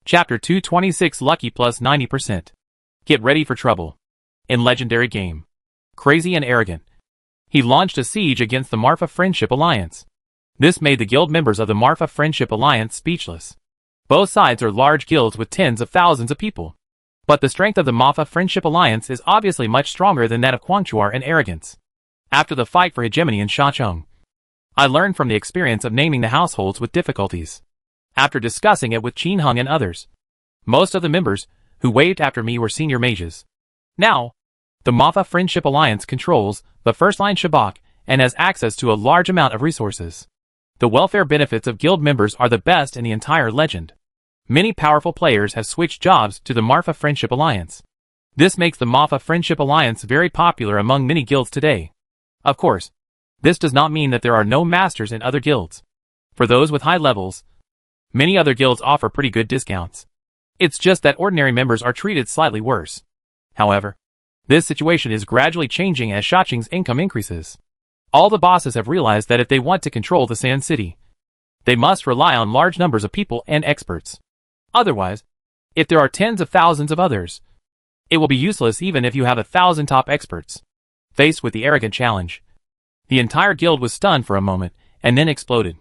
Chapter 226 Lucky plus 90%. Get ready for trouble. In legendary game. Crazy and arrogant. He launched a siege against the Marfa Friendship Alliance. This made the guild members of the Marfa Friendship Alliance speechless. Both sides are large guilds with tens of thousands of people. But the strength of the Marfa Friendship Alliance is obviously much stronger than that of Quangchuar and arrogance. After the fight for hegemony in Shacheng, I learned from the experience of naming the households with difficulties. After discussing it with Qin Heng and others, most of the members who waved after me were senior mages. Now, the Marfa Friendship Alliance controls the first-line Shabak and has access to a large amount of resources. The welfare benefits of guild members are the best in the entire legend. Many powerful players have switched jobs to the Marfa Friendship Alliance. This makes the Marfa Friendship Alliance very popular among many guilds today. Of course, this does not mean that there are no masters in other guilds. For those with high levels, many other guilds offer pretty good discounts. It's just that ordinary members are treated slightly worse. However, this situation is gradually changing as Shacheng's income increases. All the bosses have realized that if they want to control the Sand City, they must rely on large numbers of people and experts. Otherwise, if there are tens of thousands of others, it will be useless even if you have 1,000 top experts. Faced with the arrogant challenge, the entire guild was stunned for a moment and then exploded.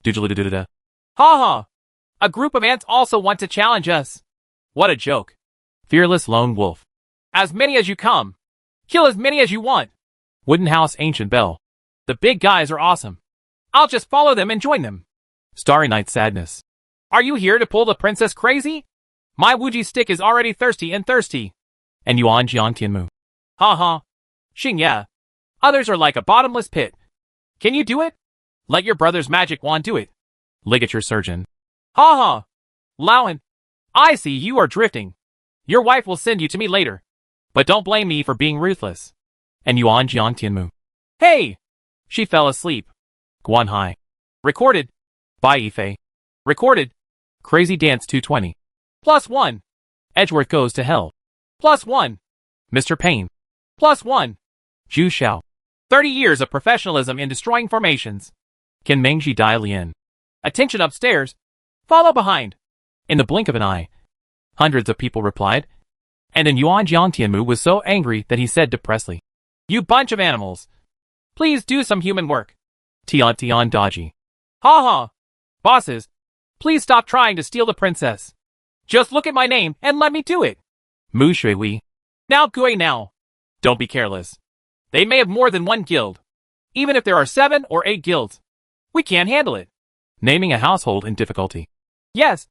Ha ha! A group of ants also want to challenge us. What a joke. Fearless lone wolf. As many as you come. Kill as many as you want. Wooden house ancient bell. The big guys are awesome. I'll just follow them and join them. Starry night sadness. Are you here to pull the princess crazy? My Wuji stick is already thirsty. And Yuan Jiang Tianmu. Ha ha. Xing ya. Others are like a bottomless pit. Can you do it? Let your brother's magic wand do it. Ligature surgeon. Ha ha! Laoan, I see you are drifting. Your wife will send you to me later. But don't blame me for being ruthless. And Yuan Jiang Tianmu. Hey! She fell asleep. Guan Hai. Recorded. By Yifei. Recorded. Crazy Dance 220. +1. Edgeworth goes to hell. +1. Mr. Payne. +1. Zhu Xiao. 30 years of professionalism in destroying formations. Can Mengji Dai Lian. Attention upstairs. Follow behind. In the blink of an eye, hundreds of people replied, and then Yuan Jiang Tianmu was so angry that he said depressedly, You bunch of animals. Please do some human work. Tian Dodgy. Ha ha. Bosses, please stop trying to steal the princess. Just look at my name and let me do it. Mu Shui. Now Gui now. Don't be careless. They may have more than one guild. Even if there are 7 or 8 guilds, we can't handle it. Naming a household in difficulty. Yes,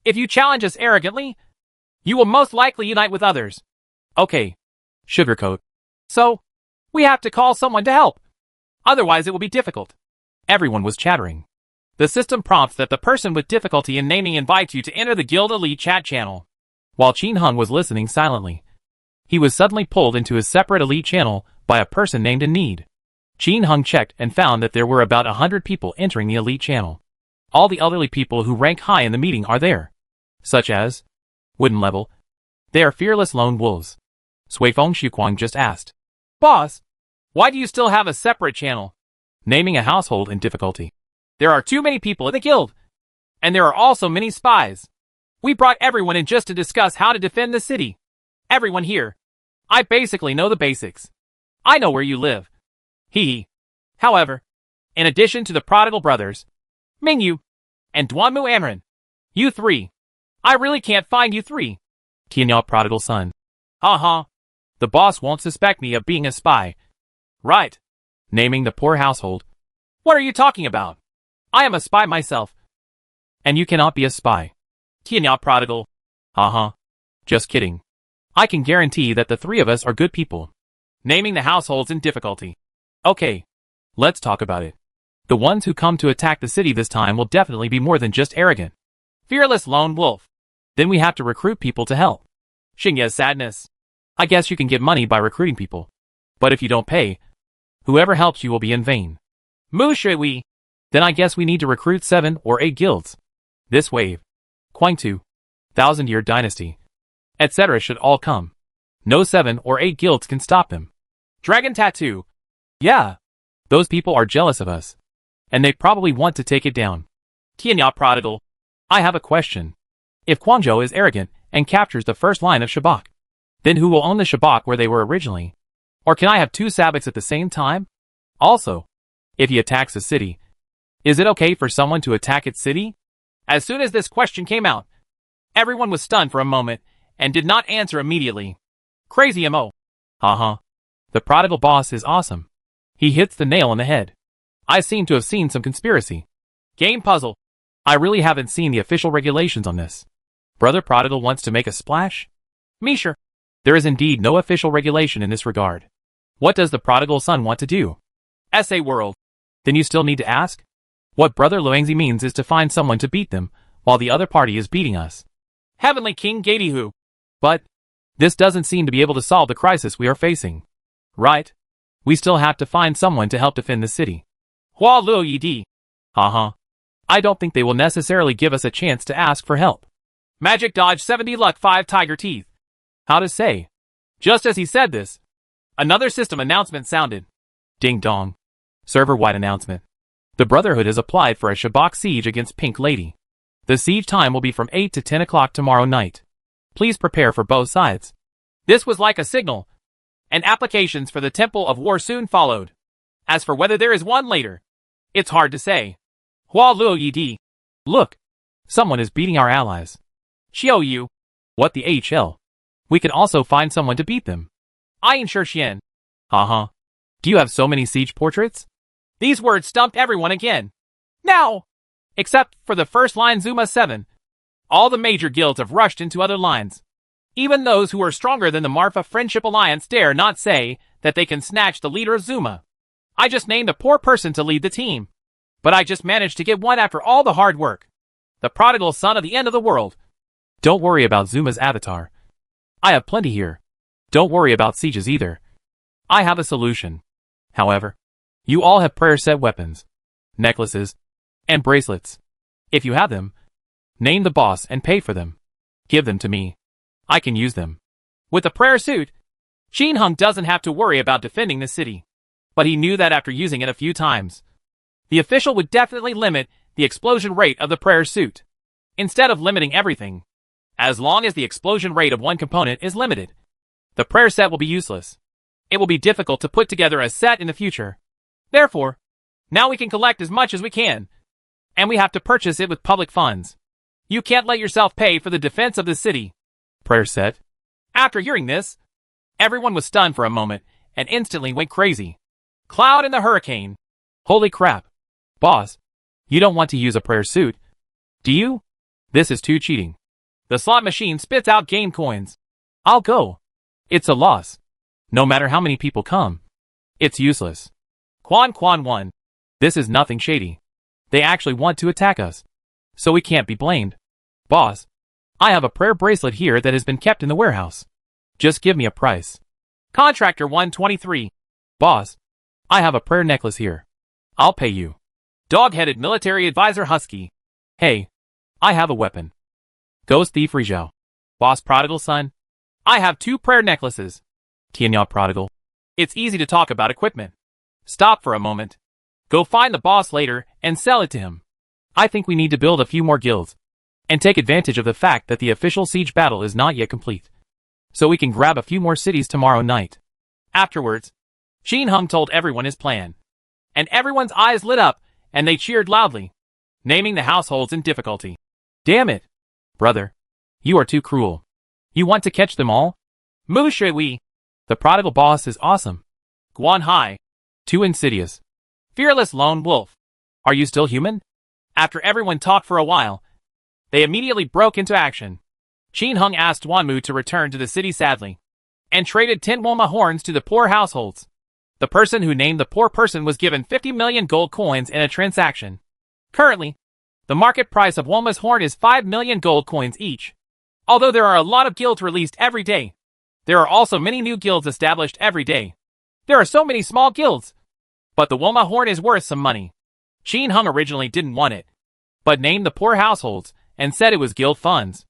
if you challenge us arrogantly, you will most likely unite with others. Okay. Sugarcoat. So, we have to call someone to help. Otherwise it will be difficult. Everyone was chattering. The system prompts that the person with difficulty in naming invites you to enter the Guild Elite chat channel. While Qin Heng was listening silently, he was suddenly pulled into a separate elite channel by a person named In Need. Qin Heng checked and found that there were about 100 people entering the elite channel. All the elderly people who rank high in the meeting are there. Such as Wooden Level. They are fearless lone wolves. Suifeng Xuquang just asked. Boss, why do you still have a separate channel? Naming a household in difficulty. There are too many people in the guild. And there are also many spies. We brought everyone in just to discuss how to defend the city. Everyone here. I basically know the basics. I know where you live. Hee. However, in addition to the prodigal brothers, Mingyu, and Duanmu Amran, you 3. I really can't find you 3. Tianya prodigal son. Ha ha. The boss won't suspect me of being a spy. Right. Naming the poor household. What are you talking about? I am a spy myself. And you cannot be a spy. Tianya prodigal. Ha ha. Just kidding. I can guarantee that the 3 of us are good people. Naming the households in difficulty. Okay. Let's talk about it. The ones who come to attack the city this time will definitely be more than just arrogant. Fearless lone wolf. Then we have to recruit people to help. Xingya's sadness. I guess you can get money by recruiting people. But if you don't pay, whoever helps you will be in vain. Mu Shui. Then I guess we need to recruit 7 or 8 guilds. This wave, Quangtu, 1000-year dynasty, etc. should all come. No 7 or 8 guilds can stop them. Dragon Tattoo. Yeah. Those people are jealous of us. And they probably want to take it down. Tianya prodigal. I have a question. If Guangzhou is arrogant and captures the first line of Shabak, then who will own the Shabak where they were originally? Or can I have two Sabaks at the same time? Also, if he attacks a city, is it okay for someone to attack its city? As soon as this question came out, everyone was stunned for a moment and did not answer immediately. Crazy MO. The prodigal boss is awesome. He hits the nail on the head. I seem to have seen some conspiracy. Game puzzle. I really haven't seen the official regulations on this. Brother Prodigal wants to make a splash? Me sure. There is indeed no official regulation in this regard. What does the prodigal son want to do? SA World. Then you still need to ask? What Brother Luangzi means is to find someone to beat them, while the other party is beating us. Heavenly King Gatihu. But this doesn't seem to be able to solve the crisis we are facing. Right? We still have to find someone to help defend the city. Hua Luo Yi. I don't think they will necessarily give us a chance to ask for help. Magic dodge 70 luck 5 tiger teeth. How to say? Just as he said this, another system announcement sounded. Ding dong. Server-wide announcement. The Brotherhood has applied for a Shabak siege against Pink Lady. The siege time will be from 8 to 10 o'clock tomorrow night. Please prepare for both sides. This was like a signal, and applications for the Temple of War soon followed. As for whether there is one later, it's hard to say. Hua Luo Yi. Look, someone is beating our allies. Xiao Yu. What the HL? We can also find someone to beat them. I ensure Xian. Do you have so many siege portraits? These words stumped everyone again. Now! Except for the first line Zuma 7. All the major guilds have rushed into other lines. Even those who are stronger than the Marfa Friendship Alliance dare not say that they can snatch the leader of Zuma. I just named a poor person to lead the team. But I just managed to get one after all the hard work. The prodigal son of the end of the world. Don't worry about Zuma's avatar. I have plenty here. Don't worry about sieges either. I have a solution. However, you all have prayer set weapons, necklaces, and bracelets. If you have them, name the boss and pay for them. Give them to me. I can use them. With the prayer suit, Qin Hung doesn't have to worry about defending the city. But he knew that after using it a few times, the official would definitely limit the explosion rate of the prayer suit, instead of limiting everything. As long as the explosion rate of one component is limited, the prayer set will be useless. It will be difficult to put together a set in the future. Therefore, now we can collect as much as we can, and we have to purchase it with public funds. You can't let yourself pay for the defense of the city. Prayer set. After hearing this, everyone was stunned for a moment and instantly went crazy. Cloud and the Hurricane. Holy crap. Boss, you don't want to use a prayer suit, do you? This is too cheating. The slot machine spits out game coins. I'll go. It's a loss. No matter how many people come. It's useless. Quan 1. This is nothing shady. They actually want to attack us. So we can't be blamed. Boss, I have a prayer bracelet here that has been kept in the warehouse. Just give me a price. Contractor 123. Boss, I have a prayer necklace here. I'll pay you. Dog-headed military advisor Husky. Hey, I have a weapon. Ghost thief Rizhao. Boss Prodigal son. I have 2 prayer necklaces. Tianya Prodigal. It's easy to talk about equipment. Stop for a moment. Go find the boss later and sell it to him. I think we need to build a few more guilds and take advantage of the fact that the official siege battle is not yet complete. So we can grab a few more cities tomorrow night. Afterwards, Qin Hung told everyone his plan. And everyone's eyes lit up and they cheered loudly, naming the households in difficulty. Damn it. Brother, you are too cruel. You want to catch them all? Mu Shui Wei. The prodigal boss is awesome. Guan Hai. Too insidious. Fearless lone wolf. Are you still human? After everyone talked for a while, they immediately broke into action. Qin Hung asked Wanmu to return to the city sadly, and traded 10 Woma horns to the poor households. The person who named the poor person was given 50 million gold coins in a transaction. Currently, the market price of Woma's horn is 5 million gold coins each. Although there are a lot of guilds released every day, there are also many new guilds established every day. There are so many small guilds. But the Woma horn is worth some money. Qin Hung originally didn't want it, but named the poor households and said it was guild funds.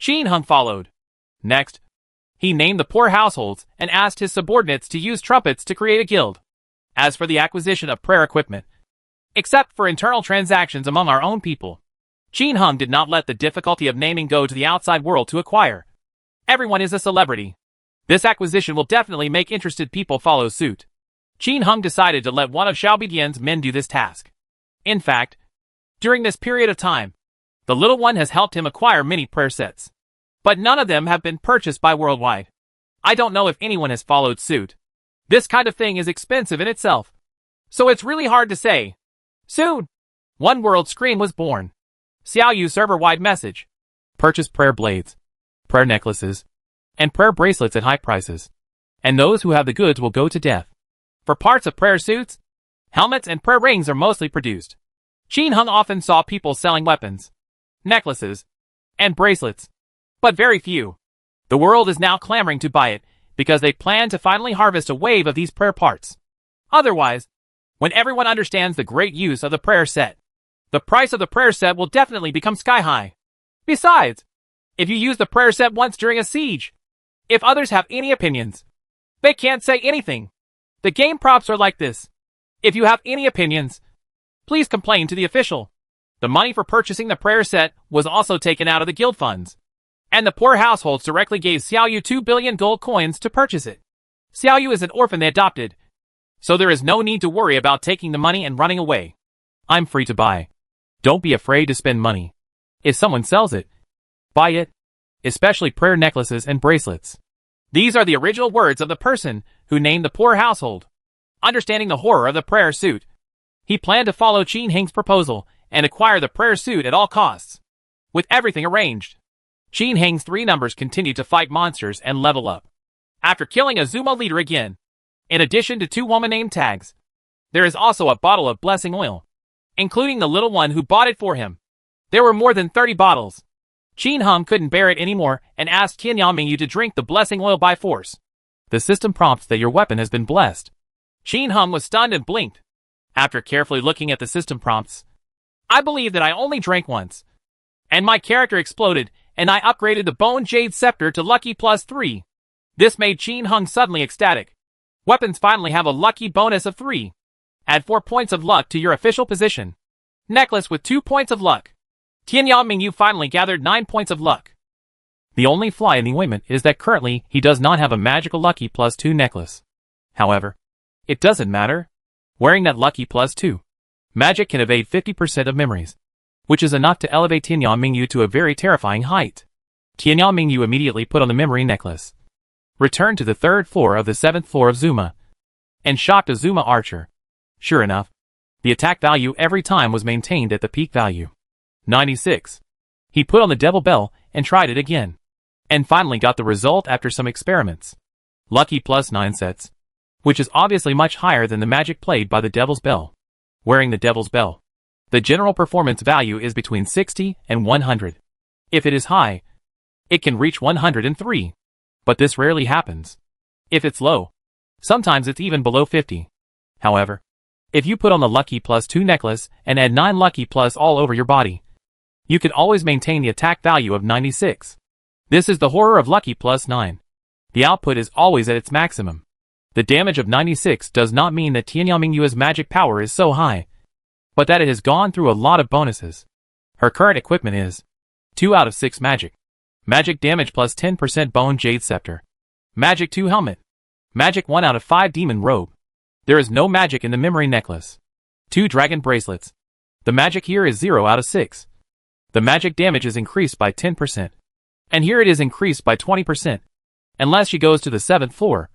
Qin Hung followed. Next, he named the poor households and asked his subordinates to use trumpets to create a guild. As for the acquisition of prayer equipment, except for internal transactions among our own people, Qin Heng did not let the difficulty of naming go to the outside world to acquire. Everyone is a celebrity. This acquisition will definitely make interested people follow suit. Qin Heng decided to let one of Xiao Bidian's men do this task. In fact, during this period of time, the little one has helped him acquire many prayer sets. But none of them have been purchased by Worldwide. I don't know if anyone has followed suit. This kind of thing is expensive in itself. So it's really hard to say. Soon, One World screen was born. Xiaoyu server-wide message. Purchase prayer blades, prayer necklaces, and prayer bracelets at high prices. And those who have the goods will go to death. For parts of prayer suits, helmets and prayer rings are mostly produced. Qin Heng often saw people selling weapons, necklaces, and bracelets. But very few. The world is now clamoring to buy it because they plan to finally harvest a wave of these prayer parts. Otherwise, when everyone understands the great use of the prayer set, the price of the prayer set will definitely become sky high. Besides, if you use the prayer set once during a siege, if others have any opinions, they can't say anything. The game props are like this. If you have any opinions, please complain to the official. The money for purchasing the prayer set was also taken out of the guild funds, and the poor households directly gave Xiaoyu 2 billion gold coins to purchase it. Xiaoyu is an orphan they adopted, so there is no need to worry about taking the money and running away. I'm free to buy. Don't be afraid to spend money. If someone sells it, buy it, especially prayer necklaces and bracelets. These are the original words of the person who named the poor household. Understanding the horror of the prayer suit, he planned to follow Qin Heng's proposal and acquire the prayer suit at all costs. With everything arranged, Qin Heng's 3 numbers continued to fight monsters and level up. After killing a Zuma leader again, in addition to 2 woman name tags, there is also a bottle of blessing oil, including the little one who bought it for him. There were more than 30 bottles. Qin Heng couldn't bear it anymore and asked Tian Yangmingyu to drink the blessing oil by force. The system prompts that your weapon has been blessed. Qin Heng was stunned and blinked. After carefully looking at the system prompts, I believe that I only drank once. And my character exploded, and I upgraded the Bone Jade Scepter to Lucky Plus 3. This made Qin Heng suddenly ecstatic. Weapons finally have a lucky bonus of 3. Add 4 points of luck to your official position. Necklace with 2 points of luck. Tian Yangmingyu finally gathered 9 points of luck. The only flaw in the ointment is that currently he does not have a magical Lucky Plus 2 necklace. However, it doesn't matter. Wearing that Lucky Plus 2 magic can evade 50% of memories, which is enough to elevate Tian Yangmingyu to a very terrifying height. Tian Yangmingyu immediately put on the memory necklace, returned to the 3rd floor of the 7th floor of Zuma, and shocked a Zuma archer. Sure enough, the attack value every time was maintained at the peak value. 96. He put on the Devil Bell and tried it again, and finally got the result after some experiments. Lucky Plus 9 sets, which is obviously much higher than the magic played by the Devil's Bell. Wearing the Devil's Bell, the general performance value is between 60 and 100. If it is high, it can reach 103. But this rarely happens. If it's low, sometimes it's even below 50. However, if you put on the Lucky Plus 2 necklace and add 9 Lucky Plus all over your body, you can always maintain the attack value of 96. This is the horror of Lucky Plus 9. The output is always at its maximum. The damage of 96 does not mean that Tian Yangmingyu's magic power is so high, but that it has gone through a lot of bonuses. Her current equipment is 2 out of 6 magic. Magic damage plus 10% Bone Jade Scepter. Magic 2 helmet. Magic 1 out of 5 demon robe. There is no magic in the memory necklace. 2 dragon bracelets. The magic here is 0 out of 6. The magic damage is increased by 10%. And here it is increased by 20%. Unless she goes to the 7th floor,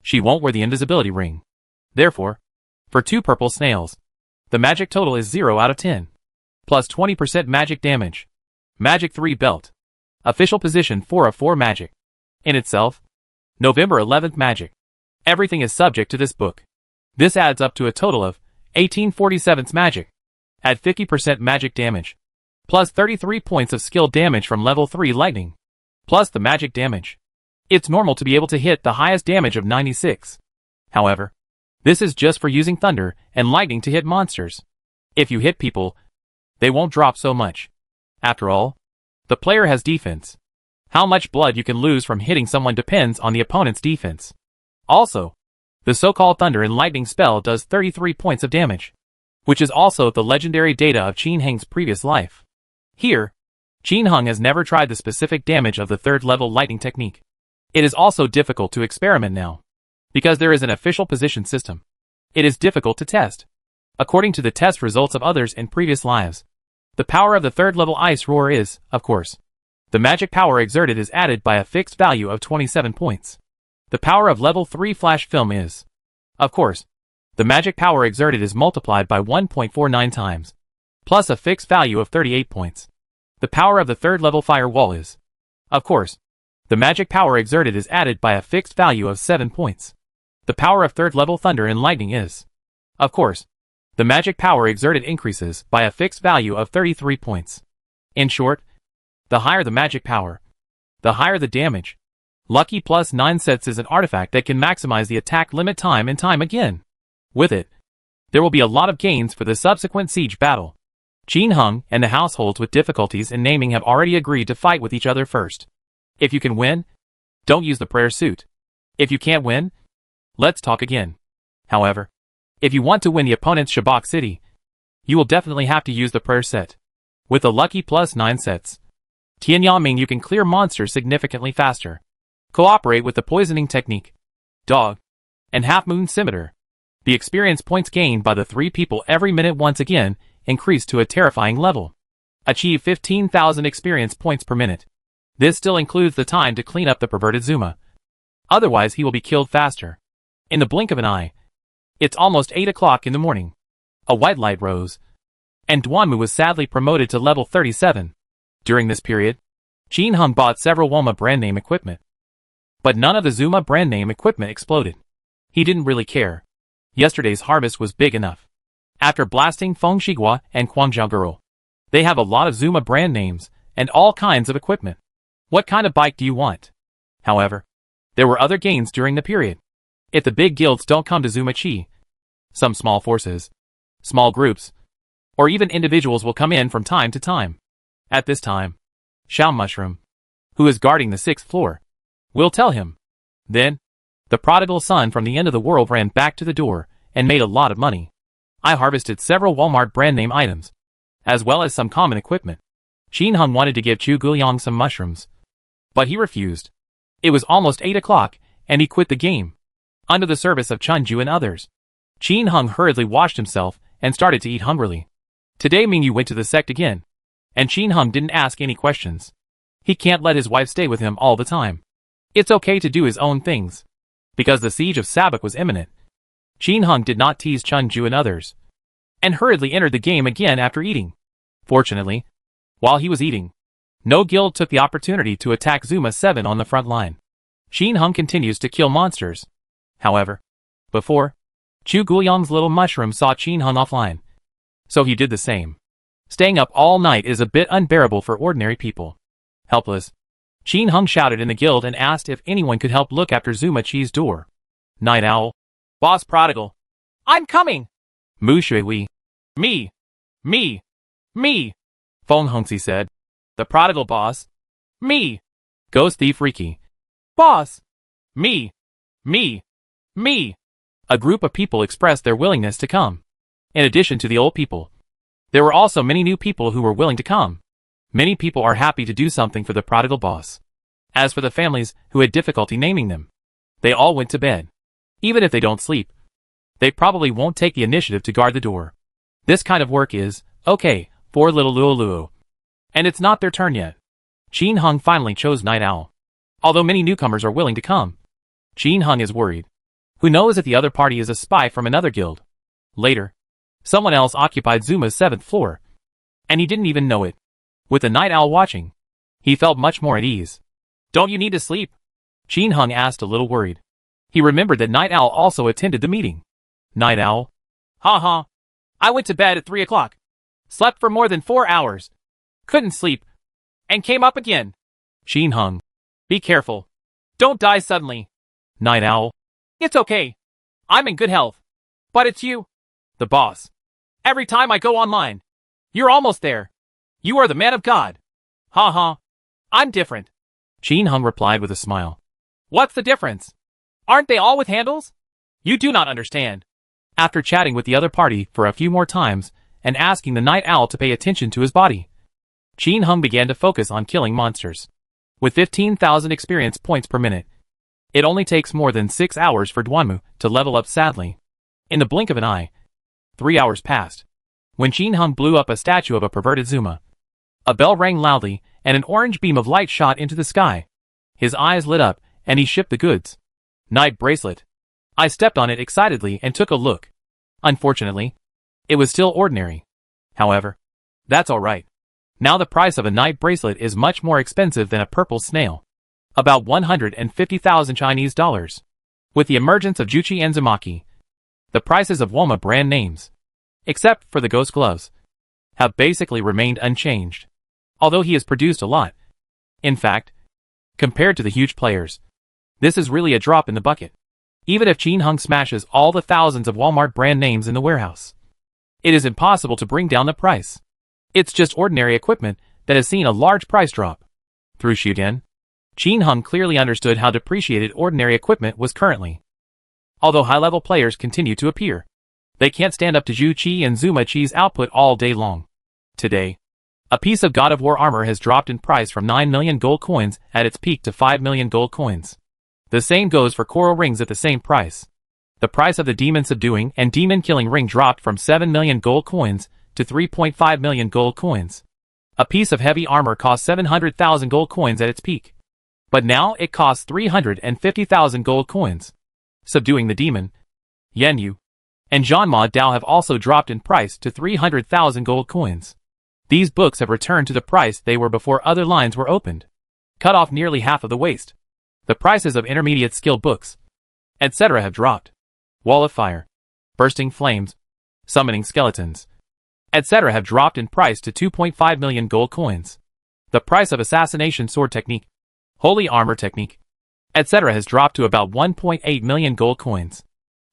she won't wear the invisibility ring. Therefore, for 2 purple snails, the magic total is 0 out of 10. Plus 20% magic damage. Magic 3 belt. Official position 4 of 4 magic. In itself, November 11th magic. Everything is subject to this book. This adds up to a total of 1847's magic. Add 50% magic damage. Plus 33 points of skill damage from level 3 lightning. Plus the magic damage. It's normal to be able to hit the highest damage of 96. However, this is just for using thunder and lightning to hit monsters. If you hit people, they won't drop so much. After all, the player has defense. How much blood you can lose from hitting someone depends on the opponent's defense. Also, the so-called thunder and lightning spell does 33 points of damage, which is also the legendary data of Qin Heng's previous life. Here, Qin Heng has never tried the specific damage of the third-level lightning technique. It is also difficult to experiment now, because there is an official position system. It is difficult to test. According to the test results of others in previous lives, the power of the third-level ice roar is, of course, the magic power exerted is added by a fixed value of 27 points. The power of level 3 flash film is, of course, the magic power exerted is multiplied by 1.49 times, plus a fixed value of 38 points. The power of the third-level firewall is, of course, the magic power exerted is added by a fixed value of 7 points. The power of third-level thunder and lightning is, of course, the magic power exerted increases by a fixed value of 33 points. In short, the higher the magic power, the higher the damage. Lucky plus 9 sets is an artifact that can maximize the attack limit time and time again. With it, there will be a lot of gains for the subsequent siege battle. Qin Heng and the households with difficulties in naming have already agreed to fight with each other first. If you can win, don't use the prayer suit. If you can't win, let's talk again. However, if you want to win the opponent's Shabak City, you will definitely have to use the prayer set. With the lucky plus 9 sets, Tianyaming you can clear monsters significantly faster. Cooperate with the poisoning technique, dog, and half-moon scimitar. The experience points gained by the 3 people every minute once again increased to a terrifying level. Achieve 15,000 experience points per minute. This still includes the time to clean up the perverted Zuma. Otherwise he will be killed faster. In the blink of an eye. It's almost 8 o'clock in the morning. A white light rose, and Duanmu was sadly promoted to level 37. During this period, Qin Heng bought several Woma brand name equipment. But none of the Zuma brand name equipment exploded. He didn't really care. Yesterday's harvest was big enough. After blasting Feng Shigua and Guangzhou Girl, they have a lot of Zuma brand names and all kinds of equipment. What kind of bike do you want? However, there were other gains during the period. If the big guilds don't come to Zuma Chi, some small forces, small groups, or even individuals will come in from time to time. At this time, Shao Mushroom, who is guarding the 6th floor, will tell him. Then, the prodigal son from the end of the world ran back to the door and made a lot of money. I harvested several Walmart brand name items, as well as some common equipment. Qin Heng wanted to give Chu Guiliang some mushrooms, but he refused. It was almost 8 o'clock, and he quit the game. Under the service of Chunju and others, Qin Heng hurriedly washed himself and started to eat hungrily. Today Mingyu went to the sect again, and Qin Heng didn't ask any questions. He can't let his wife stay with him all the time. It's okay to do his own things. Because the siege of Sabak was imminent, Qin Heng did not tease Chunju and others, and hurriedly entered the game again after eating. Fortunately, while he was eating, no guild took the opportunity to attack Zuma 7 on the front line. Qin Heng continues to kill monsters. However, before, Chu Guiliang's little mushroom saw Qin Heng offline, so he did the same. Staying up all night is a bit unbearable for ordinary people. Helpless, Qin Heng shouted in the guild and asked if anyone could help look after Zuma Chi's door. Night Owl. Boss Prodigal. I'm coming! Mu Shui. Me. Feng Hengzi said. The Prodigal Boss. Me. Ghost Thief Riki. Boss. Me. A group of people expressed their willingness to come. In addition to the old people, there were also many new people who were willing to come. Many people are happy to do something for the Prodigal Boss. As for the families who had difficulty naming them, they all went to bed. Even if they don't sleep, they probably won't take the initiative to guard the door. This kind of work is, okay, for little Luo. And it's not their turn yet. Qin Heng finally chose Night Owl. Although many newcomers are willing to come, Qin Heng is worried. Who knows if the other party is a spy from another guild? Later, someone else occupied Zuma's 7th floor, and he didn't even know it. With the Night Owl watching, he felt much more at ease. Don't you need to sleep? Qin Heng asked a little worried. He remembered that Night Owl also attended the meeting. Night Owl? Ha. I went to bed at 3 o'clock. Slept for more than 4 hours. Couldn't sleep. And came up again. Qin Heng. Be careful. Don't die suddenly. Night Owl. It's okay. I'm in good health. But it's you. The boss. Every time I go online, you're almost there. You are the man of God. Ha. I'm different. Qin Heng replied with a smile. What's the difference? Aren't they all with handles? You do not understand. After chatting with the other party for a few more times and asking the Night Owl to pay attention to his body, Qin Hung began to focus on killing monsters. With 15,000 experience points per minute, it only takes more than 6 hours for Duanmu to level up sadly. In the blink of an eye, 3 hours passed. When Qin Hung blew up a statue of a perverted Zuma, a bell rang loudly and an orange beam of light shot into the sky. His eyes lit up and he shipped the goods. Night bracelet. I stepped on it excitedly and took a look. Unfortunately, it was still ordinary. However, that's alright. Now the price of a night bracelet is much more expensive than a purple snail. About 150,000 Chinese dollars. With the emergence of Juchi and Zumaki, the prices of Woma brand names, except for the ghost gloves, have basically remained unchanged. Although he has produced a lot. In fact, compared to the huge players, this is really a drop in the bucket. Even if Qin Hung smashes all the thousands of Walmart brand names in the warehouse, it is impossible to bring down the price. It's just ordinary equipment that has seen a large price drop. Through Shuden, Qin Hung clearly understood how depreciated ordinary equipment was currently. Although high-level players continue to appear, they can't stand up to Zhu Qi and Zuma Qi's output all day long. Today, a piece of God of War armor has dropped in price from 9 million gold coins at its peak to 5 million gold coins. The same goes for coral rings at the same price. The price of the demon subduing and demon killing ring dropped from 7 million gold coins to 3.5 million gold coins. A piece of heavy armor cost 700,000 gold coins at its peak. But now it costs 350,000 gold coins. Subduing the demon, Yan Yu, and Zhanma Dao have also dropped in price to 300,000 gold coins. These books have returned to the price they were before other lines were opened. Cut off nearly half of the waste. The prices of intermediate skill books, etc. have dropped. Wall of Fire, Bursting Flames, Summoning Skeletons, etc. have dropped in price to 2.5 million gold coins. The price of Assassination Sword Technique, Holy Armor Technique, etc. has dropped to about 1.8 million gold coins.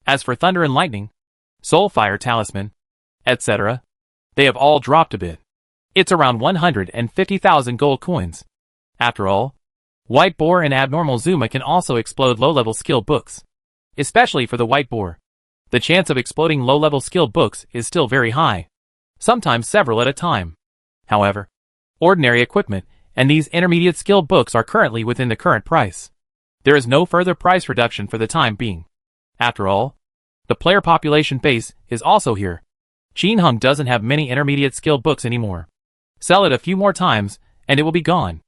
As for Thunder and Lightning, Soulfire Talisman, etc., they have all dropped a bit. It's around 150,000 gold coins. After all, White Boar and Abnormal Zuma can also explode low-level skill books. Especially for the White Boar, the chance of exploding low-level skill books is still very high. Sometimes several at a time. However, ordinary equipment and these intermediate skill books are currently within the current price. There is no further price reduction for the time being. After all, the player population base is also here. Qin Hung doesn't have many intermediate skill books anymore. Sell it a few more times, and it will be gone.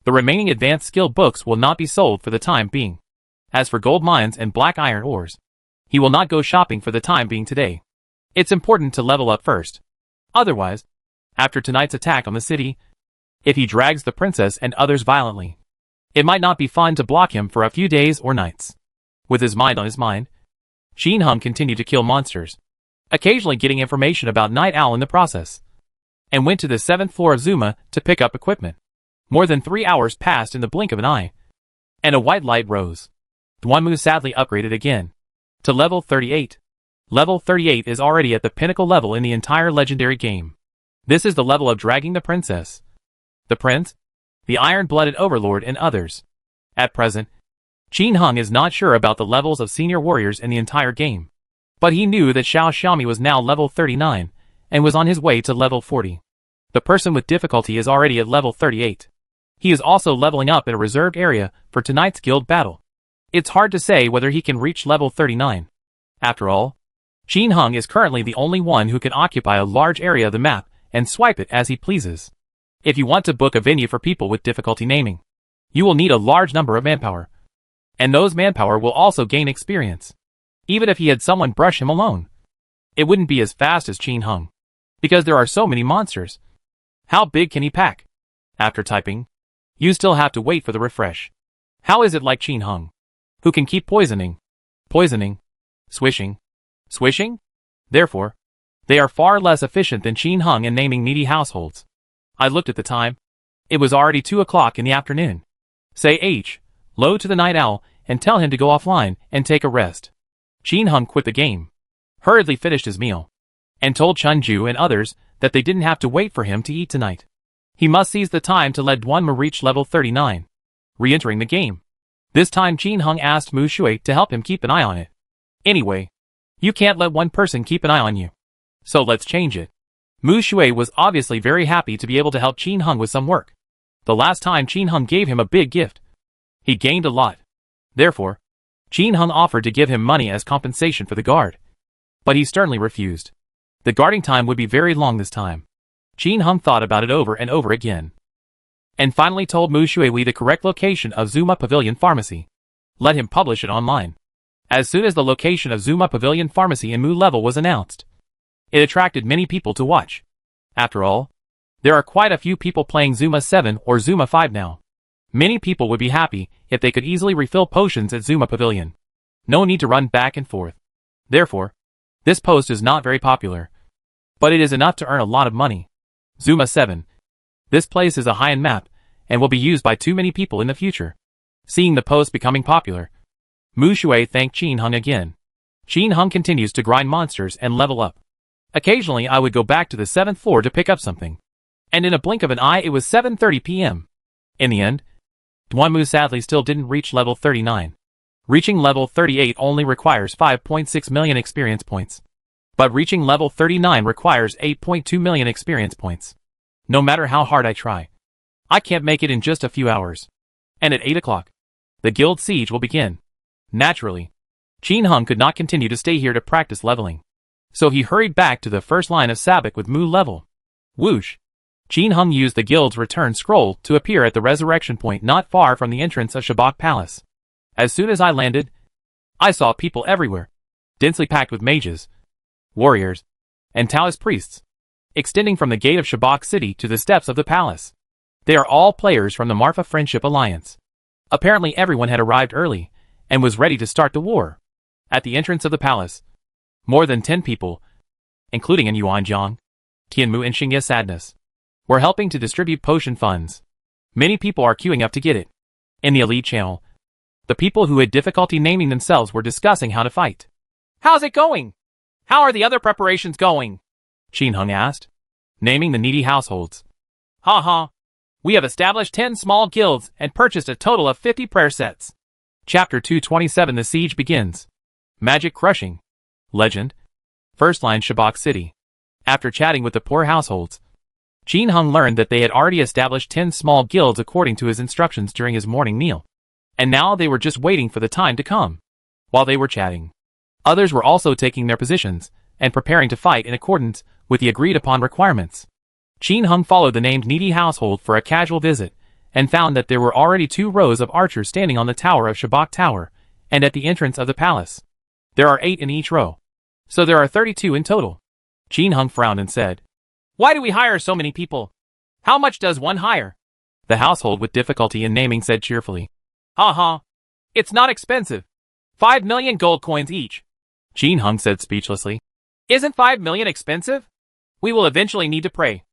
The remaining advanced skill books will not be sold for the time being. As for gold mines and black iron ores, he will not go shopping for the time being today. It's important to level up first. Otherwise, after tonight's attack on the city, if he drags the princess and others violently, it might not be fun to block him for a few days or nights. With his mind on his mind, Qin Hung continued to kill monsters, occasionally getting information about Night Owl in the process, and went to the 7th floor of Zuma to pick up equipment. More than 3 hours passed in the blink of an eye, and a white light rose. Duanmu sadly upgraded again to level 38. Level 38 is already at the pinnacle level in the entire legendary game. This is the level of dragging the princess, the prince, the iron-blooded overlord and others. At present, Qin Hung is not sure about the levels of senior warriors in the entire game. But he knew that Xiao Xiaomi was now level 39, and was on his way to level 40. The person with difficulty is already at level 38. He is also leveling up in a reserved area for tonight's guild battle. It's hard to say whether he can reach level 39. After all, Qin Hung is currently the only one who can occupy a large area of the map and swipe it as he pleases. If you want to book a venue for people with difficulty naming, you will need a large number of manpower. And those manpower will also gain experience. Even if he had someone brush him alone, it wouldn't be as fast as Qin Hung, because there are so many monsters. How big can he pack? After typing, you still have to wait for the refresh. How is it like Qin Hung, who can keep poisoning, swishing? Therefore, they are far less efficient than Qin Hung in naming needy households. I looked at the time. It was already 2 o'clock in the afternoon. Say Low to the Night Owl and tell him to go offline and take a rest. Qin Hung quit the game, hurriedly finished his meal, and told Chunju and others that they didn't have to wait for him to eat tonight. He must seize the time to let Duanmu reach level 39. Re-entering the game. This time Qin Hung asked Mu Shui to help him keep an eye on it. Anyway, you can't let one person keep an eye on you. So let's change it. Mu Shui was obviously very happy to be able to help Qin Hung with some work. The last time Qin Hung gave him a big gift, he gained a lot. Therefore, Qin Hung offered to give him money as compensation for the guard. But he sternly refused. The guarding time would be very long this time. Qin Hung thought about it over and over again, and finally told Mu Shui the correct location of Zuma Pavilion Pharmacy. Let him publish it online. As soon as the location of Zuma Pavilion Pharmacy in Mu level was announced, it attracted many people to watch. After all, there are quite a few people playing Zuma 7 or Zuma 5 now. Many people would be happy if they could easily refill potions at Zuma Pavilion. No need to run back and forth. Therefore, this post is not very popular, but it is enough to earn a lot of money. Zuma 7. This place is a high-end map, and will be used by too many people in the future. Seeing the post becoming popular, Mu Shui thanked Qin Hung again. Qin Hung continues to grind monsters and level up. Occasionally I would go back to the 7th floor to pick up something, and in a blink of an eye it was 7:30 p.m. In the end, Duanmu sadly still didn't reach level 39. Reaching level 38 only requires 5.6 million experience points. But reaching level 39 requires 8.2 million experience points. No matter how hard I try, I can't make it in just a few hours. And at 8 o'clock, the guild siege will begin. Naturally, Qin Hung could not continue to stay here to practice leveling. So he hurried back to the first line of Sabak with Mu level. Whoosh! Qin Hung used the guild's return scroll to appear at the resurrection point not far from the entrance of Shabak Palace. As soon as I landed, I saw people everywhere, densely packed with mages, warriors, and Taoist priests, extending from the gate of Shabak City to the steps of the palace. They are all players from the Marfa Friendship Alliance. Apparently everyone had arrived early, and was ready to start the war. At the entrance of the palace, more than 10 people, including An Yuan Jiang, Tianmu and Xingye Sadness, were helping to distribute potion funds. Many people are queuing up to get it. In the elite channel, the people who had difficulty naming themselves were discussing how to fight. How's it going? How are the other preparations going? Qin Hung asked, naming the needy households. Ha. We have established 10 small guilds and purchased a total of 50 prayer sets. Chapter 227. The siege begins. Magic crushing. Legend. First line Shabak City. After chatting with the poor households, Qin Hung learned that they had already established 10 small guilds according to his instructions during his morning meal. And now they were just waiting for the time to come. While they were chatting, others were also taking their positions and preparing to fight in accordance with the agreed-upon requirements. Qin Hung followed the named needy household for a casual visit and found that there were already 2 rows of archers standing on the tower of Shabak Tower and at the entrance of the palace. There are 8 in each row, so there are 32 in total. Qin Hung frowned and said, "Why do we hire so many people? How much does one hire?" The household with difficulty in naming said cheerfully, "Ha. It's not expensive. 5 million gold coins each." Qin Hung said speechlessly, "Isn't 5 million expensive? We will eventually need to pray.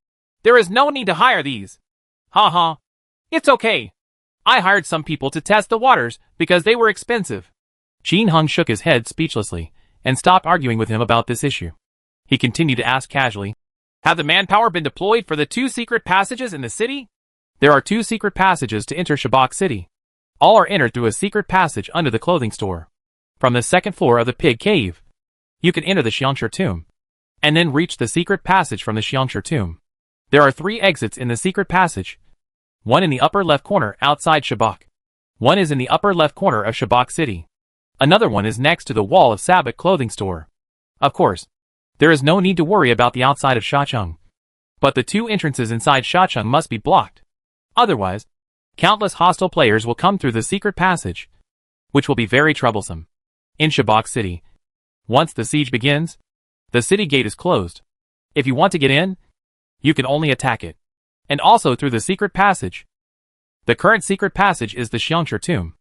There is no need to hire these." Ha. It's okay. I hired some people to test the waters because they were expensive. Qin Hung shook his head speechlessly and stopped arguing with him about this issue. He continued to ask casually, "Have the manpower been deployed for the 2 secret passages in the city?" There are 2 secret passages to enter Shabak City. All are entered through a secret passage under the clothing store. From the 2nd floor of the pig cave, you can enter the Xiangshi tomb, and then reach the secret passage from the Xiangshi tomb. There are 3 exits in the secret passage. One in the upper left corner outside Shabak. One is in the upper left corner of Shabak City. Another one is next to the wall of Sabak clothing store. Of course, there is no need to worry about the outside of Shacheng. But the 2 entrances inside Shacheng must be blocked. Otherwise, countless hostile players will come through the secret passage, which will be very troublesome. In Shabak City, once the siege begins, the city gate is closed. If you want to get in, you can only attack it, and also through the secret passage. The current secret passage is the Xiangshi tomb.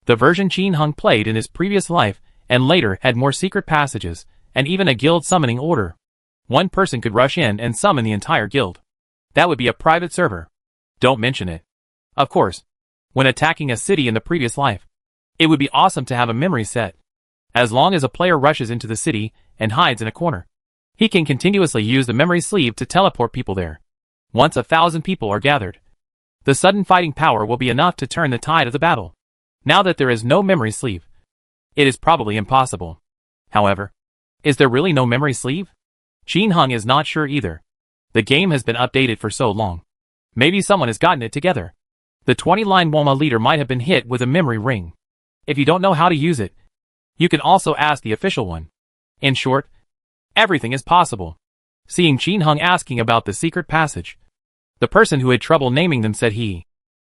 The version Qin Hung played in his previous life and later had more secret passages, and even a guild summoning order. One person could rush in and summon the entire guild. That would be a private server. Don't mention it. Of course, when attacking a city in the previous life, it would be awesome to have a memory set. As long as a player rushes into the city and hides in a corner, he can continuously use the memory sleeve to teleport people there. Once 1,000 people are gathered, the sudden fighting power will be enough to turn the tide of the battle. Now that there is no memory sleeve, it is probably impossible. However, is there really no memory sleeve? Qin Hung is not sure either. The game has been updated for so long. Maybe someone has gotten it together. The 20-line WOMA leader might have been hit with a memory ring. If you don't know how to use it, you can also ask the official one. In short, everything is possible. Seeing Qin Hung asking about the secret passage, the person who had trouble naming them said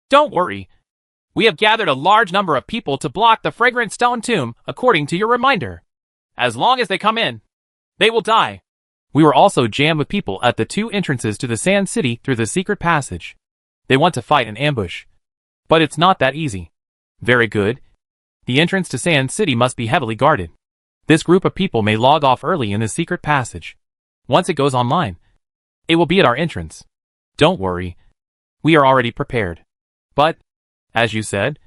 "Don't worry. We have gathered a large number of people to block the fragrant stone tomb according to your reminder. As long as they come in, they will die." We were also jammed with people at the 2 entrances to the Sand City through the secret passage. They want to fight an ambush. But it's not that easy. Very good. The entrance to Sand City must be heavily guarded. This group of people may log off early in the secret passage. Once it goes online, it will be at our entrance. Don't worry. We are already prepared. But, as you said,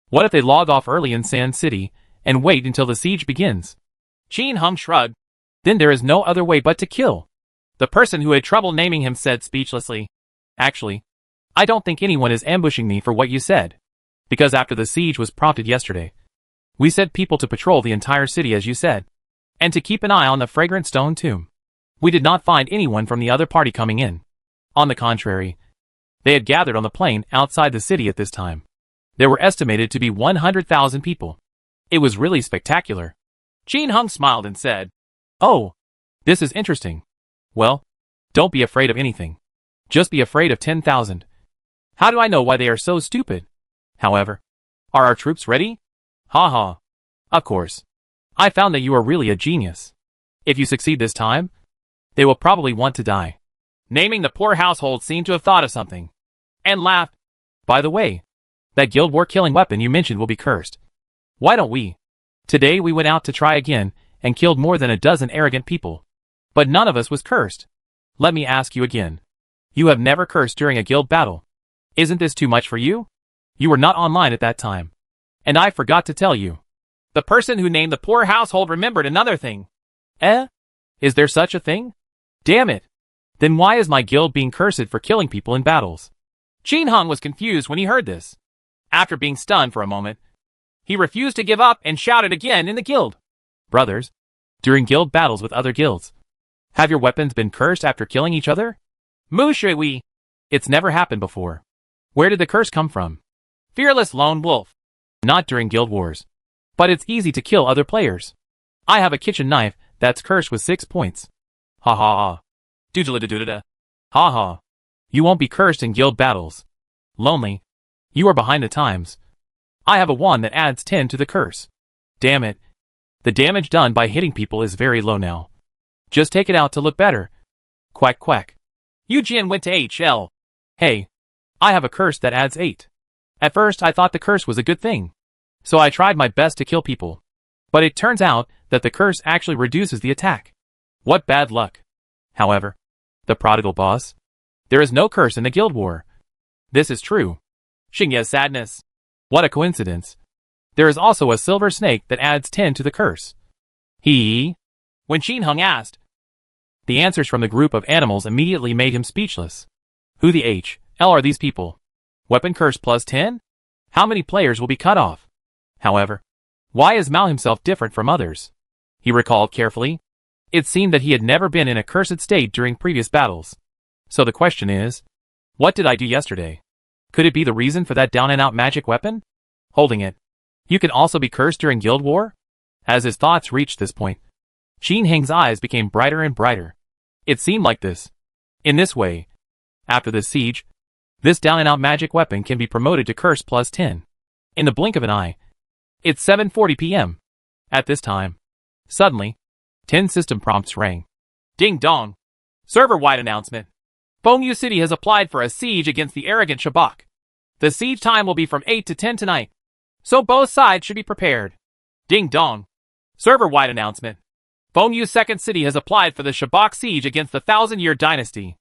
what if they log off early in Sand City and wait until the siege begins? Qin Hung shrugged. Then there is no other way but to kill. The person who had trouble naming him said speechlessly. Actually, I don't think anyone is ambushing me for what you said. Because after the siege was prompted yesterday, we sent people to patrol the entire city as you said, and to keep an eye on the fragrant stone tomb. We did not find anyone from the other party coming in. On the contrary, they had gathered on the plain outside the city at this time. There were estimated to be 100,000 people. It was really spectacular. Qin Hung smiled and said, "Oh, this is interesting. Well, don't be afraid of anything. Just be afraid of 10,000. How do I know why they are so stupid? However, are our troops ready? Ha ha. Of course. I found that you are really a genius. If you succeed this time, they will probably want to die." Naming the poor household seemed to have thought of something, and laughed. "By the way, that Guild War killing weapon you mentioned will be cursed. Why don't we? Today we went out to try again, and killed more than a dozen arrogant people. But none of us was cursed. Let me ask you again. You have never cursed during a guild battle. Isn't this too much for you? You were not online at that time. And I forgot to tell you." The person who named the poor household remembered another thing. Is there such a thing? Damn it. Then why is my guild being cursed for killing people in battles? Qin Hung was confused when he heard this. After being stunned for a moment, he refused to give up and shouted again in the guild. "Brothers, during guild battles with other guilds, have your weapons been cursed after killing each other?" "Mu shui wei. It's never happened before. Where did the curse come from?" "Fearless lone wolf. Not during guild wars. But it's easy to kill other players. I have a kitchen knife that's cursed with 6 points. Ha ha ha. Doodle-da-doodle-da. Ha ha. You won't be cursed in guild battles. Lonely. You are behind the times. I have a wand that adds 10 to the curse. Damn it. The damage done by hitting people is very low now. Just take it out to look better. Quack quack." Yu Jin went to HL. "Hey, I have a curse that adds 8. At first I thought the curse was a good thing. So I tried my best to kill people. But it turns out that the curse actually reduces the attack. What bad luck. However, the prodigal boss, there is no curse in the guild war. This is true. Xingye's sadness. What a coincidence. There is also a silver snake that adds 10 to the curse." When Qin Hung asked, the answers from the group of animals immediately made him speechless. Who the hell are these people? Weapon curse plus 10? How many players will be cut off? However, why is Mao himself different from others? He recalled carefully. It seemed that he had never been in a cursed state during previous battles. So the question is, what did I do yesterday? Could it be the reason for that down-and-out magic weapon? Holding it. You can also be cursed during guild war? As his thoughts reached this point, Qin Heng's eyes became brighter and brighter. It seemed like this. In this way, after this siege, this down-and-out magic weapon can be promoted to curse plus 10. In the blink of an eye. It's 7:40 p.m. At this time, suddenly, 10 system prompts rang. Ding dong. Server-wide announcement. Fengyu City has applied for a siege against the arrogant Shabak. The siege time will be from 8 to 10 tonight. So both sides should be prepared. Ding dong. Server-wide announcement. Fengyu Second City has applied for the Shabak siege against the 1,000-year dynasty.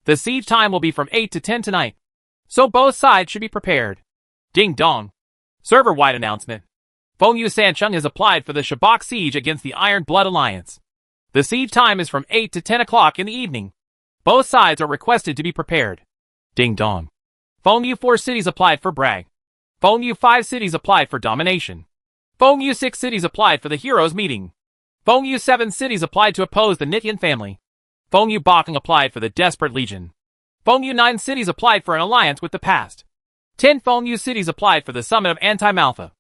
The siege time will be from 8 to 10 tonight. So both sides should be prepared. Ding dong. Server-wide announcement. Fengyu Sancheng has applied for the Shabak siege against the Iron Blood Alliance. The siege time is from 8 to 10 o'clock in the evening. Both sides are requested to be prepared. Ding dong. Fengyu 4 cities applied for Bragg. Fengyu 5 cities applied for Domination. Fengyu 6 cities applied for the Heroes Meeting. Fengyu 7 cities applied to oppose the Nitian family. Fengyu Bakeng applied for the Desperate Legion. Fengyu 9 cities applied for an alliance with the past. 10 Fengyu cities applied for the summit of Anti-Malfa.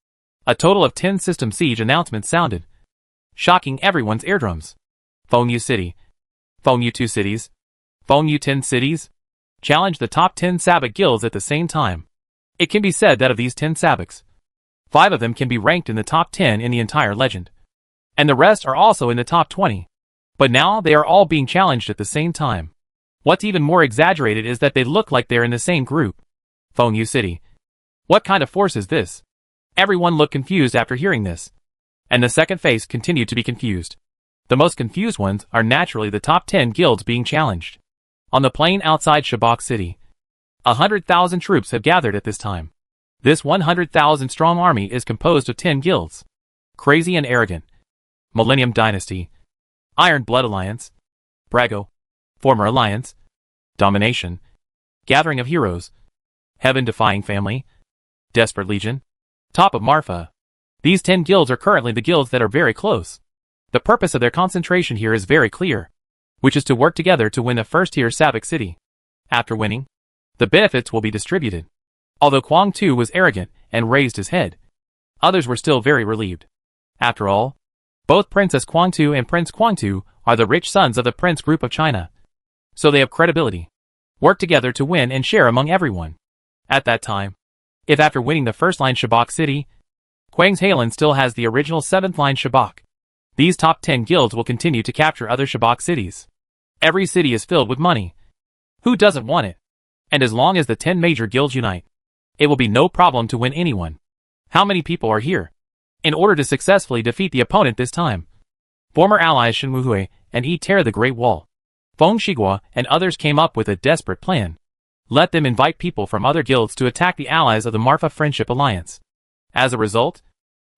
A total of 10 system siege announcements sounded, shocking everyone's eardrums. Fengyu City. Fengyu 2 cities. Fengyu 10 cities. Challenge the top 10 sabak guilds at the same time. It can be said that of these 10 sabaks, 5 of them can be ranked in the top 10 in the entire legend. And the rest are also in the top 20. But now they are all being challenged at the same time. What's even more exaggerated is that they look like they're in the same group. Fengyu City. What kind of force is this? Everyone looked confused after hearing this. And the second phase continued to be confused. The most confused ones are naturally the top 10 guilds being challenged. On the plain outside Shabak City, 100,000 troops have gathered at this time. This 100,000 strong army is composed of 10 guilds. Crazy and Arrogant, Millennium Dynasty, Iron Blood Alliance, Brago, Former Alliance, Domination, Gathering of Heroes, Heaven Defying Family, Desperate Legion, Top of Marfa. These 10 guilds are currently the guilds that are very close. The purpose of their concentration here is very clear, which is to work together to win the first-tier Sabak city. After winning, the benefits will be distributed. Although Kwang Tu was arrogant and raised his head, others were still very relieved. After all, both Princess Kwang Tu and Prince Kwang Tu are the rich sons of the Prince Group of China. So they have credibility. Work together to win and share among everyone. At that time, if after winning the first line Shabak city, Kwang's Halen still has the original 7th line Shabak, these top 10 guilds will continue to capture other Shabak cities. Every city is filled with money. Who doesn't want it? And as long as the 10 major guilds unite, it will be no problem to win anyone. How many people are here? In order to successfully defeat the opponent this time, former allies Shen Wuhui and Yi tear the Great Wall, Feng Shiguo and others came up with a desperate plan. Let them invite people from other guilds to attack the allies of the Marfa Friendship Alliance. As a result,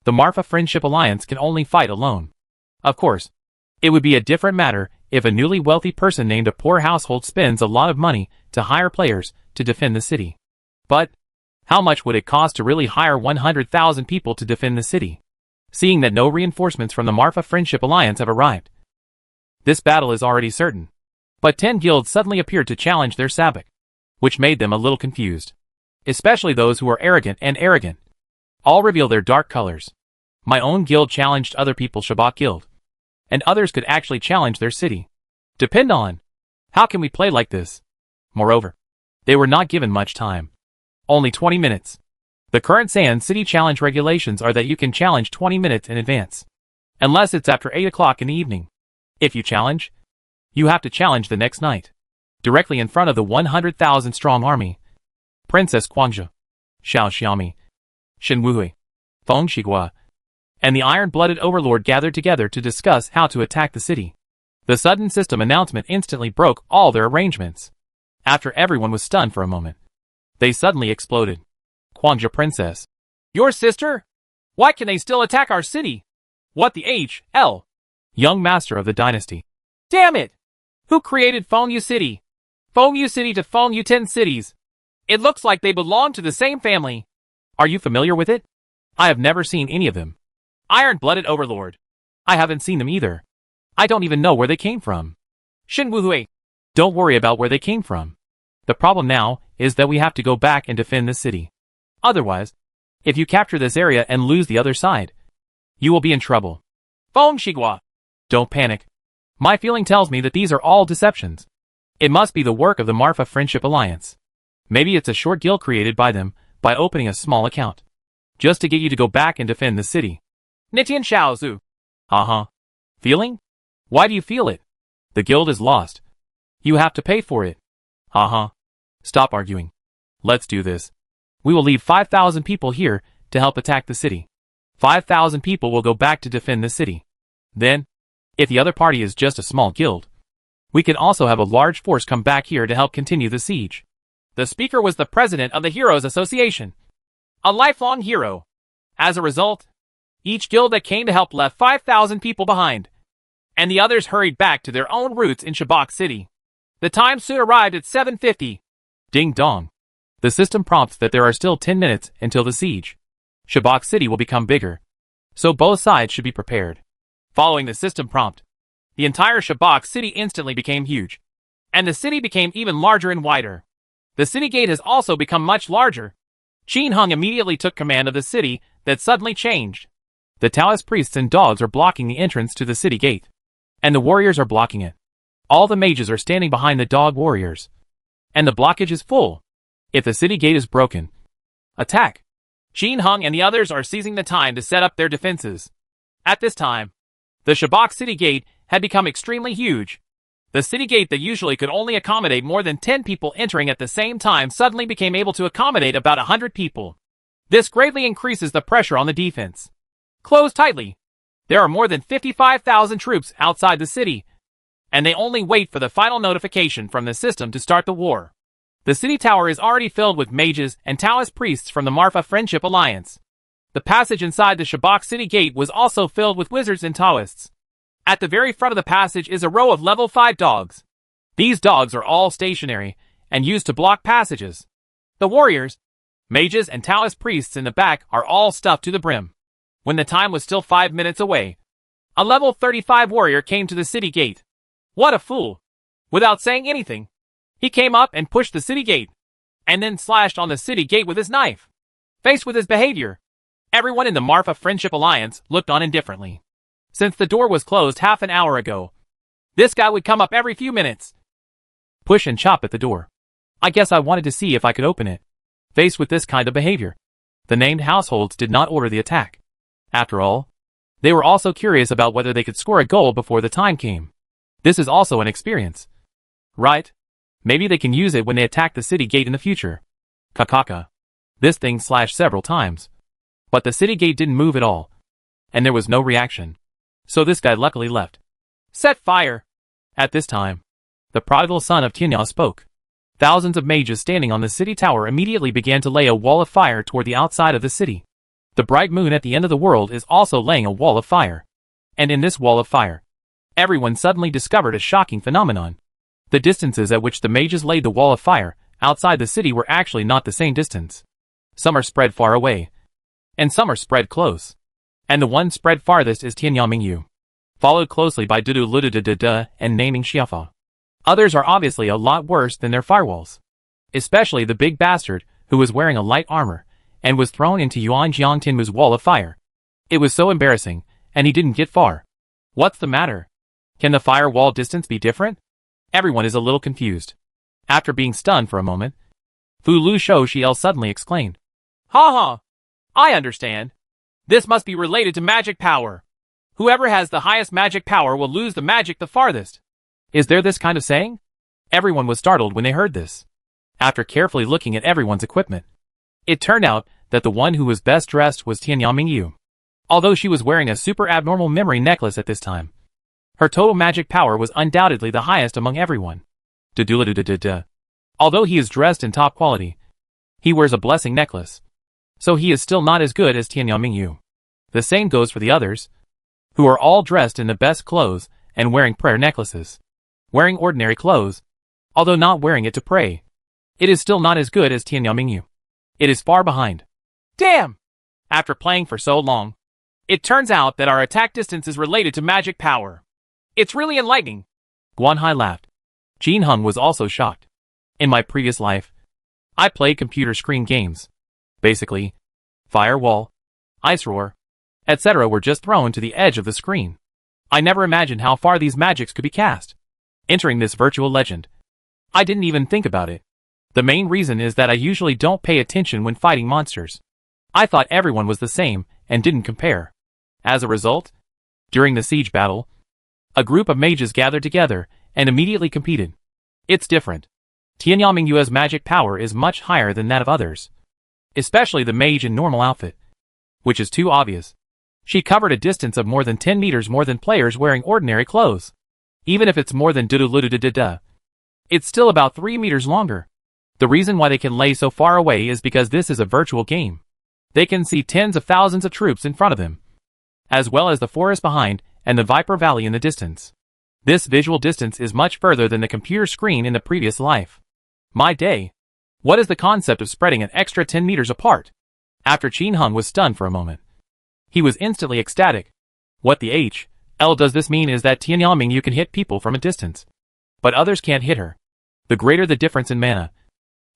the Marfa Friendship Alliance can only fight alone. Of course, it would be a different matter if a newly wealthy person named a poor household spends a lot of money to hire players to defend the city. But how much would it cost to really hire 100,000 people to defend the city? Seeing that no reinforcements from the Marfa Friendship Alliance have arrived, this battle is already certain. But 10 guilds suddenly appeared to challenge their sabak, which made them a little confused. Especially those who are arrogant and arrogant. All reveal their dark colors. My own guild challenged other people's Shabak guild, and others could actually challenge their city. Depend on, how can we play like this? Moreover, they were not given much time. Only 20 minutes. The current Sand City challenge regulations are that you can challenge 20 minutes in advance. Unless it's after 8 o'clock in the evening. If you challenge, you have to challenge the next night. Directly in front of the 100,000 strong army. Princess Guangzhou, Xiao Xiaomi, Shen Wuhui, Feng Shiguo, and the iron-blooded overlord gathered together to discuss how to attack the city. The sudden system announcement instantly broke all their arrangements. After everyone was stunned for a moment, they suddenly exploded. Guangzhou Princess. Your sister? Why can they still attack our city? What the H.L. Young master of the dynasty. Damn it! Who created Fengyu City? Fengyu City to Fengyu 10 cities. It looks like they belong to the same family. Are you familiar with it? I have never seen any of them. Iron-blooded overlord. I haven't seen them either. I don't even know where they came from. Shen Wuhui. Don't worry about where they came from. The problem now is that we have to go back and defend this city. Otherwise, if you capture this area and lose the other side, you will be in trouble. Feng Shiguo. Don't panic. My feeling tells me that these are all deceptions. It must be the work of the Marfa Friendship Alliance. Maybe it's a short guild created by them by opening a small account, just to get you to go back and defend the city. Nitian Xiaozu. Feeling? Why do you feel it? The guild is lost. You have to pay for it. Stop arguing. Let's do this. We will leave 5,000 people here to help attack the city. 5,000 people will go back to defend the city. Then, if the other party is just a small guild, we can also have a large force come back here to help continue the siege. The speaker was the president of the Heroes Association, a lifelong hero. As a result, each guild that came to help left 5,000 people behind, and the others hurried back to their own roots in Shabak City. The time soon arrived at 7:50. Ding dong. The system prompts that there are still 10 minutes until the siege. Shabak City will become bigger, so both sides should be prepared. Following the system prompt, the entire Shabak city instantly became huge. And the city became even larger and wider. The city gate has also become much larger. Qin Hung immediately took command of the city that suddenly changed. The Taoist priests and dogs are blocking the entrance to the city gate. And the warriors are blocking it. All the mages are standing behind the dog warriors. And the blockage is full. If the city gate is broken, attack. Qin Hung and the others are seizing the time to set up their defenses. At this time, the Shabak city gate had become extremely huge. The city gate that usually could only accommodate more than 10 people entering at the same time suddenly became able to accommodate about 100 people. This greatly increases the pressure on the defense. Close tightly. There are more than 55,000 troops outside the city, and they only wait for the final notification from the system to start the war. The city tower is already filled with mages and Taoist priests from the Marfa Friendship Alliance. The passage inside the Shabak city gate was also filled with wizards and Taoists. At the very front of the passage is a row of level 5 dogs. These dogs are all stationary and used to block passages. The warriors, mages and Taoist priests in the back are all stuffed to the brim. When the time was still 5 minutes away, a level 35 warrior came to the city gate. What a fool! Without saying anything, he came up and pushed the city gate, and then slashed on the city gate with his knife. Faced with his behavior, everyone in the Marfa Friendship Alliance looked on indifferently. Since the door was closed half an hour ago, this guy would come up every few minutes, push and chop at the door. I guess I wanted to see if I could open it. Faced with this kind of behavior, the named households did not order the attack. After all, they were also curious about whether they could score a goal before the time came. This is also an experience, right? Maybe they can use it when they attack the city gate in the future. Kakaka. This thing slashed several times, but the city gate didn't move at all, and there was no reaction. So this guy luckily left. Set fire! At this time, the prodigal son of Tianya spoke. Thousands of mages standing on the city tower immediately began to lay a wall of fire toward the outside of the city. The bright moon at the end of the world is also laying a wall of fire. And in this wall of fire, everyone suddenly discovered a shocking phenomenon. The distances at which the mages laid the wall of fire outside the city were actually not the same distance. Some are spread far away, and some are spread close. And the one spread farthest is Tianyamingyu, followed closely by Dudu Ludududada and Naming Xiafa. Others are obviously a lot worse than their firewalls. Especially the big bastard, who was wearing a light armor, and was thrown into Yuan Jiangtinmu's wall of fire. It was so embarrassing, and he didn't get far. What's the matter? Can the firewall distance be different? Everyone is a little confused. After being stunned for a moment, Fu Lu Shou Xiel suddenly exclaimed, "Ha ha! I understand. This must be related to magic power. Whoever has the highest magic power will lose the magic the farthest." Is there this kind of saying? Everyone was startled when they heard this. After carefully looking at everyone's equipment, it turned out that the one who was best dressed was Tianyamingyu. Although she was wearing a super abnormal memory necklace at this time, her total magic power was undoubtedly the highest among everyone. Although he is dressed in top quality, he wears a blessing necklace, so he is still not as good as Tianyamingyu. The same goes for the others, who are all dressed in the best clothes and wearing prayer necklaces. Wearing ordinary clothes, although not wearing it to pray, it is still not as good as Tianyamingyu. It is far behind. Damn! After playing for so long, it turns out that our attack distance is related to magic power. It's really enlightening. Guanhai laughed. Qin Hung was also shocked. In my previous life, I played computer screen games. Basically, firewall, ice roar, etc. were just thrown to the edge of the screen. I never imagined how far these magics could be cast. Entering this virtual legend, I didn't even think about it. The main reason is that I usually don't pay attention when fighting monsters. I thought everyone was the same and didn't compare. As a result, during the siege battle, a group of mages gathered together and immediately competed. It's different. Tianyamingyu's magic power is much higher than that of others, especially the mage in normal outfit, which is too obvious. She covered a distance of more than 10 meters more than players wearing ordinary clothes. Even if it's more than Duduludududada, it's still about 3 meters longer. The reason why they can lay so far away is because this is a virtual game. They can see tens of thousands of troops in front of them, as well as the forest behind and the Viper Valley in the distance. This visual distance is much further than the computer screen in the previous life. My day! What is the concept of spreading an extra 10 meters apart? After Qin Hung was stunned for a moment, he was instantly ecstatic. What the Does this mean is that Tianyaming you can hit people from a distance, but others can't hit her? The greater the difference in mana,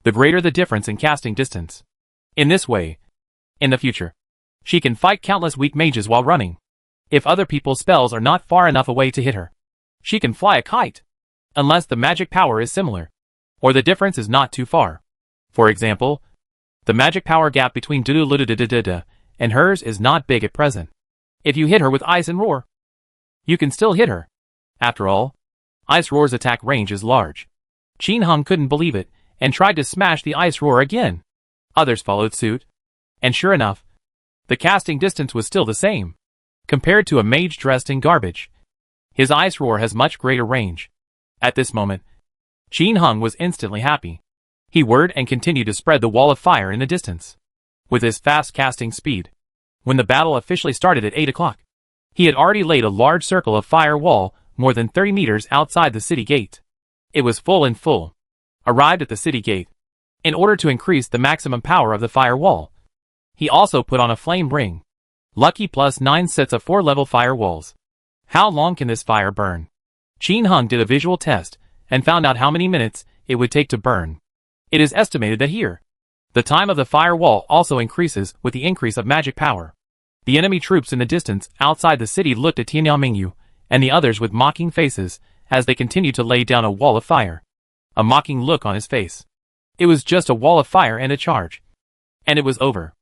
the greater the difference in casting distance. In this way, in the future, she can fight countless weak mages while running. If other people's spells are not far enough away to hit her, she can fly a kite, unless the magic power is similar, or the difference is not too far. For example, the magic power gap between Dudu and hers is not big at present. If you hit her with Ice and Roar, you can still hit her. After all, Ice Roar's attack range is large. Qin Heng couldn't believe it, and tried to smash the Ice Roar again. Others followed suit, and sure enough, the casting distance was still the same. Compared to a mage dressed in garbage, his Ice Roar has much greater range. At this moment, Qin Heng was instantly happy. He whirred and continued to spread the wall of fire in the distance. With his fast casting speed, when the battle officially started at 8 o'clock, he had already laid a large circle of fire wall more than 30 meters outside the city gate. It was full and full. Arrived at the city gate. In order to increase the maximum power of the fire wall, he also put on a flame ring. Lucky plus 9 sets of 4-level fire walls. How long can this fire burn? Qin Heng did a visual test and found out how many minutes it would take to burn. It is estimated that here, the time of the fire wall also increases with the increase of magic power. The enemy troops in the distance outside the city looked at Tianyamingyu and the others with mocking faces as they continued to lay down a wall of fire. A mocking look on his face. It was just a wall of fire and a charge. And it was over.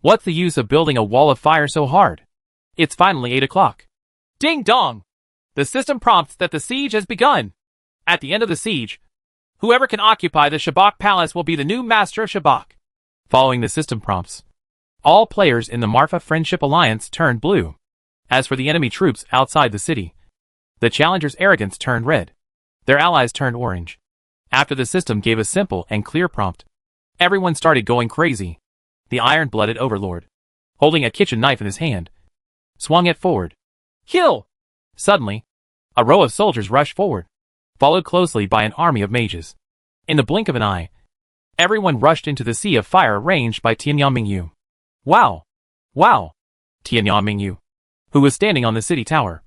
What's the use of building a wall of fire so hard? It's finally 8 o'clock. Ding dong! The system prompts that the siege has begun. At the end of the siege, whoever can occupy the Shabak Palace will be the new master of Shabak. Following the system prompts, all players in the Marfa Friendship Alliance turned blue. As for the enemy troops outside the city, the challengers' arrogance turned red. Their allies turned orange. After the system gave a simple and clear prompt, everyone started going crazy. The iron-blooded overlord, holding a kitchen knife in his hand, swung it forward. Kill! Suddenly, a row of soldiers rushed forward, followed closely by an army of mages. In the blink of an eye, everyone rushed into the sea of fire arranged by Tianyamingyu. Wow! Wow! Tianyamingyu, who was standing on the city tower,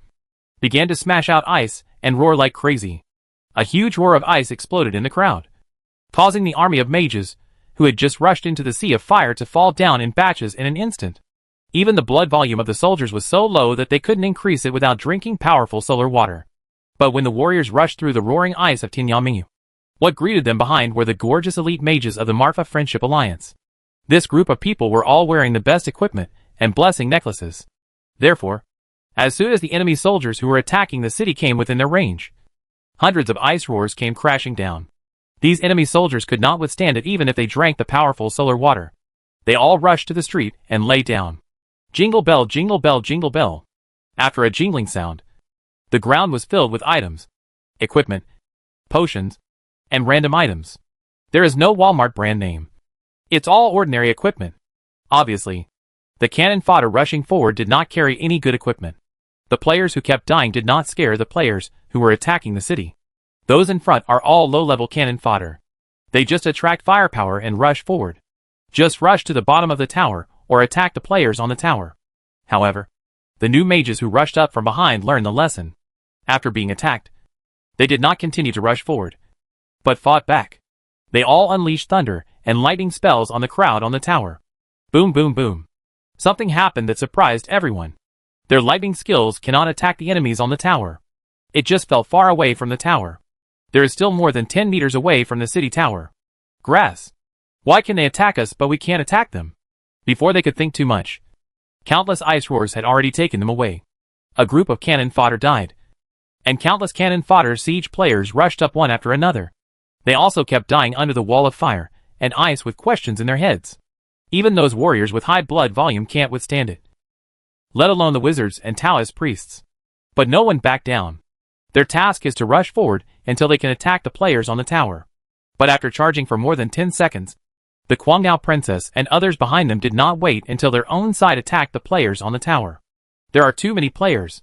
began to smash out ice and roar like crazy. A huge roar of ice exploded in the crowd, causing the army of mages, who had just rushed into the sea of fire, to fall down in batches in an instant. Even the blood volume of the soldiers was so low that they couldn't increase it without drinking powerful solar water. But when the warriors rushed through the roaring ice of Tianyamingyu, what greeted them behind were the gorgeous elite mages of the Marfa Friendship Alliance. This group of people were all wearing the best equipment and blessing necklaces. Therefore, as soon as the enemy soldiers who were attacking the city came within their range, hundreds of ice roars came crashing down. These enemy soldiers could not withstand it even if they drank the powerful solar water. They all rushed to the street and lay down. Jingle bell, jingle bell, jingle bell. After a jingling sound, the ground was filled with items, equipment, potions, and random items. There is no Walmart brand name. It's all ordinary equipment. Obviously, the cannon fodder rushing forward did not carry any good equipment. The players who kept dying did not scare the players who were attacking the city. Those in front are all low-level cannon fodder. They just attract firepower and rush forward. Just rush to the bottom of the tower or attack the players on the tower. However, the new mages who rushed up from behind learned the lesson. After being attacked, they did not continue to rush forward, but fought back. They all unleashed thunder and lightning spells on the crowd on the tower. Boom, boom, boom. Something happened that surprised everyone. Their lightning skills cannot attack the enemies on the tower. It just fell far away from the tower. There is still more than 10 meters away from the city tower. Grass. Why can they attack us but we can't attack them? Before they could think too much, countless ice roars had already taken them away. A group of cannon fodder died, and countless cannon fodder siege players rushed up one after another. They also kept dying under the wall of fire and ice with questions in their heads. Even those warriors with high blood volume can't withstand it, let alone the wizards and Taoist priests. But no one backed down. Their task is to rush forward until they can attack the players on the tower. But after charging for more than 10 seconds, the Guangdao princess and others behind them did not wait until their own side attacked the players on the tower. There are too many players.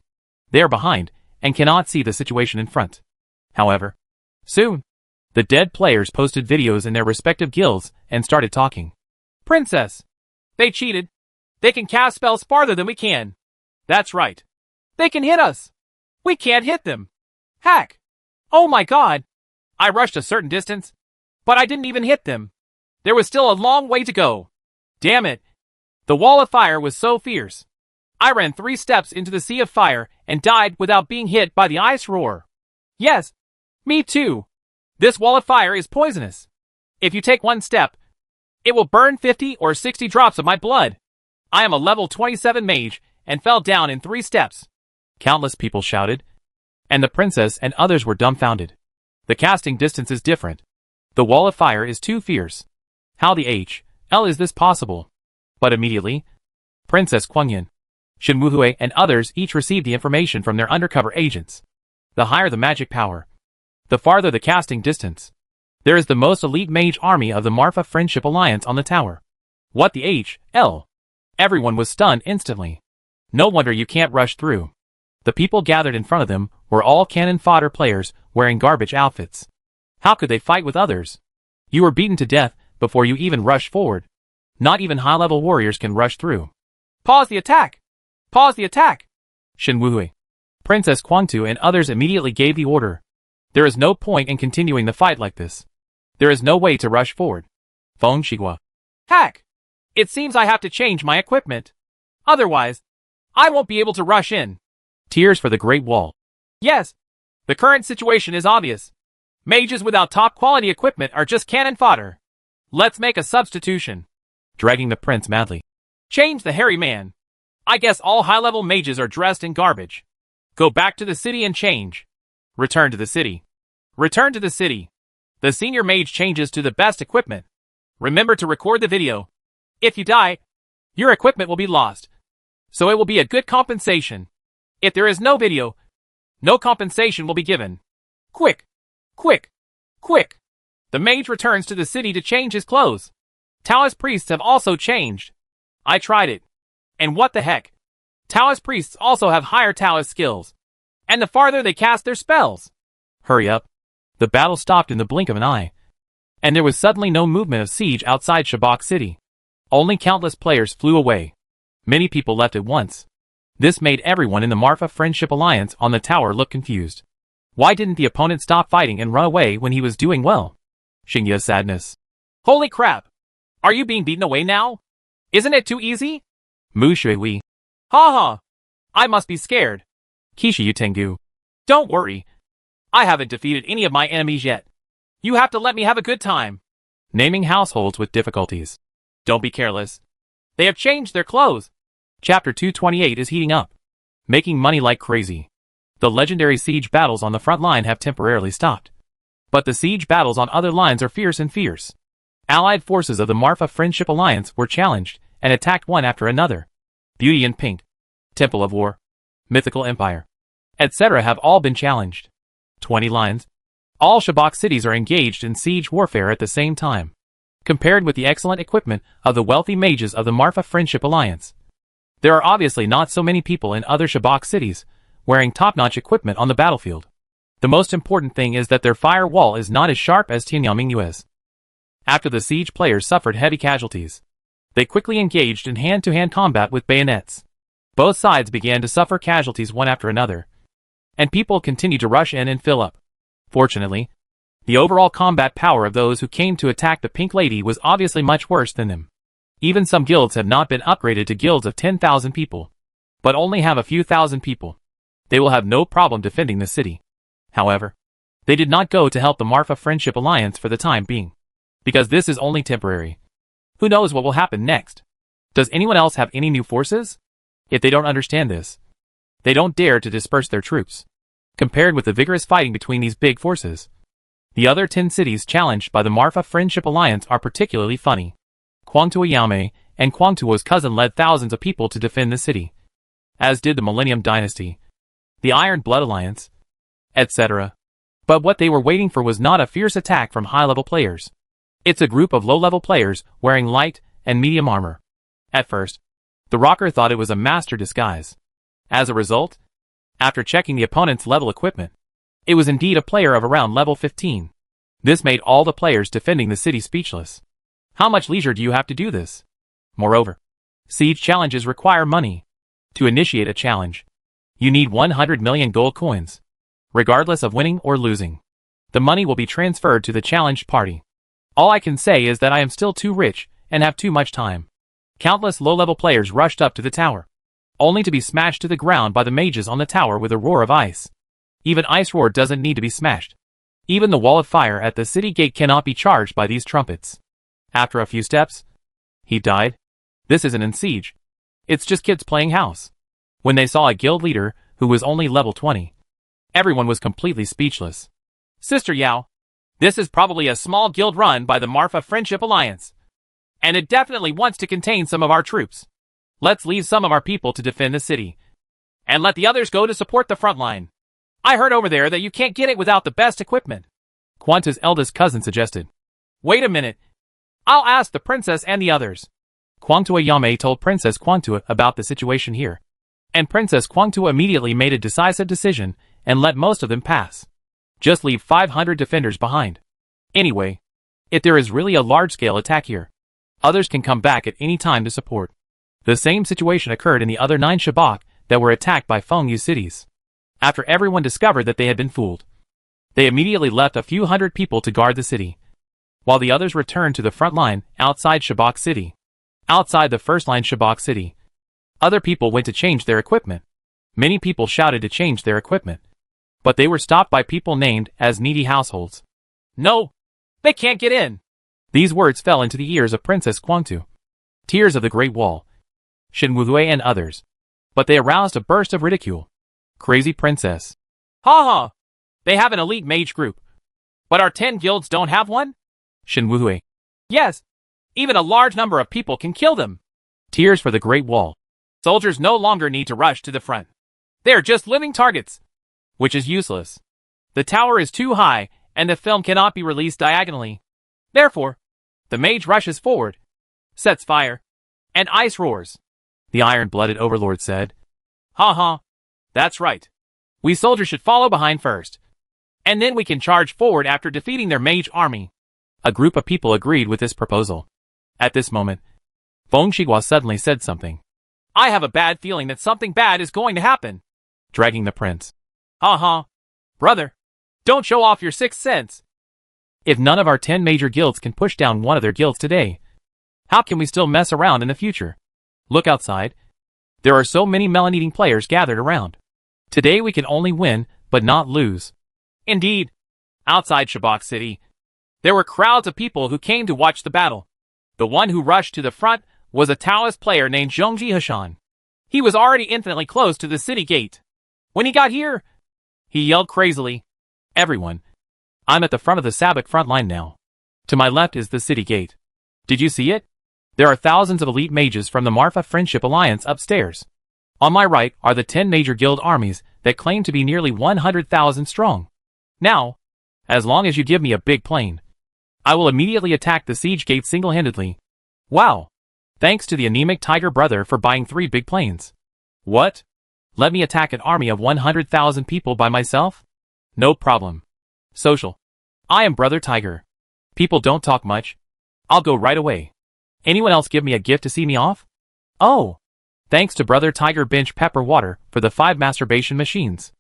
They are behind and cannot see the situation in front. However, soon, the dead players posted videos in their respective guilds and started talking. Princess! They cheated. They can cast spells farther than we can. That's right. They can hit us. We can't hit them. Hack! Oh my god! I rushed a certain distance, but I didn't even hit them. There was still a long way to go. Damn it. The wall of fire was so fierce. I ran 3 steps into the sea of fire and died without being hit by the ice roar. Yes, me too. This wall of fire is poisonous. If you take 1 step, it will burn 50 or 60 drops of my blood. I am a level 27 mage and fell down in 3 steps. Countless people shouted, and the princess and others were dumbfounded. The casting distance is different. The wall of fire is too fierce. How the hell is this possible? But immediately, Princess Kwangyan, Shin Wuhui, and others each received the information from their undercover agents. The higher the magic power, the farther the casting distance. There is the most elite mage army of the Marfa Friendship Alliance on the tower. What the hell? Everyone was stunned instantly. No wonder you can't rush through. The people gathered in front of them were all cannon fodder players wearing garbage outfits. How could they fight with others? You were beaten to death before you even rushed forward. Not even high-level warriors can rush through. Pause the attack! Pause the attack! Shin Wuhui, Princess Kwangtu, and others immediately gave the order. There is no point in continuing the fight like this. There is no way to rush forward. Feng Shigua. Hack! It seems I have to change my equipment. Otherwise, I won't be able to rush in. Tears for the Great Wall. Yes, the current situation is obvious. Mages without top-quality equipment are just cannon fodder. Let's make a substitution. Dragging the prince madly. Change the hairy man. I guess all high-level mages are dressed in garbage. Go back to the city and change. Return to the city. Return to the city. The senior mage changes to the best equipment. Remember to record the video. If you die, your equipment will be lost. So it will be a good compensation. If there is no video, no compensation will be given. Quick! Quick! Quick! The mage returns to the city to change his clothes. Taoist priests have also changed. I tried it. And what the heck? Taoist priests also have higher Taoist skills. And the farther they cast their spells. Hurry up. The battle stopped in the blink of an eye. And there was suddenly no movement of siege outside Shabak City. Only countless players flew away. Many people left at once. This made everyone in the Marfa Friendship Alliance on the tower look confused. Why didn't the opponent stop fighting and run away when he was doing well? Xingya's sadness. Holy crap! Are you being beaten away now? Isn't it too easy? Mu Shui. Ha ha! I must be scared. Kishiyu Tengu. Don't worry. I haven't defeated any of my enemies yet. You have to let me have a good time. Naming households with difficulties. Don't be careless. They have changed their clothes. Chapter 228 is heating up. Making money like crazy. The legendary siege battles on the front line have temporarily stopped. But the siege battles on other lines are fierce and fierce. Allied forces of the Marfa Friendship Alliance were challenged and attacked one after another. Beauty and Pink, Temple of War, Mythical Empire, etc. have all been challenged. 20 lines. All Shabak cities are engaged in siege warfare at the same time. Compared with the excellent equipment of the wealthy mages of the Marfa Friendship Alliance, there are obviously not so many people in other Shabak cities wearing top-notch equipment on the battlefield. The most important thing is that their fire wall is not as sharp as Tianyangmingyue's. After the siege players suffered heavy casualties, they quickly engaged in hand-to-hand combat with bayonets. Both sides began to suffer casualties one after another, and people continued to rush in and fill up. Fortunately, the overall combat power of those who came to attack the Pink Lady was obviously much worse than them. Even some guilds have not been upgraded to guilds of 10,000 people, but only have a few thousand people. They will have no problem defending the city. However, they did not go to help the Marfa Friendship Alliance for the time being, because this is only temporary. Who knows what will happen next? Does anyone else have any new forces? If they don't understand this, they don't dare to disperse their troops. Compared with the vigorous fighting between these big forces, the other 10 cities challenged by the Marfa Friendship Alliance are particularly funny. Kwangtua Yame and Kwangtua's cousin led thousands of people to defend the city, as did the Millennium Dynasty, the Iron Blood Alliance, etc. But what they were waiting for was not a fierce attack from high-level players. It's a group of low-level players wearing light and medium armor. At first, the rocker thought it was a master disguise. As a result, after checking the opponent's level equipment, it was indeed a player of around level 15. This made all the players defending the city speechless. How much leisure do you have to do this? Moreover, siege challenges require money. To initiate a challenge, You need 100 million gold coins. Regardless of winning or losing, the money will be transferred to the challenged party. All I can say is that I am still too rich and have too much time. Countless low-level players rushed up to the tower, only to be smashed to the ground by the mages on the tower with a roar of ice. Even ice roar doesn't need to be smashed. Even the wall of fire at the city gate cannot be charged by these trumpets. After a few steps, he died. This isn't in siege. It's just kids playing house. When they saw a guild leader who was only level 20, everyone was completely speechless. Sister Yao, this is probably a small guild run by the Marfa Friendship Alliance, and it definitely wants to contain some of our troops. Let's leave some of our people to defend the city, and let the others go to support the front line. I heard over there that you can't get it without the best equipment, Quantu's eldest cousin suggested. Wait a minute. I'll ask the princess and the others. Quangtua Yame told Princess Quangtua about the situation here, and Princess Quangtua immediately made a decisive decision and let most of them pass. Just leave 500 defenders behind. Anyway, if there is really a large-scale attack here, others can come back at any time to support. The same situation occurred in the other 9 Shabak that were attacked by Fengyu cities. After everyone discovered that they had been fooled, they immediately left a few hundred people to guard the city, while the others returned to the front line outside Shabak City. Outside the first line Shabak City, other people went to change their equipment. Many people shouted to change their equipment, but they were stopped by people named as needy households. No, they can't get in. These words fell into the ears of Princess Quangtu, Tears of the Great Wall, Shinwuzui and others, but they aroused a burst of ridicule. Crazy princess. Ha ha! They have an elite mage group, but our 10 guilds don't have one? Shinwuzui. Yes, even a large number of people can kill them. Tears for the Great Wall. Soldiers no longer need to rush to the front. They are just living targets, which is useless. The tower is too high, and the film cannot be released diagonally. Therefore, the mage rushes forward, sets fire, and ice roars. The iron-blooded overlord said. Ha ha, that's right. We soldiers should follow behind first, and then we can charge forward after defeating their mage army. A group of people agreed with this proposal. At this moment, Feng Shihua suddenly said something. I have a bad feeling that something bad is going to happen. Dragging the prince. Ha ha. Brother, don't show off your sixth sense. If none of our 10 major guilds can push down one of their guilds today, how can we still mess around in the future? Look outside. There are so many melon-eating players gathered around. Today we can only win, but not lose. Indeed. Outside Shabak City, there were crowds of people who came to watch the battle. The one who rushed to the front was a Taoist player named Zhongji Hashan. He was already infinitely close to the city gate. When he got here, he yelled crazily. Everyone, I'm at the front of the Sabak front line now. To my left is the city gate. Did you see it? There are thousands of elite mages from the Marfa Friendship Alliance upstairs. On my right are the 10 major guild armies that claim to be nearly 100,000 strong. Now, as long as you give me a big plane, I will immediately attack the siege gate single-handedly. Wow! Thanks to the anemic tiger brother for buying 3 big planes. What? Let me attack an army of 100,000 people by myself? No problem. Social. I am Brother Tiger. People don't talk much. I'll go right away. Anyone else give me a gift to see me off? Oh! Thanks to Brother Tiger Bench Pepper Water for the 5 masturbation machines.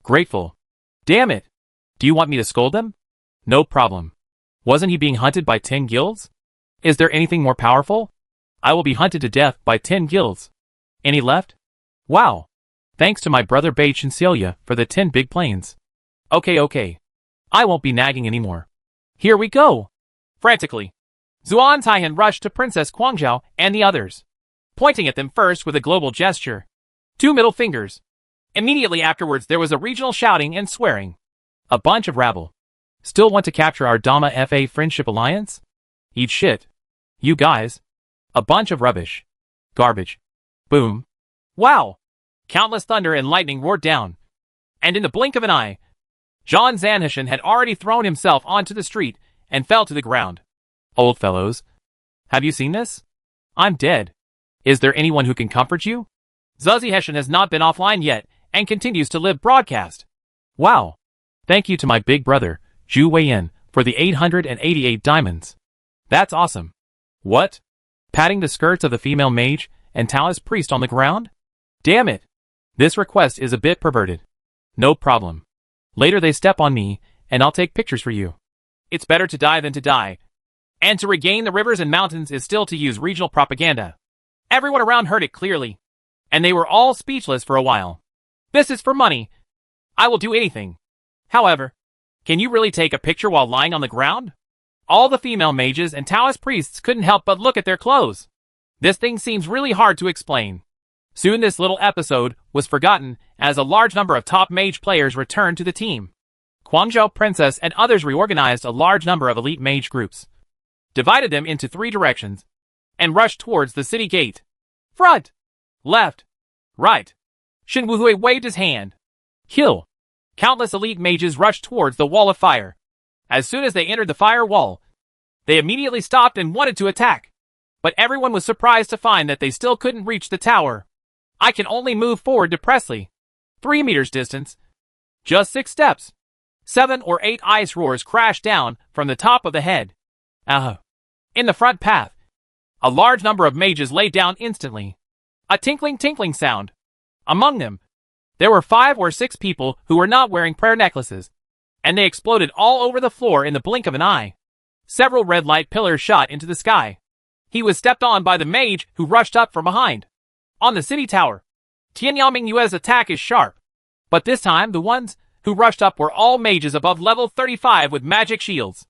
Grateful. Damn it! Do you want me to scold them? No problem. Wasn't he being hunted by 10 guilds? Is there anything more powerful? I will be hunted to death by 10 guilds. Any left? Wow! Thanks to my brother Bei Chinselia for the 10 big planes. Okay. I won't be nagging anymore. Here we go! Frantically, Zuan Taihan rushed to Princess Guangzhou and the others, pointing at them first with a global gesture. 2 middle fingers. Immediately afterwards there was a regional shouting and swearing. A bunch of rabble. Still want to capture our Dama FA Friendship Alliance? Eat shit. You guys. A bunch of rubbish. Garbage. Boom. Wow! Countless thunder and lightning roared down. And in the blink of an eye, Zhang Zanheshan had already thrown himself onto the street and fell to the ground. Old fellows. Have you seen this? I'm dead. Is there anyone who can comfort you? Zuzi Heshan has not been offline yet and continues to live broadcast. Wow. Thank you to my big brother, Zhu Weiyan, for the 888 diamonds. That's awesome. What? Patting the skirts of the female mage and Taoist priest on the ground? Damn it. This request is a bit perverted. No problem. Later they step on me, and I'll take pictures for you. It's better to die than to die. And to regain the rivers and mountains is still to use regional propaganda. Everyone around heard it clearly, and they were all speechless for a while. This is for money. I will do anything. However, can you really take a picture while lying on the ground? All the female mages and Taoist priests couldn't help but look at their clothes. This thing seems really hard to explain. Soon this little episode was forgotten as a large number of top mage players returned to the team. Guangzhou Princess and others reorganized a large number of elite mage groups, divided them into 3 directions, and rushed towards the city gate. Front! Left! Right! Shen Wuhui waved his hand. Kill! Countless elite mages rushed towards the wall of fire. As soon as they entered the fire wall, they immediately stopped and wanted to attack. But everyone was surprised to find that they still couldn't reach the tower. I can only move forward to Presley. 3 meters distance. Just 6 steps. 7 or 8 ice roars crashed down from the top of the head. In the front path, a large number of mages lay down instantly. A tinkling sound. Among them, there were 5 or 6 people who were not wearing prayer necklaces, and they exploded all over the floor in the blink of an eye. Several red light pillars shot into the sky. He was stepped on by the mage who rushed up from behind. On the city tower, Tianyao attack is sharp, but this time the ones who rushed up were all mages above level 35 with magic shields.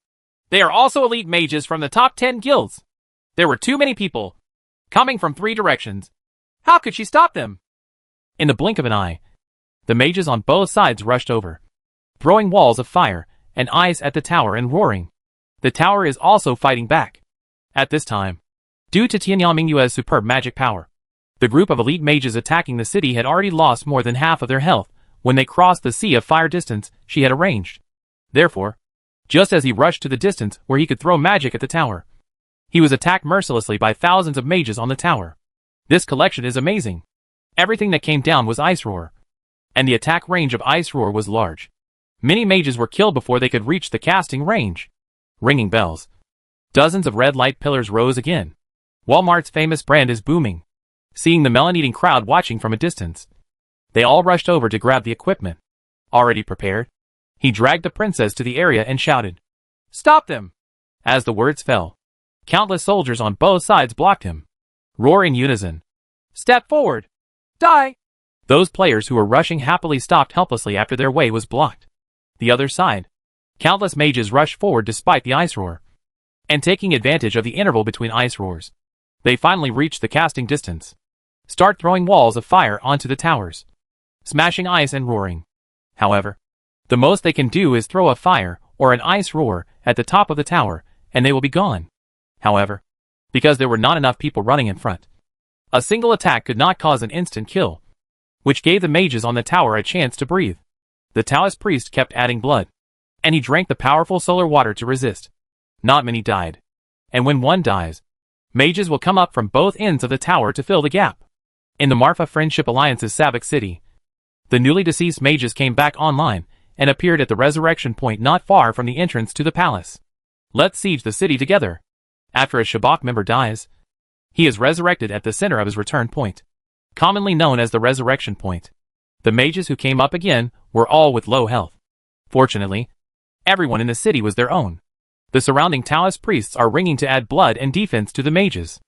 They are also elite mages from the top 10 guilds. There were too many people, coming from 3 directions. How could she stop them? In the blink of an eye, the mages on both sides rushed over, throwing walls of fire and ice at the tower and roaring. The tower is also fighting back. At this time, due to Tianyao Mingyue's superb magic power, the group of elite mages attacking the city had already lost more than half of their health when they crossed the sea of fire distance she had arranged. Therefore, just as he rushed to the distance where he could throw magic at the tower, he was attacked mercilessly by thousands of mages on the tower. This collection is amazing. Everything that came down was Ice Roar, and the attack range of Ice Roar was large. Many mages were killed before they could reach the casting range. Ringing bells. Dozens of red light pillars rose again. Walmart's famous brand is booming. Seeing the melon-eating crowd watching from a distance, they all rushed over to grab the equipment. Already prepared, he dragged the princess to the area and shouted, "Stop them!" As the words fell, countless soldiers on both sides blocked him. Roar in unison. "Step forward! Die!" Those players who were rushing happily stopped helplessly after their way was blocked. The other side, countless mages rushed forward despite the ice roar, and taking advantage of the interval between ice roars, they finally reached the casting distance. Start throwing walls of fire onto the towers, smashing ice and roaring. However, the most they can do is throw a fire or an ice roar at the top of the tower, and they will be gone. However, because there were not enough people running in front, a single attack could not cause an instant kill, which gave the mages on the tower a chance to breathe. The Taoist priest kept adding blood, and he drank the powerful solar water to resist. Not many died. And when one dies, mages will come up from both ends of the tower to fill the gap. In the Marfa Friendship Alliance's Savik City, the newly deceased mages came back online and appeared at the resurrection point not far from the entrance to the palace. Let's siege the city together. After a Shabak member dies, he is resurrected at the center of his return point, commonly known as the resurrection point. The mages who came up again were all with low health. Fortunately, everyone in the city was their own. The surrounding Taoist priests are ringing to add blood and defense to the mages.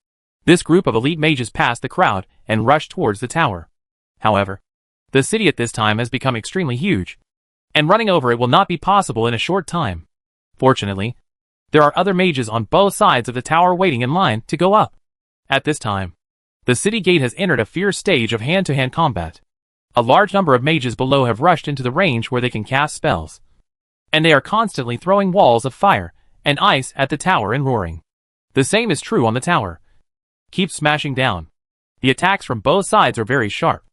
This group of elite mages passed the crowd and rushed towards the tower. However, the city at this time has become extremely huge, and running over it will not be possible in a short time. Fortunately, there are other mages on both sides of the tower waiting in line to go up. At this time, the city gate has entered a fierce stage of hand-to-hand combat. A large number of mages below have rushed into the range where they can cast spells, and they are constantly throwing walls of fire and ice at the tower and roaring. The same is true on the tower. Keep smashing down. The attacks from both sides are very sharp.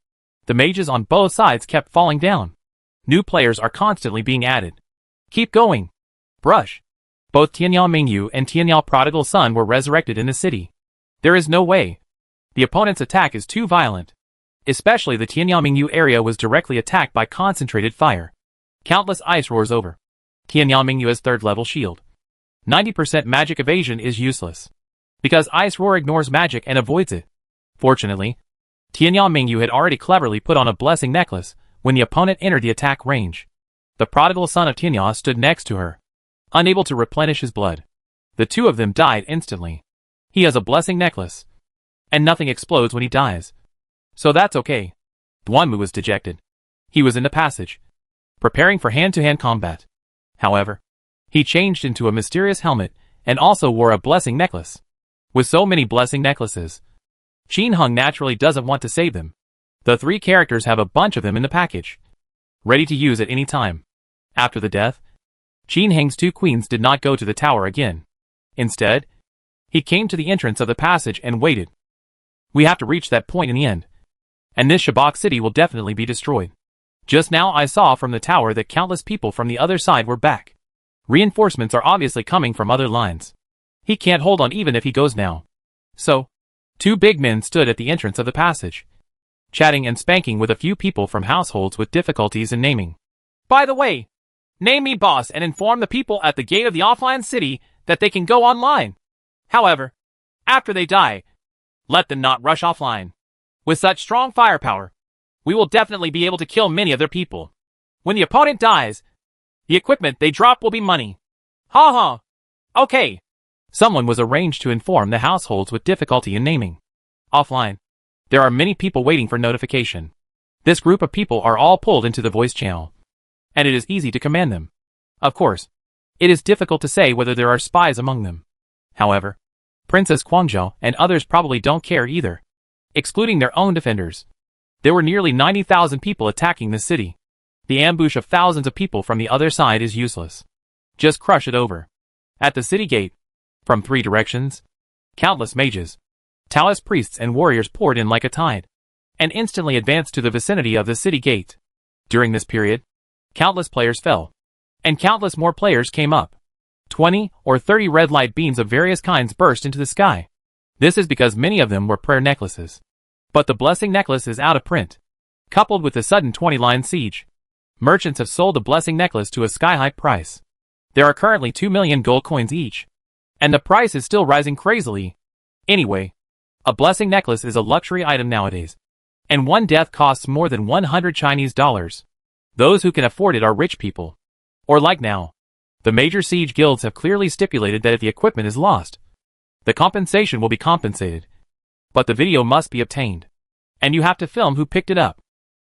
The mages on both sides kept falling down. New players are constantly being added. Keep going. Brush. Both Tianyao Mingyu and Tianyao Prodigal Son were resurrected in the city. There is no way. The opponent's attack is too violent. Especially the Tianyao Mingyu area was directly attacked by concentrated fire. Countless ice roars over. Tianyao Mingyu's 3rd level shield. 90% magic evasion is useless, because Ice Roar ignores magic and avoids it. Fortunately, Tianya Mingyu had already cleverly put on a blessing necklace when the opponent entered the attack range. The prodigal son of Tianya stood next to her, unable to replenish his blood. The two of them died instantly. He has a blessing necklace, and nothing explodes when he dies. So that's okay. Duanmu was dejected. He was in the passage, preparing for hand-to-hand combat. However, he changed into a mysterious helmet and also wore a blessing necklace. With so many blessing necklaces, Qin Hung naturally doesn't want to save them. The three characters have a bunch of them in the package, ready to use at any time. After the death, Qin Heng's two queens did not go to the tower again. Instead, he came to the entrance of the passage and waited. We have to reach that point in the end, and this Shabak city will definitely be destroyed. Just now I saw from the tower that countless people from the other side were back. Reinforcements are obviously coming from other lines. He can't hold on even if he goes now. So, two big men stood at the entrance of the passage, chatting and spanking with a few people from households with difficulties in naming. By the way, name me boss and inform the people at the gate of the offline city that they can go online. However, after they die, let them not rush offline. With such strong firepower, we will definitely be able to kill many of their people. When the opponent dies, the equipment they drop will be money. Ha ha. Okay. Someone was arranged to inform the households with difficulty in naming. Offline, there are many people waiting for notification. This group of people are all pulled into the voice channel, and it is easy to command them. Of course, it is difficult to say whether there are spies among them. However, Princess Guangzhou and others probably don't care either. Excluding their own defenders, there were nearly 90,000 people attacking the city. The ambush of thousands of people from the other side is useless. Just crush it over. At the city gate, from three directions, countless mages, Taoist priests and warriors poured in like a tide, and instantly advanced to the vicinity of the city gate. During this period, countless players fell, and countless more players came up. 20 or 30 red light beams of various kinds burst into the sky. This is because many of them were prayer necklaces. But the blessing necklace is out of print. Coupled with the sudden 20-line siege, merchants have sold the blessing necklace to a sky-high price. There are currently 2 million gold coins each, and the price is still rising crazily. Anyway, a blessing necklace is a luxury item nowadays, and one death costs more than 100 Chinese dollars. Those who can afford it are rich people. Or like now, the major siege guilds have clearly stipulated that if the equipment is lost, the compensation will be compensated. But the video must be obtained, and you have to film who picked it up.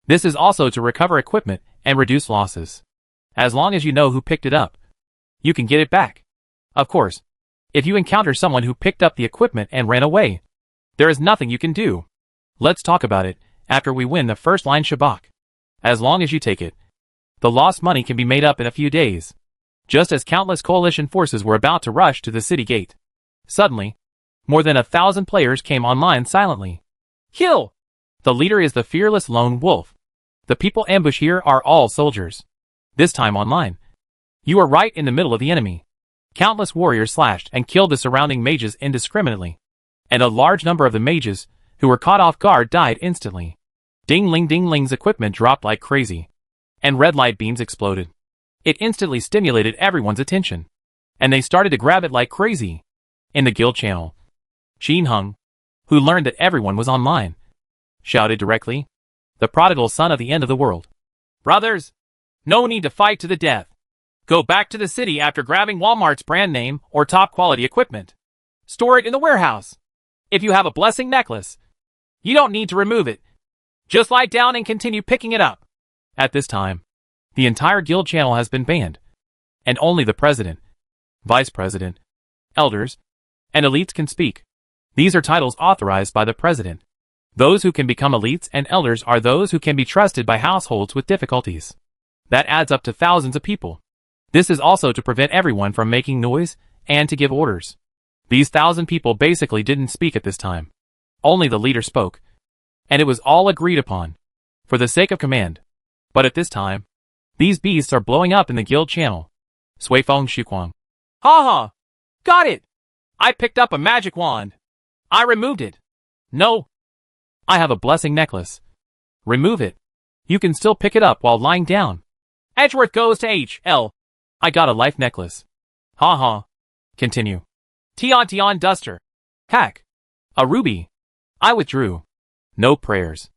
This is also to recover equipment and reduce losses. As long as you know who picked it up, you can get it back. Of course, if you encounter someone who picked up the equipment and ran away, there is nothing you can do. Let's talk about it after we win the first line Shabak. As long as you take it, the lost money can be made up in a few days. Just as countless coalition forces were about to rush to the city gate, suddenly, more than 1,000 players came online silently. Kill! The leader is the fearless lone wolf. The people ambush here are all soldiers. This time online. You are right in the middle of the enemy. Countless warriors slashed and killed the surrounding mages indiscriminately, and a large number of the mages, who were caught off guard, died instantly. Ding-ling's equipment dropped like crazy, and red light beams exploded. It instantly stimulated everyone's attention, and they started to grab it like crazy. In the guild channel, Qin Hung, who learned that everyone was online, shouted directly, "The prodigal son of the end of the world. Brothers, no need to fight to the death. Go back to the city after grabbing Walmart's brand name or top quality equipment. Store it in the warehouse. If you have a blessing necklace, you don't need to remove it. Just lie down and continue picking it up." At this time, the entire guild channel has been banned, and only the president, vice president, elders, and elites can speak. These are titles authorized by the president. Those who can become elites and elders are those who can be trusted by households with difficulties. That adds up to thousands of people. This is also to prevent everyone from making noise and to give orders. These 1,000 people basically didn't speak at this time. Only the leader spoke, and it was all agreed upon, for the sake of command. But at this time, these beasts are blowing up in the guild channel. Suifeng Shuquang. Ha ha! Got it! I picked up a magic wand. I removed it. No. I have a blessing necklace. Remove it. You can still pick it up while lying down. Edgeworth goes to HL. I got a life necklace. Ha ha. Continue. Tion duster. Hack. A ruby. I withdrew. No prayers.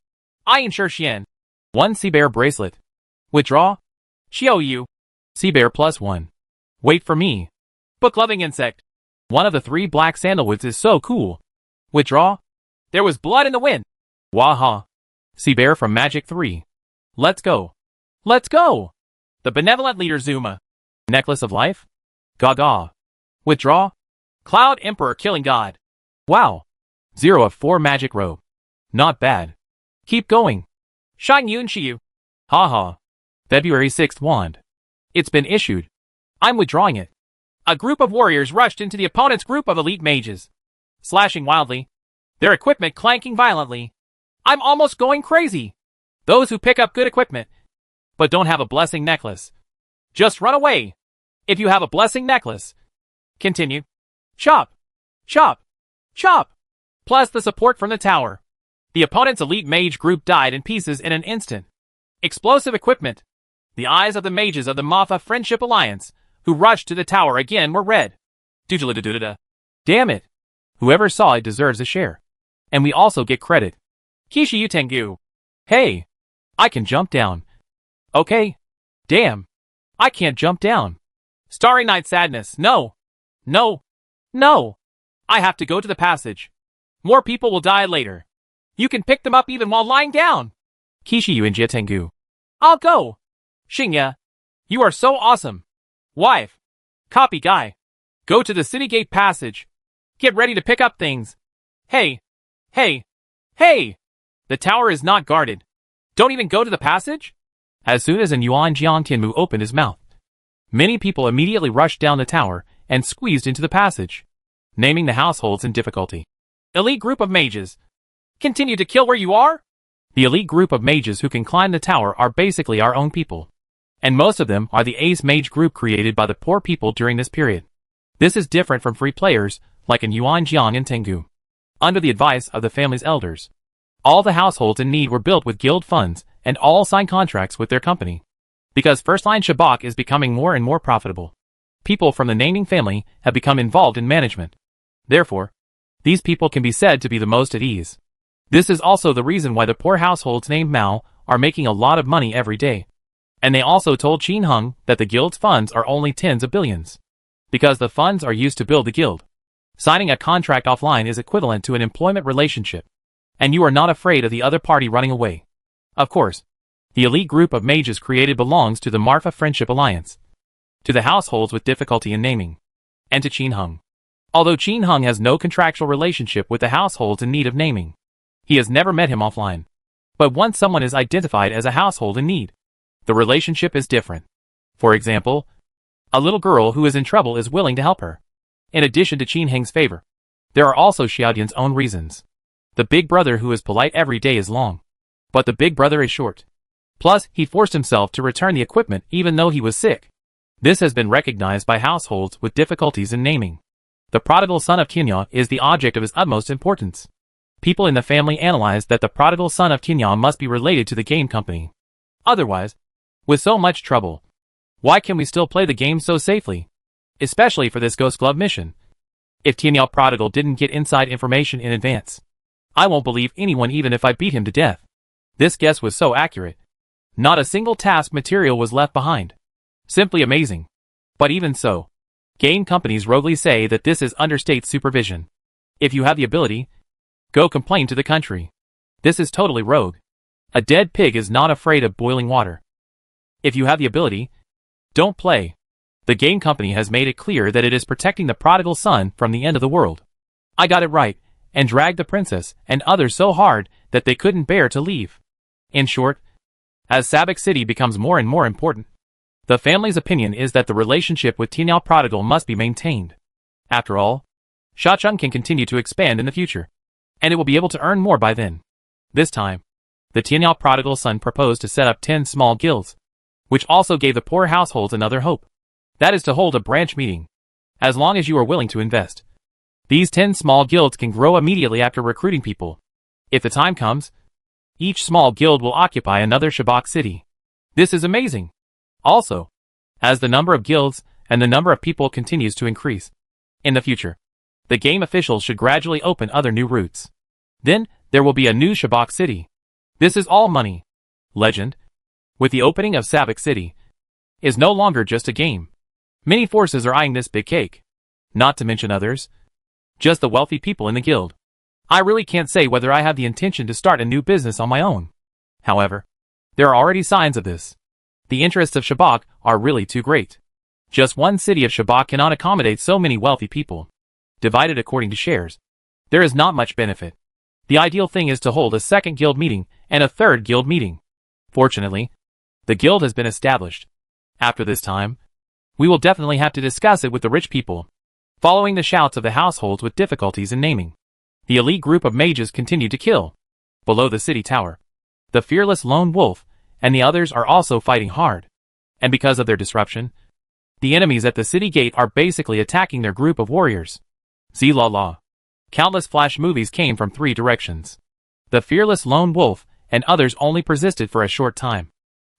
I ensure Xian. 1 Sea Bear bracelet. Withdraw. Xiao Yu. Sea Bear +1. Wait for me. Book-loving insect. One of the 3 black sandalwoods is so cool. Withdraw. There was blood in the wind. Waha. Sea Bear from Magic 3. Let's go. Let's go. The benevolent leader Zuma. Necklace of life. Gaga. Withdraw. Cloud Emperor killing god. Wow. 0 of 4 magic robe. Not bad. Keep going. Shine Yun Shiyu. Haha. February 6th wand. It's been issued. I'm withdrawing it. A group of warriors rushed into the opponent's group of elite mages, slashing wildly, their equipment clanking violently. I'm almost going crazy. Those who pick up good equipment, but don't have a blessing necklace, just run away. If you have a blessing necklace, continue. Chop. Chop. Chop. Plus the support from the tower. The opponent's elite mage group died in pieces in an instant. Explosive equipment. The eyes of the mages of the Marfa Friendship Alliance, who rushed to the tower again, were red. Damn it. Whoever saw it deserves a share. And we also get credit. Kishi Utengu. Hey. I can jump down. Okay. Damn. I can't jump down. Starry Night Sadness. No. No. No. I have to go to the passage. More people will die later. You can pick them up even while lying down. Kishi Uenjia Tengu. I'll go. Xingya. You are so awesome. Wife. Copy guy. Go to the city gate passage. Get ready to pick up things. Hey. Hey. Hey. The tower is not guarded. Don't even go to the passage? As soon as an Yuan Jiang Tianmu opened his mouth, many people immediately rushed down the tower and squeezed into the passage, naming the households in difficulty. Elite group of mages. Continue to kill where you are? The elite group of mages who can climb the tower are basically our own people. And most of them are the ace mage group created by the poor people during this period. This is different from free players, like in Yuan Jiang and Tengu. Under the advice of the family's elders, all the households in need were built with guild funds and all signed contracts with their company. Because first-line Shabak is becoming more and more profitable, people from the naming family have become involved in management. Therefore, these people can be said to be the most at ease. This is also the reason why the poor households named Mao are making a lot of money every day. And they also told Qin Heng that the guild's funds are only tens of billions. Because the funds are used to build the guild. Signing a contract offline is equivalent to an employment relationship. And you are not afraid of the other party running away. Of course, the elite group of mages created belongs to the Marfa Friendship Alliance, to the households with difficulty in naming, and to Qin Heng. Although Qin Heng has no contractual relationship with the households in need of naming, he has never met him offline. But once someone is identified as a household in need, the relationship is different. For example, a little girl who is in trouble is willing to help her. In addition to Qin Heng's favor, there are also Xiaodian's own reasons. The big brother who is polite every day is long, but the big brother is short. Plus, he forced himself to return the equipment even though he was sick. This has been recognized by households with difficulties in naming. The prodigal son of Qinya is the object of his utmost importance. People in the family analyzed that the prodigal son of Qinya must be related to the game company. Otherwise, with so much trouble, why can we still play the game so safely? Especially for this Ghost Glove mission. If Qinya Prodigal didn't get inside information in advance, I won't believe anyone even if I beat him to death. This guess was so accurate. Not a single task material was left behind. Simply amazing. But even so, game companies roguely say that this is under state supervision. If you have the ability, go complain to the country. This is totally rogue. A dead pig is not afraid of boiling water. If you have the ability, don't play. The game company has made it clear that it is protecting the prodigal son from the end of the world. I got it right, and dragged the princess and others so hard that they couldn't bear to leave. In short, as Sabak City becomes more and more important, the family's opinion is that the relationship with Tianyao Prodigal must be maintained. After all, Shacheng can continue to expand in the future, and it will be able to earn more by then. This time, the Tianyao Prodigal son proposed to set up 10 small guilds, which also gave the poor households another hope. That is to hold a branch meeting, as long as you are willing to invest. These 10 small guilds can grow immediately after recruiting people. If the time comes, each small guild will occupy another Shabak city. This is amazing. Also, as the number of guilds and the number of people continues to increase, in the future, the game officials should gradually open other new routes. Then, There will be a new Shabak city. This is all money. Legend, with the opening of Savak City, is no longer just a game. Many forces are eyeing this big cake. Not to mention others. Just the wealthy people in the guild. I really can't say whether I have the intention to start a new business on my own. However, there are already signs of this. The interests of Shabak are really too great. Just one city of Shabak cannot accommodate so many wealthy people. Divided according to shares, there is not much benefit. The ideal thing is to hold a second guild meeting and a third guild meeting. Fortunately, the guild has been established. After this time, we will definitely have to discuss it with the rich people. Following the shouts of the households with difficulties in naming, the elite group of mages continue to kill. Below the city tower, the fearless lone wolf and the others are also fighting hard. And because of their disruption, the enemies at the city gate are basically attacking their group of warriors. Zilala. Countless flash movies came from 3 directions. The fearless lone wolf and others only persisted for a short time,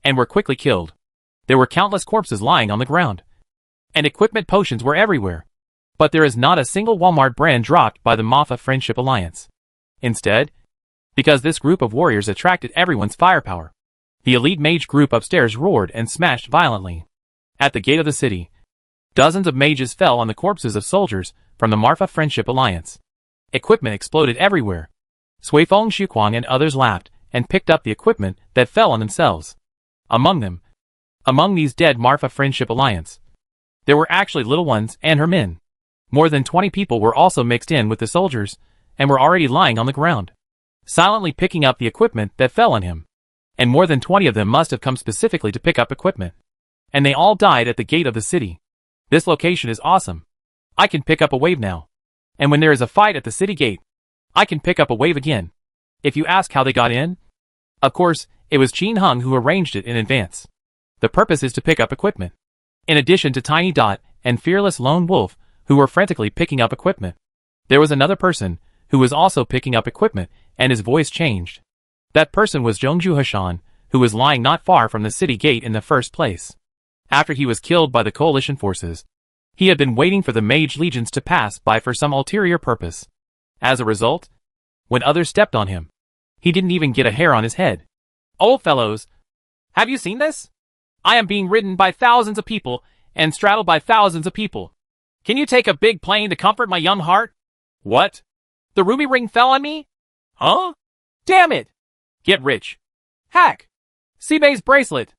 and were quickly killed. There were countless corpses lying on the ground, and equipment potions were everywhere. But there is not a single Walmart brand dropped by the Mafia Friendship Alliance. Instead, because this group of warriors attracted everyone's firepower, the elite mage group upstairs roared and smashed violently. At the gate of the city, dozens of mages fell on the corpses of soldiers from the Marfa Friendship Alliance. Equipment exploded everywhere. Suifeng Shuquang and others laughed and picked up the equipment that fell on themselves. Among these dead Marfa Friendship Alliance, there were actually little ones and her men. More than 20 people were also mixed in with the soldiers and were already lying on the ground, silently picking up the equipment that fell on him. And more than 20 of them must have come specifically to pick up equipment. And they all died at the gate of the city. This location is awesome. I can pick up a wave now. And when there is a fight at the city gate, I can pick up a wave again. If you ask how they got in, of course, it was Qin Hung who arranged it in advance. The purpose is to pick up equipment. In addition to Tiny Dot and Fearless Lone Wolf, who were frantically picking up equipment, there was another person who was also picking up equipment, and his voice changed. That person was Zhongju Hashan, who was lying not far from the city gate in the first place. After he was killed by the coalition forces, he had been waiting for the mage legions to pass by for some ulterior purpose. As a result, when others stepped on him, he didn't even get a hair on his head. Old fellows, have you seen this? I am being ridden by thousands of people and straddled by thousands of people. Can you take a big plane to comfort my young heart? What? The ruby ring fell on me? Huh? Damn it! Get rich. Hack. Seabay's bracelet.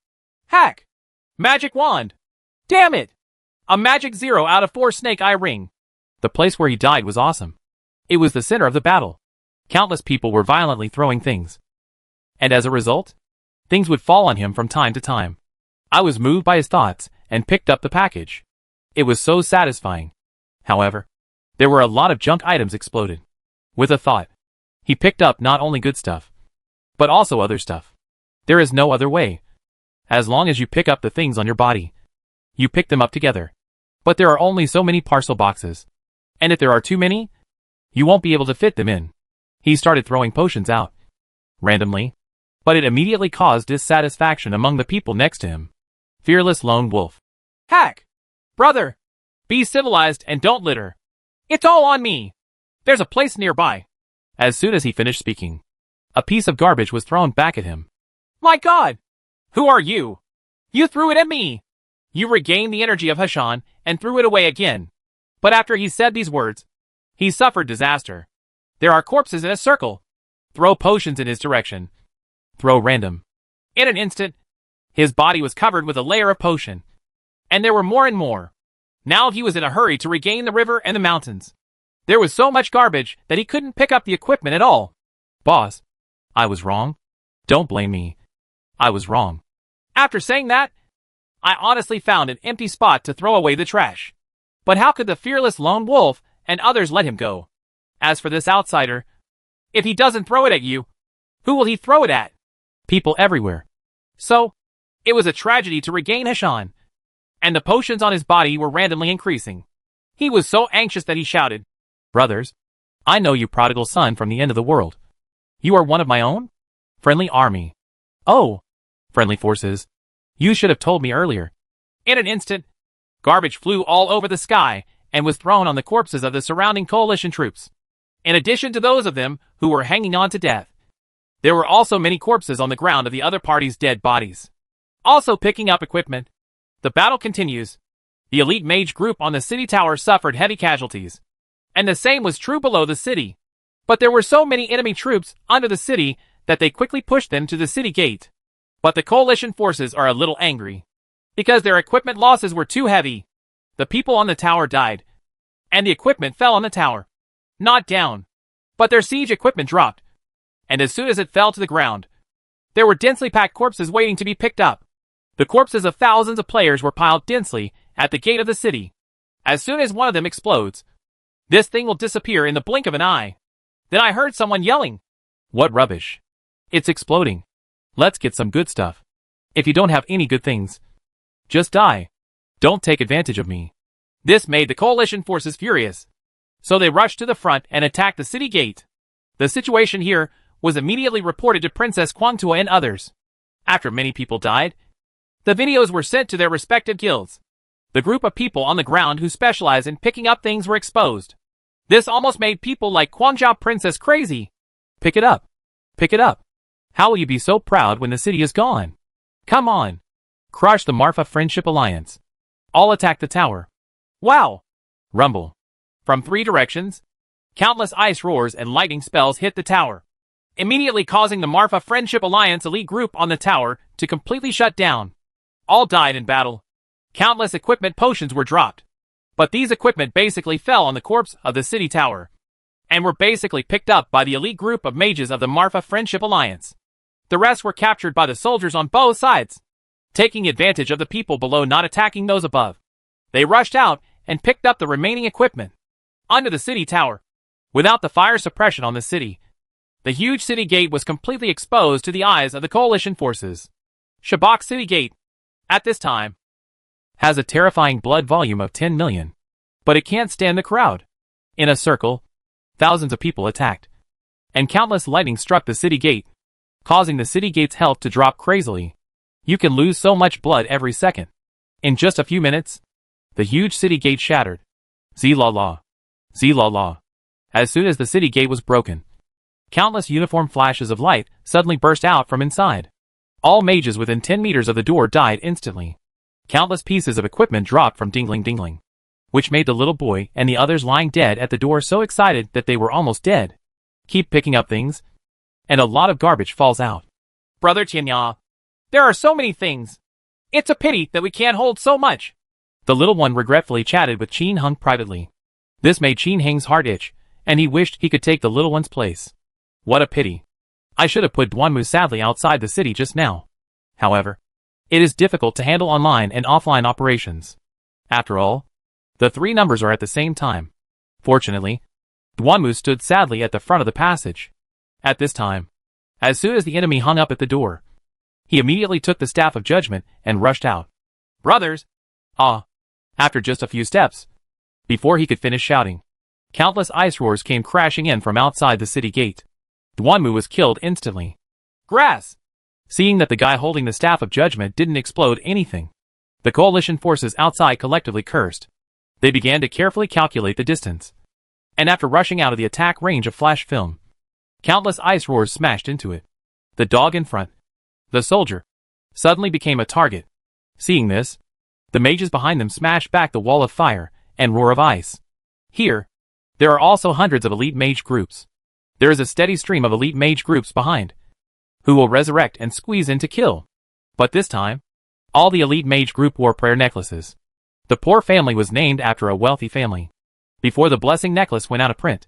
Hack. Magic wand. Damn it! A magic 0 out of 4 snake eye ring. The place where he died was awesome. It was the center of the battle. Countless people were violently throwing things. And as a result, things would fall on him from time to time. I was moved by his thoughts and picked up the package. It was so satisfying. However, there were a lot of junk items exploded. With a thought, he picked up not only good stuff, but also other stuff. There is no other way. As long as you pick up the things on your body, you pick them up together. But there are only so many parcel boxes. And if there are too many, you won't be able to fit them in. He started throwing potions out randomly, but it immediately caused dissatisfaction among the people next to him. Fearless Lone Wolf. Hack! Brother! Be civilized and don't litter. It's all on me. There's a place nearby. As soon as he finished speaking, a piece of garbage was thrown back at him. My God! Who are you? You threw it at me! You regained the energy of Hashan and threw it away again. But after he said these words, he suffered disaster. There are corpses in a circle. Throw potions in his direction. Throw random. In an instant, his body was covered with a layer of potion. And there were more and more. Now he was in a hurry to regain the river and the mountains. There was so much garbage that he couldn't pick up the equipment at all. Boss, I was wrong. Don't blame me. I was wrong. After saying that, I honestly found an empty spot to throw away the trash. But how could the fearless lone wolf and others let him go? As for this outsider, if he doesn't throw it at you, who will he throw it at? People everywhere. So, it was a tragedy to regain Hashan, and the potions on his body were randomly increasing. He was so anxious that he shouted, Brothers, I know you, prodigal son from the end of the world. You are one of my own? Friendly army. Oh, friendly forces. You should have told me earlier. In an instant, garbage flew all over the sky and was thrown on the corpses of the surrounding coalition troops. In addition to those of them who were hanging on to death, there were also many corpses on the ground of the other party's dead bodies. Also picking up equipment. The battle continues. The elite mage group on the city tower suffered heavy casualties. And the same was true below the city. But there were so many enemy troops under the city that they quickly pushed them to the city gate. But the coalition forces are a little angry, because their equipment losses were too heavy. The people on the tower died, and the equipment fell on the tower. Not down, but their siege equipment dropped. And as soon as it fell to the ground, there were densely packed corpses waiting to be picked up. The corpses of thousands of players were piled densely at the gate of the city. As soon as one of them explodes, this thing will disappear in the blink of an eye. Then I heard someone yelling, "What rubbish. It's exploding. Let's get some good stuff. If you don't have any good things, just die. Don't take advantage of me." This made the coalition forces furious. So they rushed to the front and attacked the city gate. The situation here was immediately reported to Princess Quangtua and others. After many people died, the videos were sent to their respective guilds. The group of people on the ground who specialize in picking up things were exposed. This almost made people like Quangjia Princess crazy. Pick it up. Pick it up. How will you be so proud when the city is gone? Come on. Crush the Marfa Friendship Alliance. All attack the tower. Wow. Rumble. From 3 directions, countless ice roars and lightning spells hit the tower, immediately causing the Marfa Friendship Alliance elite group on the tower to completely shut down. All died in battle. Countless equipment potions were dropped. But these equipment basically fell on the corpse of the city tower, and were basically picked up by the elite group of mages of the Marfa Friendship Alliance. The rest were captured by the soldiers on both sides, taking advantage of the people below not attacking those above. They rushed out and picked up the remaining equipment under the city tower. Without the fire suppression on the city, the huge city gate was completely exposed to the eyes of the coalition forces. Shabak City Gate, at this time, has a terrifying blood volume of 10 million. But it can't stand the crowd. In a circle, thousands of people attacked, and countless lightning struck the city gate, causing the city gate's health to drop crazily. You can lose so much blood every second. In just a few minutes, the huge city gate shattered. Z-la-la. Z-la-la. As soon as the city gate was broken, countless uniform flashes of light suddenly burst out from inside. All mages within 10 meters of the door died instantly. Countless pieces of equipment dropped from dingling, which made the little boy and the others lying dead at the door so excited that they were almost dead. Keep picking up things, and a lot of garbage falls out. Brother Tianya, there are so many things. It's a pity that we can't hold so much. The little one regretfully chatted with Qin Heng privately. This made Qin Heng's heart itch, and he wished he could take the little one's place. What a pity. I should have put Duanmu sadly outside the city just now. However, it is difficult to handle online and offline operations. After all, the 3 numbers are at the same time. Fortunately, Duanmu stood sadly at the front of the passage. At this time, as soon as the enemy hung up at the door, he immediately took the staff of judgment and rushed out. Brothers! After just a few steps, before he could finish shouting, countless ice roars came crashing in from outside the city gate. Duanmu was killed instantly. Grass! Seeing that the guy holding the staff of judgment didn't explode anything, the coalition forces outside collectively cursed. They began to carefully calculate the distance. And after rushing out of the attack range of flash film, countless ice roars smashed into it. The dog in front, the soldier, suddenly became a target. Seeing this, the mages behind them smashed back the wall of fire and roar of ice. Here, there are also hundreds of elite mage groups. There is a steady stream of elite mage groups behind, who will resurrect and squeeze in to kill. But this time, all the elite mage group wore prayer necklaces. The poor family was named after a wealthy family. Before the blessing necklace went out of print,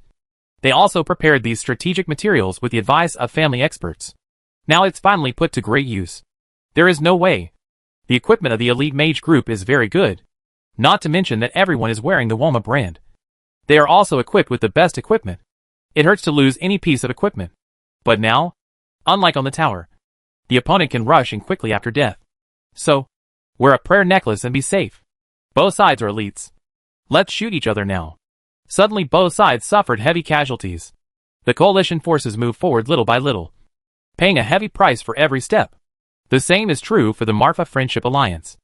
they also prepared these strategic materials with the advice of family experts. Now it's finally put to great use. There is no way. The equipment of the elite mage group is very good. Not to mention that everyone is wearing the Woma brand. They are also equipped with the best equipment. It hurts to lose any piece of equipment. But now, unlike on the tower, the opponent can rush in quickly after death. So, wear a prayer necklace and be safe. Both sides are elites. Let's shoot each other now. Suddenly both sides suffered heavy casualties. The coalition forces moved forward little by little, paying a heavy price for every step. The same is true for the Marfa Friendship Alliance.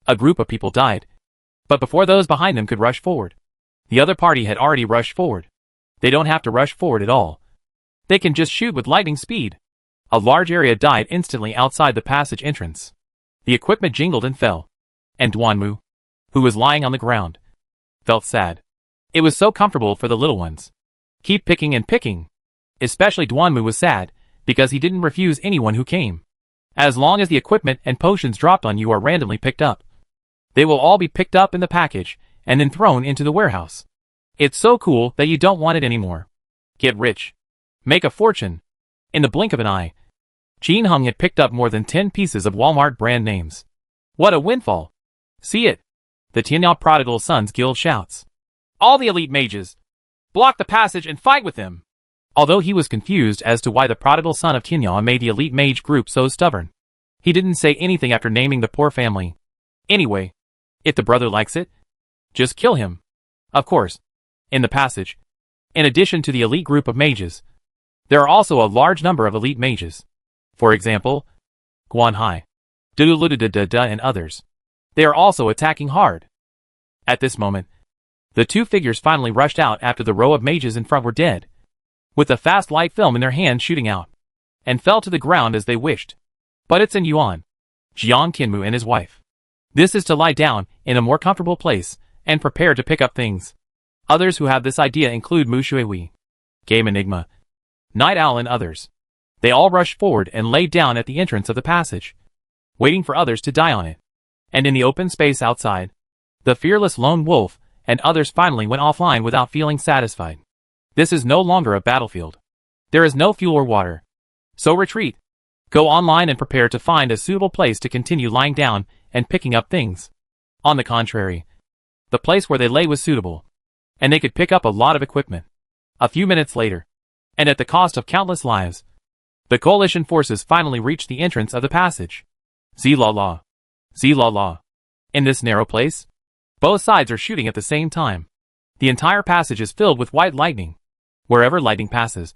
A group of people died, but before those behind them could rush forward, the other party had already rushed forward. They don't have to rush forward at all. They can just shoot with lightning speed. A large area died instantly outside the passage entrance. The equipment jingled and fell. And Duanmu, who was lying on the ground, felt sad. It was so comfortable for the little ones. Keep picking and picking. Especially Duanmu was sad, because he didn't refuse anyone who came. As long as the equipment and potions dropped on you are randomly picked up, they will all be picked up in the package, and then thrown into the warehouse. It's so cool that you don't want it anymore. Get rich. Make a fortune. In the blink of an eye, Jin Hung had picked up more than 10 pieces of Walmart brand names. What a windfall. See it. The Tianyao Prodigal Sons Guild shouts. All the elite mages. Block the passage and fight with them. Although he was confused as to why the prodigal son of Tianyao made the elite mage group so stubborn, he didn't say anything after naming the poor family. Anyway, if the brother likes it, just kill him. Of course, in the passage, in addition to the elite group of mages, there are also a large number of elite mages. For example, Guanhai, Duduludududda and others. They are also attacking hard. At this moment, the two figures finally rushed out after the row of mages in front were dead, with a fast light film in their hands shooting out, and fell to the ground as they wished. But it's in Yuan, Jiang Tianmu and his wife. This is to lie down in a more comfortable place and prepare to pick up things. Others who have this idea include Mu Shuiwei, Game Enigma, Night Owl and others. They all rushed forward and laid down at the entrance of the passage, waiting for others to die on it. And in the open space outside, the fearless lone wolf and others finally went offline without feeling satisfied. This is no longer a battlefield. There is no fuel or water. So retreat. Go online and prepare to find a suitable place to continue lying down and picking up things. On the contrary, the place where they lay was suitable, and they could pick up a lot of equipment. A few minutes later, and at the cost of countless lives, the coalition forces finally reached the entrance of the passage. Zilala. Zilala. In this narrow place, both sides are shooting at the same time. The entire passage is filled with white lightning. Wherever lightning passes,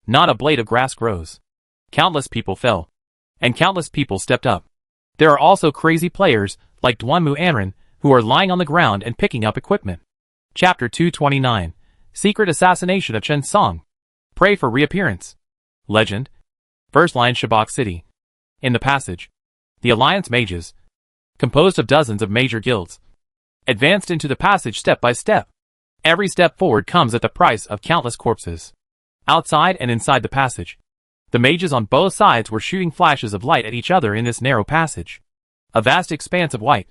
not a blade of grass grows. Countless people fell, and countless people stepped up. There are also crazy players, like Duanmu Anren, who are lying on the ground and picking up equipment. Chapter 229. Secret Assassination of Chen Song. Pray for reappearance. Legend. First line Shabak City. In the passage, the Alliance mages, composed of dozens of major guilds, advanced into the passage step by step. Every step forward comes at the price of countless corpses. Outside and inside the passage, the mages on both sides were shooting flashes of light at each other in this narrow passage. A vast expanse of white.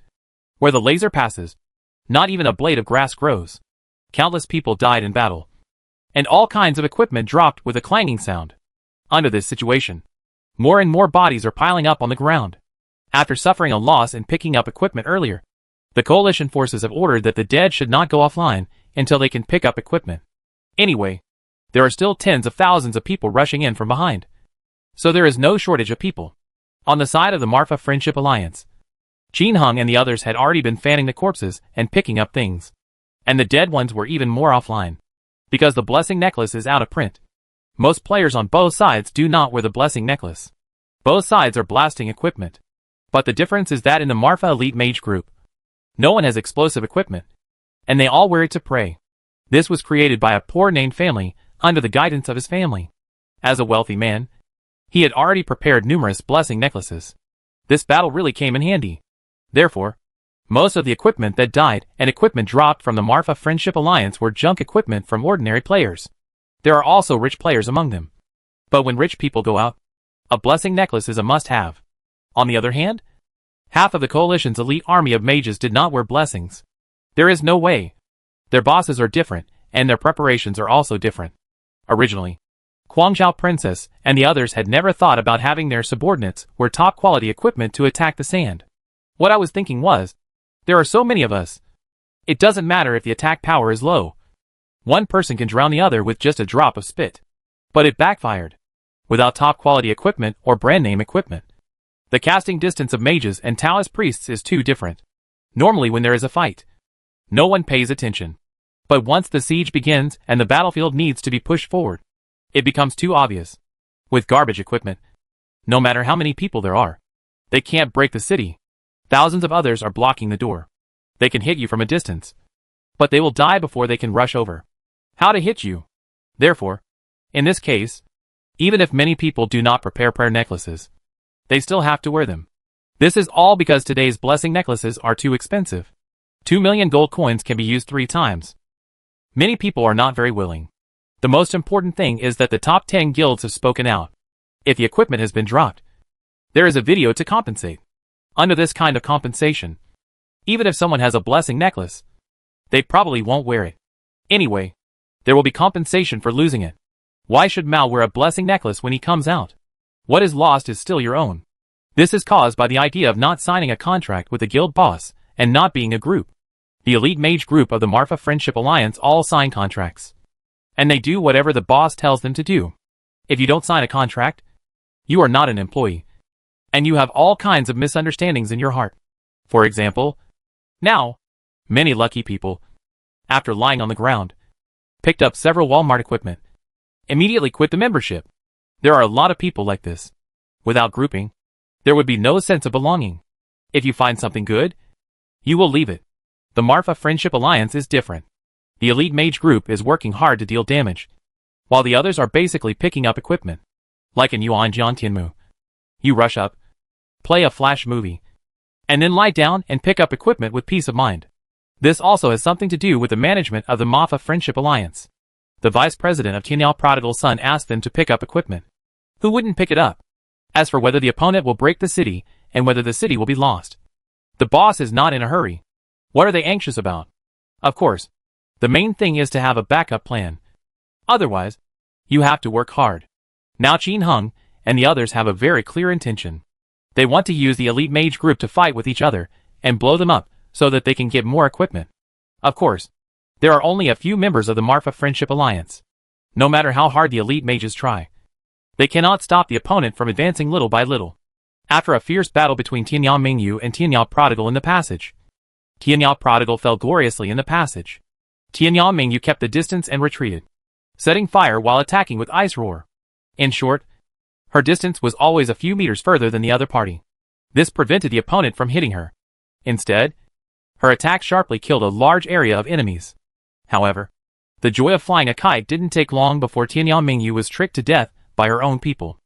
Where the laser passes, not even a blade of grass grows. Countless people died in battle, and all kinds of equipment dropped with a clanging sound. Under this situation, more and more bodies are piling up on the ground. After suffering a loss in picking up equipment earlier, the coalition forces have ordered that the dead should not go offline until they can pick up equipment. Anyway, there are still tens of thousands of people rushing in from behind. So there is no shortage of people. On the side of the Marfa Friendship Alliance, Jin Hung and the others had already been fanning the corpses and picking up things. And the dead ones were even more offline, because the blessing necklace is out of print. Most players on both sides do not wear the blessing necklace. Both sides are blasting equipment. But the difference is that in the Marfa Elite Mage group, no one has explosive equipment, and they all wear it to pray. This was created by a poor named family under the guidance of his family. As a wealthy man, he had already prepared numerous blessing necklaces. This battle really came in handy. Therefore, most of the equipment that died and equipment dropped from the Marfa Friendship Alliance were junk equipment from ordinary players. There are also rich players among them. But when rich people go out, a blessing necklace is a must-have. On the other hand, half of the coalition's elite army of mages did not wear blessings. There is no way. Their bosses are different, and their preparations are also different. Originally, Guangzhou Princess and the others had never thought about having their subordinates wear top-quality equipment to attack the sand. What I was thinking was, there are so many of us. It doesn't matter if the attack power is low. One person can drown the other with just a drop of spit. But it backfired. Without top-quality equipment or brand-name equipment, the casting distance of mages and Taoist priests is too different. Normally when there is a fight, no one pays attention. But once the siege begins and the battlefield needs to be pushed forward, it becomes too obvious. With garbage equipment, no matter how many people there are, they can't break the city. Thousands of others are blocking the door. They can hit you from a distance, but they will die before they can rush over. How to hit you? Therefore, in this case, even if many people do not prepare prayer necklaces, they still have to wear them. This is all because today's blessing necklaces are too expensive. 2 million gold coins can be used 3 times. Many people are not very willing. The most important thing is that the top 10 guilds have spoken out. If the equipment has been dropped, there is a video to compensate. Under this kind of compensation, even if someone has a blessing necklace, they probably won't wear it. Anyway, there will be compensation for losing it. Why should Mao wear a blessing necklace when he comes out? What is lost is still your own. This is caused by the idea of not signing a contract with the guild boss and not being a group. The elite mage group of the Marfa Friendship Alliance all sign contracts. And they do whatever the boss tells them to do. If you don't sign a contract, you are not an employee. And you have all kinds of misunderstandings in your heart. For example, now, many lucky people, after lying on the ground, picked up several Walmart equipment, immediately quit the membership. There are a lot of people like this. Without grouping, there would be no sense of belonging. If you find something good, you will leave it. The Marfa Friendship Alliance is different. The elite mage group is working hard to deal damage, while the others are basically picking up equipment. Like in Yuan Jian Tianmu. You rush up, play a flash movie, and then lie down and pick up equipment with peace of mind. This also has something to do with the management of the Marfa Friendship Alliance. The vice president of Tianyao Prodigal Son asked them to pick up equipment. Who wouldn't pick it up? As for whether the opponent will break the city, and whether the city will be lost, the boss is not in a hurry. What are they anxious about? Of course, the main thing is to have a backup plan. Otherwise, you have to work hard. Now Qin Heng and the others have a very clear intention. They want to use the elite mage group to fight with each other and blow them up so that they can get more equipment. Of course, there are only a few members of the Marfa Friendship Alliance. No matter how hard the elite mages try, they cannot stop the opponent from advancing little by little. After a fierce battle between Tianyao Mingyu and Tianyao Prodigal in the passage, Tianyao Prodigal fell gloriously in the passage. Tianyao Mingyu kept the distance and retreated, setting fire while attacking with Ice Roar. In short, her distance was always a few meters further than the other party. This prevented the opponent from hitting her. Instead, her attack sharply killed a large area of enemies. However, the joy of flying a kite didn't take long before Tianyao Mingyu was tricked to death by her own people.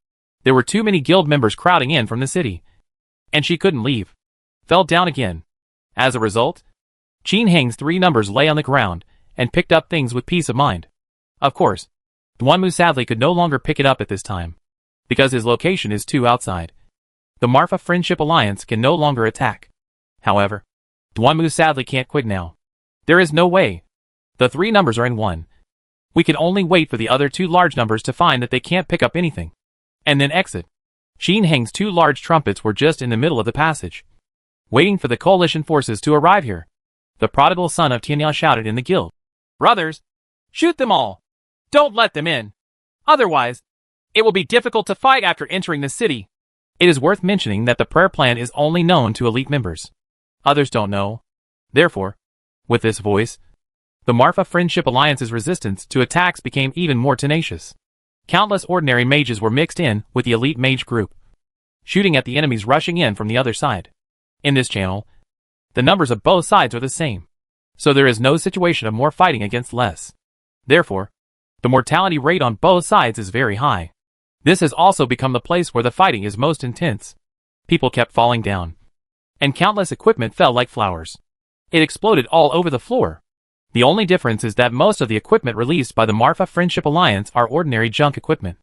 There were too many guild members crowding in from the city, and she couldn't leave. Fell down again. As a result, Qin Heng's 3 numbers lay on the ground and picked up things with peace of mind. Of course, Duanmu sadly could no longer pick it up at this time, because his location is too outside. The Marfa Friendship Alliance can no longer attack. However, Duanmu sadly can't quit now. There is no way. The 3 numbers are in 1. We can only wait for the other 2 large numbers to find that they can't pick up anything, and then exit. Qin Heng's 2 large trumpets were just in the middle of the passage, waiting for the coalition forces to arrive here. The prodigal son of Tianyao shouted in the guild. Brothers, shoot them all! Don't let them in! Otherwise, it will be difficult to fight after entering the city. It is worth mentioning that the prayer plan is only known to elite members. Others don't know. Therefore, with this voice, the Marfa Friendship Alliance's resistance to attacks became even more tenacious. Countless ordinary mages were mixed in with the elite mage group, shooting at the enemies rushing in from the other side. In this channel, the numbers of both sides are the same, so there is no situation of more fighting against less. Therefore, the mortality rate on both sides is very high. This has also become the place where the fighting is most intense. People kept falling down, and countless equipment fell like flowers. It exploded all over the floor. The only difference is that most of the equipment released by the Marfa Friendship Alliance are ordinary junk equipment.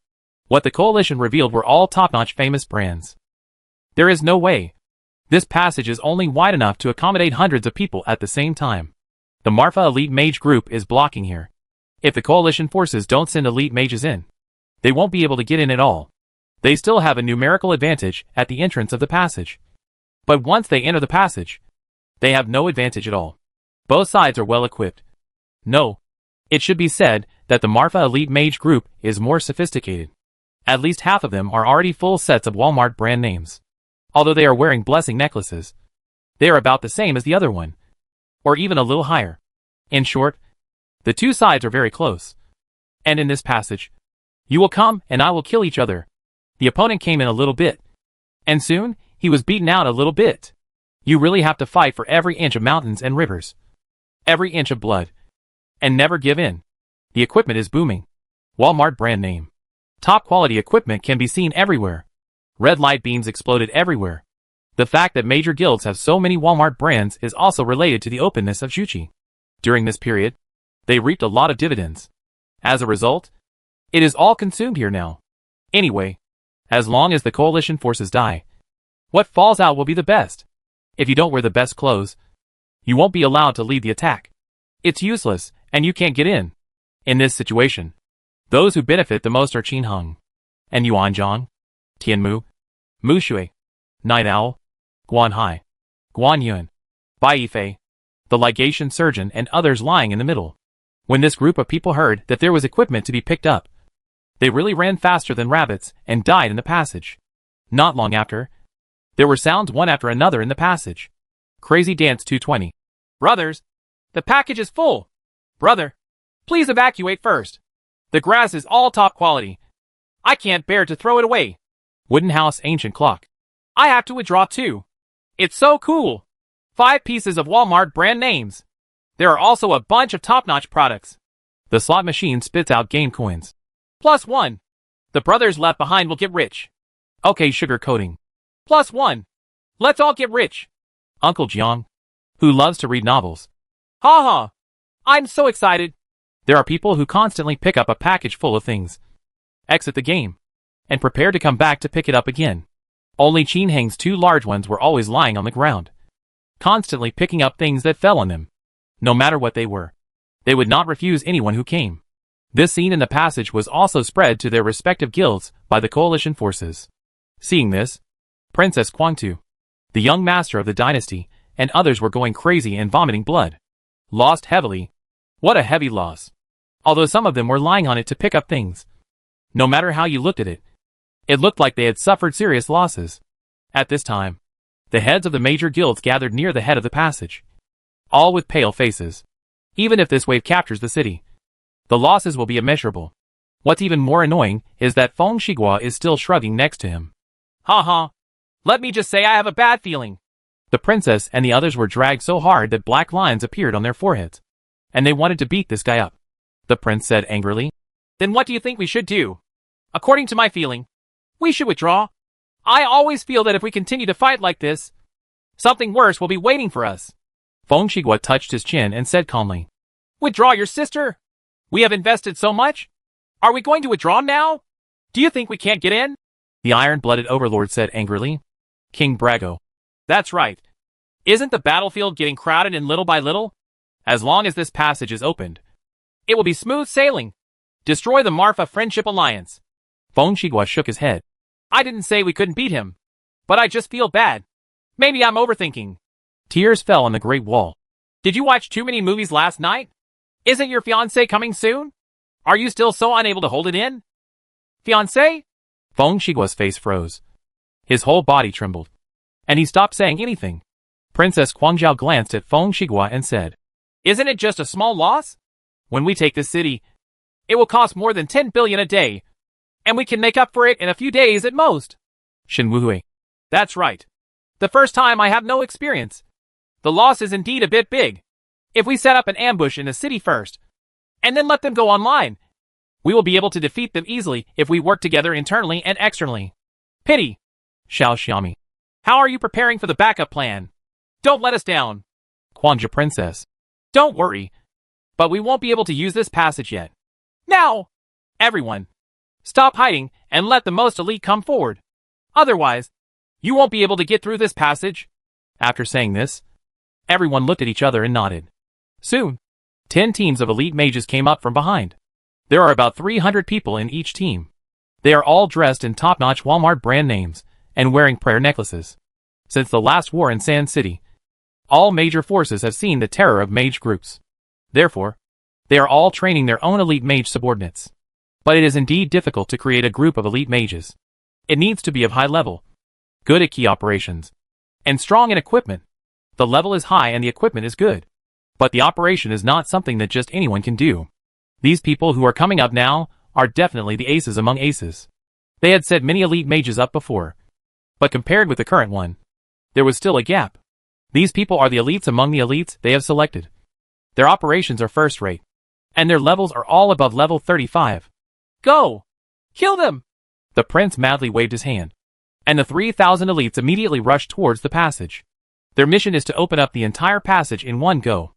What the coalition revealed were all top-notch famous brands. There is no way. This passage is only wide enough to accommodate hundreds of people at the same time. The Marfa Elite Mage Group is blocking here. If the coalition forces don't send elite mages in, they won't be able to get in at all. They still have a numerical advantage at the entrance of the passage. But once they enter the passage, they have no advantage at all. Both sides are well equipped. No, it should be said that the Marfa Elite Mage Group is more sophisticated. At least half of them are already full sets of Walmart brand names. Although they are wearing blessing necklaces, they are about the same as the other one, or even a little higher. In short, the 2 sides are very close. And in this passage, you will come and I will kill each other. The opponent came in a little bit, and soon he was beaten out a little bit. You really have to fight for every inch of mountains and rivers, every inch of blood, and never give in. The equipment is booming. Walmart brand name. Top quality equipment can be seen everywhere. Red light beams exploded everywhere. The fact that major guilds have so many Walmart brands is also related to the openness of Juchi. During this period, they reaped a lot of dividends. As a result, it is all consumed here now. Anyway, as long as the coalition forces die, what falls out will be the best. If you don't wear the best clothes, you won't be allowed to lead the attack. It's useless, and you can't get in. In this situation, those who benefit the most are Qin Heng and Yuanzhang, Tianmu, Mu Shui, Night Owl, Guan Hai, Guan Yun, Bai Yifei, the legation surgeon and others lying in the middle. When this group of people heard that there was equipment to be picked up, they really ran faster than rabbits and died in the passage. Not long after, there were sounds one after another in the passage. Crazy Dance 220. Brothers, the package is full. Brother, please evacuate first. The grass is all top quality. I can't bear to throw it away. Wooden House Ancient Clock. I have to withdraw too. It's so cool. 5 pieces of Walmart brand names. There are also a bunch of top-notch products. The slot machine spits out game coins. +1. The brothers left behind will get rich. Okay, sugar coating. +1. Let's all get rich. Uncle Jiang, who loves to read novels. Ha ha. I'm so excited. There are people who constantly pick up a package full of things, exit the game, and prepare to come back to pick it up again. Only Qin Heng's 2 large ones were always lying on the ground, constantly picking up things that fell on them. No matter what they were, they would not refuse anyone who came. This scene in the passage was also spread to their respective guilds by the coalition forces. Seeing this, Princess Guangtu, the young master of the dynasty, and others were going crazy and vomiting blood. Lost heavily. What a heavy loss. Although some of them were lying on it to pick up things. No matter how you looked at it, it looked like they had suffered serious losses. At this time, the heads of the major guilds gathered near the head of the passage, all with pale faces. Even if this wave captures the city, the losses will be immeasurable. What's even more annoying is that Feng Shiguo is still shrugging next to him. Ha ha. Let me just say I have a bad feeling. The princess and the others were dragged so hard that black lines appeared on their foreheads, and they wanted to beat this guy up. The prince said angrily. Then what do you think we should do? According to my feeling, we should withdraw. I always feel that if we continue to fight like this, something worse will be waiting for us. Feng Shiguo touched his chin and said calmly. Withdraw your sister? We have invested so much? Are we going to withdraw now? Do you think we can't get in? The iron-blooded overlord said angrily. King Brago. That's right. Isn't the battlefield getting crowded in little by little? As long as this passage is opened, it will be smooth sailing. Destroy the Marfa Friendship Alliance. Feng Shiguo shook his head. I didn't say we couldn't beat him, but I just feel bad. Maybe I'm overthinking. Tears fell on the Great Wall. Did you watch too many movies last night? Isn't your fiancé coming soon? Are you still so unable to hold it in? Fiancé? Feng Shiguo's face froze. His whole body trembled, and he stopped saying anything. Princess Guangzhou glanced at Feng Shiguo and said, Isn't it just a small loss? When we take this city, it will cost more than 10 billion a day, and we can make up for it in a few days at most. Shen Wuhui. That's right. The first time I have no experience. The loss is indeed a bit big. If we set up an ambush in the city first, and then let them go online, we will be able to defeat them easily if we work together internally and externally. Pity. Xiao Xiaomi. How are you preparing for the backup plan? Don't let us down. Quanzha Princess. Don't worry. But we won't be able to use this passage yet. Now! Everyone, stop hiding and let the most elite come forward. Otherwise, you won't be able to get through this passage. After saying this, everyone looked at each other and nodded. Soon, 10 teams of elite mages came up from behind. There are about 300 people in each team. They are all dressed in top-notch Walmart brand names and wearing prayer necklaces. Since the last war in Sand City, all major forces have seen the terror of mage groups. Therefore, they are all training their own elite mage subordinates. But it is indeed difficult to create a group of elite mages. It needs to be of high level, good at key operations, and strong in equipment. The level is high and the equipment is good. But the operation is not something that just anyone can do. These people who are coming up now are definitely the aces among aces. They had set many elite mages up before, but compared with the current one, there was still a gap. These people are the elites among the elites they have selected. Their operations are first rate, and their levels are all above level 35. Go! Kill them! The prince madly waved his hand, and the 3,000 elites immediately rushed towards the passage. Their mission is to open up the entire passage in one go.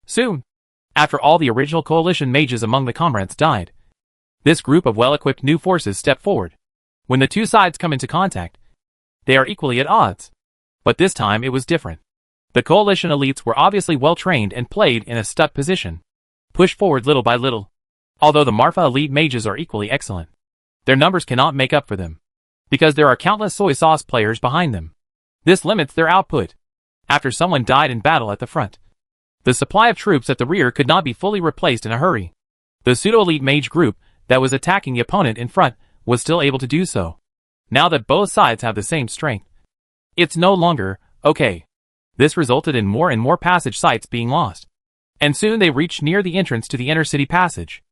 Soon, after all the original coalition mages among the comrades died, this group of well-equipped new forces step forward. When the two sides come into contact, they are equally at odds. But this time it was different. The coalition elites were obviously well-trained and played in a stuck position, pushed forward little by little. Although the Marfa elite mages are equally excellent, their numbers cannot make up for them, because there are countless soy sauce players behind them. This limits their output. After someone died in battle at the front, the supply of troops at the rear could not be fully replaced in a hurry. The pseudo-elite mage group that was attacking the opponent in front was still able to do so. Now that both sides have the same strength, it's no longer okay. This resulted in more and more passage sites being lost, and soon they reached near the entrance to the inner city passage.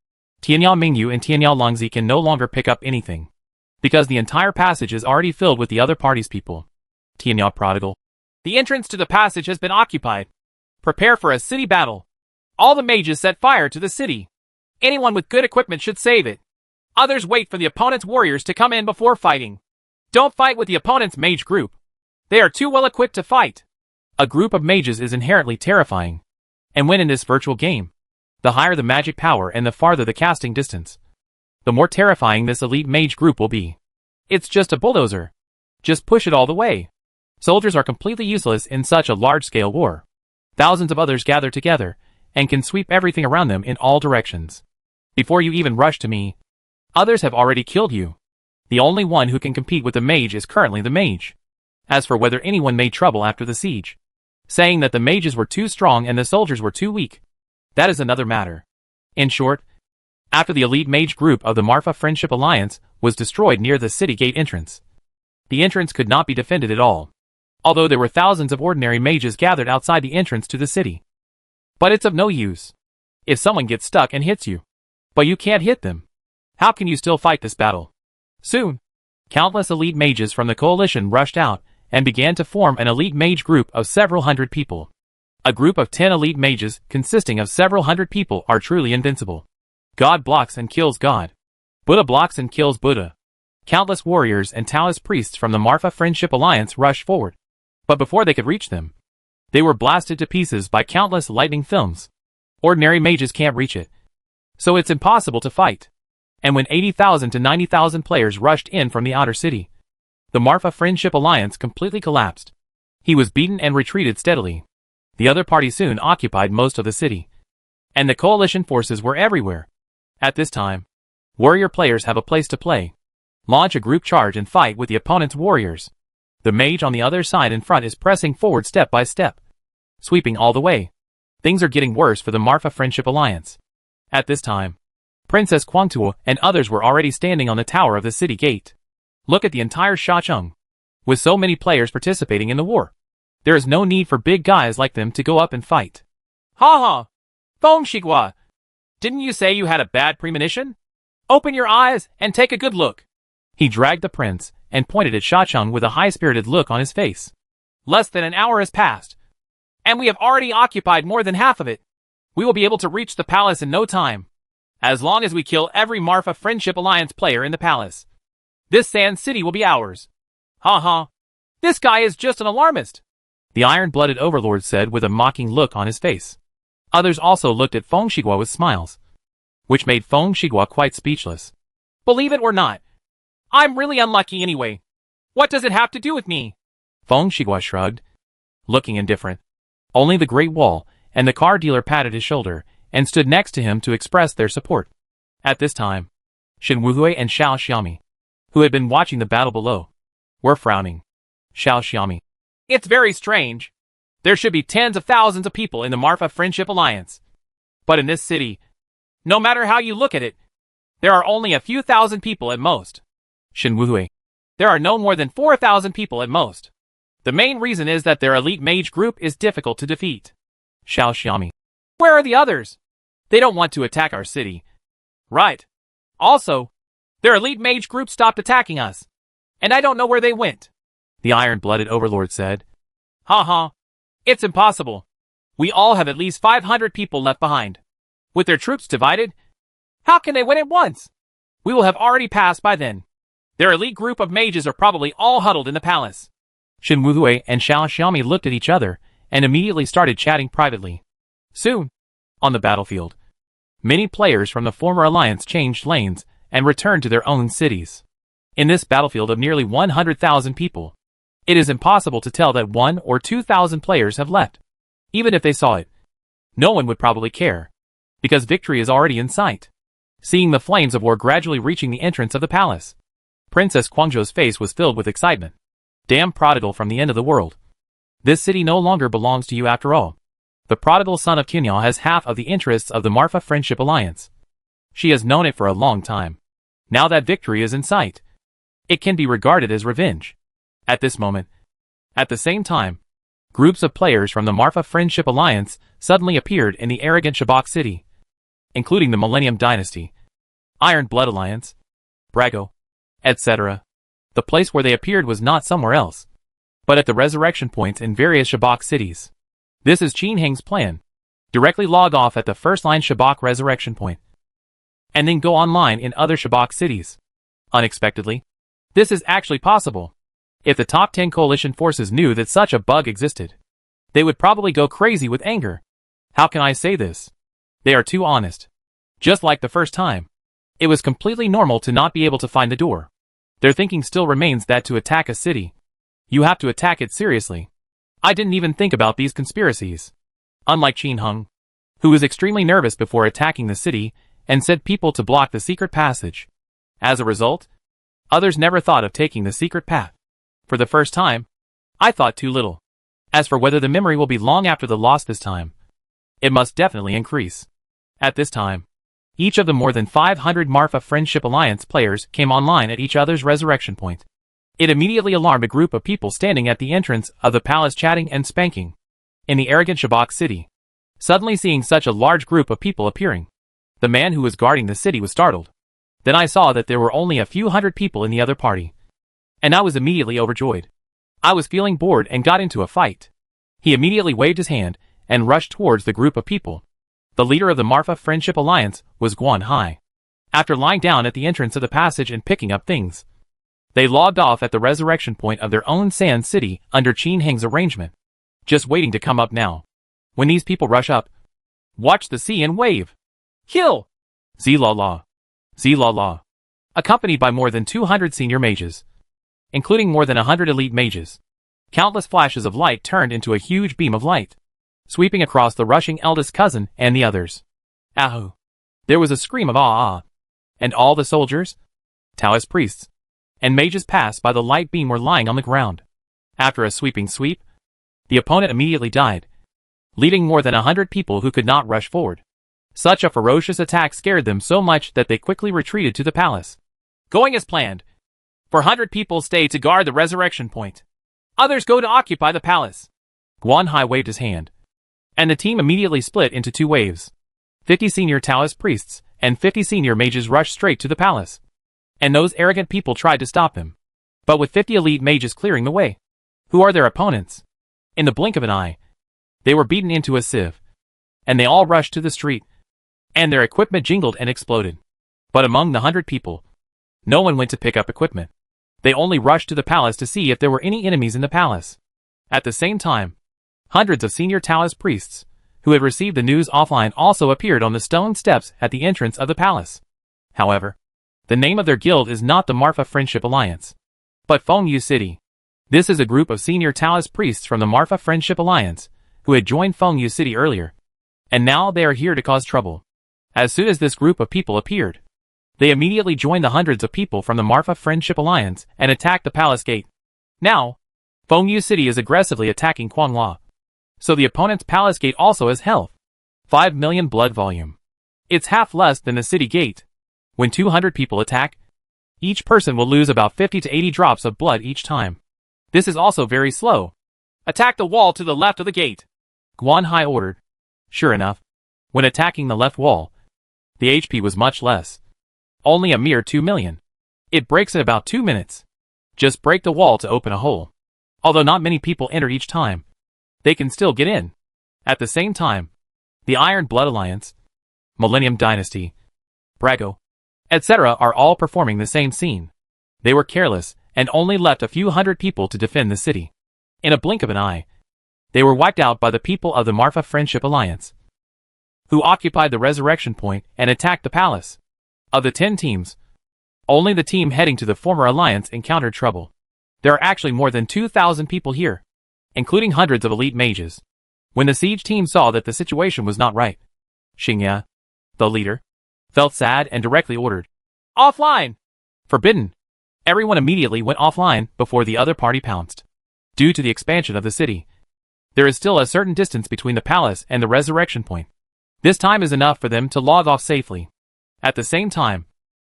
Tianyao Mingyu and Tianyao Longzi can no longer pick up anything, because the entire passage is already filled with the other party's people. Tianyao Prodigal. The entrance to the passage has been occupied. Prepare for a city battle. All the mages set fire to the city. Anyone with good equipment should save it. Others wait for the opponent's warriors to come in before fighting. Don't fight with the opponent's mage group. They are too well equipped to fight. A group of mages is inherently terrifying, and when in this virtual game, the higher the magic power and the farther the casting distance, the more terrifying this elite mage group will be. It's just a bulldozer. Just push it all the way. Soldiers are completely useless in such a large-scale war. Thousands of others gather together, and can sweep everything around them in all directions. Before you even rush to me, others have already killed you. The only one who can compete with the mage is currently the mage. As for whether anyone made trouble after the siege, saying that the mages were too strong and the soldiers were too weak, that is another matter. In short, after the elite mage group of the Marfa Friendship Alliance was destroyed near the city gate entrance, the entrance could not be defended at all, although there were thousands of ordinary mages gathered outside the entrance to the city. But it's of no use. If someone gets stuck and hits you, but you can't hit them, how can you still fight this battle? Soon, countless elite mages from the coalition rushed out and began to form an elite mage group of several hundred people. A group of 10 elite mages consisting of several hundred people are truly invincible. God blocks and kills God. Buddha blocks and kills Buddha. Countless warriors and Taoist priests from the Marfa Friendship Alliance rushed forward. But before they could reach them, they were blasted to pieces by countless lightning films. Ordinary mages can't reach it, so it's impossible to fight. And when 80,000 to 90,000 players rushed in from the outer city, the Marfa Friendship Alliance completely collapsed. He was beaten and retreated steadily. The other party soon occupied most of the city, and the coalition forces were everywhere. At this time, warrior players have a place to play. Launch a group charge and fight with the opponent's warriors. The mage on the other side in front is pressing forward step by step, sweeping all the way. Things are getting worse for the Marfa Friendship Alliance. At this time, Princess Guangtuo and others were already standing on the tower of the city gate. Look at the entire Shacheng. With so many players participating in the war, there is no need for big guys like them to go up and fight. Ha ha! Feng Shigua! Didn't you say you had a bad premonition? Open your eyes and take a good look. He dragged the prince and pointed at Shacheng with a high-spirited look on his face. Less than an hour has passed, and we have already occupied more than half of it. We will be able to reach the palace in no time, as long as we kill every Marfa Friendship Alliance player in the palace. This sand city will be ours. Ha ha! This guy is just an alarmist, the iron-blooded overlord said with a mocking look on his face. Others also looked at Feng Shigua with smiles, which made Feng Shigua quite speechless. Believe it or not, I'm really unlucky anyway. What does it have to do with me? Feng Shigua shrugged, looking indifferent. Only the Great Wall and the car dealer patted his shoulder and stood next to him to express their support. At this time, Shen Wuhui and Xiao Xiaomi, who had been watching the battle below, were frowning. Xiao Xiaomi. It's very strange. There should be tens of thousands of people in the Marfa Friendship Alliance. But in this city, no matter how you look at it, there are only a few thousand people at most. Shen Wuhui. There are no more than 4,000 people at most. The main reason is that their elite mage group is difficult to defeat. Xiao Xiaomi. Where are the others? They don't want to attack our city. Right. Also, their elite mage group stopped attacking us, and I don't know where they went, the iron-blooded overlord said. Ha ha. It's impossible. We all have at least 500 people left behind. With their troops divided, how can they win at once? We will have already passed by then. Their elite group of mages are probably all huddled in the palace. Shen Wuhui and Xiao Xiaomi looked at each other and immediately started chatting privately. Soon, on the battlefield, many players from the former alliance changed lanes and returned to their own cities. In this battlefield of nearly 100,000 people, it is impossible to tell that 1,000 or 2,000 players have left. Even if they saw it, no one would probably care, because victory is already in sight. Seeing the flames of war gradually reaching the entrance of the palace, Princess Guangzhou's face was filled with excitement. Damn prodigal from the end of the world. This city no longer belongs to you after all. The prodigal son of Qinghao has half of the interests of the Marfa Friendship Alliance. She has known it for a long time. Now that victory is in sight, it can be regarded as revenge. At this moment, at the same time, groups of players from the Marfa Friendship Alliance suddenly appeared in the arrogant Shabak city, including the Millennium Dynasty, Iron Blood Alliance, Brago, etc. The place where they appeared was not somewhere else, but at the resurrection points in various Shabak cities. This is Qin Heng's plan. Directly log off at the first line Shabak resurrection point, and then go online in other Shabak cities. Unexpectedly, this is actually possible. If the top 10 coalition forces knew that such a bug existed, they would probably go crazy with anger. How can I say this? They are too honest. Just like the first time, it was completely normal to not be able to find the door. Their thinking still remains that to attack a city, you have to attack it seriously. I didn't even think about these conspiracies. Unlike Qin Heng, who was extremely nervous before attacking the city and sent people to block the secret passage. As a result, others never thought of taking the secret path. For the first time, I thought too little. As for whether the memory will be long after the loss this time, it must definitely increase. At this time, each of the more than 500 Marfa Friendship Alliance players came online at each other's resurrection point. It immediately alarmed a group of people standing at the entrance of the palace chatting and spanking. In the arrogant Shabak city, suddenly seeing such a large group of people appearing, the man who was guarding the city was startled. Then I saw that there were only a few hundred people in the other party, and I was immediately overjoyed. I was feeling bored and got into a fight. He immediately waved his hand and rushed towards the group of people. The leader of the Marfa Friendship Alliance was Guan Hai. After lying down at the entrance of the passage and picking up things, they logged off at the resurrection point of their own Sand City under Qin Heng's arrangement, just waiting to come up now. When these people rush up, watch the sea and wave. Kill! Zilala. Zilala. Accompanied by more than 200 senior mages, including more than 100 elite mages. Countless flashes of light turned into a huge beam of light, sweeping across the rushing eldest cousin and the others. Ahu! There was a scream of ah. And all the soldiers, Taoist priests, and mages passed by the light beam were lying on the ground. After a sweeping sweep, the opponent immediately died, leaving more than 100 people who could not rush forward. Such a ferocious attack scared them so much that they quickly retreated to the palace. Going as planned. 400 people stay to guard the resurrection point. Others go to occupy the palace. Guan Hai waved his hand, and the team immediately split into two waves. 50 senior Taoist priests and 50 senior mages rushed straight to the palace, and those arrogant people tried to stop him. But with 50 elite mages clearing the way, who are their opponents? In the blink of an eye, they were beaten into a sieve, and they all rushed to the street, and their equipment jingled and exploded. But among the 100 people, no one went to pick up equipment. They only rushed to the palace to see if there were any enemies in the palace. At the same time, hundreds of senior Taoist priests, who had received the news offline, also appeared on the stone steps at the entrance of the palace. However, the name of their guild is not the Marfa Friendship Alliance, but Fengyu City. This is a group of senior Taoist priests from the Marfa Friendship Alliance, who had joined Fengyu City earlier, and now they are here to cause trouble. As soon as this group of people appeared, they immediately joined the hundreds of people from the Marfa Friendship Alliance and attacked the palace gate. Now, Fengyu City is aggressively attacking Quanghua, so the opponent's palace gate also has health. 5 million blood volume. It's half less than the city gate. When 200 people attack, each person will lose about 50 to 80 drops of blood each time. This is also very slow. Attack the wall to the left of the gate, Guan Hai ordered. Sure enough, when attacking the left wall, the HP was much less. Only a mere 2 million. It breaks in about 2 minutes. Just break the wall to open a hole. Although not many people enter each time, they can still get in. At the same time, the Iron Blood Alliance, Millennium Dynasty, Brago, etc. are all performing the same scene. They were careless, and only left a few hundred people to defend the city. In a blink of an eye, they were wiped out by the people of the Marfa Friendship Alliance, who occupied the resurrection point and attacked the palace. Of the 10 teams, only the team heading to the former alliance encountered trouble. There are actually more than 2,000 people here, including hundreds of elite mages. When the siege team saw that the situation was not right, Xingya, the leader, felt sad and directly ordered, "Offline!" Forbidden. Everyone immediately went offline before the other party pounced. Due to the expansion of the city, there is still a certain distance between the palace and the resurrection point. This time is enough for them to log off safely. At the same time,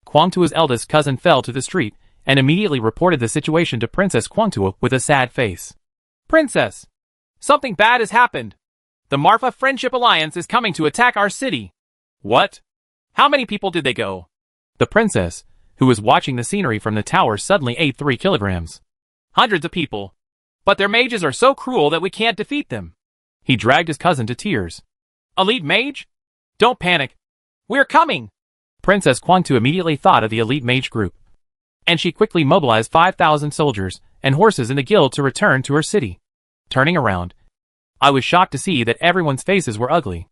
Kwangtua's eldest cousin fell to the street and immediately reported the situation to Princess Kwangtua with a sad face. "Princess, something bad has happened. The Marfa Friendship Alliance is coming to attack our city." "What? How many people did they go?" The princess, who was watching the scenery from the tower, suddenly ate 3 kilograms. "Hundreds of people. But their mages are so cruel that we can't defeat them." He dragged his cousin to tears. "Elite mage? Don't panic. We're coming." Princess Kwangtu immediately thought of the elite mage group, and she quickly mobilized 5,000 soldiers and horses in the guild to return to her city. Turning around, I was shocked to see that everyone's faces were ugly.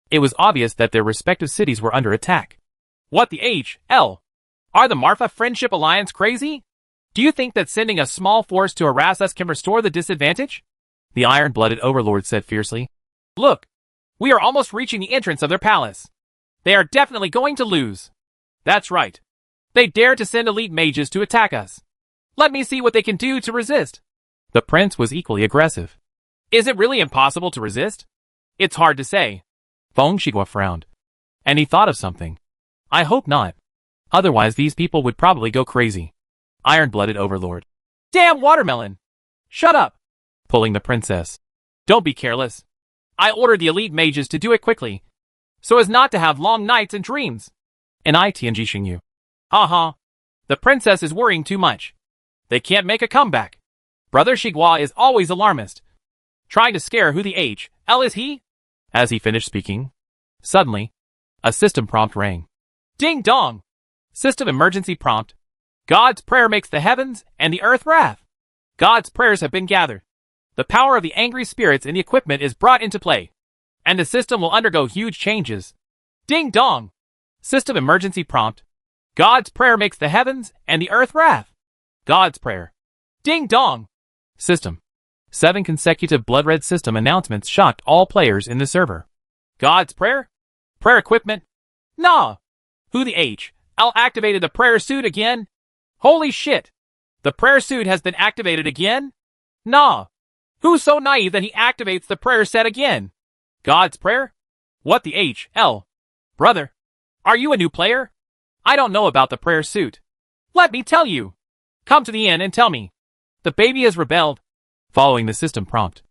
It was obvious that their respective cities were under attack. "What the hell? Are the Marfa Friendship Alliance crazy? Do you think that sending a small force to harass us can restore the disadvantage?" The iron-blooded overlord said fiercely. "Look, we are almost reaching the entrance of their palace. They are definitely going to lose." "That's right. They dare to send elite mages to attack us. Let me see what they can do to resist." The prince was equally aggressive. "Is it really impossible to resist?" "It's hard to say." Feng Shigua frowned, and he thought of something. "I hope not. Otherwise these people would probably go crazy." Iron-blooded overlord. "Damn watermelon! Shut up!" Pulling the princess. "Don't be careless. I ordered the elite mages to do it quickly, so as not to have long nights and dreams." And I Tianji Xingyu. The princess is worrying too much. They can't make a comeback. Brother Shigua is always alarmist. Trying to scare who the hell is he? As he finished speaking, suddenly, a system prompt rang. Ding dong! System emergency prompt. God's prayer makes the heavens and the earth wrath. God's prayers have been gathered. The power of the angry spirits in the equipment is brought into play, and the system will undergo huge changes. Ding dong! System emergency prompt. God's prayer makes the heavens and the earth wrath. God's prayer. Ding dong! System. 7 consecutive blood red system announcements shocked all players in the server. God's prayer? Prayer equipment? Nah! Who the hell activated the prayer suit again? Holy shit! The prayer suit has been activated again? Nah! Who's so naive that he activates the prayer set again? God's prayer? What the hell? Brother, are you a new player? I don't know about the prayer suit. Let me tell you. Come to the inn and tell me. The baby has rebelled. Following the system prompt,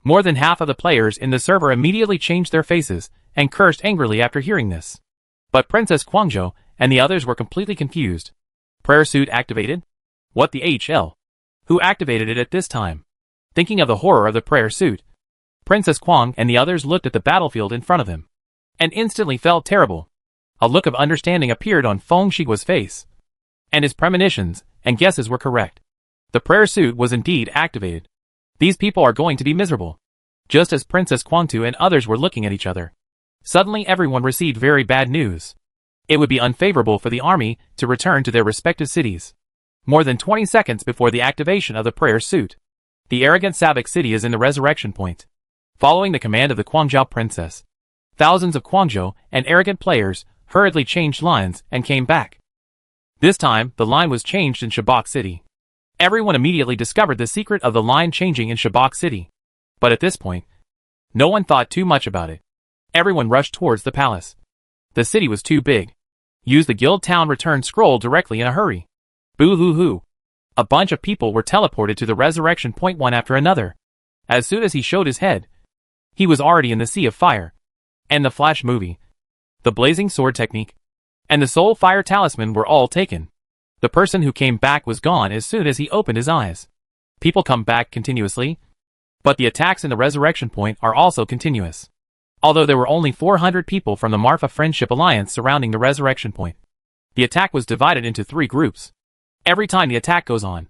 more than half of the players in the server immediately changed their faces and cursed angrily after hearing this. But Princess Guangzhou and the others were completely confused. Prayer suit activated? What the hell? Who activated it at this time? Thinking of the horror of the prayer suit, Princess Kwang and the others looked at the battlefield in front of them, and instantly felt terrible. A look of understanding appeared on Feng Shigua's face, and his premonitions and guesses were correct. The prayer suit was indeed activated. These people are going to be miserable. Just as Princess Kwangtu and others were looking at each other, suddenly everyone received very bad news. It would be unfavorable for the army to return to their respective cities. More than 20 seconds before the activation of the prayer suit, the arrogant Sabak city is in the resurrection point. Following the command of the Guangzhou princess, thousands of Guangzhou and arrogant players hurriedly changed lines and came back. This time, the line was changed in Shabak City. Everyone immediately discovered the secret of the line changing in Shabak City. But at this point, no one thought too much about it. Everyone rushed towards the palace. The city was too big. Use the guild town return scroll directly in a hurry. Boo-hoo-hoo. A bunch of people were teleported to the resurrection point one after another. As soon as he showed his head, he was already in the sea of fire. And the flash movie, the blazing sword technique, and the soul fire talisman were all taken. The person who came back was gone as soon as he opened his eyes. People come back continuously, but the attacks in the resurrection point are also continuous. Although there were only 400 people from the Marfa Friendship Alliance surrounding the resurrection point, The attack was divided into 3 groups. Every time the attack goes on,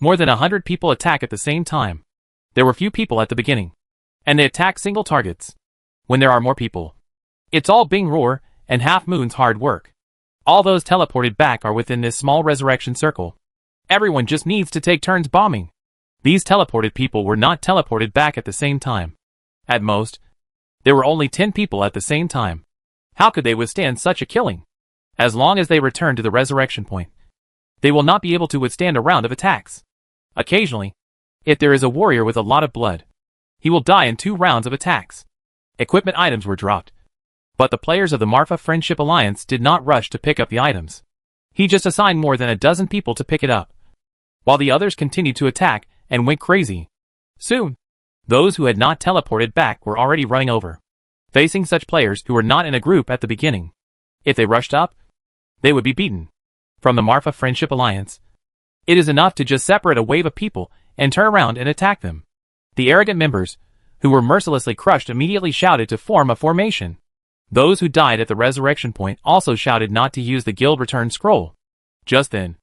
more than 100 people attack at the same time. There were few people at the beginning, and they attack single targets. When there are more people, it's all Bing Roar and Half Moon's hard work. All those teleported back are within this small resurrection circle. Everyone just needs to take turns bombing. These teleported people were not teleported back at the same time. At most, there were only 10 people at the same time. How could they withstand such a killing? As long as they return to the resurrection point, they will not be able to withstand a round of attacks. Occasionally, if there is a warrior with a lot of blood, he will die in 2 rounds of attacks. Equipment items were dropped, but the players of the Marfa Friendship Alliance did not rush to pick up the items. He just assigned more than a dozen people to pick it up, while the others continued to attack and went crazy. Soon, those who had not teleported back were already running over, facing such players who were not in a group at the beginning. If they rushed up, they would be beaten. From the Marfa Friendship Alliance, it is enough to just separate a wave of people and turn around and attack them. The arrogant members, who were mercilessly crushed, immediately shouted to form a formation. Those who died at the resurrection point also shouted not to use the guild return scroll. Just then,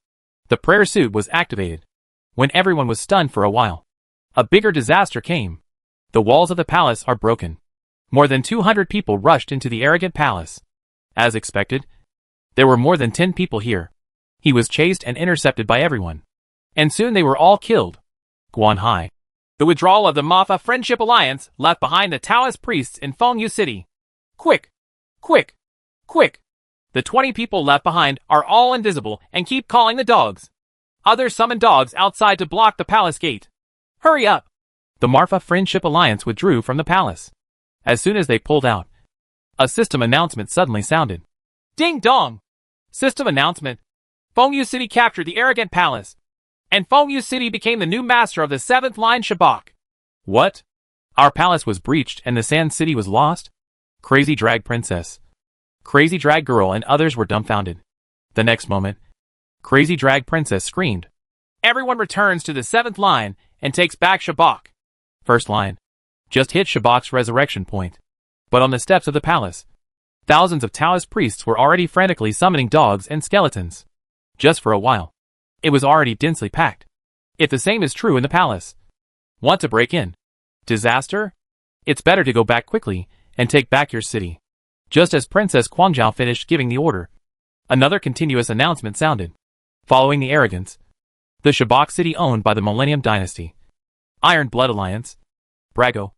the prayer suit was activated. When everyone was stunned for a while, a bigger disaster came. The walls of the palace are broken. More than 200 people rushed into the arrogant palace. As expected, there were more than 10 people here. He was chased and intercepted by everyone, and soon they were all killed. Guan Hai. The withdrawal of the Marfa Friendship Alliance left behind the Taoist priests in Fengyu City. Quick! Quick! Quick! The 20 people left behind are all invisible and keep calling the dogs. Others summon dogs outside to block the palace gate. Hurry up! The Marfa Friendship Alliance withdrew from the palace. As soon as they pulled out, a system announcement suddenly sounded. Ding dong! System announcement. Fengyu City captured the arrogant palace, and Fengyu City became the new master of the 7th line Shabak. What? Our palace was breached and the Sand City was lost? Crazy Drag Princess, Crazy Drag Girl and others were dumbfounded. The next moment, Crazy Drag Princess screamed. Everyone returns to the 7th line and takes back Shabak. First line just hit Shabak's resurrection point. But on the steps of the palace, thousands of Taoist priests were already frantically summoning dogs and skeletons. Just for a while, it was already densely packed. If the same is true in the palace, want to break in? Disaster? It's better to go back quickly and take back your city. Just as Princess Guangzhou finished giving the order, another continuous announcement sounded. Following the arrogance, the Shabak city owned by the Millennium Dynasty, Iron Blood Alliance, Brago,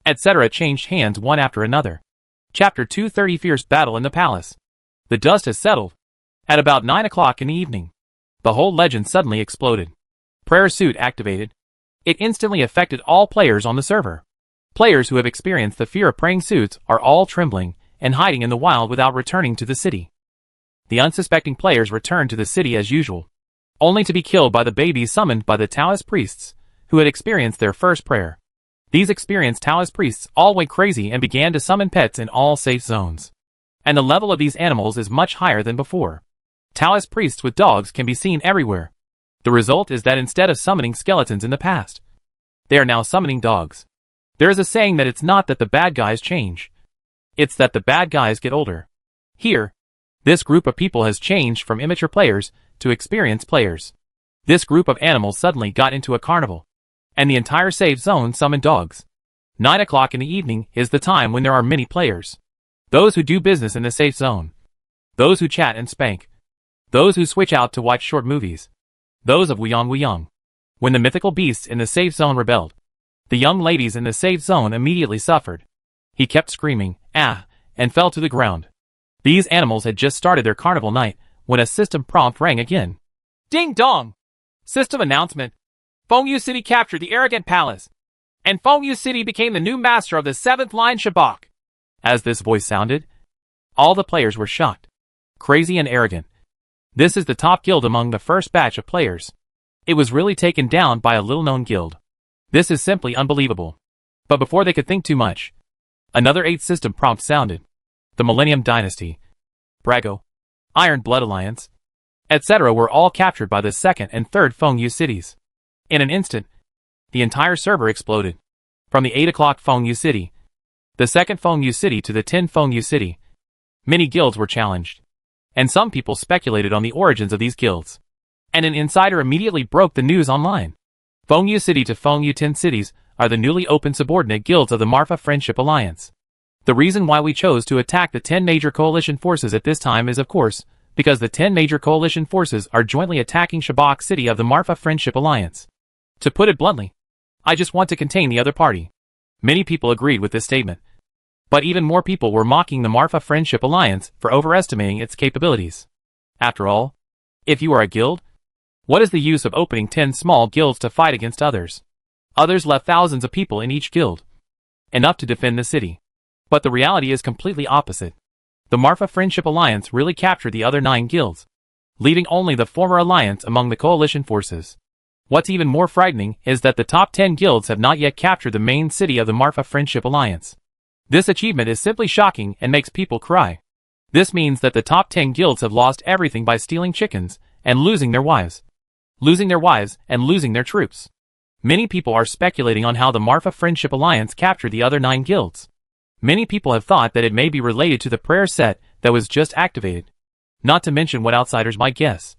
etc. changed hands one after another. Chapter 230 Fierce Battle in the Palace. The dust has settled. At about 9 o'clock in the evening, the whole legend suddenly exploded. Prayer suit activated. It instantly affected all players on the server. Players who have experienced the fear of praying suits are all trembling and hiding in the wild without returning to the city. The unsuspecting players returned to the city as usual, only to be killed by the babies summoned by the Taoist priests, who had experienced their first prayer. These experienced Taoist priests all went crazy and began to summon pets in all safe zones. And the level of these animals is much higher than before. Taoist priests with dogs can be seen everywhere. The result is that instead of summoning skeletons in the past, they are now summoning dogs. There is a saying that it's not that the bad guys change, it's that the bad guys get older. Here, this group of people has changed from immature players to experienced players. This group of animals suddenly got into a carnival, and the entire safe zone summoned dogs. 9 o'clock in the evening is the time when there are many players. Those who do business in the safe zone. Those who chat and spank. Those who switch out to watch short movies. Those of Wuyong. When the mythical beasts in the safe zone rebelled, the young ladies in the safe zone immediately suffered. He kept screaming, ah, and fell to the ground. These animals had just started their carnival night when a system prompt rang again. Ding dong! System announcement. Fengyu City captured the arrogant palace, and Fengyu City became the new master of the 7th line Shabak. As this voice sounded, all the players were shocked. Crazy and arrogant. This is the top guild among the first batch of players. It was really taken down by a little-known guild. This is simply unbelievable. But before they could think too much, another 8 system prompt sounded. The Millennium Dynasty, Brago, Iron Blood Alliance, etc. were all captured by the 2nd and 3rd Fengyu cities. In an instant, the entire server exploded. From the 8 o'clock Fengyu City, the 2nd Fengyu City to the 10 Fengyu City, many guilds were challenged. and some people speculated on the origins of these guilds. And an insider immediately broke the news online. Fengyu City to Fengyu 10 cities are the newly opened subordinate guilds of the Marfa Friendship Alliance. The reason why we chose to attack the 10 major coalition forces at this time is of course, because the 10 major coalition forces are jointly attacking Shabak City of the Marfa Friendship Alliance. To put it bluntly, I just want to contain the other party. Many people agreed with this statement. But even more people were mocking the Marfa Friendship Alliance for overestimating its capabilities. After all, if you are a guild, what is the use of opening 10 small guilds to fight against others? Others left thousands of people in each guild. Enough to defend the city. But the reality is completely opposite. The Marfa Friendship Alliance really captured the other 9 guilds, leaving only the former alliance among the coalition forces. What's even more frightening is that the top 10 guilds have not yet captured the main city of the Marfa Friendship Alliance. This achievement is simply shocking and makes people cry. This means that the top 10 guilds have lost everything by stealing chickens and losing their wives. Losing their wives and losing their troops. Many people are speculating on how the Marfa Friendship Alliance captured the other 9 guilds. Many people have thought that it may be related to the prayer set that was just activated. Not to mention what outsiders might guess.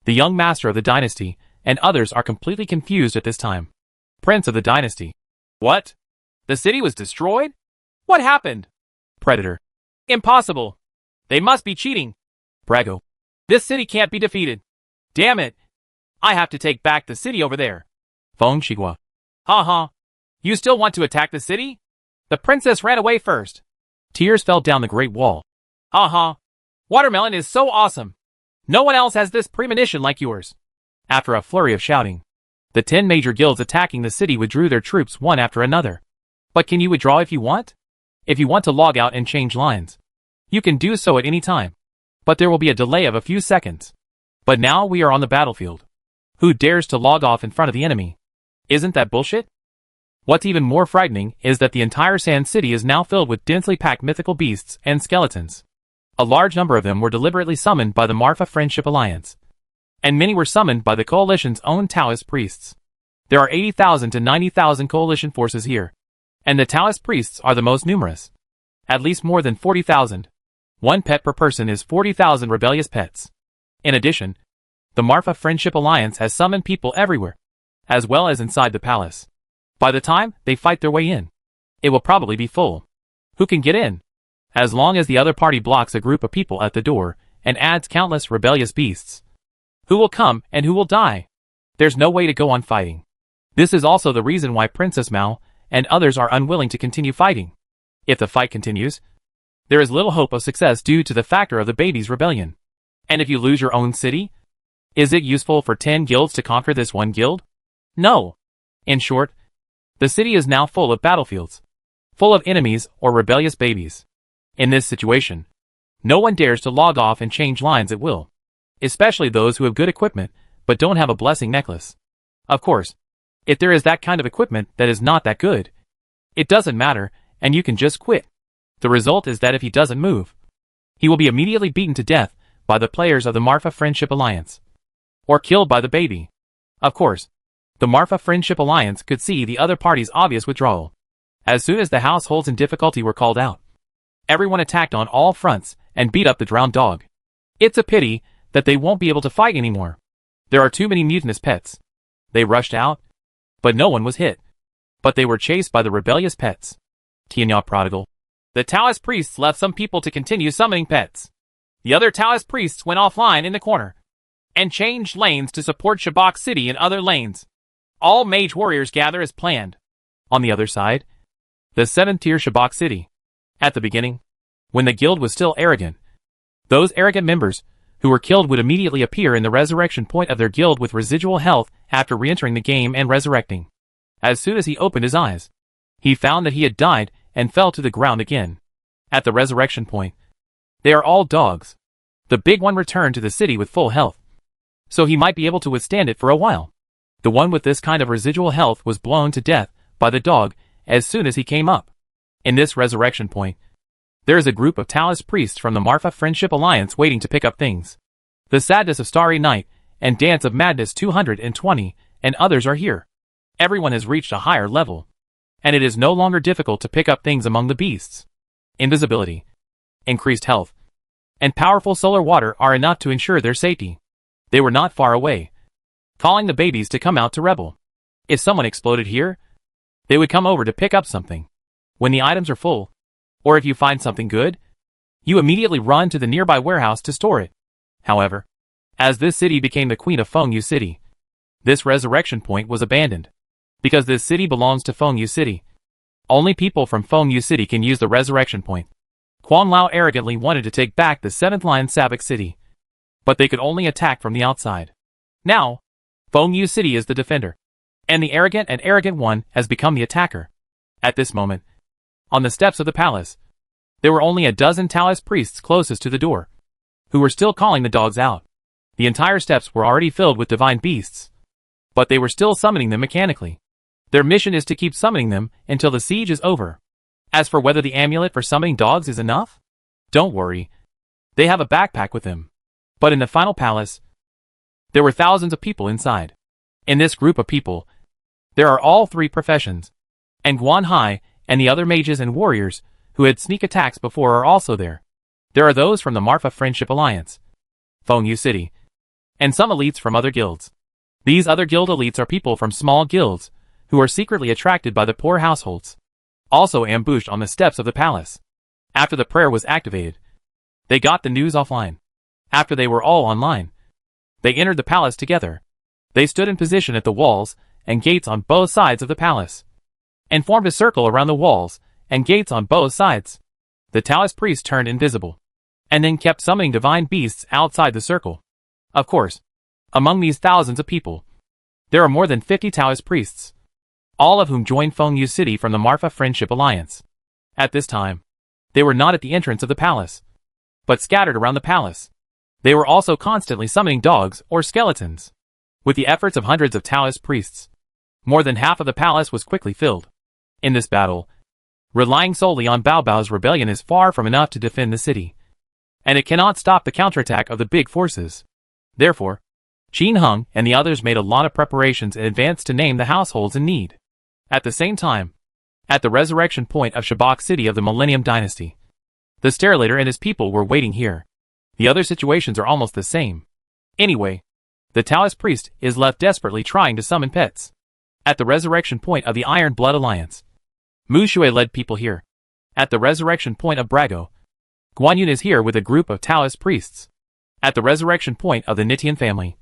The young master of the dynasty and others are completely confused at this time. Prince of the dynasty. What? The city was destroyed? What happened? Predator. Impossible. They must be cheating. Brago. This city can't be defeated. Damn it. I have to take back the city over there. Feng Shigua. Ha. You still want to attack the city? The princess ran away first. Tears fell down the great wall. Ha. Watermelon is so awesome. No one else has this premonition like yours. After a flurry of shouting, the 10 major guilds attacking the city withdrew their troops one after another. But can you withdraw if you want? If you want to log out and change lines, you can do so at any time. But there will be a delay of a few seconds. But now we are on the battlefield. Who dares to log off in front of the enemy? Isn't that bullshit? What's even more frightening is that the entire Sand City is now filled with densely packed mythical beasts and skeletons. A large number of them were deliberately summoned by the Marfa Friendship Alliance. And many were summoned by the Coalition's own Taoist priests. There are 80,000 to 90,000 Coalition forces here. And the Taoist priests are the most numerous. At least more than 40,000. One pet per person is 40,000 rebellious pets. In addition, the Marfa Friendship Alliance has summoned people everywhere, as well as inside the palace. By the time they fight their way in, it will probably be full. Who can get in? As long as the other party blocks a group of people at the door and adds countless rebellious beasts. Who will come and who will die? There's no way to go on fighting. This is also the reason why Princess Mao and others are unwilling to continue fighting. If the fight continues, there is little hope of success due to the factor of the baby's rebellion. And if you lose your own city, is it useful for 10 guilds to conquer this one guild? No. In short, the city is now full of battlefields, full of enemies or rebellious babies. In this situation, no one dares to log off and change lines at will, especially those who have good equipment but don't have a blessing necklace. Of course, if there is that kind of equipment that is not that good, it doesn't matter and you can just quit. The result is that if he doesn't move, he will be immediately beaten to death by the players of the Marfa Friendship Alliance, or killed by the baby. Of course, the Marfa Friendship Alliance could see the other party's obvious withdrawal. As soon as the households in difficulty were called out, everyone attacked on all fronts and beat up the drowned dog. It's a pity that they won't be able to fight anymore. There are too many mutinous pets. They rushed out, but no one was hit. But they were chased by the rebellious pets. Tianya Prodigal. The Taoist priests left some people to continue summoning pets. The other Taoist priests went offline in the corner and changed lanes to support Shabak City and other lanes. All mage warriors gather as planned. On the other side, the 7th tier Shabak City. At the beginning, when the guild was still arrogant, those arrogant members who were killed would immediately appear in the resurrection point of their guild with residual health after re-entering the game and resurrecting. As soon as he opened his eyes, he found that he had died and fell to the ground again. At the resurrection point, they are all dogs. The big one returned to the city with full health, so he might be able to withstand it for a while. The one with this kind of residual health was blown to death by the dog as soon as he came up. In this resurrection point, there is a group of Taoist priests from the Marfa Friendship Alliance waiting to pick up things. The Sadness of Starry Night and Dance of Madness 220 and others are here. Everyone has reached a higher level, and it is no longer difficult to pick up things among the beasts. Invisibility, increased health, and powerful solar water are enough to ensure their safety. They were not far away, calling the babies to come out to rebel. If someone exploded here, they would come over to pick up something. When the items are full, or if you find something good, you immediately run to the nearby warehouse to store it. However, as this city became the queen of Fengyu City, this resurrection point was abandoned. Because this city belongs to Fengyu City, only people from Fengyu City can use the resurrection point. Quan Lao arrogantly wanted to take back the 7th line Sabak City, but they could only attack from the outside. Now, Fengyu City is the defender, and the arrogant one has become the attacker. At this moment, on the steps of the palace, there were only a dozen Taoist priests closest to the door, who were still calling the dogs out. The entire steps were already filled with divine beasts, but they were still summoning them mechanically. Their mission is to keep summoning them until the siege is over. As for whether the amulet for summoning dogs is enough, don't worry. They have a backpack with them. But in the final palace, there were thousands of people inside. In this group of people, there are all 3 professions, and Guan Hai and the other mages and warriors who had sneak attacks before are also there. There are those from the Marfa Friendship Alliance, Fengyu City, and some elites from other guilds. These other guild elites are people from small guilds who are secretly attracted by the poor households, also ambushed on the steps of the palace. After the prayer was activated, they got the news offline. After they were all online, they entered the palace together. They stood in position at the walls and gates on both sides of the palace, and formed a circle around the walls and gates on both sides. The Taoist priest turned invisible, and then kept summoning divine beasts outside the circle. Of course, among these thousands of people, there are more than 50 Taoist priests, all of whom joined Fengyu City from the Marfa Friendship Alliance. At this time, they were not at the entrance of the palace, but scattered around the palace. They were also constantly summoning dogs or skeletons. With the efforts of hundreds of Taoist priests, more than half of the palace was quickly filled. In this battle, relying solely on Bao Bao's rebellion is far from enough to defend the city, and it cannot stop the counterattack of the big forces. Therefore, Qin Heng and the others made a lot of preparations in advance to name the households in need. At the same time, at the resurrection point of Shabak City of the Millennium Dynasty, the Steriliter and his people were waiting here. The other situations are almost the same. Anyway, the Taoist priest is left desperately trying to summon pets. At the resurrection point of the Iron Blood Alliance, Mu Shui led people here. At the resurrection point of Brago, Guan Yun is here with a group of Taoist priests. At the resurrection point of the Nitian family,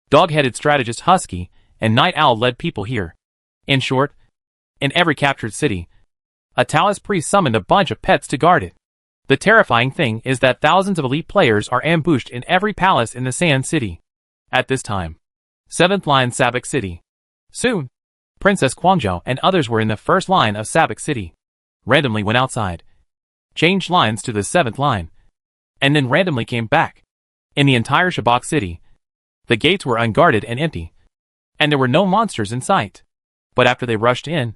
dog-headed strategist Husky and Night Owl led people here. In short, in every captured city, a Taoist priest summoned a bunch of pets to guard it. The terrifying thing is that thousands of elite players are ambushed in every palace in the Sand City. At this time, 7th line Sabak City. Soon, Princess Guangzhou and others were in the 1st line of Sabak City. Randomly went outside, changed lines to the 7th line, and then randomly came back. In the entire Shabak City, the gates were unguarded and empty, and there were no monsters in sight. But after they rushed in,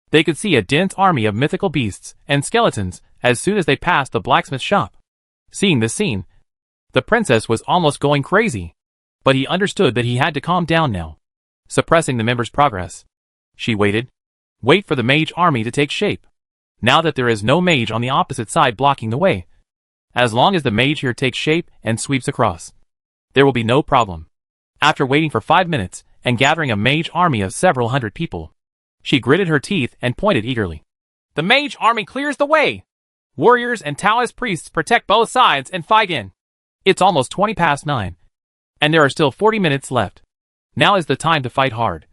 they could see a dense army of mythical beasts and skeletons as soon as they passed the blacksmith shop. Seeing this scene, the princess was almost going crazy, but he understood that he had to calm down now. Suppressing the members' progress, she waited for the mage army to take shape. Now that there is no mage on the opposite side blocking the way, as long as the mage here takes shape and sweeps across, there will be no problem. After waiting for 5 minutes and gathering a mage army of several hundred people, she gritted her teeth and pointed eagerly. The mage army clears the way! Warriors and Taoist priests protect both sides and fight in. It's almost 20 past 9, and there are still 40 minutes left. Now is the time to fight hard.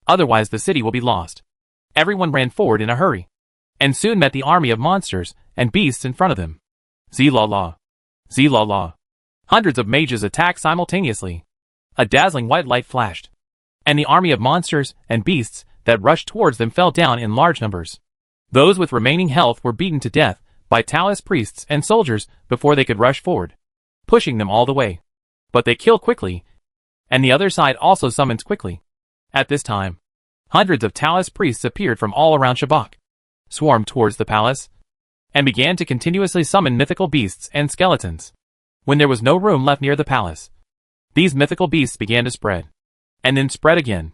Otherwise the city will be lost. Everyone ran forward in a hurry, and soon met the army of monsters and beasts in front of them. Zee-la-la. Zee-la-la. Hundreds of mages attacked simultaneously. A dazzling white light flashed, and the army of monsters and beasts that rushed towards them fell down in large numbers. Those with remaining health were beaten to death by Taoist priests and soldiers before they could rush forward, pushing them all the way. But they kill quickly, and the other side also summons quickly. At this time, hundreds of Taoist priests appeared from all around Shabak, swarmed towards the palace, and began to continuously summon mythical beasts and skeletons. When there was no room left near the palace, these mythical beasts began to spread, and then spread again.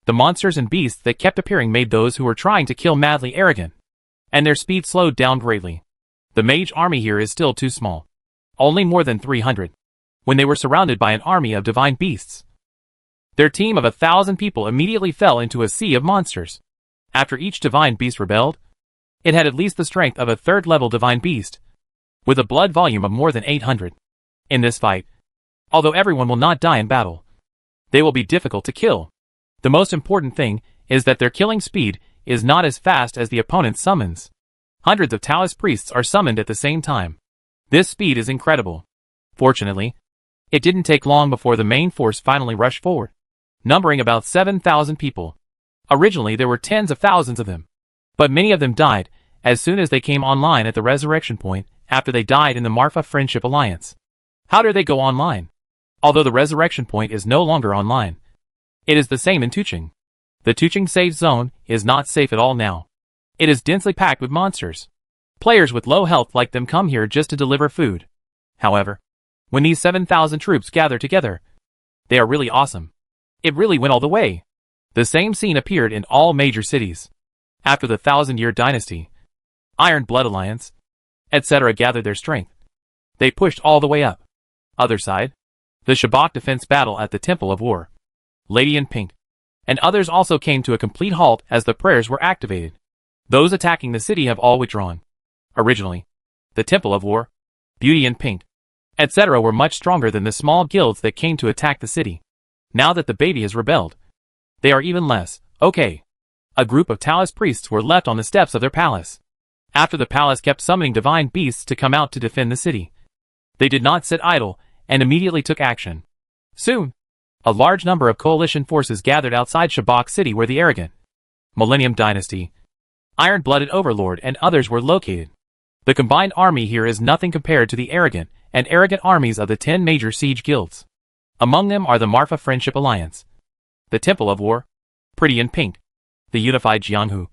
The monsters and beasts that kept appearing made those who were trying to kill madly arrogant, and their speed slowed down greatly. The mage army here is still too small. only more than 300, when they were surrounded by an army of divine beasts. Their team of 1,000 people immediately fell into a sea of monsters. After each divine beast rebelled, it had at least the strength of a third-level divine beast, with a blood volume of more than 800. In this fight, although everyone will not die in battle, they will be difficult to kill. The most important thing is that their killing speed is not as fast as the opponent's summons. Hundreds of Taoist priests are summoned at the same time. This speed is incredible. Fortunately, it didn't take long before the main force finally rushed forward, numbering about 7,000 people. Originally there were tens of thousands of them, but many of them died as soon as they came online at the resurrection point after they died in the Marfa Friendship Alliance. How do they go online? Although the resurrection point is no longer online, it is the same in Tuching. The Tuching safe zone is not safe at all now. It is densely packed with monsters. Players with low health like them come here just to deliver food. However, when these 7,000 troops gather together, they are really awesome. It really went all the way. The same scene appeared in all major cities. After the 1,000-year dynasty, Iron Blood Alliance, etc. gathered their strength. They pushed all the way up. Other side, the Shabak defense battle at the Temple of War. Lady in Pink and others also came to a complete halt as the prayers were activated. Those attacking the city have all withdrawn. Originally, the Temple of War, Beauty in Pink, etc. were much stronger than the small guilds that came to attack the city. Now that the baby has rebelled, they are even less. Okay. A group of Taoist priests were left on the steps of their palace. After the palace kept summoning divine beasts to come out to defend the city, they did not sit idle and immediately took action. Soon, a large number of coalition forces gathered outside Shabak City where the arrogant Millennium Dynasty, Iron-Blooded Overlord and others were located. The combined army here is nothing compared to the arrogant and arrogant armies of the 10 major siege guilds. Among them are the Marfa Friendship Alliance, the Temple of War, Pretty in Pink, the Unified Jianghu,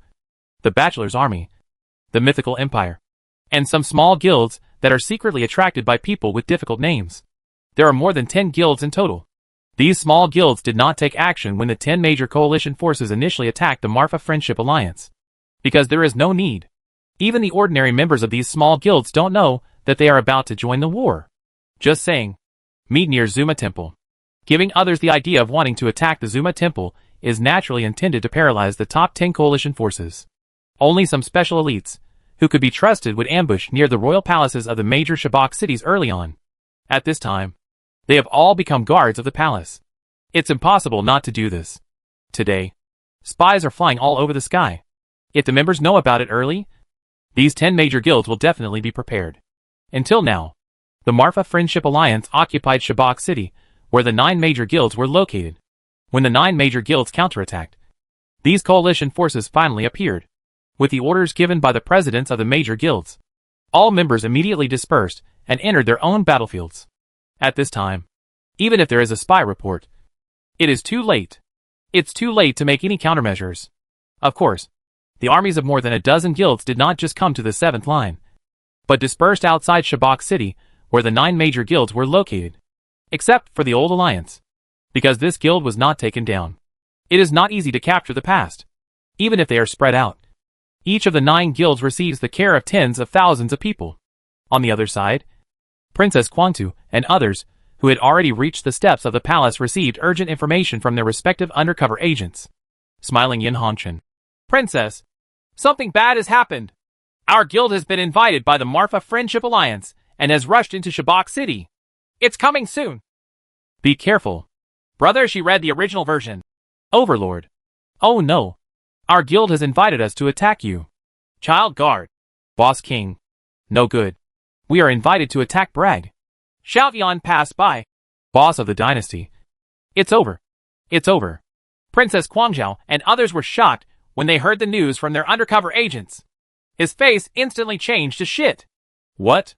the Bachelor's Army, the Mythical Empire, and some small guilds that are secretly attracted by people with difficult names. There are more than 10 guilds in total. These small guilds did not take action when the 10 major coalition forces initially attacked the Marfa Friendship Alliance, because there is no need. Even the ordinary members of these small guilds don't know that they are about to join the war. Just saying. Meet near Zuma Temple. Giving others the idea of wanting to attack the Zuma Temple is naturally intended to paralyze the top 10 coalition forces. Only some special elites, who could be trusted, would ambush near the royal palaces of the major Shabak cities early on. At this time, they have all become guards of the palace. It's impossible not to do this. Today, spies are flying all over the sky. If the members know about it early, these 10 major guilds will definitely be prepared. Until now, the Marfa Friendship Alliance occupied Shabak City, where the 9 major guilds were located. When the 9 major guilds counterattacked, these coalition forces finally appeared. With the orders given by the presidents of the major guilds, all members immediately dispersed and entered their own battlefields. At this time, even if there is a spy report, it is too late. It's too late to make any countermeasures. Of course, the armies of more than a dozen guilds did not just come to the 7th line, but dispersed outside Shabak City, where the 9 major guilds were located. Except for the old alliance. Because this guild was not taken down. It is not easy to capture the past, even if they are spread out. Each of the 9 guilds receives the care of tens of thousands of people. On the other side, Princess Quantu and others, who had already reached the steps of the palace, received urgent information from their respective undercover agents. Smiling Yin Hongchen. Princess, something bad has happened. Our guild has been invited by the Marfa Friendship Alliance and has rushed into Shabak City. It's coming soon. Be careful. Brother, she read the original version. Overlord. Oh no. Our guild has invited us to attack you. Child Guard. Boss King. No good. We are invited to attack Bragg. Xiaoyan passed by. Boss of the dynasty. It's over. It's over. Princess Guangzhou and others were shocked when they heard the news from their undercover agents. His face instantly changed to shit. What?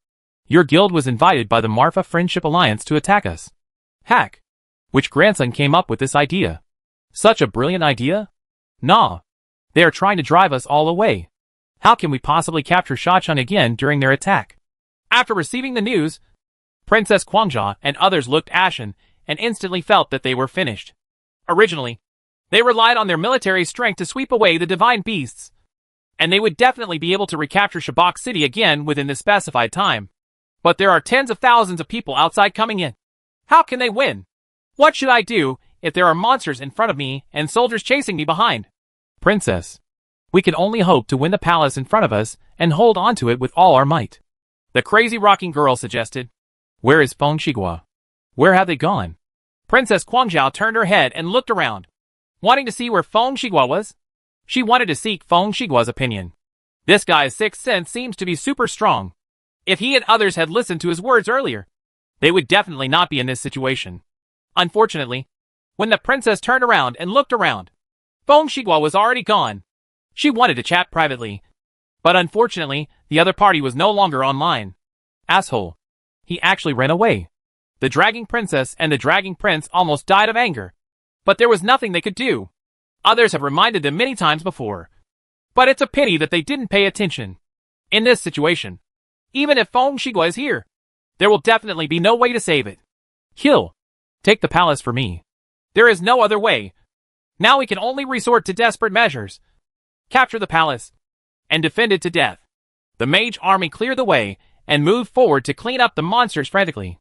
Your guild was invited by the Marfa Friendship Alliance to attack us. Hack. Which grandson came up with this idea? Such a brilliant idea? Nah. They are trying to drive us all away. How can we possibly capture Shachun again during their attack? After receiving the news, Princess Guangzhou and others looked ashen and instantly felt that they were finished. Originally, they relied on their military strength to sweep away the divine beasts, and they would definitely be able to recapture Shabak City again within the specified time. But there are tens of thousands of people outside coming in. How can they win? What should I do if there are monsters in front of me and soldiers chasing me behind? Princess, we can only hope to win the palace in front of us and hold on to it with all our might. The crazy rocking girl suggested. Where is Feng Shigua? Where have they gone? Princess Guangzhou turned her head and looked around, wanting to see where Feng Shigua was. She wanted to seek Feng Shigua's opinion. This guy's sixth sense seems to be super strong. If he and others had listened to his words earlier, they would definitely not be in this situation. Unfortunately, when the princess turned around and looked around, Feng Shigua was already gone. She wanted to chat privately, but unfortunately, the other party was no longer online. Asshole. He actually ran away. The dragging princess and the dragging prince almost died of anger, but there was nothing they could do. Others have reminded them many times before, but it's a pity that they didn't pay attention. In this situation, even if Feng Shigua is here, there will definitely be no way to save it. Kill. Take the palace for me. There is no other way. Now we can only resort to desperate measures. Capture the palace and defend it to death. The mage army cleared the way and moved forward to clean up the monsters frantically.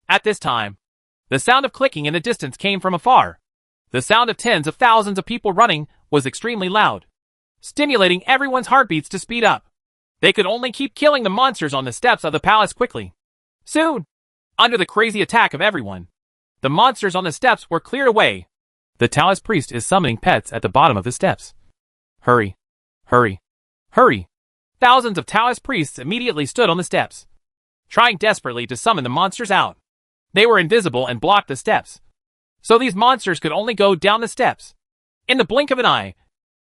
At this time, the sound of clicking in the distance came from afar. The sound of tens of thousands of people running was extremely loud, stimulating everyone's heartbeats to speed up. They could only keep killing the monsters on the steps of the palace quickly. Soon, under the crazy attack of everyone, the monsters on the steps were cleared away. The Taoist priest is summoning pets at the bottom of the steps. Hurry, hurry, hurry. Thousands of Taoist priests immediately stood on the steps, trying desperately to summon the monsters out. They were invisible and blocked the steps, so these monsters could only go down the steps. In the blink of an eye,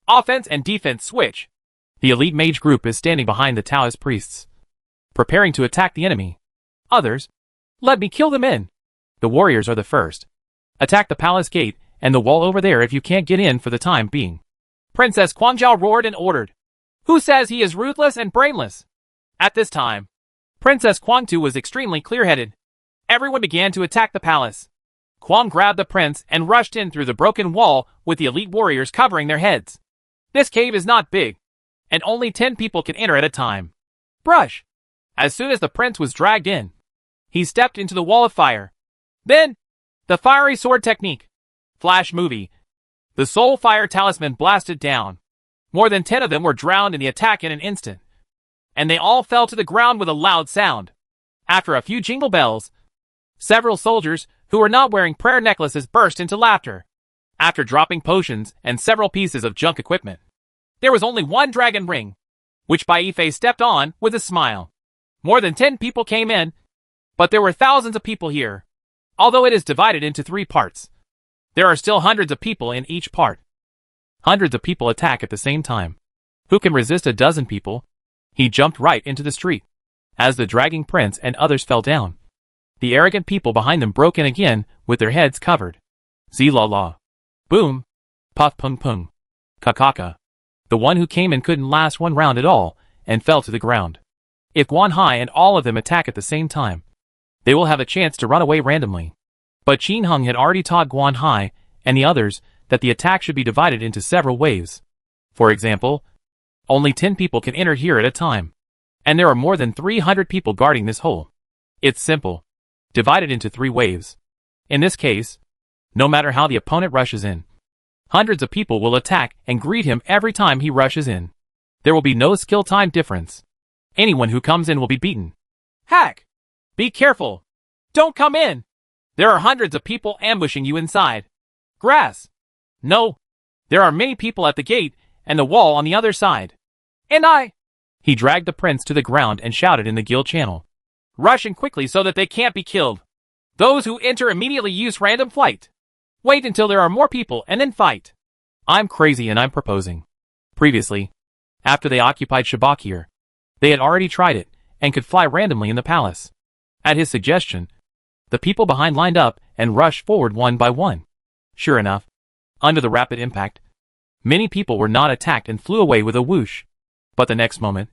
offense and defense switch. The elite mage group is standing behind the Taoist priests, preparing to attack the enemy. Others, let me kill them in. The warriors are the first. Attack the palace gate and the wall over there if you can't get in for the time being. Princess Guangzhou roared and ordered. Who says he is ruthless and brainless? At this time, Princess Guangtu was extremely clear-headed. Everyone began to attack the palace. Guang grabbed the prince and rushed in through the broken wall with the elite warriors covering their heads. This cave is not big, and only 10 people can enter at a time. Brush! As soon as the prince was dragged in, he stepped into the wall of fire. Then, the fiery sword technique. Flash movie. The soul fire talisman blasted down. More than 10 of them were drowned in the attack in an instant, and they all fell to the ground with a loud sound. After a few jingle bells, several soldiers who were not wearing prayer necklaces burst into laughter. After dropping potions and several pieces of junk equipment, there was only one dragon ring, which Bai Fei stepped on with a smile. More than 10 people came in, but there were thousands of people here. Although it is divided into 3 parts, there are still hundreds of people in each part. Hundreds of people attack at the same time. Who can resist a dozen people? He jumped right into the street. As the dragging prince and others fell down, the arrogant people behind them broke in again with their heads covered. Z-la-la. Boom. Puff pung pung. Kakaka. The one who came in couldn't last one round at all and fell to the ground. If Guan Hai and all of them attack at the same time, they will have a chance to run away randomly. But Qin Hung had already taught Guan Hai and the others that the attack should be divided into several waves. For example, only 10 people can enter here at a time, and there are more than 300 people guarding this hole. It's simple. Divide it into 3 waves. In this case, no matter how the opponent rushes in, hundreds of people will attack and greet him every time he rushes in. There will be no skill time difference. Anyone who comes in will be beaten. Hack! Be careful! Don't come in! There are hundreds of people ambushing you inside. Grass! No! There are many people at the gate and the wall on the other side. And I! He dragged the prince to the ground and shouted in the guild channel. Rush in quickly so that they can't be killed. Those who enter immediately use random flight. Wait until there are more people and then fight. I'm crazy and I'm proposing. Previously, after they occupied Shabakir, they had already tried it and could fly randomly in the palace. At his suggestion, the people behind lined up and rushed forward one by one. Sure enough, under the rapid impact, many people were not attacked and flew away with a whoosh. But the next moment,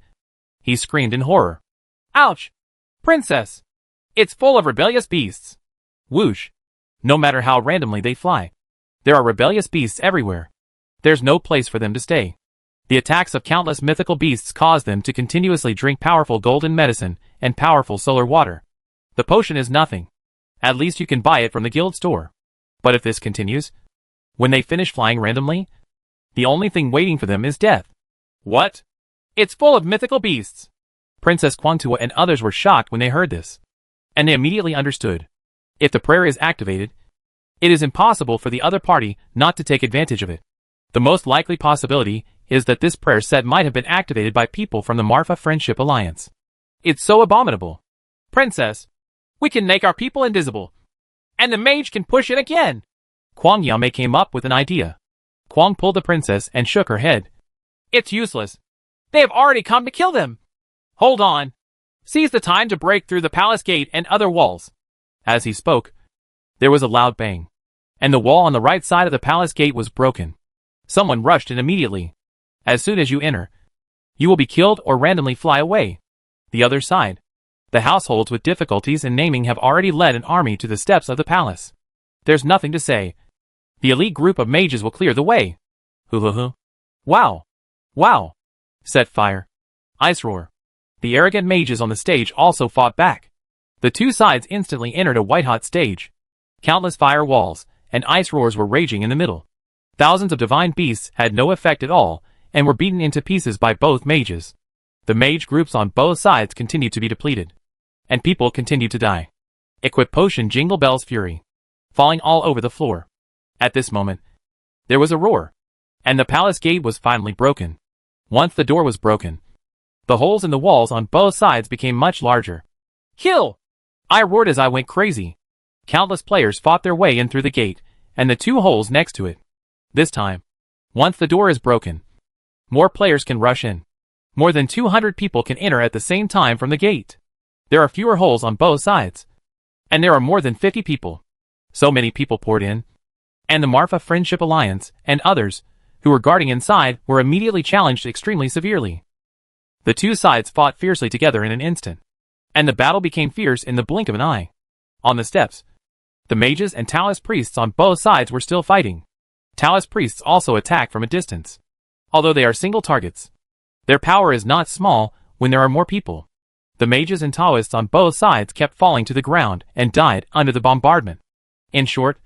he screamed in horror. Ouch! Princess! It's full of rebellious beasts. Whoosh! No matter how randomly they fly, there are rebellious beasts everywhere. There's no place for them to stay. The attacks of countless mythical beasts caused them to continuously drink powerful golden medicine and powerful solar water. The potion is nothing. At least you can buy it from the guild store. But if this continues, when they finish flying randomly, the only thing waiting for them is death. What? It's full of mythical beasts. Princess Quantua and others were shocked when they heard this. And they immediately understood. If the prayer is activated, it is impossible for the other party not to take advantage of it. The most likely possibility is that this prayer set might have been activated by people from the Marfa Friendship Alliance. It's so abominable. Princess, we can make our people invisible. And the mage can push it again. Kwang Yame came up with an idea. Kwang pulled the princess and shook her head. It's useless. They have already come to kill them. Hold on. Seize the time to break through the palace gate and other walls. As he spoke, there was a loud bang, and the wall on the right side of the palace gate was broken. Someone rushed in immediately. As soon as you enter, you will be killed or randomly fly away. The other side. The households with difficulties in naming have already led an army to the steps of the palace. There's nothing to say. The elite group of mages will clear the way. Hoo. Wow. Wow. Set fire. Ice roar. The arrogant mages on the stage also fought back. The two sides instantly entered a white-hot stage. Countless fire walls and ice roars were raging in the middle. Thousands of divine beasts had no effect at all and were beaten into pieces by both mages. The mage groups on both sides continued to be depleted. And people continued to die. Equip potion Jingle Bell's Fury. Falling all over the floor. At this moment, there was a roar. And the palace gate was finally broken. Once the door was broken, the holes in the walls on both sides became much larger. Kill! I roared as I went crazy. Countless players fought their way in through the gate, and the two holes next to it. This time, once the door is broken, more players can rush in. More than 200 people can enter at the same time from the gate. There are fewer holes on both sides. And there are more than 50 people. So many people poured in. And the Marfa Friendship Alliance, and others, who were guarding inside, were immediately challenged extremely severely. The two sides fought fiercely together in an instant. And the battle became fierce in the blink of an eye. On the steps, the mages and Taoist priests on both sides were still fighting. Taoist priests also attack from a distance. Although they are single targets, their power is not small when there are more people. The mages and Taoists on both sides kept falling to the ground and died under the bombardment. In short,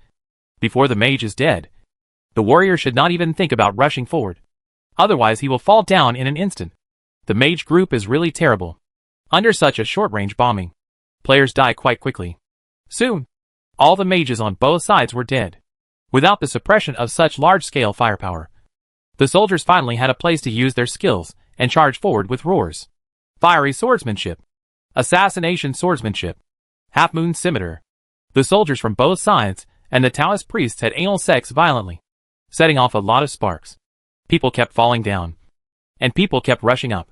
before the mage is dead, the warrior should not even think about rushing forward. Otherwise he will fall down in an instant. The mage group is really terrible. Under such a short-range bombing, players die quite quickly. Soon, all the mages on both sides were dead. Without the suppression of such large-scale firepower, the soldiers finally had a place to use their skills and charge forward with roars. Fiery swordsmanship. Assassination swordsmanship. Half-moon scimitar. The soldiers from both sides and the Taoist priests had anal sex violently, setting off a lot of sparks. People kept falling down. And people kept rushing up.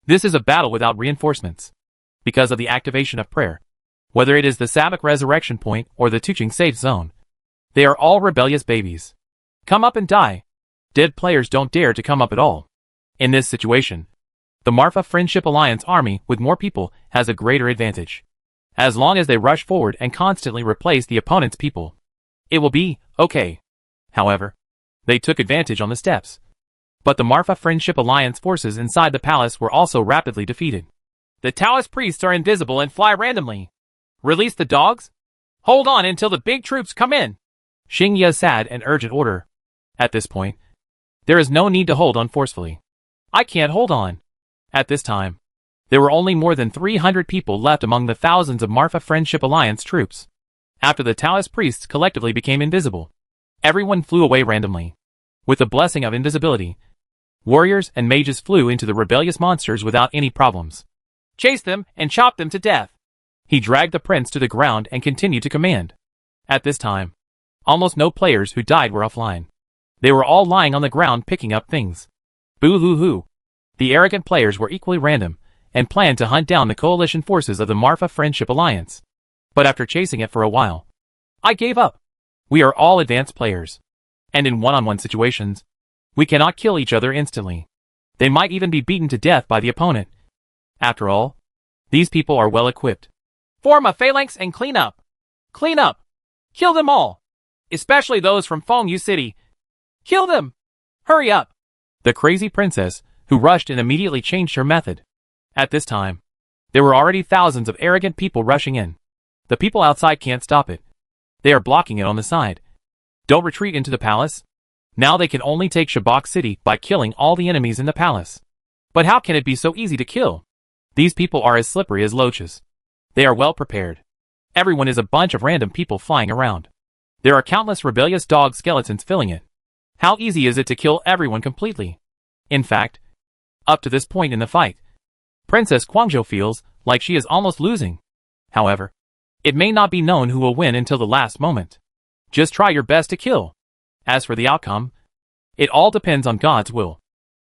This is a battle without reinforcements. Because of the activation of prayer. Whether it is the Sabbac resurrection point or the Tuching safe zone. They are all rebellious babies. Come up and die. Dead players don't dare to come up at all. In this situation, the Marfa Friendship Alliance army with more people has a greater advantage. As long as they rush forward and constantly replace the opponent's people, it will be okay. However, they took advantage on the steps. But the Marfa Friendship Alliance forces inside the palace were also rapidly defeated. The Taoist priests are invisible and fly randomly. Release the dogs? Hold on until the big troops come in. Xing Ye's sad and urgent order. At this point, there is no need to hold on forcefully. I can't hold on. At this time, there were only more than 300 people left among the thousands of Marfa Friendship Alliance troops. After the Taoist priests collectively became invisible, everyone flew away randomly. With the blessing of invisibility, warriors and mages flew into the rebellious monsters without any problems. Chase them and chop them to death. He dragged the prince to the ground and continued to command. At this time, almost no players who died were offline. They were all lying on the ground picking up things. Boo-hoo-hoo. The arrogant players were equally random and planned to hunt down the coalition forces of the Marfa Friendship Alliance. But after chasing it for a while, I gave up. We are all advanced players. And in one-on-one situations, we cannot kill each other instantly. They might even be beaten to death by the opponent. After all, these people are well equipped. Form a phalanx and clean up. Clean up. Kill them all. Especially those from Fengyu City. Kill them. Hurry up. The crazy princess, who rushed and immediately changed her method. At this time, there were already thousands of arrogant people rushing in. The people outside can't stop it. They are blocking it on the side. Don't retreat into the palace. Now they can only take Shabak City by killing all the enemies in the palace. But how can it be so easy to kill? These people are as slippery as loaches. They are well prepared. Everyone is a bunch of random people flying around. There are countless rebellious dog skeletons filling it. How easy is it to kill everyone completely? In fact, up to this point in the fight, Princess Guangzhou feels like she is almost losing. However, it may not be known who will win until the last moment. Just try your best to kill. As for the outcome, it all depends on God's will.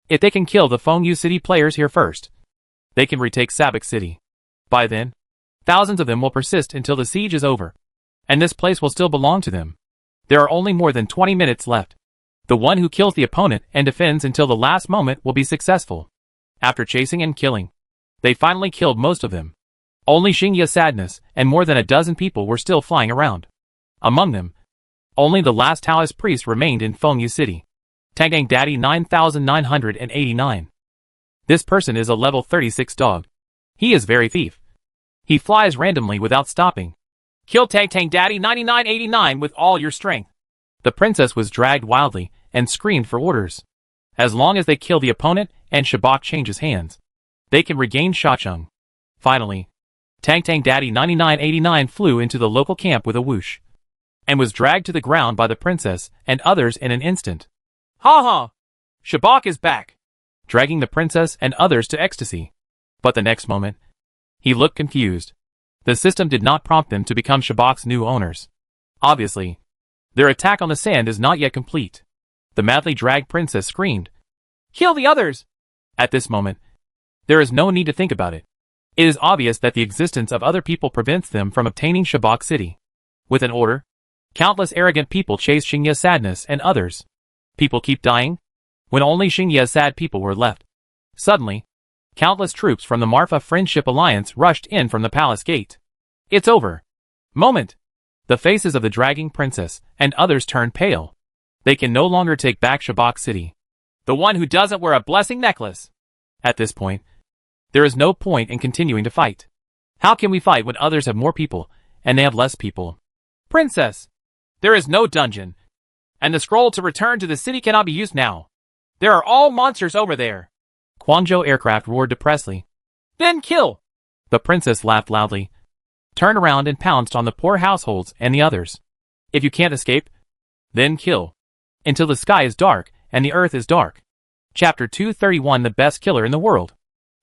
If they can kill the Fengyu City players here first, they can retake Sabak City. By then, thousands of them will persist until the siege is over, and this place will still belong to them. There are only more than 20 minutes left. The one who kills the opponent and defends until the last moment will be successful. After chasing and killing, they finally killed most of them. Only Xingye Sadness and more than a dozen people were still flying around. Among them, only the last Taoist priest remained in Fengyu City. Tangang Daddy 9989. This person is a level 36 dog. He is very thief. He flies randomly without stopping. Kill Tang Daddy 9989 with all your strength. The princess was dragged wildly and screamed for orders. As long as they kill the opponent and Shabak changes hands, they can regain Shacheng. Finally, Tang Daddy 9989 flew into the local camp with a whoosh, and was dragged to the ground by the princess and others in an instant. Ha ha! Shabak is back! Dragging the princess and others to ecstasy. But the next moment, he looked confused. The system did not prompt them to become Shabak's new owners. Obviously, their attack on the sand is not yet complete. The madly dragged princess screamed, "Kill the others!" At this moment, there is no need to think about it. It is obvious that the existence of other people prevents them from obtaining Shabak City. With an order, countless arrogant people chase Xingye Sadness and others. People keep dying, when only Xingye Sad people were left. Suddenly, countless troops from the Marfa Friendship Alliance rushed in from the palace gate. It's over. Moment. The faces of the dragging princess and others turned pale. They can no longer take back Shabak City. The one who doesn't wear a blessing necklace. At this point, there is no point in continuing to fight. How can we fight when others have more people, and they have less people? Princess! There is no dungeon, and the scroll to return to the city cannot be used now. There are all monsters over there. Guangzhou aircraft roared depressedly. Then kill! The princess laughed loudly, turned around and pounced on the poor households and the others. If you can't escape, then kill. Until the sky is dark and the earth is dark. Chapter 231. The best killer in the world.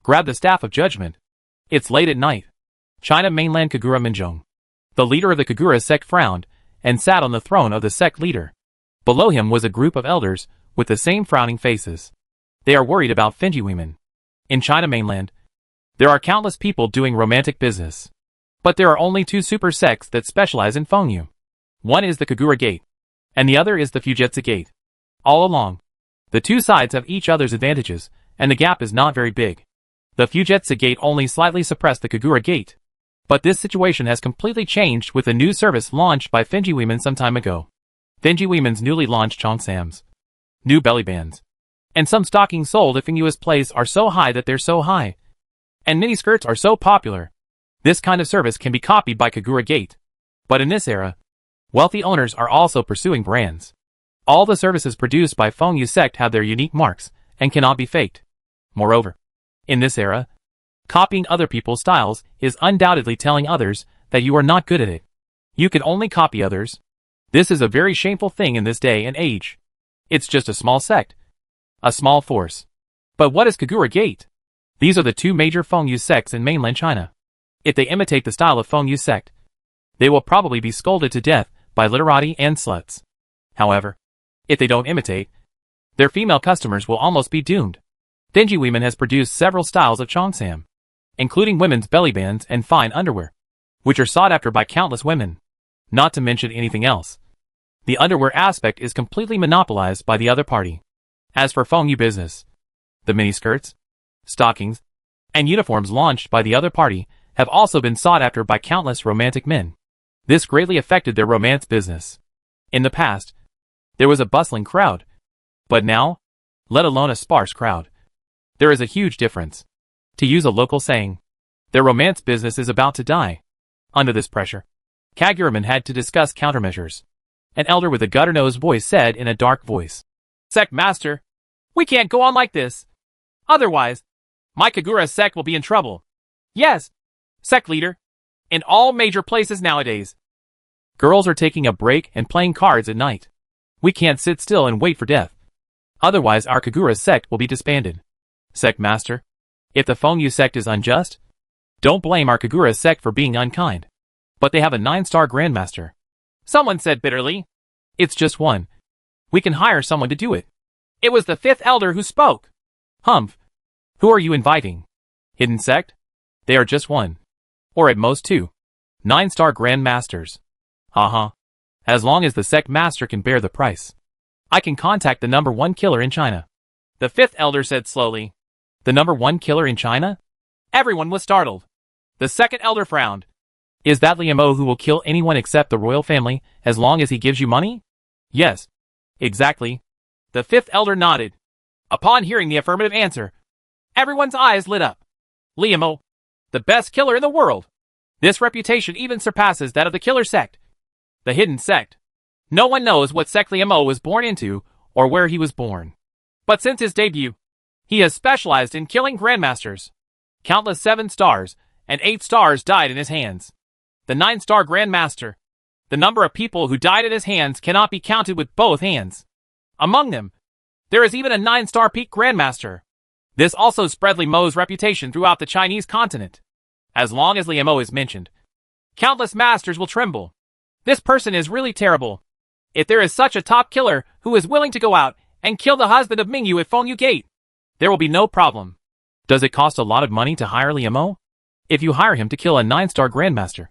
Grab the staff of judgment. It's late at night. China mainland Kagura Minjong. The leader of the Kagura sect frowned and sat on the throne of the sect leader. Below him was a group of elders with the same frowning faces. They are worried about Fengyu women. In China mainland, there are countless people doing romantic business. But there are only two super sects that specialize in Fengyu. One is the Kagura Gate, and the other is the Fujetsu Gate. All along, the two sides have each other's advantages, and the gap is not very big. The Fujetsu Gate only slightly suppressed the Kagura Gate. But this situation has completely changed with a new service launched by Fengyu women some time ago. Fengyu women's newly launched Chongsams, new belly bands, and some stockings sold at Fengyu's place are so high that they're so high. And miniskirts are so popular. This kind of service can be copied by Kagura Gate. But in this era, wealthy owners are also pursuing brands. All the services produced by Fengyu sect have their unique marks and cannot be faked. Moreover, in this era, copying other people's styles is undoubtedly telling others that you are not good at it. You can only copy others. This is a very shameful thing in this day and age. It's just a small sect. A small force. But what is Kagura Gate? These are the two major Fengyu sects in mainland China. If they imitate the style of Fengyu sect, they will probably be scolded to death by literati and sluts. However, if they don't imitate, their female customers will almost be doomed. Fengyu women has produced several styles of Chongsam, including women's belly bands and fine underwear, which are sought after by countless women. Not to mention anything else. The underwear aspect is completely monopolized by the other party. As for Fengyu business, the miniskirts, stockings, and uniforms launched by the other party have also been sought after by countless romantic men. This greatly affected their romance business. In the past, there was a bustling crowd. But now, let alone a sparse crowd. There is a huge difference. To use a local saying, their romance business is about to die. Under this pressure, Kaguraman had to discuss countermeasures. An elder with a gutter-nosed voice said in a dark voice, "Sect Master, we can't go on like this. Otherwise, my Kagura sect will be in trouble. Yes, sect leader. In all major places nowadays. Girls are taking a break and playing cards at night. We can't sit still and wait for death. Otherwise our Kagura sect will be disbanded. Sect Master, if the Fengyu sect is unjust, don't blame our Kagura sect for being unkind. But they have a 9-star Grandmaster." Someone said bitterly. "It's just one. We can hire someone to do it." It was the 5th elder who spoke. "Humph. Who are you inviting? Hidden sect? They are just one. Or at most 2. 9-star Grandmasters. Haha. As long as the sect master can bear the price. I can contact the number 1 killer in China." The 5th elder said slowly. "The number 1 killer in China?" Everyone was startled. The 2nd elder frowned. "Is that Liu Mo who will kill anyone except the royal family as long as he gives you money?" "Yes. Exactly." The 5th elder nodded. Upon hearing the affirmative answer, everyone's eyes lit up. Liu Mo, the best killer in the world. This reputation even surpasses that of the killer sect. The hidden sect. No one knows what sect Liu Mo was born into or where he was born. But since his debut, he has specialized in killing grandmasters. Countless 7 stars and 8 stars died in his hands. The 9-star Grandmaster. The number of people who died at his hands cannot be counted with both hands. Among them, there is even a 9-star Peak Grandmaster. This also spread Liu Mo's reputation throughout the Chinese continent. As long as Liu Mo is mentioned, countless masters will tremble. This person is really terrible. If there is such a top killer who is willing to go out and kill the husband of Mingyu at Fengyu Gate, there will be no problem. Does it cost a lot of money to hire Liu Mo? If you hire him to kill a 9-star Grandmaster,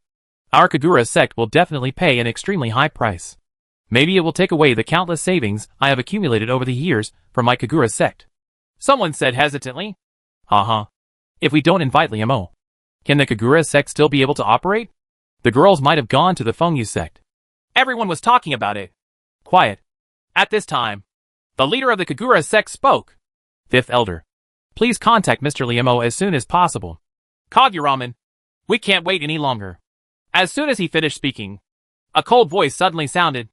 our Kagura sect will definitely pay an extremely high price. Maybe it will take away the countless savings I have accumulated over the years from my Kagura sect." Someone said hesitantly. "Haha. If we don't invite Liu Mo, can the Kagura sect still be able to operate? The girls might have gone to the Fengyu sect." Everyone was talking about it. Quiet. At this time, the leader of the Kagura sect spoke. 5th elder, please contact Mr. Liu Mo as soon as possible. Kaguraman, we can't wait any longer. As soon as he finished speaking, a cold voice suddenly sounded.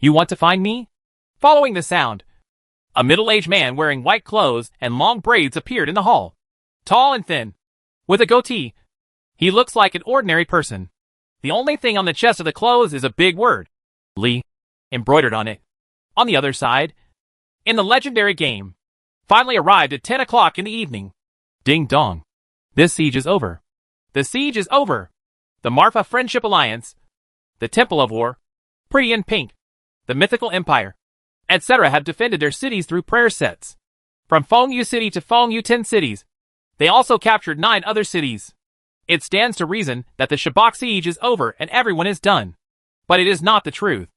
"You want to find me?" Following the sound, a middle-aged man wearing white clothes and long braids appeared in the hall. Tall and thin, with a goatee, he looks like an ordinary person. The only thing on the chest of the clothes is a big word, Li, embroidered on it. On the other side, in the legendary game, finally arrived at 10 o'clock in the evening. Ding dong. This siege is over. The siege is over. The Marfa Friendship Alliance, the Temple of War, Pretty in Pink, the Mythical Empire, etc. have defended their cities through prayer sets. From Fengyu City to Fengyu 10 cities. They also captured 9 other cities. It stands to reason that the Shabak siege is over and everyone is done. But it is not the truth.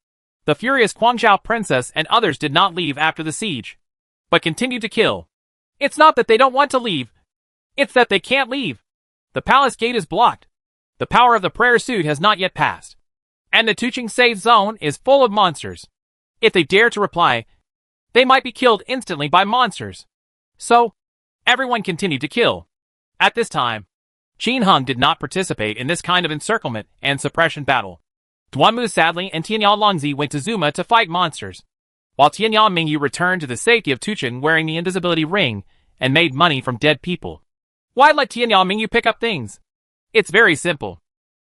The furious Guangzhou princess and others did not leave after the siege, but continued to kill. It's not that they don't want to leave. It's that they can't leave. The palace gate is blocked. The power of the prayer suit has not yet passed. And the Tuching safe zone is full of monsters. If they dare to reply, they might be killed instantly by monsters. So, everyone continued to kill. At this time, Qin Hung did not participate in this kind of encirclement and suppression battle. Duanmu sadly and Tianyao Longzi went to Zuma to fight monsters, while Tianyao Mingyu returned to the safety of Tuchen wearing the invisibility ring and made money from dead people. Why let Tianyao Mingyu pick up things? It's very simple.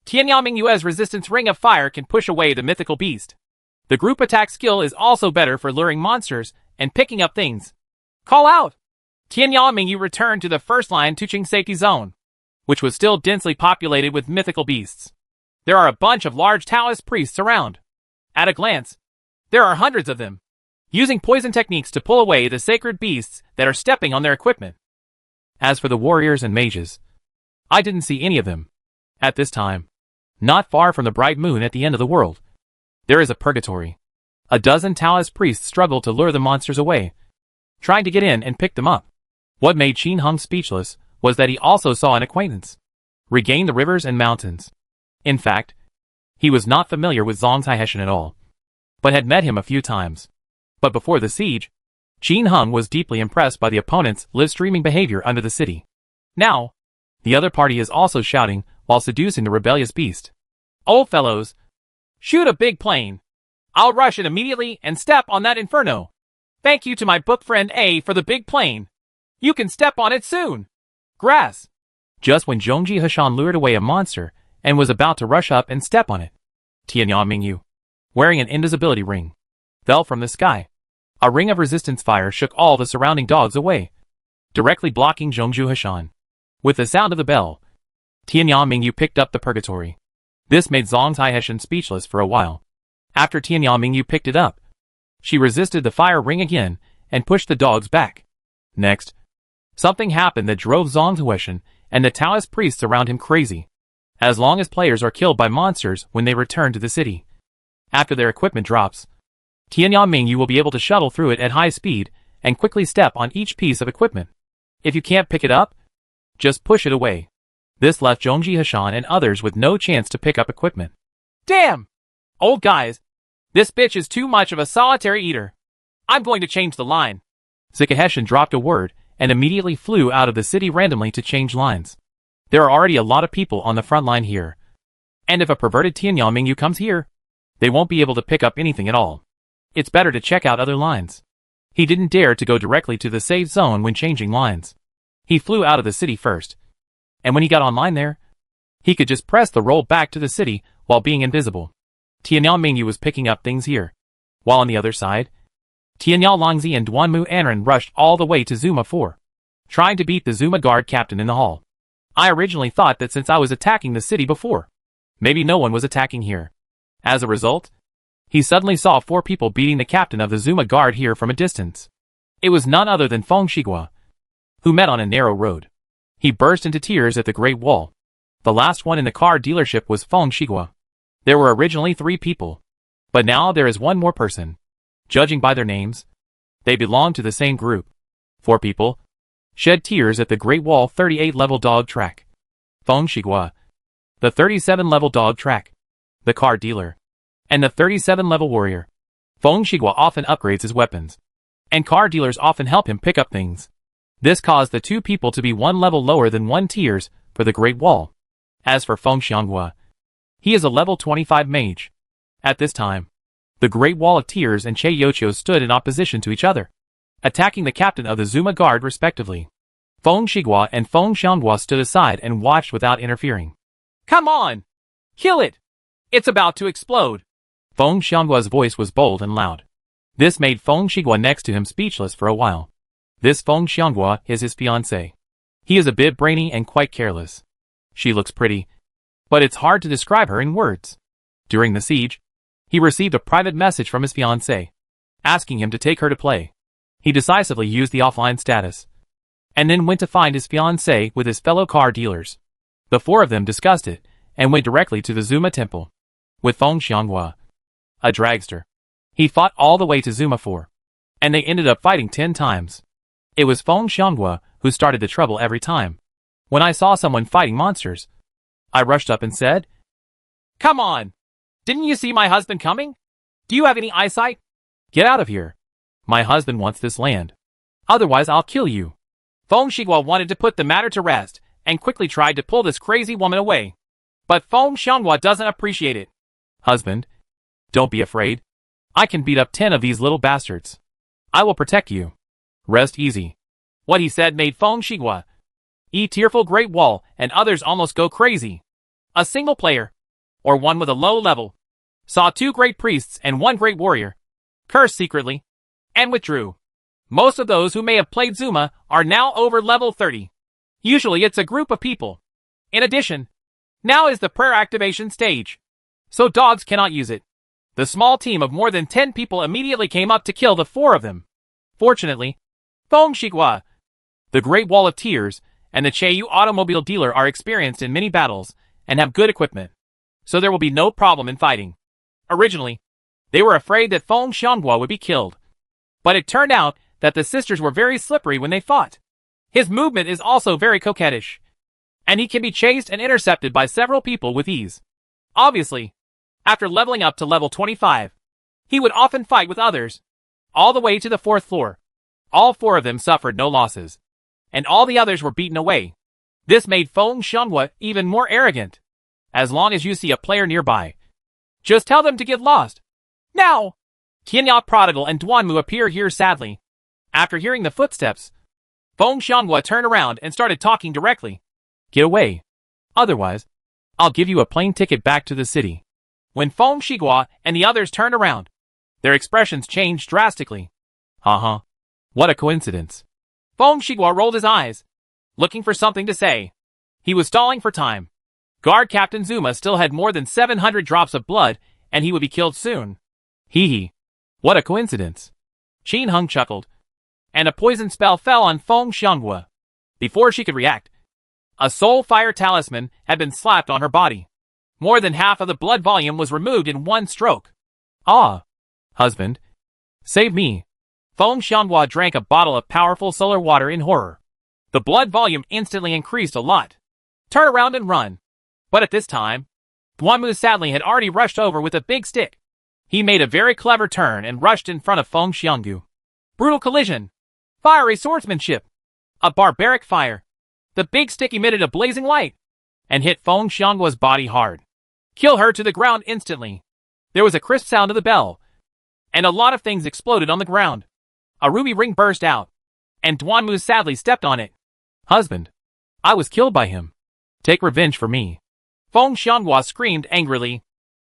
Tianyao Mingyu's resistance ring of fire can push away the mythical beast. The group attack skill is also better for luring monsters and picking up things. Call out! Tianyao Mingyu returned to the first line Tuching safety zone, which was still densely populated with mythical beasts. There are a bunch of large Taoist priests around. At a glance, there are hundreds of them, using poison techniques to pull away the sacred beasts that are stepping on their equipment. As for the warriors and mages, I didn't see any of them. At this time, not far from the bright moon at the end of the world, there is a purgatory. A dozen Taoist priests struggle to lure the monsters away, trying to get in and pick them up. What made Qin Hung speechless was that he also saw an acquaintance regain the rivers and mountains. In fact, he was not familiar with Zhong Taiheshan at all, but had met him a few times. But before the siege, Qin Hung was deeply impressed by the opponent's live-streaming behavior under the city. Now, the other party is also shouting while seducing the rebellious beast. "Old fellows, shoot a big plane. I'll rush it immediately and step on that inferno. Thank you to my book friend A for the big plane. You can step on it soon. Grass." Just when Zhongji Heshan lured away a monster and was about to rush up and step on it, Tianyang Mingyu, wearing an invisibility ring, fell from the sky. A ring of resistance fire shook all the surrounding dogs away, directly blocking Zhongju Heshan. With the sound of the bell, Tianyang Mingyu picked up the purgatory. This made Zhongtai Heshan speechless for a while. After Tianyang Mingyu picked it up, she resisted the fire ring again and pushed the dogs back. Next, something happened that drove Zhongtai Heshan and the Taoist priests around him crazy. As long as players are killed by monsters when they return to the city, after their equipment drops, Tianyang Mingyu will be able to shuttle through it at high speed and quickly step on each piece of equipment. If you can't pick it up, just push it away. This left Zhongji Heshan and others with no chance to pick up equipment. "Damn! Old guys, this bitch is too much of a solitary eater. I'm going to change the line." Zika Heshan dropped a word and immediately flew out of the city randomly to change lines. There are already a lot of people on the front line here. And if a perverted Tianyang Mingyu comes here, they won't be able to pick up anything at all. It's better to check out other lines. He didn't dare to go directly to the safe zone when changing lines. He flew out of the city first. And when he got online there, he could just press the roll back to the city while being invisible. Tianyang Mingyu was picking up things here. While on the other side, Tianyang Longzi and Duanmu Anren rushed all the way to Zuma 4, trying to beat the Zuma guard captain in the hall. I originally thought that since I was attacking the city before, maybe no one was attacking here. As a result, he suddenly saw 4 people beating the captain of the Zuma guard here from a distance. It was none other than Feng Shigua, who met on a narrow road. He burst into tears at the Great Wall. The last one in the car dealership was Feng Shigua. There were originally 3 people, but now there is one more person. Judging by their names, they belong to the same group. 4 people shed tears at the Great Wall 38-level dog track. Feng Shigua, the 37-level dog track, the car dealer, and the 37-level warrior. Feng Shigua often upgrades his weapons, and car dealers often help him pick up things. This caused the 2 people to be 1 level lower than 1 tiers for the Great Wall. As for Feng Xianghua, he is a level 25 mage. At this time, the Great Wall of Tears and Che Yocho stood in opposition to each other, attacking the captain of the Zuma guard respectively. Feng Shigua and Feng Xianghua stood aside and watched without interfering. "Come on! Kill it! It's about to explode!" Feng Xianghua's voice was bold and loud. This made Feng Shigua next to him speechless for a while. This Feng Xianghua is his fiancée. He is a bit brainy and quite careless. She looks pretty, but it's hard to describe her in words. During the siege, he received a private message from his fiancée, asking him to take her to play. He decisively used the offline status, and then went to find his fiancée with his fellow car dealers. The 4 of them discussed it, and went directly to the Zuma temple. With Feng Xianghua, a dragster, he fought all the way to Zuma 4, and they ended up fighting 10 times. It was Feng Xianghua who started the trouble every time. When I saw someone fighting monsters, I rushed up and said, "Come on! Didn't you see my husband coming? Do you have any eyesight? Get out of here. My husband wants this land. Otherwise I'll kill you." Feng Shigua wanted to put the matter to rest, and quickly tried to pull this crazy woman away. But Feng Xianghua doesn't appreciate it. "Husband, don't be afraid. I can beat up 10 of these little bastards. I will protect you. Rest easy." What he said made Feng Shigua, tearful Great Wall, and others almost go crazy. A single player, or one with a low level, saw 2 great priests and 1 great warrior, cursed secretly, and withdrew. Most of those who may have played Zuma are now over level 30. Usually it's a group of people. In addition, now is the prayer activation stage, so dogs cannot use it. The small team of more than 10 people immediately came up to kill the 4 of them. Fortunately, Feng Shigua, the Great Wall of Tears, and the Cheiyu automobile dealer are experienced in many battles and have good equipment, so there will be no problem in fighting. Originally, they were afraid that Feng Xianghua would be killed, but it turned out that the sisters were very slippery when they fought. His movement is also very coquettish, and he can be chased and intercepted by several people with ease. Obviously, after leveling up to level 25, he would often fight with others, all the way to the 4th floor. All 4 of them suffered no losses, and all the others were beaten away. This made Feng Xianghua even more arrogant. As long as you see a player nearby, just tell them to get lost. Now! Tianya Prodigal and Duanmu appear here sadly. After hearing the footsteps, Feng Xianghua turned around and started talking directly. Get away. Otherwise, I'll give you a plane ticket back to the city. When Feng Xianghua and the others turned around, their expressions changed drastically. What a coincidence. Feng Xianghua rolled his eyes, looking for something to say. He was stalling for time. Guard Captain Zuma still had more than 700 drops of blood, and he would be killed soon. Hee. What a coincidence. Qin Hung chuckled, and a poison spell fell on Feng Xianghua. Before she could react, a soul fire talisman had been slapped on her body. More than half of the blood volume was removed in one stroke. Ah! Husband, save me. Feng Xianghua drank a bottle of powerful solar water in horror. The blood volume instantly increased a lot. Turn around and run. But at this time, Duanmu sadly had already rushed over with a big stick. He made a very clever turn and rushed in front of Feng Xianghua. Brutal collision. Fiery swordsmanship. A barbaric fire. The big stick emitted a blazing light and hit Feng Xianghua's body hard. Kill her to the ground instantly. There was a crisp sound of the bell, and a lot of things exploded on the ground. A ruby ring burst out, and Duanmu sadly stepped on it. Husband, I was killed by him. Take revenge for me. Feng Xianghua screamed angrily.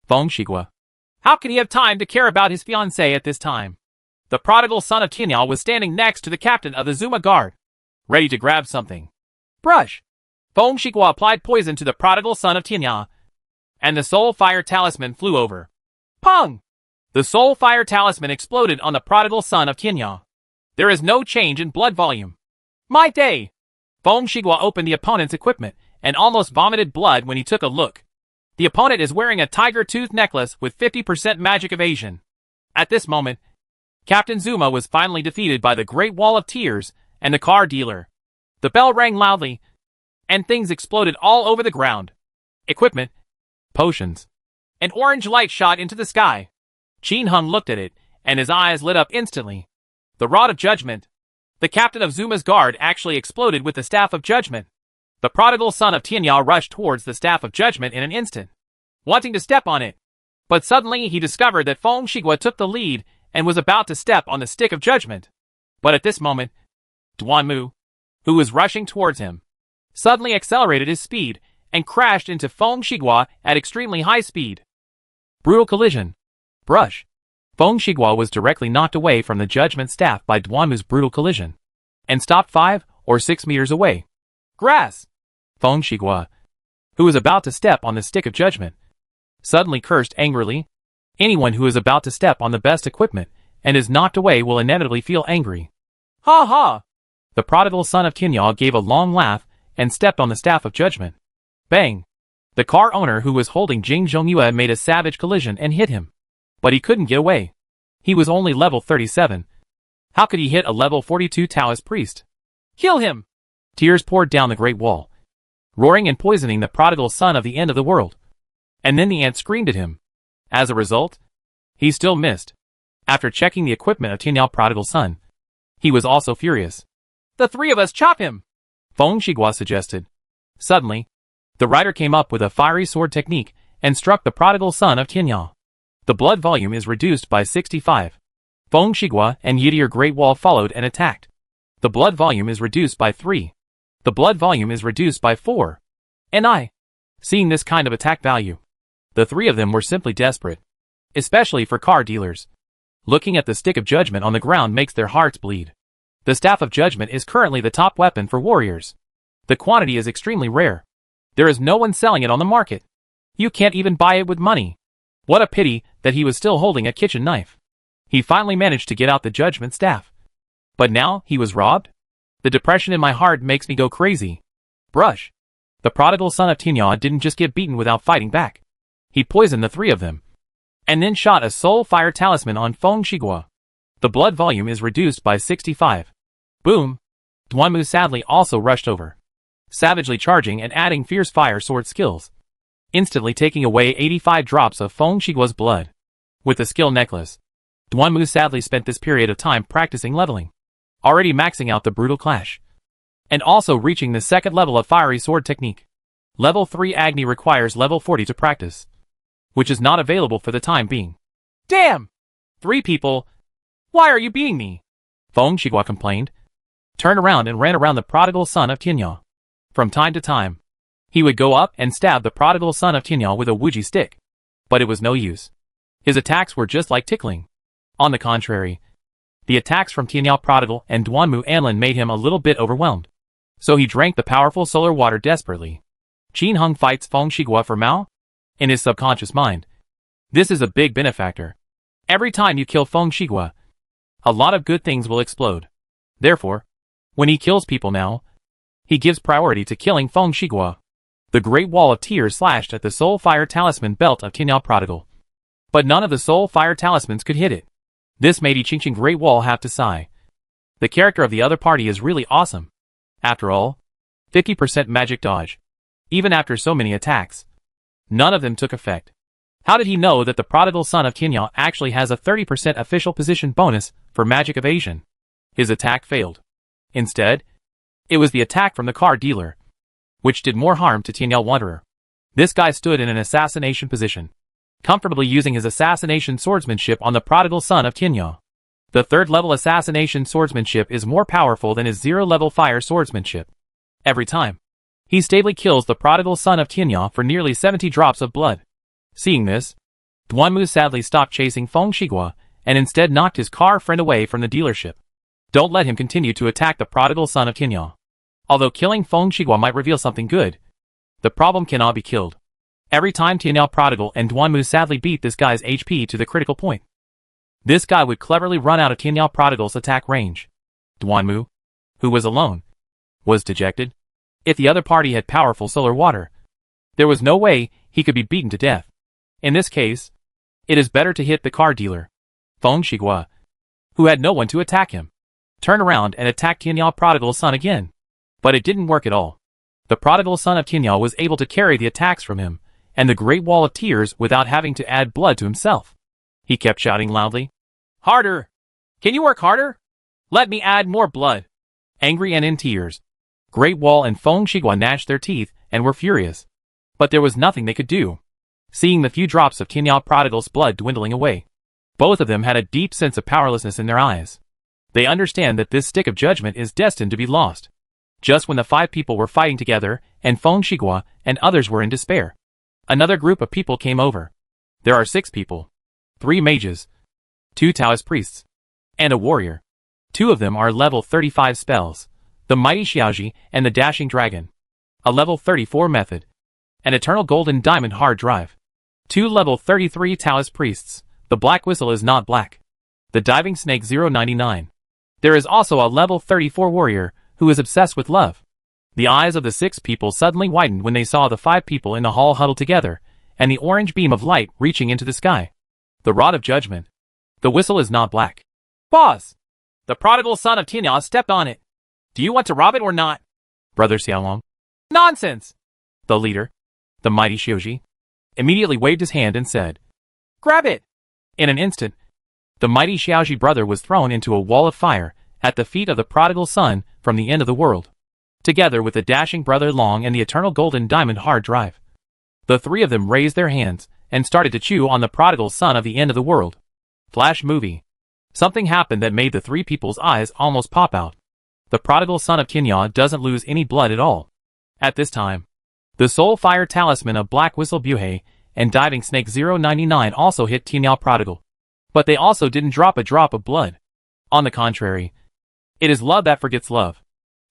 Feng Xianghua. How could he have time to care about his fiancée at this time? The prodigal son of Tianya was standing next to the captain of the Zuma guard, ready to grab something. Brush! Feng Xianghua applied poison to the prodigal son of Tianya, and the soul fire talisman flew over. Pong! The soul fire talisman exploded on the prodigal son of Tianya. There is no change in blood volume. My day! Feng Xianghua opened the opponent's equipment and almost vomited blood when he took a look. The opponent is wearing a tiger tooth necklace with 50% magic evasion. At this moment, Captain Zuma was finally defeated by the Great Wall of Tears and the car dealer. The bell rang loudly, and things exploded all over the ground. Equipment, potions. An orange light shot into the sky. Qin Hung looked at it, and his eyes lit up instantly. The Rod of Judgment. The captain of Zuma's guard actually exploded with the Staff of Judgment. The prodigal son of Tianya rushed towards the Staff of Judgment in an instant, wanting to step on it. But suddenly he discovered that Feng Xianghua took the lead and was about to step on the Stick of Judgment. But at this moment, Duanmu, who was rushing towards him, suddenly accelerated his speed and crashed into Feng Xianghua at extremely high speed. Brutal collision. Brush. Feng Xianghua was directly knocked away from the Judgment Staff by Duanmu's brutal collision, and stopped 5 or 6 meters away. Grass! Feng Xianghua, who was about to step on the Stick of Judgment, suddenly cursed angrily. Anyone who is about to step on the best equipment and is knocked away will inevitably feel angry. Ha ha! The prodigal son of Tianya gave a long laugh and stepped on the Staff of Judgment. Bang! The car owner who was holding Jing Zhongyue made a savage collision and hit him. But he couldn't get away. He was only level 37. How could he hit a level 42 Taoist priest? Kill him! Tears poured down the Great Wall, roaring and poisoning the prodigal son of the end of the world. And then the ant screamed at him. As a result, he still missed. After checking the equipment of Tianyao prodigal son, he was also furious. The 3 of us chop him! Feng Xianghua suggested. Suddenly, the rider came up with a fiery sword technique and struck the prodigal son of Tianyao. The blood volume is reduced by 65. Feng Xianghua and Yidir Great Wall followed and attacked. The blood volume is reduced by 3. The blood volume is reduced by 4. And seeing this kind of attack value, the 3 of them were simply desperate. Especially for car dealers. Looking at the Stick of Judgment on the ground makes their hearts bleed. The Staff of Judgment is currently the top weapon for warriors. The quantity is extremely rare. There is no one selling it on the market. You can't even buy it with money. What a pity that he was still holding a kitchen knife. He finally managed to get out the Judgment Staff. But now he was robbed? The depression in my heart makes me go crazy. Brush. The prodigal son of Tianya didn't just get beaten without fighting back. He poisoned the 3 of them, and then shot a soul fire talisman on Feng Xianghua. The blood volume is reduced by 65. Boom! Duanmu sadly also rushed over, savagely charging and adding fierce fire sword skills, instantly taking away 85 drops of Feng Xiangua's blood. With the skill necklace, Duanmu sadly spent this period of time practicing leveling. already maxing out the brutal clash. And also reaching the second level of fiery sword technique. Level 3 Agni requires level 40 to practice, which is not available for the time being. Damn! 3 people. Why are you beating me? Feng Shiguo complained, turned around and ran around the prodigal son of Tianyao. From time to time, he would go up and stab the prodigal son of Tianyao with a Wuji stick. But it was no use. His attacks were just like tickling. On the contrary, the attacks from Tianyao Prodigal and Duanmu Anlin made him a little bit overwhelmed. So he drank the powerful solar water desperately. Qin Heng fights Feng Shiguo for Mao? In his subconscious mind, this is a big benefactor. Every time you kill Feng Shiguo, a lot of good things will explode. Therefore, when he kills people now, he gives priority to killing Feng Shiguo. The Great Wall of Tears slashed at the Soul Fire Talisman belt of Tianyao Prodigal. But none of the Soul Fire Talismans could hit it. This made Ichingching Great Wall have to sigh. The character of the other party is really awesome. After all, 50% magic dodge. Even after so many attacks, none of them took effect. How did he know that the prodigal son of Tianyao actually has a 30% official position bonus for magic evasion? His attack failed. Instead, it was the attack from the car dealer, which did more harm to Tianyao Wanderer. This guy stood in an assassination position, comfortably using his assassination swordsmanship on the prodigal son of Tianyao. The 3rd level assassination swordsmanship is more powerful than his 0 level fire swordsmanship. Every time, he stably kills the prodigal son of Tianyao for nearly 70 drops of blood. Seeing this, Duanmu sadly stopped chasing Feng Shiguo and instead knocked his car friend away from the dealership. Don't let him continue to attack the prodigal son of Tianyao. Although killing Feng Shiguo might reveal something good, the problem cannot be killed. Every time Tianyao Prodigal and Duanmu sadly beat this guy's HP to the critical point, this guy would cleverly run out of Tianyao Prodigal's attack range. Duanmu, who was alone, was dejected. If the other party had powerful solar water, there was no way he could be beaten to death. In this case, it is better to hit the car dealer, Feng Shiguo, who had no one to attack him. Turn around and attack Tianyao Prodigal's son again. But it didn't work at all. The prodigal son of Tianyao was able to carry the attacks from him and the Great Wall of Tears without having to add blood to himself. He kept shouting loudly, "Harder! Can you work harder? Let me add more blood!" Angry and in tears, Great Wall and Feng Shiguo gnashed their teeth and were furious. But there was nothing they could do. Seeing the few drops of Tianyao Prodigal's blood dwindling away, both of them had a deep sense of powerlessness in their eyes. They understand that this stick of judgment is destined to be lost. Just when the 5 people were fighting together and Feng Shiguo and others were in despair, another group of people came over. There are 6 people. 3 mages, 2 Taoist priests, and a warrior. 2 of them are level 35 spells, the Mighty Xiaoji and the Dashing Dragon. A level 34 method, an Eternal Golden Diamond Hard Drive. 2 level 33 Taoist priests, the Black Whistle is not black, the Diving Snake 099. There is also a level 34 warrior, who is obsessed with love. The eyes of the 6 people suddenly widened when they saw the 5 people in the hall huddled together, and the orange beam of light reaching into the sky. The Rod of Judgment. The whistle is not black. Boss! The prodigal son of Tianyao stepped on it. Do you want to rob it or not? Brother Xiaolong. Nonsense! The leader, the mighty Xiaoji, immediately waved his hand and said, "Grab it!" In an instant, the mighty Xiaoji brother was thrown into a wall of fire at the feet of the prodigal son from the end of the world, together with the dashing brother Long and the Eternal Golden Diamond Hard Drive. The 3 of them raised their hands and started to chew on the prodigal son of the end of the world. Flash movie. Something happened that made the 3 people's eyes almost pop out. The prodigal son of Tianyao doesn't lose any blood at all. At this time, the Soul Fire Talisman of Black Whistle Buhei and Diving Snake 099 also hit Tianyao Prodigal. But they also didn't drop a drop of blood. On the contrary, it is love that forgets love.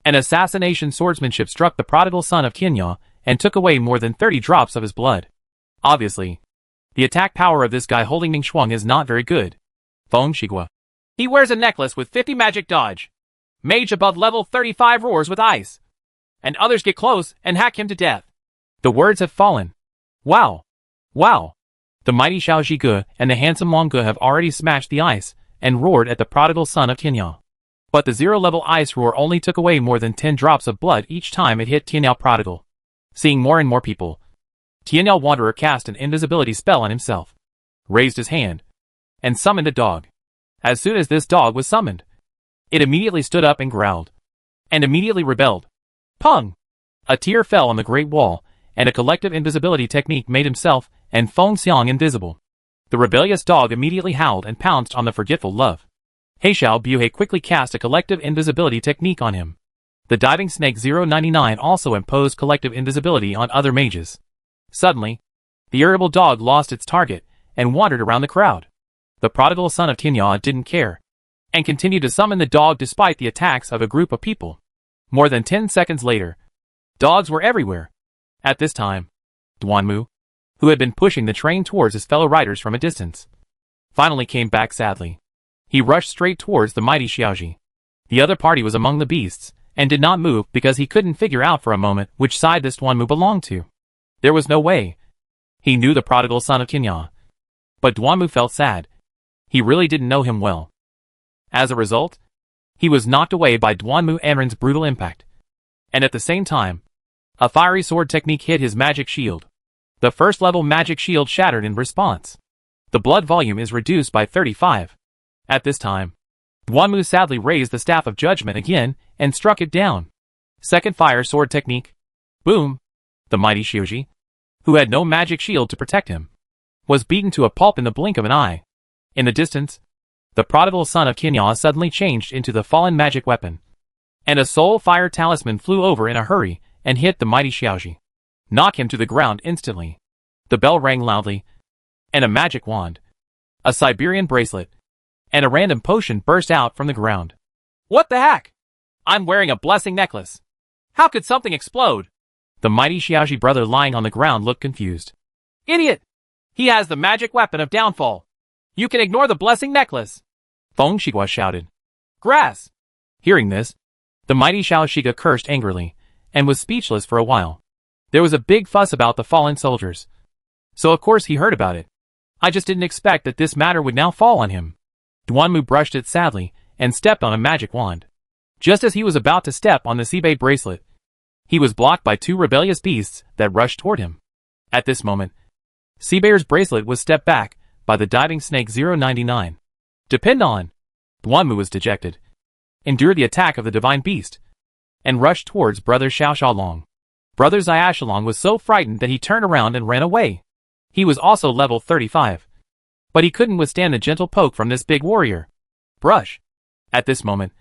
An assassination swordsmanship struck the prodigal son of Tianyao and took away more than 30 drops of his blood. Obviously, the attack power of this guy holding Ming Shuang is not very good. Feng Shiguo. He wears a necklace with 50 magic dodge. Mage above level 35 roars with ice. And others get close and hack him to death. The words have fallen. Wow. Wow. The mighty Xiao Zhige and the handsome Wang Ge have already smashed the ice and roared at the prodigal son of Tianyao. But the 0-level ice roar only took away more than 10 drops of blood each time it hit Tianyao Prodigal. Seeing more and more people, Tianyao Wanderer cast an invisibility spell on himself, raised his hand, and summoned a dog. As soon as this dog was summoned, It immediately stood up and growled. And immediately rebelled. Pung! A tear fell on the Great Wall, and a collective invisibility technique made himself and Feng Xiang invisible. The rebellious dog immediately howled and pounced on the forgetful love. Heixiao Buhe quickly cast a collective invisibility technique on him. The diving snake 099 also imposed collective invisibility on other mages. Suddenly, the irritable dog lost its target and wandered around the crowd. The prodigal son of Tinya didn't care, and continued to summon the dog despite the attacks of a group of people. More than 10 seconds later, dogs were everywhere. At this time, Duanmu, who had been pushing the train towards his fellow riders from a distance, finally came back sadly. He rushed straight towards the mighty Xiaoji. The other party was among the beasts, and did not move because he couldn't figure out for a moment which side this Duanmu belonged to. There was no way. He knew the prodigal son of Tinya. But Duanmu felt sad. He really didn't know him well. As a result, he was knocked away by Duanmu Enrin's brutal impact. And at the same time, a fiery sword technique hit his magic shield. The first level magic shield shattered in response. The blood volume is reduced by 35. At this time, Duanmu sadly raised the Staff of Judgment again and struck it down. Second fire sword technique. Boom! The mighty Xiaoji, who had no magic shield to protect him, was beaten to a pulp in the blink of an eye. In the distance, the prodigal son of Tinya suddenly changed into the fallen magic weapon. And a soul fire talisman flew over in a hurry and hit the mighty Xiaoji. Knock him to the ground instantly. The bell rang loudly, and a magic wand, a Siberian bracelet, and a random potion burst out from the ground. What the heck? I'm wearing a blessing necklace. How could something explode? The mighty Xiaoji brother lying on the ground looked confused. Idiot! He has the magic weapon of downfall. You can ignore the blessing necklace. Feng Shigua shouted. Grass! Hearing this, the mighty Xiao Shiga cursed angrily, and was speechless for a while. There was a big fuss about the fallen soldiers. So of course he heard about it. I just didn't expect that this matter would now fall on him. Duanmu brushed it sadly, and stepped on a magic wand. Just as he was about to step on the Sibei bracelet, he was blocked by two rebellious beasts that rushed toward him. At this moment, Sibeir's bracelet was stepped back by the diving snake 099. Depend on! Duanmu was dejected, endured the attack of the divine beast, and rushed towards brother Xiaoshalong. Brother Xiaoshalong was so frightened that he turned around and ran away. He was also level 35. But he couldn't withstand a gentle poke from this big warrior. Brush! At this moment,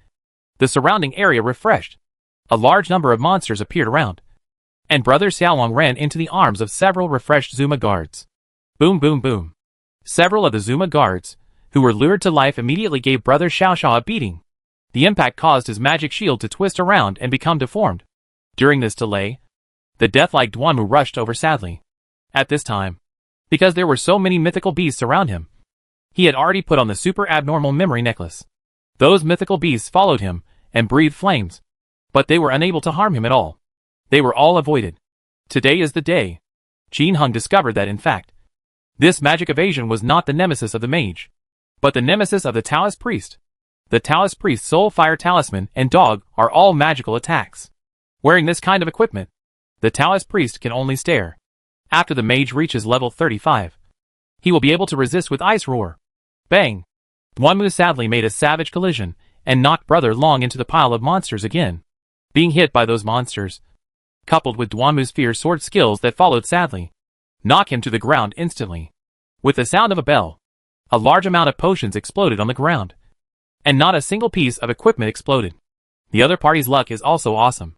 the surrounding area refreshed. A large number of monsters appeared around, and brother Xiaolong ran into the arms of several refreshed Zuma guards. Boom boom boom. Several of the Zuma guards, who were lured to life, immediately gave brother Xiaoxia a beating. The impact caused his magic shield to twist around and become deformed. During this delay, the death-like Duanmu rushed over sadly. At this time, because there were so many mythical beasts around him, he had already put on the super abnormal memory necklace. Those mythical beasts followed him and breathed flames, but they were unable to harm him at all. They were all avoided. Today is the day. Qin Heng discovered that in fact, this magic evasion was not the nemesis of the mage, but the nemesis of the Taoist priest. The Taoist priest's soul fire talisman and dog are all magical attacks. Wearing this kind of equipment, the Taoist priest can only stare. After the mage reaches level 35, he will be able to resist with Ice Roar. Bang! Duanmu sadly made a savage collision and knocked brother Long into the pile of monsters again. Being hit by those monsters, coupled with Duanmu's fierce sword skills that followed sadly, knock him to the ground instantly. With the sound of a bell, a large amount of potions exploded on the ground, and not a single piece of equipment exploded. The other party's luck is also awesome.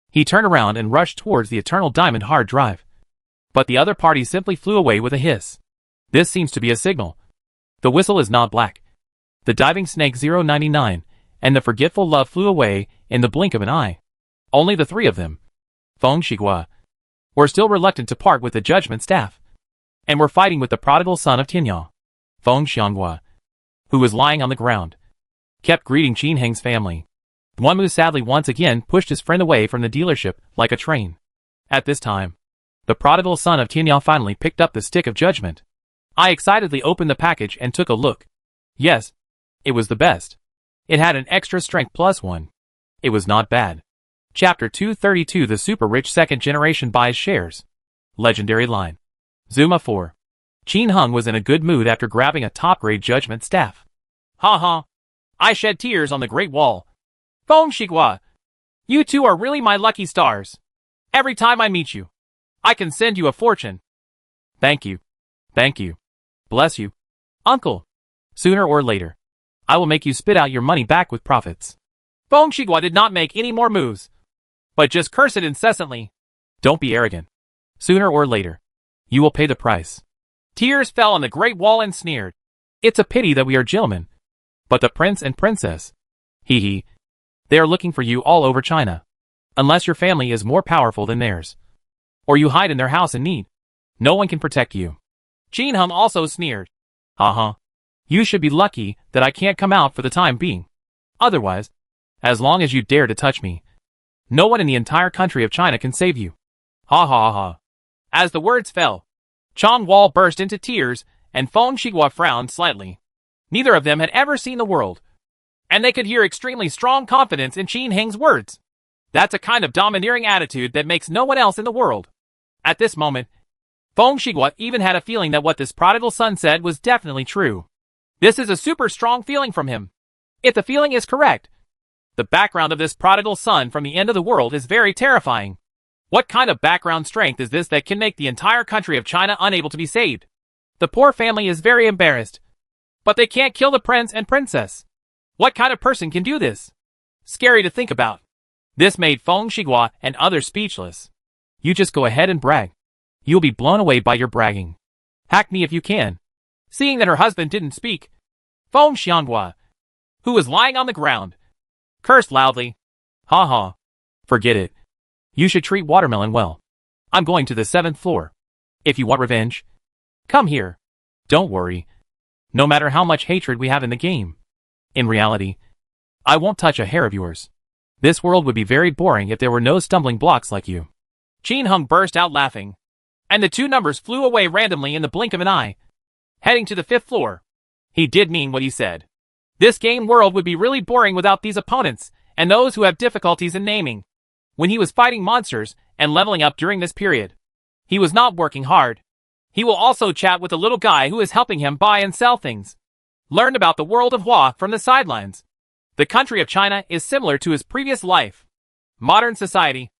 He turned around and rushed towards the Eternal Diamond hard drive. But the other party simply flew away with a hiss. This seems to be a signal. The whistle is not black. The diving snake 099 and the forgetful love flew away in the blink of an eye. Only the three of them, Feng Shigua, were still reluctant to part with the judgment staff, and were fighting with the prodigal son of Tinya. Feng Xianghua, who was lying on the ground, kept greeting Qin Heng's family. Duanmu sadly once again pushed his friend away from the dealership like a train. At this time, the prodigal son of Tinya finally picked up the stick of judgment. I excitedly opened the package and took a look. Yes, it was the best. It had an extra strength +1. It was not bad. Chapter 232 The Super Rich Second Generation Buys Shares. Legendary Line. Zuma 4. Qin Heng was in a good mood after grabbing a top-grade judgment staff. Ha ha! I shed tears on the Great Wall Feng Shigua, you two are really my lucky stars. Every time I meet you, I can send you a fortune. Thank you. Thank you. Bless you. Uncle. Sooner or later, I will make you spit out your money back with profits. Feng Shigua did not make any more moves, but just cursed incessantly. Don't be arrogant. Sooner or later, you will pay the price. Tears fell on the Great Wall and sneered. It's a pity that we are gentlemen. But the prince and princess, hee, they are looking for you all over China. Unless your family is more powerful than theirs, or you hide in their house in need, no one can protect you. Qin Hung also sneered. You should be lucky that I can't come out for the time being. Otherwise, as long as you dare to touch me, no one in the entire country of China can save you. Ha. As the words fell, Chang Wall burst into tears, and Feng Shigua frowned slightly. Neither of them had ever seen the world, and they could hear extremely strong confidence in Qin Heng's words. That's a kind of domineering attitude that makes no one else in the world. At this moment, Feng Shigua even had a feeling that what this prodigal son said was definitely true. This is a super strong feeling from him. If the feeling is correct, the background of this prodigal son from the end of the world is very terrifying. What kind of background strength is this that can make the entire country of China unable to be saved? The poor family is very embarrassed, but they can't kill the prince and princess. What kind of person can do this? Scary to think about. This made Feng Shigua and others speechless. You just go ahead and brag. You'll be blown away by your bragging. Hack me if you can. Seeing that her husband didn't speak, Feng Xianghua, who was lying on the ground, cursed loudly. Ha. Forget it. You should treat Watermelon well. I'm going to the 7th floor. If you want revenge, come here. Don't worry. No matter how much hatred we have in the game, in reality, I won't touch a hair of yours. This world would be very boring if there were no stumbling blocks like you. Qin Hung burst out laughing, and the two numbers flew away randomly in the blink of an eye, heading to the 5th floor. He did mean what he said. This game world would be really boring without these opponents and those who have difficulties in naming. When he was fighting monsters and leveling up during this period, he was not working hard. He will also chat with the little guy who is helping him buy and sell things. Learn about the world of Hua from the sidelines. The country of China is similar to his previous life. Modern society,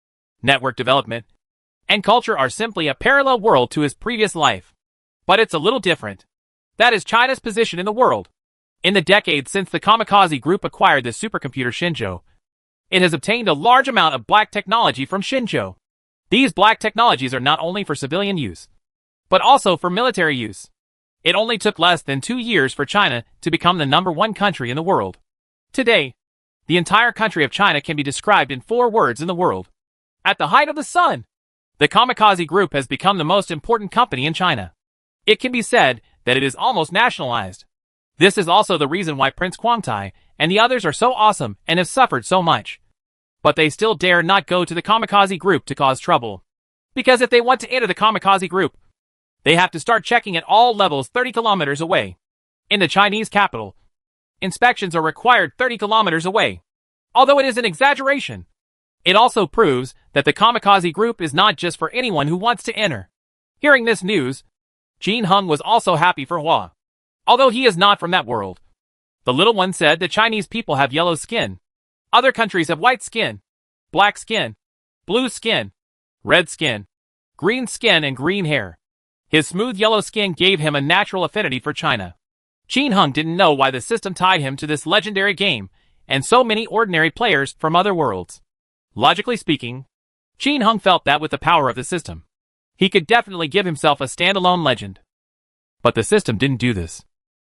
network development, and culture are simply a parallel world to his previous life. But it's a little different. That is China's position in the world. In the decades since the Kamikaze Group acquired the supercomputer Shenzhou, it has obtained a large amount of black technology from Shenzhou. These black technologies are not only for civilian use, but also for military use. It only took less than 2 years for China to become the #1 country in the world. Today, the entire country of China can be described in 4 words in the world. At the height of the sun, the Kamikaze Group has become the most important company in China. It can be said that it is almost nationalized. This is also the reason why Prince Kuangtai and the others are so awesome and have suffered so much. But they still dare not go to the Kamikaze Group to cause trouble. Because if they want to enter the Kamikaze Group, they have to start checking at all levels 30 kilometers away. In the Chinese capital, inspections are required 30 kilometers away. Although it is an exaggeration, it also proves that the Kamikaze Group is not just for anyone who wants to enter. Hearing this news, Qin Hung was also happy for Hua. Although he is not from that world. The little one said that Chinese people have yellow skin. Other countries have white skin, black skin, blue skin, red skin, green skin, and green hair. His smooth yellow skin gave him a natural affinity for China. Qin Hung didn't know why the system tied him to this legendary game and so many ordinary players from other worlds. Logically speaking, Qin Hung felt that with the power of the system, he could definitely give himself a standalone legend. But the system didn't do this.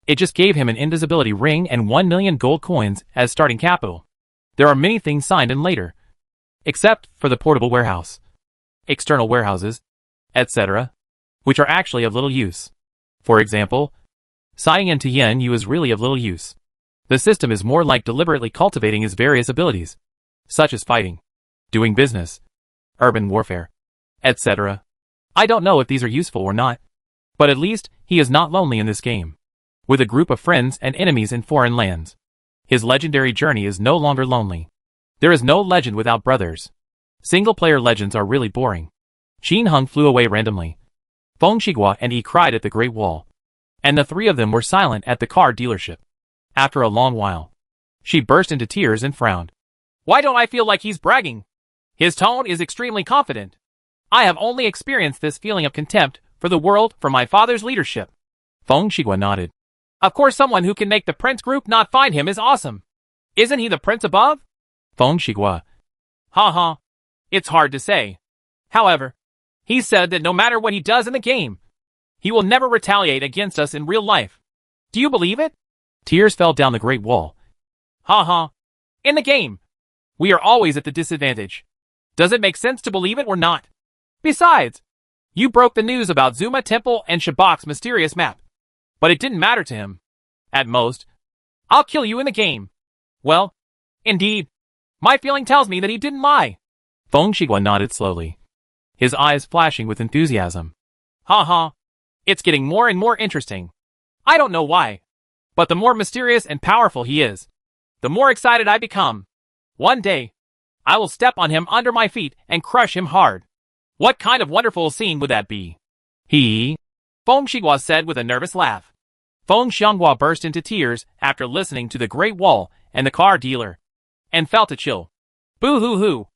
It just gave him an invisibility ring and 1 million gold coins as starting capital. There are many things signed in later, except for the portable warehouse, external warehouses, etc., which are actually of little use. For example, signing into Yen Yu is really of little use. The system is more like deliberately cultivating his various abilities, such as fighting, doing business, urban warfare, etc. I don't know if these are useful or not, but at least he is not lonely in this game. With a group of friends and enemies in foreign lands, his legendary journey is no longer lonely. There is no legend without brothers. Single-player legends are really boring. Qin Hung flew away randomly. Feng Shigua and Yi cried at the Great Wall, and the 3 of them were silent at the car dealership. After a long while, she burst into tears and frowned. Why don't I feel like he's bragging? His tone is extremely confident. I have only experienced this feeling of contempt for the world from my father's leadership. Feng Shigua nodded. Of course, someone who can make the prince group not find him is awesome. Isn't he the prince above? Feng Shigua. Ha. It's hard to say. However, he said that no matter what he does in the game, he will never retaliate against us in real life. Do you believe it? Tears fell down the Great Wall. Ha. In the game, we are always at the disadvantage. Does it make sense to believe it or not? Besides, you broke the news about Zuma Temple and Shabak's mysterious map. But it didn't matter to him. At most, I'll kill you in the game. Well, indeed, my feeling tells me that he didn't lie. Feng Shigua nodded slowly, his eyes flashing with enthusiasm. Ha. It's getting more and more interesting. I don't know why, but the more mysterious and powerful he is, the more excited I become. One day, I will step on him under my feet and crush him hard. What kind of wonderful scene would that be? Feng Shigua said with a nervous laugh. Feng Xianghua burst into tears after listening to the Great Wall and the car dealer, and felt a chill. Boo-hoo-hoo.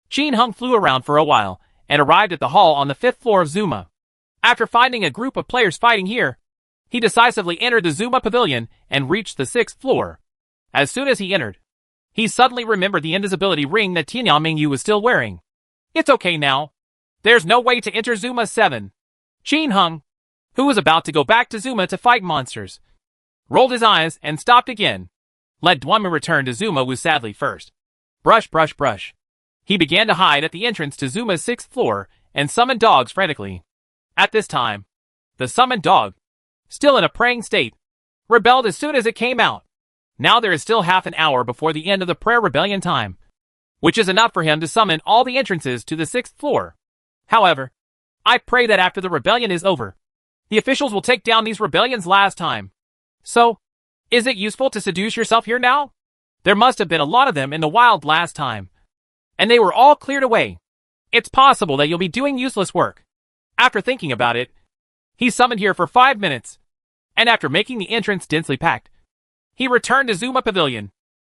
Qin Hung flew around for a while and arrived at the hall on the 5th floor of Zuma. After finding a group of players fighting here, he decisively entered the Zuma pavilion and reached the 6th floor. As soon as he entered, he suddenly remembered the invisibility ring that Tianyan Mingyu was still wearing. It's okay now. There's no way to enter Zuma 7. Qin Hung, who was about to go back to Zuma to fight monsters, rolled his eyes and stopped again. Let Dwanmu return to Zuma Wu sadly first. Brush. He began to hide at the entrance to Zuma's 6th floor and summoned dogs frantically. At this time, the summoned dog, still in a praying state, rebelled as soon as it came out. Now there is still half an hour before the end of the prayer rebellion time, which is enough for him to summon all the entrances to the 6th floor. However, I pray that after the rebellion is over, the officials will take down these rebellions last time. So, is it useful to seduce yourself here now? There must have been a lot of them in the wild last time, and they were all cleared away. It's possible that you'll be doing useless work. After thinking about it, he summoned here for 5 minutes, and after making the entrance densely packed, he returned to Zuma Pavilion.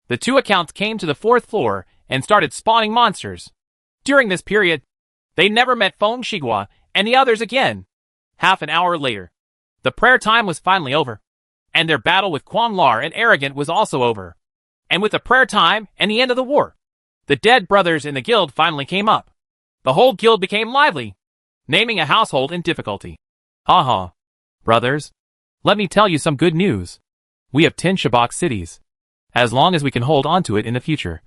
The two accounts came to the 4th floor and started spawning monsters. During this period, they never met Feng Shigua and the others again. Half an hour later, the prayer time was finally over, and their battle with Quan Lar and Arrogant was also over. And with the prayer time and the end of the war, the dead brothers in the guild finally came up. The whole guild became lively, naming a household in difficulty. Ha. Brothers, let me tell you some good news. We have 10 Shabak cities. As long as we can hold on to it in the future,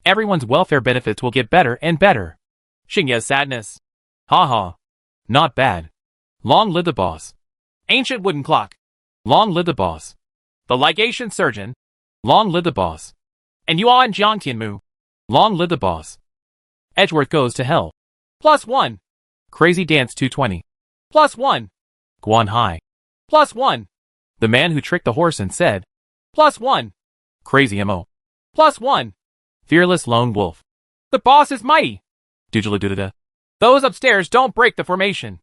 everyone's welfare benefits will get better and better. Xingye's sadness. Ha. Not bad. Long live the boss. Ancient wooden clock. Long live the boss. The ligation surgeon. Long live the boss. And Yuan Jiang Tianmu. Long live the boss. Edgeworth goes to hell. +1. Crazy Dance 220. +1. Guan Hai. +1. The man who tricked the horse and said. +1. Crazy Mo. +1. Fearless Lone Wolf. The boss is mighty. Dujalududada. Those upstairs don't break the formation.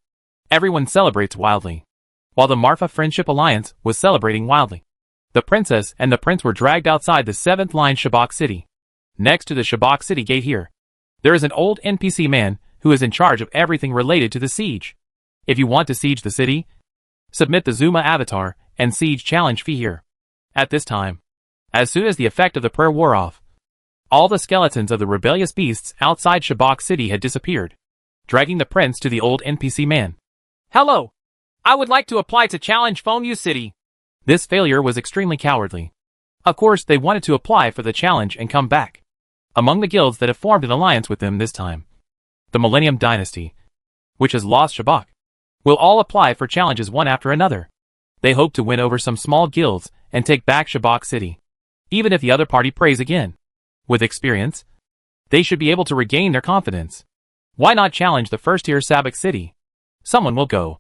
Everyone celebrates wildly, while the Marfa Friendship Alliance was celebrating wildly. The princess and the prince were dragged outside the 7th line Shabak City. Next to the Shabak City gate here, there is an old NPC man who is in charge of everything related to the siege. If you want to siege the city, submit the Zuma avatar and siege challenge fee here. At this time, as soon as the effect of the prayer wore off, all the skeletons of the rebellious beasts outside Shabak City had disappeared, dragging the prince to the old NPC man. Hello! I would like to apply to challenge Fengyu City. This failure was extremely cowardly. Of course, they wanted to apply for the challenge and come back. Among the guilds that have formed an alliance with them this time, the Millennium Dynasty, which has lost Shabak, will all apply for challenges one after another. They hope to win over some small guilds and take back Shabak City, even if the other party prays again. With experience, they should be able to regain their confidence. Why not challenge the first-tier Sabak City? Someone will go,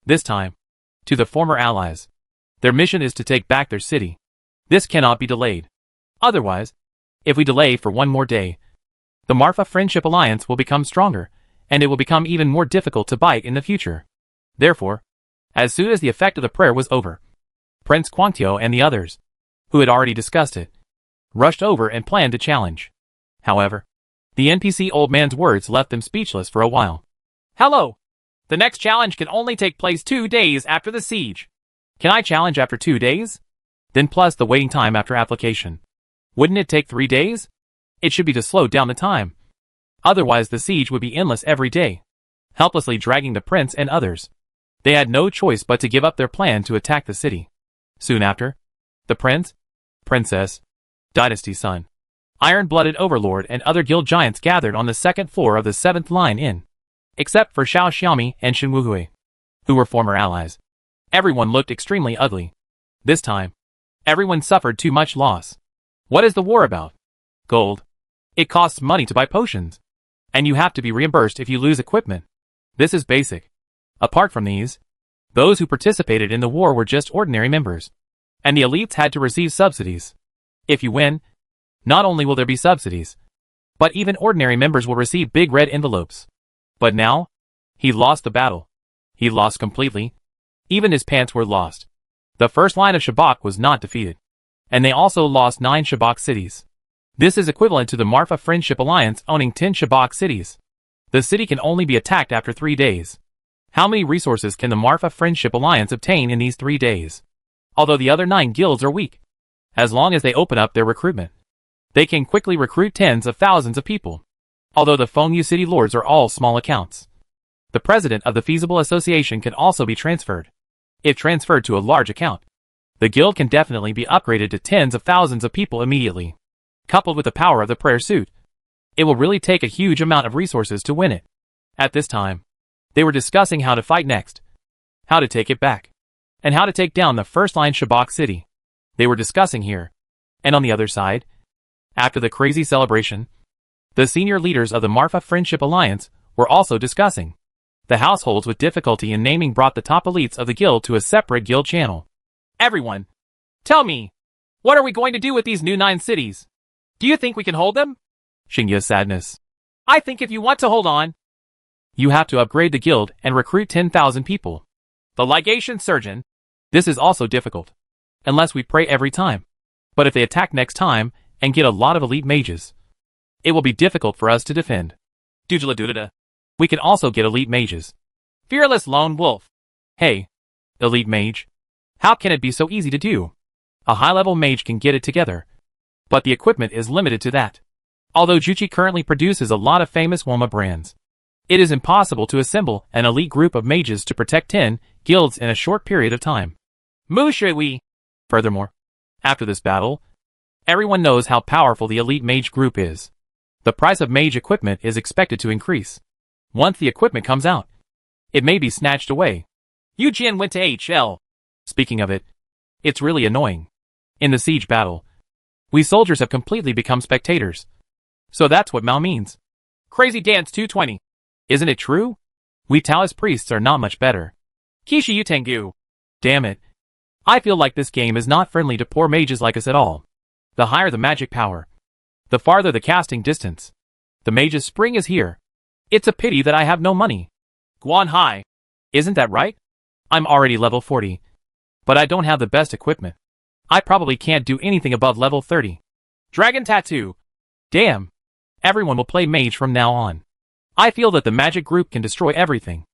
this time, to the former allies. Their mission is to take back their city. This cannot be delayed. Otherwise, if we delay for one more day, the Marfa Friendship Alliance will become stronger, and it will become even more difficult to bite in the future. Therefore, as soon as the effect of the prayer was over, Prince Quangtio and the others, who had already discussed it, rushed over and planned to challenge. However, the NPC old man's words left them speechless for a while. Hello! The next challenge can only take place 2 days after the siege. Can I challenge after 2 days? Then plus the waiting time after application. Wouldn't it take 3 days? It should be to slow down the time. Otherwise the siege would be endless every day, helplessly dragging the prince and others. They had no choice but to give up their plan to attack the city. Soon after, the prince, princess, dynasty son, iron-blooded overlord and other guild giants gathered on the second floor of the 7th Line Inn. Except for Xiao Xiaomi and Xin Wuhui, who were former allies. Everyone looked extremely ugly. This time, everyone suffered too much loss. What is the war about? Gold. It costs money to buy potions. And you have to be reimbursed if you lose equipment. This is basic. Apart from these, those who participated in the war were just ordinary members. And the elites had to receive subsidies. If you win, not only will there be subsidies, but even ordinary members will receive big red envelopes. But now, he lost the battle. He lost completely. Even his pants were lost. The first line of Shabak was not defeated. And they also lost 9 Shabak cities. This is equivalent to the Marfa Friendship Alliance owning 10 Shabak cities. The city can only be attacked after 3 days. How many resources can the Marfa Friendship Alliance obtain in these 3 days? Although the other 9 guilds are weak. As long as they open up their recruitment, they can quickly recruit tens of thousands of people. Although the Fengyu city lords are all small accounts. The president of the Feasible Association can also be transferred. If transferred to a large account, the guild can definitely be upgraded to tens of thousands of people immediately. Coupled with the power of the prayer suit, it will really take a huge amount of resources to win it. At this time, they were discussing how to fight next, how to take it back, and how to take down the first line Shabak city. They were discussing here. And on the other side, after the crazy celebration, the senior leaders of the Marfa Friendship Alliance were also discussing. The households with difficulty in naming brought the top elites of the guild to a separate guild channel. Everyone, tell me, what are we going to do with these new 9 cities? Do you think we can hold them? Xingya's sadness. I think if you want to hold on, you have to upgrade the guild and recruit 10,000 people. The ligation surgeon. This is also difficult. Unless we pray every time. But if they attack next time and get a lot of elite mages, it will be difficult for us to defend. Dujala. We can also get elite mages. Fearless lone wolf. Hey, elite mage. How can it be so easy to do? A high-level mage can get it together. But the equipment is limited to that. Although Juchi currently produces a lot of famous Woma brands, it is impossible to assemble an elite group of mages to protect 10 guilds in a short period of time. Mushui. Furthermore, after this battle, everyone knows how powerful the elite mage group is. The price of mage equipment is expected to increase. Once the equipment comes out, it may be snatched away. Yu Jian went to HL. Speaking of it, it's really annoying. In the siege battle, we soldiers have completely become spectators. So that's what Mao means. Crazy Dance 220. Isn't it true? We Taoist priests are not much better. Kishi Yutengu. Damn it. I feel like this game is not friendly to poor mages like us at all. The higher the magic power, the farther the casting distance. The mage's spring is here. It's a pity that I have no money. Guan Hai. Isn't that right? I'm already level 40. But I don't have the best equipment. I probably can't do anything above level 30. Dragon Tattoo. Damn. Everyone will play mage from now on. I feel that the magic group can destroy everything.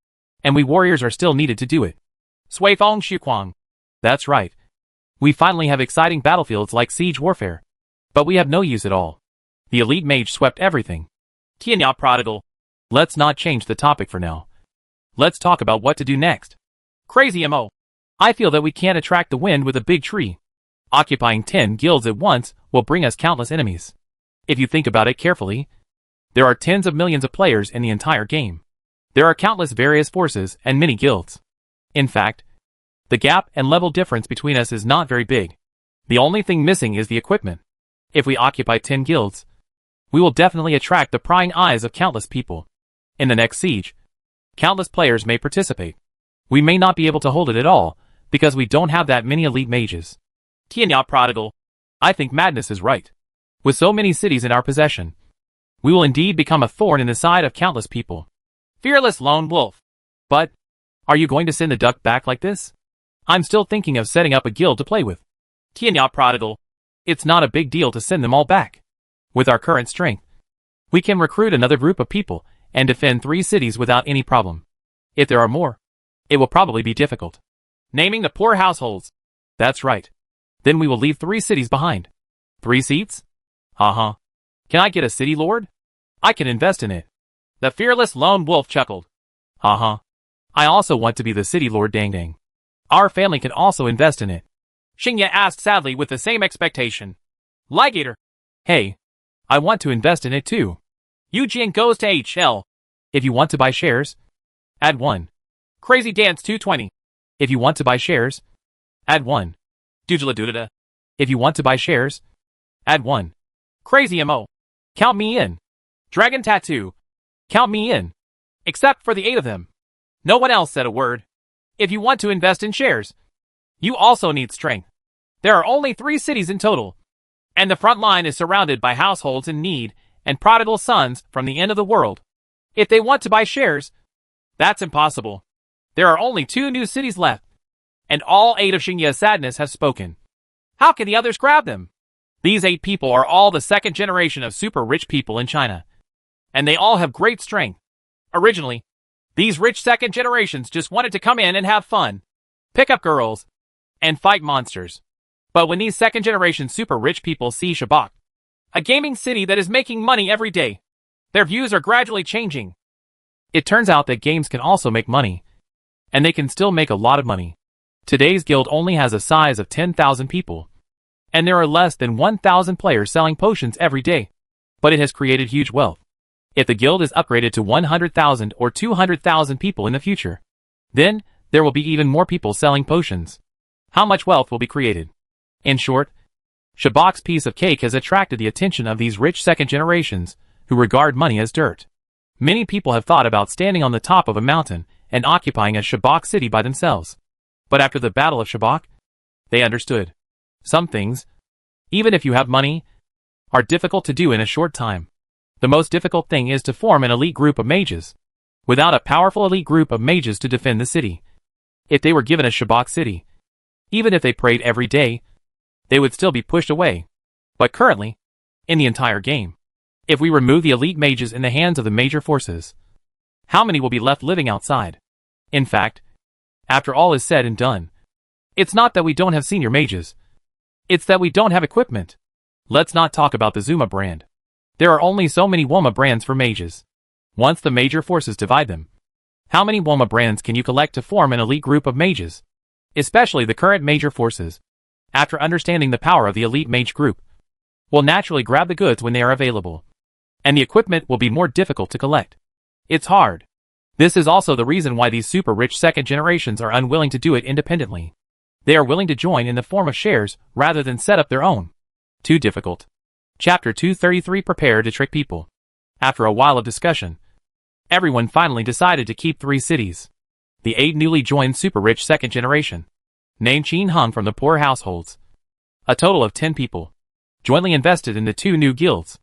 And we warriors are still needed to do it. Sui Fong Xuquang. That's right. We finally have exciting battlefields like siege warfare. But we have no use at all. The elite mage swept everything. Tianya Prodigal. Let's not change the topic for now. Let's talk about what to do next. Crazy MO. I feel that we can't attract the wind with a big tree. Occupying 10 guilds at once will bring us countless enemies. If you think about it carefully, there are tens of millions of players in the entire game. There are countless various forces and many guilds. In fact, the gap and level difference between us is not very big. The only thing missing is the equipment. If we occupy 10 guilds, we will definitely attract the prying eyes of countless people. In the next siege, countless players may participate. We may not be able to hold it at all, because we don't have that many elite mages. Tianya Prodigal. I think Madness is right. With so many cities in our possession, we will indeed become a thorn in the side of countless people. Fearless Lone Wolf. But, are you going to send the duck back like this? I'm still thinking of setting up a guild to play with. Tianya Prodigal. It's not a big deal to send them all back. With our current strength, We can recruit another group of people and defend 3 cities without any problem. If there are more, it will probably be difficult. Naming the poor households. That's right. Then we will leave 3 cities behind. 3 seats? Uh-huh. Can I get a city lord? I can invest in it. The fearless lone wolf chuckled. Uh-huh. I also want to be the city lord, dang dang. Our family can also invest in it. Xingye asked sadly with the same expectation. Ligator. Hey. I want to invest in it too. Eugene goes to HL. If you want to buy shares, add 1. Crazy Dance 220. If you want to buy shares, add 1. Doodla. If you want to buy shares, add 1. Crazy MO. Count me in. Dragon Tattoo. Count me in. Except for the 8 of them. No one else said a word. If you want to invest in shares, you also need strength. There are only 3 cities in total, and the front line is surrounded by households in need and prodigal sons from the end of the world. If they want to buy shares, that's impossible. There are only 2 new cities left, and all 8 of Xingye's sadness have spoken. How can the others grab them? These 8 people are all the 2nd generation of super rich people in China, and they all have great strength. Originally, these rich 2nd generations just wanted to come in and have fun, pick up girls, and fight monsters. But when these 2nd generation super rich people see Shabak, a gaming city that is making money every day, their views are gradually changing. It turns out that games can also make money, and they can still make a lot of money. Today's guild only has a size of 10,000 people, and there are less than 1,000 players selling potions every day, but it has created huge wealth. If the guild is upgraded to 100,000 or 200,000 people in the future, then there will be even more people selling potions. How much wealth will be created? In short, Shabak's piece of cake has attracted the attention of these rich 2nd generations who regard money as dirt. Many people have thought about standing on the top of a mountain and occupying a Shabak city by themselves. But after the Battle of Shabak, they understood. Some things, even if you have money, are difficult to do in a short time. The most difficult thing is to form an elite group of mages. Without a powerful elite group of mages to defend the city, if they were given a Shabak city, even if they prayed every day, they would still be pushed away. But currently, in the entire game, if we remove the elite mages in the hands of the major forces, how many will be left living outside? In fact, after all is said and done, it's not that we don't have senior mages. It's that we don't have equipment. Let's not talk about the Zuma brand. There are only so many Woma brands for mages. Once the major forces divide them, how many Woma brands can you collect to form an elite group of mages? Especially the current major forces, after understanding the power of the elite mage group, will naturally grab the goods when they are available, and the equipment will be more difficult to collect. It's hard. This is also the reason why these super rich 2nd generations are unwilling to do it independently. They are willing to join in the form of shares rather than set up their own. Too difficult. Chapter 233. Prepare to trick people. After a while of discussion, everyone finally decided to keep 3 cities. The 8 newly joined super rich 2nd generation, named Qin Hung from the poor households. A total of 10 people jointly invested in the 2 new guilds.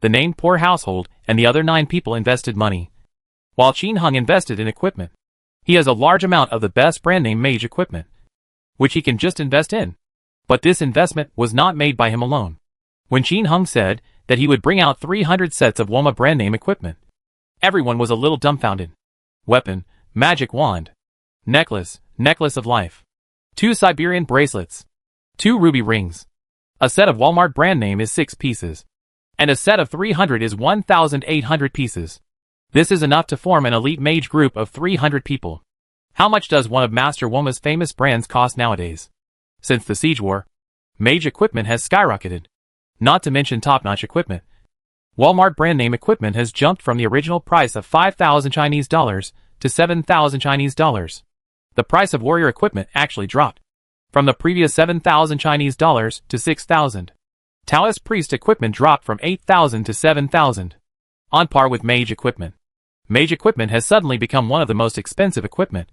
The named poor household and the other 9 people invested money, while Qin Hung invested in equipment. He has a large amount of the best brand name mage equipment, which he can just invest in. But this investment was not made by him alone. When Qin Hung said that he would bring out 300 sets of Woma brand name equipment, everyone was a little dumbfounded. Weapon, magic wand, necklace of life, 2 Siberian bracelets, 2 ruby rings. A set of Walmart brand name is 6 pieces, and a set of 300 is 1,800 pieces. This is enough to form an elite mage group of 300 people. How much does one of Master Woma's famous brands cost nowadays? Since the siege war, mage equipment has skyrocketed. Not to mention top-notch equipment. Walmart brand name equipment has jumped from the original price of 5,000 Chinese dollars to 7,000 Chinese dollars. The price of warrior equipment actually dropped from the previous 7,000 Chinese dollars to 6,000. Taoist priest equipment dropped from 8,000 to 7,000. On par with mage equipment. Mage equipment has suddenly become one of the most expensive equipment.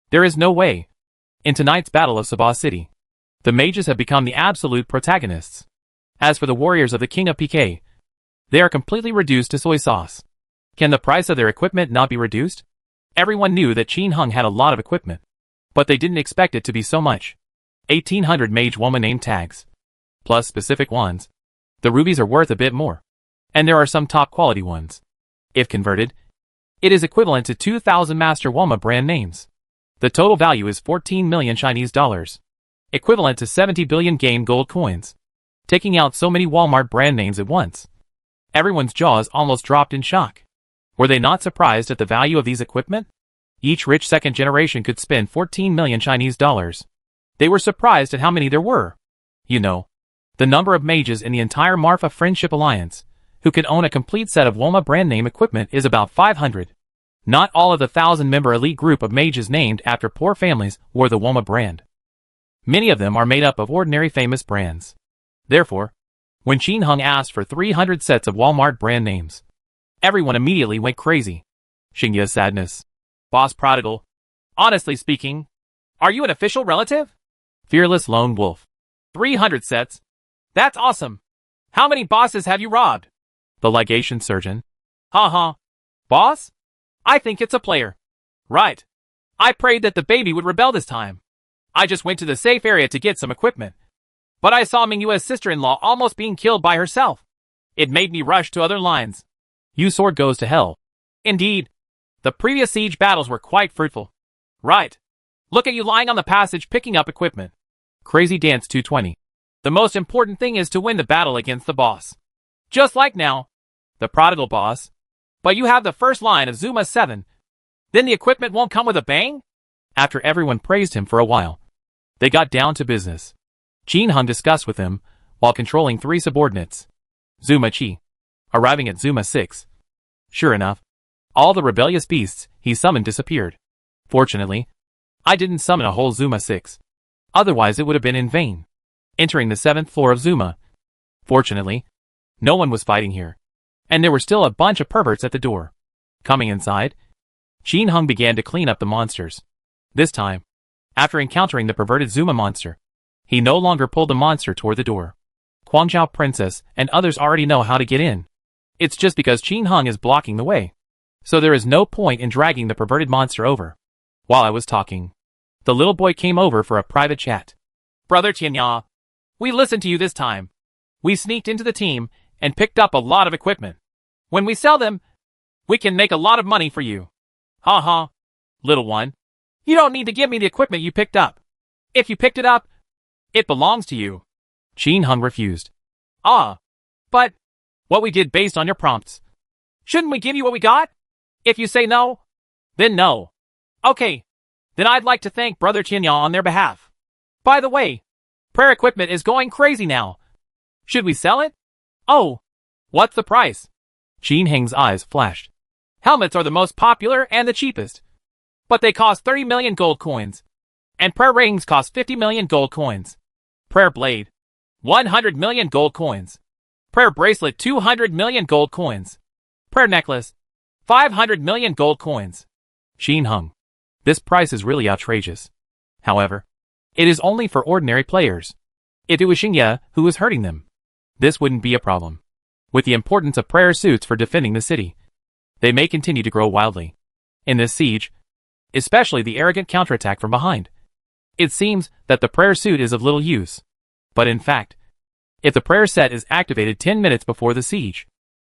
There is no way. In tonight's Battle of Sabah City, the mages have become the absolute protagonists. As for the warriors of the King of PK, they are completely reduced to soy sauce. Can the price of their equipment not be reduced? Everyone knew that Qin Hung had a lot of equipment, but they didn't expect it to be so much. 1,800 mage Woma name tags, plus specific ones. The rubies are worth a bit more. and there are some top-quality ones. If converted, it is equivalent to 2,000 Master Woma brand names. The total value is 14 million Chinese dollars, equivalent to 70 billion game gold coins. Taking out so many Walmart brand names at once, everyone's jaws almost dropped in shock. Were they not surprised at the value of these equipment? Each rich second generation could spend 14 million Chinese dollars. They were surprised at how many there were. You know, the number of mages in the entire Marfa Friendship Alliance who could own a complete set of Woma brand name equipment is about 500. Not all of the 1,000-member elite group of mages named after poor families wore the Woma brand. Many of them are made up of ordinary famous brands. Therefore, when Qin Hung asked for 300 sets of Walmart brand names, everyone immediately went crazy. Xingya's sadness. Boss Prodigal. Honestly speaking, are you an official relative? Fearless Lone Wolf. 300 sets? That's awesome. How many bosses have you robbed? The Legation Surgeon. Ha. Boss? I think it's a player. Right. I prayed that the baby would rebel this time. I just went to the safe area to get some equipment. But I saw Mingyue's sister-in-law almost being killed by herself. It made me rush to other lines. Yu Sword goes to hell. Indeed. The previous siege battles were quite fruitful. Right. Look at you lying on the passage picking up equipment. Crazy Dance 220. The most important thing is to win the battle against the boss. Just like now. The Prodigal boss. But you have the first line of Zuma 7. Then the equipment won't come with a bang? After everyone praised him for a while, they got down to business. Qin Hung discussed with him while controlling 3 subordinates. Zuma Chi. Arriving at Zuma 6. Sure enough, all the rebellious beasts he summoned disappeared. Fortunately, I didn't summon a whole Zuma 6. Otherwise it would have been in vain. Entering the 7th floor of Zuma. Fortunately, no one was fighting here, and there were still a bunch of perverts at the door. Coming inside, Qin Hung began to clean up the monsters. This time, after encountering the perverted Zuma monster, he no longer pulled the monster toward the door. Guangzhou Princess and others already know how to get in. It's just because Qin Hung is blocking the way. So there is no point in dragging the perverted monster over. While I was talking, the little boy came over for a private chat. Brother Qianya, we listened to you this time. We sneaked into the team and picked up a lot of equipment. When we sell them, we can make a lot of money for you. Ha. Little one, you don't need to give me the equipment you picked up. If you picked it up, it belongs to you. Qin Hung refused. But what we did based on your prompts. Shouldn't we give you what we got? If you say no, then no. Okay, then I'd like to thank Brother Qianya on their behalf. By the way, prayer equipment is going crazy now. Should we sell it? Oh, what's the price? Qin Heng's eyes flashed. Helmets are the most popular and the cheapest. But they cost 30 million gold coins. And prayer rings cost 50 million gold coins. Prayer blade, 100 million gold coins. Prayer bracelet, 200 million gold coins. Prayer necklace, 500 million gold coins. Qin Hung. This price is really outrageous. However, it is only for ordinary players. If it was Xingye who was hurting them, this wouldn't be a problem. With the importance of prayer suits for defending the city, they may continue to grow wildly. In this siege, especially the arrogant counterattack from behind, it seems that the prayer suit is of little use. But in fact, if the prayer set is activated 10 minutes before the siege,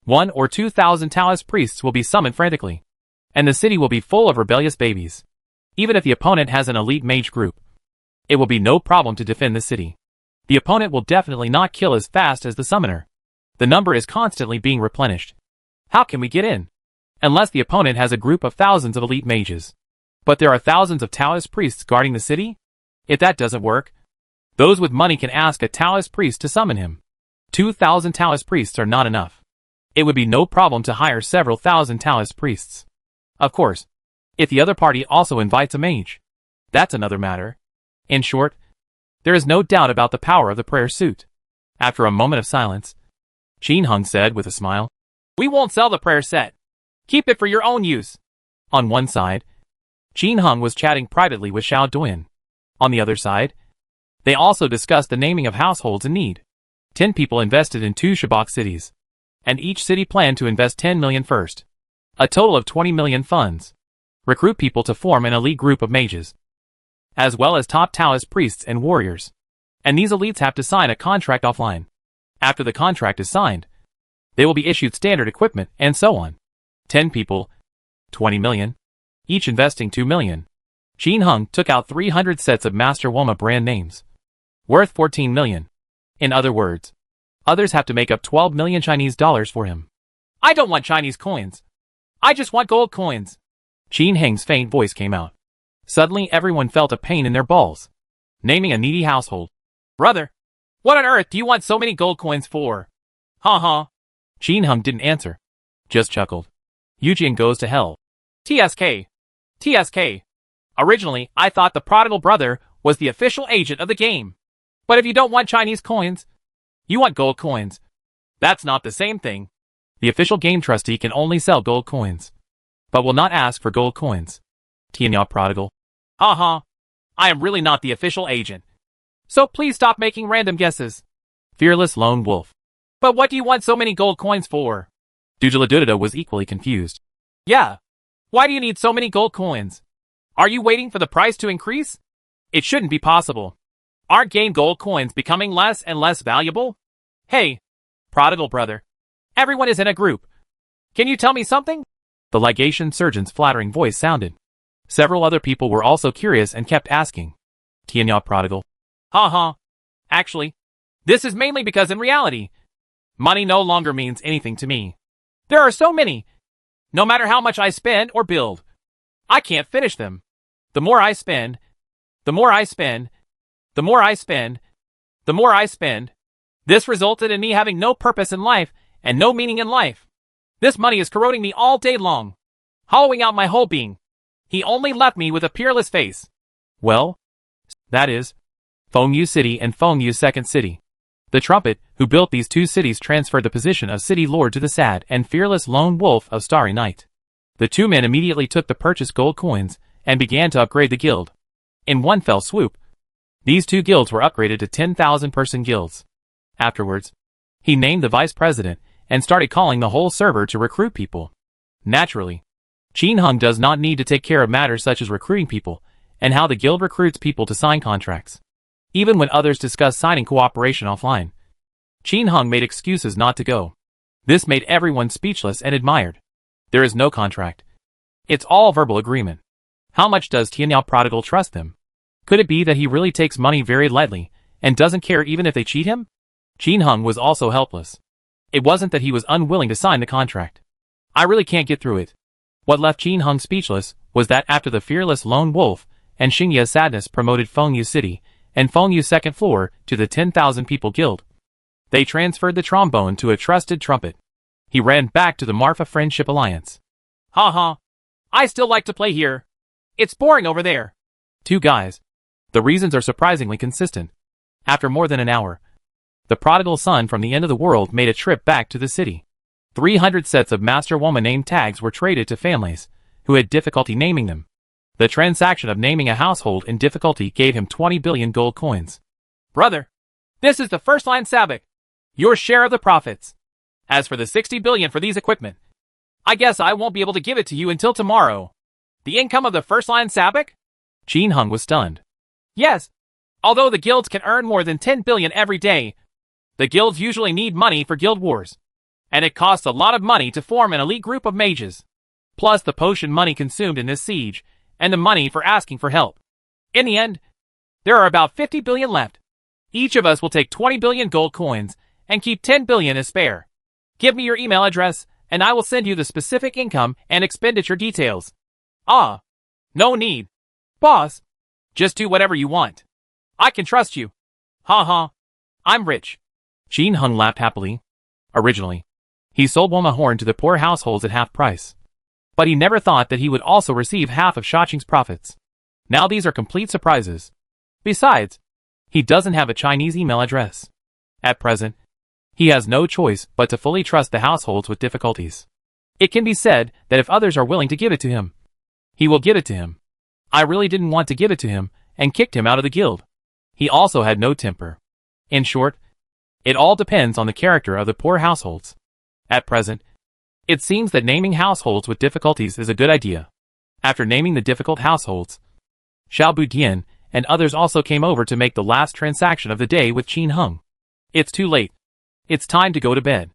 1 or 2,000 Taoist priests will be summoned frantically, and the city will be full of rebellious babies. Even if the opponent has an elite mage group, it will be no problem to defend the city. The opponent will definitely not kill as fast as the summoner. The number is constantly being replenished. How can we get in? Unless the opponent has a group of thousands of elite mages. But there are thousands of Taoist priests guarding the city? If that doesn't work, those with money can ask a Taoist priest to summon him. 2,000 Taoist priests are not enough. It would be no problem to hire several thousand Taoist priests. Of course, if the other party also invites a mage, that's another matter. In short, there is no doubt about the power of the prayer suit. After a moment of silence, Qin Hung said with a smile, "We won't sell the prayer set. Keep it for your own use." On one side, Qin Hung was chatting privately with Xiao Duan. On the other side, they also discussed the naming of households in need. 10 people invested in 2 Shabak cities, and each city planned to invest 10 million first. A total of 20 million funds. Recruit people to form an elite group of mages, as well as top Taoist priests and warriors. And these elites have to sign a contract offline. After the contract is signed, They will be issued standard equipment and so on. 10 people, 20 million, each investing 2 million. Qin Hung took out 300 sets of Master Woma brand names, worth 14 million. In other words, others have to make up 12 million Chinese dollars for him. I don't want Chinese coins. I just want gold coins. Qin Heng's faint voice came out. Suddenly everyone felt a pain in their balls. Naming a needy household. Brother, what on earth do you want so many gold coins for? Ha. Qin Hung didn't answer. Just chuckled. Eugene goes to hell. TSK. Originally, I thought the prodigal brother was the official agent of the game. But if you don't want Chinese coins, you want gold coins. That's not the same thing. The official game trustee can only sell gold coins, but will not ask for gold coins. Tianya prodigal. Ha. I am really not the official agent. So please stop making random guesses. Fearless lone wolf. But what do you want so many gold coins for? Dujaladuda was equally confused. Yeah. Why do you need so many gold coins? Are you waiting for the price to increase? It shouldn't be possible. Aren't game gold coins becoming less and less valuable? Hey, prodigal brother. Everyone is in a group. Can you tell me something? The legation surgeon's flattering voice sounded. Several other people were also curious and kept asking. Tianya prodigal. Ha. Actually, this is mainly because in reality, money no longer means anything to me. There are so many. No matter how much I spend or build, I can't finish them. The more I spend, the more I spend, the more I spend, the more I spend. This resulted in me having no purpose in life and no meaning in life. This money is corroding me all day long, hollowing out my whole being. He only left me with a peerless face. Well, that is, Fengyu City and Fengyu Second City. The trumpet, who built these two cities, transferred the position of city lord to the sad and fearless lone wolf of Starry Night. The two men immediately took the purchased gold coins and began to upgrade the guild. In one fell swoop, these two guilds were upgraded to 10,000-person guilds. Afterwards, he named the vice president and started calling the whole server to recruit people. Naturally, Qin Hung does not need to take care of matters such as recruiting people and how the guild recruits people to sign contracts. Even when others discuss signing cooperation offline, Qin Hung made excuses not to go. This made everyone speechless and admired. There is no contract. It's all verbal agreement. How much does Tianya prodigal trust them? Could it be that he really takes money very lightly and doesn't care even if they cheat him? Qin Hung was also helpless. It wasn't that he was unwilling to sign the contract. I really can't get through it. What left Qin Hung speechless was that after the fearless lone wolf and Xingya Sadness promoted Fengyu City and Fengyu Second Floor to the 10,000 people guild, they transferred the trombone to a trusted trumpet. He ran back to the Marfa Friendship Alliance. Ha. I still like to play here. It's boring over there. Two guys. The reasons are surprisingly consistent. After more than an hour, the prodigal son from the end of the world made a trip back to the city. 300 sets of Master Woma name tags were traded to families who had difficulty naming them. The transaction of naming a household in difficulty gave him 20 billion gold coins. Brother, this is the first line sabbac. Your share of the profits. As for the 60 billion for these equipment, I guess I won't be able to give it to you until tomorrow. The income of the first line sabbac? Qin Hung was stunned. Yes. Although the guilds can earn more than 10 billion every day, the guilds usually need money for guild wars. And it costs a lot of money to form an elite group of mages. Plus the potion money consumed in this siege, and the money for asking for help. In the end, there are about 50 billion left. Each of us will take 20 billion gold coins, and keep 10 billion as spare. Give me your email address, and I will send you the specific income and expenditure details. Ah, no need. Boss, just do whatever you want. I can trust you. Ha. I'm rich. Qin Hung laughed happily. Originally, he sold Woma Horn to the poor households at half price. But he never thought that he would also receive half of Shaqing's profits. Now these are complete surprises. Besides, he doesn't have a Chinese email address. At present, he has no choice but to fully trust the households with difficulties. It can be said that if others are willing to give it to him, he will give it to him. I really didn't want to give it to him and kicked him out of the guild. He also had no temper. In short, it all depends on the character of the poor households. At present, it seems that naming households with difficulties is a good idea. After naming the difficult households, Xiao Budian and others also came over to make the last transaction of the day with Qin Hung. It's too late. It's time to go to bed.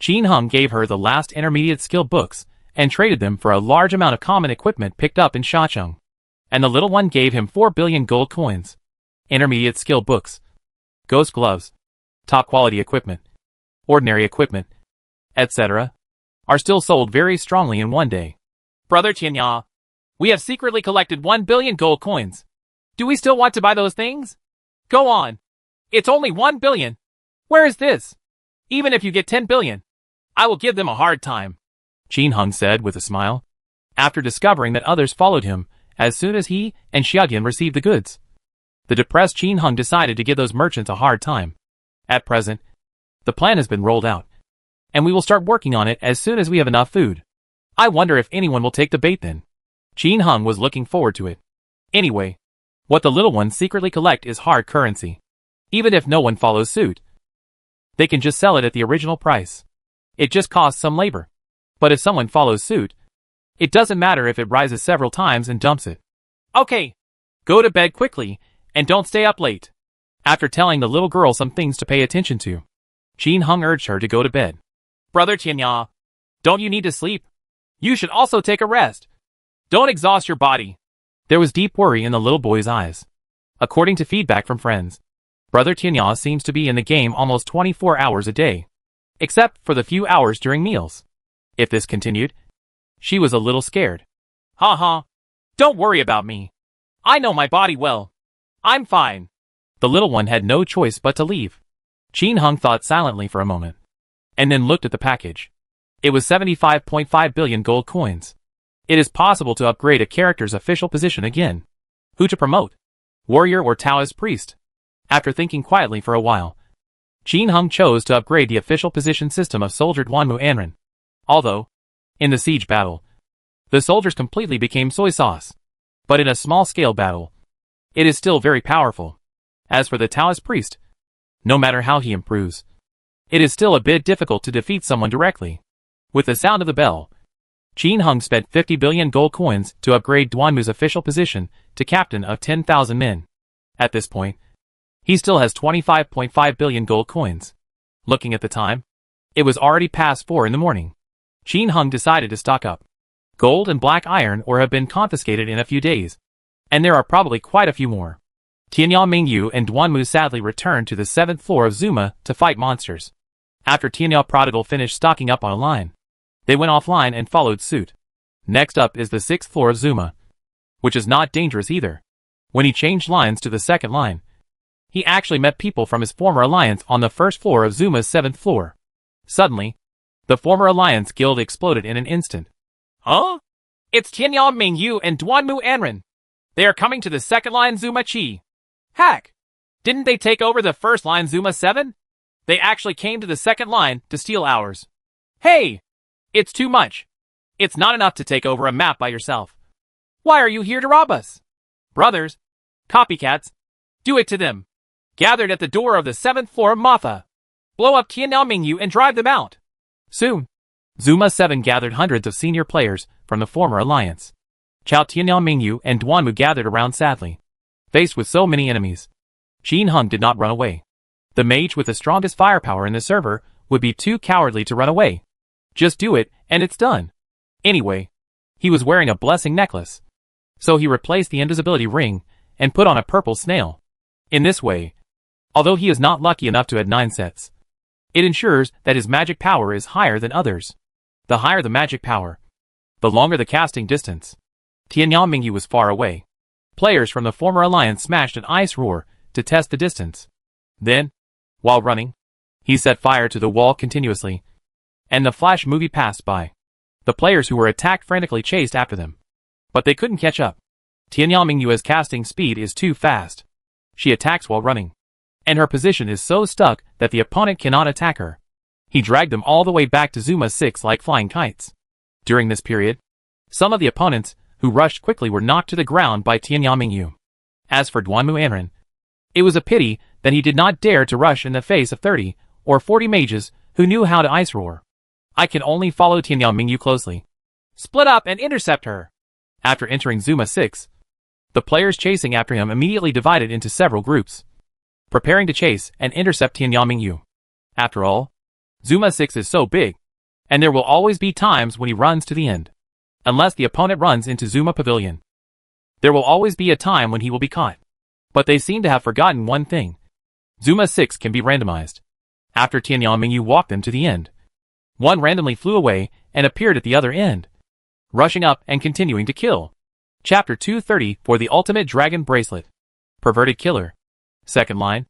Qin Hung gave her the last intermediate skill books and traded them for a large amount of common equipment picked up in Shacheng. And the little one gave him 4 billion gold coins. Intermediate skill books, ghost gloves, top quality equipment, ordinary equipment, etc. are still sold very strongly in one day. Brother Tianya, we have secretly collected 1 billion gold coins. Do we still want to buy those things? Go on. It's only 1 billion. Where is this? Even if you get 10 billion, I will give them a hard time, Qin Hung said with a smile, after discovering that others followed him as soon as he and Xiaoyan received the goods. The depressed Qin Hung decided to give those merchants a hard time. At present, the plan has been rolled out, and we will start working on it as soon as we have enough food. I wonder if anyone will take the bait then. Qin Hung was looking forward to it. Anyway, what the little ones secretly collect is hard currency. Even if no one follows suit, they can just sell it at the original price. It just costs some labor. But if someone follows suit, it doesn't matter if it rises several times and dumps it. Okay, go to bed quickly, and don't stay up late. After telling the little girl some things to pay attention to, Qin Hung urged her to go to bed. Brother Tianya, don't you need to sleep? You should also take a rest. Don't exhaust your body. There was deep worry in the little boy's eyes. According to feedback from friends, Brother Tianya seems to be in the game almost 24 hours a day, except for the few hours during meals. If this continued, she was a little scared. Ha. Don't worry about me. I know my body well. I'm fine. The little one had no choice but to leave. Qin Hung thought silently for a moment, and then looked at the package. It was 75.5 billion gold coins. It is possible to upgrade a character's official position again. Who to promote? Warrior or Taoist priest? After thinking quietly for a while, Qin Hung chose to upgrade the official position system of soldier Duanmu Anren. Although, in the siege battle, the soldiers completely became soy sauce. But in a small-scale battle, it is still very powerful. As for the Taoist priest, no matter how he improves, it is still a bit difficult to defeat someone directly. With the sound of the bell, Qin Hung spent 50 billion gold coins to upgrade Duanmu's official position to captain of 10,000 men. At this point, he still has 25.5 billion gold coins. Looking at the time, it was already past 4 in the morning. Qin Hung decided to stock up. Gold and black iron ore have been confiscated in a few days, and there are probably quite a few more. Tianya Mingyu and Duanmu sadly returned to the 7th floor of Zuma to fight monsters. After Tianya Prodigal finished stocking up on a line, they went offline and followed suit. Next up is the 6th floor of Zuma, which is not dangerous either. When he changed lines to the 2nd line, he actually met people from his former alliance on the 1st floor of Zuma's 7th floor. Suddenly, the former alliance guild exploded in an instant. Huh? It's Tianya Mingyu and Duanmu Anren. They are coming to the 2nd line Zuma Chi. Heck! Didn't they take over the 1st line Zuma 7? They actually came to the 2nd line to steal ours. Hey! It's too much. It's not enough to take over a map by yourself. Why are you here to rob us? Brothers, copycats, do it to them. Gathered at the door of the 7th floor of Matha. Blow up Tianya Mingyu and drive them out. Soon, Zuma 7 gathered hundreds of senior players from the former alliance. Chao Tianya Mingyu and Duanmu gathered around sadly. Faced with so many enemies, Qin Hung did not run away. The mage with the strongest firepower in the server would be too cowardly to run away. Just do it, and it's done. Anyway, he was wearing a blessing necklace, so he replaced the invisibility ring and put on a purple snail. In this way, although he is not lucky enough to add 9 sets, it ensures that his magic power is higher than others. The higher the magic power, the longer the casting distance. Tianya Mingyu was far away. Players from the former alliance smashed an ice roar to test the distance. Then, while running, he set fire to the wall continuously, and the flash movie passed by. The players who were attacked frantically chased after them, but they couldn't catch up. Tianya Mingyu's casting speed is too fast. She attacks while running, and her position is so stuck that the opponent cannot attack her. He dragged them all the way back to Zuma 6 like flying kites. During this period, some of the opponents who rushed quickly were knocked to the ground by Tianya Mingyu. As for Duanmu Anren, it was a pity that he did not dare to rush in the face of 30 or 40 mages who knew how to ice roar. I can only follow Tianya Mingyu closely. Split up and intercept her. After entering Zuma 6, the players chasing after him immediately divided into several groups, preparing to chase and intercept Tianya Mingyu. After all, Zuma 6 is so big, and there will always be times when he runs to the end. Unless the opponent runs into Zuma Pavilion. There will always be a time when he will be caught. But they seem to have forgotten one thing. Zuma 6 can be randomized. After Tianyang Mingyu walked them to the end, one randomly flew away and appeared at the other end, rushing up and continuing to kill. Chapter 230 for the Ultimate Dragon Bracelet. Perverted Killer. Second line.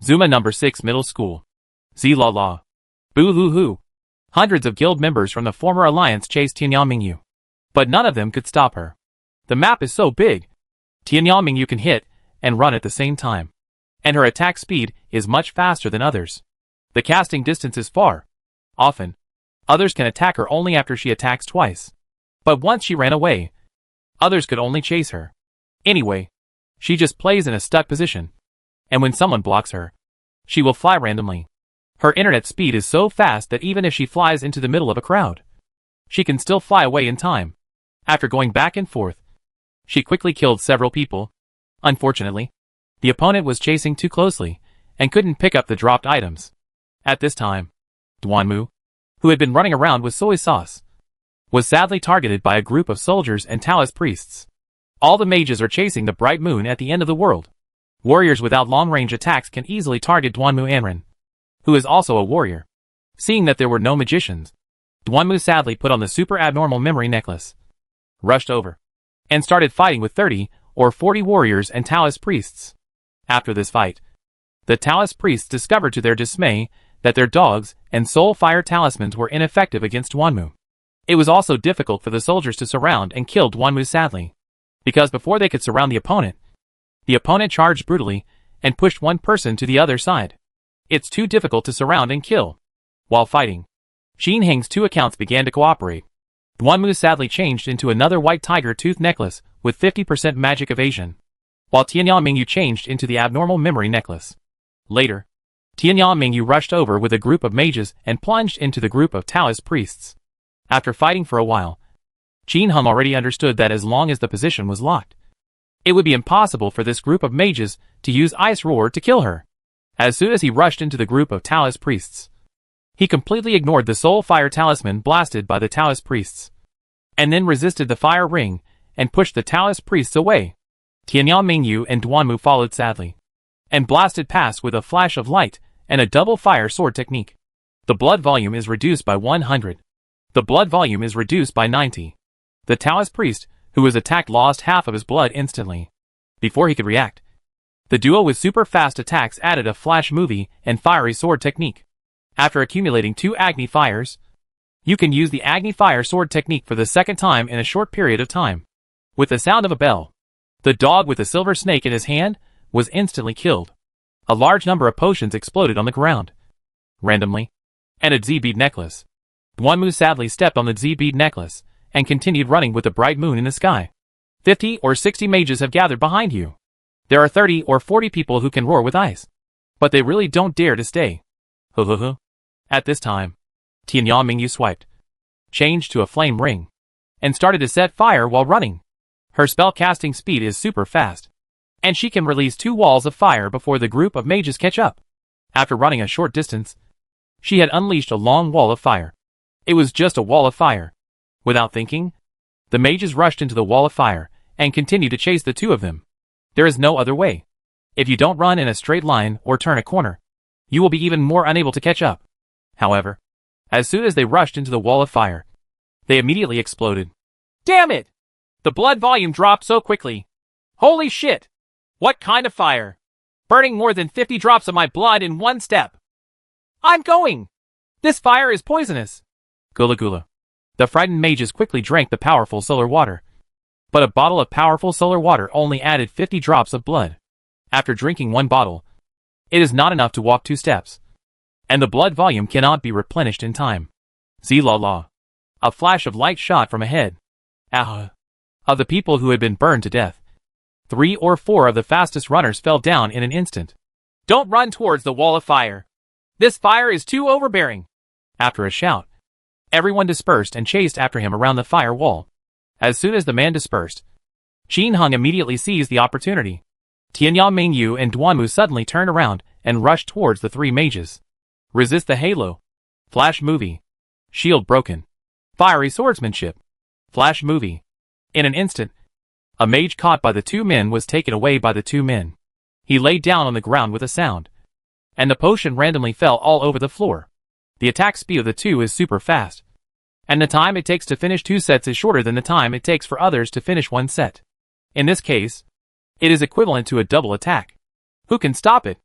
Zuma number 6 Middle School. Z la la. Boo hoo hoo. Hundreds of guild members from the former alliance chased Tianyang Mingyu. But none of them could stop her. The map is so big. Tianyang Mingyu can hit and run at the same time. And her attack speed is much faster than others. The casting distance is far. Often, others can attack her only after she attacks twice. But once she ran away, others could only chase her. Anyway, she just plays in a stuck position. And when someone blocks her, she will fly randomly. Her internet speed is so fast that even if she flies into the middle of a crowd, she can still fly away in time. After going back and forth, she quickly killed several people. Unfortunately, the opponent was chasing too closely and couldn't pick up the dropped items. At this time, Duanmu, who had been running around with soy sauce, was sadly targeted by a group of soldiers and Taoist priests. All the mages are chasing the bright moon at the end of the world. Warriors without long-range attacks can easily target Duanmu Anren, who is also a warrior. Seeing that there were no magicians, Duanmu sadly put on the super abnormal memory necklace, rushed over, and started fighting with 30 or 40 warriors and Taoist priests. After this fight, the Taoist priests discovered to their dismay that their dogs and soul fire talismans were ineffective against Duanmu. It was also difficult for the soldiers to surround and kill Duanmu sadly, because before they could surround the opponent charged brutally and pushed one person to the other side. It's too difficult to surround and kill. While fighting, Xin Heng's two accounts began to cooperate. Duanmu sadly changed into another white tiger tooth necklace with 50% magic evasion, while Tianyang Mingyu changed into the abnormal memory necklace. Later, Tianyang Mingyu rushed over with a group of mages and plunged into the group of Taoist priests. After fighting for a while, Xin Heng already understood that as long as the position was locked, it would be impossible for this group of mages to use Ice Roar to kill her. As soon as he rushed into the group of Taoist priests, he completely ignored the soul fire talisman blasted by the Taoist priests, and then resisted the fire ring and pushed the Taoist priests away. Tianyang Mingyu and Duanmu followed sadly, and blasted past with a flash of light and a double fire sword technique. The blood volume is reduced by 100. The blood volume is reduced by 90. The Taoist priest, who was attacked, lost half of his blood instantly. Before he could react, the duo with super fast attacks added a flash movie and fiery sword technique. After accumulating 2 Agni fires, you can use the Agni fire sword technique for the second time in a short period of time. With the sound of a bell, the dog with the silver snake in his hand was instantly killed. A large number of potions exploded on the ground, randomly, and a Z bead necklace. Duanmu sadly stepped on the Z bead necklace and continued running with the bright moon in the sky. 50 or 60 mages have gathered behind you. There are 30 or 40 people who can roar with ice, but they really don't dare to stay. At this time, Tianyang Mingyu swiped, changed to a flame ring, and started to set fire while running. Her spell casting speed is super fast, and she can release 2 walls of fire before the group of mages catch up. After running a short distance, she had unleashed a long wall of fire. It was just a wall of fire. Without thinking, the mages rushed into the wall of fire and continued to chase the 2 of them. There is no other way. If you don't run in a straight line or turn a corner, you will be even more unable to catch up. However, as soon as they rushed into the wall of fire, they immediately exploded. Damn it! The blood volume dropped so quickly. Holy shit! What kind of fire? Burning more than 50 drops of my blood in one step. I'm going! This fire is poisonous. Gula gula. The frightened mages quickly drank the powerful solar water. But a bottle of powerful solar water only added 50 drops of blood. After drinking 1 bottle, it is not enough to walk 2 steps. And the blood volume cannot be replenished in time. Z la la. A flash of light shot from ahead. Ah. Of the people who had been burned to death, 3 or 4 of the fastest runners fell down in an instant. Don't run towards the wall of fire. This fire is too overbearing. After a shout, everyone dispersed and chased after him around the fire wall. As soon as the man dispersed, Xin Heng immediately seized the opportunity. Tianyang Mingyu and Duanmu suddenly turned around and rushed towards the 3 mages. Resist the halo. Flash movie. Shield broken. Fiery swordsmanship. Flash movie. In an instant, a mage caught by the two men was taken away by the two men. He lay down on the ground with a sound, and the potion randomly fell all over the floor. The attack speed of the two is super fast, and the time it takes to finish 2 sets is shorter than the time it takes for others to finish 1 set. In this case, it is equivalent to a double attack. Who can stop it?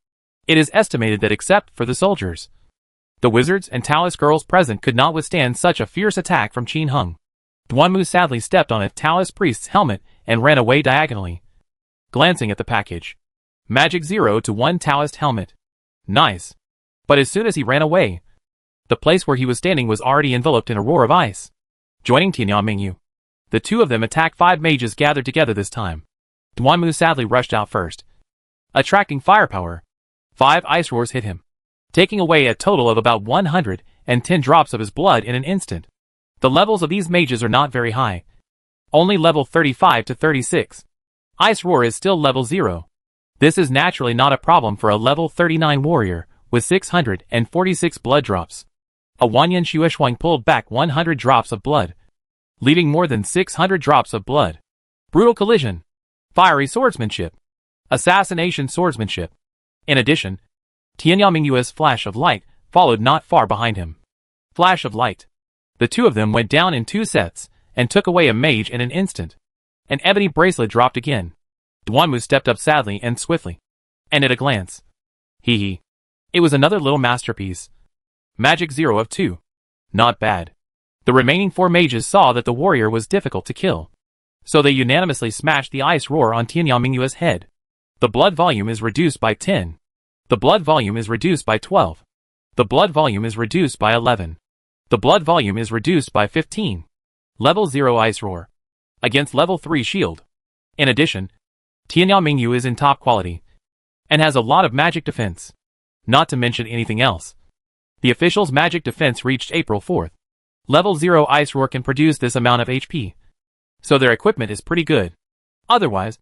It is estimated that except for the soldiers, the wizards and Taoist girls present could not withstand such a fierce attack from Qin Hung. Duanmu sadly stepped on a Taoist priest's helmet and ran away diagonally, glancing at the package. Magic 0 to 1 Taoist helmet. Nice. But as soon as he ran away, the place where he was standing was already enveloped in a roar of ice. Joining Tianyang Mingyu, the two of them attacked 5 mages gathered together this time. Duanmu sadly rushed out first, attracting firepower. 5 ice roars hit him, taking away a total of about 110 drops of his blood in an instant. The levels of these mages are not very high, only level 35 to 36. Ice roar is still level 0. This is naturally not a problem for a level 39 warrior with 646 blood drops. A Wanyan Shuishuang pulled back 100 drops of blood, leaving more than 600 drops of blood. Brutal collision. Fiery swordsmanship. Assassination swordsmanship. In addition, Tianyang Mingyu's flash of light followed not far behind him. Flash of light. The two of them went down in 2 sets and took away a mage in an instant. An ebony bracelet dropped again. Duanmu stepped up sadly and swiftly, and at a glance, hee. It was another little masterpiece. Magic 0 of 2. Not bad. The remaining 4 mages saw that the warrior was difficult to kill, so they unanimously smashed the ice roar on Tianyang Mingyu's head. The blood volume is reduced by 10. The blood volume is reduced by 12. The blood volume is reduced by 11. The blood volume is reduced by 15. Level 0 ice roar against level 3 shield. In addition, Tianyang Mingyu is in top quality and has a lot of magic defense, not to mention anything else. The official's magic defense reached April 4th. Level 0 ice roar can produce this amount of HP, so their equipment is pretty good. Otherwise,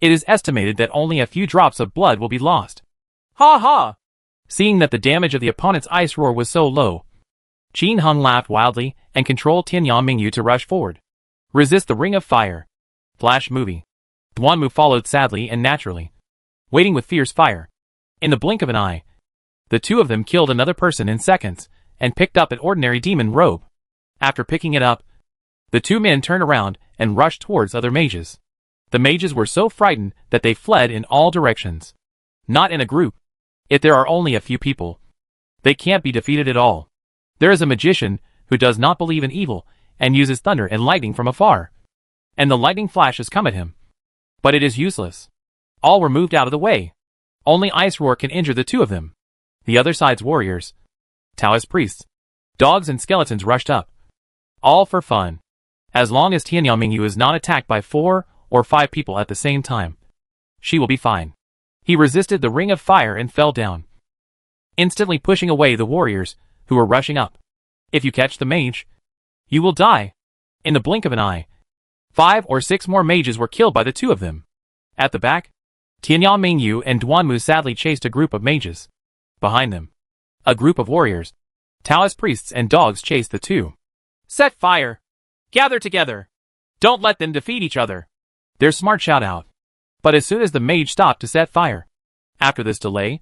it is estimated that only a few drops of blood will be lost. Ha ha! Seeing that the damage of the opponent's ice roar was so low, Qin Hung laughed wildly and controlled Tianyang Mingyu to rush forward. Resist the ring of fire. Flash movie. Duanmu followed sadly and naturally, waiting with fierce fire. In the blink of an eye, the two of them killed another person in seconds and picked up an ordinary demon robe. After picking it up, the two men turned around and rushed towards other mages. The mages were so frightened that they fled in all directions. Not in a group. If there are only a few people, they can't be defeated at all. There is a magician who does not believe in evil and uses thunder and lightning from afar, and the lightning flashes come at him. But it is useless. All were moved out of the way. Only ice roar can injure the two of them. The other side's warriors, Taoist priests, dogs and skeletons rushed up. All for fun. As long as Tianyang Mingyu is not attacked by 4 or 5 people at the same time, she will be fine. He resisted the ring of fire and fell down, instantly pushing away the warriors who were rushing up. If you catch the mage, you will die. In the blink of an eye, 5 or 6 more mages were killed by the two of them. At the back, Tianyang Mingyu and Duanmu sadly chased a group of mages. Behind them, a group of warriors, Taoist priests and dogs chased the two. Set fire! Gather together! Don't let them defeat each other! Their smart shout out. But as soon as the mage stopped to set fire, after this delay,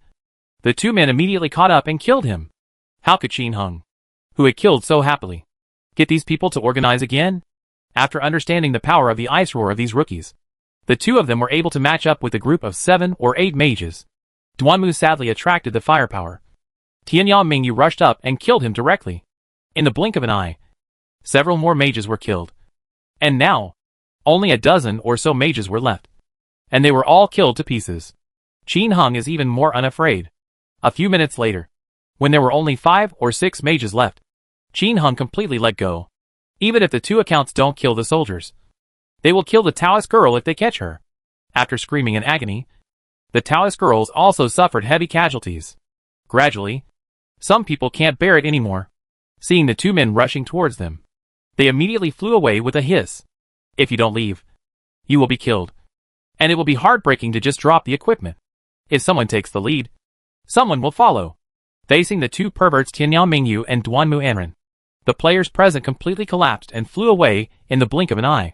the two men immediately caught up and killed him. How could Qin Hung, who had killed so happily, get these people to organize again? After understanding the power of the ice roar of these rookies, the two of them were able to match up with a group of 7 or 8 mages. Duanmu sadly attracted the firepower. Tianyang Mingyu rushed up and killed him directly. In the blink of an eye, several more mages were killed. And now, only a dozen or so mages were left, and they were all killed to pieces. Qin Hung is even more unafraid. A few minutes later, when there were only 5 or 6 mages left, Qin Hung completely let go. Even if the two accounts don't kill the soldiers, they will kill the Taoist girl if they catch her. After screaming in agony, the Taoist girls also suffered heavy casualties. Gradually, some people can't bear it anymore. Seeing the two men rushing towards them, they immediately flew away with a hiss. If you don't leave, you will be killed. And it will be heartbreaking to just drop the equipment. If someone takes the lead, someone will follow. facing the two perverts Tianyao Mingyu and Duanmu Anren. The players present completely collapsed and flew away in the blink of an eye.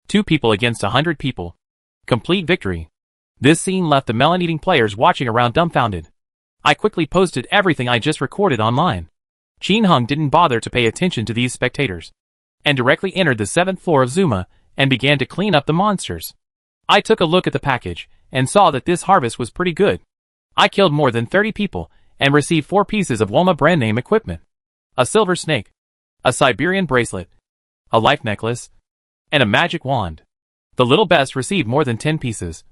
2 people against 100 people. Complete victory. This scene left the melon-eating players watching around dumbfounded. I quickly posted everything I just recorded online. Qin Heng didn't bother to pay attention to these spectators, and directly entered the 7th floor of Zuma and began to clean up the monsters. I took a look at the package and saw that this harvest was pretty good. I killed more than 30 people and received 4 pieces of Woma brand name equipment. A silver snake, a Siberian bracelet, a life necklace, and a magic wand. The little best received more than 10 pieces,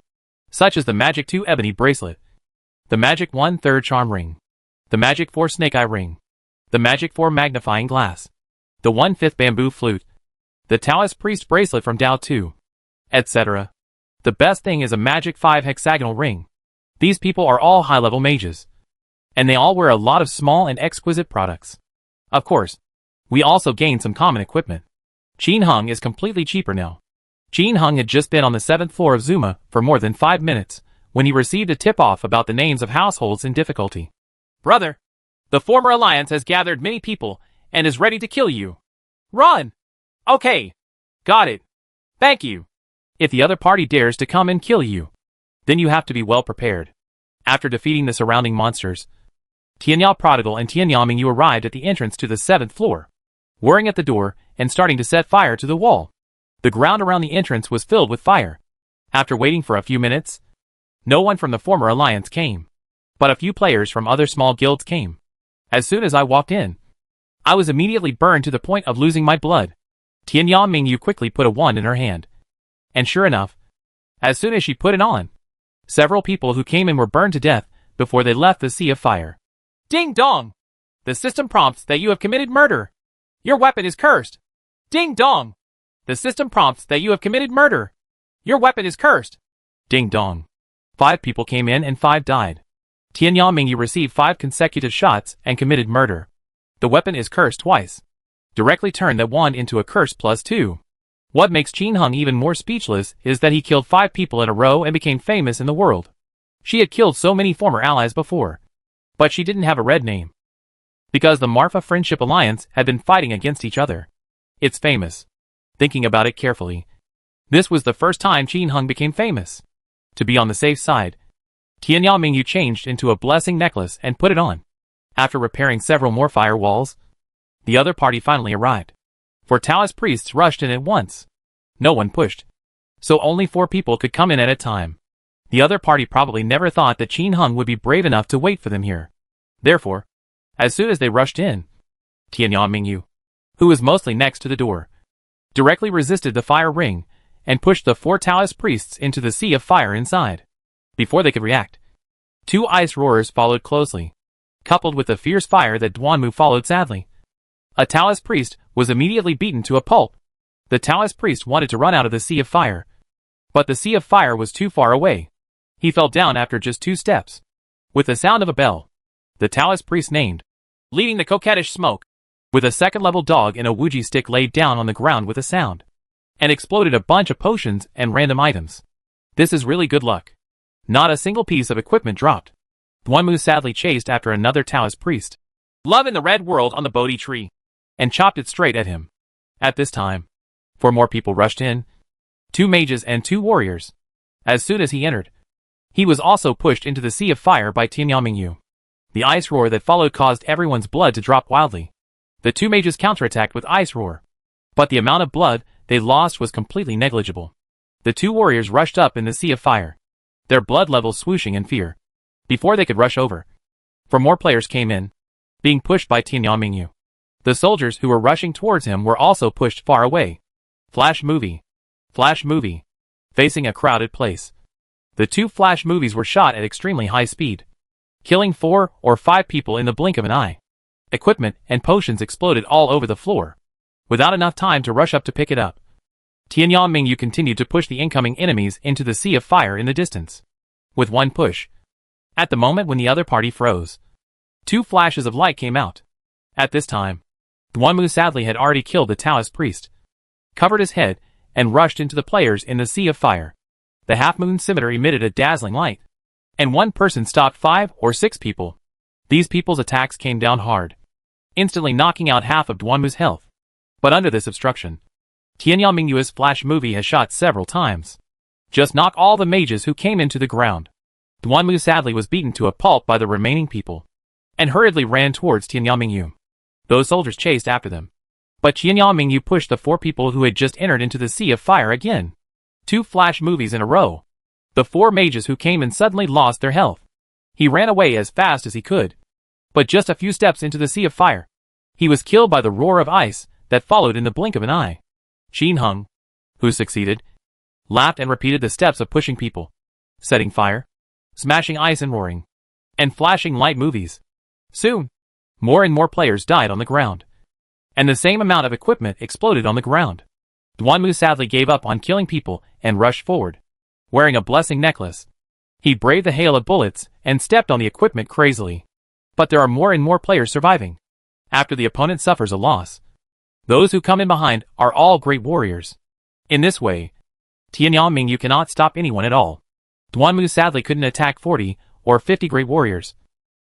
such as the Magic 2 ebony bracelet, the Magic 1/3 charm ring, the Magic 4 snake eye ring, the Magic 4 magnifying glass, the 1/5 bamboo flute, the Taoist priest bracelet from Dao 2, etc. The best thing is a Magic 5 hexagonal ring. These people are all high-level mages, and they all wear a lot of small and exquisite products. Of course, we also gained some common equipment. Qin Heng is completely cheaper now. Qin Heng had just been on the 7th floor of Zuma for more than 5 minutes when he received a tip-off about the names of households in difficulty. Brother, the former alliance has gathered many people and is ready to kill you. Run! Okay. Got it. Thank you. If the other party dares to come and kill you, then you have to be well prepared. After defeating the surrounding monsters, Tianyao Prodigal and Tianyao Mingyu arrived at the entrance to the 7th floor, whirring at the door and starting to set fire to the wall. The ground around the entrance was filled with fire. After waiting for a few minutes, no one from the former alliance came, but a few players from other small guilds came. As soon as I walked in, I was immediately burned to the point of losing my blood. Tianyao Mingyu quickly put a wand in her hand, and sure enough, as soon as she put it on, several people who came in were burned to death before they left the sea of fire. Ding dong! The system prompts that you have committed murder. Your weapon is cursed. Ding dong! The system prompts that you have committed murder. Your weapon is cursed. Ding dong. 5 people came in and 5 died. Tianyao Mingyu received 5 consecutive shots and committed murder. The weapon is cursed twice. Directly turned that wand into a curse +2. What makes Qin Heng even more speechless is that he killed 5 people in a row and became famous in the world. She had killed so many former allies before, but she didn't have a red name, because the Marfa Friendship Alliance had been fighting against each other. It's famous. Thinking about it carefully, this was the first time Qin Heng became famous. To be on the safe side, Tianyao Mingyu changed into a blessing necklace and put it on. After repairing several more firewalls, the other party finally arrived. 4 Taoist priests rushed in at once. No one pushed, so only 4 people could come in at a time. The other party probably never thought that Qin Heng would be brave enough to wait for them here. Therefore, as soon as they rushed in, Tianyao Mingyu, who was mostly next to the door, directly resisted the fire ring and pushed the 4 Taoist priests into the sea of fire inside. Before they could react, 2 ice roars followed closely, coupled with the fierce fire that Duanmu followed sadly. A Taoist priest was immediately beaten to a pulp. The Taoist priest wanted to run out of the sea of fire, but the sea of fire was too far away. He fell down after just 2 steps. With the sound of a bell, the Taoist priest named, leading the coquettish smoke, with a 2nd-level dog and a Wuji stick laid down on the ground with a sound, and exploded a bunch of potions and random items. This is really good luck. Not a single piece of equipment dropped. Duanmu sadly chased after another Taoist priest, Love in the Red World on the Bodhi tree, and chopped it straight at him. At this time, 4 more people rushed in, 2 mages and 2 warriors. As soon as he entered, he was also pushed into the sea of fire by Tianyao Mingyu. The ice roar that followed caused everyone's blood to drop wildly. The 2 mages counterattacked with ice roar, but the amount of blood they lost was completely negligible. The 2 warriors rushed up in the sea of fire, their blood levels swooshing in fear. Before they could rush over, 4 more players came in, being pushed by Tianyao Mingyu. The soldiers who were rushing towards him were also pushed far away. Flash movie. Flash movie. Facing a crowded place, the 2 flash movies were shot at extremely high speed, killing 4 or 5 people in the blink of an eye. Equipment and potions exploded all over the floor, without enough time to rush up to pick it up. Tianyao Mingyu continued to push the incoming enemies into the sea of fire in the distance. With one push, at the moment when the other party froze, 2 flashes of light came out. At this time, Duanmu sadly had already killed the Taoist priest, covered his head, and rushed into the players in the sea of fire. The half-moon scimitar emitted a dazzling light, and one person stopped 5 or 6 people. These people's attacks came down hard, instantly knocking out half of Duanmu's health. But under this obstruction, Tianyao Mingyu's flash movie has shot several times. Just knock all the mages who came into the ground. Duanmu sadly was beaten to a pulp by the remaining people, and hurriedly ran towards Tianyao Mingyu. Those soldiers chased after them, but Tianyao Mingyu pushed the 4 people who had just entered into the sea of fire again. 2 flash movies in a row. The 4 mages who came in suddenly lost their health. He ran away as fast as he could, but just a few steps into the sea of fire, he was killed by the roar of ice that followed in the blink of an eye. Qin Heng, who succeeded, laughed and repeated the steps of pushing people, setting fire, smashing ice and roaring, and flashing light movies. Soon, more and more players died on the ground, and the same amount of equipment exploded on the ground. Duanmu sadly gave up on killing people and rushed forward, wearing a blessing necklace. He braved the hail of bullets and stepped on the equipment crazily. But there are more and more players surviving. After the opponent suffers a loss, those who come in behind are all great warriors. In this way, Tianyao Mingyu cannot stop anyone at all. Duanmu sadly couldn't attack 40 or 50 great warriors,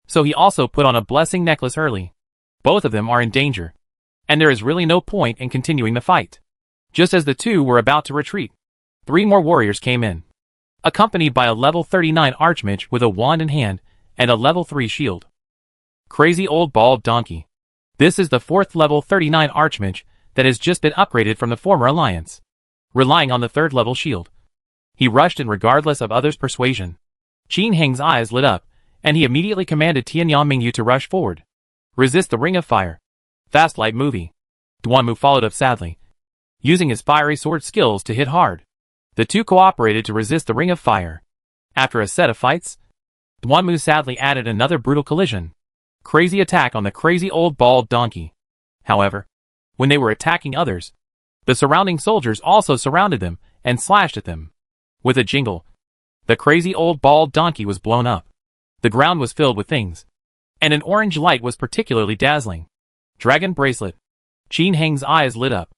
so he also put on a blessing necklace early. Both of them are in danger, and there is really no point in continuing the fight. Just as the 2 were about to retreat, 3 more warriors came in, accompanied by a level 39 archmage with a wand in hand and a level 3 shield. Crazy old bald donkey. This is the 4th level 39 archmage that has just been upgraded from the former alliance, relying on the 3rd level shield. He rushed in regardless of others' persuasion. Qin Heng's eyes lit up, and he immediately commanded Tianyao Mingyu to rush forward. Resist the ring of fire. Fast light movie. Duanmu followed up sadly, using his fiery sword skills to hit hard. The 2 cooperated to resist the ring of fire. After a set of fights, Duanmu sadly added another brutal collision. Crazy attack on the crazy old bald donkey. However, when they were attacking others, the surrounding soldiers also surrounded them and slashed at them. With a jingle, the crazy old bald donkey was blown up. The ground was filled with things, and an orange light was particularly dazzling. Dragon bracelet. Qin Heng's eyes lit up.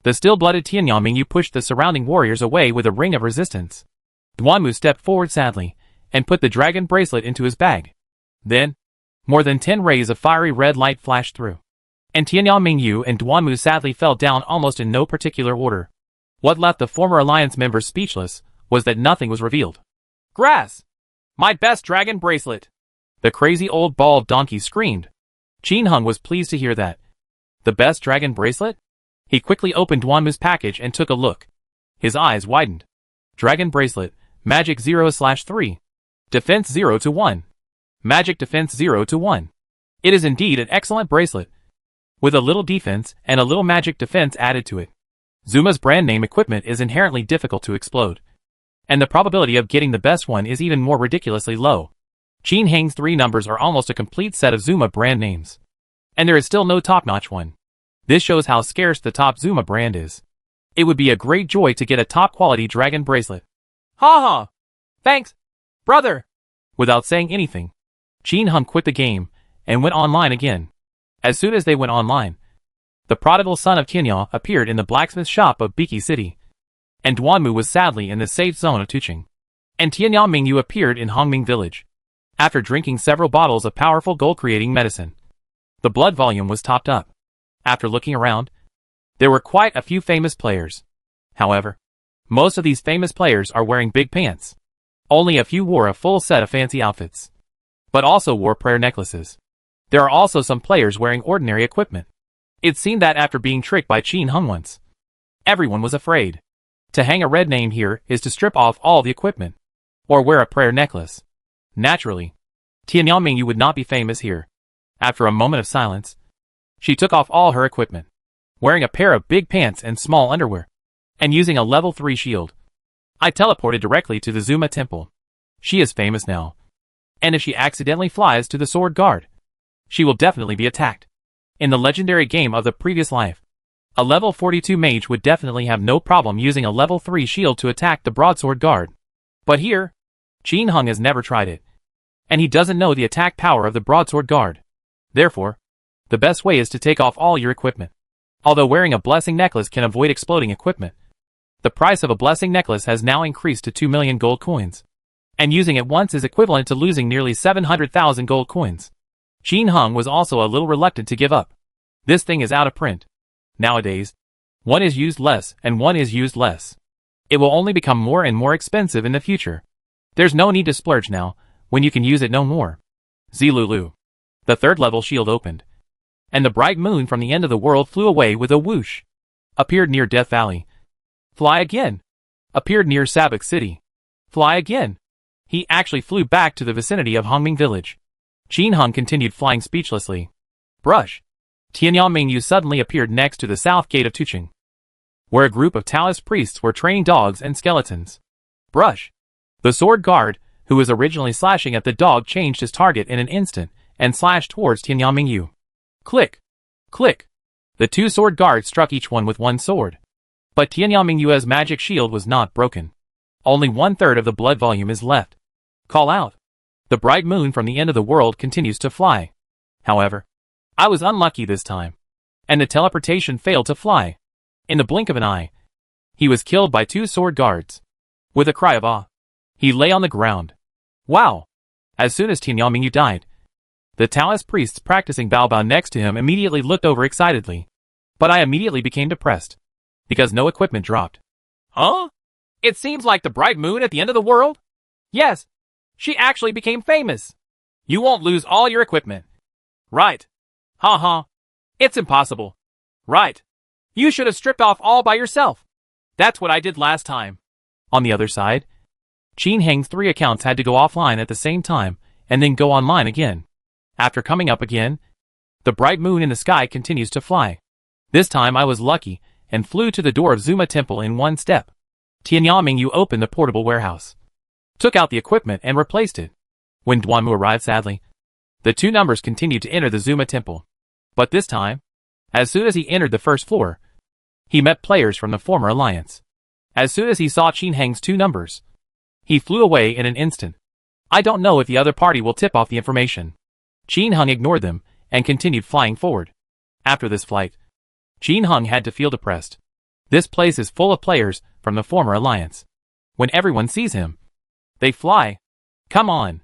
The still-blooded Tianyao Mingyu pushed the surrounding warriors away with a ring of resistance. Duanmu stepped forward sadly and put the dragon bracelet into his bag. Then, more than 10 rays of fiery red light flashed through, and Tianyao Mingyu and Duanmu sadly fell down almost in no particular order. What left the former alliance members speechless was that nothing was revealed. Grass! My best dragon bracelet! The crazy old bald donkey screamed. Qin Heng was pleased to hear that. The best dragon bracelet? He quickly opened Duanmu's package and took a look. His eyes widened. Dragon bracelet, magic 0/3. Defense 0 to 1. Magic defense 0 to 1. It is indeed an excellent bracelet, with a little defense and a little magic defense added to it. Zuma's brand name equipment is inherently difficult to explode, and the probability of getting the best one is even more ridiculously low. Qin Heng's 3 numbers are almost a complete set of Zuma brand names, and there is still no top-notch one. This shows how scarce the top Zuma brand is. It would be a great joy to get a top-quality dragon bracelet. Ha ha! Thanks, brother! Without saying anything, Qin Heng quit the game and went online again. As soon as they went online, the prodigal son of Tianyao appeared in the blacksmith shop of Biki City, and Duanmu was sadly in the safe zone of Tuqing, and Tianyao Mingyu appeared in Hongming village. After drinking several bottles of powerful gold-creating medicine, the blood volume was topped up. After looking around, there were quite a few famous players. However, most of these famous players are wearing big pants. Only a few wore a full set of fancy outfits, but also wore prayer necklaces. There are also some players wearing ordinary equipment. It seemed that after being tricked by Qin Heng once, everyone was afraid. To hang a red name here is to strip off all the equipment, or wear a prayer necklace. Naturally, Tianyao Mingyu would not be famous here. After a moment of silence, she took off all her equipment, wearing a pair of big pants and small underwear, and using a level 3 shield. I teleported directly to the Zuma temple. She is famous now, and if she accidentally flies to the sword guard, she will definitely be attacked. In the legendary game of the previous life, a level 42 mage would definitely have no problem using a level 3 shield to attack the broadsword guard. But here, Qin Heng has never tried it, and he doesn't know the attack power of the broadsword guard. Therefore, the best way is to take off all your equipment. Although wearing a blessing necklace can avoid exploding equipment, the price of a blessing necklace has now increased to 2 million gold coins, and using it once is equivalent to losing nearly 700,000 gold coins. Qin Heng was also a little reluctant to give up. This thing is out of print. Nowadays, one is used less and one is used less. It will only become more and more expensive in the future. There's no need to splurge now, when you can use it no more. Zilulu. The third level shield opened. And the bright moon from the end of the world flew away with a whoosh. Appeared near Death Valley. Fly again. Appeared near Sabak City. Fly again. He actually flew back to the vicinity of Hongming Village. Qin Heng continued flying speechlessly. Brush. Tianyao Mingyu suddenly appeared next to the south gate of Tucheng, where a group of Taoist priests were training dogs and skeletons. Brush. The sword guard, who was originally slashing at the dog, changed his target in an instant and slashed towards Tianyao Mingyu. Click. Click. The two sword guards struck each one with one sword. But Tianyao Mingyu's magic shield was not broken. Only 1/3 of the blood volume is left. Call out. The bright moon from the end of the world continues to fly. However, I was unlucky this time, and the teleportation failed to fly. In the blink of an eye, he was killed by two sword guards. With a cry of awe, he lay on the ground. Wow! As soon as Tianyao Mingyu died, the Taoist priests practicing Bao Bao next to him immediately looked over excitedly. But I immediately became depressed, because no equipment dropped. Huh? It seems like the bright moon at the end of the world? Yes, she actually became famous. You won't lose all your equipment. Right. Ha. It's impossible. Right. You should have stripped off all by yourself. That's what I did last time. On the other side, Qin Heng's 3 accounts had to go offline at the same time, and then go online again. After coming up again, the bright moon in the sky continues to fly. This time I was lucky, and flew to the door of Zuma Temple in one step. Tianyao Mingyu opened the portable warehouse, took out the equipment and replaced it. When Duanmu arrived sadly, the two numbers continued to enter the Zuma Temple. But this time, as soon as he entered the first floor, he met players from the former alliance. As soon as he saw Qin Heng's 2 numbers, he flew away in an instant. I don't know if the other party will tip off the information. Qin Heng ignored them and continued flying forward. After this flight, Qin Heng had to feel depressed. This place is full of players from the former alliance. When everyone sees him, they fly. Come on.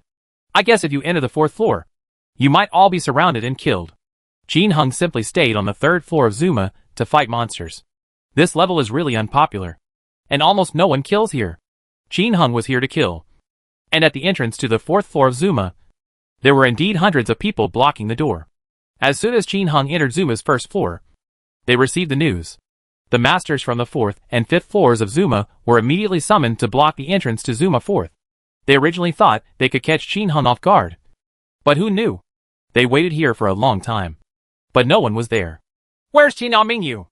I guess if you enter the 4th floor, you might all be surrounded and killed. Qin Heng simply stayed on the 3rd floor of Zuma to fight monsters. This level is really unpopular, and almost no one kills here. Qin Heng was here to kill. And at the entrance to the 4th floor of Zuma, there were indeed hundreds of people blocking the door. As soon as Qin Heng entered Zuma's 1st floor, they received the news. The masters from the 4th and 5th floors of Zuma were immediately summoned to block the entrance to Zuma 4th. They originally thought they could catch Qin Heng off guard. But who knew? They waited here for a long time. But no one was there. Where's Tianyao Mingyu?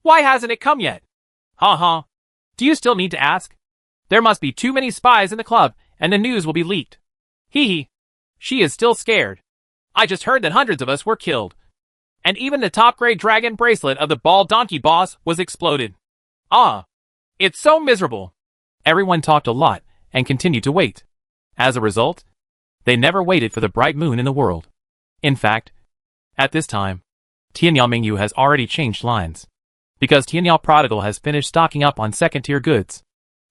Why hasn't it come yet? Ha. Do you still need to ask? There must be too many spies in the club, and the news will be leaked. Hee. She is still scared. I just heard that hundreds of us were killed. And even the top-grade dragon bracelet of the bald donkey boss was exploded. Ah. It's so miserable. Everyone talked a lot, and continued to wait. As a result, they never waited for the bright moon in the world. In fact, at this time, Tianyao Mingyu has already changed lines. Because Tianyao Prodigal has finished stocking up on second-tier goods.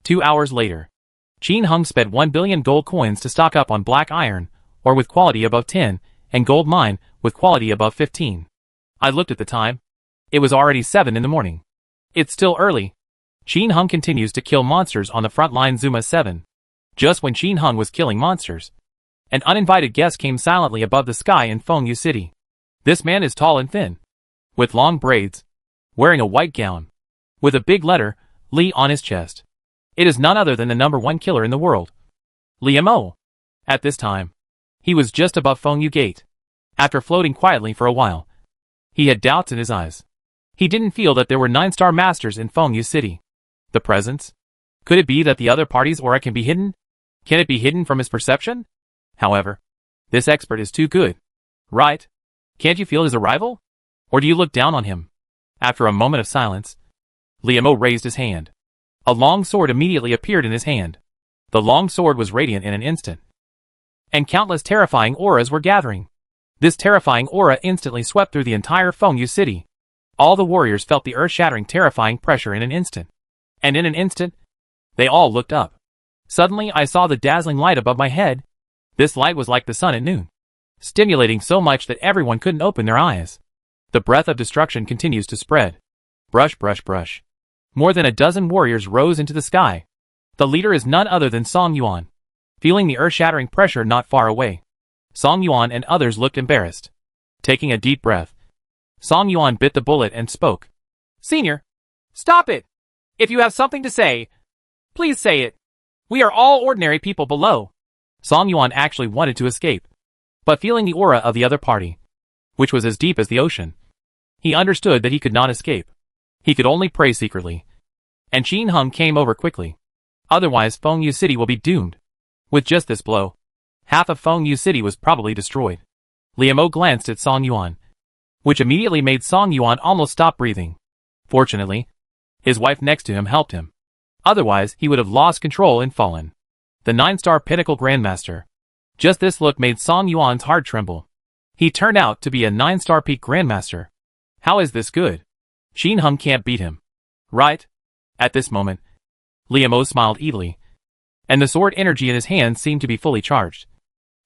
2 hours later, Qin Heng spent 1 billion gold coins to stock up on black iron, or with quality above 10, and gold mine, with quality above 15. I looked at the time. It was already 7 in the morning. It's still early. Qin Heng continues to kill monsters on the front line Zuma 7. Just when Qin Heng was killing monsters, an uninvited guest came silently above the sky in Fengyu City. This man is tall and thin, with long braids, wearing a white gown, with a big letter, Li, on his chest. It is none other than the #1 killer in the world, Li Mo. At this time, he was just above Fengyu Gate. After floating quietly for a while, he had doubts in his eyes. He didn't feel that there were 9-star masters in Fengyu City. The presence? Could it be that the other party's aura can be hidden? Can it be hidden from his perception? However, this expert is too good. Right? Can't you feel his arrival? Or do you look down on him? After a moment of silence, Li Mo raised his hand. A long sword immediately appeared in his hand. The long sword was radiant in an instant. And countless terrifying auras were gathering. This terrifying aura instantly swept through the entire Fengyu City. All the warriors felt the earth-shattering terrifying pressure in an instant. And in an instant, they all looked up. Suddenly I saw the dazzling light above my head. This light was like the sun at noon. stimulating so much that everyone couldn't open their eyes. The breath of destruction continues to spread. Brush, brush, brush. More than a dozen warriors rose into the sky. The leader is none other than Song Yuan. Feeling the earth-shattering pressure not far away, Song Yuan and others looked embarrassed. Taking a deep breath, Song Yuan bit the bullet and spoke. Senior, stop it! If you have something to say, please say it. We are all ordinary people below. Song Yuan actually wanted to escape, but feeling the aura of the other party, which was as deep as the ocean, he understood that he could not escape. He could only pray secretly. And Qin Heng came over quickly. Otherwise Fengyu City will be doomed. With just this blow, half of Fengyu City was probably destroyed. Liamo glanced at Song Yuan, which immediately made Song Yuan almost stop breathing. Fortunately, his wife next to him helped him. Otherwise he would have lost control and fallen. The 9-star Pinnacle Grandmaster. Just this look made Song Yuan's heart tremble. He turned out to be a 9-star peak Grandmaster. How is this good? Qin Heng can't beat him. Right? At this moment, Liamo smiled evilly, and the sword energy in his hand seemed to be fully charged.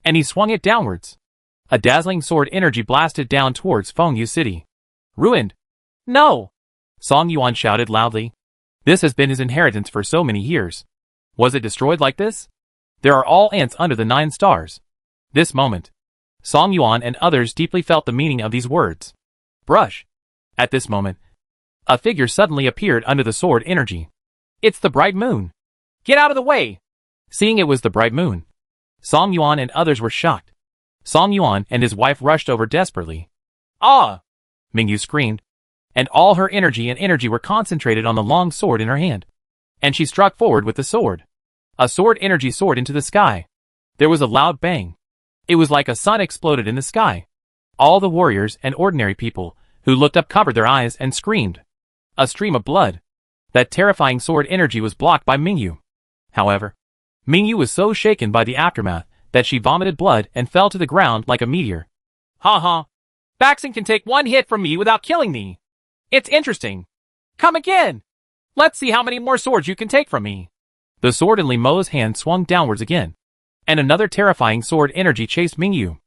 And he swung it downwards. A dazzling sword energy blasted down towards Fengyu City. Ruined! No! Song Yuan shouted loudly. This has been his inheritance for so many years. Was it destroyed like this? There are all ants under the 9 stars. This moment, Song Yuan and others deeply felt the meaning of these words. Brush! At this moment, a figure suddenly appeared under the sword energy. It's the bright moon! Get out of the way! Seeing it was the bright moon, Song Yuan and others were shocked. Song Yuan and his wife rushed over desperately. Ah! Mingyu screamed, and all her energy were concentrated on the long sword in her hand. And she struck forward with the sword. A sword energy soared into the sky. There was a loud bang. It was like a sun exploded in the sky. All the warriors and ordinary people who looked up covered their eyes and screamed. A stream of blood. That terrifying sword energy was blocked by Mingyu. However, Mingyu was so shaken by the aftermath that she vomited blood and fell to the ground like a meteor. Ha ha! Baxing can take one hit from me without killing me. It's interesting. Come again! Let's see how many more swords you can take from me. The sword in Li Mo's hand swung downwards again, and another terrifying sword energy chased Mingyu.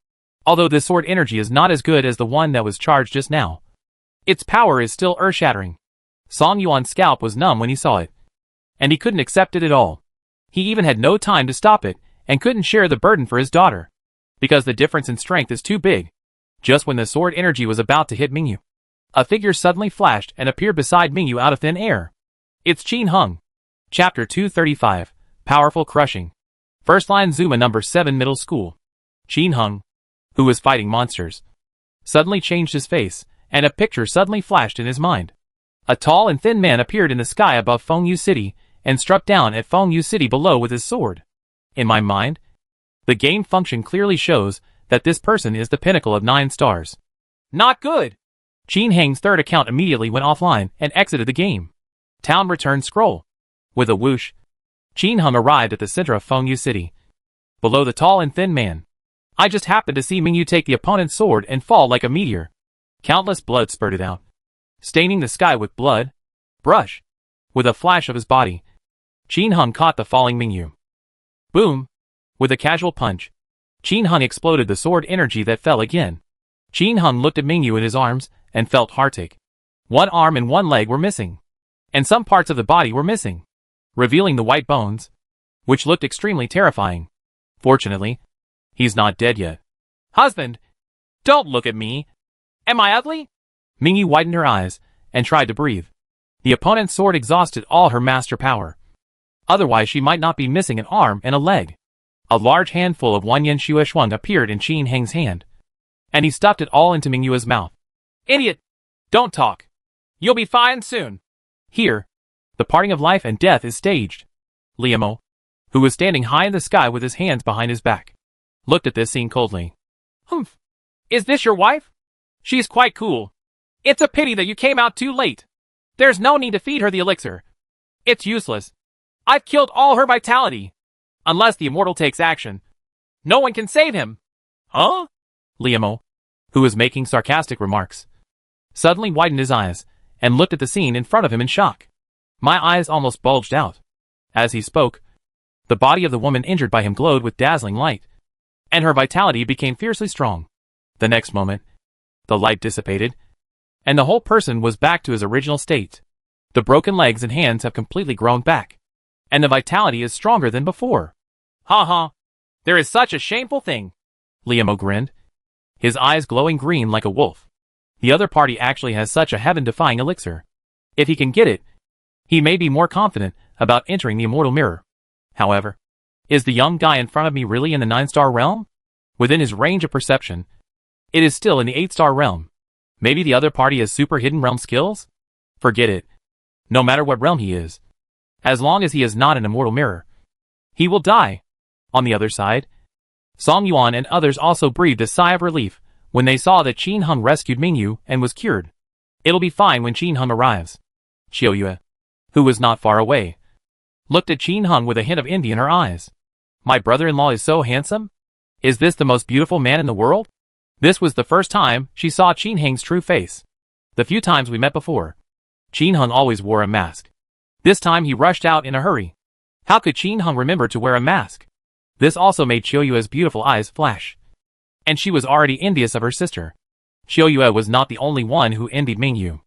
Although this sword energy is not as good as the one that was charged just now, its power is still earth-shattering. Song Yuan's scalp was numb when he saw it, and he couldn't accept it at all. He even had no time to stop it, and couldn't share the burden for his daughter, because the difference in strength is too big. Just when the sword energy was about to hit Mingyu, a figure suddenly flashed and appeared beside Mingyu out of thin air. It's Qin Heng. Chapter 235, Powerful Crushing. First line Zuma number 7 Middle School. Qin Heng, who was fighting monsters, suddenly changed his face, and a picture suddenly flashed in his mind. A tall and thin man appeared in the sky above Fengyu City, and struck down at Fengyu City below with his sword. In my mind, the game function clearly shows that this person is the pinnacle of 9 stars. Not good! Qin Heng's third account immediately went offline and exited the game. Town return scroll. With a whoosh, Qin Heng arrived at the center of Fengyu City, below the tall and thin man. I just happened to see Mingyu take the opponent's sword and fall like a meteor. Countless blood spurted out, staining the sky with blood. Brush. With a flash of his body, Qin Heng caught the falling Mingyu. Boom! With a casual punch, Qin Heng exploded the sword energy that fell again. Qin Heng looked at Mingyu in his arms and felt heartache. One arm and one leg were missing, and some parts of the body were missing, revealing the white bones, which looked extremely terrifying. Fortunately, he's not dead yet. Husband! Don't look at me! Am I ugly? Mingyu widened her eyes and tried to breathe. The opponent's sword exhausted all her master power. Otherwise she might not be missing an arm and a leg. A large handful of Wanyan Shueshwang appeared in Qin Heng's hand, and he stuffed it all into Mingyu's mouth. Idiot! Don't talk. You'll be fine soon. Here, the parting of life and death is staged. Liamo, who was standing high in the sky with his hands behind his back, looked at this scene coldly. Humph. Is this your wife? She's quite cool. It's a pity that you came out too late. There's no need to feed her the elixir. It's useless. I've killed all her vitality. Unless the immortal takes action, no one can save him. Huh? Liamo, who was making sarcastic remarks, suddenly widened his eyes and looked at the scene in front of him in shock. My eyes almost bulged out. As he spoke, the body of the woman injured by him glowed with dazzling light, and her vitality became fiercely strong. The next moment, the light dissipated, and the whole person was back to his original state. The broken legs and hands have completely grown back, and the vitality is stronger than before. Ha ha! There is such a shameful thing! Liam grinned, his eyes glowing green like a wolf. The other party actually has such a heaven-defying elixir. If he can get it, he may be more confident about entering the immortal mirror. However, is the young guy in front of me really in the 9-star realm? Within his range of perception, it is still in the 8-star realm. Maybe the other party has super hidden realm skills? Forget it. No matter what realm he is, as long as he is not an immortal mirror, he will die. On the other side, Song Yuan and others also breathed a sigh of relief when they saw that Qin Heng rescued Mingyu and was cured. It'll be fine when Qin Heng arrives. Xiao Yue, who was not far away, looked at Qin Heng with a hint of envy in her eyes. My brother-in-law is so handsome? Is this the most beautiful man in the world? This was the first time she saw Qin Heng's true face. The few times we met before, Qin Heng always wore a mask. This time he rushed out in a hurry. How could Qin Heng remember to wear a mask? This also made Xiao Yue's beautiful eyes flash. And she was already envious of her sister. Xiao Yue was not the only one who envied Mingyu.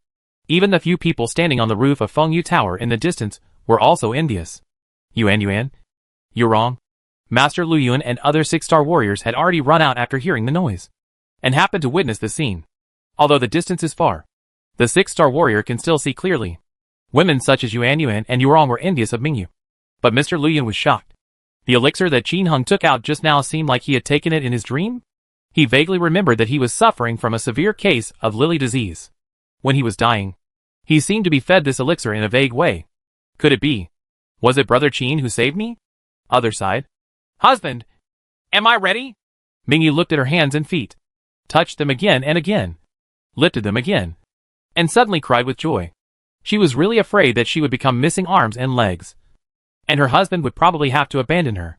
Even the few people standing on the roof of Fengyu Tower in the distance were also envious. Yuan, you're wrong. Master Lu Yuan and other 6-star warriors had already run out after hearing the noise, and happened to witness the scene. Although the distance is far, the 6-star warrior can still see clearly. Women such as Yuan and Yurong were envious of Mingyu. But Mr. Lu Yuan was shocked. The elixir that Qin Heng took out just now seemed like he had taken it in his dream? He vaguely remembered that he was suffering from a severe case of lily disease. When he was dying, he seemed to be fed this elixir in a vague way. Could it be? Was it Brother Qin who saved me? Other side. Husband! Am I ready? Mingyu looked at her hands and feet, touched them again and again, lifted them again, and suddenly cried with joy. She was really afraid that she would become missing arms and legs, and her husband would probably have to abandon her.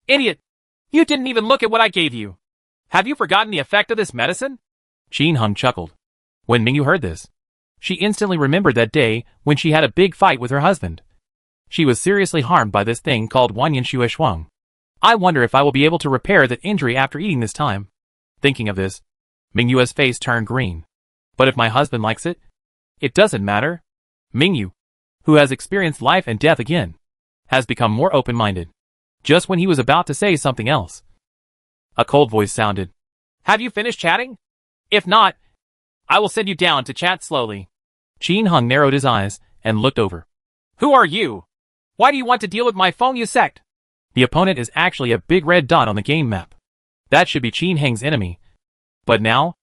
Idiot! You didn't even look at what I gave you! Have you forgotten the effect of this medicine? Qin Heng chuckled. When Mingyu heard this, she instantly remembered that day when she had a big fight with her husband. She was seriously harmed by this thing called Wanyan Shue Shuang. I wonder if I will be able to repair that injury after eating this time. Thinking of this, Mingyu's face turned green. But if my husband likes it, it doesn't matter. Mingyu, who has experienced life and death again, has become more open-minded. Just when he was about to say something else, a cold voice sounded. Have you finished chatting? If not, I will send you down to chat slowly. Qin Heng narrowed his eyes and looked over. Who are you? Why do you want to deal with my Fengyu sect? The opponent is actually a big red dot on the game map. That should be Qin Heng's enemy. But now,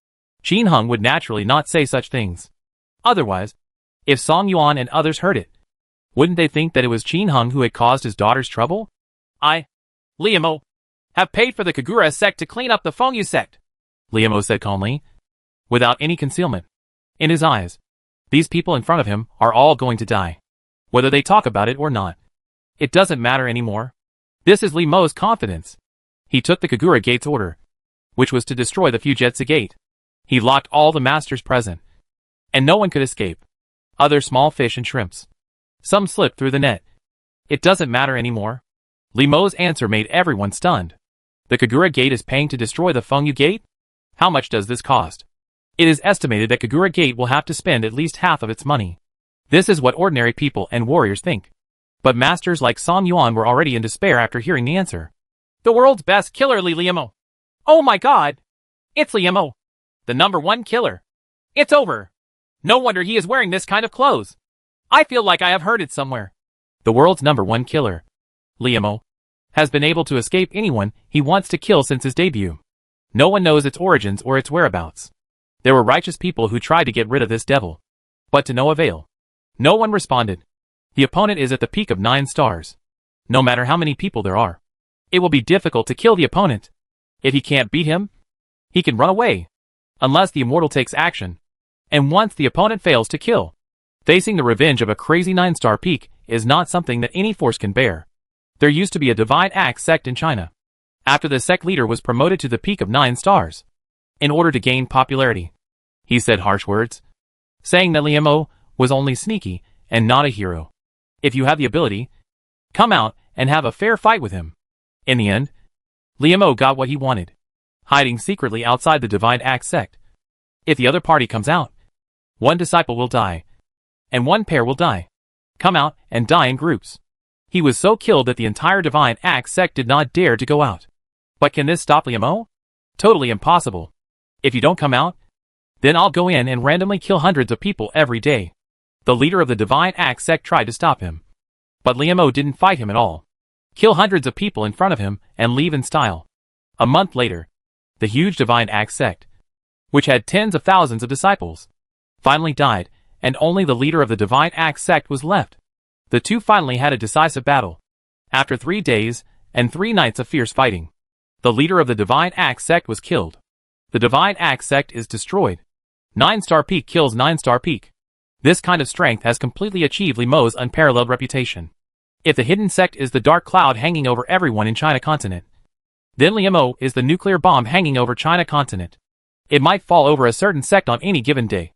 Qin Heng would naturally not say such things. Otherwise, if Song Yuan and others heard it, wouldn't they think that it was Qin Heng who had caused his daughter's trouble? I, Liamo, have paid for the Kagura sect to clean up the Fengyu sect, Liamo said calmly, without any concealment. In his eyes, these people in front of him are all going to die. Whether they talk about it or not, it doesn't matter anymore. This is Li Mo's confidence. He took the Kagura Gate's order, which was to destroy the Fujetsu Gate. He locked all the masters present, and no one could escape. Other small fish and shrimps. Some slipped through the net. It doesn't matter anymore. Li Mo's answer made everyone stunned. The Kagura Gate is paying to destroy the Fengyu Gate? How much does this cost? It is estimated that Kagura Gate will have to spend at least half of its money. This is what ordinary people and warriors think. But masters like Song Yuan were already in despair after hearing the answer. The world's best killer, Liamo. Oh my god! It's Liamo, the #1 killer. It's over. No wonder he is wearing this kind of clothes. I feel like I have heard it somewhere. The world's #1 killer, Liamo, has been able to escape anyone he wants to kill since his debut. No one knows its origins or its whereabouts. There were righteous people who tried to get rid of this devil, but to no avail. No one responded. The opponent is at the peak of 9 stars. No matter how many people there are, it will be difficult to kill the opponent. If he can't beat him, he can run away, unless the immortal takes action. And once the opponent fails to kill, facing the revenge of a crazy 9-star peak is not something that any force can bear. There used to be a Divine Axe sect in China. After the sect leader was promoted to the peak of 9 stars, in order to gain popularity, he said harsh words, saying that Liamo was only sneaky and not a hero. If you have the ability, come out and have a fair fight with him. In the end, Liu got what he wanted, hiding secretly outside the Divine Axe sect. If the other party comes out, one disciple will die, and one pair will die. Come out and die in groups. He was so killed that the entire Divine Axe sect did not dare to go out. But can this stop Liu? Totally impossible. If you don't come out, then I'll go in and randomly kill hundreds of people every day. The leader of the Divine Axe sect tried to stop him. But Liu didn't fight him at all. Kill hundreds of people in front of him and leave in style. A month later, the huge Divine Axe sect, which had tens of thousands of disciples, finally died, and only the leader of the Divine Axe sect was left. The two finally had a decisive battle. After 3 days and 3 nights of fierce fighting, the leader of the Divine Axe sect was killed. The Divine Axe sect is destroyed. 9-star peak kills 9-star peak. This kind of strength has completely achieved Liu's unparalleled reputation. If the hidden sect is the dark cloud hanging over everyone in China continent, then Liu is the nuclear bomb hanging over China continent. It might fall over a certain sect on any given day,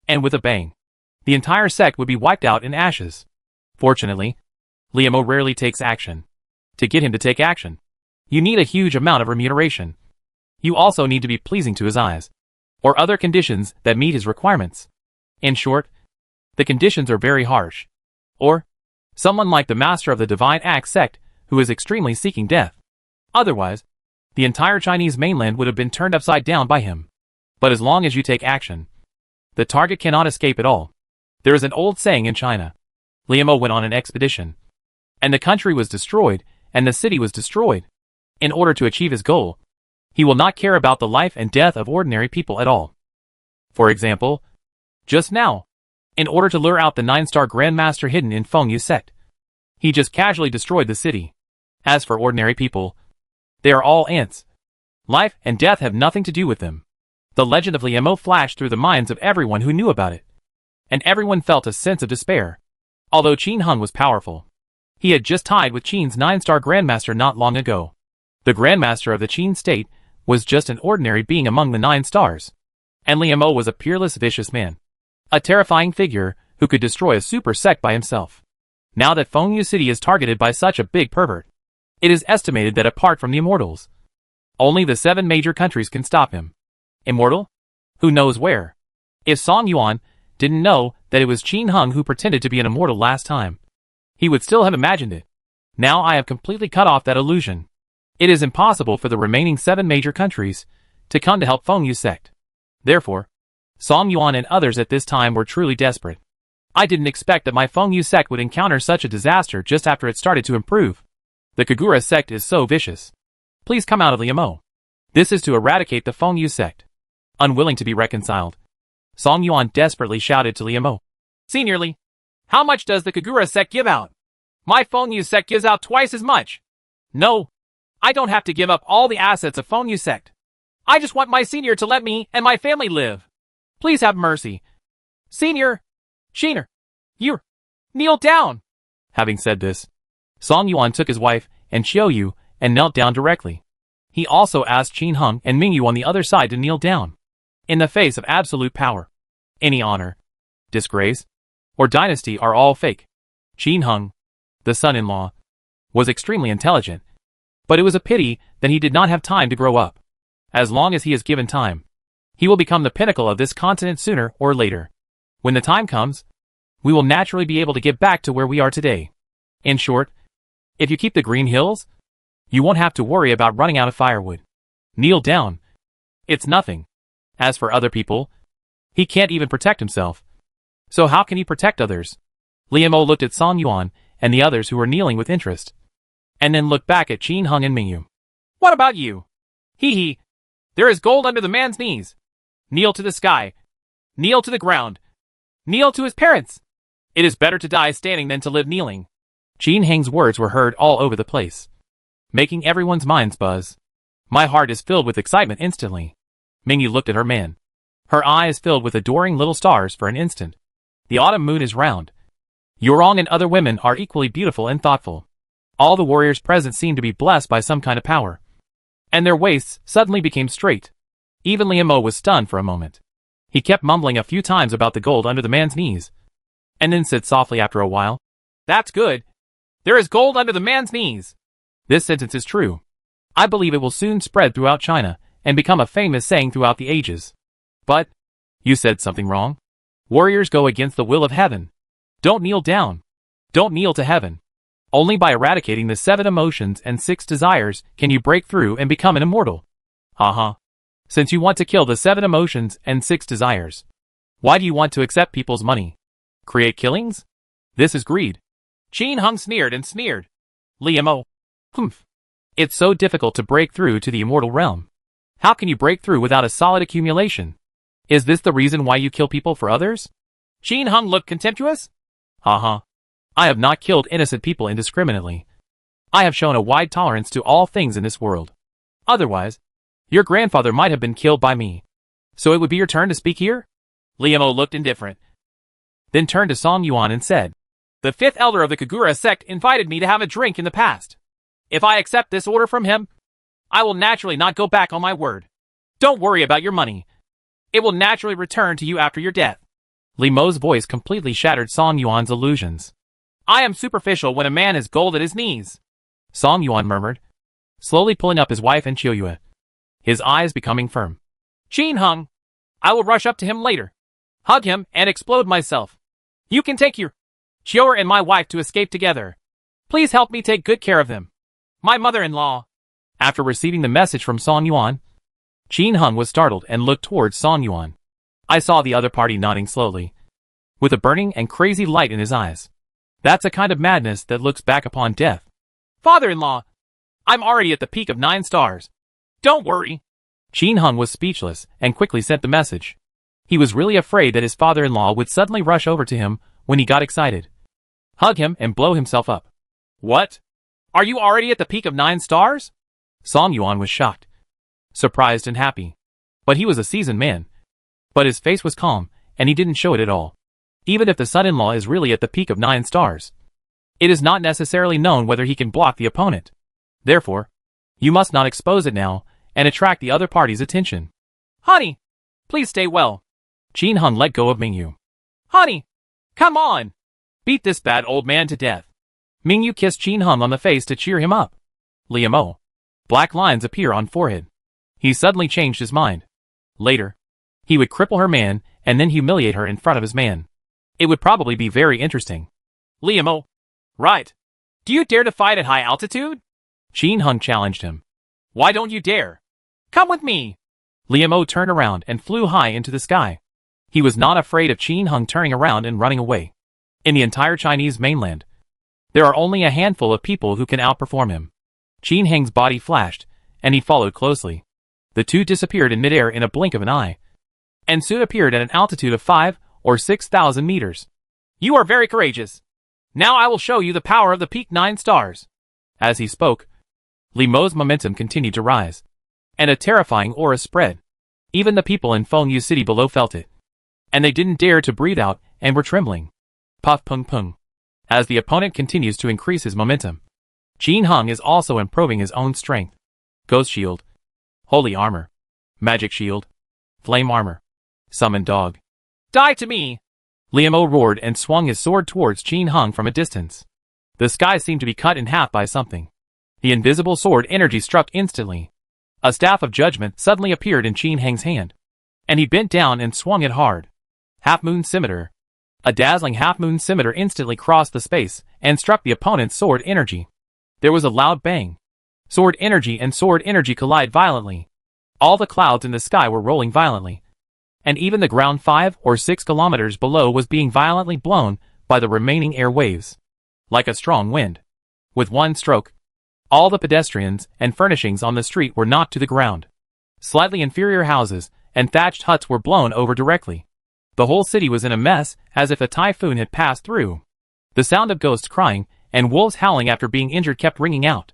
and with a bang, the entire sect would be wiped out in ashes. Fortunately, Liu rarely takes action. To get him to take action, you need a huge amount of remuneration. You also need to be pleasing to his eyes, or other conditions that meet his requirements. In short, the conditions are very harsh. Or, someone like the master of the Divine Axe sect, who is extremely seeking death. Otherwise, the entire Chinese mainland would have been turned upside down by him. But as long as you take action, the target cannot escape at all. There is an old saying in China. Liu went on an expedition, and the country was destroyed, and the city was destroyed. In order to achieve his goal, he will not care about the life and death of ordinary people at all. For example, just now, in order to lure out the 9-star Grandmaster hidden in Fengyu sect, he just casually destroyed the city. As for ordinary people, they are all ants. Life and death have nothing to do with them. The legend of Liu flashed through the minds of everyone who knew about it, and everyone felt a sense of despair. Although Qin Hung was powerful, he had just tied with Qin's 9-star Grandmaster not long ago. The Grandmaster of the Qin state was just an ordinary being among the 9 stars, and Liu was a peerless, vicious man. A terrifying figure who could destroy a super sect by himself. Now that Fengyu City is targeted by such a big pervert, it is estimated that apart from the immortals, only the 7 major countries can stop him. Immortal? Who knows where? If Song Yuan didn't know that it was Qin Hung who pretended to be an immortal last time, he would still have imagined it. Now I have completely cut off that illusion. It is impossible for the remaining 7 major countries to come to help Fengyu sect. Therefore, Song Yuan and others at this time were truly desperate. I didn't expect that my Fengyu sect would encounter such a disaster just after it started to improve. The Kagura sect is so vicious. Please come out of Liu. This is to eradicate the Fengyu sect. Unwilling to be reconciled, Song Yuan desperately shouted to Liu. Senior Li, how much does the Kagura sect give out? My Fengyu sect gives out twice as much. No, I don't have to give up all the assets of Fengyu sect. I just want my senior to let me and my family live. Please have mercy. Senior, Sheener, you kneel down. Having said this, Song Yuan took his wife and Xiaoyu and knelt down directly. He also asked Qin Hung and Mingyu on the other side to kneel down. In the face of absolute power, any honor, disgrace, or dynasty are all fake. Qin Hung, the son-in-law, was extremely intelligent, but it was a pity that he did not have time to grow up. As long as he is given time, he will become the pinnacle of this continent sooner or later. When the time comes, we will naturally be able to get back to where we are today. In short, if you keep the green hills, you won't have to worry about running out of firewood. Kneel down. It's nothing. As for other people, he can't even protect himself. So how can he protect others? Liu looked at Song Yuan and the others who were kneeling with interest, and then looked back at Qin Hung and Mingyu. What about you? Hee. There is gold under the man's knees. Kneel to the sky. Kneel to the ground. Kneel to his parents. It is better to die standing than to live kneeling. Qin Hung's words were heard all over the place, making everyone's minds buzz. My heart is filled with excitement instantly. Mingyu looked at her man. Her eyes filled with adoring little stars for an instant. The autumn moon is round. Yurong and other women are equally beautiful and thoughtful. All the warriors present seemed to be blessed by some kind of power, and their waists suddenly became straight. Even Liu was stunned for a moment. He kept mumbling a few times about the gold under the man's knees, and then said softly after a while, "That's good. There is gold under the man's knees." This sentence is true. I believe it will soon spread throughout China and become a famous saying throughout the ages. But, you said something wrong. Warriors go against the will of heaven. Don't kneel down. Don't kneel to heaven. Only by eradicating the 7 emotions and 6 desires can you break through and become an immortal. Since you want to kill the 7 emotions and 6 desires, why do you want to accept people's money? Create killings? This is greed. Qin Hung sneered and sneered. Liamo. Humph. It's so difficult to break through to the immortal realm. How can you break through without a solid accumulation? Is this the reason why you kill people for others? Qin Hung looked contemptuous. I have not killed innocent people indiscriminately. I have shown a wide tolerance to all things in this world. Otherwise, your grandfather might have been killed by me. So it would be your turn to speak here? Liamo looked indifferent. Then turned to Song Yuan and said, the 5th elder of the Kagura sect invited me to have a drink in the past. If I accept this order from him, I will naturally not go back on my word. Don't worry about your money. It will naturally return to you after your death. Li Mo's voice completely shattered Song Yuan's illusions. I am superficial when a man has gold at his knees, Song Yuan murmured, slowly pulling up his wife and Qiuyue, his eyes becoming firm. Qin Hung, I will rush up to him later, hug him, and explode myself. You can take your Qiuyue and my wife to escape together. Please help me take good care of them. My mother-in-law. After receiving the message from Song Yuan, Qin Hung was startled and looked towards Song Yuan. I saw the other party nodding slowly, with a burning and crazy light in his eyes. That's a kind of madness that looks back upon death. Father-in-law, I'm already at the peak of 9 stars. Don't worry. Qin Hung was speechless and quickly sent the message. He was really afraid that his father-in-law would suddenly rush over to him when he got excited, hug him, and blow himself up. What? Are you already at the peak of 9 stars? Song Yuan was shocked, surprised and happy. But he was a seasoned man. But his face was calm, and he didn't show it at all. Even if the son-in-law is really at the peak of 9 stars, it is not necessarily known whether he can block the opponent. Therefore, you must not expose it now and attract the other party's attention. Honey, please stay well. Qin Hung let go of Mingyu. Honey, come on. Beat this bad old man to death. Mingyu kissed Qin Hung on the face to cheer him up. Liamo. Black lines appear on forehead. He suddenly changed his mind. Later, he would cripple her man and then humiliate her in front of his man. It would probably be very interesting. Liamo. Right. Do you dare to fight at high altitude? Qin Hung challenged him. Why don't you dare? Come with me. Liamo turned around and flew high into the sky. He was not afraid of Qin Hung turning around and running away. In the entire Chinese mainland, there are only a handful of people who can outperform him. Qin Hung's body flashed, and he followed closely. The two disappeared in midair in a blink of an eye, and soon appeared at an altitude of 5,000 or 6,000 meters. You are very courageous. Now I will show you the power of the peak 9 stars. As he spoke, Li Mo's momentum continued to rise, and a terrifying aura spread. Even the people in Fengyu City below felt it, and they didn't dare to breathe out and were trembling. Puff pung pung. As the opponent continues to increase his momentum, Qin Hung is also improving his own strength. Ghost Shield, Holy Armor, Magic Shield, Flame Armor, Summon Dog. Die to me! Liamo roared and swung his sword towards Qin Hung from a distance. The sky seemed to be cut in half by something. The invisible sword energy struck instantly. A staff of judgment suddenly appeared in Qin Hung's hand, and he bent down and swung it hard. Half-moon scimitar. A dazzling half-moon scimitar instantly crossed the space and struck the opponent's sword energy. There was a loud bang. Sword energy and sword energy collide violently. All the clouds in the sky were rolling violently, and even the ground 5 or 6 kilometers below was being violently blown by the remaining air waves, like a strong wind. With one stroke, all the pedestrians and furnishings on the street were knocked to the ground. Slightly inferior houses and thatched huts were blown over directly. The whole city was in a mess, as if a typhoon had passed through. The sound of ghosts crying and wolves howling after being injured kept ringing out.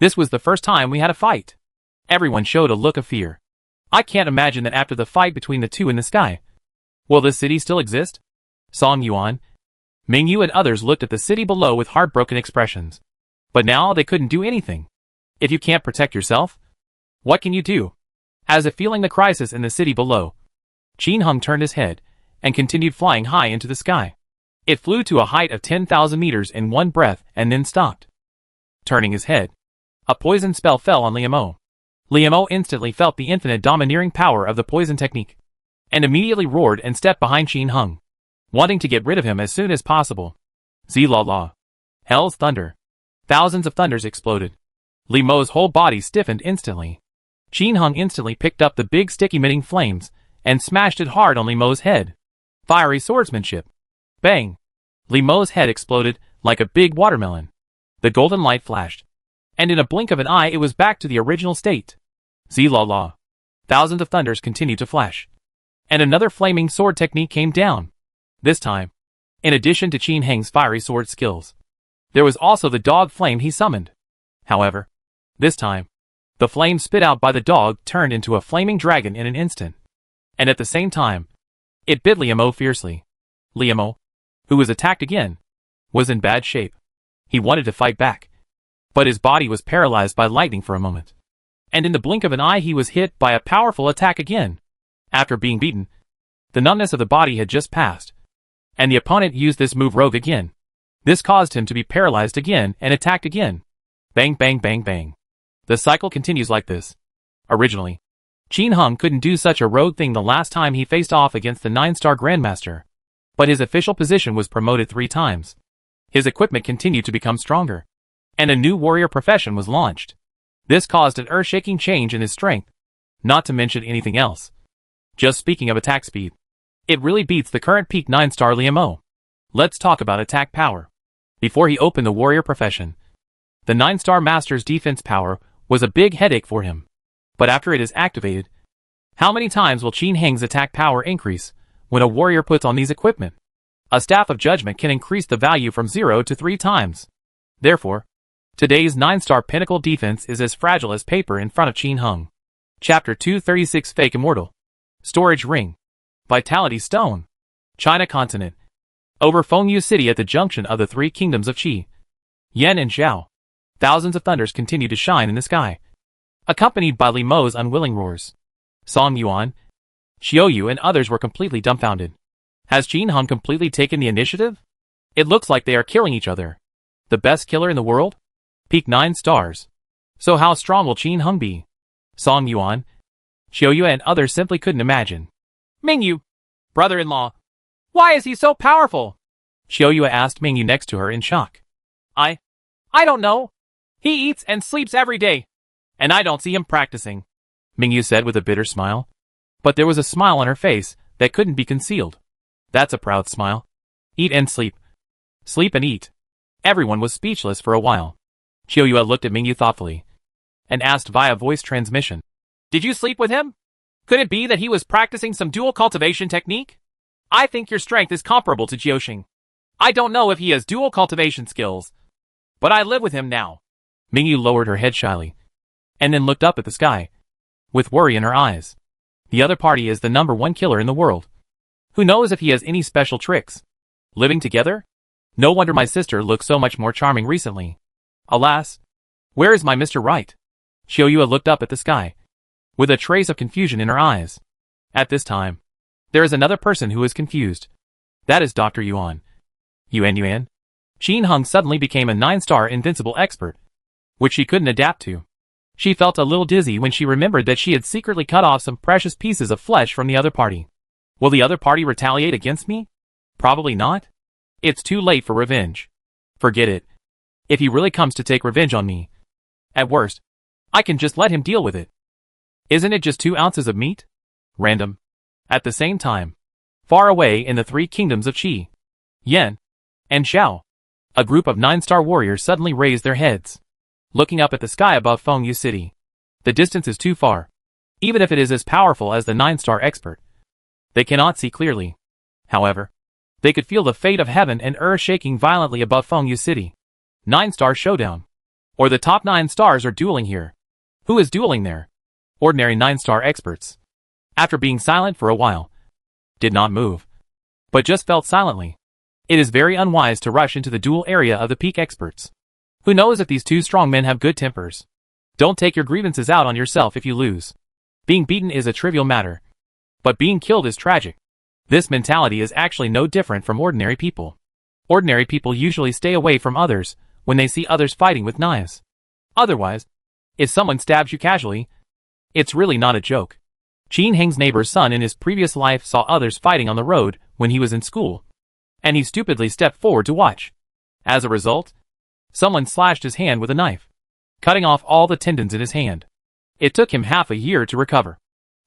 This was the first time we had a fight. Everyone showed a look of fear. I can't imagine that after the fight between the two in the sky. Will this city still exist? Song Yuan, Mingyu and others looked at the city below with heartbroken expressions. But now they couldn't do anything. If you can't protect yourself, what can you do? As if feeling the crisis in the city below, Qin Hung turned his head and continued flying high into the sky. It flew to a height of 10,000 meters in one breath and then stopped. Turning his head, A poison spell fell on Liamo. Liamo instantly felt the infinite domineering power of the poison technique, and immediately roared and stepped behind Qin Heng, wanting to get rid of him as soon as possible. Zilala. Hell's thunder. Thousands of thunders exploded. Liamo's whole body stiffened instantly. Qin Heng instantly picked up the big stick emitting flames and smashed it hard on Liamo's head. Fiery swordsmanship. Bang! Liamo's head exploded like a big watermelon. The golden light flashed, and in a blink of an eye it was back to the original state. Zilala. Thousands of thunders continued to flash, and another flaming sword technique came down. This time, in addition to Qin Heng's fiery sword skills, there was also the dog flame he summoned. However, this time, the flame spit out by the dog turned into a flaming dragon in an instant, and at the same time, it bit Liamo fiercely. Liamo, who was attacked again, was in bad shape. He wanted to fight back, but his body was paralyzed by lightning for a moment, and in the blink of an eye he was hit by a powerful attack again. After being beaten, the numbness of the body had just passed, and the opponent used this move rogue again. This caused him to be paralyzed again and attacked again. Bang bang bang bang. The cycle continues like this. Originally, Qin Heng couldn't do such a rogue thing the last time he faced off against the 9-star Grandmaster, but his official position was promoted 3 times. His equipment continued to become stronger, and a new warrior profession was launched. This caused an earth-shaking change in his strength, not to mention anything else. Just speaking of attack speed, it really beats the current peak 9-star Liamo. Let's talk about attack power. Before he opened the warrior profession, the 9-star master's defense power was a big headache for him. But after it is activated, how many times will Qin Heng's attack power increase when a warrior puts on these equipment? A staff of judgment can increase the value from 0 to 3 times. Therefore, today's 9-star pinnacle defense is as fragile as paper in front of Qin Heng. Chapter 236 Fake Immortal. Storage Ring. Vitality Stone. China Continent. Over Fengyu City at the junction of the 3 kingdoms of Qi, Yan and Zhao, thousands of thunders continue to shine in the sky, accompanied by Li Mo's unwilling roars. Song Yuan, Xiaoyu and others were completely dumbfounded. Has Qin Heng completely taken the initiative? It looks like they are killing each other. The best killer in the world? Peak 9 stars. So how strong will Qin Heng be? Song Yuan, Xiaoyu and others simply couldn't imagine. Mingyu, brother-in-law, why is he so powerful? Xiaoyu asked Mingyu next to her in shock. I don't know. He eats and sleeps every day, and I don't see him practicing, Mingyu said with a bitter smile. But there was a smile on her face that couldn't be concealed. That's a proud smile. Eat and sleep. Sleep and eat. Everyone was speechless for a while. Xiaoyu looked at Mingyu thoughtfully and asked via voice transmission. Did you sleep with him? Could it be that he was practicing some dual cultivation technique? I think your strength is comparable to Jiuxing. I don't know if he has dual cultivation skills, but I live with him now. Mingyu lowered her head shyly, and then looked up at the sky, with worry in her eyes. The other party is the #1 killer in the world. Who knows if he has any special tricks? Living together? No wonder my sister looks so much more charming recently. Alas, where is my Mr. Right? Xiaoyu looked up at the sky, with a trace of confusion in her eyes. At this time, there is another person who is confused. That is Dr. Yuan. Yuan. Qin Heng suddenly became a 9-star invincible expert, which she couldn't adapt to. She felt a little dizzy when she remembered that she had secretly cut off some precious pieces of flesh from the other party. Will the other party retaliate against me? Probably not. It's too late for revenge. Forget it. If he really comes to take revenge on me, at worst, I can just let him deal with it. Isn't it just 2 ounces of meat? Random. At the same time, far away in the 3 kingdoms of Qi, Yan, and Zhao, a group of 9-star warriors suddenly raised their heads, looking up at the sky above Fengyu City. The distance is too far. Even if it is as powerful as the 9-star expert, they cannot see clearly. However, they could feel the fate of heaven and earth shaking violently above Fengyu City. 9-star showdown. Or the top 9 stars are dueling here. Who is dueling there? Ordinary 9-star experts. After being silent for a while, did not move, but just felt silently. It is very unwise to rush into the duel area of the peak experts. Who knows if these 2 strong men have good tempers? Don't take your grievances out on yourself if you lose. Being beaten is a trivial matter, but being killed is tragic. This mentality is actually no different from ordinary people. Ordinary people usually stay away from others when they see others fighting with knives. Otherwise, If someone stabs you casually, it's really not a joke. Qin Heng's neighbor's son in his previous life saw others fighting on the road when he was in school, and he stupidly stepped forward to watch. As a result, someone slashed his hand with a knife, cutting off all the tendons in his hand. It took him half a year to recover,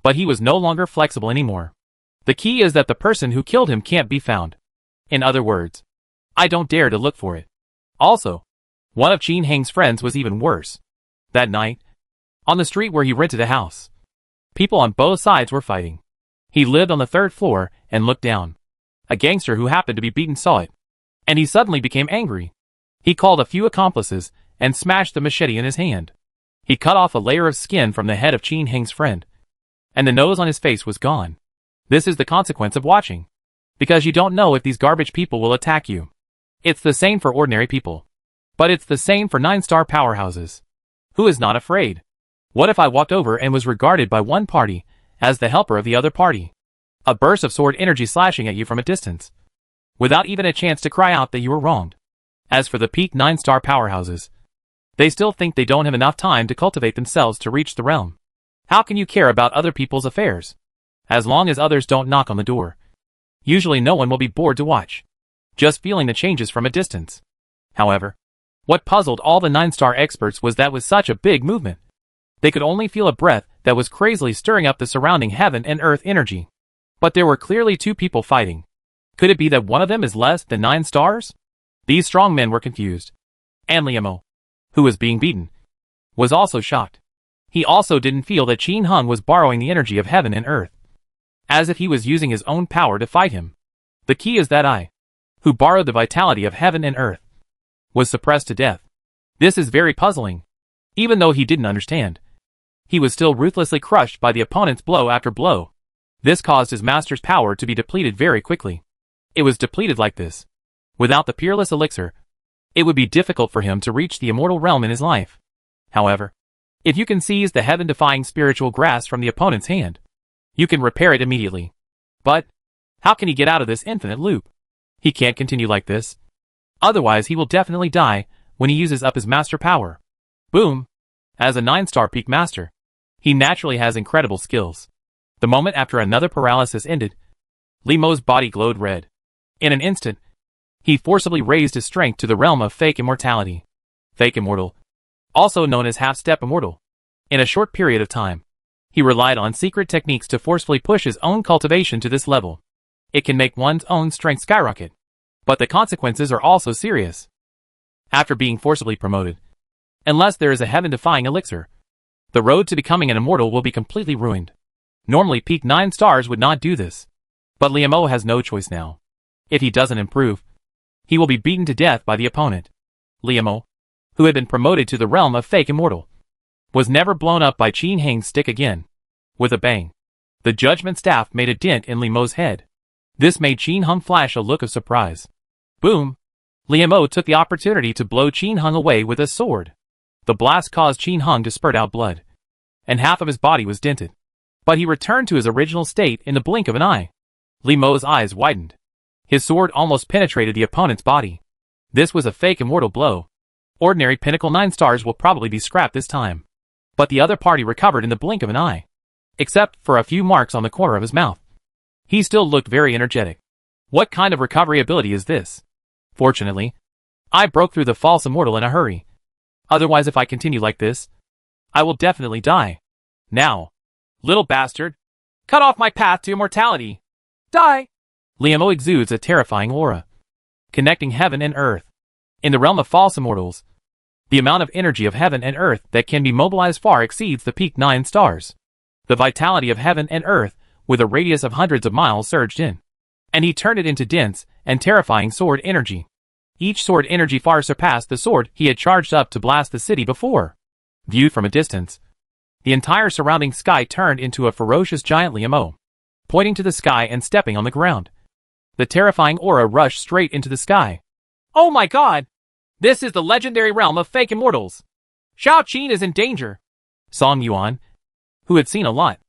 but he was no longer flexible anymore. The key is that the person who killed him can't be found. In other words, I don't dare to look for it. Also, one of Qin Heng's friends was even worse. That night, on the street where he rented a house, people on both sides were fighting. He lived on the 3rd floor and looked down. A gangster who happened to be beaten saw it, and he suddenly became angry. He called a few accomplices and smashed the machete in his hand. He cut off a layer of skin from the head of Qin Heng's friend, and the nose on his face was gone. This is the consequence of watching, because you don't know if these garbage people will attack you. It's the same for ordinary people, but it's the same for 9-star powerhouses. Who is not afraid? What if I walked over and was regarded by one party as the helper of the other party? A burst of sword energy slashing at you from a distance, without even a chance to cry out that you were wronged. As for the peak 9-star powerhouses, they still think they don't have enough time to cultivate themselves to reach the realm. How can you care about other people's affairs? As long as others don't knock on the door, usually no one will be bored to watch, just feeling the changes from a distance. However, what puzzled all the 9-star experts was that with such a big movement, they could only feel a breath that was crazily stirring up the surrounding heaven and earth energy. But there were clearly 2 people fighting. Could it be that one of them is less than 9 stars? These strong men were confused. And Liamo, who was being beaten, was also shocked. He also didn't feel that Qin Heng was borrowing the energy of heaven and earth, as if he was using his own power to fight him. The key is that I, who borrowed the vitality of heaven and earth, was suppressed to death. This is very puzzling. Even though he didn't understand, he was still ruthlessly crushed by the opponent's blow after blow. This caused his master's power to be depleted very quickly. It was depleted like this. Without the peerless elixir, it would be difficult for him to reach the immortal realm in his life. However, if you can seize the heaven-defying spiritual grasp from the opponent's hand, you can repair it immediately. But how can he get out of this infinite loop? He can't continue like this. Otherwise he will definitely die when he uses up his master power. Boom! As a 9-star peak master, he naturally has incredible skills. The moment after another paralysis ended, Liamo's body glowed red. In an instant, he forcibly raised his strength to the realm of fake immortality. Fake immortal, also known as half-step immortal. In a short period of time, he relied on secret techniques to forcefully push his own cultivation to this level. It can make one's own strength skyrocket, but the consequences are also serious. After being forcibly promoted, unless there is a heaven-defying elixir, the road to becoming an immortal will be completely ruined. Normally peak 9 stars would not do this, but Liamo has no choice now. If he doesn't improve, he will be beaten to death by the opponent. Liamo, who had been promoted to the realm of fake immortal, was never blown up by Qin Heng's stick again. With a bang, the judgment staff made a dent in Liamo's head. This made Qin Heng flash a look of surprise. Boom! Liamo took the opportunity to blow Qin Heng away with a sword. The blast caused Qin Heng to spurt out blood, and half of his body was dented. But he returned to his original state in the blink of an eye. Liamo's eyes widened. His sword almost penetrated the opponent's body. This was a fake immortal blow. Ordinary Pinnacle 9 stars will probably be scrapped this time. But the other party recovered in the blink of an eye, except for a few marks on the corner of his mouth. He still looked very energetic. What kind of recovery ability is this? Fortunately, I broke through the false immortal in a hurry. Otherwise, if I continue like this, I will definitely die. Now, little bastard, cut off my path to immortality. Die! Liamo exudes a terrifying aura, connecting heaven and earth. In the realm of false immortals, the amount of energy of heaven and earth that can be mobilized far exceeds the peak 9 stars. The vitality of heaven and earth, with a radius of hundreds of miles, surged in, and he turned it into dense and terrifying sword energy. Each sword energy far surpassed the sword he had charged up to blast the city before. Viewed from a distance, the entire surrounding sky turned into a ferocious giant Liamo, pointing to the sky and stepping on the ground. The terrifying aura rushed straight into the sky. Oh my god! This is the legendary realm of fake immortals! Shao Qin is in danger! Song Yuan, who had seen a lot,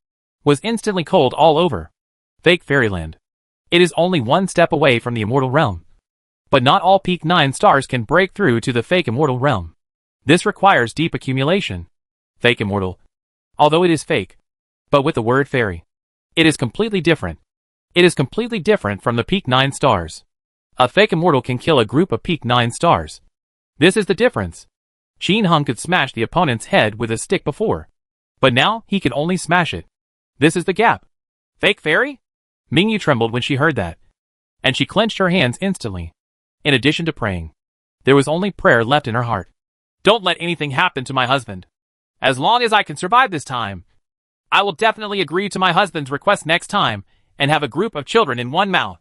was instantly cold all over. Fake fairyland. It is only one step away from the immortal realm. But not all peak 9 stars can break through to the fake immortal realm. This requires deep accumulation. Fake immortal. Although it is fake. But with the word fairy. It is completely different. It is completely different from the peak 9 stars. A fake immortal can kill a group of peak 9 stars. This is the difference. Qin Hung could smash the opponent's head with a stick before. But now, he can only smash it. This is the gap. Fake fairy? Mingyu trembled when she heard that. And she clenched her hands instantly. In addition to praying, there was only prayer left in her heart. Don't let anything happen to my husband. As long as I can survive this time, I will definitely agree to my husband's request next time and have a group of children in one mouth.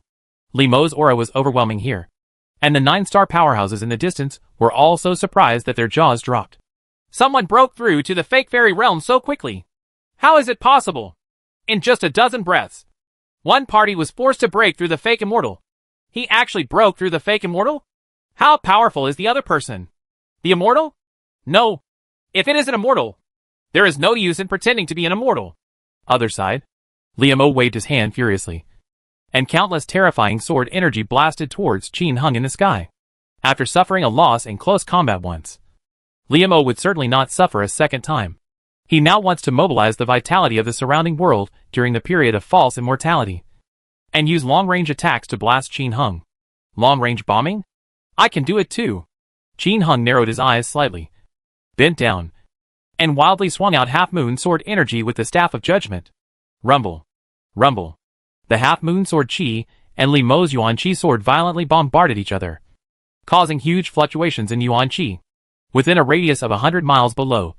Li Mo's aura was overwhelming here. And the 9-star powerhouses in the distance were all so surprised that their jaws dropped. Someone broke through to the fake fairy realm so quickly. How is it possible? In just a dozen breaths, one party was forced to break through the fake immortal. He actually broke through the fake immortal? How powerful is the other person? The immortal? No. If it is an immortal, there is no use in pretending to be an immortal. Other side. Li Mo waved his hand furiously. And countless terrifying sword energy blasted towards Qin Hung in the sky. After suffering a loss in close combat once, Li Mo would certainly not suffer a second time. He now wants to mobilize the vitality of the surrounding world during the period of false immortality. And use long-range attacks to blast Qin Hung. Long-range bombing? I can do it too. Qin Hung narrowed his eyes slightly, bent down, and wildly swung out half-moon sword energy with the Staff of Judgment. Rumble. Rumble. The half-moon sword Qi and Li Mo's Yuan Qi sword violently bombarded each other, causing huge fluctuations in Yuan Qi. Within a radius of 100 miles below,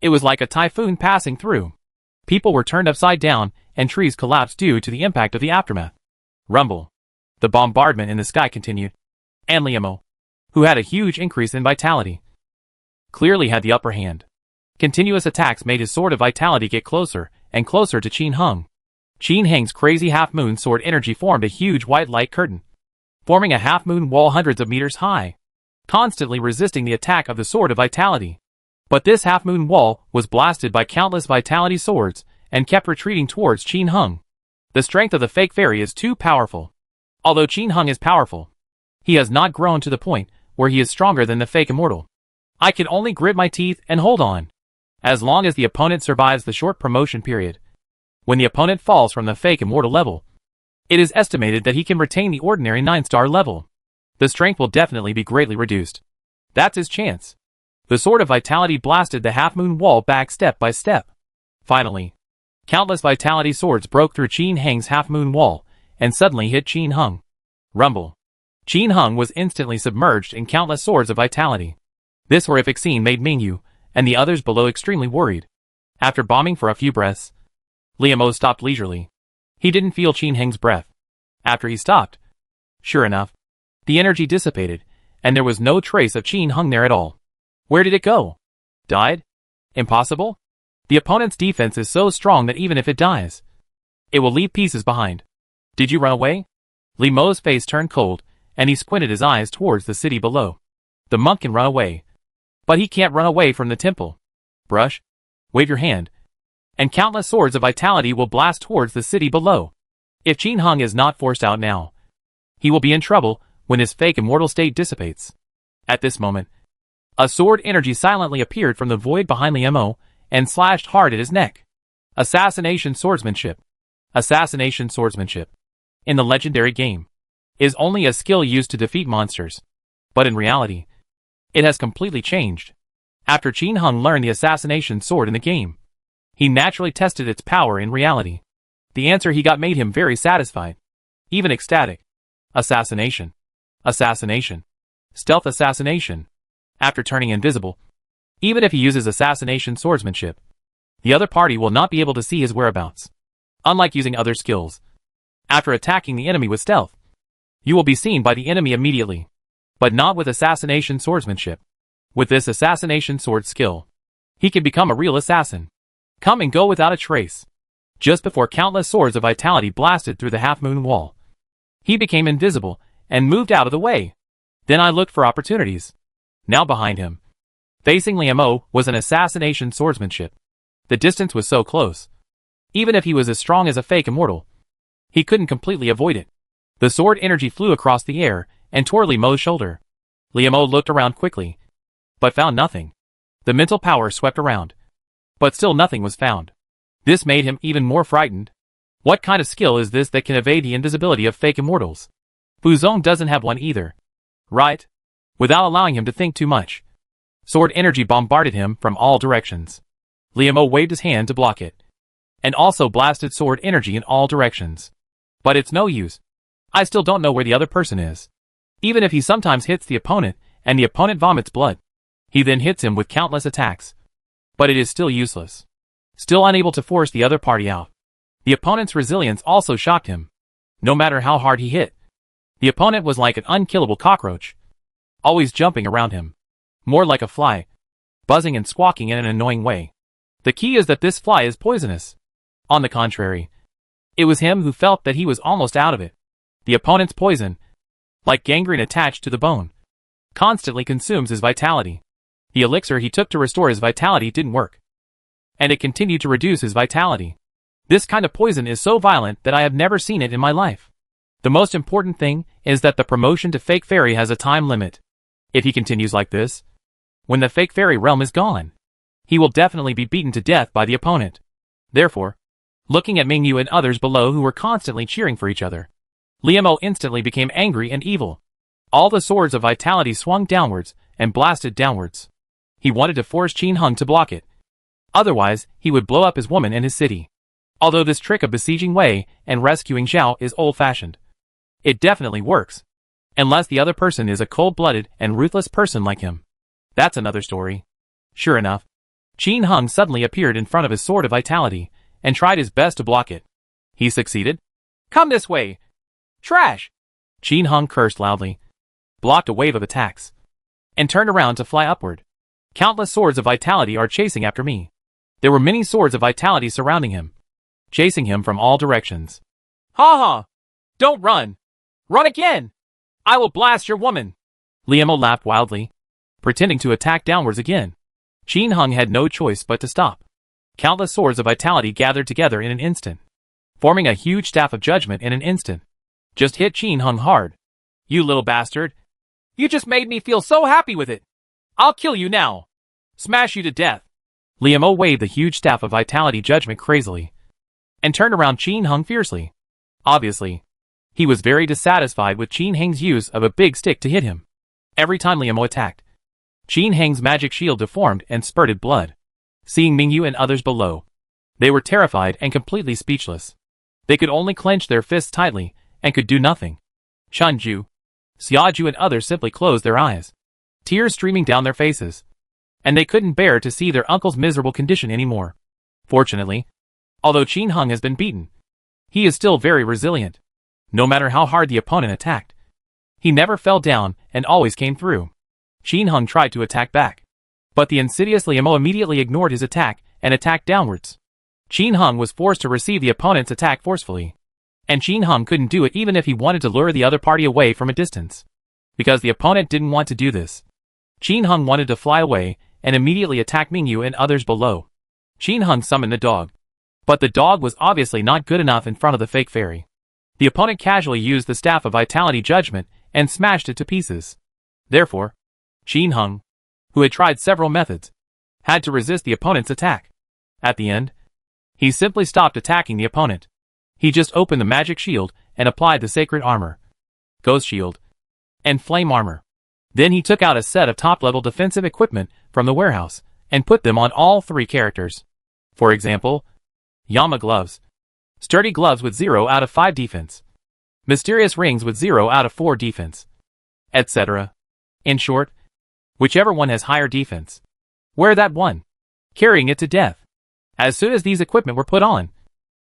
it was like a typhoon passing through. People were turned upside down, and trees collapsed due to the impact of the aftermath. Rumble. The bombardment in the sky continued, and Li Mo, who had a huge increase in vitality, clearly had the upper hand. Continuous attacks made his sword of vitality get closer and closer to Qin Hung. Qin Hung's crazy half-moon sword energy formed a huge white light curtain, forming a half-moon wall hundreds of meters high, constantly resisting the attack of the sword of vitality. But this half-moon wall was blasted by countless vitality swords and kept retreating towards Qin Hung. The strength of the fake fairy is too powerful. Although Qin Hung is powerful, he has not grown to the point where he is stronger than the fake immortal. I can only grit my teeth and hold on. As long as the opponent survives the short promotion period. When the opponent falls from the fake immortal level, it is estimated that he can retain the ordinary 9-star level. The strength will definitely be greatly reduced. That's his chance. The sword of vitality blasted the half-moon wall back step by step. Finally, countless vitality swords broke through Qin Hung's half-moon wall and suddenly hit Qin Hung. Rumble. Qin Hung was instantly submerged in countless swords of vitality. This horrific scene made Mingyu and the others below extremely worried. After bombing for a few breaths, Li Mo stopped leisurely. He didn't feel Qin Hung's breath. After he stopped, sure enough, the energy dissipated, and there was no trace of Qin Hung there at all. Where did it go? Died? Impossible? The opponent's defense is so strong that even if it dies, it will leave pieces behind. Did you run away? Li Mo's face turned cold, and he squinted his eyes towards the city below. The monk can run away, but he can't run away from the temple. Brush. Wave your hand, and countless swords of vitality will blast towards the city below. If Qin Hung is not forced out now, he will be in trouble when his fake immortal state dissipates. At this moment, a sword energy silently appeared from the void behind Li Mo and slashed hard at his neck. Assassination swordsmanship. Assassination swordsmanship, in the legendary game, is only a skill used to defeat monsters. But in reality, it has completely changed. After Qin Hung learned the assassination sword in the game, he naturally tested its power in reality. The answer he got made him very satisfied, even ecstatic. Assassination. Assassination. Stealth assassination. After turning invisible, even if he uses assassination swordsmanship, the other party will not be able to see his whereabouts. Unlike using other skills, after attacking the enemy with stealth, you will be seen by the enemy immediately. But not with assassination swordsmanship. With this assassination sword skill, he can become a real assassin. Come and go without a trace. Just before countless swords of vitality blasted through the half-moon wall, he became invisible and moved out of the way. Then I looked for opportunities. Now behind him, facing Li Mo, was an assassination swordsmanship. The distance was so close. Even if he was as strong as a fake immortal, he couldn't completely avoid it. The sword energy flew across the air and tore Li Mo's shoulder. Li Mo looked around quickly, but found nothing. The mental power swept around, but still nothing was found. This made him even more frightened. What kind of skill is this that can evade the invisibility of fake immortals? Fuzong doesn't have one either. Right? Without allowing him to think too much, sword energy bombarded him from all directions. Liamo waved his hand to block it, and also blasted sword energy in all directions. But it's no use. I still don't know where the other person is. Even if he sometimes hits the opponent, and the opponent vomits blood, he then hits him with countless attacks. But it is still useless. Still unable to force the other party out. The opponent's resilience also shocked him. No matter how hard he hit, the opponent was like an unkillable cockroach, always jumping around him. More like a fly, buzzing and squawking in an annoying way. The key is that this fly is poisonous. On the contrary, it was him who felt that he was almost out of it. The opponent's poison, like gangrene attached to the bone, constantly consumes his vitality. The elixir he took to restore his vitality didn't work, and it continued to reduce his vitality. This kind of poison is so violent that I have never seen it in my life. The most important thing is that the promotion to Fake Fairy has a time limit. If he continues like this, when the Fake Fairy realm is gone, he will definitely be beaten to death by the opponent. Therefore, looking at Mingyu and others below who were constantly cheering for each other, Liamo instantly became angry and evil. All the swords of vitality swung downwards and blasted downwards. He wanted to force Qin Hung to block it. Otherwise, he would blow up his woman and his city. Although this trick of besieging Wei and rescuing Zhao is old-fashioned, it definitely works. Unless the other person is a cold-blooded and ruthless person like him. That's another story. Sure enough, Qin Hung suddenly appeared in front of his sword of vitality and tried his best to block it. He succeeded. Come this way! Trash! Qin Hung cursed loudly, blocked a wave of attacks, and turned around to fly upward. Countless swords of vitality are chasing after me. There were many swords of vitality surrounding him, chasing him from all directions. Ha ha! Don't run! Run again! I will blast your woman! Liamo laughed wildly, pretending to attack downwards again. Qin Hung had no choice but to stop. Countless swords of vitality gathered together in an instant, forming a huge staff of judgment in an instant. Just hit Qin Hung hard. You little bastard! You just made me feel so happy with it! I'll kill you now! Smash you to death! Liamo waved the huge staff of vitality judgment crazily, and turned around Qin Hung fiercely. Obviously, he was very dissatisfied with Qin Hang's use of a big stick to hit him. Every time Liamo attacked, Qin Hang's magic shield deformed and spurted blood. Seeing Mingyu and others below, they were terrified and completely speechless. They could only clench their fists tightly and could do nothing. Shanju, Xiaju and others simply closed their eyes, tears streaming down their faces, and they couldn't bear to see their uncle's miserable condition anymore. Fortunately, although Qin Hung has been beaten, he is still very resilient. No matter how hard the opponent attacked, he never fell down and always came through. Qin Hung tried to attack back, but the insidious Liamo immediately ignored his attack and attacked downwards. Qin Hung was forced to receive the opponent's attack forcefully, and Qin Hung couldn't do it even if he wanted to lure the other party away from a distance. Because the opponent didn't want to do this, Qin Hung wanted to fly away and immediately attack Mingyu and others below. Qin Hung summoned the dog, but the dog was obviously not good enough in front of the Fake Fairy. The opponent casually used the staff of vitality judgment and smashed it to pieces. Therefore, Qin Hung, who had tried several methods, had to resist the opponent's attack. At the end, he simply stopped attacking the opponent. He just opened the magic shield and applied the sacred armor, ghost shield, and flame armor. Then he took out a set of top-level defensive equipment from the warehouse and put them on all three characters. For example, Yama gloves, sturdy gloves with 0 out of 5 defense, mysterious rings with 0 out of 4 defense, etc. In short, whichever one has higher defense, wear that one, carrying it to death. As soon as these equipment were put on,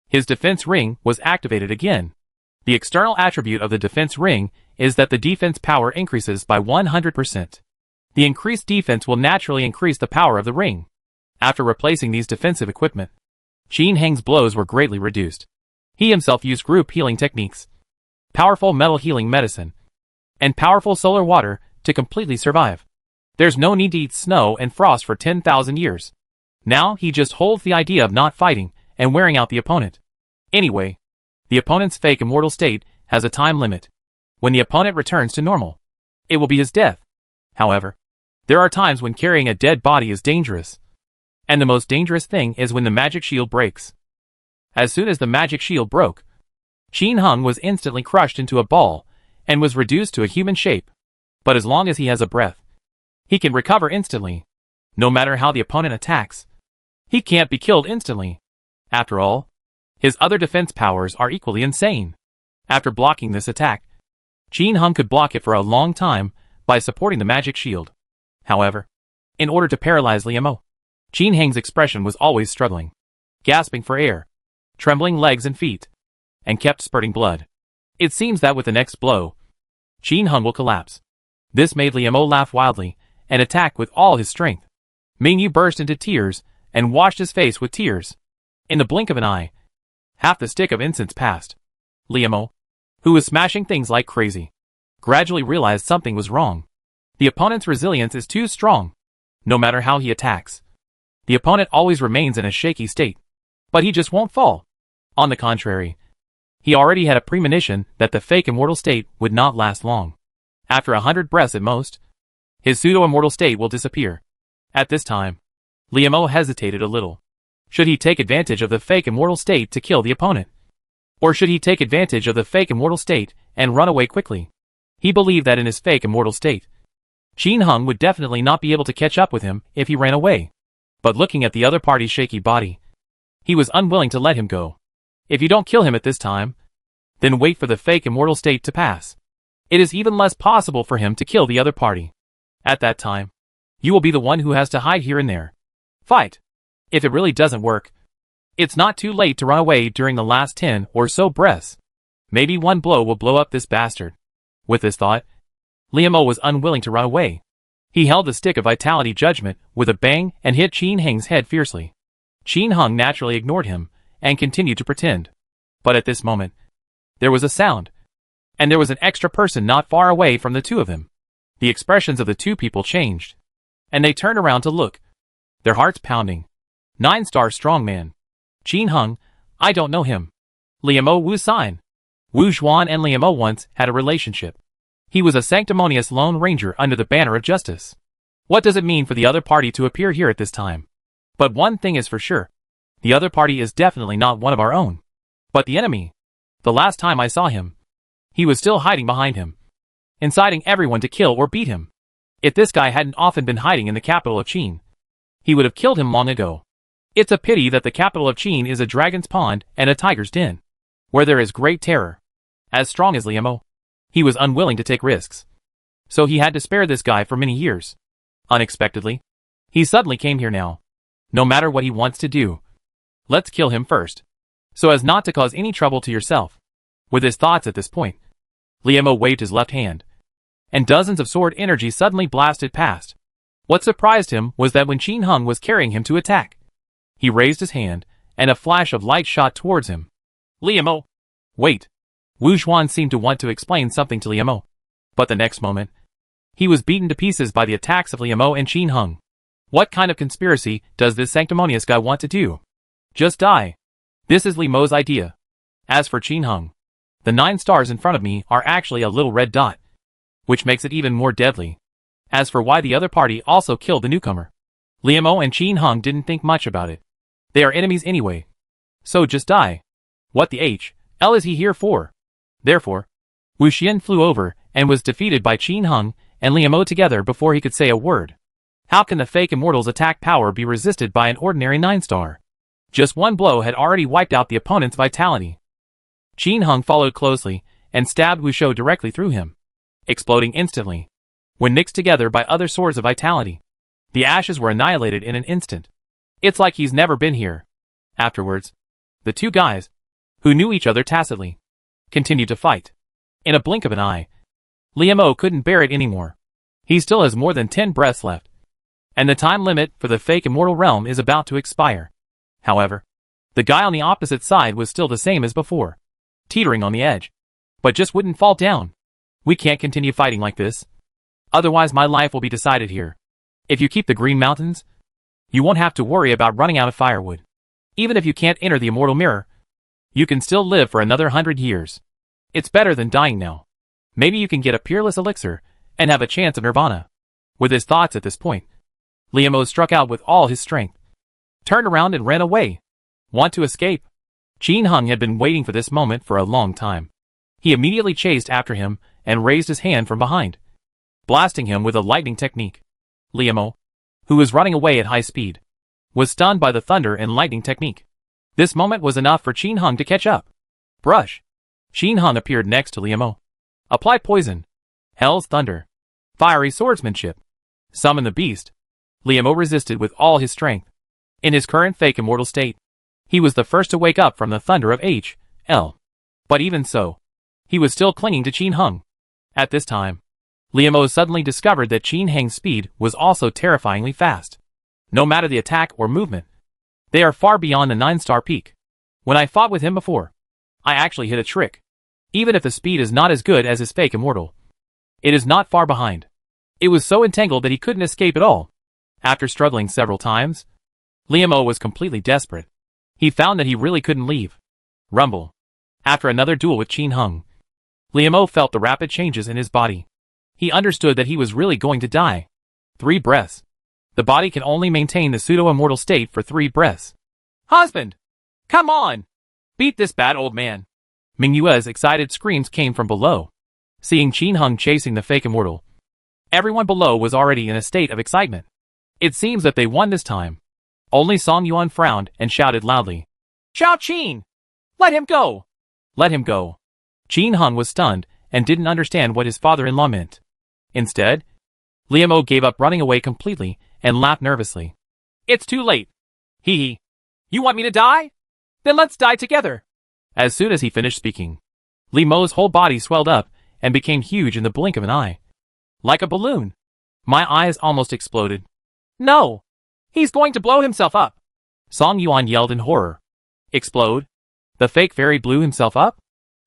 his defense ring was activated again. The external attribute of the defense ring is that the defense power increases by 100%. The increased defense will naturally increase the power of the ring. After replacing these defensive equipment, Qin Hang's blows were greatly reduced. He himself used group healing techniques, powerful metal healing medicine, and powerful solar water to completely survive. There's no need to eat snow and frost for 10,000 years. Now he just holds the idea of not fighting and wearing out the opponent. Anyway, the opponent's fake immortal state has a time limit. When the opponent returns to normal, it will be his death. However, there are times when carrying a dead body is dangerous. And the most dangerous thing is when the magic shield breaks. As soon as the magic shield broke, Qin Hung was instantly crushed into a ball and was reduced to a human shape. But as long as he has a breath, he can recover instantly, no matter how the opponent attacks. He can't be killed instantly. After all, his other defense powers are equally insane. After blocking this attack, Qin Hung could block it for a long time by supporting the magic shield. However, in order to paralyze Liu, Qin Hung's expression was always struggling, gasping for air, trembling legs and feet, and kept spurting blood. It seems that with the next blow, Qin Hung will collapse. This made Liu laugh wildly and attack with all his strength. Ming Yu burst into tears and washed his face with tears. In the blink of an eye, half the stick of incense passed. Liu, who was smashing things like crazy, gradually realized something was wrong. The opponent's resilience is too strong. No matter how he attacks, the opponent always remains in a shaky state. But he just won't fall. On the contrary, he already had a premonition that the fake immortal state would not last long. After 100 breaths at most, his pseudo-immortal state will disappear. At this time, Liu hesitated a little. Should he take advantage of the fake immortal state to kill the opponent? Or should he take advantage of the fake immortal state and run away quickly? He believed that in his fake immortal state, Qin Hung would definitely not be able to catch up with him if he ran away. But looking at the other party's shaky body, he was unwilling to let him go. If you don't kill him at this time, then wait for the fake immortal state to pass. It is even less possible for him to kill the other party. At that time, you will be the one who has to hide here and there. Fight. If it really doesn't work, it's not too late to run away during the last 10 or so breaths. Maybe one blow will blow up this bastard. With this thought, Liu was unwilling to run away. He held the stick of vitality judgment with a bang and hit Qin Hung's head fiercely. Qin Hung naturally ignored him and continued to pretend. But at this moment, there was a sound, and there was an extra person not far away from the two of them. The expressions of the two people changed, and they turned around to look, their hearts pounding. 9-star strongman. Qin Hung, I don't know him. Liu Wu San. Wu Xuan and Liu once had a relationship. He was a sanctimonious lone ranger under the banner of justice. What does it mean for the other party to appear here at this time? But one thing is for sure. The other party is definitely not one of our own. But the enemy. The last time I saw him, he was still hiding behind him, inciting everyone to kill or beat him. If this guy hadn't often been hiding in the capital of Qin, he would have killed him long ago. It's a pity that the capital of Qin is a dragon's pond and a tiger's den, where there is great terror. As strong as Liu, he was unwilling to take risks. So he had to spare this guy for many years. Unexpectedly, he suddenly came here now. No matter what he wants to do, let's kill him first, so as not to cause any trouble to yourself. With his thoughts at this point, Liu waved his left hand, and dozens of sword energy suddenly blasted past. What surprised him was that when Qin Hung was carrying him to attack, he raised his hand, and a flash of light shot towards him. Liu! Wait! Wu Xuan seemed to want to explain something to Liu, but the next moment, he was beaten to pieces by the attacks of Liu and Qin Hung. What kind of conspiracy does this sanctimonious guy want to do? Just die. This is Liu's idea. As for Qin Hung, the 9 stars in front of me are actually a little red dot, which makes it even more deadly. As for why the other party also killed the newcomer, Liu and Qin Hung didn't think much about it. They are enemies anyway. So just die. What the hell is he here for? Therefore, Wu Xian flew over and was defeated by Qin Hung and Liu together before he could say a word. How can the fake immortal's attack power be resisted by an ordinary 9-star? Just one blow had already wiped out the opponent's vitality. Qin Hung followed closely and stabbed Wu Shou directly through him, exploding instantly. When mixed together by other swords of vitality, the ashes were annihilated in an instant. It's like he's never been here. Afterwards, the two guys, who knew each other tacitly, continued to fight. In a blink of an eye, Liu couldn't bear it anymore. He still has more than 10 breaths left, and the time limit for the fake immortal realm is about to expire. However, the guy on the opposite side was still the same as before, teetering on the edge, but just wouldn't fall down. We can't continue fighting like this. Otherwise my life will be decided here. If you keep the Green Mountains, you won't have to worry about running out of firewood. Even if you can't enter the immortal mirror, you can still live for another 100 years. It's better than dying now. Maybe you can get a peerless elixir and have a chance of nirvana. With his thoughts at this point, Liu struck out with all his strength. turned around and ran away. Want to escape? Qin Heng had been waiting for this moment for a long time. He immediately chased after him and raised his hand from behind, blasting him with a lightning technique. Liemo, who was running away at high speed, was stunned by the thunder and lightning technique. This moment was enough for Qin Heng to catch up. Brush. Qin Heng appeared next to Liemo. Apply poison. Hell's thunder. Fiery swordsmanship. Summon the beast. Liemo resisted with all his strength. In his current fake immortal state, he was the first to wake up from the thunder of H.L. But even so, he was still clinging to Qin Heng. At this time, Liemo suddenly discovered that Qin Heng's speed was also terrifyingly fast. No matter the attack or movement, they are far beyond the 9-star peak. When I fought with him before, I actually hit a trick. Even if the speed is not as good as his fake immortal, it is not far behind. It was so entangled that he couldn't escape at all. After struggling several times, Liemo was completely desperate. He found that he really couldn't leave. Rumble. After another duel with Qin Heng, Liemo felt the rapid changes in his body. He understood that he was really going to die. 3 breaths. The body can only maintain the pseudo-immortal state for 3 breaths. Husband! Come on! Beat this bad old man! Mingyue's excited screams came from below. Seeing Qin Heng chasing the fake immortal, everyone below was already in a state of excitement. It seems that they won this time. Only Song Yuan frowned and shouted loudly, Xiao Qin! Let him go! Let him go! Qin Heng was stunned and didn't understand what his father-in-law meant. Instead, Liemo gave up running away completely and laughed nervously. It's too late. Hee hee. You want me to die? Then let's die together. As soon as he finished speaking, Liemo's whole body swelled up and became huge in the blink of an eye. Like a balloon. My eyes almost exploded. No! He's going to blow himself up! Song Yuan yelled in horror. Explode? The fake fairy blew himself up?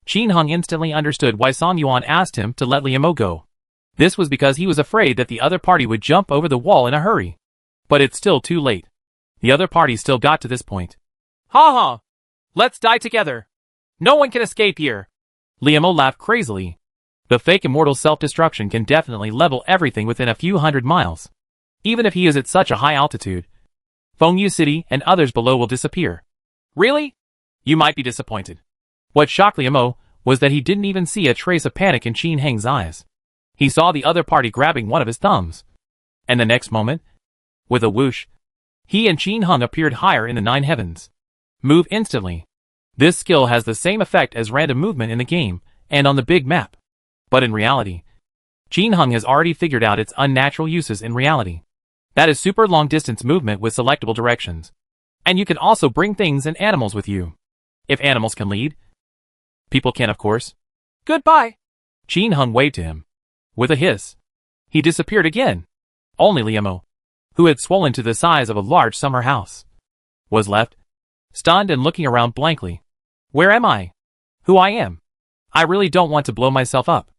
Qin Heng instantly understood why Song Yuan asked him to let Liemo go. This was because he was afraid that the other party would jump over the wall in a hurry. But it's still too late. The other party still got to this point. Ha ha! Let's die together! No one can escape here! Liemo laughed crazily. The fake immortal self-destruction can definitely level everything within a few hundred miles. Even if he is at such a high altitude, Fengyu City and others below will disappear. Really? You might be disappointed. What shocked Liemo was that he didn't even see a trace of panic in Qin Heng's eyes. He saw the other party grabbing one of his thumbs. And the next moment, with a whoosh, he and Qin Heng appeared higher in the 9 heavens. Move instantly. This skill has the same effect as random movement in the game and on the big map. But in reality, Qin Heng has already figured out its unnatural uses in reality. That is super long distance movement with selectable directions. And you can also bring things and animals with you. If animals can lead, people can, of course. Goodbye! Qin Heng waved to him. With a hiss, he disappeared again. Only Liemo, who had swollen to the size of a large summer house, was left, stunned and looking around blankly. Where am I? Who I am? I really don't want to blow myself up.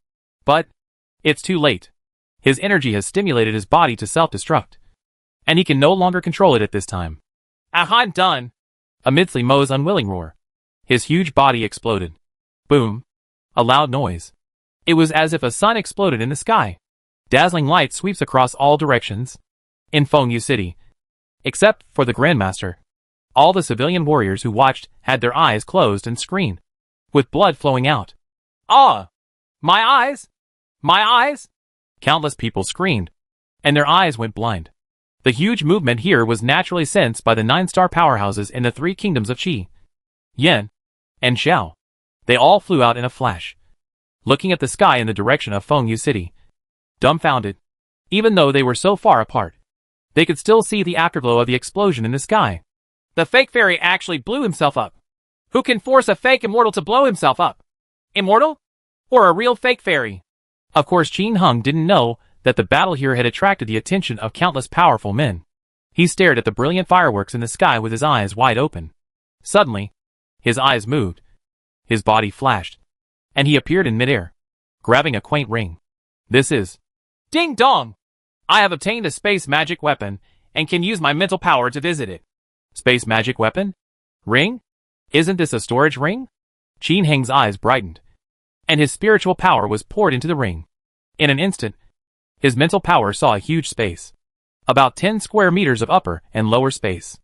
But it's too late. His energy has stimulated his body to self-destruct, and he can no longer control it at this time. I'm done! Amidst Liemo's unwilling roar, his huge body exploded. Boom! A loud noise. It was as if a sun exploded in the sky. Dazzling light sweeps across all directions. In Fengyu City, except for the Grandmaster, all the civilian warriors who watched had their eyes closed and screamed, with blood flowing out. Ah! My eyes! My eyes! Countless people screamed, and their eyes went blind. The huge movement here was naturally sensed by the 9-star powerhouses in the 3 kingdoms of Qi, Yan, and Xiao. They all flew out in a flash, looking at the sky in the direction of Fengyu City. Dumbfounded, even though they were so far apart, they could still see the afterglow of the explosion in the sky. The fake fairy actually blew himself up. Who can force a fake immortal to blow himself up? Immortal? Or a real fake fairy? Of course, Qin Heng didn't know that the battle here had attracted the attention of countless powerful men. He stared at the brilliant fireworks in the sky with his eyes wide open. Suddenly, his eyes moved, his body flashed, and he appeared in midair, grabbing a quaint ring. This is... Ding dong! I have obtained a space magic weapon, and can use my mental power to visit it. Space magic weapon? Ring? Isn't this a storage ring? Qin Heng's eyes brightened, and his spiritual power was poured into the ring. In an instant, his mental power saw a huge space. About 10 square meters of upper and lower space.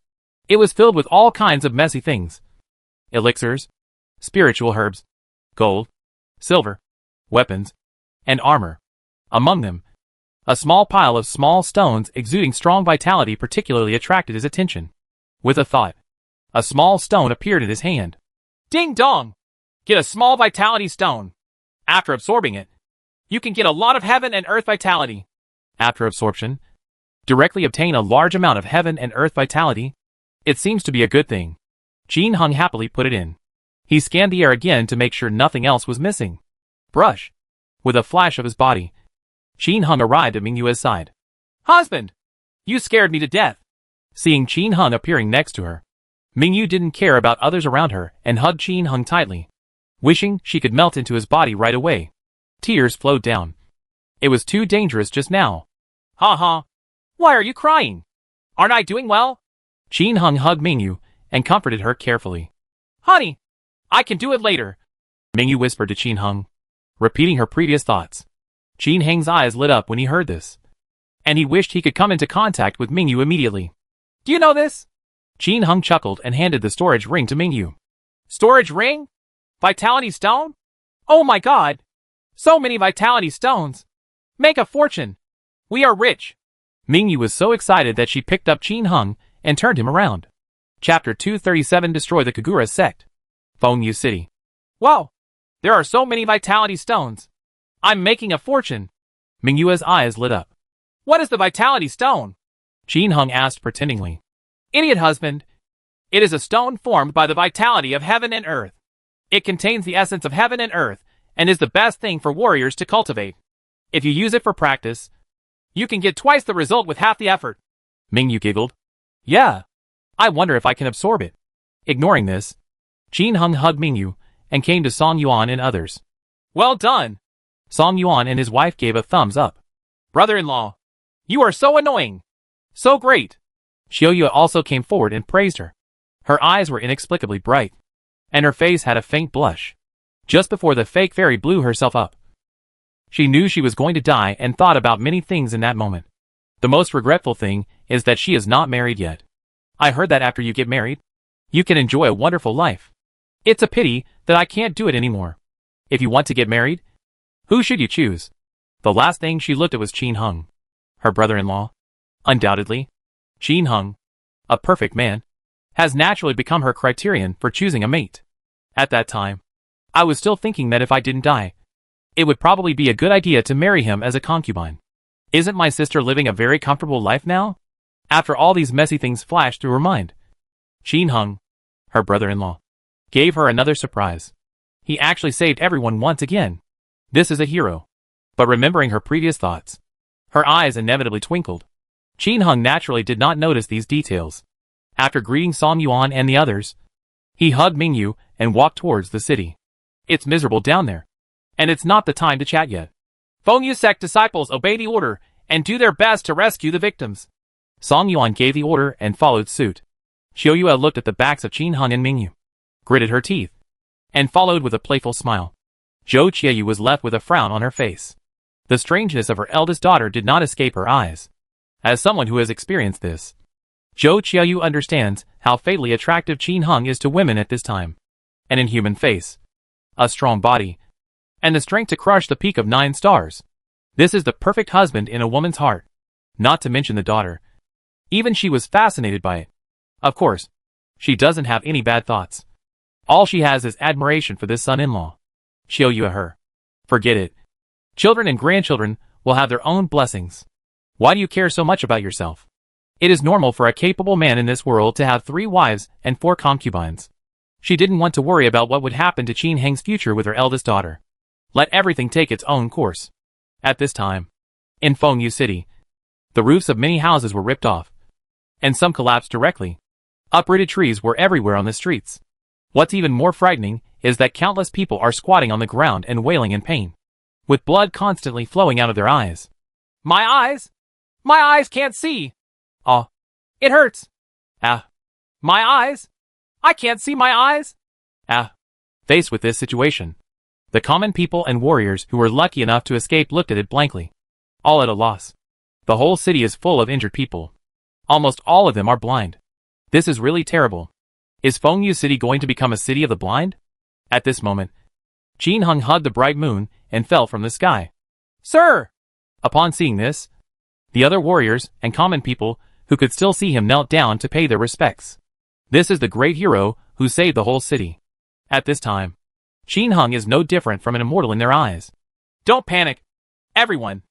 It was filled with all kinds of messy things. Elixirs, spiritual herbs, gold, silver, weapons, and armor. Among them, a small pile of small stones exuding strong vitality particularly attracted his attention. With a thought, a small stone appeared in his hand. Ding dong! Get a small vitality stone. After absorbing it, you can get a lot of heaven and earth vitality. After absorption, directly obtain a large amount of heaven and earth vitality. It seems to be a good thing. Qin Heng happily put it in. He scanned the air again to make sure nothing else was missing. Brush. With a flash of his body, Qin Heng arrived at Mingyue's side. Husband! You scared me to death. Seeing Qin Heng appearing next to her, Mingyu didn't care about others around her and hugged Qin Heng tightly, wishing she could melt into his body right away. Tears flowed down. It was too dangerous just now. Ha ha. Why are you crying? Aren't I doing well? Qin Heng hugged Mingyu and comforted her carefully. Honey, I can do it later, Mingyu whispered to Qin Heng, repeating her previous thoughts. Qin Heng's eyes lit up when he heard this, and he wished he could come into contact with Mingyu immediately. Do you know this? Qin Heng chuckled and handed the storage ring to Mingyu. Storage ring? Vitality stone? Oh my god! So many vitality stones! Make a fortune! We are rich! Mingyu was so excited that she picked up Qin Heng and turned him around. Chapter 237 Destroy the Kagura Sect. Fengyu City. Wow! There are so many vitality stones! I'm making a fortune! Mingyue's eyes lit up. What is the vitality stone? Qin Heng asked pretendingly. Idiot husband! It is a stone formed by the vitality of heaven and earth. It contains the essence of heaven and earth, and is the best thing for warriors to cultivate. If you use it for practice, you can get twice the result with half the effort. Mingyu giggled. Yeah. I wonder if I can absorb it. Ignoring this, Qin Heng hugged Mingyu and came to Song Yuan and others. Well done! Song Yuan and his wife gave a thumbs up. Brother-in-law, you are so annoying! So great! Xiaoyu also came forward and praised her. Her eyes were inexplicably bright, and her face had a faint blush. Just before the fake fairy blew herself up, she knew she was going to die and thought about many things in that moment. The most regretful thing is that she is not married yet. I heard that after you get married, you can enjoy a wonderful life. It's a pity that I can't do it anymore. If you want to get married, who should you choose? The last thing she looked at was Qin Heng, her brother-in-law. Undoubtedly, Qin Heng, a perfect man, has naturally become her criterion for choosing a mate. At that time, I was still thinking that if I didn't die, it would probably be a good idea to marry him as a concubine. Isn't my sister living a very comfortable life now? After all these messy things flashed through her mind, Qin Heng, her brother-in-law, gave her another surprise. He actually saved everyone once again. This is a hero. But remembering her previous thoughts, her eyes inevitably twinkled. Qin Heng naturally did not notice these details. After greeting Song Yuan and the others, he hugged Mingyu and walked towards the city. It's miserable down there, and it's not the time to chat yet. Fengyu sect disciples obey the order and do their best to rescue the victims. Song Yuan gave the order and followed suit. Xiaoyue looked at the backs of Qin Heng and Mingyu, gritted her teeth, and followed with a playful smile. Zhou Qiaoyu was left with a frown on her face. The strangeness of her eldest daughter did not escape her eyes. As someone who has experienced this, Zhou Qiaoyu understands how fatally attractive Qin Heng is to women at this time. An inhuman face, a strong body, and the strength to crush the peak of 9 stars. This is the perfect husband in a woman's heart. Not to mention the daughter. Even she was fascinated by it. Of course, she doesn't have any bad thoughts. All she has is admiration for this son-in-law. Xiaoyue her. Forget it. Children and grandchildren will have their own blessings. Why do you care so much about yourself? It is normal for a capable man in this world to have 3 wives and 4 concubines. She didn't want to worry about what would happen to Qin Heng's future with her eldest daughter. Let everything take its own course. At this time, in Fengyu City, the roofs of many houses were ripped off, and some collapsed directly. Uprooted trees were everywhere on the streets. What's even more frightening is that countless people are squatting on the ground and wailing in pain, with blood constantly flowing out of their eyes. My eyes! My eyes can't see! Ah, it hurts! Ah, my eyes! I can't see my eyes! Ah. Faced with this situation, the common people and warriors who were lucky enough to escape looked at it blankly, all at a loss. The whole city is full of injured people. Almost all of them are blind. This is really terrible. Is Fengyu City going to become a city of the blind? At this moment, Qin Hung hugged the bright moon and fell from the sky. Sir! Upon seeing this, the other warriors and common people who could still see him knelt down to pay their respects. This is the great hero who saved the whole city. At this time, Qin Hung is no different from an immortal in their eyes. Don't panic. Everyone,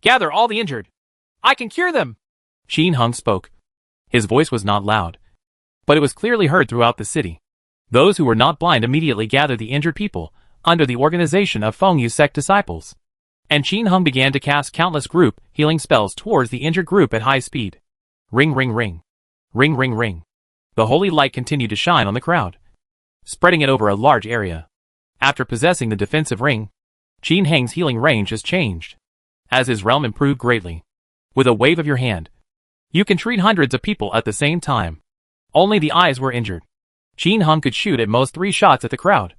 gather all the injured. I can cure them. Qin Hung spoke. His voice was not loud, but it was clearly heard throughout the city. Those who were not blind immediately gathered the injured people under the organization of Fengyu sect disciples. And Qin Hung began to cast countless group healing spells towards the injured group at high speed. Ring ring ring. Ring ring ring. The holy light continued to shine on the crowd, spreading it over a large area. After possessing the defensive ring, Qin Hang's healing range has changed, as his realm improved greatly. With a wave of your hand, you can treat hundreds of people at the same time. Only the eyes were injured. Qin Hung could shoot at most 3 shots at the crowd,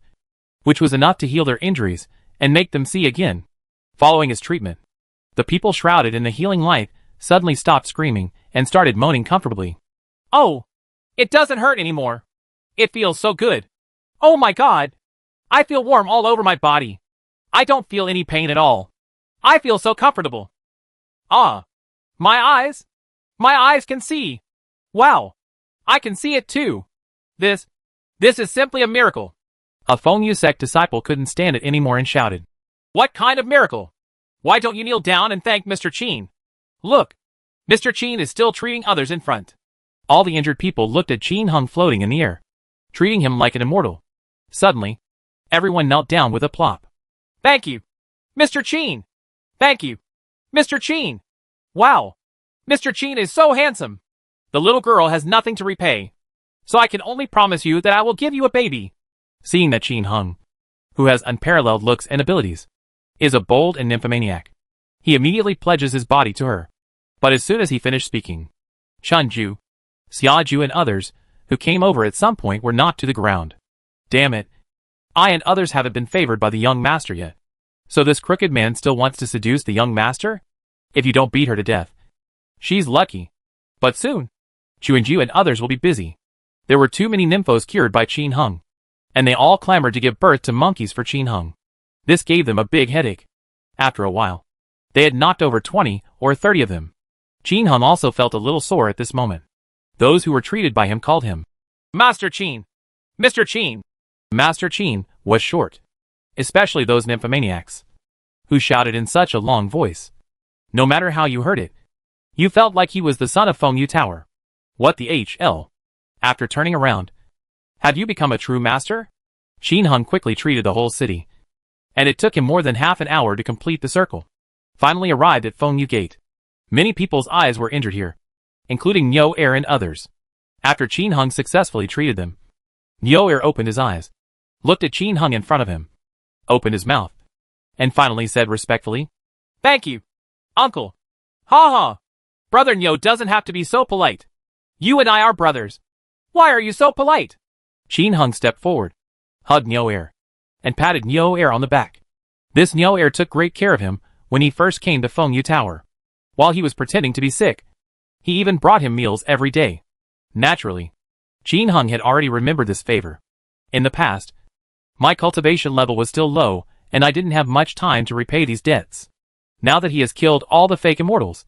which was enough to heal their injuries and make them see again. Following his treatment, the people shrouded in the healing light suddenly stopped screaming and started moaning comfortably. Oh! It doesn't hurt anymore. It feels so good. Oh my god! I feel warm all over my body. I don't feel any pain at all. I feel so comfortable. Ah! My eyes! My eyes can see! Wow! I can see it too! This is simply a miracle! A Fengyu sect disciple couldn't stand it anymore and shouted. What kind of miracle? Why don't you kneel down and thank Mr. Qin? Look! Mr. Qin is still treating others in front. All the injured people looked at Qin Hung floating in the air, treating him like an immortal. Suddenly, everyone knelt down with a plop. Thank you, Mr. Qin! Thank you, Mr. Qin! Wow! Mr. Qin is so handsome! The little girl has nothing to repay, so I can only promise you that I will give you a baby. Seeing that Qin Hung, who has unparalleled looks and abilities, is a bold and nymphomaniac, he immediately pledges his body to her. But as soon as he finished speaking, Chunju, Xiaju and others who came over at some point were knocked to the ground. Damn it. I and others haven't been favored by the young master yet. So this crooked man still wants to seduce the young master? If you don't beat her to death, she's lucky. But soon, Chuanju and others will be busy. There were too many nymphos cured by Qin Hung, and they all clamored to give birth to monkeys for Qin Hung. This gave them a big headache. After a while, they had knocked over 20 or 30 of them. Qin Hung also felt a little sore at this moment. Those who were treated by him called him Master Qin. Mr. Qin. Master Qin was short, especially those nymphomaniacs, who shouted in such a long voice. No matter how you heard it, you felt like he was the son of Fengyu Tower. What the HL? After turning around, have you become a true master? Qin Hung quickly treated the whole city, and it took him more than half an hour to complete the circle. Finally arrived at Fengyu Gate. Many people's eyes were injured here, including Nyo Air and others. After Qin Hung successfully treated them, Nyo Air opened his eyes, looked at Qin Hung in front of him, opened his mouth, and finally said respectfully, Thank you, uncle. Ha ha. Brother Nyo doesn't have to be so polite. You and I are brothers. Why are you so polite? Qin Hung stepped forward, hugged Nyo Air, and patted Nyo Air on the back. This Nyo Air took great care of him when he first came to Fengyu Tower. While he was pretending to be sick, he even brought him meals every day. Naturally, Qin Hung had already remembered this favor. In the past, my cultivation level was still low, and I didn't have much time to repay these debts. Now that he has killed all the fake immortals,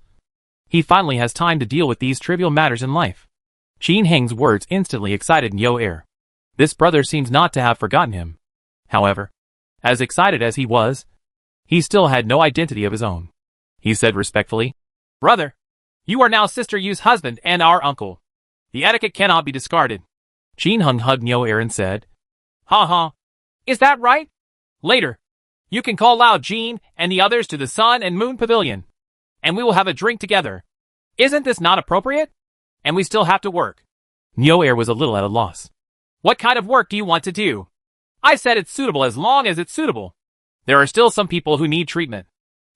he finally has time to deal with these trivial matters in life. Qin Hang's words instantly excited Nyo Air. This brother seems not to have forgotten him. However, as excited as he was, he still had no identity of his own. He said respectfully, Brother, you are now Sister Yu's husband and our uncle. The etiquette cannot be discarded. Qin Hung hugged Nyo Air and said, Ha ha. Is that right? Later, you can call Lao Jin and the others to the Sun and Moon Pavilion, and we will have a drink together. Isn't this not appropriate? And we still have to work. Nyo Air was a little at a loss. What kind of work do you want to do? I said it's suitable as long as it's suitable. There are still some people who need treatment.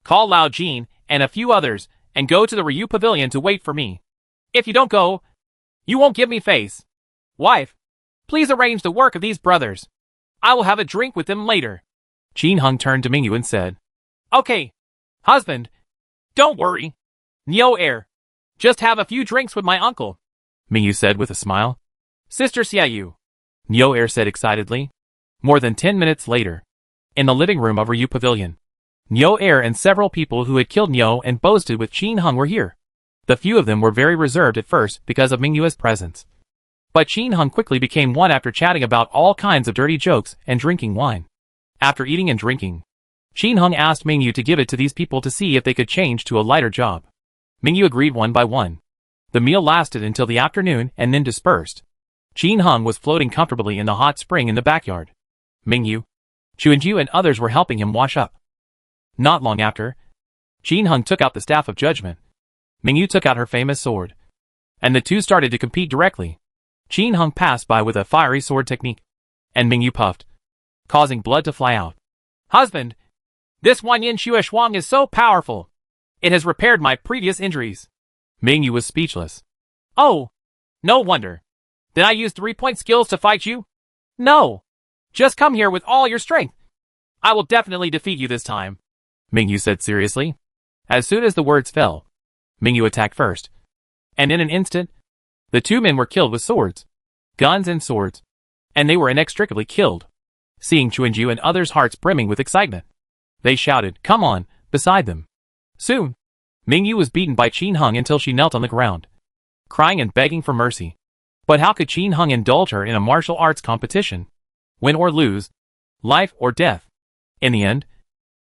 Call Lao Jin and a few others and go to the Ryu Pavilion to wait for me. If you don't go, you won't give me face. Wife, please arrange the work of these brothers. I will have a drink with them later. Qin Hung turned to Mingyu and said, Okay, husband, don't worry. Nyo Air, just have a few drinks with my uncle. Mingyu said with a smile. Sister Xiaoyu, Niu said excitedly. More than 10 minutes later, in the living room of Ryu Pavilion, Niu and several people who had killed Niu and boasted with Qin Heng were here. The few of them were very reserved at first because of Mingyu's presence. But Qin Heng quickly became one after chatting about all kinds of dirty jokes and drinking wine. After eating and drinking, Qin Heng asked Mingyu to give it to these people to see if they could change to a lighter job. Mingyu agreed one by one. The meal lasted until the afternoon and then dispersed. Qin Heng was floating comfortably in the hot spring in the backyard. Mingyu, Chuanju and others were helping him wash up. Not long after, Qin Heng took out the Staff of Judgment. Mingyu took out her famous sword. And the two started to compete directly. Qin Heng passed by with a fiery sword technique. And Mingyu puffed, causing blood to fly out. Husband, this Wanyin Xue Shuang is so powerful. It has repaired my previous injuries. Mingyu was speechless. Oh, no wonder. Did I use 3-point skills to fight you? No. Just come here with all your strength. I will definitely defeat you this time, Mingyu said seriously. As soon as the words fell, Mingyu attacked first. And in an instant, the two men were killed with swords, guns and swords. And they were inextricably killed. Seeing Chuanju and others' hearts brimming with excitement, they shouted, "Come on," beside them. Soon, Mingyu was beaten by Qin Heng until she knelt on the ground, crying and begging for mercy. But how could Qin Heng indulge her in a martial arts competition? Win or lose, life or death. In the end,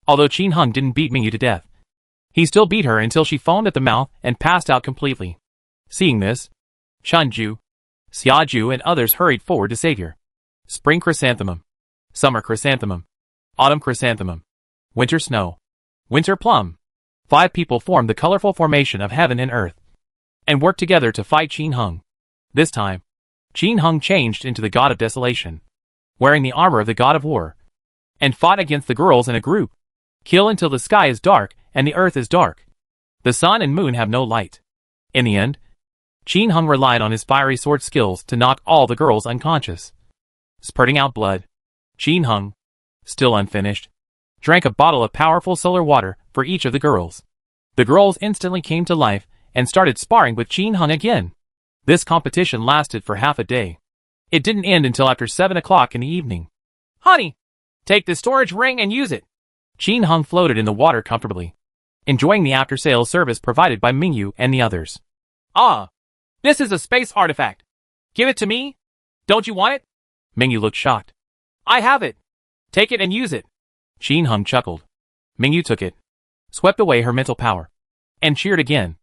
although Qin Heng didn't beat Mingyu to death, he still beat her until she foamed at the mouth and passed out completely. Seeing this, Shanju, Xiaju and others hurried forward to save her. Spring chrysanthemum, summer chrysanthemum, autumn chrysanthemum, winter snow, winter plum. 5 people formed the colorful formation of heaven and earth, and worked together to fight Qin Heng. This time, Qin Heng changed into the god of desolation, wearing the armor of the god of war, and fought against the girls in a group. Kill until the sky is dark and the earth is dark. The sun and moon have no light. In the end, Qin Heng relied on his fiery sword skills to knock all the girls unconscious. Spurting out blood, Qin Heng, still unfinished, drank a bottle of powerful solar water for each of the girls. The girls instantly came to life and started sparring with Qin Heng again. This competition lasted for half a day. It didn't end until after 7 o'clock in the evening. Honey, take this storage ring and use it. Qin Heng floated in the water comfortably, enjoying the after-sales service provided by Mingyu and the others. Ah, this is a space artifact. Give it to me. Don't you want it? Mingyu looked shocked. I have it. Take it and use it. Qin Heng chuckled. Mingyu took it, swept away her mental power, and cheered again.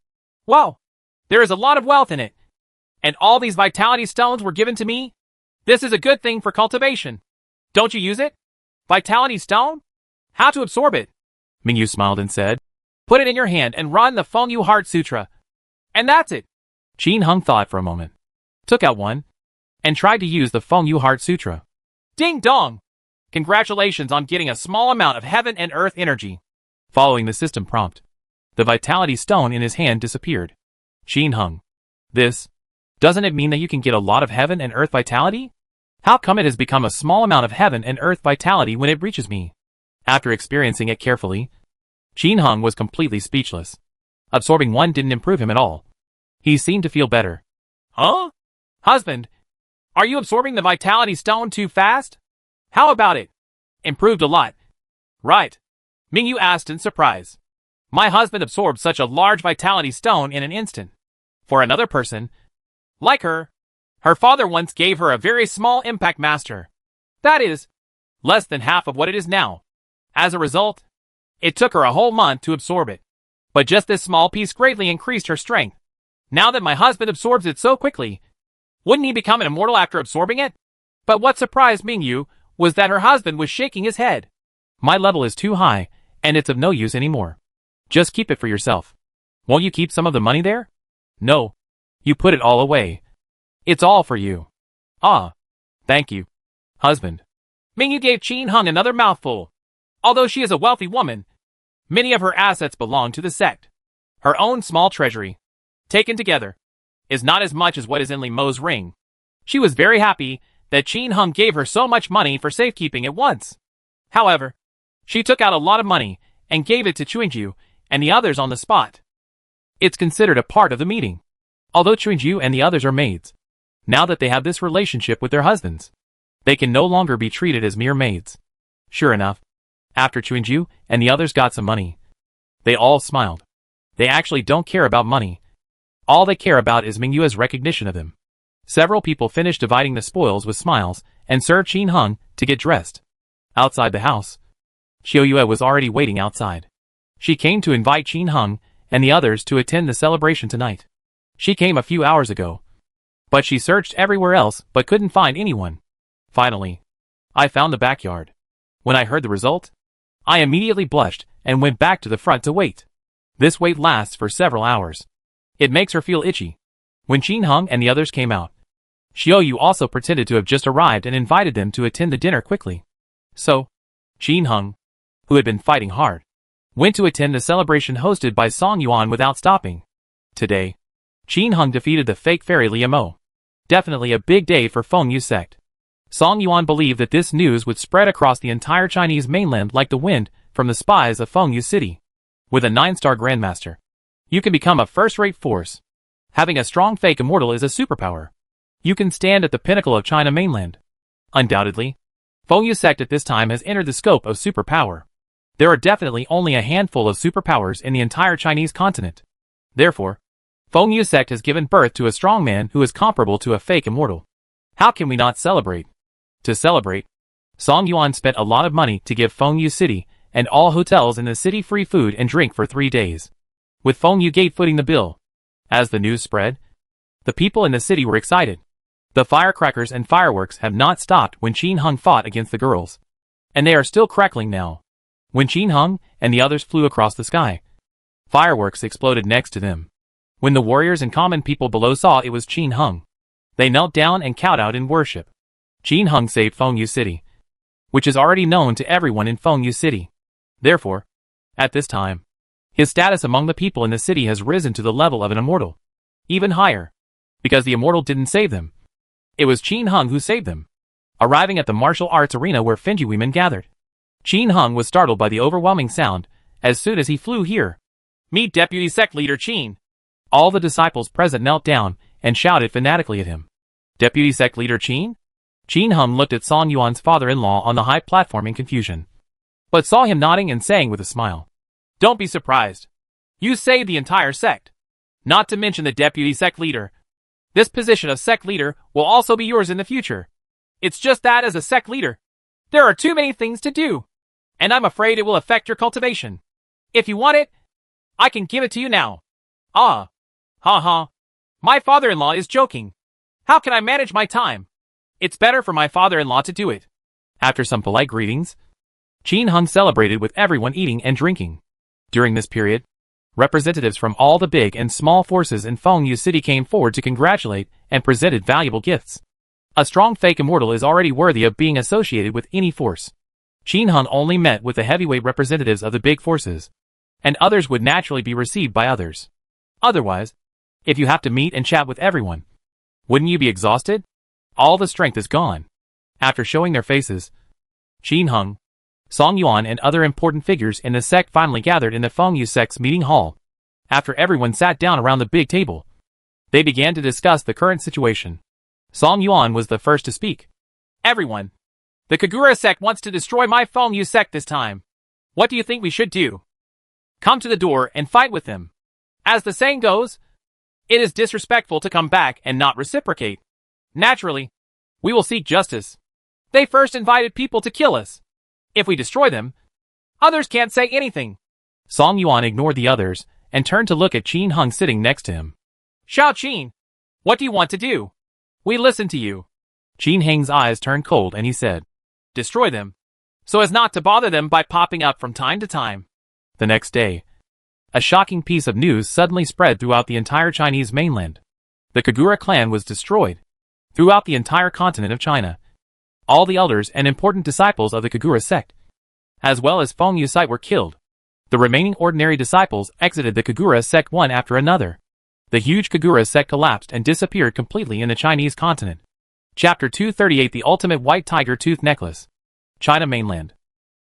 Wow, there is a lot of wealth in it. And all these vitality stones were given to me? This is a good thing for cultivation. Don't you use it? Vitality stone? How to absorb it? Mingyu smiled and said, Put it in your hand and run the Fengyu Heart Sutra. And that's it. Qin Heng thought for a moment, took out one, and tried to use the Fengyu Heart Sutra. Ding dong! Congratulations on getting a small amount of heaven and earth energy. Following the system prompt, the vitality stone in his hand disappeared. Qin Heng, doesn't it mean that you can get a lot of heaven and earth vitality? How come it has become a small amount of heaven and earth vitality when it reaches me? After experiencing it carefully, Qin Heng was completely speechless. Absorbing one didn't improve him at all. He seemed to feel better. Huh? Husband, are you absorbing the vitality stone too fast? How about it? Improved a lot. Right. Mingyu asked in surprise. My husband absorbed such a large vitality stone in an instant. For another person, like her father once gave her a very small impact master. That is, less than half of what it is now. As a result, it took her a whole month to absorb it. But just this small piece greatly increased her strength. Now that my husband absorbs it so quickly, wouldn't he become an immortal after absorbing it? But what surprised Mingyu was that her husband was shaking his head. My level is too high, and it's of no use anymore. Just keep it for yourself. Won't you keep some of the money there? No. You put it all away. It's all for you. Ah. Thank you, husband. Mingyu gave Qin Heng another mouthful. Although she is a wealthy woman, many of her assets belong to the sect. Her own small treasury, taken together, is not as much as what is in Li Mo's ring. She was very happy that Qin Heng gave her so much money for safekeeping at once. However, she took out a lot of money and gave it to Chuanju and the others on the spot. It's considered a part of the meeting. Although Chuinju and the others are maids, now that they have this relationship with their husbands, they can no longer be treated as mere maids. Sure enough, after Chuinju and the others got some money, they all smiled. They actually don't care about money. All they care about is Mingyue's recognition of them. Several people finished dividing the spoils with smiles and served Qin Heng to get dressed. Outside the house, Xiao Yue was already waiting outside. She came to invite Qin Heng and the others to attend the celebration tonight. She came a few hours ago, but she searched everywhere else but couldn't find anyone. Finally, I found the backyard. When I heard the result, I immediately blushed and went back to the front to wait. This wait lasts for several hours. It makes her feel itchy. When Qin Heng and the others came out, Xiao Yu also pretended to have just arrived and invited them to attend the dinner quickly. So, Qin Heng, who had been fighting hard, went to attend the celebration hosted by Song Yuan without stopping. Today, Qin Heng defeated the fake fairy Liu Mo. Definitely a big day for Feng Yu sect. Song Yuan believed that this news would spread across the entire Chinese mainland like the wind from the spies of Feng Yu City. With a 9-star Grandmaster, you can become a first-rate force. Having a strong fake immortal is a superpower. You can stand at the pinnacle of China mainland. Undoubtedly, Feng Yu sect at this time has entered the scope of superpower. There are definitely only a handful of superpowers in the entire Chinese continent. Therefore, Feng Yu sect has given birth to a strong man who is comparable to a fake immortal. How can we not celebrate? To celebrate, Song Yuan spent a lot of money to give Feng Yu City and all hotels in the city free food and drink for 3 days. With Feng Yu Gate footing the bill. As the news spread, the people in the city were excited. The firecrackers and fireworks have not stopped when Qin Heng fought against the girls. And they are still crackling now. When Qin Heng and the others flew across the sky, fireworks exploded next to them. When the warriors and common people below saw it was Qin Heng, they knelt down and kowed out in worship. Qin Heng saved Feng Yu City, which is already known to everyone in Feng Yu City. Therefore, at this time, his status among the people in the city has risen to the level of an immortal. Even higher, because the immortal didn't save them. It was Qin Heng who saved them. Arriving at the martial arts arena where Fenji women gathered, Qin Heng was startled by the overwhelming sound as soon as he flew here. Meet Deputy Sect Leader Qin. All the disciples present knelt down and shouted fanatically at him. Deputy Sect Leader Qin? Qin Heng looked at Song Yuan's father-in-law on the high platform in confusion, but saw him nodding and saying with a smile, "Don't be surprised. You saved the entire sect. Not to mention the Deputy Sect Leader. This position of Sect Leader will also be yours in the future. It's just that as a Sect Leader, there are too many things to do, and I'm afraid it will affect your cultivation. If you want it, I can give it to you now." Ah. Ha ha. My father-in-law is joking. How can I manage my time? It's better for my father-in-law to do it. After some polite greetings, Qin Heng celebrated with everyone eating and drinking. During this period, representatives from all the big and small forces in Feng Yu City came forward to congratulate and presented valuable gifts. A strong fake immortal is already worthy of being associated with any force. Qin Heng only met with the heavyweight representatives of the big forces, and others would naturally be received by others. Otherwise, if you have to meet and chat with everyone, wouldn't you be exhausted? All the strength is gone. After showing their faces, Qin Heng, Song Yuan and other important figures in the sect finally gathered in the Feng Yu sect's meeting hall. After everyone sat down around the big table, they began to discuss the current situation. Song Yuan was the first to speak. Everyone, the Kagura sect wants to destroy my Feng Yu sect this time. What do you think we should do? Come to the door and fight with them. As the saying goes, it is disrespectful to come back and not reciprocate. Naturally, we will seek justice. They first invited people to kill us. If we destroy them, others can't say anything. Song Yuan ignored the others and turned to look at Qin Heng sitting next to him. Xiao Qin, what do you want to do? We listen to you. Qin Heng's eyes turned cold and he said, destroy them, so as not to bother them by popping up from time to time. The next day, a shocking piece of news suddenly spread throughout the entire Chinese mainland. The Kagura clan was destroyed. Throughout the entire continent of China, all the elders and important disciples of the Kagura sect, as well as Feng Yu site were killed. The remaining ordinary disciples exited the Kagura sect one after another. The huge Kagura sect collapsed and disappeared completely in the Chinese continent. Chapter 238 The Ultimate White Tiger Tooth Necklace. China mainland.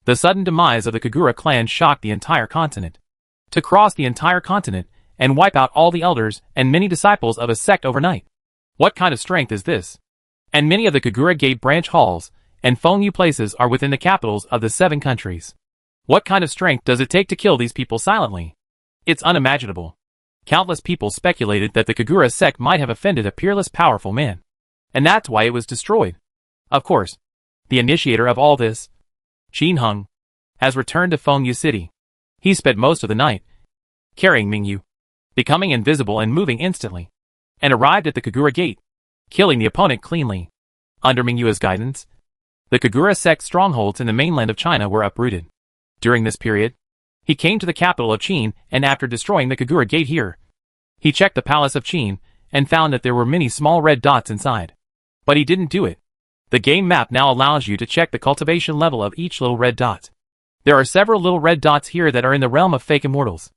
The sudden demise of the Kagura clan shocked the entire continent. To cross the entire continent and wipe out all the elders and many disciples of a sect overnight. What kind of strength is this? And many of the Kagura Gate branch halls and Fengyu places are within the capitals of the 7 countries. What kind of strength does it take to kill these people silently? It's unimaginable. Countless people speculated that the Kagura sect might have offended a peerless powerful man. And that's why it was destroyed. Of course, the initiator of all this, Qin Heng, has returned to Fengyu City. He spent most of the night carrying Mingyu, becoming invisible and moving instantly, and arrived at the Kagura Gate, killing the opponent cleanly. Under Mingyu's guidance, the Kagura sect strongholds in the mainland of China were uprooted. During this period, he came to the capital of Qin, and after destroying the Kagura Gate here, he checked the palace of Qin and found that there were many small red dots inside. But he didn't do it. The game map now allows you to check the cultivation level of each little red dot. There are several little red dots here that are in the realm of fake immortals.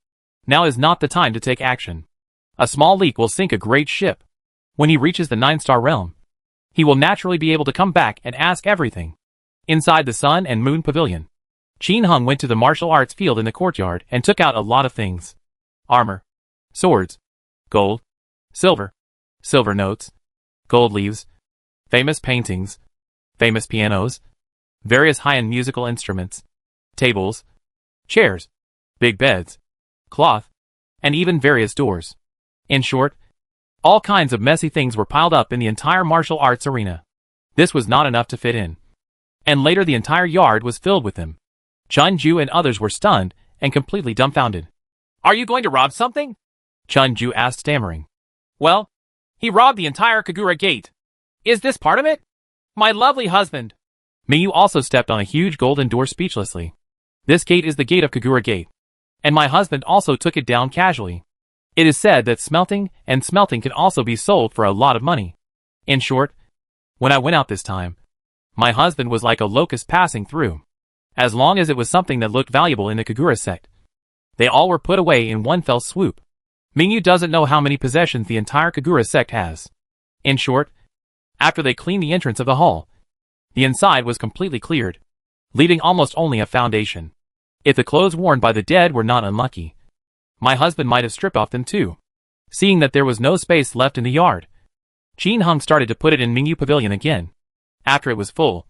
Now is not the time to take action. A small leak will sink a great ship. When he reaches the 9-star realm, he will naturally be able to come back and ask everything. Inside the Sun and Moon Pavilion, Qin Heng went to the martial arts field in the courtyard and took out a lot of things. Armor, swords, gold, silver notes, gold leaves, famous paintings, famous pianos, various high-end musical instruments, tables, chairs, big beds, cloth, and even various doors. In short, all kinds of messy things were piled up in the entire martial arts arena. This was not enough to fit in. And later the entire yard was filled with them. Chun Ju and others were stunned and completely dumbfounded. "Are you going to rob something?" Chun Ju asked, stammering. "Well, he robbed the entire Kagura Gate. Is this part of it? My lovely husband." Mingyu also stepped on a huge golden door speechlessly. "This gate is the gate of Kagura Gate. And my husband also took it down casually. It is said that smelting can also be sold for a lot of money. In short, when I went out this time, my husband was like a locust passing through. As long as it was something that looked valuable in the Kagura sect, they all were put away in one fell swoop. Mingyu doesn't know how many possessions the entire Kagura sect has. In short, after they cleaned the entrance of the hall, the inside was completely cleared, leaving almost only a foundation. If the clothes worn by the dead were not unlucky, my husband might have stripped off them too." Seeing that there was no space left in the yard, Qin Heng started to put it in Mingyu Pavilion again. After it was full,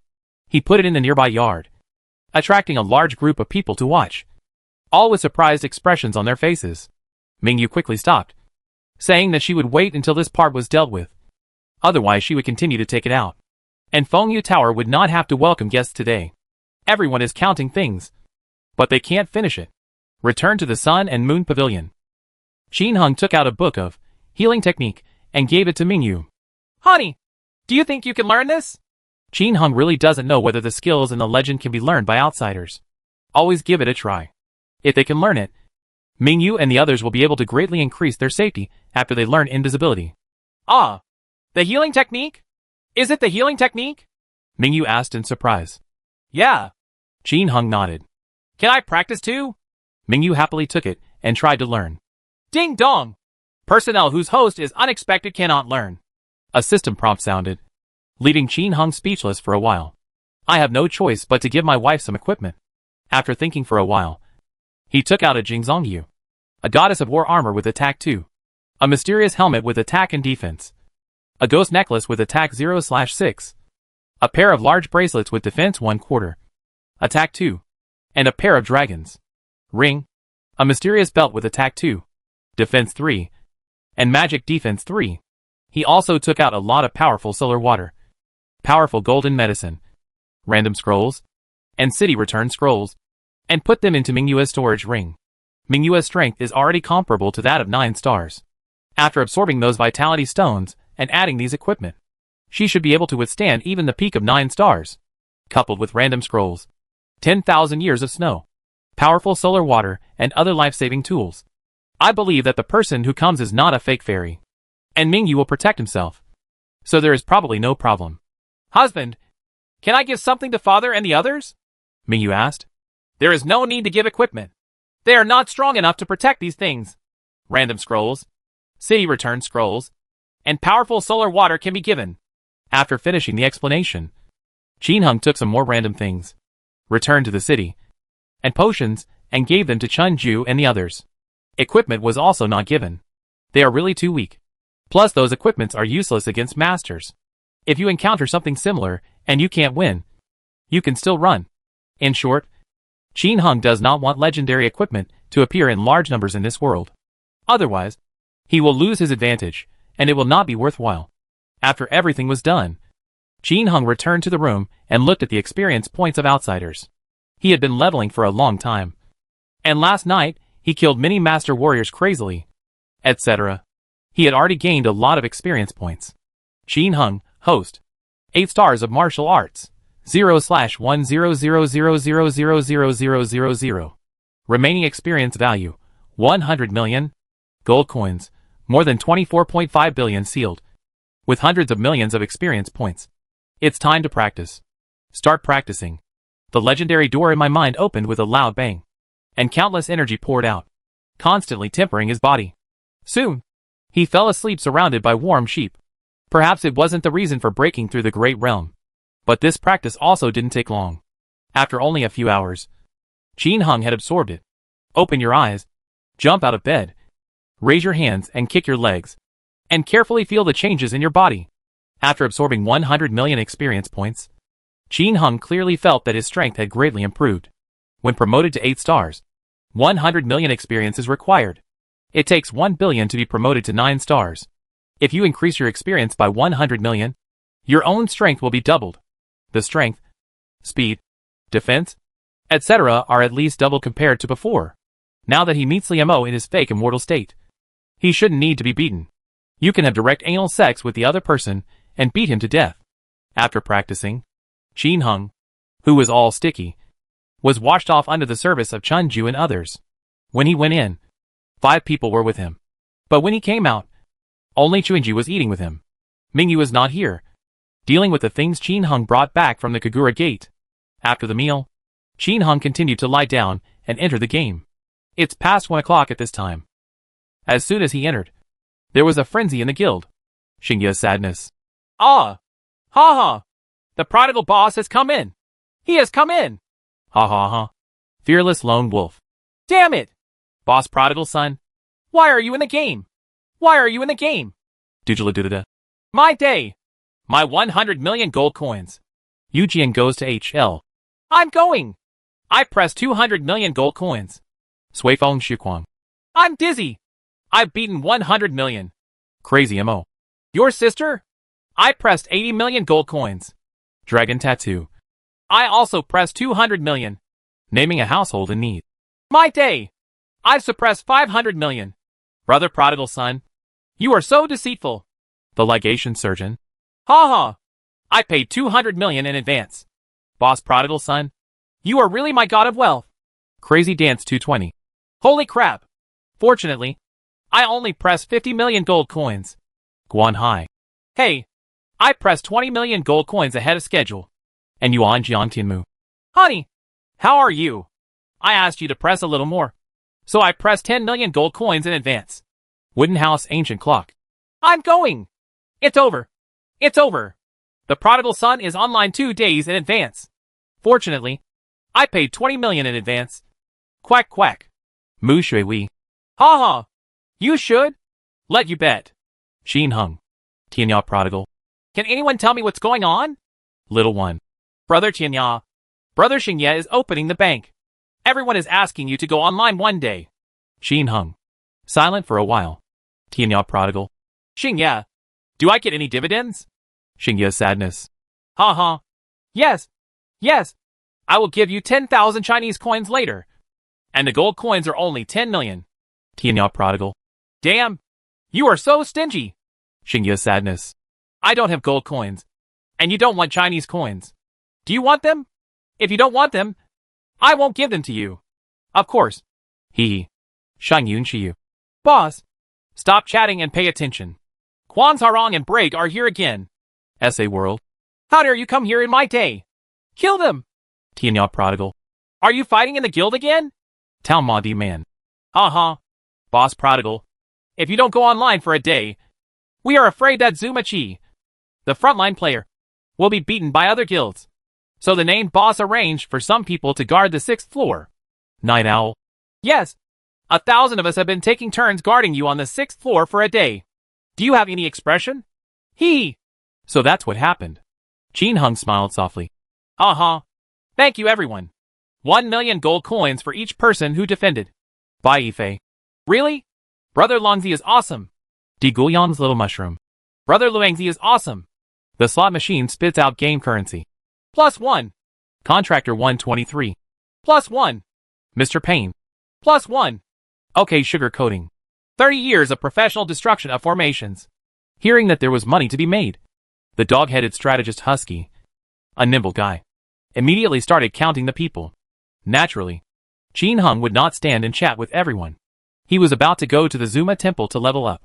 he put it in the nearby yard, attracting a large group of people to watch, all with surprised expressions on their faces. Mingyu quickly stopped, saying that she would wait until this part was dealt with. Otherwise she would continue to take it out. And Fengyu Tower would not have to welcome guests today. Everyone is counting things, but they can't finish it. Return to the Sun and Moon Pavilion. Qin Heng took out a book of healing technique and gave it to Mingyu. "Honey, do you think you can learn this?" Qin Heng really doesn't know whether the skills in the legend can be learned by outsiders. Always give it a try. If they can learn it, Mingyu and the others will be able to greatly increase their safety after they learn invisibility. "Ah, the healing technique? Is it the healing technique?" Mingyu asked in surprise. "Yeah." Qin Heng nodded. "Can I practice too?" Mingyu happily took it and tried to learn. Ding dong! Personnel whose host is unexpected cannot learn. A system prompt sounded, leaving Qin Heng speechless for a while. I have no choice but to give my wife some equipment. After thinking for a while, he took out a Jingzongyu, a goddess of war armor with attack 2, a mysterious helmet with attack and defense, a ghost necklace with attack 0/6, a pair of large bracelets with defense 1/4, attack 2, and a pair of dragons. Ring, a mysterious belt with attack 2, defense 3, and magic defense 3. He also took out a lot of powerful solar water, powerful golden medicine, random scrolls, and city return scrolls, and put them into Mingyua's storage ring. Mingyua's strength is already comparable to that of 9 stars. After absorbing those vitality stones and adding these equipment, she should be able to withstand even the peak of 9 stars. Coupled with random scrolls, 10,000 years of snow, powerful solar water, and other life-saving tools, I believe that the person who comes is not a fake fairy. And Mingyu will protect himself. So there is probably no problem. Husband, can I give something to father and the others? Mingyu asked. There is no need to give equipment. They are not strong enough to protect these things. Random scrolls, city return scrolls, and powerful solar water can be given. After finishing the explanation, Qin Heng took some more random things, returned to the city, and potions, and gave them to Chun Ju and the others. Equipment was also not given. They are really too weak. Plus those equipments are useless against masters. If you encounter something similar, and you can't win, you can still run. In short, Qin Hung does not want legendary equipment to appear in large numbers in this world. Otherwise, he will lose his advantage, and it will not be worthwhile. After everything was done, Qin Hung returned to the room and looked at the experience points of outsiders. He had been leveling for a long time. And last night, he killed many master warriors crazily, etc. He had already gained a lot of experience points. Qin Hung, host. 8 stars of martial arts. 0/10000000000. Remaining experience value. 100 million. Gold coins. More than 24.5 billion sealed. With hundreds of millions of experience points. It's time to practice. Start practicing. The legendary door in my mind opened with a loud bang. And countless energy poured out, constantly tempering his body. Soon, he fell asleep surrounded by warm sheep. Perhaps it wasn't the reason for breaking through the great realm. But this practice also didn't take long. After only a few hours, Qin Hung had absorbed it. Open your eyes, jump out of bed, raise your hands and kick your legs, and carefully feel the changes in your body. After absorbing 100 million experience points, Qin Hung clearly felt that his strength had greatly improved. When promoted to 8 stars, 100 million experience is required. It takes 1 billion to be promoted to 9 stars. If you increase your experience by 100 million, your own strength will be doubled. The strength, speed, defense, etc. are at least double compared to before. Now that he meets Liu Mo in his fake immortal state, he shouldn't need to be beaten. You can have direct anal sex with the other person and beat him to death. After practicing, Qin Hung, who was all sticky, was washed off under the service of Chunju and others. When he went in, 5 people were with him. But when he came out, only Chunju was eating with him. Mingyu was not here, dealing with the things Qin Hung brought back from the Kagura Gate. After the meal, Qin Hung continued to lie down and enter the game. It's past 1 o'clock at this time. As soon as he entered, there was a frenzy in the guild. Xingya's sadness. Ah! Ha ha! The prodigal boss has come in! He has come in! Ha ha ha. Fearless lone wolf. Damn it! Boss prodigal son. Why are you in the game? Why are you in the game? Doodle-a-doo-da-da. My day! My 100 million gold coins. Yujian goes to HL. I'm going! I pressed 200 million gold coins. Suifeng Shuquang. I'm dizzy! I've beaten 100 million. Crazy Mo. Your sister? I pressed 80 million gold coins. Dragon Tattoo. I also pressed 200 million. Naming a household in need. My day! I've suppressed 500 million. Brother prodigal son. You are so deceitful. The legation surgeon. Ha ha! I paid 200 million in advance. Boss prodigal son. You are really my god of wealth. Crazy Dance 220. Holy crap! Fortunately, I only pressed 50 million gold coins. Guan Hai. Hey! I pressed 20 million gold coins ahead of schedule. And Yuan Jian Tianmu. Honey! How are you? I asked you to press a little more. So I pressed 10 million gold coins in advance. Wooden House Ancient Clock. I'm going! It's over! It's over! The prodigal son is online 2 days in advance. Fortunately, I paid 20 million in advance. Quack quack. Mu Shui Wei. Ha ha! You should? Let you bet. Qin Hung. Tianya prodigal. Can anyone tell me what's going on? Little one. Brother Tianya. Brother Xingye is opening the bank. Everyone is asking you to go online one day. Qin Hung. Silent for a while. Tianya prodigal. Xingye. Do I get any dividends? Xingye's sadness. Ha ha. Yes. Yes. I will give you 10,000 Chinese coins later. And the gold coins are only 10 million. Tianya prodigal. Damn. You are so stingy. Xingye's sadness. I don't have gold coins. And you don't want Chinese coins. Do you want them? If you don't want them, I won't give them to you. Of course. Hee. Shang Yun Shiyu. Boss. Stop chatting and pay attention. Quan Sarong and Break are here again. SA World. How dare you come here in my day? Kill them. Tianya prodigal. Are you fighting in the guild again? Tao Ma Di Man. Uh-huh. Boss prodigal. If you don't go online for a day, we are afraid that Zuma Chi, the frontline player, will be beaten by other guilds. So the named boss arranged for some people to guard the 6th floor. Night Owl. Yes. 1,000 of us have been taking turns guarding you on the 6th floor for a day. Do you have any expression? Hee. So that's what happened. Jin Hung smiled softly. Uh-huh. Thank you everyone. 1 million gold coins for each person who defended. Bye Yifei. Really? Brother Longzi is awesome. Di Guliang's little mushroom. Brother Luangzi is awesome. The slot machine spits out game currency. +1. Contractor 123. +1. Mr. Payne. +1. Okay, sugar coating. 30 years of professional destruction of formations. Hearing that there was money to be made, the dog-headed strategist Husky, a nimble guy, immediately started counting the people. Naturally, Jin Hung would not stand and chat with everyone. He was about to go to the Zuma temple to level up.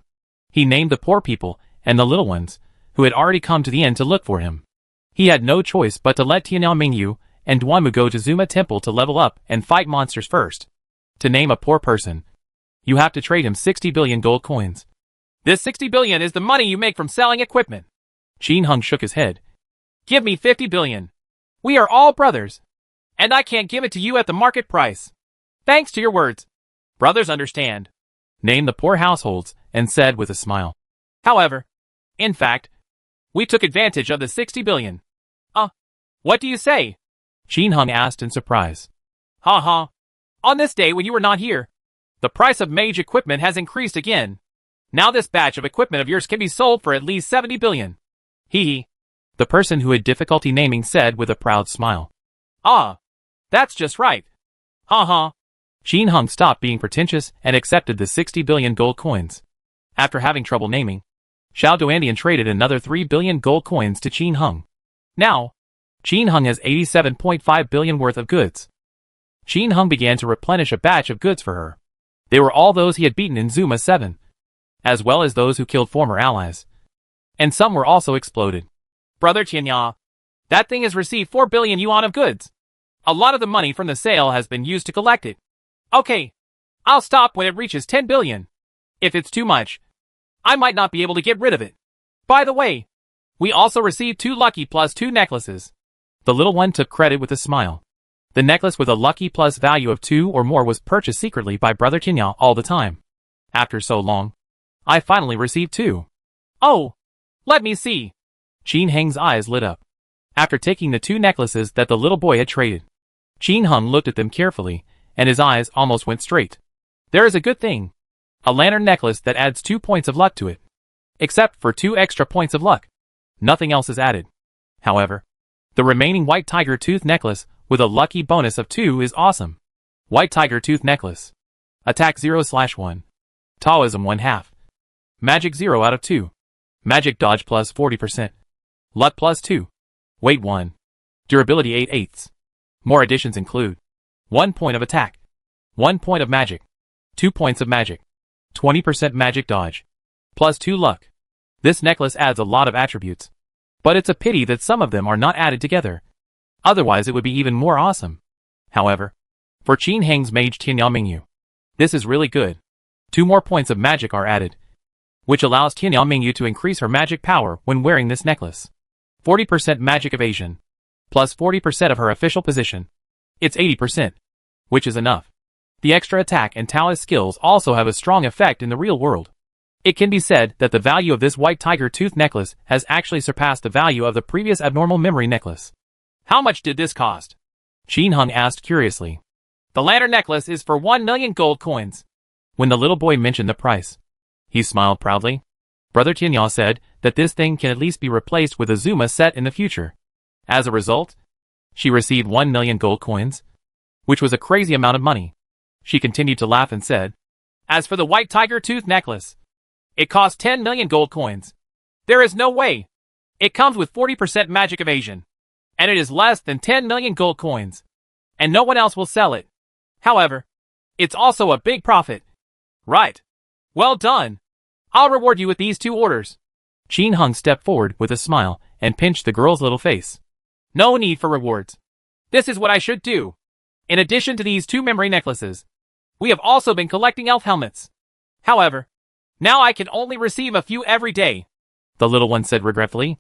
He named the poor people and the little ones, who had already come to the end to look for him. He had no choice but to let Tianyao Mingyu and Duanmu go to Zuma temple to level up and fight monsters first. To name a poor person, you have to trade him 60 billion gold coins. This 60 billion is the money you make from selling equipment. Jin Hung shook his head. Give me 50 billion. We are all brothers. And I can't give it to you at the market price. Thanks to your words. Brothers understand. Named the poor households and said with a smile. However, in fact, we took advantage of the 60 billion. What do you say? Jin Hung asked in surprise. Ha. On this day when you were not here, the price of mage equipment has increased again. Now this batch of equipment of yours can be sold for at least 70 billion. Hee. The person who had difficulty naming said with a proud smile. That's just right. Ha. Jin Hung stopped being pretentious and accepted the 60 billion gold coins. After having trouble naming, Xiao Duandian traded another 3 billion gold coins to Jin Hung. Now, Jin Hung has 87.5 billion worth of goods. Jin Hung began to replenish a batch of goods for her. They were all those he had beaten in Zuma 7, as well as those who killed former allies. And some were also exploded. Brother Tianya, that thing has received 4 billion yuan of goods. A lot of the money from the sale has been used to collect it. Okay, I'll stop when it reaches 10 billion. If it's too much, I might not be able to get rid of it. By the way, we also received 2 lucky plus 2 necklaces. The little one took credit with a smile. The necklace with a lucky plus value of 2 or more was purchased secretly by Brother Tianya all the time. After so long, I finally received 2. Oh, let me see. Jin Hung's eyes lit up. After taking the 2 necklaces that the little boy had traded, Jin Hung looked at them carefully, and his eyes almost went straight. There is a good thing. A lantern necklace that adds 2 points of luck to it. Except for 2 extra points of luck. Nothing else is added. However, the remaining white tiger tooth necklace with a lucky bonus of 2 is awesome. White tiger tooth necklace. Attack 0/1. Taoism 1/2. Magic 0 out of 2. Magic dodge plus 40%. Luck plus 2. Weight 1. Durability 8/8. More additions include 1 point of attack, 1 point of magic, 2 points of magic, 20% magic dodge, plus 2 luck. This necklace adds a lot of attributes. But it's a pity that some of them are not added together. Otherwise it would be even more awesome. However, for Jin Hung's mage Tianyao Mingyu, this is really good. 2 more points of magic are added, which allows Tianyao Mingyu to increase her magic power when wearing this necklace. 40% magic evasion, plus 40% of her official position. It's 80%, which is enough. The extra attack and Taoist skills also have a strong effect in the real world. It can be said that the value of this white tiger tooth necklace has actually surpassed the value of the previous abnormal memory necklace. How much did this cost? Jin Hung asked curiously. The lantern necklace is for 1 million gold coins. When the little boy mentioned the price, he smiled proudly. Brother Tianya said that this thing can at least be replaced with a Zuma set in the future. As a result, she received 1 million gold coins, which was a crazy amount of money. She continued to laugh and said, as for the white tiger tooth necklace, it cost 10 million gold coins. There is no way. It comes with 40% magic evasion, and it is less than 10 million gold coins, and no one else will sell it. However, it's also a big profit. Right. Well done. I'll reward you with these 2 orders. Jin Hung stepped forward with a smile and pinched the girl's little face. No need for rewards. This is what I should do. In addition to these 2 memory necklaces, we have also been collecting elf helmets. However, now I can only receive a few every day, the little one said regretfully.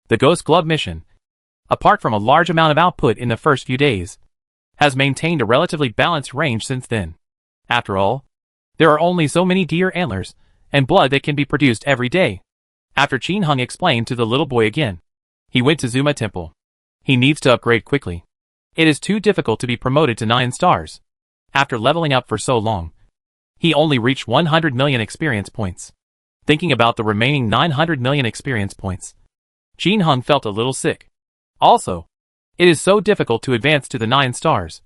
The Ghost Glove mission, apart from a large amount of output in the first few days, has maintained a relatively balanced range since then. After all, There are only so many deer antlers and blood that can be produced every day. After Qin Hung explained to the little boy again, he went to Zuma Temple. He needs to upgrade quickly. It is too difficult to be promoted to 9 stars. After leveling up for so long, he only reached 100 million experience points. Thinking about the remaining 900 million experience points, Qin Hung felt a little sick. Also, it is so difficult to advance to the 9 stars.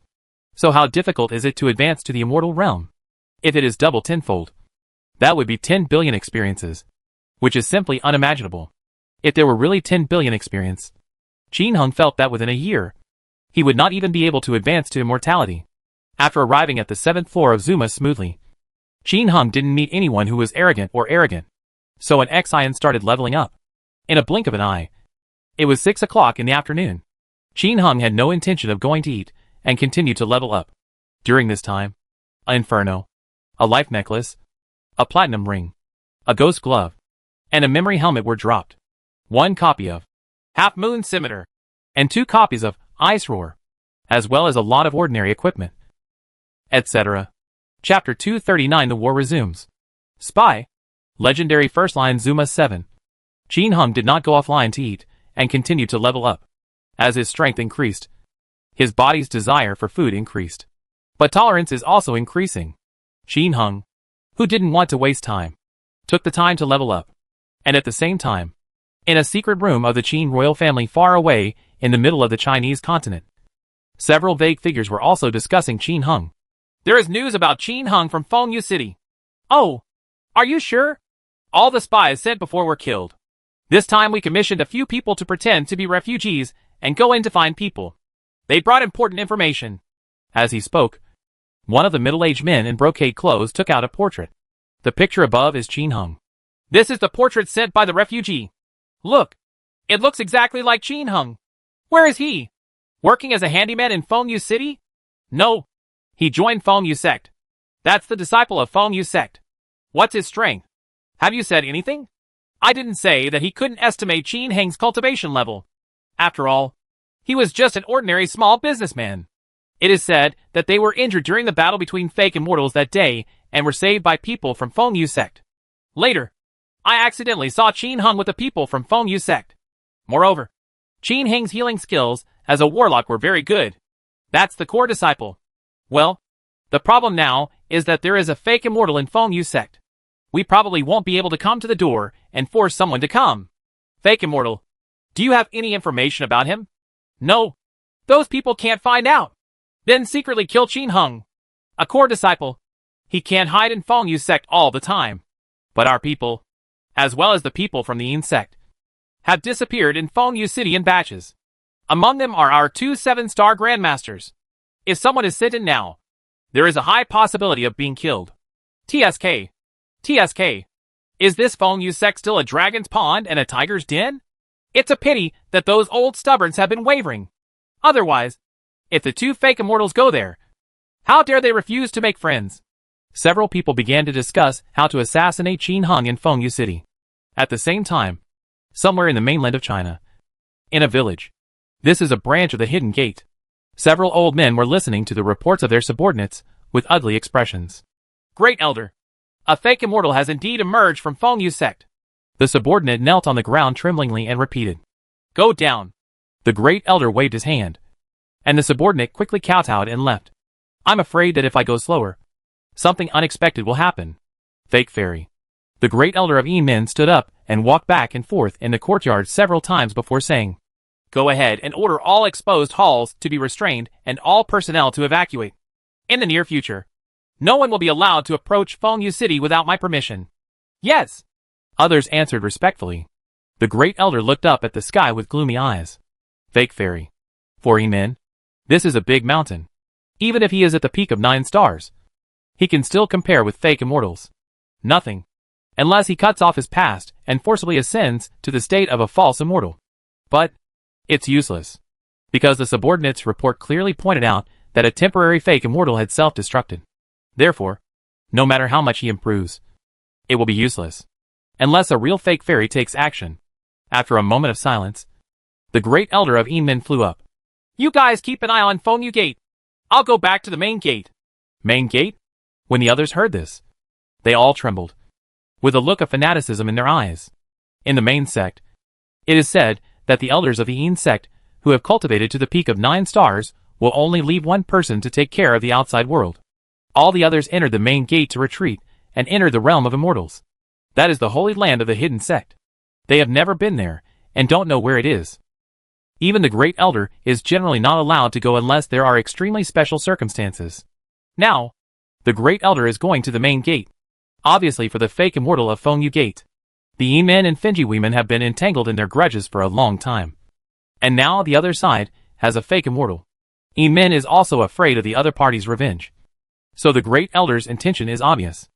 So how difficult is it to advance to the immortal realm? If it is double tenfold, that would be 10 billion experiences, which is simply unimaginable. If there were really 10 billion experience, Qin Hung felt that within a year, he would not even be able to advance to immortality. After arriving at the 7th floor of Zuma smoothly, Qin Hung didn't meet anyone who was arrogant. So an Xian started leveling up. In a blink of an eye, it was 6 o'clock in the afternoon. Qin Hung had no intention of going to eat and continued to level up. During this time, an inferno, a life necklace, a platinum ring, a ghost glove, and a memory helmet were dropped. 1 copy of Half Moon Scimitar, and 2 copies of Ice Roar, as well as a lot of ordinary equipment, etc. Chapter 239. The war resumes. Spy. Legendary First Line Zuma 7. Qin Hung did not go offline to eat, and continued to level up. As his strength increased, his body's desire for food increased. But tolerance is also increasing. Qin Hung, who didn't want to waste time, took the time to level up. And at the same time, in a secret room of the Qin royal family far away in the middle of the Chinese continent, several vague figures were also discussing Qin Hung. There is news about Qin Hung from Fengyu City. Oh, are you sure? All the spies sent before were killed. This time we commissioned a few people to pretend to be refugees and go in to find people. They brought important information. As he spoke, one of the middle-aged men in brocade clothes took out a portrait. The picture above is Qin Hung. This is the portrait sent by the refugee. Look, it looks exactly like Qin Hung. Where is he? Working as a handyman in Fengyu City? No. He joined Fengyu sect. That's the disciple of Fengyu sect. What's his strength? Have you said anything? I didn't say that he couldn't estimate Qin Heng's cultivation level. After all, he was just an ordinary small businessman. It is said that they were injured during the battle between fake immortals that day and were saved by people from Fengyu sect. Later, I accidentally saw Qin Hung with the people from Fengyu sect. Moreover, Qin Heng's healing skills as a warlock were very good. That's the core disciple. Well, the problem now is that there is a fake immortal in Fengyu sect. We probably won't be able to come to the door and force someone to come. Fake immortal. Do you have any information about him? No. Those people can't find out. Then secretly kill Qin Hung. A core disciple. He can't hide in Fengyu sect all the time. But our people, as well as the people from the Yin sect, have disappeared in Fengyu City in batches. Among them are our 2 7-star grandmasters. If someone is sent in now, there is a high possibility of being killed. TSK. Is this Fengyu sect still a dragon's pond and a tiger's den? It's a pity that those old stubborns have been wavering. Otherwise, if the 2 fake immortals go there, how dare they refuse to make friends? Several people began to discuss how to assassinate Qin Hung in Fengyu City. At the same time, somewhere in the mainland of China, in a village, this is a branch of the Hidden Gate. Several old men were listening to the reports of their subordinates with ugly expressions. Great Elder, a fake immortal has indeed emerged from Fengyu sect. The subordinate knelt on the ground tremblingly and repeated, Go down. The Great Elder waved his hand, and the subordinate quickly kowtowed and left. I'm afraid that if I go slower, something unexpected will happen. Fake fairy. The Great Elder of Yin stood up and walked back and forth in the courtyard several times before saying, Go ahead and order all exposed halls to be restrained and all personnel to evacuate. In the near future, no one will be allowed to approach Fengyu City without my permission. Yes. Others answered respectfully. The Great Elder looked up at the sky with gloomy eyes. Fake fairy. For Yin, this is a big mountain. Even if he is at the peak of 9 stars, he can still compare with fake immortals. Nothing. Unless he cuts off his past and forcibly ascends to the state of a false immortal. But it's useless, because the subordinates' report clearly pointed out that a temporary fake immortal had self-destructed. Therefore, no matter how much he improves, it will be useless, unless a real fake fairy takes action. After a moment of silence, the Great Elder of Yin flew up. You guys keep an eye on Fengyu Gate. I'll go back to the main gate. Main gate? When the others heard this, They all trembled, with a look of fanaticism in their eyes. In the main sect, it is said that the elders of the Yin sect, who have cultivated to the peak of 9 stars, will only leave one person to take care of the outside world. All the others entered the main gate to retreat, and entered the realm of immortals. That is the holy land of the hidden sect. They have never been there, and don't know where it is. Even the great elder is generally not allowed to go unless there are extremely special circumstances. Now, the great elder is going to the main gate, obviously for the fake immortal of Feng Yu Gate. The Yi men and Finji women have been entangled in their grudges for a long time. And now the other side has a fake immortal. Yi men is also afraid of the other party's revenge. So the great elder's intention is obvious.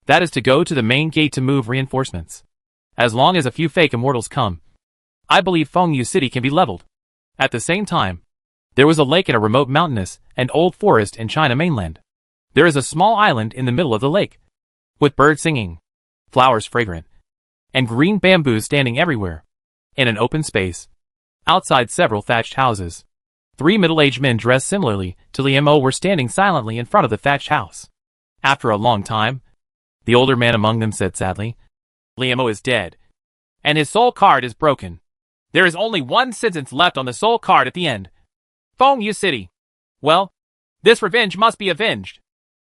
That is to go to the main gate to move reinforcements. As long as a few fake immortals come, I believe Feng Yu City can be leveled. At the same time, there was a lake in a remote mountainous and old forest in China mainland. There is a small island in the middle of the lake, with birds singing, flowers fragrant, and green bamboos standing everywhere. In an open space, outside several thatched houses, 3 middle-aged men dressed similarly to Liam O were standing silently in front of the thatched house. After a long time, the older man among them said sadly, "Liam O is dead, and his soul card is broken. There is only one sentence left on the soul card at the end. Feng Yu City. Well, this revenge must be avenged."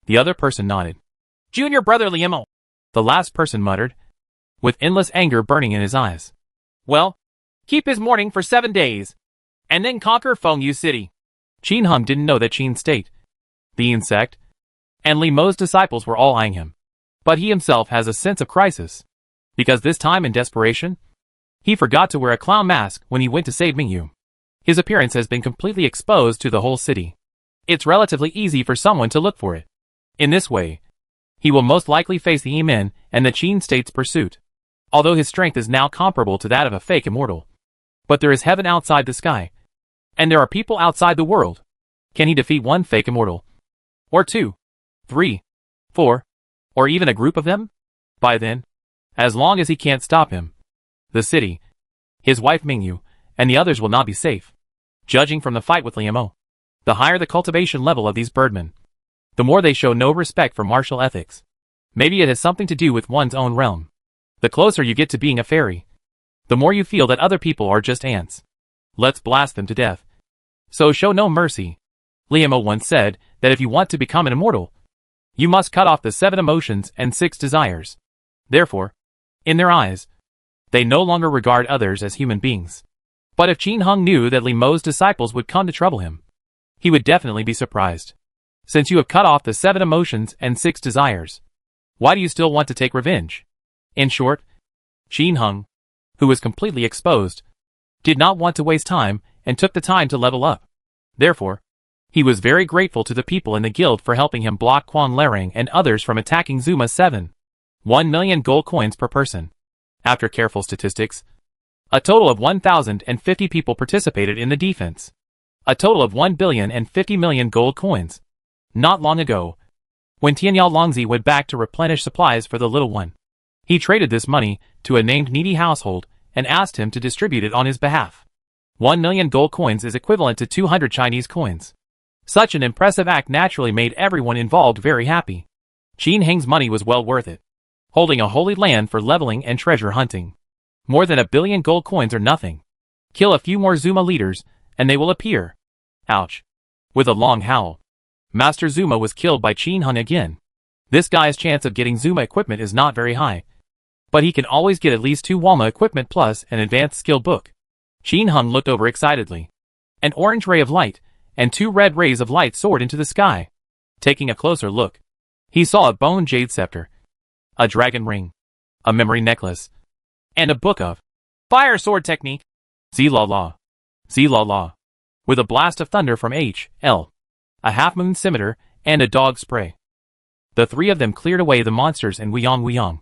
The other person nodded. "Junior brother Liam O," the last person muttered, with endless anger burning in his eyes. "Well, keep his mourning for 7 days, and then conquer Feng Yu City." Qin Hung didn't know that Qin State, the Yin sect, and Li Mo's disciples were all eyeing him. But he himself has a sense of crisis, because this time in desperation, he forgot to wear a clown mask when he went to save Mingyu. His appearance has been completely exposed to the whole city. It's relatively easy for someone to look for it. In this way, he will most likely face the Yi-men and the Qin State's pursuit, although his strength is now comparable to that of a fake immortal. But there is heaven outside the sky, and there are people outside the world. Can he defeat one fake immortal? Or 2, 3, 4, or even a group of them? By then, as long as he can't stop him, the city, his wife Mingyu, and the others will not be safe. Judging from the fight with Liam O, the higher the cultivation level of these birdmen, the more they show no respect for martial ethics. Maybe it has something to do with one's own realm. The closer you get to being a fairy, the more you feel that other people are just ants. Let's blast them to death. So show no mercy. Liam O once said that if you want to become an immortal, you must cut off the 7 emotions and 6 desires. Therefore, in their eyes, they no longer regard others as human beings. But if Qin Hung knew that Li Mo's disciples would come to trouble him, he would definitely be surprised. Since you have cut off the 7 emotions and 6 desires, why do you still want to take revenge? In short, Qin Hung, who was completely exposed, did not want to waste time and took the time to level up. Therefore, he was very grateful to the people in the guild for helping him block Quan Lerang and others from attacking Zuma 7. 1 million gold coins per person. After careful statistics, a total of 1,050 people participated in the defense. A total of 1,050,000,000 gold coins. Not long ago, when Tianyao Longzi went back to replenish supplies for the little one, he traded this money to a named needy household and asked him to distribute it on his behalf. 1 million gold coins is equivalent to 200 Chinese coins. Such an impressive act naturally made everyone involved very happy. Qin Heng's money was well worth it, holding a holy land for leveling and treasure hunting. More than 1 billion gold coins are nothing. Kill a few more Zuma leaders, and they will appear. Ouch. With a long howl, Master Zuma was killed by Qin Hung again. This guy's chance of getting Zuma equipment is not very high, but he can always get at least 2 Walma equipment plus an advanced skill book. Qin Hung looked over excitedly. An orange ray of light and 2 red rays of light soared into the sky. Taking a closer look, he saw a bone jade scepter, a dragon ring, a memory necklace, and a book of fire sword technique. Zilala. Zilala. With a blast of thunder from H.L., a half-moon scimitar, and a dog spray. The 3 of them cleared away the monsters and Wuyong.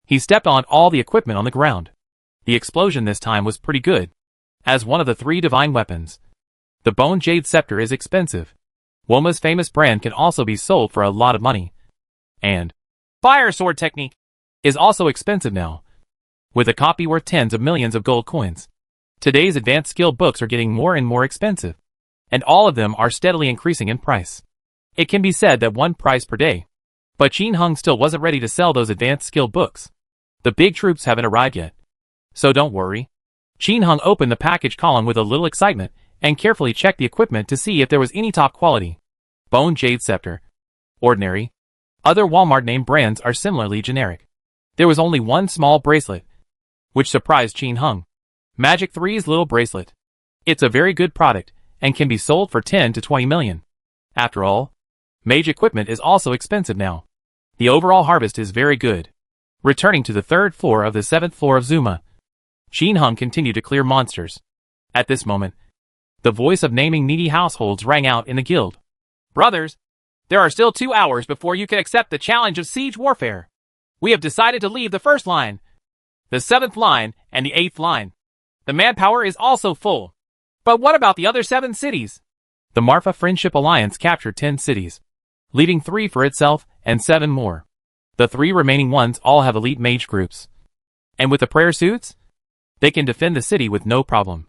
He stepped on all the equipment on the ground. The explosion this time was pretty good. As one of the 3 divine weapons, the bone jade scepter is expensive. Woma's famous brand can also be sold for a lot of money. And fire sword technique is also expensive now, with a copy worth tens of millions of gold coins. Today's advanced skill books are getting more and more expensive, and all of them are steadily increasing in price. It can be said that 1 price per day, But Qin Hung still wasn't ready to sell those advanced skill books. The big troops haven't arrived yet. So don't worry. Qin Hung opened the package column with a little excitement and carefully checked the equipment to see if there was any top quality. Bone Jade Scepter. Ordinary. Other Walmart name brands are similarly generic. There was only one small bracelet, which surprised Qin Hung. Magic 3's little bracelet. It's a very good product and can be sold for 10 to 20 million. After all, mage equipment is also expensive now. The overall harvest is very good. Returning to the 3rd floor of the 7th floor of Zuma, Qin Hung continued to clear monsters. At this moment, the voice of naming needy households rang out in the guild. Brothers, there are still 2 hours before you can accept the challenge of siege warfare. We have decided to leave the 1st line, the 7th line, and the 8th line. The manpower is also full. But what about the other 7 cities? The Marfa Friendship Alliance captured 10 cities, leaving 3 for itself and 7 more. The 3 remaining ones all have elite mage groups. And with the prayer suits, they can defend the city with no problem.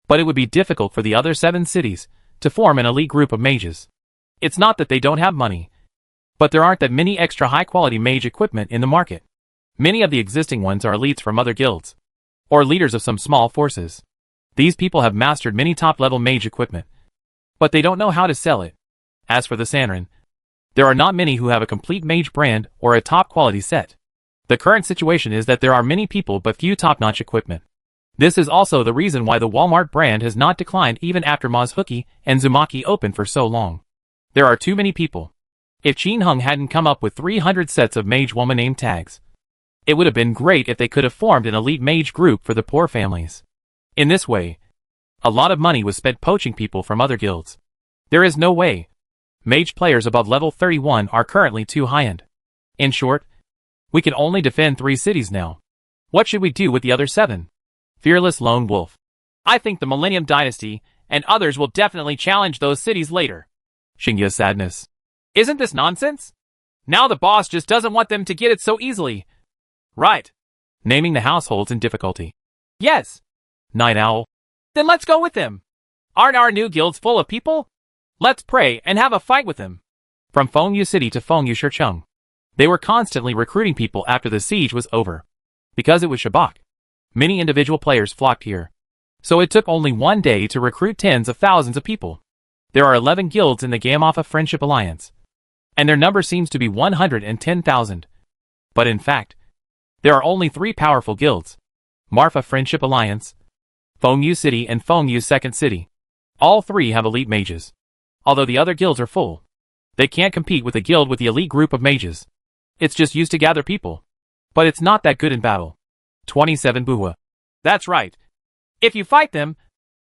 But it would be difficult for the other 7 cities to form an elite group of mages. It's not that they don't have money, but there aren't that many extra high-quality mage equipment in the market. Many of the existing ones are elites from other guilds, or leaders of some small forces. These people have mastered many top-level mage equipment, but they don't know how to sell it. As for the Sanrin, there are not many who have a complete mage brand or a top-quality set. The current situation is that there are many people but few top-notch equipment. This is also the reason why the Walmart brand has not declined even after Mazuki and Zumaki opened for so long. There are too many people. If Qin Hung hadn't come up with 300 sets of mage woman name tags, it would have been great if they could have formed an elite mage group for the poor families. In this way, a lot of money was spent poaching people from other guilds. There is no way. Mage players above level 31 are currently too high-end. In short, we can only defend 3 cities now. What should we do with the other 7? Fearless Lone Wolf. I think the Millennium Dynasty and others will definitely challenge those cities later. Xingya Sadness. Isn't this nonsense? Now the boss just doesn't want them to get it so easily. Right. Naming the households in difficulty. Yes. Night Owl. Then let's go with them. Aren't our new guilds full of people? Let's pray and have a fight with them. From Fengyu City to Fengyu Shicheng, they were constantly recruiting people after the siege was over. Because it was Shabak, many individual players flocked here. So it took only 1 day to recruit tens of thousands of people. There are 11 guilds in the Gamoffa Friendship Alliance, and their number seems to be 110,000. But in fact, there are only 3 powerful guilds: Marfa Friendship Alliance, Fengyu City and Fengyu Second City. All 3 have elite mages. Although the other guilds are full, they can't compete with a guild with the elite group of mages. It's just used to gather people. But it's not that good in battle. 27 Buhua. That's right. If you fight them,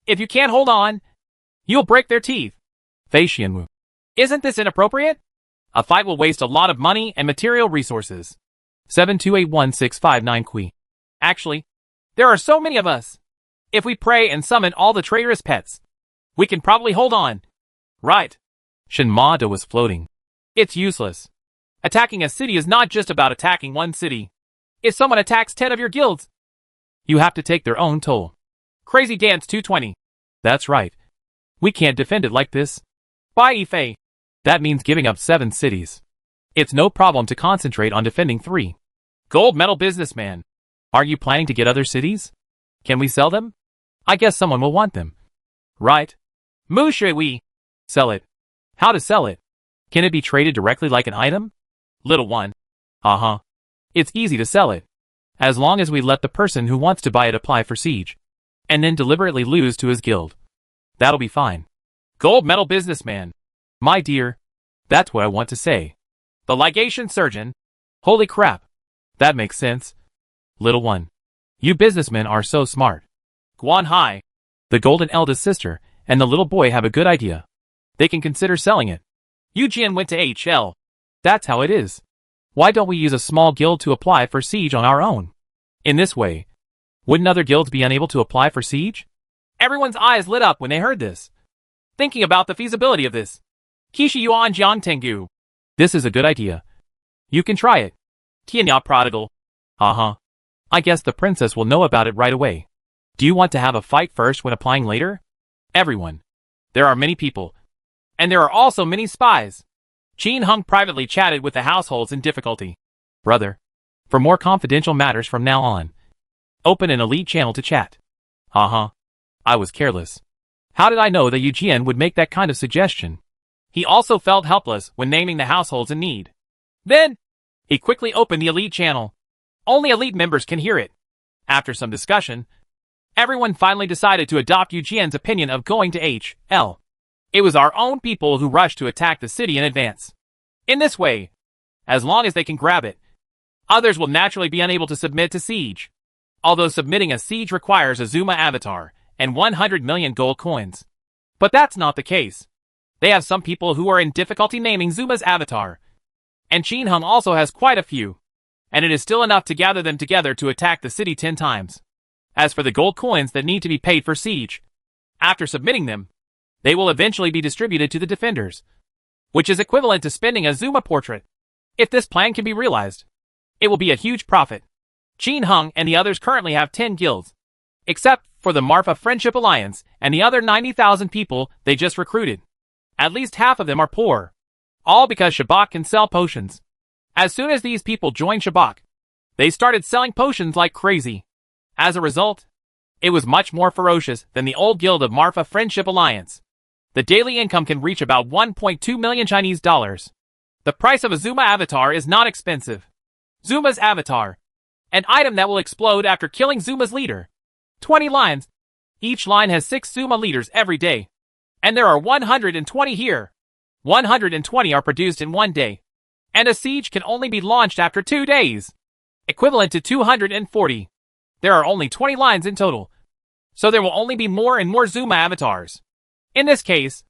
if you can't hold on, you'll break their teeth. Fei Xianwu. Isn't this inappropriate? A fight will waste a lot of money and material resources. 7281659 Kui. Actually, there are so many of us. If we pray and summon all the traitorous pets, we can probably hold on. Right. Shin Ma-da was floating. It's useless. Attacking a city is not just about attacking one city. If someone attacks 10 of your guilds, you have to take their own toll. Crazy Dance 220. That's right. We can't defend it like this. Bye, Ifei. That means giving up 7 cities. It's no problem to concentrate on defending 3. Gold medal businessman. Are you planning to get other cities? Can we sell them? I guess someone will want them. Right. Mu shui we. Sell it. How to sell it? Can it be traded directly like an item? Little one. Uh-huh. It's easy to sell it. As long as we let the person who wants to buy it apply for siege, and then deliberately lose to his guild. That'll be fine. Gold medal businessman. My dear, that's what I want to say. The ligation surgeon. Holy crap. That makes sense. Little one. You businessmen are so smart. Guan Hai. The golden eldest sister and the little boy have a good idea. They can consider selling it. Yu Jian went to HL. That's how it is. Why don't we use a small guild to apply for siege on our own? In this way, wouldn't other guilds be unable to apply for siege? Everyone's eyes lit up when they heard this. Thinking about the feasibility of this. Kishi Yuan Jiang Tengu. This is a good idea. You can try it. Tianya Prodigal. Uh-huh. I guess the princess will know about it right away. Do you want to have a fight first when applying later? Everyone. There are many people. And there are also many spies. Qin Hung privately chatted with the households in difficulty. Brother, for more confidential matters from now on, open an elite channel to chat. Haha. I was careless. How did I know that Yu Jian would make that kind of suggestion? He also felt helpless when naming the households in need. Then, he quickly opened the elite channel. Only elite members can hear it. After some discussion, everyone finally decided to adopt Yu Jian's opinion of going to H.L. It was our own people who rushed to attack the city in advance. In this way, as long as they can grab it, others will naturally be unable to submit to siege. Although submitting a siege requires a Zuma avatar and 100 million gold coins. But that's not the case. They have some people who are in difficulty naming Zuma's avatar. And Qin Hung also has quite a few. And it is still enough to gather them together to attack the city 10 times. As for the gold coins that need to be paid for siege, after submitting them, they will eventually be distributed to the defenders, which is equivalent to spending a Zuma portrait. If this plan can be realized, it will be a huge profit. Qin Hung and the others currently have 10 guilds, except for the Marfa Friendship Alliance and the other 90,000 people they just recruited. At least half of them are poor, all because Shabak can sell potions. As soon as these people joined Shabak, they started selling potions like crazy. As a result, it was much more ferocious than the old guild of Marfa Friendship Alliance. The daily income can reach about 1.2 million Chinese dollars. The price of a Zuma avatar is not expensive. Zuma's avatar, an item that will explode after killing Zuma's leader. 20 lines. Each line has 6 Zuma leaders every day. And there are 120 here. 120 are produced in one day. And a siege can only be launched after 2 days. Equivalent to 240. There are only 20 lines in total. So there will only be more and more Zuma avatars. In this case,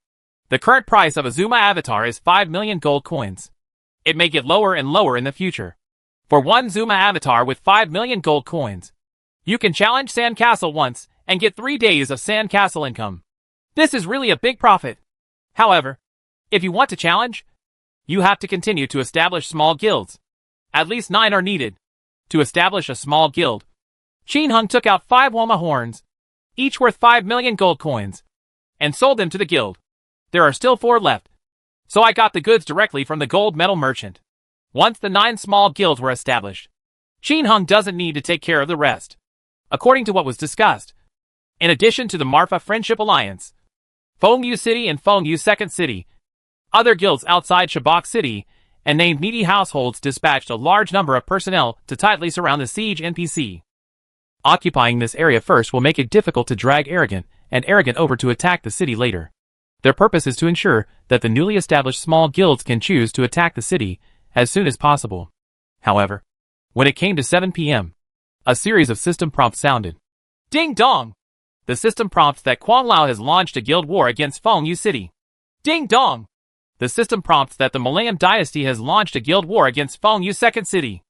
the current price of a Zuma avatar is 5 million gold coins. It may get lower and lower in the future. For one Zuma avatar with 5 million gold coins, you can challenge Sandcastle once and get 3 days of Sandcastle income. This is really a big profit. However, if you want to challenge, you have to continue to establish small guilds. At least 9 are needed. To establish a small guild, Qin Hung took out 5 Woma horns, each worth 5 million gold coins, and sold them to the guild. There are still 4 left, so I got the goods directly from the gold metal merchant. Once the 9 small guilds were established, Qin Hung doesn't need to take care of the rest. According to what was discussed, in addition to the Marfa Friendship Alliance, Fengyu City and Fengyu Second City, other guilds outside Shabak City and named needy households dispatched a large number of personnel to tightly surround the siege NPC. Occupying this area first will make it difficult to drag Arrogant and Arrogant over to attack the city later. Their purpose is to ensure that the newly established small guilds can choose to attack the city as soon as possible. However, when it came to 7 p.m., a series of system prompts sounded. Ding dong! The system prompts that Kuang Lao has launched a guild war against Fengyu City. Ding dong! The system prompts that the Malayan dynasty has launched a guild war against Fengyu Second City.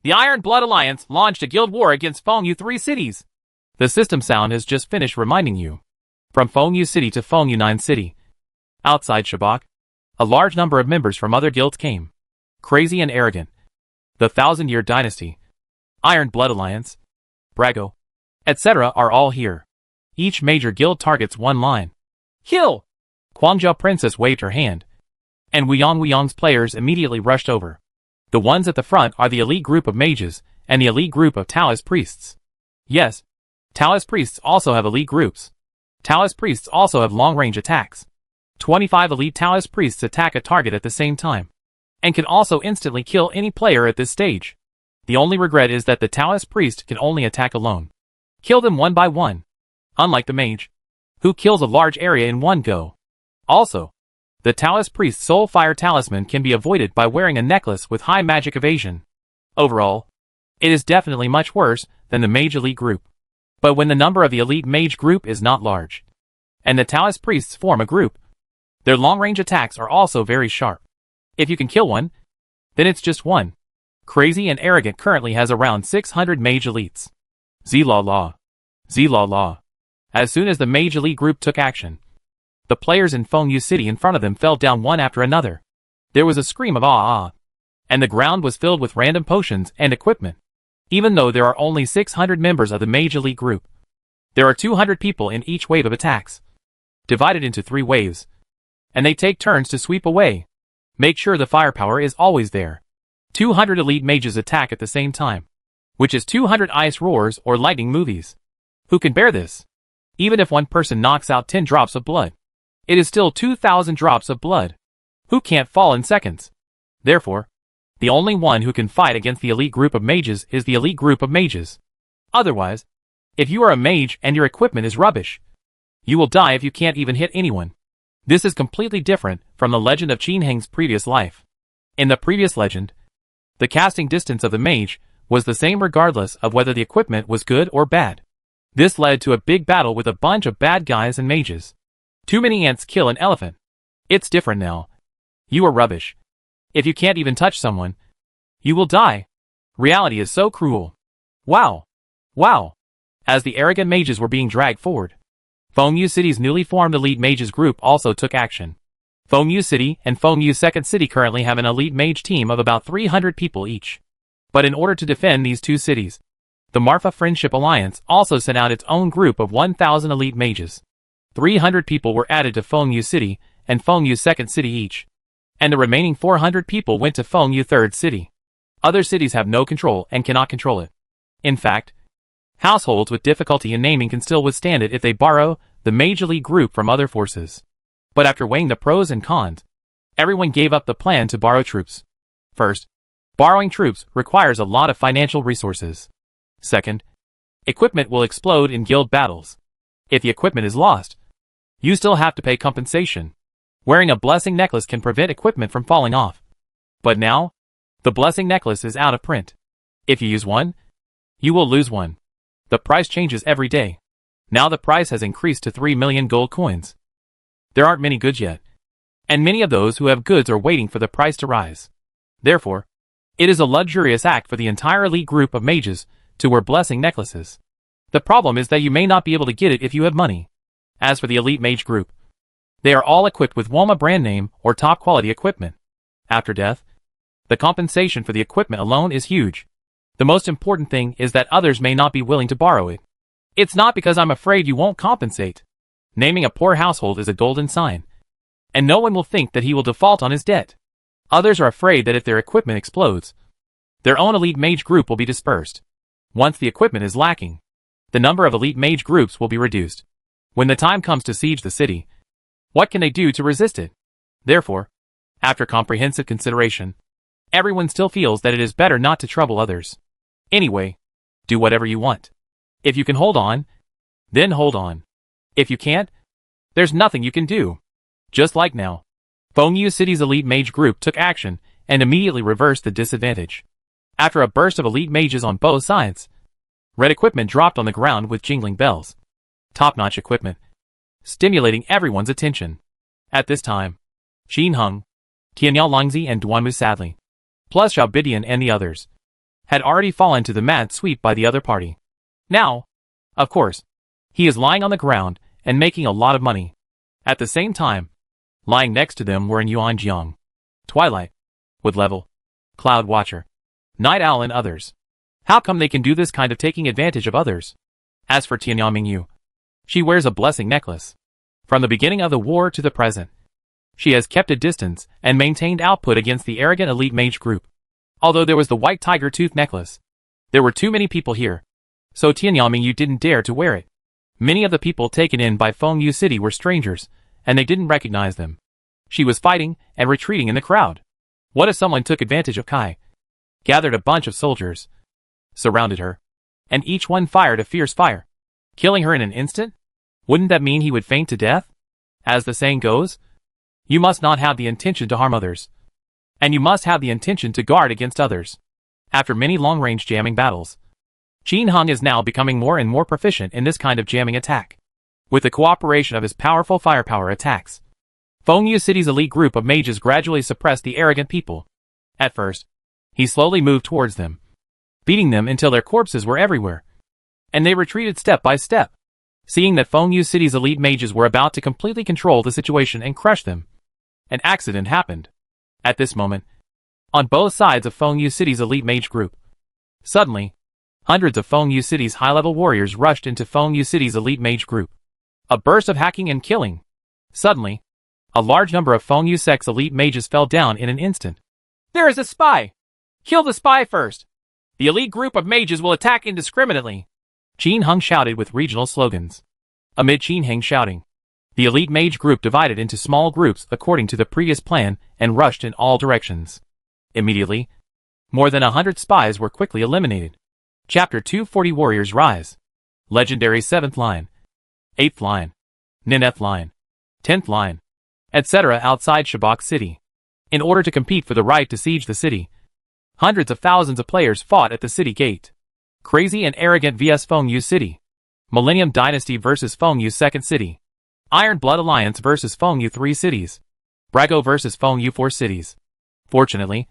The Iron Blood Alliance launched a guild war against Fengyu 3 cities. The system sound has just finished reminding you. From Fengyu City to Fengyu 9 City. Outside Shabak, a large number of members from other guilds came. Crazy and Arrogant, the Thousand-Year Dynasty, Iron Blood Alliance, Brago, etc. are all here. Each major guild targets one line. Kill! Guangzhou Princess waved her hand, and Wuyong's players immediately rushed over. The ones at the front are the elite group of mages and the elite group of Taoist priests. Yes, Taoist priests also have elite groups. Taoist priests also have long-range attacks. 25 elite Taoist priests attack a target at the same time, and can also instantly kill any player at this stage. The only regret is that the Taoist priest can only attack alone. Kill them one by one, unlike the mage, who kills a large area in one go. Also, the Taoist priest's soul fire talisman can be avoided by wearing a necklace with high magic evasion. Overall, it is definitely much worse than the mage elite group. But when the number of the elite mage group is not large, and the Taoist priests form a group, their long-range attacks are also very sharp. If you can kill one, then it's just one. Crazy and Arrogant currently has around 600 mage elites. Zlaw. As soon as the mage elite group took action, the players in Fengyu City in front of them fell down one after another. There was a scream of ah, and the ground was filled with random potions and equipment. Even though there are only 600 members of the mage elite group, there are 200 people in each wave of attacks, divided into 3 waves, and they take turns to sweep away. Make sure the firepower is always there. 200 elite mages attack at the same time, which is 200 ice roars or lightning movies. Who can bear this? Even if one person knocks out 10 drops of blood, it is still 2,000 drops of blood. Who can't fall in seconds? Therefore, the only one who can fight against the elite group of mages is the elite group of mages. Otherwise, if you are a mage and your equipment is rubbish, you will die if you can't even hit anyone. This is completely different from the legend of Qin Heng's previous life. In the previous legend, the casting distance of the mage was the same regardless of whether the equipment was good or bad. This led to a big battle with a bunch of bad guys and mages. Too many ants kill an elephant. It's different now. You are rubbish. If you can't even touch someone, you will die. Reality is so cruel. Wow. Wow. As the arrogant mages were being dragged forward, Fengyu City's newly formed elite mages group also took action. Fengyu City and Fengyu Second City currently have an elite mage team of about 300 people each. But in order to defend these two cities, the Marfa Friendship Alliance also sent out its own group of 1,000 elite mages. 300 people were added to Fengyu City and Fengyu Second City each, and the remaining 400 people went to Fengyu Third City. Other cities have no control and cannot control it. In fact, households with difficulty in naming can still withstand it if they borrow the mage elite group from other forces. But after weighing the pros and cons, everyone gave up the plan to borrow troops. First, borrowing troops requires a lot of financial resources. Second, equipment will explode in guild battles. If the equipment is lost, you still have to pay compensation. Wearing a blessing necklace can prevent equipment from falling off. But now, the blessing necklace is out of print. If you use one, you will lose one. The price changes every day. Now the price has increased to 3 million gold coins. There aren't many goods yet, and many of those who have goods are waiting for the price to rise. Therefore, it is a luxurious act for the entire elite group of mages to wear blessing necklaces. The problem is that you may not be able to get it if you have money. As for the elite mage group, they are all equipped with Woma brand name or top quality equipment. After death, the compensation for the equipment alone is huge. The most important thing is that others may not be willing to borrow it. It's not because I'm afraid you won't compensate. Naming a poor household is a golden sign, and no one will think that he will default on his debt. Others are afraid that if their equipment explodes, their own elite mage group will be dispersed. Once the equipment is lacking, the number of elite mage groups will be reduced. When the time comes to siege the city, what can they do to resist it? Therefore, after comprehensive consideration, everyone still feels that it is better not to trouble others. Anyway, do whatever you want. If you can hold on, then hold on. If you can't, there's nothing you can do. Just like now, Fengyu City's elite mage group took action and immediately reversed the disadvantage. After a burst of elite mages on both sides, red equipment dropped on the ground with jingling bells. Top-notch equipment, stimulating everyone's attention. At this time, Qin Heng, Tianyao Longzi and Duanmu Sadly, plus Xiao Bidian and the others, had already fallen to the mad sweep by the other party. Now, of course, he is lying on the ground and making a lot of money. At the same time, lying next to them were Yuan Jiang, Twilight, Wood Level, Cloud Watcher, Night Owl and others. How come they can do this kind of taking advantage of others? As for Tianyao Mingyu, she wears a blessing necklace. From the beginning of the war to the present, she has kept a distance and maintained output against the arrogant elite mage group. Although there was the white tiger tooth necklace, there were too many people here, so Tianyao Mingyu didn't dare to wear it. Many of the people taken in by Fengyu City were strangers, and they didn't recognize them. She was fighting and retreating in the crowd. What if someone took advantage of Kai? Gathered a bunch of soldiers, surrounded her, and each one fired a fierce fire, killing her in an instant? Wouldn't that mean he would faint to death? As the saying goes, you must not have the intention to harm others, and you must have the intention to guard against others. After many long-range jamming battles, Qin Heng is now becoming more and more proficient in this kind of jamming attack. With the cooperation of his powerful firepower attacks, Fengyu City's elite group of mages gradually suppressed the arrogant people. At first, he slowly moved towards them, beating them until their corpses were everywhere, and they retreated step by step. Seeing that Fengyu City's elite mages were about to completely control the situation and crush them, an accident happened. At this moment, on both sides of Fengyu City's elite mage group, suddenly, hundreds of Fengyu City's high-level warriors rushed into Fengyu City's elite mage group. A burst of hacking and killing. Suddenly, A large number of Feng Yusek's elite mages fell down in an instant. There is a spy! Kill the spy first! The elite group of mages will attack indiscriminately! Qin Heng shouted with regional slogans. Amid Qin Heng's shouting, the elite mage group divided into small groups according to the previous plan and rushed in all directions. Immediately, more than 100 spies were quickly eliminated. Chapter 240 Warriors Rise. Legendary 7th line, 8th line, 9th line, 10th line, etc. outside Shabak City. In order to compete for the right to siege the city, hundreds of thousands of players fought at the city gate. Crazy and Arrogant vs Feng Yu City. Millennium Dynasty vs Feng Yu Second City. Iron Blood Alliance vs Feng Yu 3 Cities. Brago vs Feng Yu 4 Cities. Fortunately,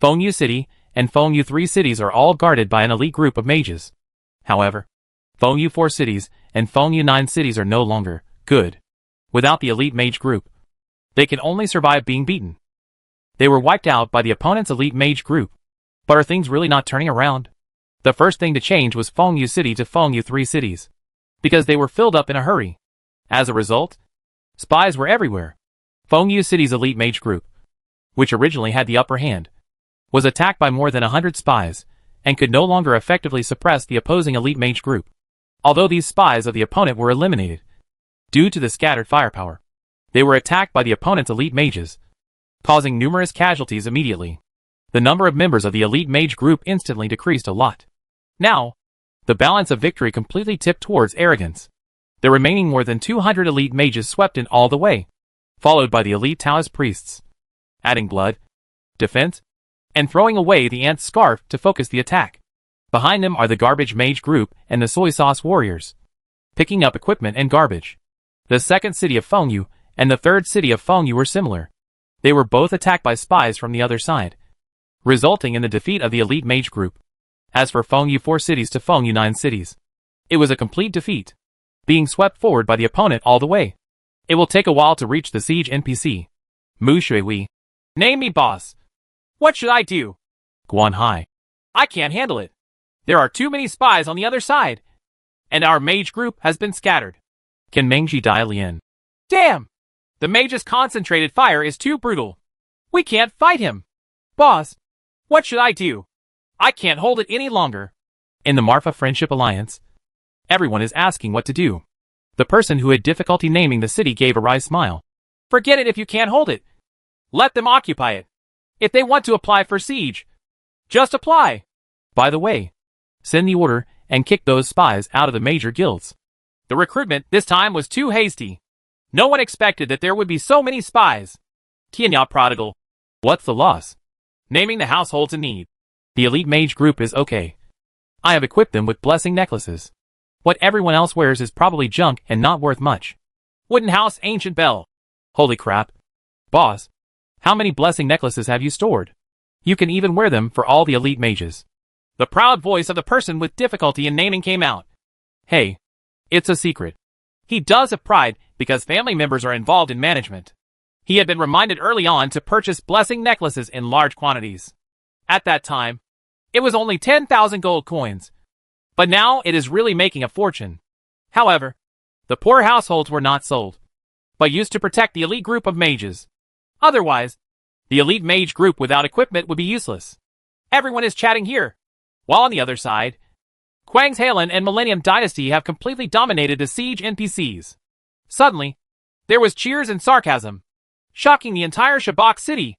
Feng Yu City and Feng Yu 3 Cities are all guarded by an elite group of mages. However, Feng Yu 4 Cities and Feng Yu 9 Cities are no longer good. Without the elite mage group, they can only survive being beaten. They were wiped out by the opponent's elite mage group. But are things really not turning around? The first thing to change was Feng Yu City to Feng Yu 3 Cities, because they were filled up in a hurry. As a result, spies were everywhere. Feng Yu City's elite mage group, which originally had the upper hand, was attacked by more than 100 spies, and could no longer effectively suppress the opposing elite mage group. Although these spies of the opponent were eliminated, due to the scattered firepower, they were attacked by the opponent's elite mages, causing numerous casualties immediately. The number of members of the elite mage group instantly decreased a lot. Now, the balance of victory completely tipped towards arrogance. The remaining more than 200 elite mages swept in all the way, followed by the elite Taoist priests, adding blood, defense, and throwing away the ant's scarf to focus the attack. Behind them are the garbage mage group and the soy sauce warriors, picking up equipment and garbage. The second city of Feng Yu and the third city of Feng Yu were similar. They were both attacked by spies from the other side, resulting in the defeat of the elite mage group. As for Feng Yu 4 Cities to Feng Yu 9 Cities, it was a complete defeat, being swept forward by the opponent all the way. It will take a while to reach the siege NPC. Mu Shui Wei. Name me boss. What should I do? Guan Hai. I can't handle it. There are too many spies on the other side, and our mage group has been scattered. Can Mengji Dai Lian. Damn! The mage's concentrated fire is too brutal. We can't fight him. Boss, what should I do? I can't hold it any longer. In the Marfa Friendship Alliance, everyone is asking what to do. The person who had difficulty naming the city gave a wry smile. Forget it if you can't hold it. Let them occupy it. If they want to apply for siege, just apply. By the way, send the order and kick those spies out of the major guilds. The recruitment this time was too hasty. No one expected that there would be so many spies. Tianya Prodigal. What's the loss? Naming the households in need. The elite mage group is okay. I have equipped them with blessing necklaces. What everyone else wears is probably junk and not worth much. Wooden House Ancient Bell. Holy crap. Boss, how many blessing necklaces have you stored? You can even wear them for all the elite mages. The proud voice of the person with difficulty in naming came out. Hey, it's a secret. He does have pride because family members are involved in management. He had been reminded early on to purchase blessing necklaces in large quantities. At that time, it was only 10,000 gold coins. But now it is really making a fortune. However, the poor households were not sold, but used to protect the elite group of mages. Otherwise, the elite mage group without equipment would be useless. Everyone is chatting here. While on the other side, Quang's Halen and Millennium Dynasty have completely dominated the siege NPCs. Suddenly, there was cheers and sarcasm, shocking the entire Shabak city.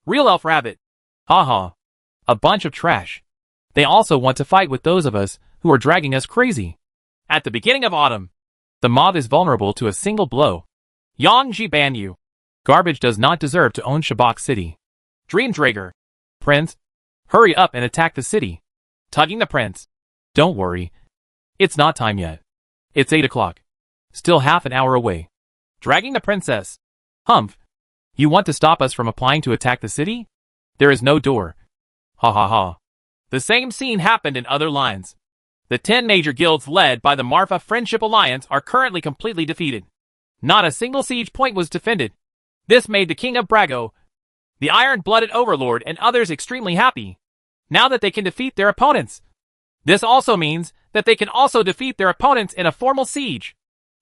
Real Elf Rabbit. Haha. A bunch of trash. They also want to fight with those of us who are dragging us crazy. At the beginning of autumn, the mob is vulnerable to a single blow. Yang Ji ban you. Garbage does not deserve to own Shabak City. Dream Drager. Prince, hurry up and attack the city. Tugging the prince. Don't worry. It's not time yet. It's 8 o'clock. Still half an hour away. Dragging the princess. Humph. You want to stop us from applying to attack the city? There is no door. Ha ha ha. The same scene happened in other lines. The 10 major guilds led by the Marfa Friendship Alliance are currently completely defeated. Not a single siege point was defended. This made the King of Brago, the Iron-Blooded Overlord, and others extremely happy. Now that they can defeat their opponents. This also means that they can also defeat their opponents in a formal siege.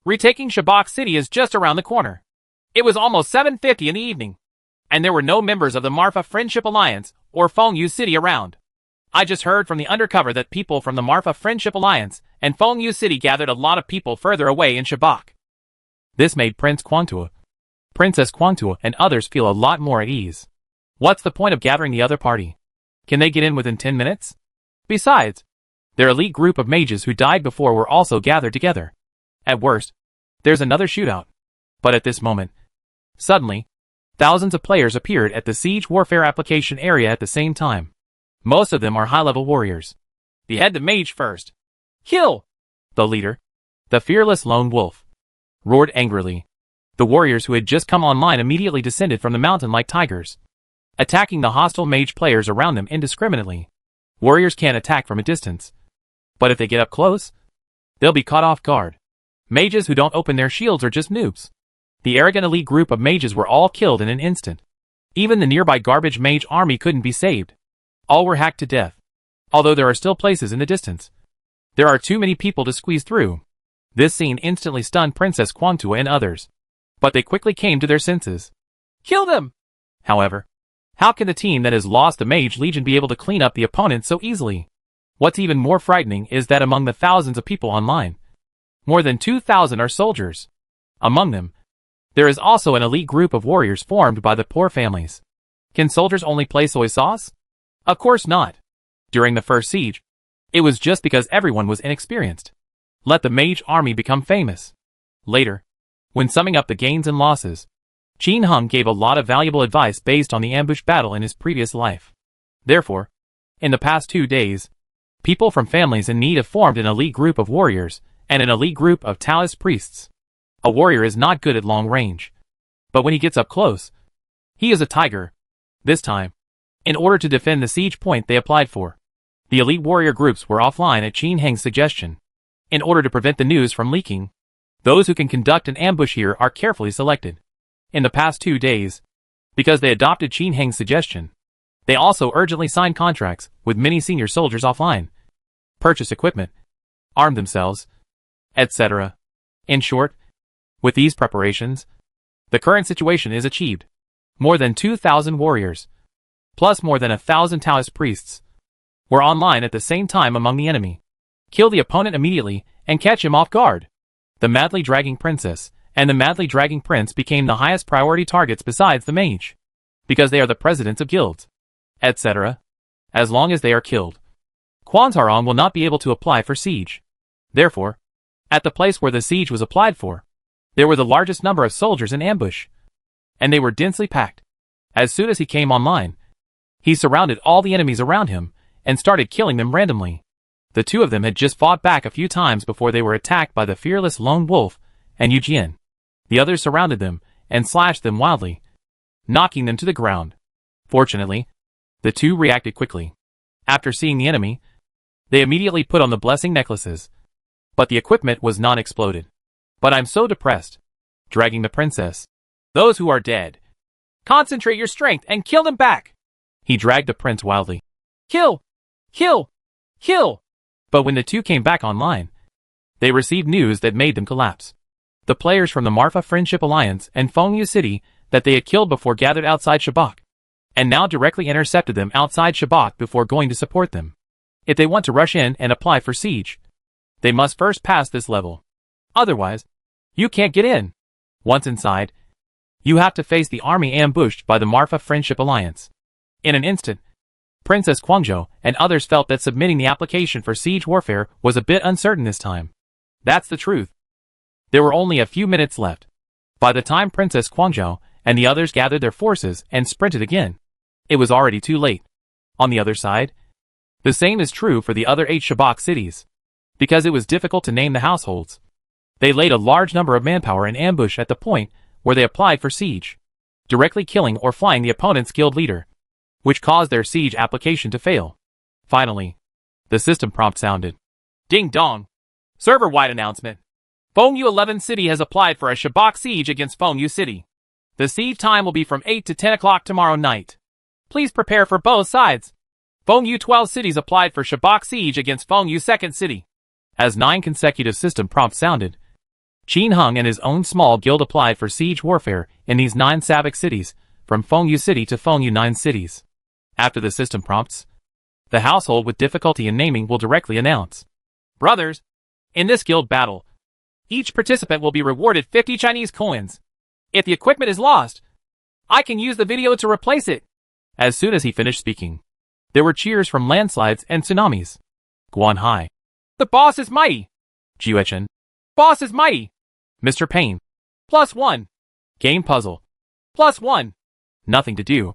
Retaking Shabak City is just around the corner. It was almost 7:50 in the evening, and there were no members of the Marfa Friendship Alliance or Fengyu City around. I just heard from the undercover that people from the Marfa Friendship Alliance and Fengyu City gathered a lot of people further away in Shabak. This made Princess Quantua, and others feel a lot more at ease. What's the point of gathering the other party? Can they get in within 10 minutes? Besides, their elite group of mages who died before were also gathered together. At worst, there's another shootout. But at this moment, suddenly, thousands of players appeared at the Siege Warfare application area at the same time. Most of them are high-level warriors. Behead the mage first. Kill! The leader, the fearless lone wolf, roared angrily. The warriors who had just come online immediately descended from the mountain like tigers, attacking the hostile mage players around them indiscriminately. Warriors can't attack from a distance, but if they get up close, they'll be caught off guard. Mages who don't open their shields are just noobs. The arrogant elite group of mages were all killed in an instant. Even the nearby garbage mage army couldn't be saved. All were hacked to death. Although there are still places in the distance, there are too many people to squeeze through. This scene instantly stunned Princess Quantua and others, but they quickly came to their senses. Kill them! However, how can the team that has lost the Mage Legion be able to clean up the opponents so easily? What's even more frightening is that among the thousands of people online, more than 2,000 are soldiers. Among them, there is also an elite group of warriors formed by the poor families. Can soldiers only play soy sauce? Of course not. During the first siege, it was just because everyone was inexperienced. Let the mage army become famous. Later, when summing up the gains and losses, Qin Heng gave a lot of valuable advice based on the ambush battle in his previous life. Therefore, in the past 2 days, people from families in need have formed an elite group of warriors and an elite group of Taoist priests. A warrior is not good at long range, but when he gets up close, he is a tiger. This time, in order to defend the siege point they applied for, the elite warrior groups were offline at Qin Heng's suggestion. In order to prevent the news from leaking, those who can conduct an ambush here are carefully selected. In the past 2 days, because they adopted Qin Heng's suggestion, they also urgently signed contracts with many senior soldiers offline, purchased equipment, armed themselves, etc. In short, with these preparations, the current situation is achieved. More than 2,000 warriors, plus more than 1,000 Taoist priests, were online at the same time among the enemy. Kill the opponent immediately and catch him off guard. The madly dragging princess and the madly dragging prince became the highest priority targets besides the mage, because they are the presidents of guilds, etc. As long as they are killed, Kwantarong will not be able to apply for siege. Therefore, at the place where the siege was applied for, there were the largest number of soldiers in ambush, and they were densely packed. As soon as he came online, he surrounded all the enemies around him and started killing them randomly. The two of them had just fought back a few times before they were attacked by the fearless lone wolf and Eugene. The others surrounded them and slashed them wildly, knocking them to the ground. Fortunately, the two reacted quickly. After seeing the enemy, they immediately put on the blessing necklaces, but the equipment was not exploded. But I'm so depressed. Dragging the princess. Those who are dead, concentrate your strength and kill them back. He dragged the prince wildly. Kill! Kill! Kill! But when the two came back online, they received news that made them collapse. The players from the Marfa Friendship Alliance and Fengyu City that they had killed before gathered outside Shabak, and now directly intercepted them outside Shabak before going to support them. If they want to rush in and apply for siege, they must first pass this level. Otherwise, you can't get in. Once inside, you have to face the army ambushed by the Marfa Friendship Alliance. In an instant, Princess Guangzhou and others felt that submitting the application for siege warfare was a bit uncertain this time. That's the truth. There were only a few minutes left. By the time Princess Guangzhou and the others gathered their forces and sprinted again, it was already too late. On the other side, the same is true for the other 8 Shabak cities. Because it was difficult to name the households, they laid a large number of manpower in ambush at the point where they applied for siege, directly killing or flying the opponent's guild leader, which caused their siege application to fail. Finally, the system prompt sounded. Ding dong! Server-wide announcement. Fengyu 11 City has applied for a Shabak siege against Fengyu City. The siege time will be from 8 to 10 o'clock tomorrow night. Please prepare for both sides. Fengyu 12 cities applied for Shabak siege against Fengyu 2nd City. As 9 consecutive system prompts sounded, Qin Hung and his own small guild applied for siege warfare in these 9 Sabic cities, from Fengyu City to Fengyu 9 cities. After the system prompts, the household with difficulty in naming will directly announce, Brothers, in this guild battle, each participant will be rewarded 50 Chinese coins. If the equipment is lost, I can use the video to replace it. As soon as he finished speaking, there were cheers from landslides and tsunamis. Guan Hai. The boss is mighty. Jiuechen. Boss is mighty. Mr. Payne. +1. Game puzzle. +1. Nothing to do.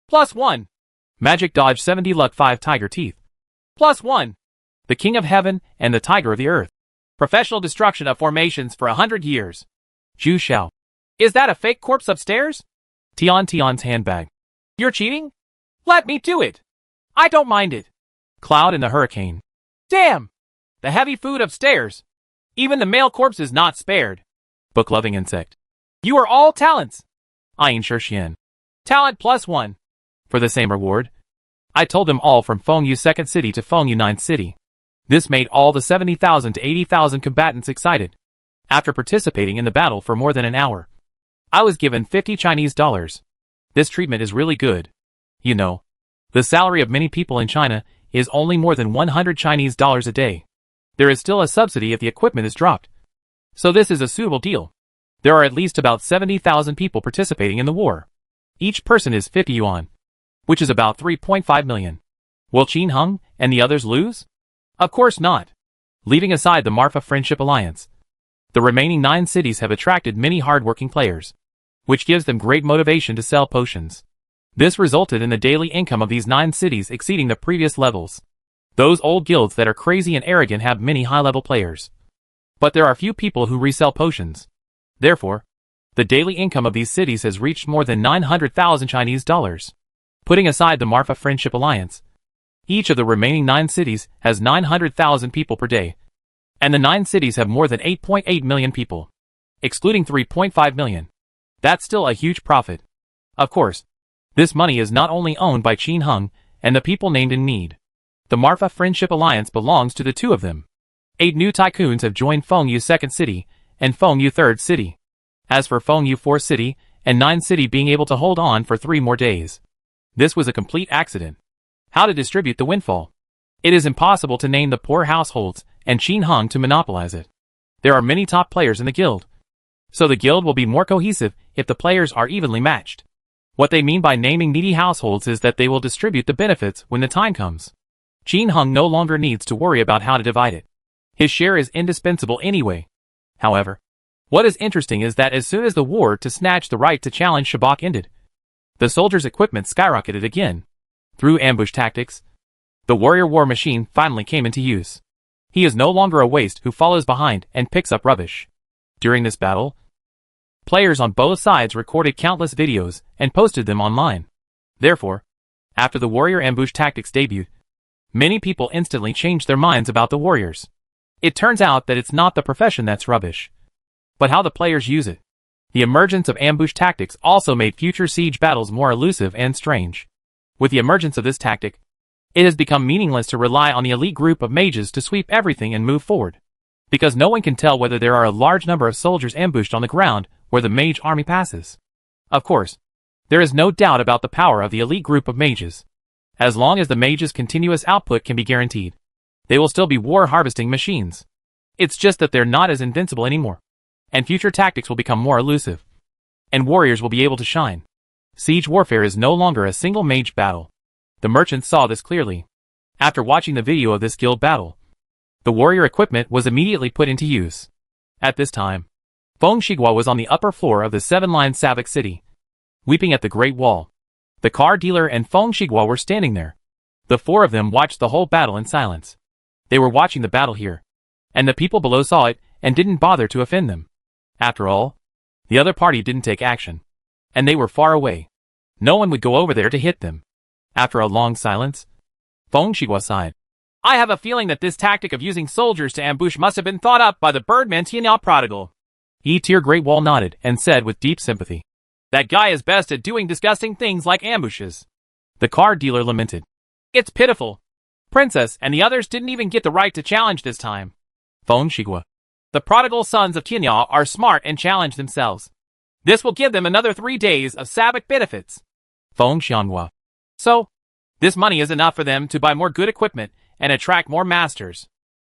+1. Magic dodge 70 luck 5 tiger teeth. +1. The king of heaven and the tiger of the earth. Professional destruction of formations for 100 years. Zhu Xiao. Is that a fake corpse upstairs? Tion's handbag. You're cheating? Let me do it. I don't mind it. Cloud in the hurricane. Damn! The heavy food upstairs. Even the male corpse is not spared. Book-loving insect. You are all talents. Ayin Shixian. Talent +1. For the same reward, I told them all from Fengyu 2nd City to Fengyu 9th City. This made all the 70,000 to 80,000 combatants excited. After participating in the battle for more than an hour, I was given 50 Chinese dollars. This treatment is really good. You know, the salary of many people in China is only more than 100 Chinese dollars a day. There is still a subsidy if the equipment is dropped. So this is a suitable deal. There are at least about 70,000 people participating in the war. Each person is 50 yuan, which is about 3.5 million. Will Qin Hung and the others lose? Of course not. Leaving aside the Marfa Friendship Alliance, the remaining 9 cities have attracted many hard-working players, which gives them great motivation to sell potions. This resulted in the daily income of these 9 cities exceeding the previous levels. Those old guilds that are crazy and arrogant have many high-level players. But there are few people who resell potions. Therefore, the daily income of these cities has reached more than 900,000 Chinese dollars. Putting aside the Marfa Friendship Alliance, each of the remaining 9 cities has 900,000 people per day, and the 9 cities have more than 8.8 million people, excluding 3.5 million. That's still a huge profit. Of course, this money is not only owned by Qin Hung and the people named in need. The Marfa Friendship Alliance belongs to the 2 of them. 8 new tycoons have joined Fengyu 2nd City and Fengyu 3rd City. As for Fengyu 4th City and 9 City being able to hold on for 3 more days, this was a complete accident. How to distribute the windfall? It is impossible to name the poor households and Qin Hung to monopolize it. There are many top players in the guild, so the guild will be more cohesive if the players are evenly matched. What they mean by naming needy households is that they will distribute the benefits when the time comes. Qin Hung no longer needs to worry about how to divide it. His share is indispensable anyway. However, what is interesting is that as soon as the war to snatch the right to challenge Shabak ended, the soldiers' equipment skyrocketed again. Through ambush tactics, the warrior war machine finally came into use. He is no longer a waste who follows behind and picks up rubbish. During this battle, players on both sides recorded countless videos and posted them online. Therefore, after the warrior ambush tactics debuted, many people instantly changed their minds about the warriors. It turns out that it's not the profession that's rubbish, but how the players use it. The emergence of ambush tactics also made future siege battles more elusive and strange. With the emergence of this tactic, it has become meaningless to rely on the elite group of mages to sweep everything and move forward, because no one can tell whether there are a large number of soldiers ambushed on the ground where the mage army passes. Of course, there is no doubt about the power of the elite group of mages. As long as the mages' continuous output can be guaranteed, they will still be war harvesting machines. It's just that they're not as invincible anymore, and future tactics will become more elusive, and warriors will be able to shine. Siege warfare is no longer a single mage battle. The merchants saw this clearly. After watching the video of this guild battle, the warrior equipment was immediately put into use. At this time, Feng Shiguo was on the upper floor of the 7-line Sabic city, weeping at the Great Wall. The car dealer and Feng Shiguo were standing there. The 4 of them watched the whole battle in silence. They were watching the battle here, and the people below saw it and didn't bother to offend them. After all, the other party didn't take action, and they were far away. No one would go over there to hit them. After a long silence, Feng Shiguo sighed. I have a feeling that this tactic of using soldiers to ambush must have been thought up by the Birdman Tianao prodigal. Tier Great Wall nodded and said with deep sympathy, That guy is best at doing disgusting things like ambushes. The car dealer lamented. It's pitiful. Princess and the others didn't even get the right to challenge this time. Feng Shiguo. The prodigal sons of Tianya are smart and challenge themselves. This will give them another 3 days of Sabbath benefits. Feng Xianhua. So, this money is enough for them to buy more good equipment and attract more masters.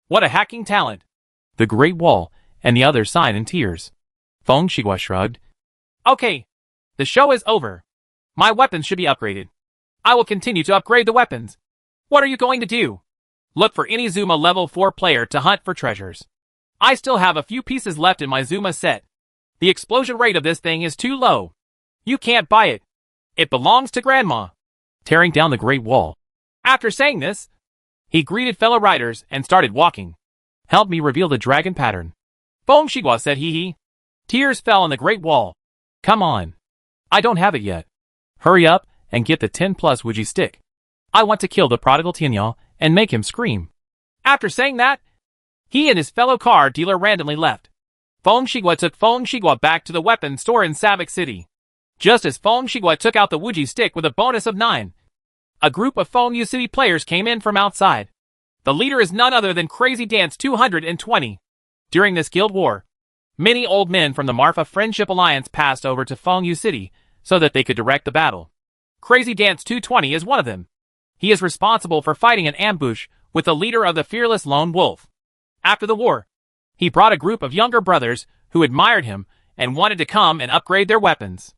What a hacking talent. The Great Wall and the others sighed in tears. Feng Shigua shrugged. Okay. The show is over. My weapons should be upgraded. I will continue to upgrade the weapons. What are you going to do? Look for any Zuma level 4 player to hunt for treasures. I still have a few pieces left in my Zuma set. The explosion rate of this thing is too low. You can't buy it. It belongs to Grandma. Tearing down the Great Wall. After saying this, he greeted fellow riders and started walking. Help me reveal the dragon pattern. Feng Shigua said he. Tears fell on the Great Wall. Come on. I don't have it yet. Hurry up and get the 10+ Wuji stick. I want to kill the prodigal Tianya and make him scream. After saying that, he and his fellow car dealer randomly left. Feng Shigua took Feng Shigua back to the weapons store in Sabak City. Just as Feng Shigua took out the Wuji stick with a bonus of 9, a group of Feng Yu City players came in from outside. The leader is none other than Crazy Dance 220. During this guild war, many old men from the Marfa Friendship Alliance passed over to Feng Yu City so that they could direct the battle. Crazy Dance 220 is one of them. He is responsible for fighting an ambush with the leader of the fearless lone wolf. After the war, he brought a group of younger brothers who admired him and wanted to come and upgrade their weapons.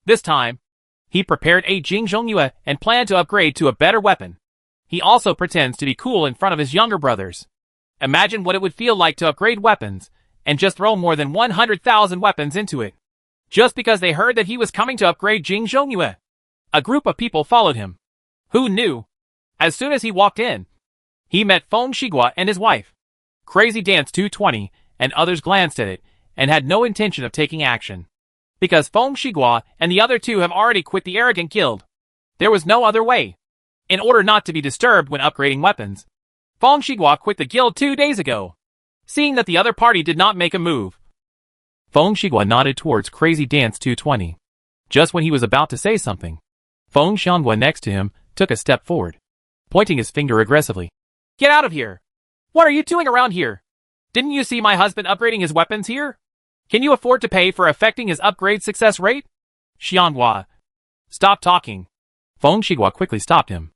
This time, he prepared a Jingzhongyue and planned to upgrade to a better weapon. He also pretends to be cool in front of his younger brothers. Imagine what it would feel like to upgrade weapons and just throw more than 100,000 weapons into it. Just because they heard that he was coming to upgrade Jingzhongyue. A group of people followed him. Who knew? As soon as he walked in, he met Feng Shigua and his wife. Crazy Dance 220 and others glanced at it and had no intention of taking action. Because Feng Shigua and the other two have already quit the arrogant guild. There was no other way. In order not to be disturbed when upgrading weapons, Feng Shigua quit the guild 2 days ago. Seeing that the other party did not make a move, Feng Shigua nodded towards Crazy Dance 220. Just when he was about to say something, Feng Xianhua next to him took a step forward, pointing his finger aggressively. Get out of here! What are you doing around here? Didn't you see my husband upgrading his weapons here? Can you afford to pay for affecting his upgrade success rate? Xianhua. Stop talking. Feng Shigua quickly stopped him.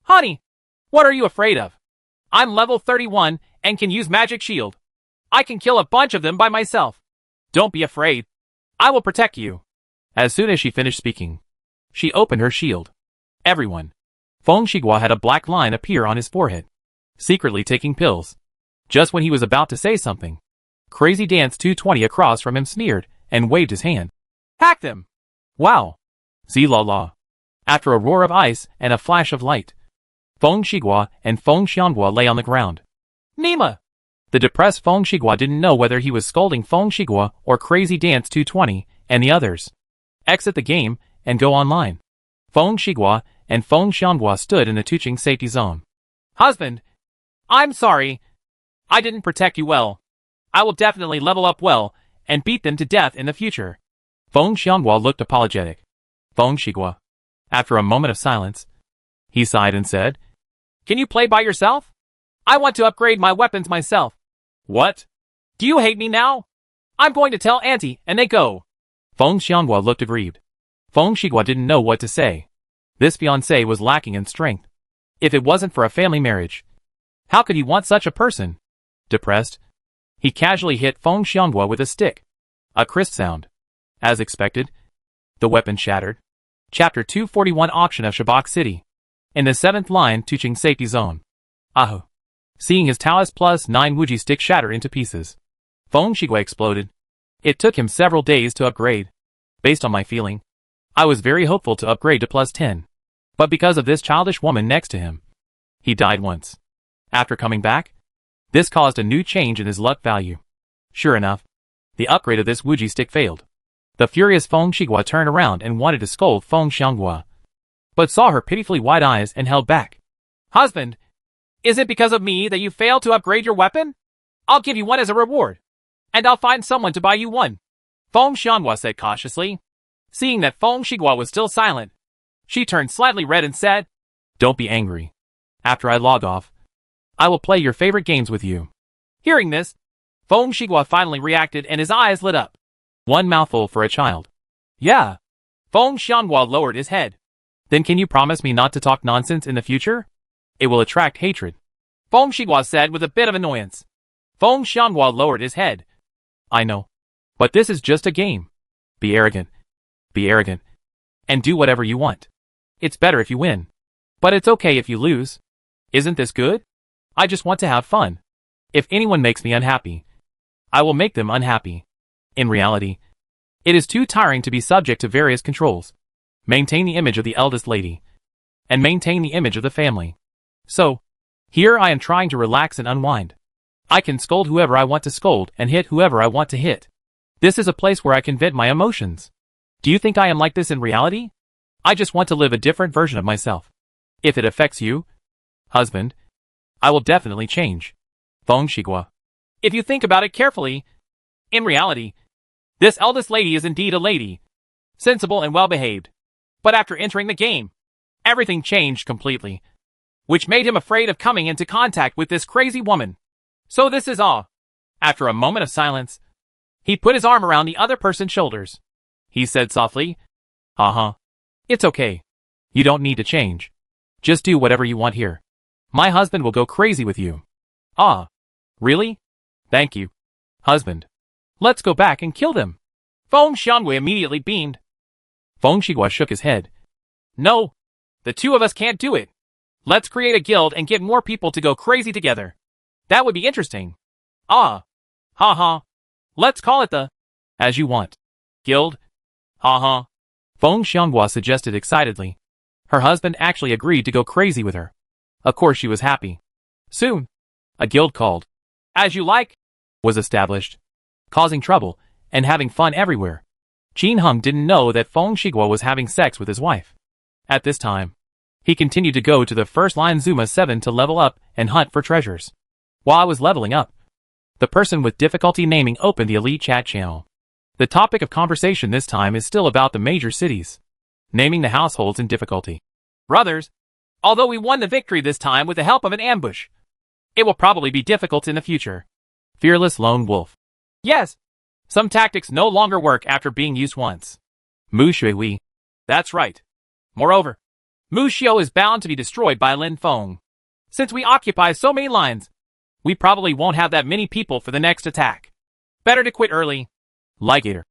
Honey, what are you afraid of? I'm level 31 and can use magic shield. I can kill a bunch of them by myself. Don't be afraid. I will protect you. As soon as she finished speaking, she opened her shield. Everyone. Feng Shigua had a black line appear on his forehead, secretly taking pills. Just when he was about to say something, Crazy Dance 220 across from him sneered and waved his hand. Hack them! Wow! Zilala. After a roar of ice and a flash of light, Feng Shigua and Feng Xianhua lay on the ground. Nima! The depressed Feng Shigua didn't know whether he was scolding Feng Shigua or Crazy Dance 220 and the others. Exit the game and go online. Feng Shigua and Feng Xianhua stood in the Tuching safety zone. Husband, I'm sorry. I didn't protect you well. I will definitely level up well and beat them to death in the future. Feng Xianhua looked apologetic. Feng Shigua. After a moment of silence, he sighed and said, Can you play by yourself? I want to upgrade my weapons myself. What? Do you hate me now? I'm going to tell Auntie and they go. Feng Xianhua looked aggrieved. Feng Shigua didn't know what to say. This fiancé was lacking in strength. If it wasn't for a family marriage, how could he want such a person? Depressed, he casually hit Feng Xianhua with a stick. A crisp sound. As expected, the weapon shattered. Chapter 241 Auction of Shabak City. In the 7th line Tuching safety zone. Ahu. Seeing his Taoist plus 9 Wuji stick shatter into pieces, Feng Shigua exploded. It took him several days to upgrade. Based on my feeling, I was very hopeful to upgrade to plus 10. But because of this childish woman next to him, he died once. After coming back, this caused a new change in his luck value. Sure enough, the upgrade of this Wuji stick failed. The furious Feng Shigua turned around and wanted to scold Feng Xianhua, but saw her pitifully wide eyes and held back. Husband, is it because of me that you failed to upgrade your weapon? I'll give you one as a reward, and I'll find someone to buy you one. Feng Xianhua said cautiously. Seeing that Feng Shigua was still silent, she turned slightly red and said, Don't be angry. After I log off, I will play your favorite games with you. Hearing this, Feng Shigua finally reacted and his eyes lit up. One mouthful for a child. Yeah. Feng Xianhua lowered his head. Then can you promise me not to talk nonsense in the future? It will attract hatred. Feng Shigua said with a bit of annoyance. Feng Xianhua lowered his head. I know. But this is just a game. Be arrogant. Be arrogant. And do whatever you want. It's better if you win. But it's okay if you lose. Isn't this good? I just want to have fun. If anyone makes me unhappy, I will make them unhappy. In reality, it is too tiring to be subject to various controls. Maintain the image of the eldest lady. And maintain the image of the family. So, here I am trying to relax and unwind. I can scold whoever I want to scold and hit whoever I want to hit. This is a place where I can vent my emotions. Do you think I am like this in reality? I just want to live a different version of myself. If it affects you, husband, I will definitely change. Feng Shigua. If you think about it carefully, in reality, this eldest lady is indeed a lady. Sensible and well-behaved. But after entering the game, everything changed completely. Which made him afraid of coming into contact with this crazy woman. So this is all. After a moment of silence, he put his arm around the other person's shoulders. He said softly, It's okay. You don't need to change. Just do whatever you want here. My husband will go crazy with you. Ah. Really? Thank you. Husband. Let's go back and kill them. Feng Xianhui immediately beamed. Feng Shigua shook his head. No. The two of us can't do it. Let's create a guild and get more people to go crazy together. That would be interesting. Ah. Let's call it the... As you want. Guild? Feng Xianhua suggested excitedly. Her husband actually agreed to go crazy with her. Of course she was happy. Soon, a guild called As You Like was established, causing trouble and having fun everywhere. Qin Heng didn't know that Feng Shigua was having sex with his wife. At this time, he continued to go to the first line Zuma 7 to level up and hunt for treasures. While I was leveling up, the person with difficulty naming opened the elite chat channel. The topic of conversation this time is still about the major cities, naming the households in difficulty. Brothers, although we won the victory this time with the help of an ambush, it will probably be difficult in the future. Fearless lone wolf. Yes. Some tactics no longer work after being used once. Mu Shui. That's right. Moreover, Mu Xiu is bound to be destroyed by Lin Feng. Since we occupy so many lines, we probably won't have that many people for the next attack. Better to quit early. Ligator.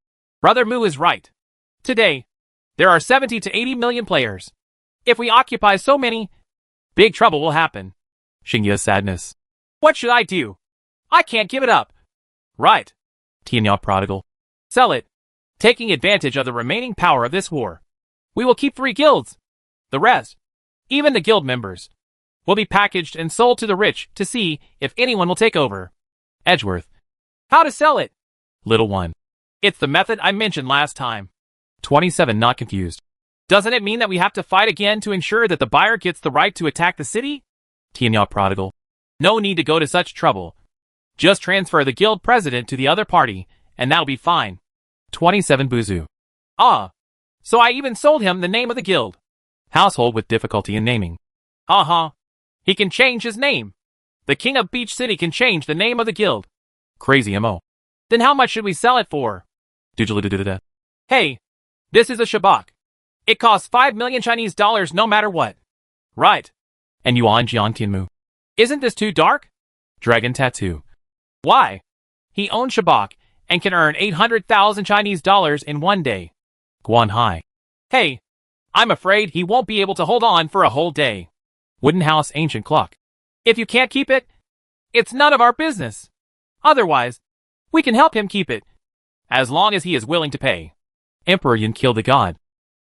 Brother Mu is right. Today, there are 70 to 80 million players. If we occupy so many, big trouble will happen. Xingya's sadness. What should I do? I can't give it up. Right. Tianya prodigal. Sell it. Taking advantage of the remaining power of this war. We will keep 3 guilds. The rest, even the guild members, will be packaged and sold to the rich to see if anyone will take over. Edgeworth. How to sell it? Little one. It's the method I mentioned last time. 27 not confused. Doesn't it mean that we have to fight again to ensure that the buyer gets the right to attack the city? Tianya prodigal. No need to go to such trouble. Just transfer the guild president to the other party, and that'll be fine. 27 Buzu. Ah. So I even sold him the name of the guild. Household with difficulty in naming. He can change his name. The king of Beach City can change the name of the guild. Crazy MO. Then how much should we sell it for? Hey, this is a shabak. It costs 5 million Chinese dollars no matter what. Right. And Yuan Jiang Tianmu. Isn't this too dark? Dragon tattoo. Why? He owns shabak and can earn 800,000 Chinese dollars in one day. Guan Hai. Hey, I'm afraid he won't be able to hold on for a whole day. Wooden house ancient clock. If you can't keep it, it's none of our business. Otherwise, we can help him keep it. As long as he is willing to pay. Emperor Yin killed the god.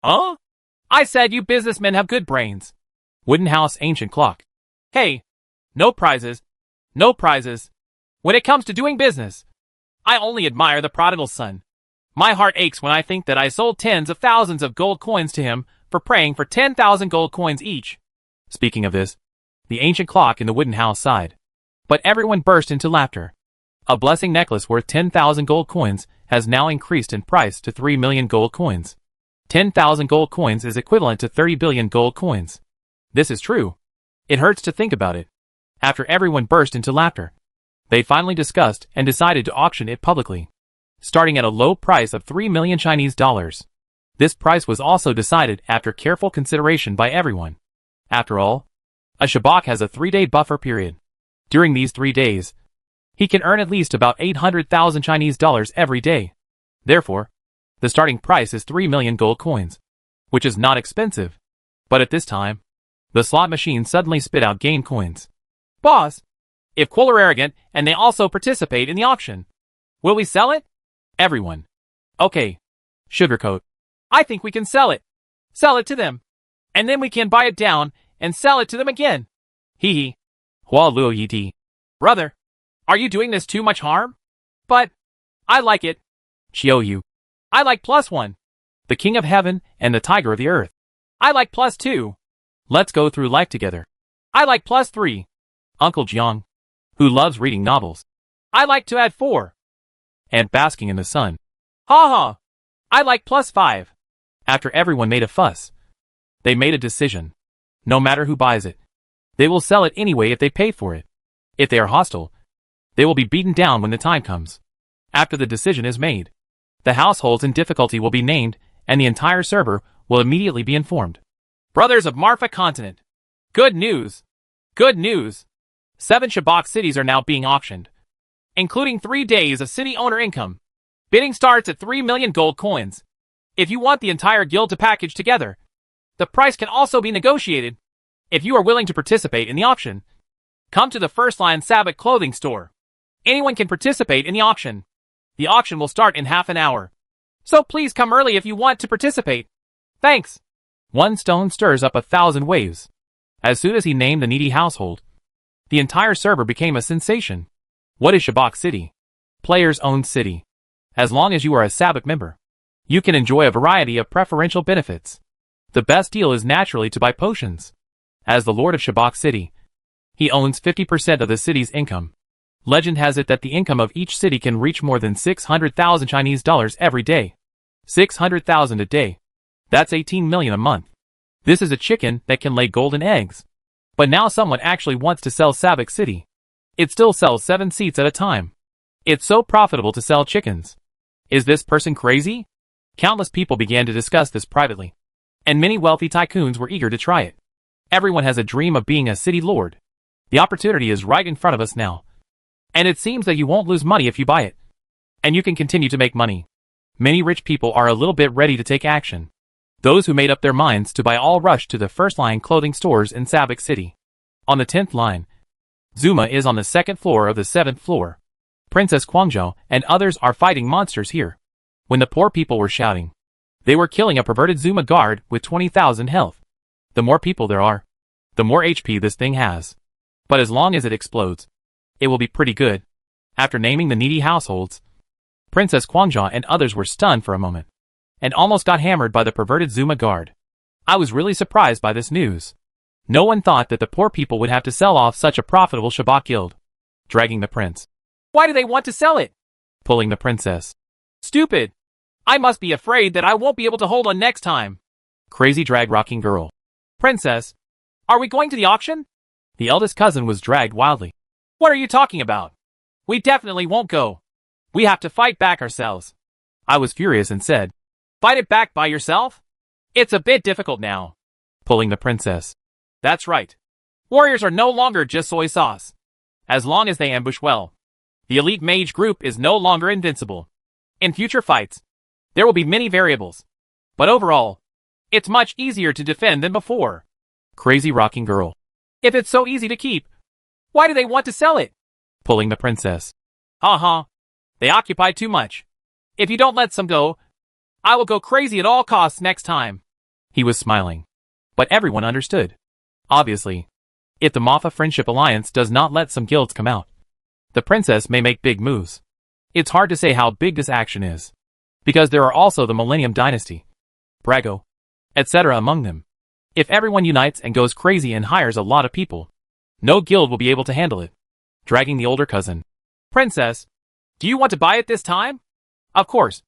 I said you businessmen have good brains. Wooden house ancient clock. Hey, no prizes. No prizes. When it comes to doing business, I only admire the prodigal son. My heart aches when I think that I sold tens of thousands of gold coins to him for praying for 10,000 gold coins each. Speaking of this, the ancient clock in the wooden house sighed. But everyone burst into laughter. A blessing necklace worth 10,000 gold coins has now increased in price to 3 million gold coins. 10,000 gold coins is equivalent to 30 billion gold coins. This is true. It hurts to think about it. After everyone burst into laughter, They finally discussed and decided to auction it publicly, starting at a low price of 3 million Chinese dollars. This price was also decided after careful consideration by everyone. After all, a shabak has a 3-day buffer period. During these 3 days, he can earn at least about 800,000 Chinese dollars every day. Therefore, the starting price is 3 million gold coins, which is not expensive. But at this time, the slot machine suddenly spit out game coins. Boss, if Quoll are arrogant and they also participate in the auction, will we sell it? Everyone. Okay. Sugarcoat. I think we can sell it. Sell it to them. And then we can buy it down and sell it to them again. Hee hee. Hua Luo Yi. Brother, are you doing this too much harm? But I like it. Xiao Yu. I like +1. The King of Heaven and the Tiger of the Earth. I like +2. Let's go through life together. I like +3. Uncle Jiang, who loves reading novels. I like to add 4. And basking in the sun. Ha ha. I like +5. After everyone made a fuss, they made a decision. No matter who buys it, they will sell it anyway if they pay for it. If they are hostile, they will be beaten down when the time comes. After the decision is made, the households in difficulty will be named, and the entire server will immediately be informed. Brothers of Marfa Continent. Good news. Good news. 7 shabak cities are now being auctioned, including 3 days of city owner income. Bidding starts at 3 million gold coins. If you want the entire guild to package together, the price can also be negotiated. If you are willing to participate in the auction, come to the First Line Sabbath clothing store. Anyone can participate in the auction. The auction will start in half an hour. So please come early if you want to participate. Thanks. One stone stirs up 1,000 waves. As soon as he named the needy household, the entire server became a sensation. What is Shabak City? Players' own city. As long as you are a Sabbath member, you can enjoy a variety of preferential benefits. The best deal is naturally to buy potions. As the Lord of Shabak City, he owns 50% of the city's income. Legend has it that the income of each city can reach more than 600,000 Chinese dollars every day. 600,000 a day. That's 18 million a month. This is a chicken that can lay golden eggs. But now someone actually wants to sell Sabak City. It still sells 7 seats at a time. It's so profitable to sell chickens. Is this person crazy? Countless people began to discuss this privately, and many wealthy tycoons were eager to try it. Everyone has a dream of being a city lord. The opportunity is right in front of us now. And it seems that you won't lose money if you buy it. And you can continue to make money. Many rich people are a little bit ready to take action. Those who made up their minds to buy all rushed to the First Line clothing stores in Sabak City. On the 10th line, Zuma is on the 2nd floor of the 7th floor. Princess Guangzhou and others are fighting monsters here. When the poor people were shouting, they were killing a perverted Zuma guard with 20,000 health. The more people there are, the more HP this thing has. But as long as it explodes, it will be pretty good. After naming the needy households, Princess Guangzhou and others were stunned for a moment, and almost got hammered by the perverted Zuma guard. I was really surprised by this news. No one thought that the poor people would have to sell off such a profitable Shabak guild. Dragging the prince. Why do they want to sell it? Pulling the princess. Stupid. I must be afraid that I won't be able to hold on next time. Crazy drag rocking girl. Princess, are we going to the auction? The eldest cousin was dragged wildly. What are you talking about? We definitely won't go. We have to fight back ourselves. I was furious and said, Fight it back by yourself? It's a bit difficult now. Pulling the princess. That's right. Warriors are no longer just soy sauce. As long as they ambush well, the elite mage group is no longer invincible. In future fights, there will be many variables. But overall, it's much easier to defend than before. Crazy rocking girl. If it's so easy to keep, why do they want to sell it? Pulling the princess. Ha. They occupy too much. If you don't let some go, I will go crazy at all costs next time. He was smiling. But everyone understood. Obviously, if the Marfa Friendship Alliance does not let some guilds come out, the princess may make big moves. It's hard to say how big this action is, because there are also the Millennium Dynasty, Brago, etc. among them. If everyone unites and goes crazy and hires a lot of people, no guild will be able to handle it. Dragging the older cousin. Princess, do you want to buy it this time? Of course.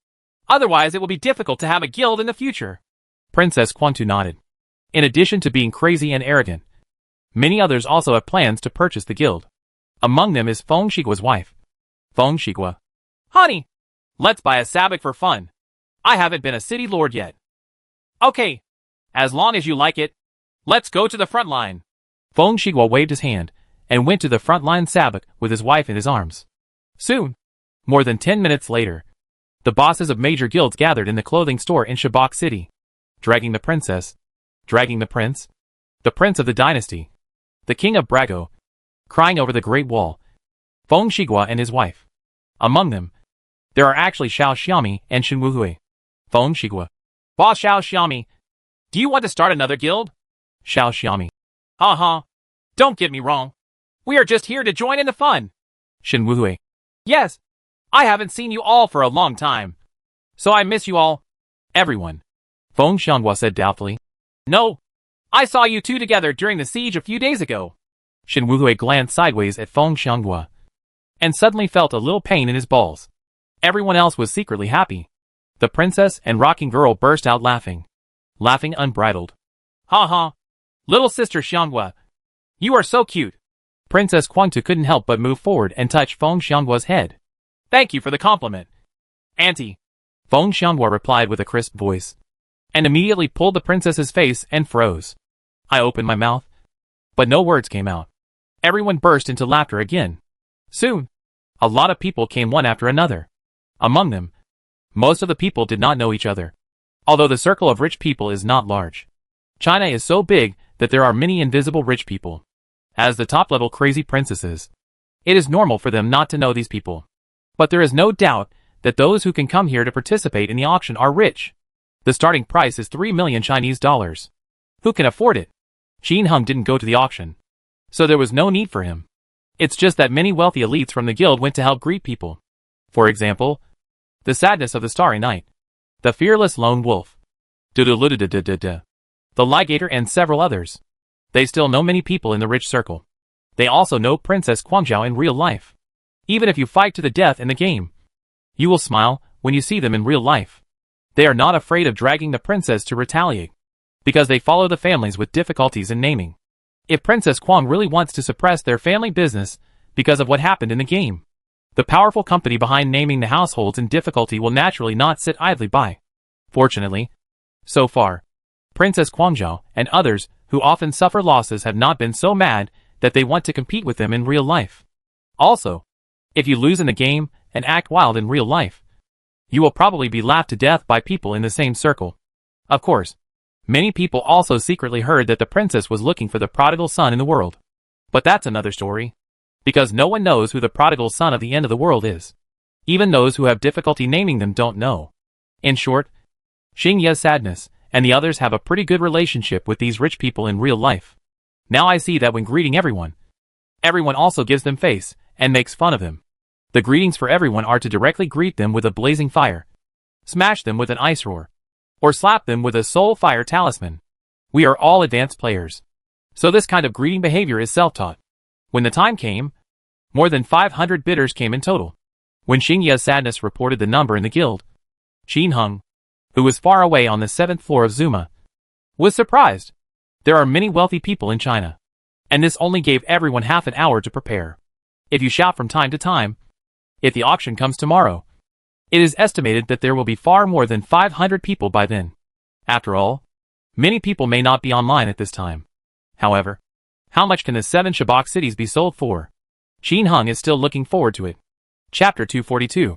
Otherwise it will be difficult to have a guild in the future. Princess Quantu nodded. In addition to being crazy and arrogant, many others also have plans to purchase the guild. Among them is Feng Shigua's wife. Feng Shigua. Honey, let's buy a sabak for fun. I haven't been a city lord yet. Okay. As long as you like it, let's go to the front line. Feng Shigua waved his hand and went to the front line sabak with his wife in his arms. Soon, more than 10 minutes later, the bosses of major guilds gathered in the clothing store in Shabak City, dragging the princess, dragging the prince of the dynasty, the king of Brago, crying over the Great Wall, Feng Shigua and his wife. Among them, there are actually Xiao Xiaomi and Shen Wuhui. Feng Shigua. Boss Xiao Xiaomi, do you want to start another guild? Xiao Xiaomi. Uh-huh. Don't get me wrong. We are just here to join in the fun. Shen Wuhui. Yes. I haven't seen you all for a long time. So I miss you all. Everyone. Feng Xianghua said doubtfully. No. I saw you two together during the siege a few days ago. Shen Wuhui glanced sideways at Feng Xianghua and suddenly felt a little pain in his balls. Everyone else was secretly happy. The princess and rocking girl burst out laughing. Laughing unbridled. Ha ha. Little sister Xianghua. You are so cute. Princess Guangtu couldn't help but move forward and touch Feng Xianghua's head. Thank you for the compliment. Auntie. Feng Xianghua replied with a crisp voice, and immediately pulled the princess's face and froze. I opened my mouth, but no words came out. Everyone burst into laughter again. Soon, a lot of people came one after another. Among them, most of the people did not know each other. Although the circle of rich people is not large, China is so big that there are many invisible rich people. As the top-level crazy princesses, it is normal for them not to know these people. But there is no doubt that those who can come here to participate in the auction are rich. The starting price is 3 million Chinese dollars. Who can afford it? Qin Heng didn't go to the auction, so there was no need for him. It's just that many wealthy elites from the guild went to help greet people. For example, the sadness of the Starry Night, the fearless lone wolf, the ligator and several others. They still know many people in the rich circle. They also know Princess Guangzhou in real life. Even if you fight to the death in the game, you will smile when you see them in real life. They are not afraid of dragging the princess to retaliate, because they follow the families with difficulties in naming. If Princess Guang really wants to suppress their family business because of what happened in the game, the powerful company behind naming the households in difficulty will naturally not sit idly by. Fortunately, so far, Princess Guangzhou and others who often suffer losses have not been so mad that they want to compete with them in real life. Also, if you lose in the game and act wild in real life, you will probably be laughed to death by people in the same circle. Of course, many people also secretly heard that the princess was looking for the prodigal son in the world. But that's another story. Because no one knows who the prodigal son of the end of the world is. Even those who have difficulty naming them don't know. In short, Xingye's sadness and the others have a pretty good relationship with these rich people in real life. Now I see that when greeting everyone also gives them face and makes fun of them. The greetings for everyone are to directly greet them with a blazing fire, smash them with an ice roar, or slap them with a soul fire talisman. We are all advanced players, so this kind of greeting behavior is self-taught. When the time came, more than 500 bidders came in total. When Xingye's sadness reported the number in the guild, Qin Heng, who was far away on the 7th floor of Zuma, was surprised. There are many wealthy people in China, and this only gave everyone half an hour to prepare. If you shout from time to time, if the auction comes tomorrow, it is estimated that there will be far more than 500 people by then. After all, many people may not be online at this time. However, how much can the 7 Shabak cities be sold for? Qin Heng is still looking forward to it. Chapter 242.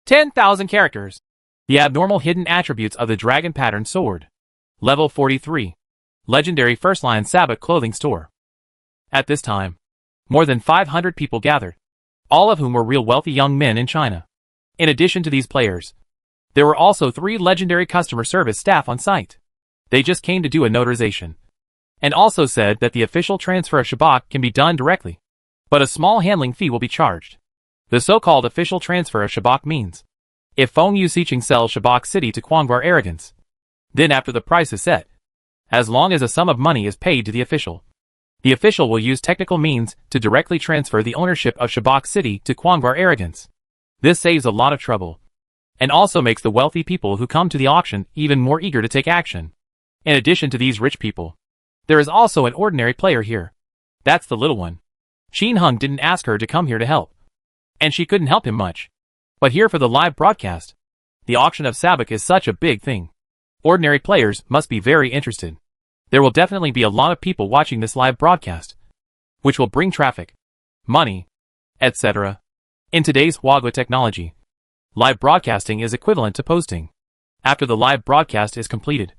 10,000 characters. The abnormal hidden attributes of the dragon pattern sword. Level 43. Legendary First Line Sabbath clothing store. At this time, more than 500 people gathered, all of whom were real wealthy young men in China. In addition to these players, there were also 3 legendary customer service staff on site. They just came to do a notarization, and also said that the official transfer of Shabak can be done directly, but a small handling fee will be charged. The so-called official transfer of Shabak means, if Feng Yu Xiqing sells Shabak City to Quangguar Arrogance, then after the price is set, as long as a sum of money is paid to the official will use technical means to directly transfer the ownership of Shabak City to Quangguar Arrogance. This saves a lot of trouble, and also makes the wealthy people who come to the auction even more eager to take action. In addition to these rich people, there is also an ordinary player here. That's the little one. Shin Hung didn't ask her to come here to help, and she couldn't help him much. But here for the live broadcast. The auction of Sabak is such a big thing. Ordinary players must be very interested. There will definitely be a lot of people watching this live broadcast, which will bring traffic, money, etc. In today's Huawei technology, live broadcasting is equivalent to posting. After the live broadcast is completed,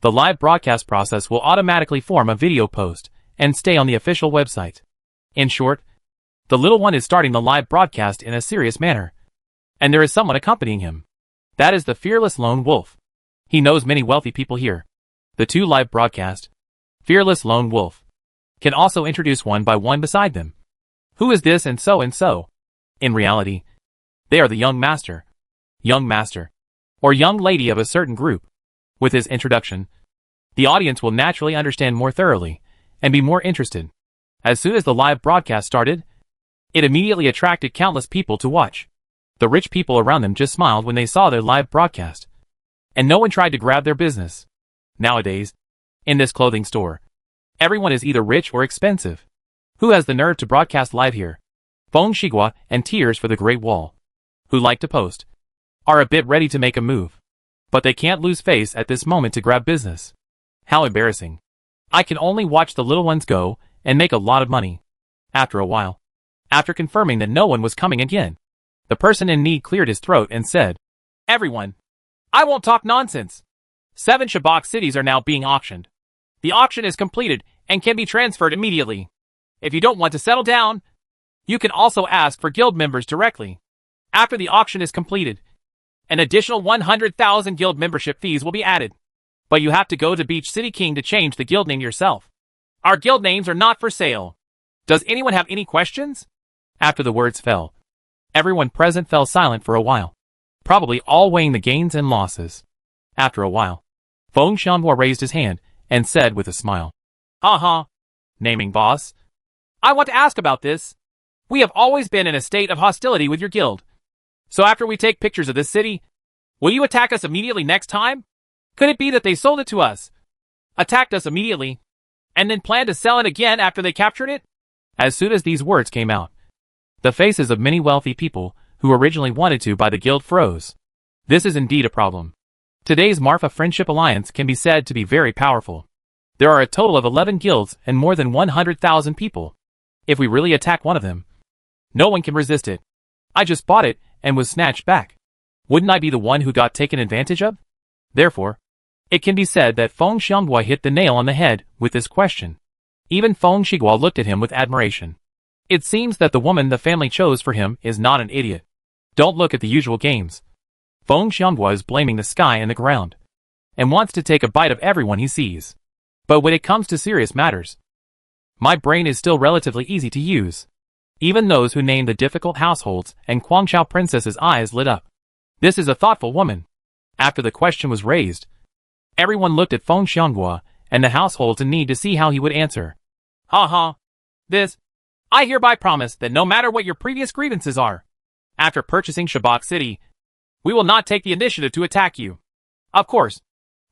the live broadcast process will automatically form a video post and stay on the official website. In short, the little one is starting the live broadcast in a serious manner, and there is someone accompanying him. That is the fearless lone wolf. He knows many wealthy people here. The two live broadcast, fearless lone wolf, can also introduce one by one beside them. Who is this and so and so? In reality, they are the young master, or young lady of a certain group. With his introduction, the audience will naturally understand more thoroughly and be more interested. As soon as the live broadcast started, it immediately attracted countless people to watch. The rich people around them just smiled when they saw their live broadcast, and no one tried to grab their business. Nowadays, in this clothing store, everyone is either rich or expensive. Who has the nerve to broadcast live here? Feng Shigua and Tears for the Great Wall, who like to post, are a bit ready to make a move. But they can't lose face at this moment to grab business. How embarrassing. I can only watch the little ones go and make a lot of money. After a while, after confirming that no one was coming again, the person in need cleared his throat and said, "Everyone, I won't talk nonsense. 7 Shabak cities are now being auctioned. The auction is completed and can be transferred immediately. If you don't want to settle down, you can also ask for guild members directly. After the auction is completed, an additional 100,000 guild membership fees will be added. But you have to go to Beach City King to change the guild name yourself. Our guild names are not for sale. Does anyone have any questions?" After the words fell, everyone present fell silent for a while, probably all weighing the gains and losses. After a while, Feng Xianhua raised his hand and said with a smile, "Haha, naming boss. I want to ask about this. We have always been in a state of hostility with your guild. So after we take pictures of this city, will you attack us immediately next time? Could it be that they sold it to us, attacked us immediately, and then planned to sell it again after they captured it?" As soon as these words came out, the faces of many wealthy people who originally wanted to buy the guild froze. This is indeed a problem. Today's Marfa Friendship Alliance can be said to be very powerful. There are a total of 11 guilds and more than 100,000 people. If we really attack one of them, no one can resist it. I just bought it and was snatched back. Wouldn't I be the one who got taken advantage of? Therefore, it can be said that Feng Xianghua hit the nail on the head with this question. Even Feng Shigua looked at him with admiration. It seems that the woman the family chose for him is not an idiot. Don't look at the usual games. Feng Xianghua is blaming the sky and the ground, and wants to take a bite of everyone he sees. But when it comes to serious matters, my brain is still relatively easy to use. Even those who named the difficult households and Guangzhou princess's eyes lit up. This is a thoughtful woman. After the question was raised, everyone looked at Feng Xianghua and the households in need to see how he would answer. Haha. This. I hereby promise that no matter what your previous grievances are, after purchasing Shabak City, we will not take the initiative to attack you. Of course,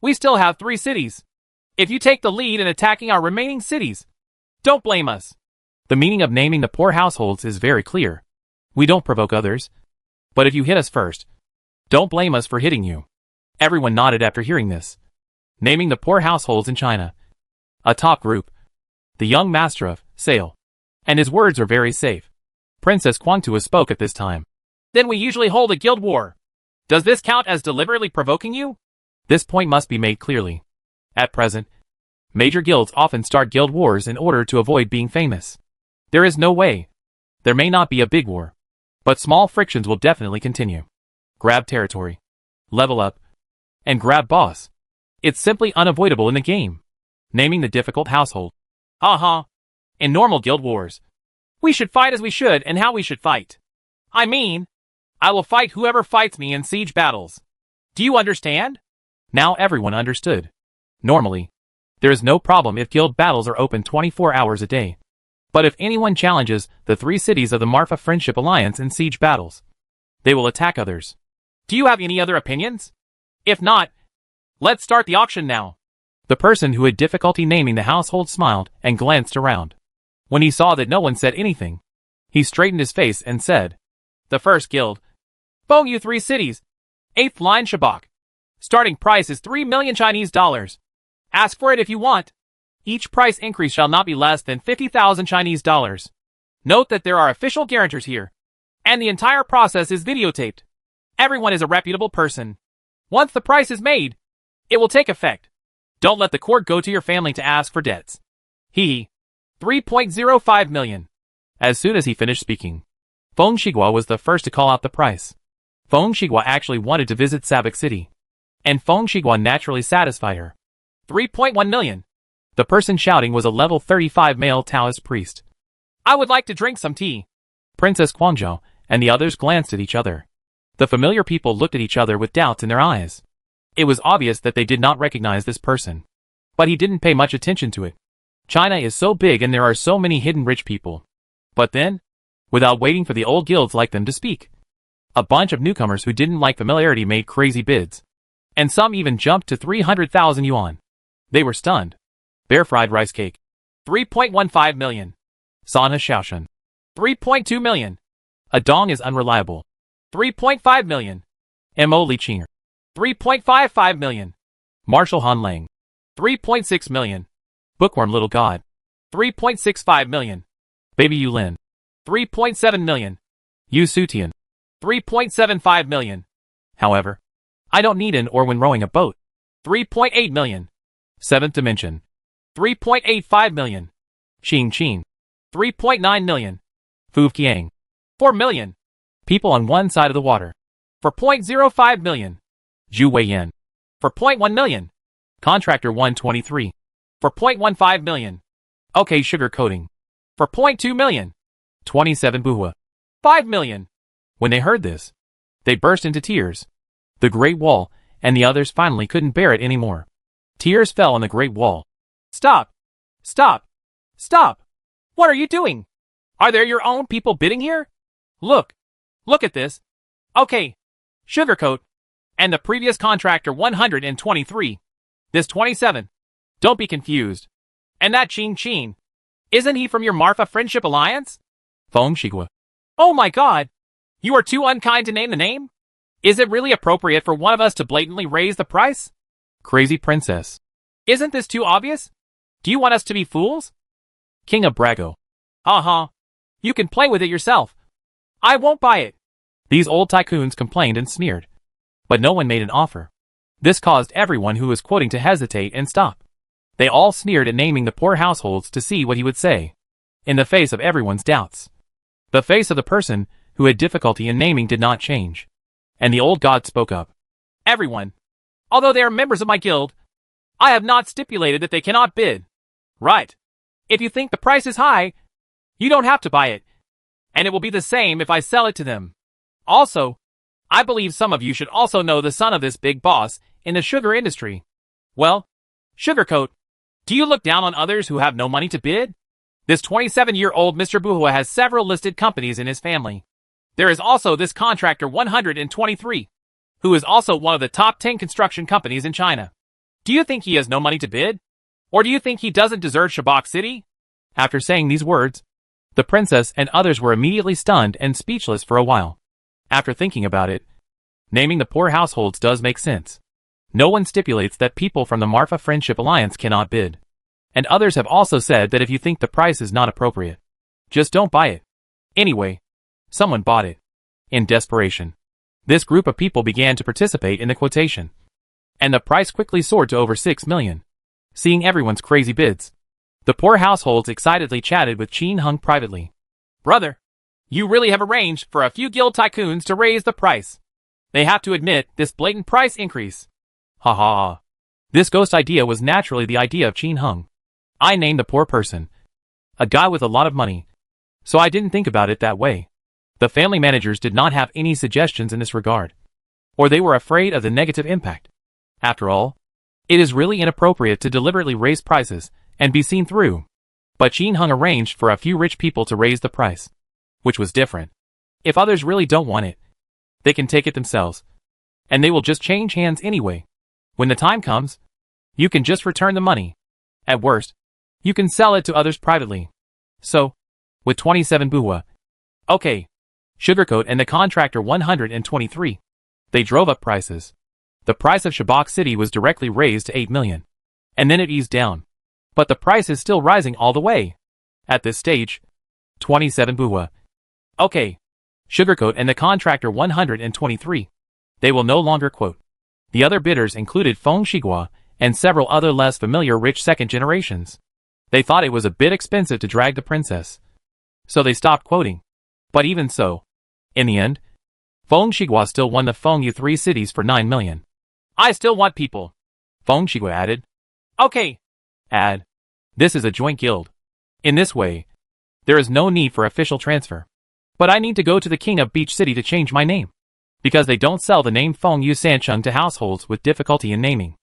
we still have 3 cities. If you take the lead in attacking our remaining cities, don't blame us. The meaning of naming the poor households is very clear. We don't provoke others. But if you hit us first, don't blame us for hitting you. Everyone nodded after hearing this. Naming the poor households in China. A top group. The young master of sale. And his words are very safe. Princess Quangtua spoke at this time. Then we usually hold a guild war. Does this count as deliberately provoking you? This point must be made clearly. At present, major guilds often start guild wars in order to avoid being famous. There is no way. There may not be a big war, but small frictions will definitely continue. Grab territory, level up, and grab boss. It's simply unavoidable in the game. Naming the difficult household. Haha. In normal guild wars, we should fight as we should and how we should fight. I mean, I will fight whoever fights me in siege battles. Do you understand? Now everyone understood. Normally, there is no problem if guild battles are open 24 hours a day. But if anyone challenges the 3 cities of the Marfa Friendship Alliance in siege battles, they will attack others. Do you have any other opinions? If not, let's start the auction now. The person who had difficulty naming the household smiled and glanced around. When he saw that no one said anything, he straightened his face and said, "The first guild. Fengyu 3 cities. 8th line Shabak. Starting price is 3 million Chinese dollars. Ask for it if you want. Each price increase shall not be less than 50,000 Chinese dollars. Note that there are official guarantors here, and the entire process is videotaped. Everyone is a reputable person. Once the price is made, it will take effect. Don't let the court go to your family to ask for debts." 3.05 million. As soon as he finished speaking, Feng Shiguo was the first to call out the price. Feng Shiguo actually wanted to visit Sabak City, and Feng Shiguo naturally satisfied her. 3.1 million. The person shouting was a level 35 male Taoist priest. "I would like to drink some tea." Princess Guangzhou and the others glanced at each other. The familiar people looked at each other with doubts in their eyes. It was obvious that they did not recognize this person. But he didn't pay much attention to it. China is so big and there are so many hidden rich people. But then, without waiting for the old guilds like them to speak, a bunch of newcomers who didn't like familiarity made crazy bids. And some even jumped to 300,000 yuan. They were stunned. Bear fried rice cake. 3.15 million. Sanha Shaoshan. 3.2 million. A dong is unreliable. 3.5 million. Mo Li Qinger. 3.55 million. Marshal Han Lang. 3.6 million. Bookworm Little God. 3.65 million. Baby Yu Lin. 3.7 million. Yu Sutian. 3.75 million. However, I don't need an or when rowing a boat. 3.8 million. 7th Dimension. 3.85 million. Xing Qin. 3.9 million. Fu Qiang. 4 million. People on one side of the water. For 0.05 million. Zhu Weiyan. For 0.1 million. Contractor 123. For 0.15 million. OK Sugar Coating. For 0.2 million. 27 Buhua. 5 million. When they heard this, they burst into tears. The Great Wall and the others finally couldn't bear it anymore. Tears fell on the Great Wall. "Stop! Stop! Stop! What are you doing? Are there your own people bidding here? Look! Look at this! Okay, Sugarcoat, and the previous contractor 123. This 27. Don't be confused. And that Qing Qin. Isn't he from your Marfa Friendship Alliance?" Feng Shiguo. "Oh my god! You are too unkind to name the name? Is it really appropriate for one of us to blatantly raise the price?" Crazy Princess. "Isn't this too obvious? Do you want us to be fools?" King of Brago. Uh-huh. You can play with it yourself. I won't buy it. These old tycoons complained and sneered. But no one made an offer. This caused everyone who was quoting to hesitate and stop. They all sneered at naming the poor households to see what he would say. In the face of everyone's doubts. The face of the person who had difficulty in naming did not change. And the old god spoke up. "Everyone. Although they are members of my guild, I have not stipulated that they cannot bid. Right. If you think the price is high, you don't have to buy it. And it will be the same if I sell it to them. Also, I believe some of you should also know the son of this big boss in the sugar industry. Well, Sugarcoat, do you look down on others who have no money to bid? This 27-year-old Mr. Buhua has several listed companies in his family. There is also this contractor 123, who is also one of the top 10 construction companies in China. Do you think he has no money to bid? Or do you think he doesn't deserve Shabak City?" After saying these words, the princess and others were immediately stunned and speechless for a while. After thinking about it, naming the poor households does make sense. No one stipulates that people from the Marfa Friendship Alliance cannot bid. And others have also said that if you think the price is not appropriate, just don't buy it. Anyway, someone bought it. In desperation, this group of people began to participate in the quotation. And the price quickly soared to over 6 million. Seeing everyone's crazy bids, the poor households excitedly chatted with Qin Hung privately. "Brother, you really have arranged for a few guild tycoons to raise the price. They have to admit this blatant price increase." Ha ha ha. This ghost idea was naturally the idea of Qin Hung. I named the poor person a guy with a lot of money, so I didn't think about it that way. The family managers did not have any suggestions in this regard, or they were afraid of the negative impact. After all, it is really inappropriate to deliberately raise prices and be seen through. But Qin Hung arranged for a few rich people to raise the price, which was different. If others really don't want it, they can take it themselves, and they will just change hands anyway. When the time comes, you can just return the money. At worst, you can sell it to others privately. So, with 27 buwa. Okay. Sugarcoat and the contractor 123. They drove up prices. The price of Shabak City was directly raised to 8 million. And then it eased down. But the price is still rising all the way. At this stage, 27 buwa. Okay. Sugarcoat and the contractor 123. They will no longer quote. The other bidders included Feng Shigua and several other less familiar rich second generations. They thought it was a bit expensive to drag the princess. So they stopped quoting. But even so, in the end, Feng Shigua still won the Fengyu 3 cities for 9 million. I still want people. Feng Shigua added. Okay. Add. This is a joint guild. In this way, there is no need for official transfer. But I need to go to the king of Beach City to change my name. Because they don't sell the name Fengyu Sancheng to households with difficulty in naming.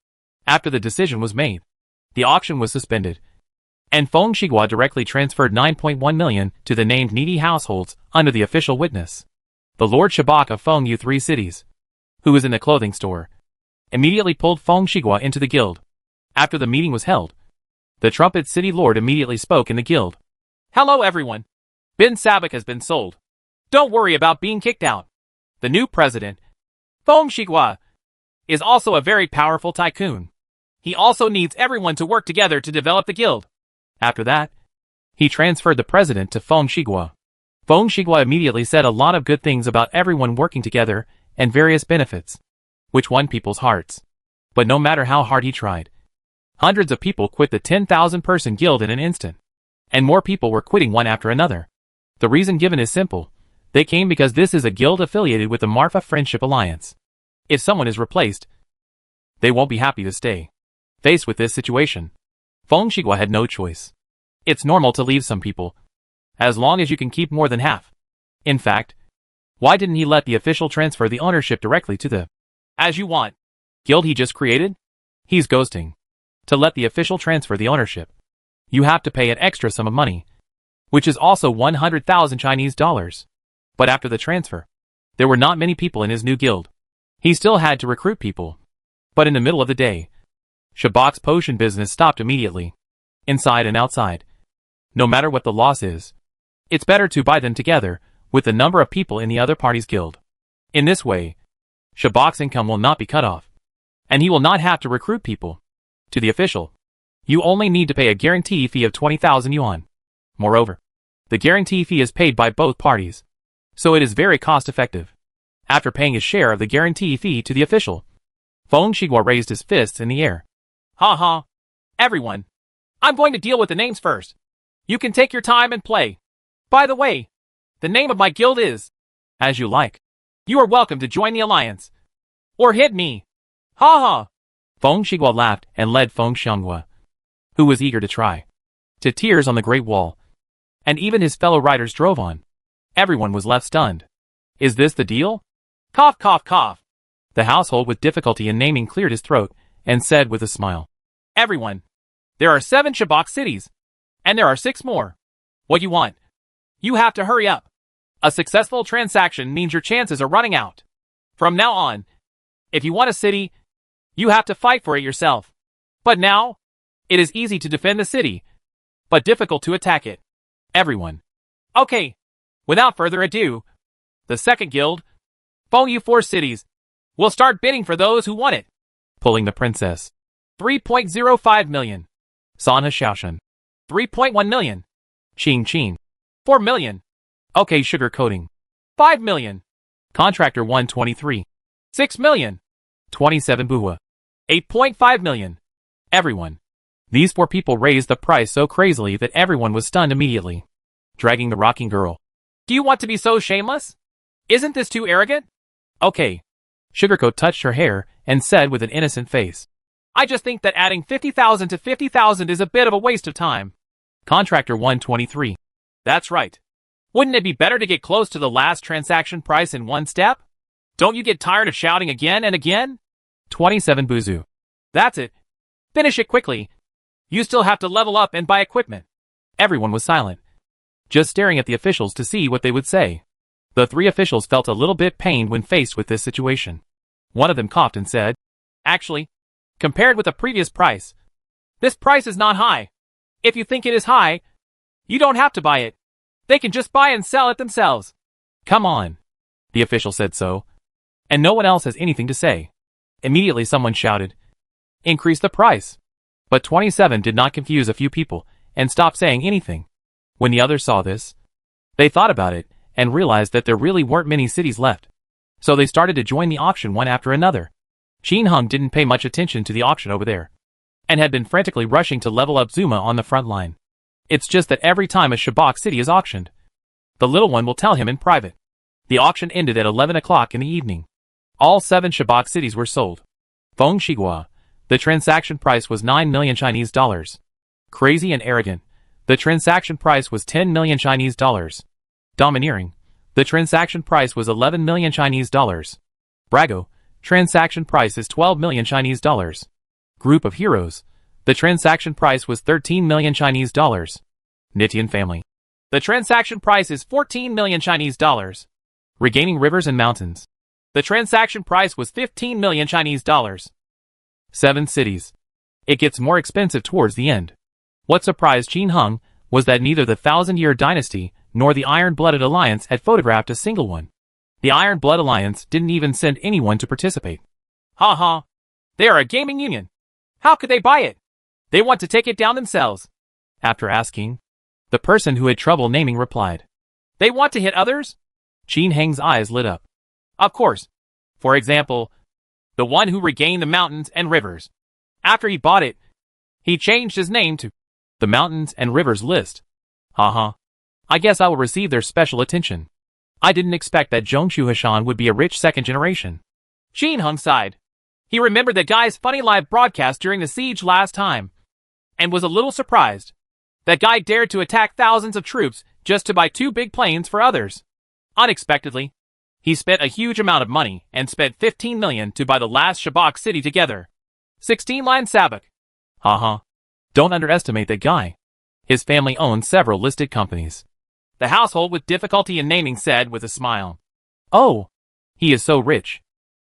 After the decision was made, the auction was suspended. And Feng Shigua directly transferred 9.1 million to the named needy households under the official witness. The Lord Shabak of Fengyu 3 cities, who was in the clothing store, immediately pulled Feng Shigua into the guild. After the meeting was held, the Trumpet City Lord immediately spoke in the guild. Hello everyone. Bin Sabak has been sold. Don't worry about being kicked out. The new president, Feng Shigua, is also a very powerful tycoon. He also needs everyone to work together to develop the guild. After that, he transferred the president to Feng Shigua. Feng Shigua immediately said a lot of good things about everyone working together and various benefits, which won people's hearts. But no matter how hard he tried, hundreds of people quit the 10,000 person guild in an instant. And more people were quitting one after another. The reason given is simple. They came because this is a guild affiliated with the Marfa Friendship Alliance. If someone is replaced, they won't be happy to stay. Faced with this situation, Feng Shigua had no choice. It's normal to leave some people, as long as you can keep more than half. In fact, why didn't he let the official transfer the ownership directly to the as you want guild he just created? He's ghosting. To let the official transfer the ownership, you have to pay an extra sum of money, which is also 100,000 Chinese dollars. But after the transfer, there were not many people in his new guild. He still had to recruit people. But in the middle of the day, Shabak's potion business stopped immediately. Inside and outside. No matter what the loss is, it's better to buy them together with the number of people in the other party's guild. In this way, Shabak's income will not be cut off. And he will not have to recruit people. To the official, you only need to pay a guarantee fee of 20,000 yuan. Moreover, the guarantee fee is paid by both parties, so it is very cost-effective. After paying his share of the guarantee fee to the official, Feng Shigua raised his fists in the air. Ha ha. Everyone. I'm going to deal with the names first. You can take your time and play. By the way, the name of my guild is as you like. You are welcome to join the alliance. Or hit me. Ha ha. Feng Shigua laughed and led Feng Xianghua, who was eager to try, to tears on the Great Wall. And even his fellow riders drove on. Everyone was left stunned. Is this the deal? Cough cough cough. The household with difficulty in naming cleared his throat and said with a smile. Everyone. There are 7 Shabak cities. And there are 6 more. What you want? You have to hurry up. A successful transaction means your chances are running out. From now on, if you want a city, you have to fight for it yourself. But now, it is easy to defend the city, but difficult to attack it. Everyone. Okay. Without further ado, the second guild, Fengyu 4 cities, will start bidding for those who want it. Pulling the princess. 3.05 million. Sanha Xiaoshan. 3.1 million. Qing Qing. 4 million. Okay, sugar coating. 5 million. Contractor 123. 6 million. 27 buwa. 8.5 million. Everyone. These 4 people raised the price so crazily that everyone was stunned immediately. Dragging the rocking girl. Do you want to be so shameless? Isn't this too arrogant? Okay. Sugarcoat touched her hair and said with an innocent face. I just think that adding 50,000 to 50,000 is a bit of a waste of time. Contractor 123. That's right. Wouldn't it be better to get close to the last transaction price in one step? Don't you get tired of shouting again and again? 27 buzu. That's it. Finish it quickly. You still have to level up and buy equipment. Everyone was silent, just staring at the officials to see what they would say. The 3 officials felt a little bit pained when faced with this situation. One of them coughed and said, Actually, compared with the previous price, this price is not high. If you think it is high, You don't have to buy it. They can just buy and sell it themselves. Come on. The official said so. And no one else has anything to say. Immediately someone shouted, "Increase the price." But 27 did not confuse a few people and stopped saying anything. When the others saw this, they thought about it and realized that there really weren't many cities left. So they started to join the auction one after another. Qin Hung didn't pay much attention to the auction over there, and had been frantically rushing to level up Zuma on the front line. It's just that every time a Shabak city is auctioned, the little one will tell him in private. The auction ended at 11 o'clock in the evening. All 7 Shabak cities were sold. Feng Shigua, the transaction price was 9 million Chinese dollars. Crazy and arrogant, the transaction price was 10 million Chinese dollars. Domineering, the transaction price was 11 million Chinese dollars. Brago, transaction price is 12 million Chinese dollars. Group of heroes, the transaction price was 13 million Chinese dollars. Nitian family, the transaction price is 14 million Chinese dollars. Regaining rivers and mountains, the transaction price was 15 million Chinese dollars. 7 cities. It gets more expensive towards the end. What surprised Qin Hung was that neither the Thousand-Year Dynasty nor the Iron-Blooded Alliance had photographed a single one. The Iron Blood Alliance didn't even send anyone to participate. Ha ha. They are a gaming union. How could they buy it? They want to take it down themselves. After asking, the person who had trouble naming replied, They want to hit others? Qin Hang's eyes lit up. Of course. For example, the one who regained the mountains and rivers. After he bought it, he changed his name to the Mountains and Rivers List. Haha. I guess I will receive their special attention. I didn't expect that Zhongshu Hashan would be a rich second generation. Qin Hung sighed. He remembered the guy's funny live broadcast during the siege last time, and was a little surprised. That guy dared to attack thousands of troops just to buy 2 big planes for others. Unexpectedly, he spent a huge amount of money and spent 15 million to buy the last Shabak city together. 16 line Sabak. Haha. Don't underestimate that guy. His family owns several listed companies. The household with difficulty in naming said with a smile. Oh, he is so rich.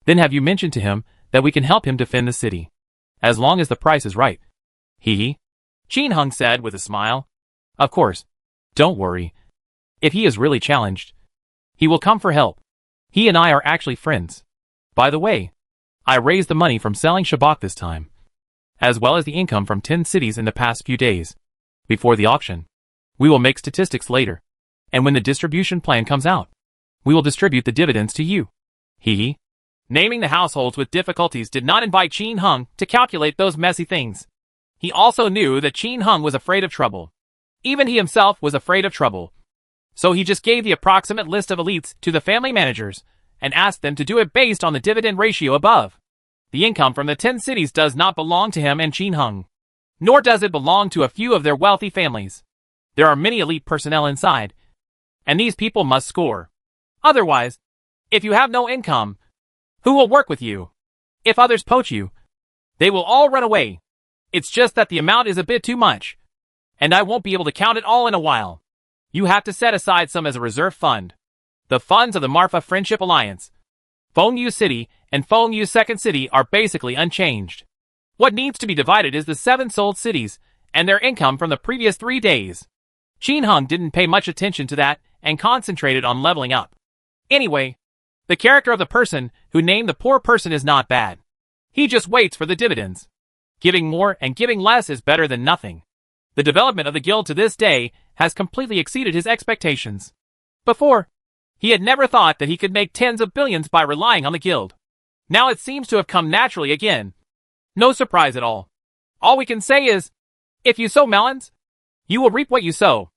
Then have you mentioned to him that we can help him defend the city? As long as the price is right. Hee. Qin Hung said with a smile. Of course. Don't worry. If he is really challenged, he will come for help. He and I are actually friends. By the way, I raised the money from selling Shabak this time, as well as the income from 10 cities in the past few days. Before the auction, we will make statistics later, and when the distribution plan comes out, we will distribute the dividends to you. Hee. Naming the households with difficulties did not invite Qin Hung to calculate those messy things. He also knew that Qin Hung was afraid of trouble. Even he himself was afraid of trouble. So he just gave the approximate list of elites to the family managers and asked them to do it based on the dividend ratio above. The income from the 10 cities does not belong to him and Qin Hung, nor does it belong to a few of their wealthy families. There are many elite personnel inside, and these people must score. Otherwise, if you have no income, who will work with you? If others poach you, they will all run away. It's just that the amount is a bit too much, and I won't be able to count it all in a while. You have to set aside some as a reserve fund. The funds of the Marfa Friendship Alliance, Fengyu City, and Fengyu Second City are basically unchanged. What needs to be divided is the 7 sold cities, and their income from the previous 3 days. Qin Hung didn't pay much attention to that and concentrated on leveling up. Anyway, the character of the person who named the poor person is not bad. He just waits for the dividends. Giving more and giving less is better than nothing. The development of the guild to this day has completely exceeded his expectations. Before, he had never thought that he could make tens of billions by relying on the guild. Now it seems to have come naturally again. No surprise at all. All we can say is, if you sow melons, you will reap what you sow.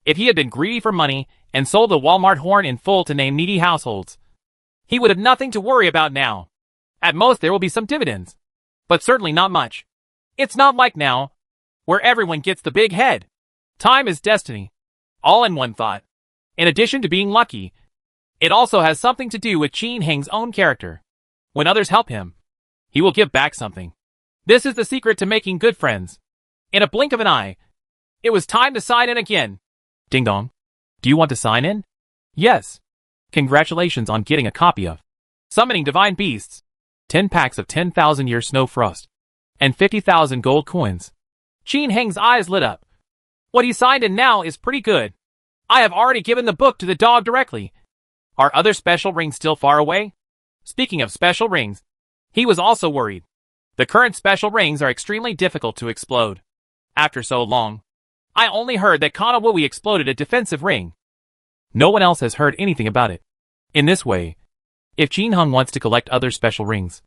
If he had been greedy for money and sold the Walmart horn in full to name needy households, he would have nothing to worry about now. At most there will be some dividends, but certainly not much. It's not like now, where everyone gets the big head. Time is destiny. All in one thought. In addition to being lucky, it also has something to do with Qin Hang's own character. When others help him, he will give back something. This is the secret to making good friends. In a blink of an eye, it was time to sign in again. Ding dong. Do you want to sign in? Yes. Congratulations on getting a copy of Summoning Divine Beasts. 10 packs of 10,000-year snow frost. And 50,000 gold coins. Qin Hang's eyes lit up. What he signed in now is pretty good. I have already given the book to the dog directly. Are other special rings still far away? Speaking of special rings, he was also worried. The current special rings are extremely difficult to explode. After so long, I only heard that Kanawui exploded a defensive ring. No one else has heard anything about it. In this way, if Jin Hung wants to collect other special rings,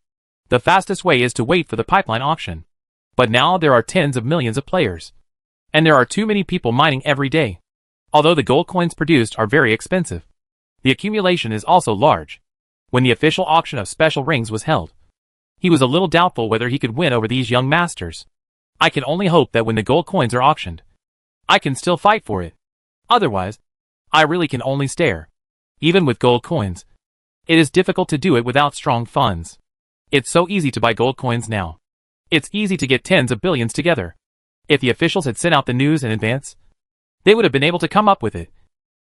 the fastest way is to wait for the pipeline auction. But now there are tens of millions of players, and there are too many people mining every day. Although the gold coins produced are very expensive, the accumulation is also large. When the official auction of special rings was held, he was a little doubtful whether he could win over these young masters. I can only hope that when the gold coins are auctioned, I can still fight for it. Otherwise, I really can only stare. Even with gold coins, it is difficult to do it without strong funds. It's so easy to buy gold coins now. It's easy to get tens of billions together. If the officials had sent out the news in advance, they would have been able to come up with it.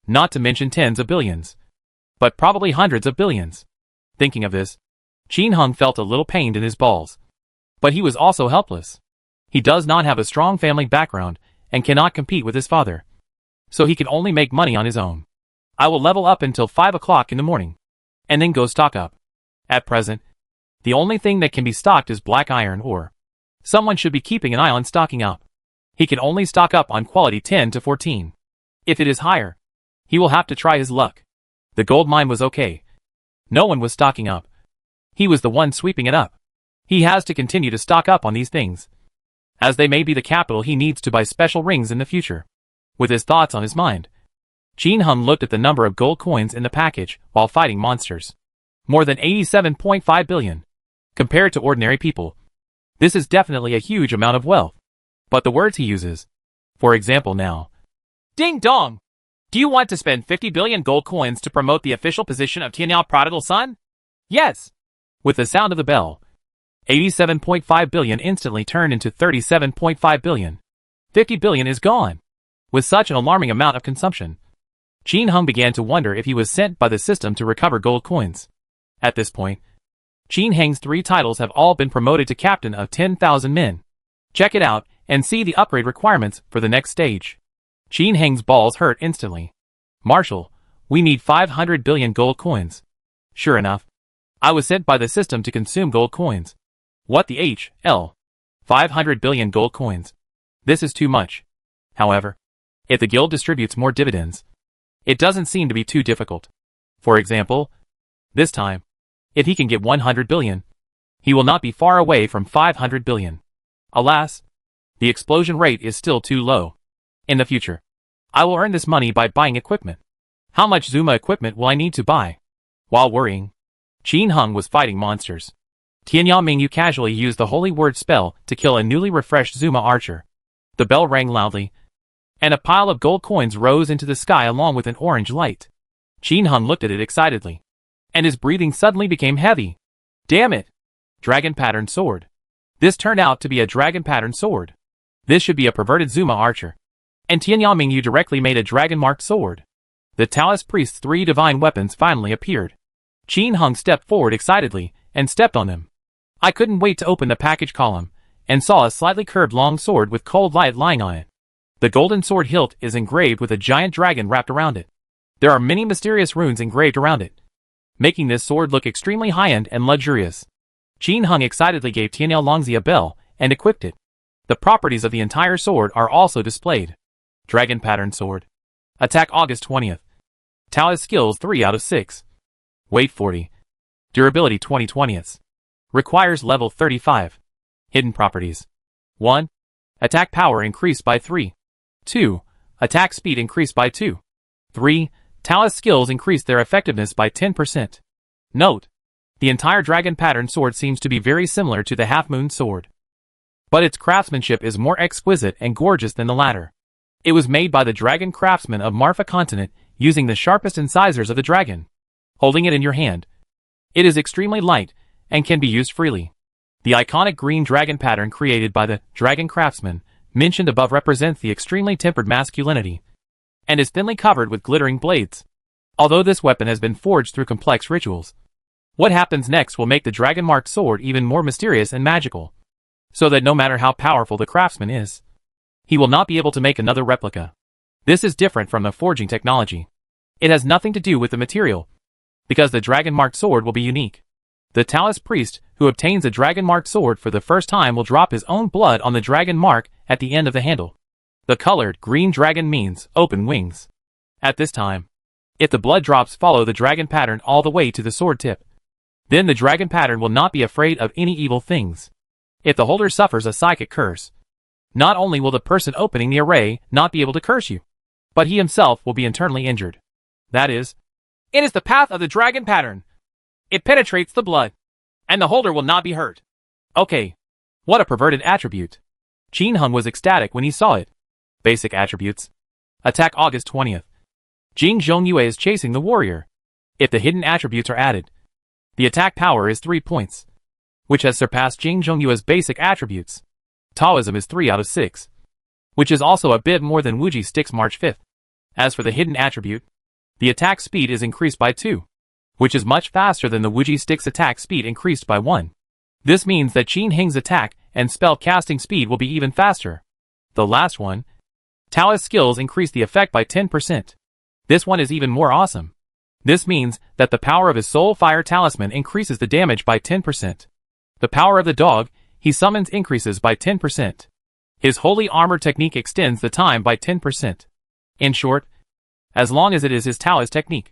Not to mention tens of billions, but probably hundreds of billions. Thinking of this, Jin Hung felt a little pained in his balls. But he was also helpless. He does not have a strong family background and cannot compete with his father. So he can only make money on his own. I will level up until 5 o'clock in the morning, and then go stock up. At present, the only thing that can be stocked is black iron ore. Someone should be keeping an eye on stocking up. He can only stock up on quality 10 to 14. If it is higher, he will have to try his luck. The gold mine was okay. No one was stocking up. He was the one sweeping it up. He has to continue to stock up on these things, as they may be the capital he needs to buy special rings in the future. With his thoughts on his mind, Jin Hung looked at the number of gold coins in the package while fighting monsters. More than 87.5 billion. Compared to ordinary people, this is definitely a huge amount of wealth. But the words he uses, for example now, Ding dong! Do you want to spend 50 billion gold coins to promote the official position of Tianyao Prodigal Son? Yes! With the sound of the bell, 87.5 billion instantly turned into 37.5 billion. 50 billion is gone. With such an alarming amount of consumption, Jin Hung began to wonder if he was sent by the system to recover gold coins. At this point, Jin Hang's 3 titles have all been promoted to captain of 10,000 men. Check it out and see the upgrade requirements for the next stage. Jin Hang's balls hurt instantly. Marshal, we need 500 billion gold coins. Sure enough, I was sent by the system to consume gold coins. What the HL? 500 billion gold coins. This is too much. However, if the guild distributes more dividends, it doesn't seem to be too difficult. For example, this time, if he can get 100 billion, he will not be far away from 500 billion. Alas, the explosion rate is still too low. In the future, I will earn this money by buying equipment. How much Zuma equipment will I need to buy? While worrying, Jin Hung was fighting monsters. Tianyao Mingyu casually used the holy word spell to kill a newly refreshed Zuma archer. The bell rang loudly, and a pile of gold coins rose into the sky along with an orange light. Jin Hung looked at it excitedly, and his breathing suddenly became heavy. Damn it! Dragon pattern sword. This turned out to be a dragon pattern sword. This should be a perverted Zuma archer. And Tianyao Mingyu directly made a dragon-marked sword. The Taoist priest's 3 divine weapons finally appeared. Jin Hung stepped forward excitedly and stepped on them. I couldn't wait to open the package column and saw a slightly curved long sword with cold light lying on it. The golden sword hilt is engraved with a giant dragon wrapped around it. There are many mysterious runes engraved around it, making this sword look extremely high-end and luxurious. Jin Hung excitedly gave Tianyao Longzi a bell and equipped it. The properties of the entire sword are also displayed. Dragon pattern sword. Attack August 20th. Taoist skills 3 out of 6. Weight 40. Durability 20/20. Requires level 35. Hidden properties. 1. Attack power increased by 3. 2. Attack speed increased by 2. 3. Taoist skills increase their effectiveness by 10%. Note: the entire dragon pattern sword seems to be very similar to the half-moon sword, but its craftsmanship is more exquisite and gorgeous than the latter. It was made by the dragon craftsmen of Marfa continent using the sharpest incisors of the dragon. Holding it in your hand, it is extremely light and can be used freely. The iconic green dragon pattern created by the dragon craftsman mentioned above represents the extremely tempered masculinity and is thinly covered with glittering blades. Although this weapon has been forged through complex rituals, what happens next will make the dragon-marked sword even more mysterious and magical, so that no matter how powerful the craftsman is, He will not be able to make another replica. This is different from the forging technology. It has nothing to do with the material, because the dragon-marked sword will be unique. The Taoist priest who obtains a dragon-marked sword for the first time will drop his own blood on the dragon mark at the end of the handle. The colored green dragon means open wings. At this time, if the blood drops follow the dragon pattern all the way to the sword tip, then the dragon pattern will not be afraid of any evil things. If the holder suffers a psychic curse, not only will the person opening the array not be able to curse you, but he himself will be internally injured. That is, it is the path of the dragon pattern. It penetrates the blood, and the holder will not be hurt. Okay, what a perverted attribute. Qin Heng was ecstatic when he saw it. Basic attributes. Attack August 20th. Jing Zhongyue is chasing the warrior. If the hidden attributes are added, the attack power is 3 points, which has surpassed Jing Zhongyue's basic attributes. Taoism is 3 out of 6, which is also a bit more than Wuji Stick's March 5th. As for the hidden attribute, the attack speed is increased by 2, which is much faster than the Wuji Stick's attack speed increased by 1. This means that Qin Heng's attack and spell casting speed will be even faster. The last one, Taoist skills increase the effect by 10%. This one is even more awesome. This means that the power of his soul fire talisman increases the damage by 10%. The power of the dog he summons increases by 10%. His holy armor technique extends the time by 10%. In short, as long as it is his Taoist technique,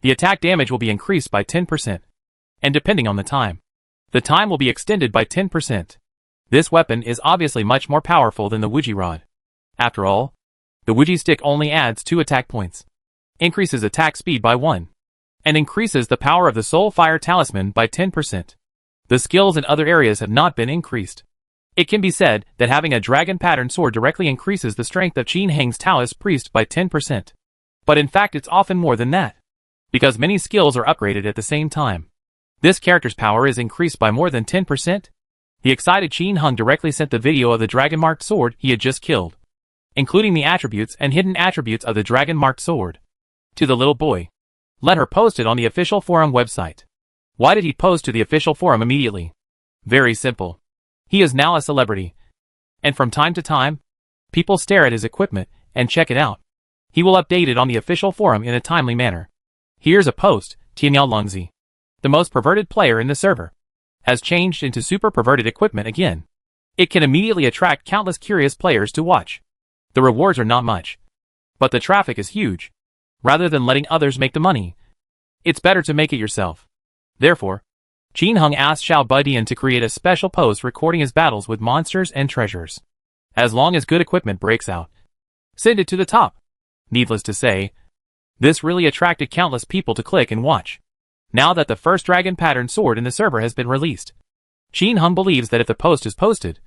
the attack damage will be increased by 10%. And depending on the time will be extended by 10%. This weapon is obviously much more powerful than the Wuji rod. After all, the Wuji stick only adds 2 attack points, increases attack speed by 1, and increases the power of the soul fire talisman by 10%. The skills in other areas have not been increased. It can be said that having a dragon pattern sword directly increases the strength of Qin Heng's Taoist priest by 10%. But in fact it's often more than that, because many skills are upgraded at the same time. This character's power is increased by more than 10%. The excited Qin Heng directly sent the video of the dragon-marked sword he had just killed, including the attributes and hidden attributes of the dragon-marked sword, to the little boy. Let her post it on the official forum website. Why did he post to the official forum immediately? Very simple. He is now a celebrity, and from time to time, people stare at his equipment and check it out. He will update it on the official forum in a timely manner. Here's a post. Tianyao Lungzi, the most perverted player in the server, has changed into super perverted equipment again. It can immediately attract countless curious players to watch. The rewards are not much, but the traffic is huge. Rather than letting others make the money, it's better to make it yourself. Therefore, Qin Heng asked Xiao Baidian to create a special post recording his battles with monsters and treasures. As long as good equipment breaks out, send it to the top. Needless to say, this really attracted countless people to click and watch. Now that the first dragon pattern sword in the server has been released, Qin Heng believes that if the post is posted,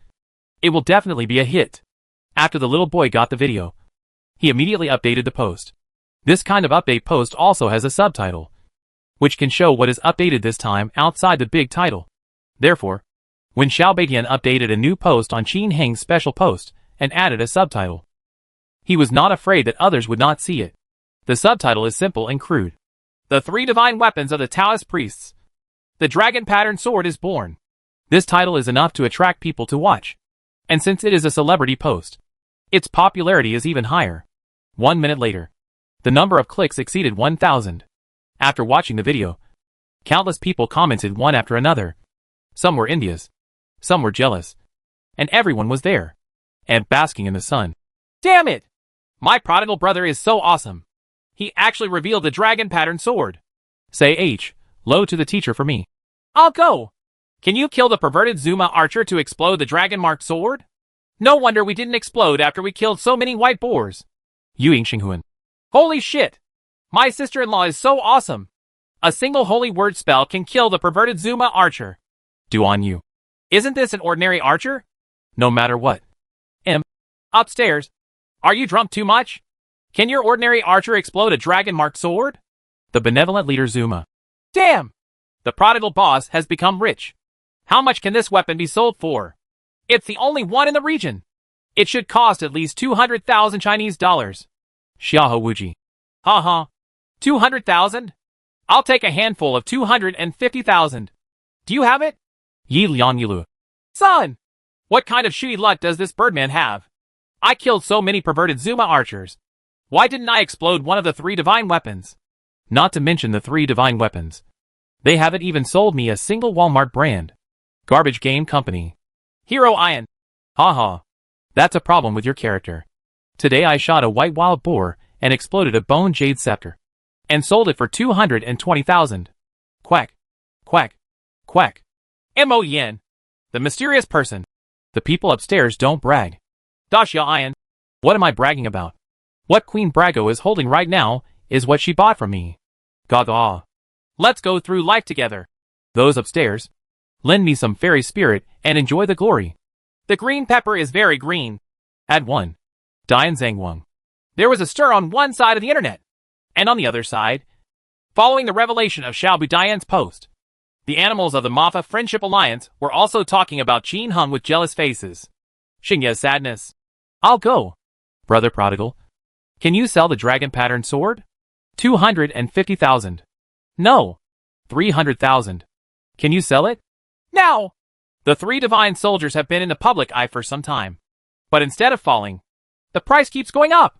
it will definitely be a hit. After the little boy got the video, he immediately updated the post. This kind of update post also has a subtitle, which can show what is updated this time outside the big title. Therefore, when Xiao Baidian updated a new post on Qin Heng's special post and added a subtitle, he was not afraid that others would not see it. The subtitle is simple and crude. The 3 divine weapons of the Taoist priests. The dragon pattern sword is born. This title is enough to attract people to watch. And since it is a celebrity post, its popularity is even higher. 1 minute later, the number of clicks exceeded 1,000. After watching the video, countless people commented one after another. Some were envious, some were jealous, and everyone was there, and basking in the sun. Damn it! My prodigal brother is so awesome. He actually revealed the dragon pattern sword. Say H, low to the teacher for me. I'll go. Can you kill the perverted Zuma archer to explode the dragon-marked sword? No wonder we didn't explode after we killed so many white boars. Yuying Xinghuan. Holy shit! My sister-in-law is so awesome. A single holy word spell can kill the perverted Zuma archer. Do on you. Isn't this an ordinary archer? No matter what. Upstairs. Are you drunk too much? Can your ordinary archer explode a dragon-marked sword? The benevolent leader Zuma. Damn! The prodigal boss has become rich. How much can this weapon be sold for? It's the only one in the region. It should cost at least 200,000 Chinese dollars. Xiaohe Wuji. Haha. 200,000? I'll take a handful of 250,000. Do you have it? Yi Lian Yilu. Son! What kind of shitty luck does this birdman have? I killed so many perverted Zuma archers. Why didn't I explode one of the 3 divine weapons? Not to mention the 3 divine weapons. They haven't even sold me a single Walmart brand. Garbage game company. Hero Iron. Haha. That's a problem with your character. Today I shot a white wild boar and exploded a bone jade scepter. And sold it for 220,000. Quack. Quack. Quack. Mo Yen. The mysterious person. The people upstairs don't brag. Dasha Iron. What am I bragging about? What Queen Brago is holding right now is what she bought from me. Gaga. Let's go through life together. Those upstairs. Lend me some fairy spirit and enjoy the glory. The green pepper is very green. Add 1. Dian Zhangwang. There was a stir on one side of the internet. And on the other side, following the revelation of Xiaobu Dian's post, the animals of the Mafa Friendship Alliance were also talking about Qin Hung with jealous faces. Xingya's sadness. I'll go. Brother Prodigal. Can you sell the dragon pattern sword? 250,000. No. 300,000. Can you sell it? Now! The 3 divine soldiers have been in the public eye for some time. But instead of falling, the price keeps going up.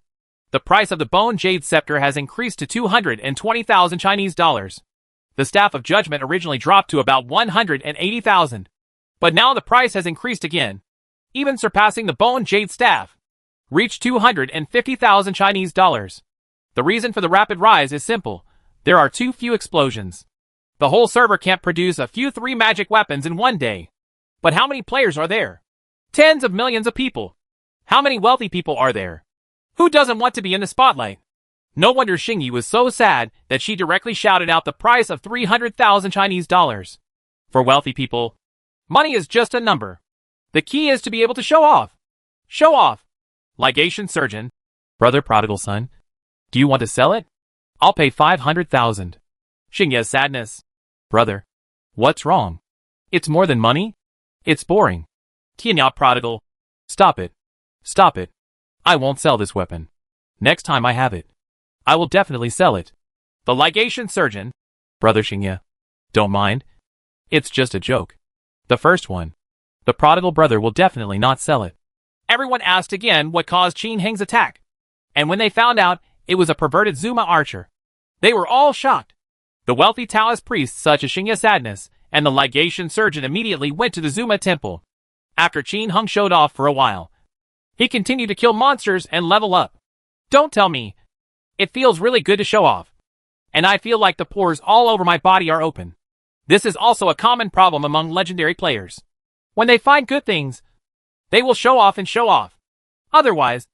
The price of the bone jade scepter has increased to 220,000 Chinese dollars. The staff of judgment originally dropped to about 180,000. But now the price has increased again, even surpassing the bone jade staff. Reached 250,000 Chinese dollars. The reason for the rapid rise is simple. There are too few explosions. The whole server can't produce a few 3 magic weapons in one day. But how many players are there? Tens of millions of people. How many wealthy people are there? Who doesn't want to be in the spotlight? No wonder Xingyi was so sad that she directly shouted out the price of 300,000 Chinese dollars. For wealthy people, money is just a number. The key is to be able to show off. Show off. Ligation Surgeon. Brother Prodigal Son. Do you want to sell it? I'll pay 500,000. Xingya's sadness. Brother. What's wrong? It's more than money? It's boring. Tianya Prodigal. Stop it. Stop it. I won't sell this weapon. Next time I have it, I will definitely sell it. The Ligation Surgeon. Brother Xingya. Don't mind. It's just a joke. The first one. The prodigal brother will definitely not sell it. Everyone asked again what caused Qin Heng's attack. And when they found out, it was a perverted Zuma archer. They were all shocked. The wealthy Taoist priests such as Xingya Sadness and the Ligation Surgeon immediately went to the Zuma temple. After Qin Heng showed off for a while, he continued to kill monsters and level up. Don't tell me. It feels really good to show off. And I feel like the pores all over my body are open. This is also a common problem among legendary players. When they find good things, they will show off and show off. Otherwise,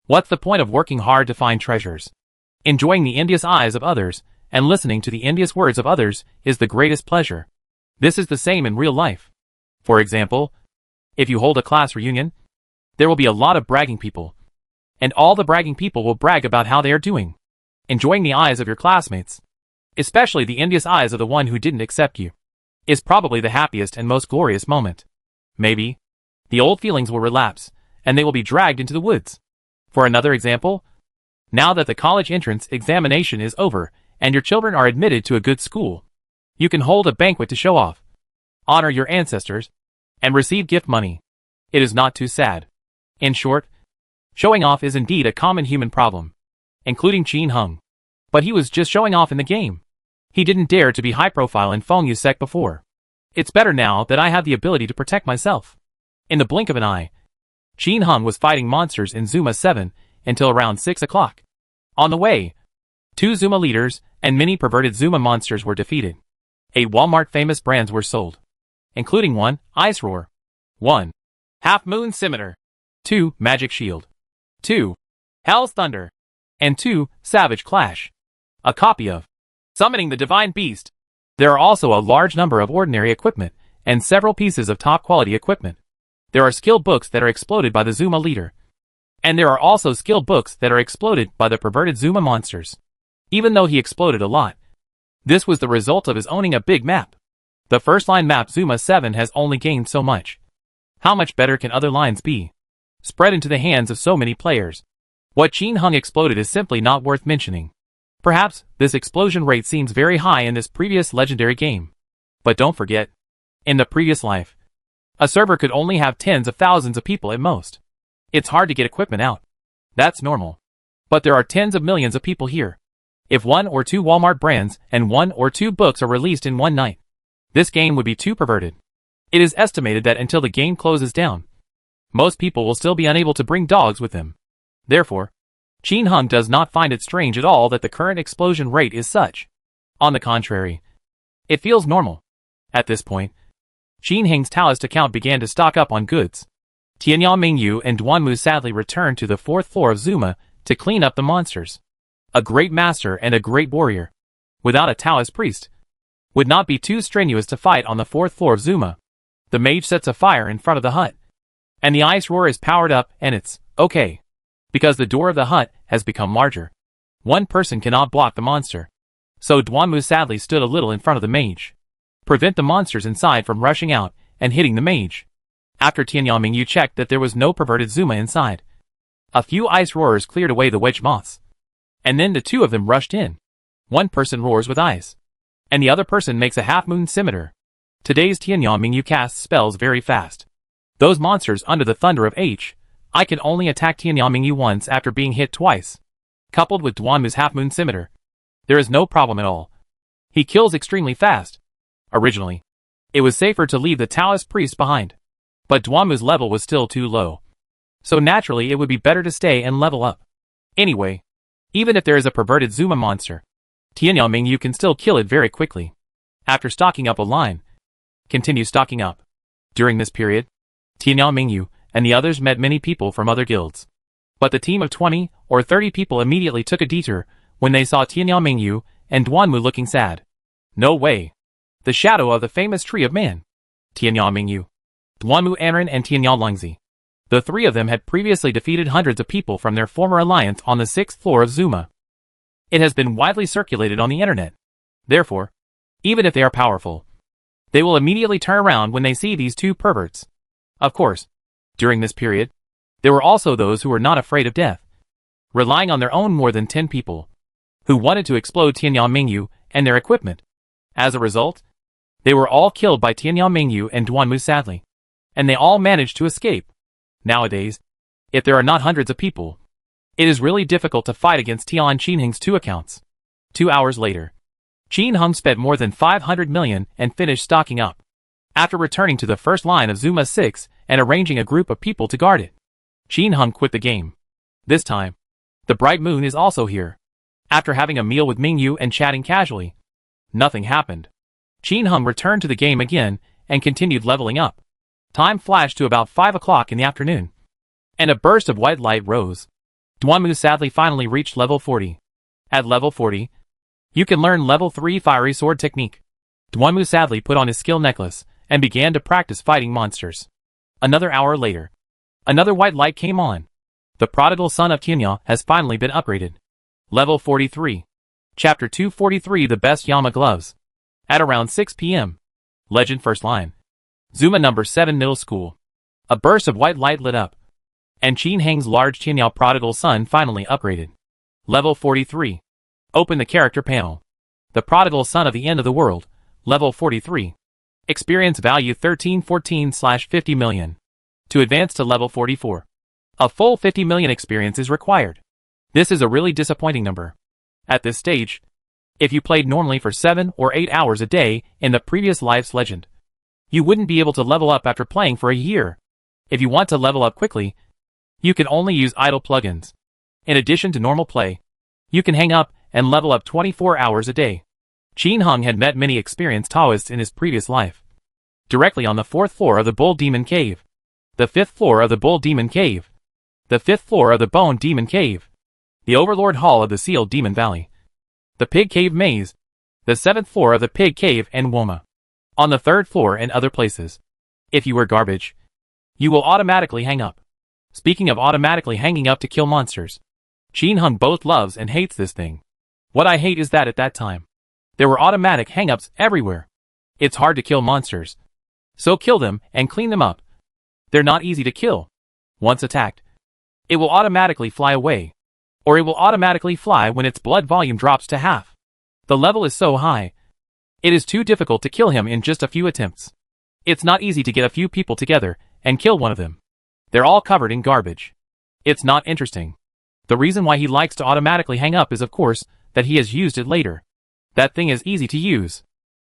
what's the point of working hard to find treasures? Enjoying the envious eyes of others and listening to the envious words of others is the greatest pleasure. This is the same in real life. For example, if you hold a class reunion, there will be a lot of bragging people. And all the bragging people will brag about how they are doing. Enjoying the eyes of your classmates, especially the envious eyes of the one who didn't accept you, is probably the happiest and most glorious moment. Maybe the old feelings will relapse, and they will be dragged into the woods. For another example, now that the college entrance examination is over and your children are admitted to a good school, you can hold a banquet to show off, honor your ancestors, and receive gift money. It is not too sad. In short, showing off is indeed a common human problem, including Qin Heng. But he was just showing off in the game. He didn't dare to be high profile in Fengyu sect before. It's better now that I have the ability to protect myself. In the blink of an eye, Qin Heng was fighting monsters in Zuma 7 until around 6 o'clock. On the way, 2 Zuma leaders and many perverted Zuma monsters were defeated. 8 Walmart famous brands were sold, including 1 Ice Roar, 1 Half Moon Scimitar, 2 Magic Shield, 2 Hell's Thunder, and 2 Savage Clash. A copy of Summoning the Divine Beast. There are also a large number of ordinary equipment and several pieces of top quality equipment. There are skill books that are exploded by the Zuma leader. And there are also skill books that are exploded by the perverted Zuma monsters. Even though he exploded a lot, this was the result of his owning a big map. The first line map Zuma 7 has only gained so much. How much better can other lines be? Spread into the hands of so many players. What Qin Heng exploded is simply not worth mentioning. Perhaps this explosion rate seems very high in this previous legendary game. But don't forget, in the previous life, a server could only have tens of thousands of people at most. It's hard to get equipment out. That's normal. But there are tens of millions of people here. If 1 or 2 Walmart brands and 1 or 2 books are released in one night, this game would be too perverted. It is estimated that until the game closes down, most people will still be unable to bring dogs with them. Therefore, Qin Hung does not find it strange at all that the current explosion rate is such. On the contrary, it feels normal. At this point, Qin Heng's Taoist account began to stock up on goods. Tianyao Mingyu and Duanmu sadly returned to the 4th floor of Zuma to clean up the monsters. A great master and a great warrior, without a Taoist priest, would not be too strenuous to fight on the 4th floor of Zuma. The mage sets a fire in front of the hut, and the ice roar is powered up, and it's okay, because the door of the hut has become larger. One person cannot block the monster. So Duanmu sadly stood a little in front of the mage, prevent the monsters inside from rushing out and hitting the mage. After Tianyao Mingyu checked that there was no perverted Zuma inside, a few ice roarers cleared away the wedge moths, and then the two of them rushed in. One person roars with ice, and the other person makes a half-moon scimitar. Today's Tianyao Mingyu casts spells very fast. Those monsters under the thunder of I can only attack Tianyao Mingyu once after being hit twice. Coupled with Duanmu's half-moon scimitar, there is no problem at all. He kills extremely fast. Originally, it was safer to leave the Taoist priest behind, but Duanmu's level was still too low. So naturally it would be better to stay and level up. Anyway, even if there is a perverted Zuma monster, Tianyao Mingyu can still kill it very quickly. After stocking up a line, continue stocking up. During this period, Tianyao Mingyu and the others met many people from other guilds. But the team of 20 or 30 people immediately took a detour when they saw Tianyao Mingyu and Duanmu looking sad. No way. The shadow of the famous tree of man. Tianyao Mingyu, Duanmu Anren and Tianyao Lungzi. The three of them had previously defeated hundreds of people from their former alliance on the 6th floor of Zuma. It has been widely circulated on the internet. Therefore, even if they are powerful, they will immediately turn around when they see these two perverts. Of course, during this period, there were also those who were not afraid of death, relying on their own more than 10 people, who wanted to explode Tianyao Mingyu and their equipment. As a result, they were all killed by Tianyao Mingyu and Duanmu sadly, and they all managed to escape. Nowadays, if there are not hundreds of people, it is really difficult to fight against Qin Heng's 2 accounts. 2 hours later, Qin Heng spent more than 500 million and finished stocking up. After returning to the first line of Zuma 6 and arranging a group of people to guard it, Qin Heng quit the game. This time, the bright moon is also here. After having a meal with Mingyu and chatting casually, nothing happened. Qin Heng returned to the game again and continued leveling up. Time flashed to about 5 o'clock in the afternoon, and a burst of white light rose. Duanmu sadly finally reached level 40. At level 40, you can learn level 3 fiery sword technique. Duanmu sadly put on his skill necklace and began to practice fighting monsters. Another hour later, another white light came on. The prodigal son of Tianyao has finally been upgraded. Level 43. Chapter 243 The Best Yama Gloves. At around 6 p.m. Legend first line. Zuma number 7 Middle School. A burst of white light lit up, and Qin Heng's large Tianyao prodigal son finally upgraded. Level 43. Open the character panel. The prodigal son of the end of the world. Level 43. Experience value 1314/50 million. To advance to level 44, a full 50 million experience is required. This is a really disappointing number. At this stage, if you played normally for 7 or 8 hours a day in the previous life's legend, you wouldn't be able to level up after playing for a year. If you want to level up quickly, you can only use idle plugins. In addition to normal play, you can hang up and level up 24 hours a day. Qin Heng had met many experienced Taoists in his previous life. Directly on the 4th floor of the Bull Demon Cave, the 5th floor of the Bull Demon Cave, the 5th floor of the Bone Demon Cave, the Overlord Hall of the Sealed Demon Valley, the Pig Cave Maze, the 7th floor of the Pig Cave and Woma, on the 3rd floor and other places. If you were garbage, you will automatically hang up. Speaking of automatically hanging up to kill monsters, Qin Heng both loves and hates this thing. What I hate is that at that time, there were automatic hang-ups everywhere. It's hard to kill monsters, so kill them and clean them up. They're not easy to kill. Once attacked, it will automatically fly away, or it will automatically fly when its blood volume drops to half. The level is so high, it is too difficult to kill him in just a few attempts. It's not easy to get a few people together and kill one of them. They're all covered in garbage. It's not interesting. The reason why he likes to automatically hang up is of course that he has used it later. That thing is easy to use.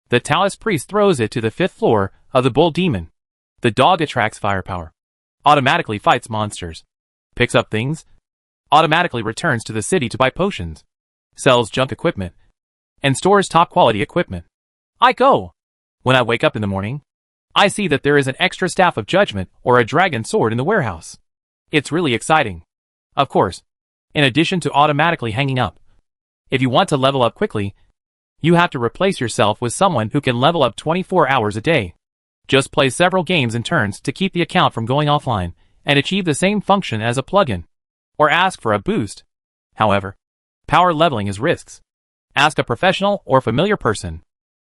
The Taoist priest throws it to the 5th floor of the bull demon. The dog attracts firepower. Automatically fights monsters. Picks up things. Automatically returns to the city to buy potions. Sells junk equipment. And stores top quality equipment. I go. When I wake up in the morning, I see that there is an extra staff of judgment or a dragon sword in the warehouse. It's really exciting. Of course, in addition to automatically hanging up, if you want to level up quickly, you have to replace yourself with someone who can level up 24 hours a day. Just play several games in turns to keep the account from going offline and achieve the same function as a plugin. Or ask for a boost. However, power leveling is risks. Ask a professional or familiar person.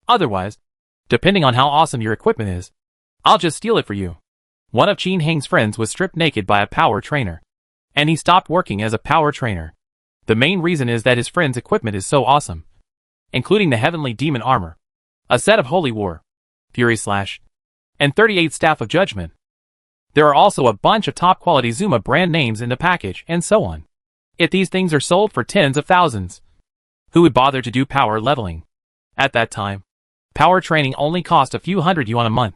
Otherwise, depending on how awesome your equipment is, I'll just steal it for you. One of Qin Heng's friends was stripped naked by a power trainer. And he stopped working as a power trainer. The main reason is that his friend's equipment is so awesome. Including the heavenly demon armor, a set of holy war, fury slash, and 38 staff of judgment. There are also a bunch of top quality Zuma brand names in the package and so on. If these things are sold for tens of thousands, who would bother to do power leveling? At that time, power training only cost a few hundred yuan a month.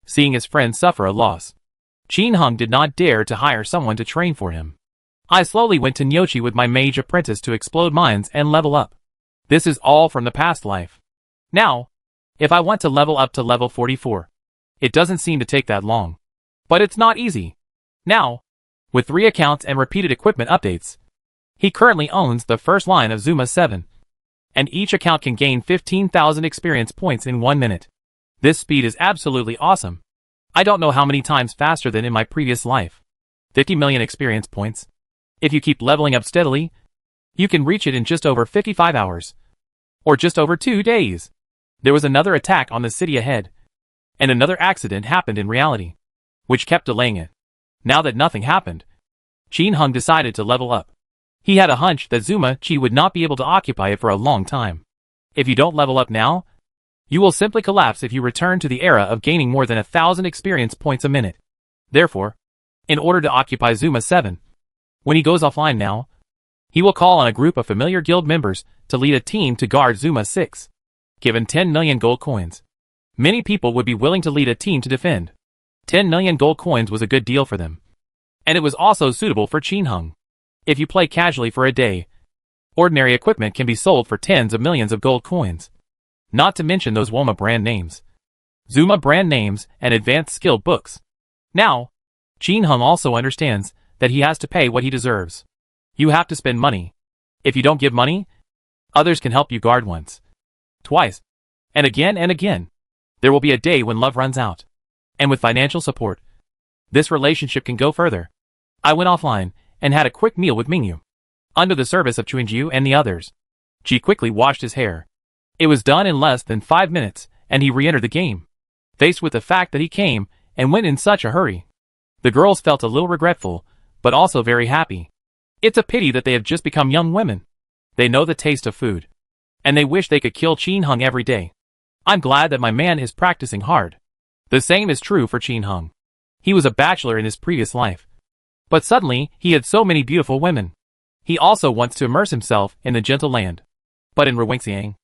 Seeing his friend suffer a loss, Qin Heng did not dare to hire someone to train for him. I slowly went to Nyochi with my mage apprentice to explode mines and level up. This is all from the past life. Now, if I want to level up to level 44, it doesn't seem to take that long. But it's not easy. Now, with 3 accounts and repeated equipment updates, he currently owns the first line of Zuma 7. And each account can gain 15,000 experience points in 1 minute. This speed is absolutely awesome. I don't know how many times faster than in my previous life. 50 million experience points. If you keep leveling up steadily, you can reach it in just over 55 hours. Or just over 2 days. There was another attack on the city ahead. And another accident happened in reality, which kept delaying it. Now that nothing happened, Qin Heng decided to level up. He had a hunch that Zuma Chi would not be able to occupy it for a long time. If you don't level up now, you will simply collapse if you return to the era of gaining more than 1,000 experience points a minute. Therefore, in order to occupy Zuma 7, when he goes offline now, he will call on a group of familiar guild members to lead a team to guard Zuma 6. Given 10 million gold coins, many people would be willing to lead a team to defend. 10 million gold coins was a good deal for them. And it was also suitable for Qin Heng. If you play casually for a day, ordinary equipment can be sold for tens of millions of gold coins. Not to mention those Woma brand names, Zuma brand names, and advanced skill books. Now, Qin Heng also understands that he has to pay what he deserves. You have to spend money. If you don't give money, others can help you guard once, twice, and again. There will be a day when love runs out. And with financial support, this relationship can go further. I went offline and had a quick meal with Mingyu, under the service of Chuinjiu and the others. Ji quickly washed his hair. It was done in less than 5 minutes, and he re-entered the game, faced with the fact that he came and went in such a hurry. The girls felt a little regretful, but also very happy. It's a pity that they have just become young women. They know the taste of food, and they wish they could kill Qin Heng every day. I'm glad that my man is practicing hard. The same is true for Qin Heng. He was a bachelor in his previous life, but suddenly he had so many beautiful women. He also wants to immerse himself in the gentle land. But in Ruwengxiang,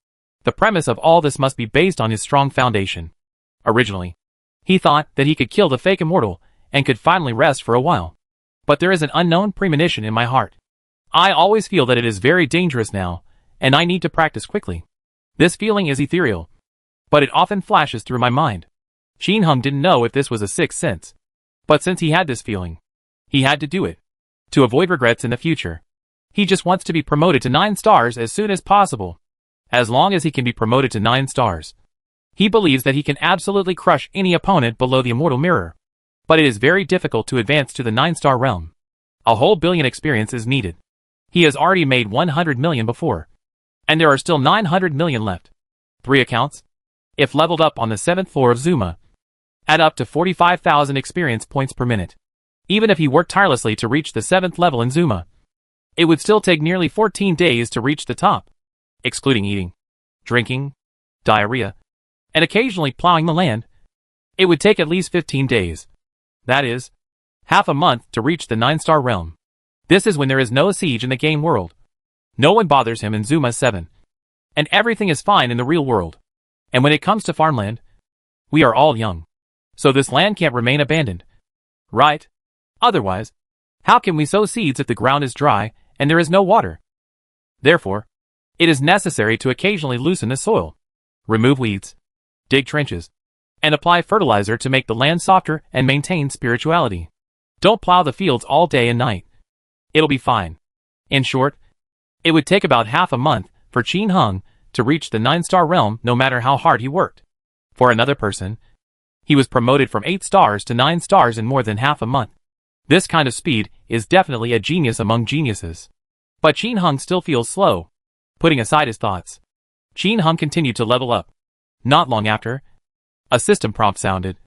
the premise of all this must be based on his strong foundation. Originally, he thought that he could kill the fake immortal and could finally rest for a while. But there is an unknown premonition in my heart. I always feel that it is very dangerous now, and I need to practice quickly. This feeling is ethereal, but it often flashes through my mind. Qin Heng didn't know if this was a sixth sense, but since he had this feeling, he had to do it, to avoid regrets in the future. He just wants to be promoted to 9 stars as soon as possible. As long as he can be promoted to 9 stars, he believes that he can absolutely crush any opponent below the immortal mirror. But it is very difficult to advance to the 9-star realm. A whole billion experience is needed. He has already made 100 million before, and there are still 900 million left. 3 accounts, if leveled up on the 7th floor of Zuma, add up to 45,000 experience points per minute. Even if he worked tirelessly to reach the 7th level in Zuma, it would still take nearly 14 days to reach the top, excluding eating, drinking, diarrhea, and occasionally plowing the land. It would take at least 15 days. That is, half a month to reach the 9-star realm. This is when there is no siege in the game world. No one bothers him in Zuma 7. And everything is fine in the real world. And when it comes to farmland, we are all young. So this land can't remain abandoned. Right? Otherwise, how can we sow seeds if the ground is dry and there is no water? Therefore, it is necessary to occasionally loosen the soil, remove weeds, dig trenches, and apply fertilizer to make the land softer and maintain spirituality. Don't plow the fields all day and night. It'll be fine. In short, it would take about half a month for Qin Hung to reach the 9-star realm no matter how hard he worked. For another person, he was promoted from 8 stars to 9 stars in more than half a month. This kind of speed is definitely a genius among geniuses. But Qin Hung still feels slow. Putting aside his thoughts, Qin Hung continued to level up. Not long after, a system prompt sounded.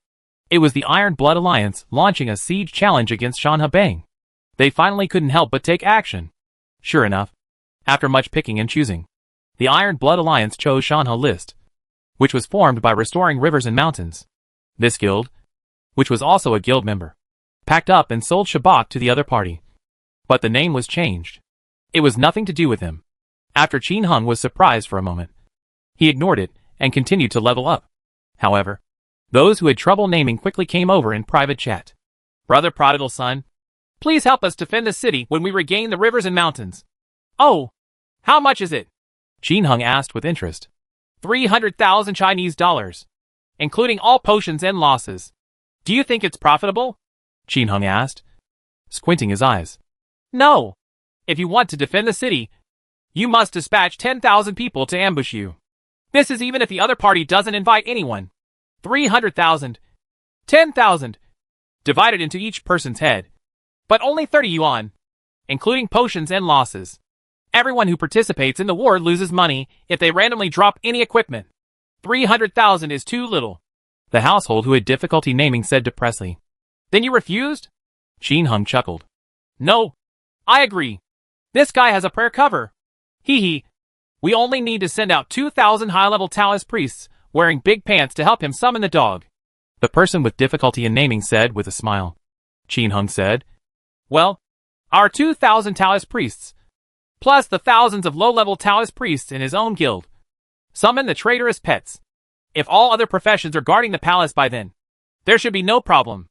It was the Iron Blood Alliance launching a siege challenge against Shanha Bang. They finally couldn't help but take action. Sure enough, after much picking and choosing, the Iron Blood Alliance chose Shanha List, which was formed by restoring rivers and mountains. This guild, which was also a guild member, packed up and sold Shabak to the other party. But the name was changed. It was nothing to do with him. After Qin Hung was surprised for a moment, he ignored it and continued to level up. However, those who had trouble naming quickly came over in private chat. Brother Prodigal Son, please help us defend the city when we regain the rivers and mountains. Oh, how much is it? Qin Hung asked with interest. 300,000 Chinese dollars, including all potions and losses. Do you think it's profitable? Qin Hung asked, squinting his eyes. No. If you want to defend the city, you must dispatch 10,000 people to ambush you. This is even if the other party doesn't invite anyone. 300,000. 10,000. Divided into each person's head. But only 30 yuan, including potions and losses. Everyone who participates in the war loses money if they randomly drop any equipment. 300,000 is too little. The household who had difficulty naming said depressedly. Then you refused? Qin Hung chuckled. No. I agree. This guy has a prayer cover. Hee hee. We only need to send out 2,000 high-level Taoist priests wearing big pants to help him summon the dog. The person with difficulty in naming said with a smile. Qin Hung said, well, our 2,000 Taoist priests, plus the thousands of low-level Taoist priests in his own guild, summon the traitorous pets. If all other professions are guarding the palace by then, there should be no problem.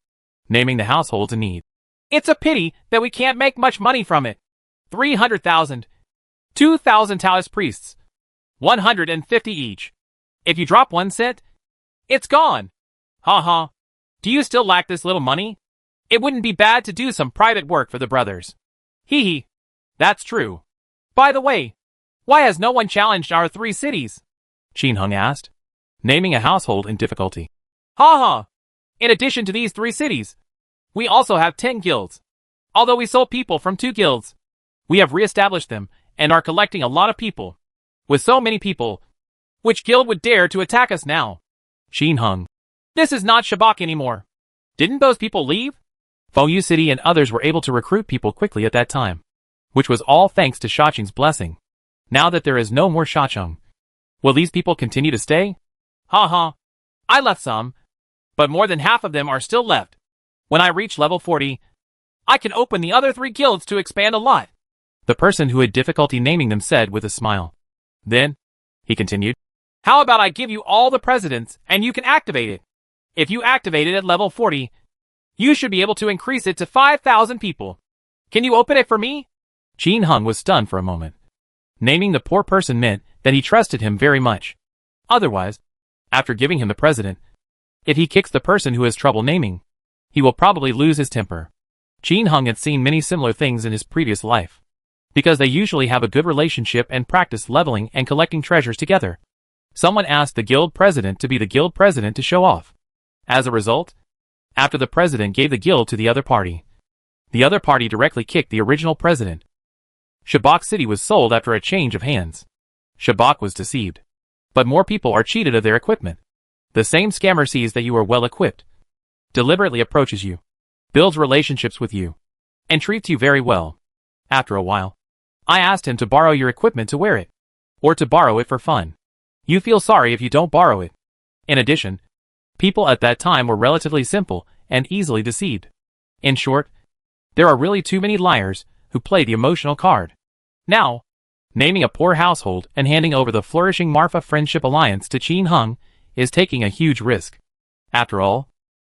Naming the households in need. It's a pity that we can't make much money from it. 300,000. 2,000 Taoist priests. 150 each. If you drop 1 cent, it's gone. Ha ha. Do you still lack this little money? It wouldn't be bad to do some private work for the brothers. Hee hee. That's true. By the way, why has no one challenged our 3 cities? Qin Hung asked, naming a household in difficulty. Ha ha. In addition to these 3 cities, we also have 10 guilds. Although we sold people from 2 guilds, we have re-established them and are collecting a lot of people. With so many people, which guild would dare to attack us now? Qin Hung. This is not Shabak anymore. Didn't those people leave? Fouyu City and others were able to recruit people quickly at that time, which was all thanks to Shacheng's blessing. Now that there is no more Shacheng, will these people continue to stay? Ha ha. I left some, but more than half of them are still left. When I reach level 40, I can open the other 3 guilds to expand a lot. The person who had difficulty naming them said with a smile. Then, he continued, how about I give you all the presidents and you can activate it? If you activate it at level 40, you should be able to increase it to 5,000 people. Can you open it for me? Qin Hung was stunned for a moment. Naming the poor person meant that he trusted him very much. Otherwise, after giving him the president, if he kicks the person who has trouble naming, he will probably lose his temper. Qin Hung had seen many similar things in his previous life, because they usually have a good relationship and practice leveling and collecting treasures together. Someone asked the guild president to be the guild president to show off. As a result, after the president gave the guild to the other party directly kicked the original president. Shabak City was sold after a change of hands. Shabak was deceived. But more people are cheated of their equipment. The same scammer sees that you are well equipped, deliberately approaches you, builds relationships with you, and treats you very well. After a while, I asked him to borrow your equipment to wear it, or to borrow it for fun. You feel sorry if you don't borrow it. In addition, people at that time were relatively simple and easily deceived. In short, there are really too many liars who play the emotional card. Now, naming a poor household and handing over the flourishing Marfa Friendship Alliance to Qin Heng is taking a huge risk. After all,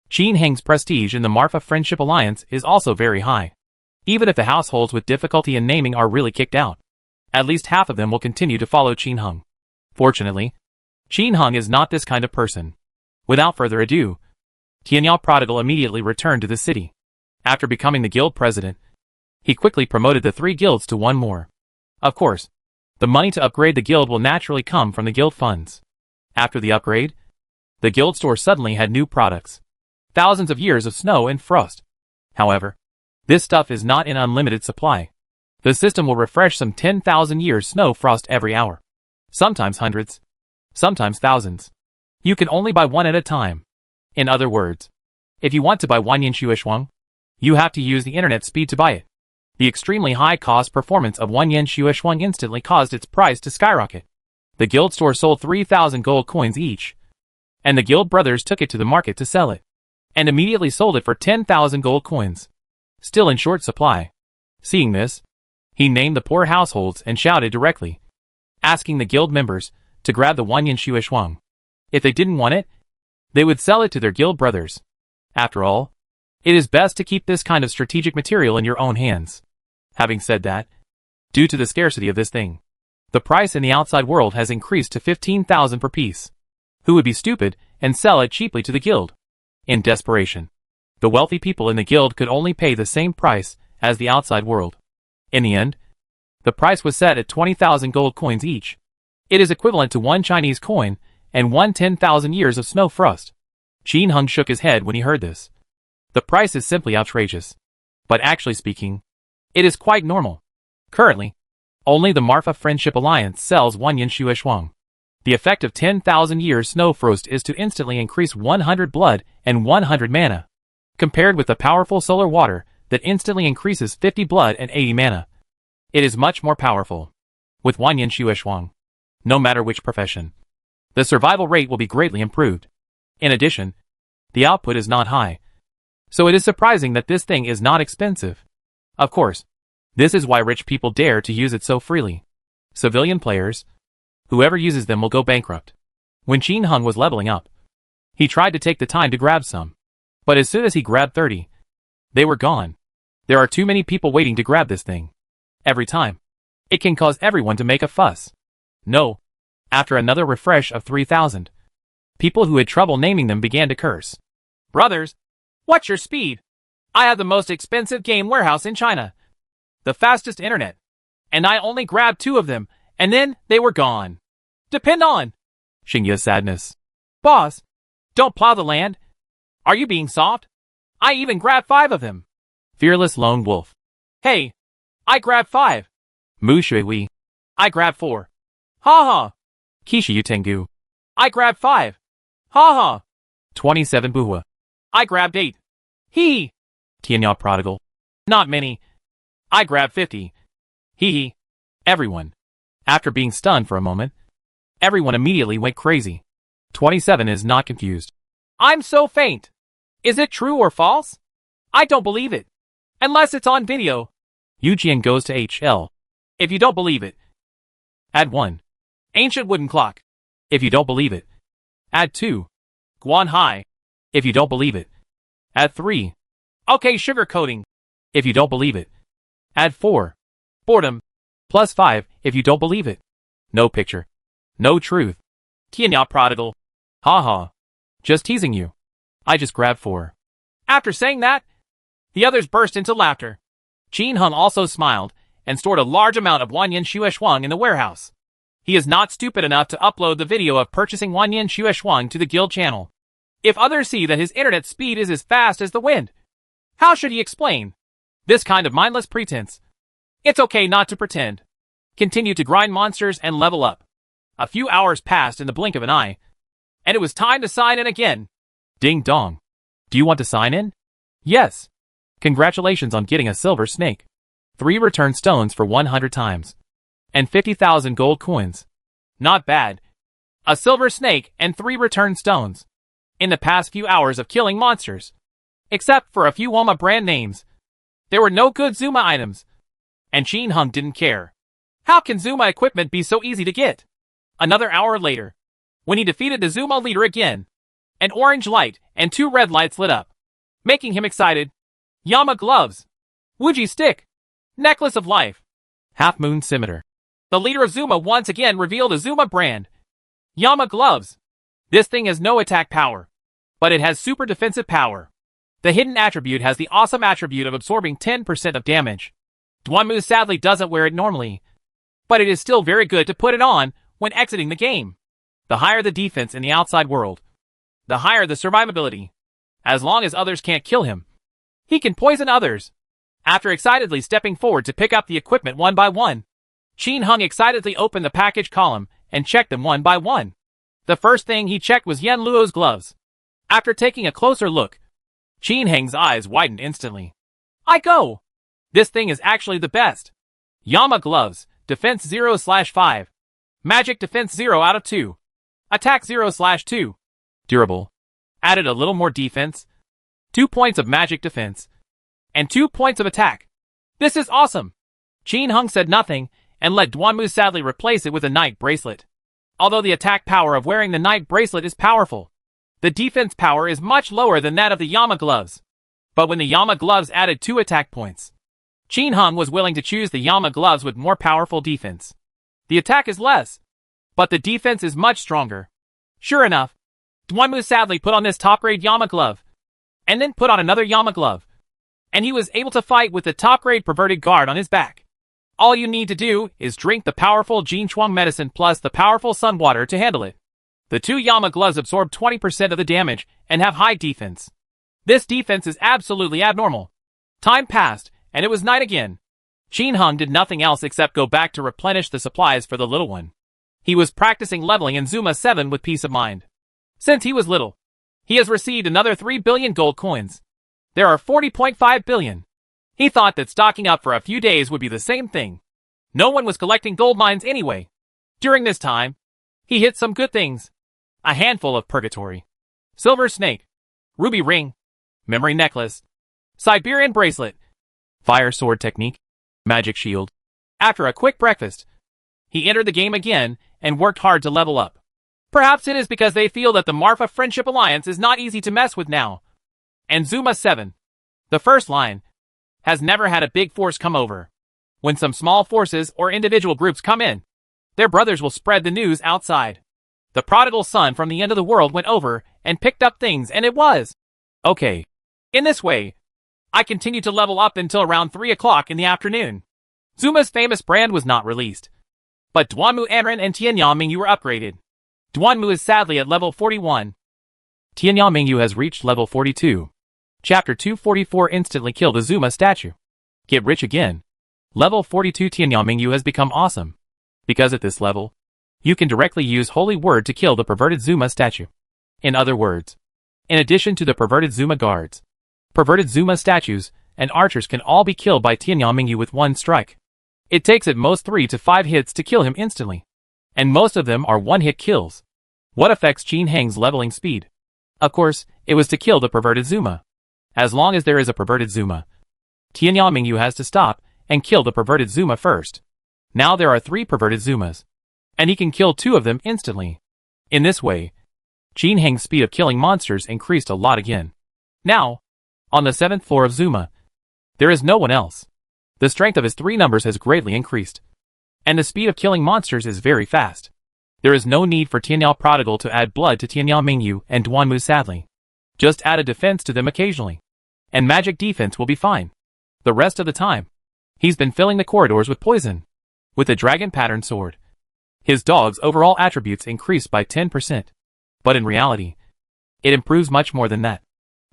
Qin Heng's prestige in the Marfa Friendship Alliance is also very high. Even if the households with difficulty in naming are really kicked out, at least half of them will continue to follow Qin Heng. Fortunately, Qin Heng is not this kind of person. Without further ado, Tianyao Prodigal immediately returned to the city. After becoming the guild president, he quickly promoted the 3 guilds to 1 more. Of course, the money to upgrade the guild will naturally come from the guild funds. After the upgrade, the guild store suddenly had new products. Thousands of years of snow and frost. However, this stuff is not in unlimited supply. The system will refresh some 10,000 years snow frost every hour. Sometimes hundreds. Sometimes thousands. You can only buy 1 at a time. In other words, if you want to buy Wanyan Shuishuang, you have to use the internet speed to buy it. The extremely high cost performance of Wanyan Shuishuang instantly caused its price to skyrocket. The guild store sold 3,000 gold coins each, and the guild brothers took it to the market to sell it, and immediately sold it for 10,000 gold coins. Still in short supply. Seeing this, he named the poor households and shouted directly, asking the guild members to grab the Wanyan Shuishuang. If they didn't want it, they would sell it to their guild brothers. After all, it is best to keep this kind of strategic material in your own hands. Having said that, due to the scarcity of this thing, the price in the outside world has increased to 15,000 per piece. Who would be stupid and sell it cheaply to the guild? In desperation, the wealthy people in the guild could only pay the same price as the outside world. In the end, the price was set at 20,000 gold coins each. It is equivalent to 1 Chinese coin and 1 10,000 years of snow frost. Qin Heng shook his head when he heard this. The price is simply outrageous. But actually speaking, it is quite normal. Currently, only the Marfa Friendship Alliance sells Wanyan Shuishuang. The effect of 10,000 years snow frost is to instantly increase 100 blood and 100 mana, compared with the powerful solar water that instantly increases 50 blood and 80 mana. It is much more powerful. With Wanyan Shuishuang, no matter which profession, the survival rate will be greatly improved. In addition, the output is not high, so it is surprising that this thing is not expensive. Of course, this is why rich people dare to use it so freely. Civilian players, whoever uses them will go bankrupt. When Qin Heng was leveling up, he tried to take the time to grab some, but as soon as he grabbed 30, they were gone. There are too many people waiting to grab this thing. Every time, it can cause everyone to make a fuss. No. After another refresh of 3,000, people who had trouble naming them began to curse. Brothers, what's your speed? I have the most expensive game warehouse in China, the fastest internet, and I only grabbed 2 of them, and then they were gone. Depend on Xingya's sadness. Boss, don't plow the land. Are you being soft? I even grabbed 5 of them. Fearless lone wolf. Hey, I grabbed 5. Mu Shui. I grabbed 4. Ha ha. Kishiyu Tengu. I grabbed 5. Ha ha. 27 Buhua. I grabbed 8. Hee. Tianyao Prodigal. Not many. I grabbed 50. Hee hee. Everyone. After being stunned for a moment, everyone immediately went crazy. 27 is not confused. I'm so faint. Is it true or false? I don't believe it. Unless it's on video. Yujian goes to HL. If you don't believe it, Add 1. ancient wooden clock. If you don't believe it, add 2. Guan Hai. If you don't believe it, add 3. Okay, sugar coating. If you don't believe it, add 4. Boredom. Plus 5 if you don't believe it. No picture. No truth. Tianyao Prodigal. Ha ha. Just teasing you. I just grabbed 4. After saying that, the others burst into laughter. Qin Heng also smiled and stored a large amount of Wanyan Shuishuang in the warehouse. He is not stupid enough to upload the video of purchasing Wanyan Shuishuang to the guild channel. If others see that his internet speed is as fast as the wind, how should he explain this kind of mindless pretense? It's okay not to pretend. Continue to grind monsters and level up. A few hours passed in the blink of an eye, and it was time to sign in again. Ding dong. Do you want to sign in? Yes. Congratulations on getting a silver snake. 3 return stones for 100 times. And 50,000 gold coins. Not bad. A silver snake and 3 return stones. In the past few hours of killing monsters. Except for a few Woma brand names. There were no good Zuma items. And Qin Hung didn't care. How can Zuma equipment be so easy to get? Another hour later, when he defeated the Zuma leader again, an orange light and 2 red lights lit up, making him excited. Yama gloves, Wuji stick, necklace of life, Half Moon Scimitar. The leader of Zuma once again revealed a Zuma brand. Yama gloves. This thing has no attack power, but it has super defensive power. The hidden attribute has the awesome attribute of absorbing 10% of damage. Duanmu sadly doesn't wear it normally, but it is still very good to put it on when exiting the game. The higher the defense in the outside world, the higher the survivability. As long as others can't kill him, he can poison others. After excitedly stepping forward to pick up the equipment one by one, Qin Hung excitedly opened the package column and checked them one by one. The first thing he checked was Yan Luo's gloves. After taking a closer look, Qin Hung's eyes widened instantly. I go! This thing is actually the best. Yama gloves, defense 0/5. Magic defense 0 out of 2. Attack 0/2. Durable. Added a little more defense, 2 points of magic defense, and 2 points of attack. This is awesome! Qin Hung said nothing and let Duanmu sadly replace it with a night bracelet. Although the attack power of wearing the night bracelet is powerful, the defense power is much lower than that of the Yama gloves. But when the Yama gloves added 2 attack points, Qin Hung was willing to choose the Yama gloves with more powerful defense. The attack is less, but the defense is much stronger. Sure enough, Duanmu sadly put on this top-grade Yama glove, and then put on another Yama glove, and he was able to fight with the top-grade perverted guard on his back. All you need to do is drink the powerful Jin Chuang medicine plus the powerful sun water to handle it. The 2 Yama gloves absorb 20% of the damage and have high defense. This defense is absolutely abnormal. Time passed, and it was night again. Qin Hung did nothing else except go back to replenish the supplies for the little one. He was practicing leveling in Zuma 7 with peace of mind. Since he was little, he has received another 3 billion gold coins. There are 40.5 billion. He thought that stocking up for a few days would be the same thing. No one was collecting gold mines anyway. During this time, he hit some good things. A handful of purgatory, silver snake, ruby ring, memory necklace, Siberian bracelet, Fire sword technique. Magic shield. After a quick breakfast, he entered the game again and worked hard to level up. Perhaps it is because they feel that the Marfa Friendship Alliance is not easy to mess with now. And Zuma 7, the first line, has never had a big force come over. When some small forces or individual groups come in, their brothers will spread the news outside. The prodigal son from the end of the world went over and picked up things, and it was okay. In this way, I continued to level up until around 3 o'clock in the afternoon. Zuma's famous brand was not released, but Duanmu Anren and Tianyang Mingyu were upgraded. Duanmu is sadly at level 41. Tianyang Mingyu has reached level 42. Chapter 244 instantly killed a Zuma statue. Get rich again. Level 42 Tianyang Mingyu has become awesome. Because at this level, you can directly use Holy Word to kill the perverted Zuma statue. In other words, in addition to the perverted Zuma guards, perverted Zuma statues and archers can all be killed by Tianyang Mingyu with one strike. It takes at most 3 to 5 hits to kill him instantly, and most of them are one-hit kills. What affects Qin Heng's leveling speed? Of course, it was to kill the perverted Zuma. As long as there is a perverted Zuma, Tianyang Mingyu has to stop and kill the perverted Zuma first. Now there are 3 perverted Zumas, and he can kill 2 of them instantly. In this way, Qin Heng's speed of killing monsters increased a lot again. Now, on the 7th floor of Zuma, there is no one else. The strength of his 3 numbers has greatly increased, and the speed of killing monsters is very fast. There is no need for Tianyang Prodigal to add blood to Tianyang Mingyu and Duanmu sadly. Just add a defense to them occasionally, and magic defense will be fine. The rest of the time, he's been filling the corridors with poison. With the dragon pattern sword, his dog's overall attributes increased by 10%. But in reality, it improves much more than that.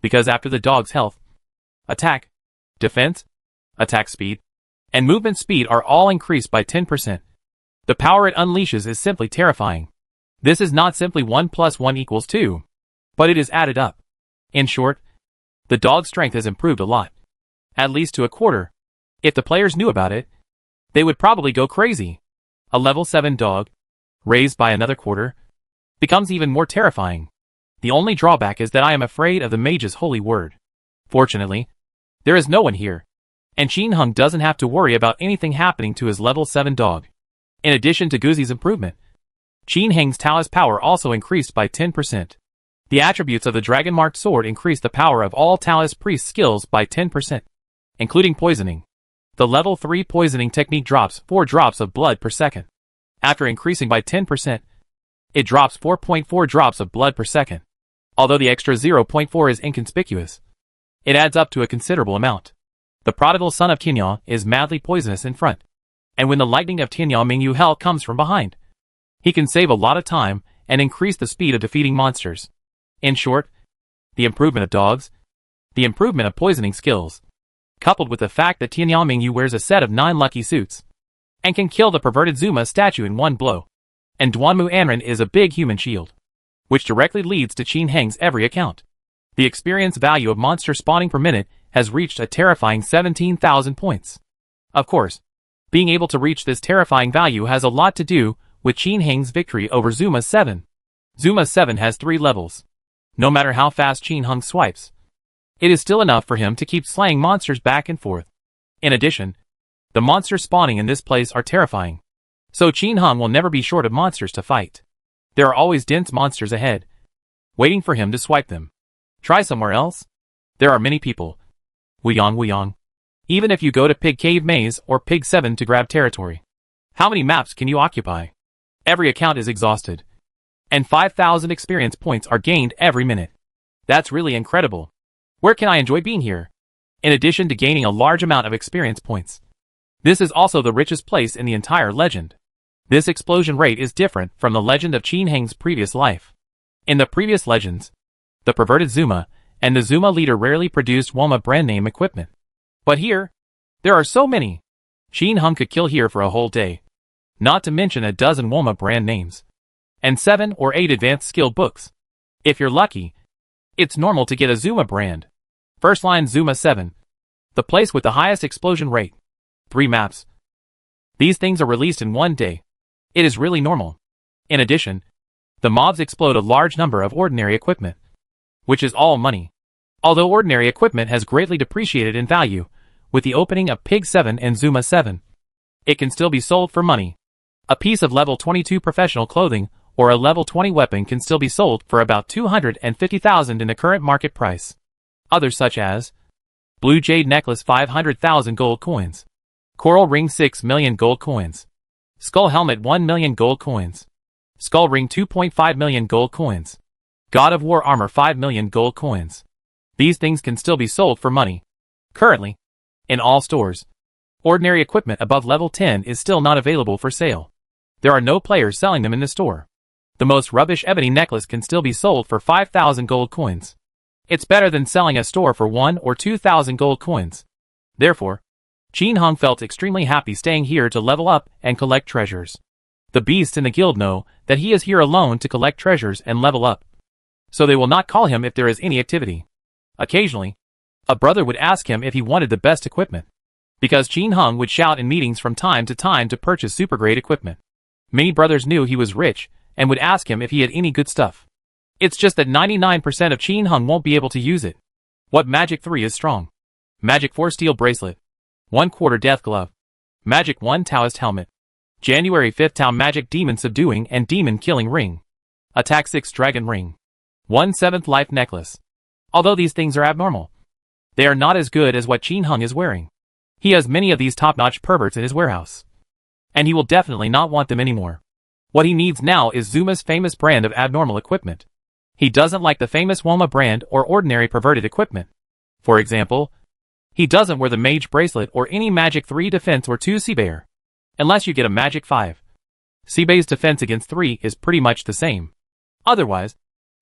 Because after the dog's health, attack, defense, attack speed, and movement speed are all increased by 10%. The power it unleashes is simply terrifying. This is not simply 1 + 1 = 2, but it is added up. In short, the dog's strength has improved a lot. At least to a quarter. If the players knew about it, they would probably go crazy. A level 7 dog, raised by another quarter, becomes even more terrifying. The only drawback is that I am afraid of the mage's holy word. Fortunately, there is no one here. And Qin Hung doesn't have to worry about anything happening to his level 7 dog. In addition to Guzi's improvement, Qin Heng's Taoist power also increased by 10%. The attributes of the dragon-marked sword increased the power of all Taoist priest skills by 10%, including poisoning. The level 3 poisoning technique drops 4 drops of blood per second. After increasing by 10%, it drops 4.4 drops of blood per second. Although the extra 0.4 is inconspicuous, it adds up to a considerable amount. The prodigal son of Tianyao is madly poisonous in front, and when the lightning of Tianyao Mingyu Hell comes from behind, he can save a lot of time and increase the speed of defeating monsters. In short, the improvement of dogs, the improvement of poisoning skills, coupled with the fact that Tianyao Mingyu wears a set of 9 lucky suits, and can kill the perverted Zuma statue in one blow, and Duanmu Anren is a big human shield, which directly leads to Qin Heng's every account. The experience value of monster spawning per minute has reached a terrifying 17,000 points. Of course, being able to reach this terrifying value has a lot to do with Qin Heng's victory over Zuma 7. Zuma 7 has 3 levels. No matter how fast Qin Heng swipes, it is still enough for him to keep slaying monsters back and forth. In addition, the monsters spawning in this place are terrifying, so Qin Heng will never be short of monsters to fight. There are always dense monsters ahead, waiting for him to swipe them. Try somewhere else? There are many people. Wuyong. Even if you go to Pig Cave Maze or Pig 7 to grab territory, how many maps can you occupy? Every account is exhausted, and 5,000 experience points are gained every minute. That's really incredible. Where can I enjoy being here? In addition to gaining a large amount of experience points, this is also the richest place in the entire legend. This explosion rate is different from the legend of Qin Heng's previous life. In the previous legends, the perverted Zuma and the Zuma leader rarely produced Woma brand name equipment. But here, there are so many. Qin Heng could kill here for a whole day, not to mention a dozen Woma brand names, and 7 or 8 advanced skill books. If you're lucky, it's normal to get a Zuma brand. First line Zuma 7, the place with the highest explosion rate. 3 maps. These things are released in one day. It is really normal. In addition, the mobs explode a large number of ordinary equipment, which is all money. Although ordinary equipment has greatly depreciated in value, with the opening of Pig 7 and Zuma 7, it can still be sold for money. A piece of level 22 professional clothing or a level 20 weapon can still be sold for about 250,000 in the current market price. Others such as Blue Jade Necklace 500,000 gold coins, Coral Ring 6 million gold coins, Skull Helmet 1 million gold coins, Skull Ring 2.5 million gold coins, God of War Armor 5 million gold coins. These things can still be sold for money. Currently, in all stores, ordinary equipment above level 10 is still not available for sale. There are no players selling them in the store. The most rubbish ebony necklace can still be sold for 5,000 gold coins. It's better than selling a store for 1 or 2,000 gold coins. Therefore, Qin Heng felt extremely happy staying here to level up and collect treasures. The beasts in the guild know that he is here alone to collect treasures and level up, so they will not call him if there is any activity. Occasionally, a brother would ask him if he wanted the best equipment, because Qin Heng would shout in meetings from time to purchase super-grade equipment. Many brothers knew he was rich and would ask him if he had any good stuff. It's just that 99% of Qin Heng won't be able to use it. What Magic 3 is strong? Magic 4 Steel Bracelet, 1/4 Death Glove, Magic 1 Taoist Helmet, January 5th Tao Magic Demon Subduing and Demon Killing Ring, Attack 6 Dragon Ring, 1/7 Life Necklace. Although these things are abnormal, they are not as good as what Qin Heng is wearing. He has many of these top-notch perverts in his warehouse, and he will definitely not want them anymore. What he needs now is Zuma's famous brand of abnormal equipment. He doesn't like the famous Woma brand or ordinary perverted equipment. For example, he doesn't wear the Mage Bracelet or any Magic 3 defense or 2 Seabear, unless you get a Magic 5. Seabear's defense against 3 is pretty much the same. Otherwise,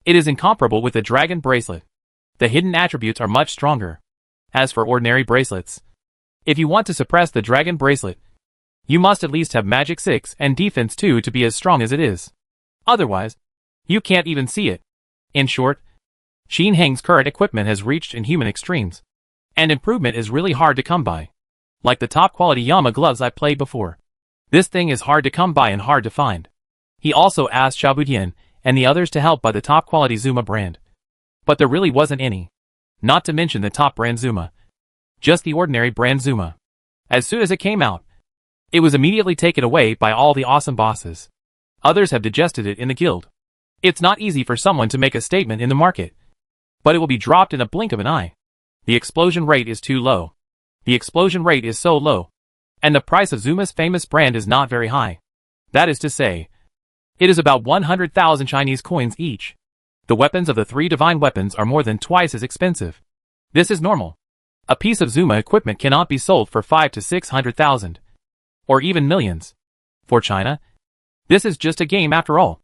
it is incomparable with the Dragon Bracelet. The hidden attributes are much stronger. As for ordinary bracelets, if you want to suppress the Dragon Bracelet, you must at least have Magic 6 and Defense 2 to be as strong as it is. Otherwise, you can't even see it. In short, Qin Heng's current equipment has reached inhuman extremes, and improvement is really hard to come by. Like the top quality Yama gloves I played before. This thing is hard to come by and hard to find. He also asked Xiaobudian and the others to help buy the top quality Zuma brand, but there really wasn't any. Not to mention the top brand Zuma. Just the ordinary brand Zuma. As soon as it came out, it was immediately taken away by all the awesome bosses. Others have digested it in the guild. It's not easy for someone to make a statement in the market, but it will be dropped in a blink of an eye. The explosion rate is too low. The explosion rate is so low, and the price of Zuma's famous brand is not very high. That is to say, it is about 100,000 Chinese coins each. The weapons of the 3 divine weapons are more than twice as expensive. This is normal. A piece of Zuma equipment cannot be sold for 5 to 600,000, or even millions. For China, this is just a game after all.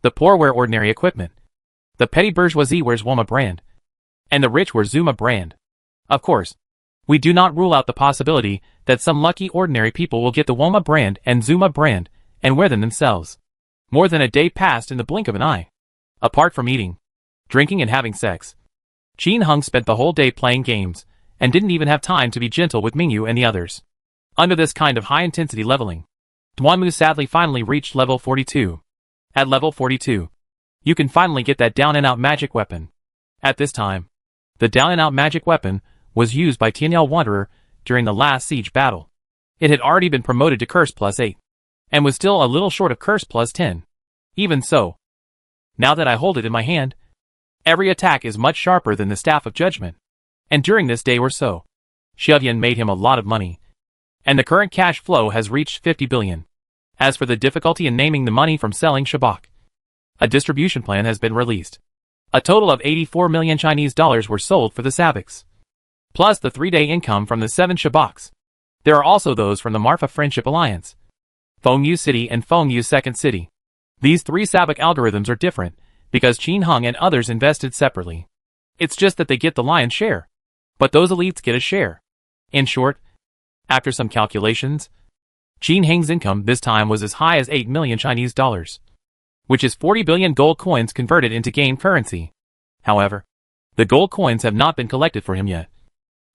The poor wear ordinary equipment. The petty bourgeoisie wears Woma brand, and the rich wear Zuma brand. Of course, we do not rule out the possibility that some lucky ordinary people will get the Woma brand and Zuma brand and wear them themselves. More than a day passed in the blink of an eye. Apart from eating, drinking and having sex, Qin Heng spent the whole day playing games and didn't even have time to be gentle with Mingyu and the others. Under this kind of high-intensity leveling, Duanmu sadly finally reached level 42. At level 42, you can finally get that down-and-out magic weapon. At this time, the down-and-out magic weapon was used by Tianyao Wanderer during the last siege battle. It had already been promoted to Curse plus 8, and was still a little short of Curse plus 10. Even so, now that I hold it in my hand, every attack is much sharper than the Staff of Judgment. And during this day or so, Xiaoyan made him a lot of money, and the current cash flow has reached 50 billion. As for the difficulty in naming the money from selling Shabak, a distribution plan has been released. A total of 84 million Chinese dollars were sold for the Sabiks, plus the 3-day income from the 7 Shabaks. There are also those from the Marfa Friendship Alliance, Fengyu City and Fengyu Second City. These 3 Sabak algorithms are different, because Qin Heng and others invested separately. It's just that they get the lion's share, but those elites get a share. In short, after some calculations, Qin Heng's income this time was as high as 8 million Chinese dollars, which is 40 billion gold coins converted into game currency. However, the gold coins have not been collected for him yet,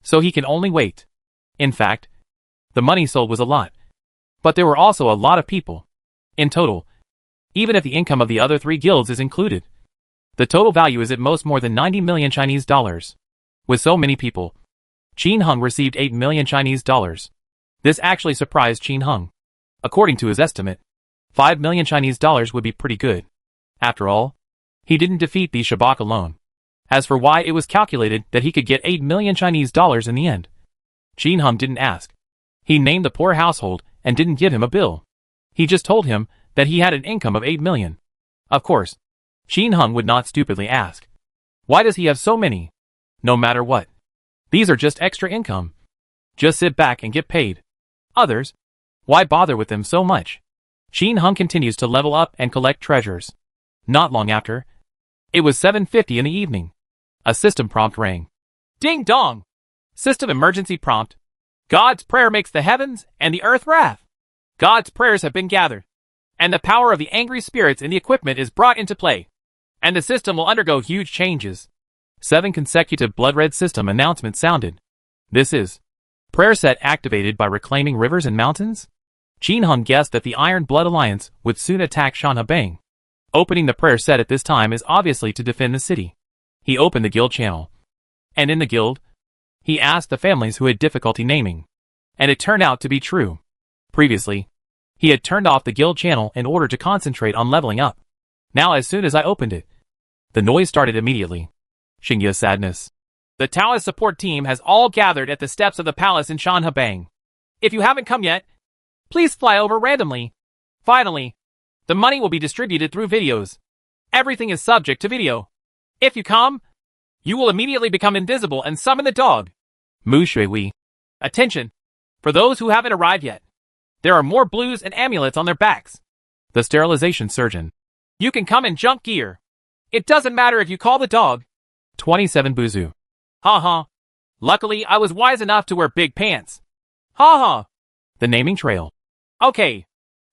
so he can only wait. In fact, the money sold was a lot, but there were also a lot of people. In total, even if the income of the other 3 guilds is included, the total value is at most more than 90 million Chinese dollars. With so many people, Qin Heng received 8 million Chinese dollars. This actually surprised Qin Heng. According to his estimate, 5 million Chinese dollars would be pretty good. After all, he didn't defeat the Shabak alone. As for why it was calculated that he could get 8 million Chinese dollars in the end, Qin Heng didn't ask. He named the poor household and didn't give him a bill. He just told him that he had an income of 8 million. Of course, Qin Heng would not stupidly ask, why does he have so many? No matter what. These are just extra income. Just sit back and get paid. Others, why bother with them so much? Qin Heng continues to level up and collect treasures. Not long after, it was 7:50 in the evening. A system prompt rang. Ding dong! System emergency prompt. God's prayer makes the heavens and the earth wrath. God's prayers have been gathered, and the power of the angry spirits in the equipment is brought into play, and the system will undergo huge changes. 7 consecutive blood-red system announcements sounded. This is prayer set activated by reclaiming rivers and mountains? Qin Heng guessed that the Iron Blood Alliance would soon attack Shanhabang. Opening the prayer set at this time is obviously to defend the city. He opened the guild channel, and in the guild, he asked the families who had difficulty naming, and it turned out to be true. Previously, he had turned off the guild channel in order to concentrate on leveling up. Now as soon as I opened it, the noise started immediately. Xingya's sadness. The Taoist support team has all gathered at the steps of the palace in Shanhabang. If you haven't come yet, please fly over randomly. Finally, the money will be distributed through videos. Everything is subject to video. If you come, you will immediately become invisible and summon the dog. Mu Shui. Attention! For those who haven't arrived yet, there are more blues and amulets on their backs. The sterilization surgeon. You can come in junk gear. It doesn't matter if you call the dog. 27 Buzu. Ha ha. Luckily, I was wise enough to wear big pants. Ha ha. The naming trail. Okay.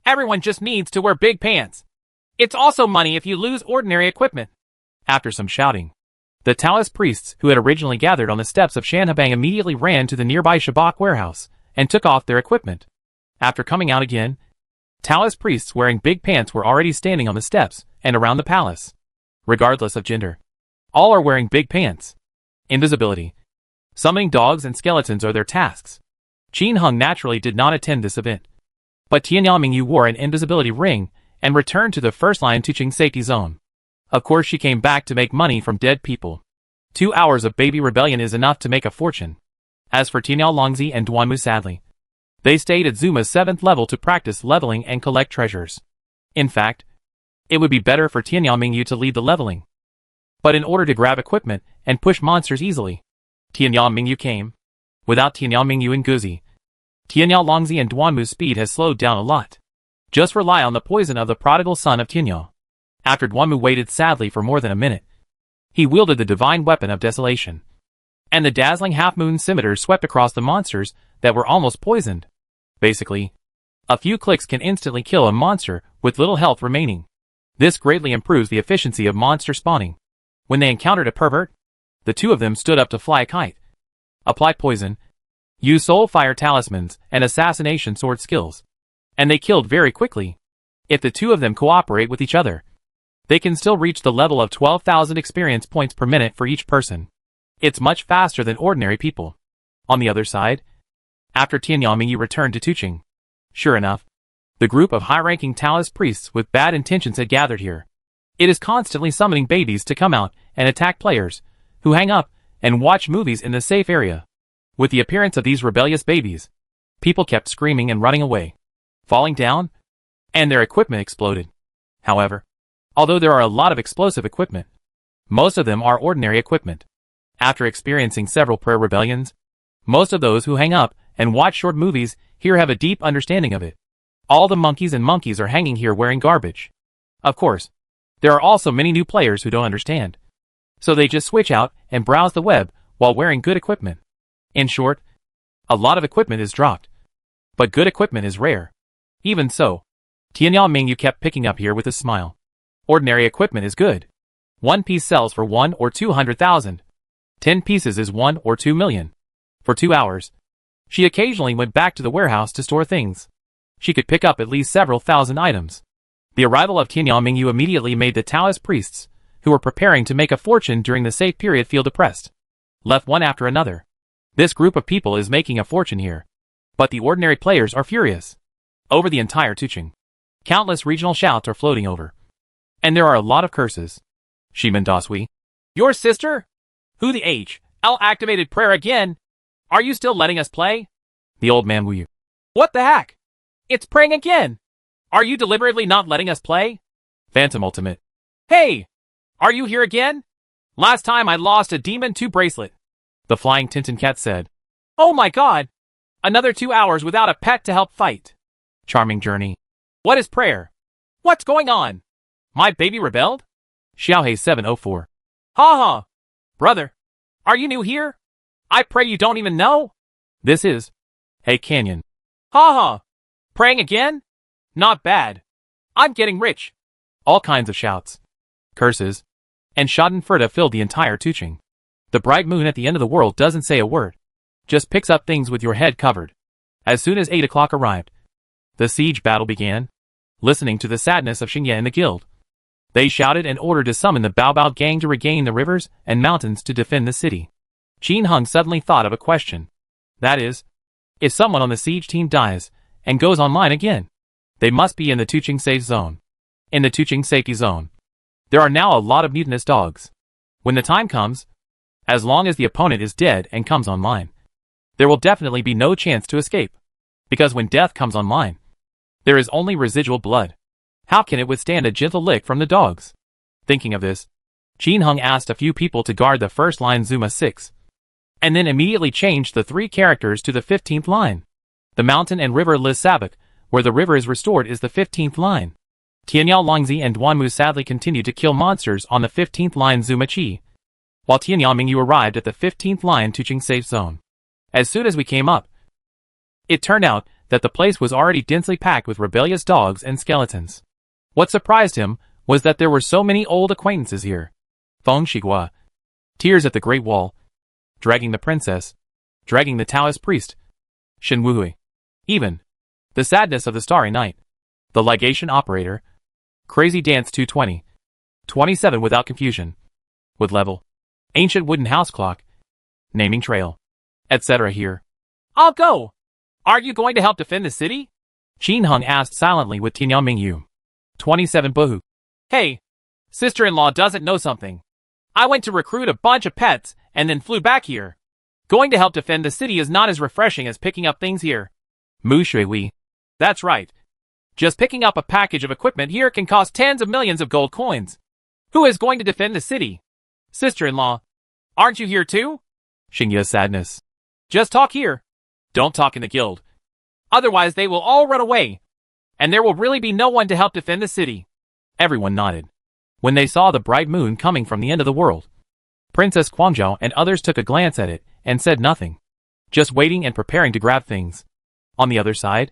Everyone just needs to wear big pants. It's also money if you lose ordinary equipment. After some shouting, the Taoist priests who had originally gathered on the steps of Shanhabang immediately ran to the nearby Shabak warehouse and took off their equipment. After coming out again, Taoist priests wearing big pants were already standing on the steps and around the palace. Regardless of gender, all are wearing big pants. Invisibility. Summoning dogs and skeletons are their tasks. Qin Heng naturally did not attend this event. But Tianyao Mingyu wore an invisibility ring and returned to the first line teaching safety zone. Of course she came back to make money from dead people. 2 hours of baby rebellion is enough to make a fortune. As for Tianyao Longzi and Duanmu sadly, they stayed at Zuma's 7th level to practice leveling and collect treasures. In fact, it would be better for Tianyao Mingyu to lead the leveling. But in order to grab equipment and push monsters easily, Tianyao Mingyu came. Without Tianyao Mingyu and Guzi, Tianyao Longzi and Duanmu's speed has slowed down a lot. Just rely on the poison of the prodigal son of Tianyao. After Duanmu waited sadly for more than a minute, he wielded the divine weapon of desolation. And the dazzling half-moon scimitars swept across the monsters that were almost poisoned. Basically, a few clicks can instantly kill a monster with little health remaining. This greatly improves the efficiency of monster spawning. When they encountered a pervert, the two of them stood up to fly a kite, apply poison, use soul fire talismans and assassination sword skills, and they killed very quickly. If the two of them cooperate with each other, they can still reach the level of 12,000 experience points per minute for each person. It's much faster than ordinary people. On the other side, after Tianyao Mingyu returned to Tuqing, sure enough, the group of high-ranking Taoist priests with bad intentions had gathered here. It is constantly summoning babies to come out and attack players, who hang up and watch movies in the safe area. With the appearance of these rebellious babies, people kept screaming and running away, falling down, and their equipment exploded. However, although there are a lot of explosive equipment, most of them are ordinary equipment. After experiencing several prayer rebellions, most of those who hang up and watch short movies here have a deep understanding of it. All the monkeys and monkeys are hanging here wearing garbage. Of course, there are also many new players who don't understand. So they just switch out and browse the web while wearing good equipment. In short, a lot of equipment is dropped. But good equipment is rare. Even so, Tianyao Mingyu kept picking up here with a smile. Ordinary equipment is good. 1 piece sells for 1 or 200,000. 10 pieces is 1 or 2 million. For 2 hours, she occasionally went back to the warehouse to store things. She could pick up at least several thousand items. The arrival of Tianyao Mingyu immediately made the Taoist priests, who were preparing to make a fortune during the safe period, feel depressed. Left one after another. This group of people is making a fortune here. But the ordinary players are furious. Over the entire Tuqing, countless regional shouts are floating over. And there are a lot of curses. Shimandasui. Your sister? Who the H? L activated prayer again? Are you still letting us play? The old man Wu Yu. What the heck? It's praying again. Are you deliberately not letting us play? Phantom Ultimate. Hey! Are you here again? Last time I lost a Demon 2 bracelet. The Flying Tintin Cat said. Oh my god! Another 2 hours without a pet to help fight. Charming Journey. What is prayer? What's going on? My baby rebelled? Xiaohei 704. Ha ha! Brother, are you new here? I pray you don't even know? This is Hey Canyon. Ha ha! Praying again? Not bad. I'm getting rich. All kinds of shouts, curses, and schadenfreude filled the entire Tuqing. The bright moon at the end of the world doesn't say a word, just picks up things with your head covered. As soon as 8 o'clock arrived, the siege battle began. Listening to the sadness of Xingye and the guild, they shouted and ordered to summon the Baobao gang to regain the rivers and mountains to defend the city. Qin Heng suddenly thought of a question. That is, if someone on the siege team dies and goes online again, they must be in the Tuqing safe zone. In the Tuqing safety zone, there are now a lot of mutinous dogs. When the time comes, as long as the opponent is dead and comes online, there will definitely be no chance to escape. Because when death comes online, there is only residual blood. How can it withstand a gentle lick from the dogs? Thinking of this, Qin Heng asked a few people to guard the first line Zuma 6, and then immediately changed the 3 characters to the 15th line. The mountain and river Liz Sabak, where the river is restored, is the 15th line. Tianyao Longzi and Duanmu sadly continued to kill monsters on the 15th line Zuma Qi, while Tianyao Mingyu arrived at the 15th line Tuqing safe zone. As soon as we came up, it turned out that the place was already densely packed with rebellious dogs and skeletons. What surprised him was that there were so many old acquaintances here. Feng Shigua, Tears at the Great Wall, Dragging the Princess, Dragging the Taoist Priest, Shen Wuhui, even The Sadness of the Starry Night, The Ligation Operator, Crazy Dance 220, 27 Without Confusion, with Level, Ancient Wooden House Clock, Naming Trail. etc. here. I'll go. Aren't you going to help defend the city? Qin Heng asked silently with Tian Mingyu. 27 Buhu. Hey, sister-in-law doesn't know something. I went to recruit a bunch of pets and then flew back here. Going to help defend the city is not as refreshing as picking up things here. Mu Shui. That's right. Just picking up a package of equipment here can cost tens of millions of gold coins. Who is going to defend the city? Sister-in-law. Aren't you here too? Xingya's sadness. Just talk here. Don't talk in the guild. Otherwise they will all run away. And there will really be no one to help defend the city. Everyone nodded. When they saw the bright moon coming from the end of the world, Princess Guangzhou and others took a glance at it and said nothing. Just waiting and preparing to grab things. On the other side,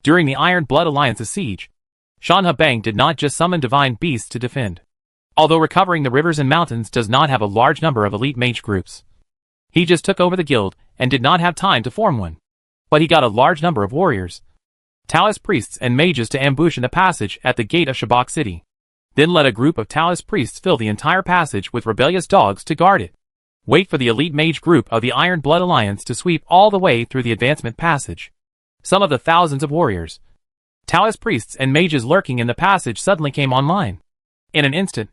during the Iron Blood Alliance's siege, Shan Bang did not just summon divine beasts to defend. Although recovering the rivers and mountains does not have a large number of elite mage groups, he just took over the guild and did not have time to form one. But he got a large number of warriors, Taoist priests and mages to ambush in the passage at the gate of Shabak City. Then let a group of Taoist priests fill the entire passage with rebellious dogs to guard it. Wait for the elite mage group of the Iron Blood Alliance to sweep all the way through the advancement passage. Some of the thousands of warriors, Taoist priests and mages lurking in the passage suddenly came online. In an instant,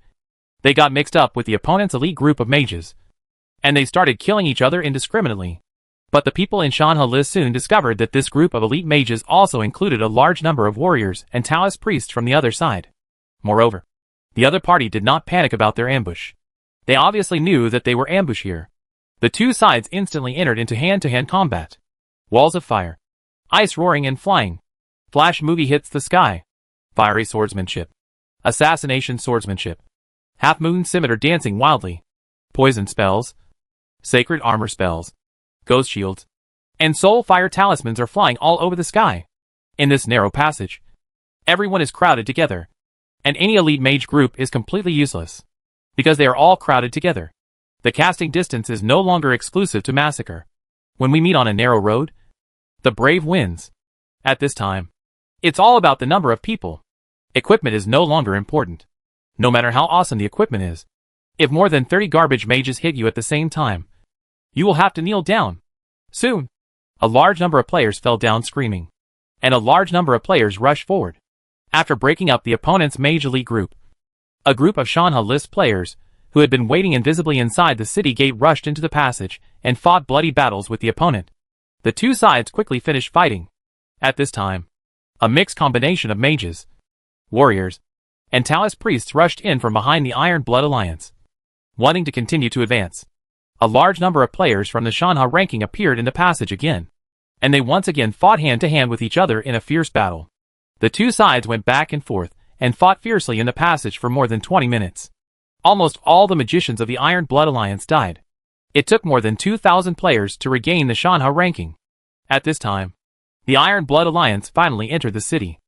they got mixed up with the opponent's elite group of mages, and they started killing each other indiscriminately. But the people in Shanhe List soon discovered that this group of elite mages also included a large number of warriors and Taoist priests from the other side. Moreover, the other party did not panic about their ambush. They obviously knew that they were ambushed here. The two sides instantly entered into hand-to-hand combat. Walls of fire, ice roaring and flying, flash movie hits the sky, fiery swordsmanship, assassination swordsmanship, half-moon scimitar dancing wildly, poison spells, sacred armor spells, ghost shields, and soul fire talismans are flying all over the sky. In this narrow passage, everyone is crowded together, and any elite mage group is completely useless, because they are all crowded together. The casting distance is no longer exclusive to massacre. When we meet on a narrow road, the brave wins. At this time, it's all about the number of people. Equipment is no longer important. No matter how awesome the equipment is, if more than 30 garbage mages hit you at the same time, you will have to kneel down. Soon, a large number of players fell down screaming, and a large number of players rushed forward. After breaking up the opponent's mage elite group, a group of Shanhe List players, who had been waiting invisibly inside the city gate, rushed into the passage and fought bloody battles with the opponent. The two sides quickly finished fighting. At this time, a mixed combination of mages, warriors, and Taoist priests rushed in from behind the Iron Blood Alliance, wanting to continue to advance. A large number of players from the Shanhe ranking appeared in the passage again, and they once again fought hand-to-hand with each other in a fierce battle. The two sides went back and forth and fought fiercely in the passage for more than 20 minutes. Almost all the magicians of the Iron Blood Alliance died. It took more than 2,000 players to regain the Shanhe ranking. At this time, the Iron Blood Alliance finally entered the city.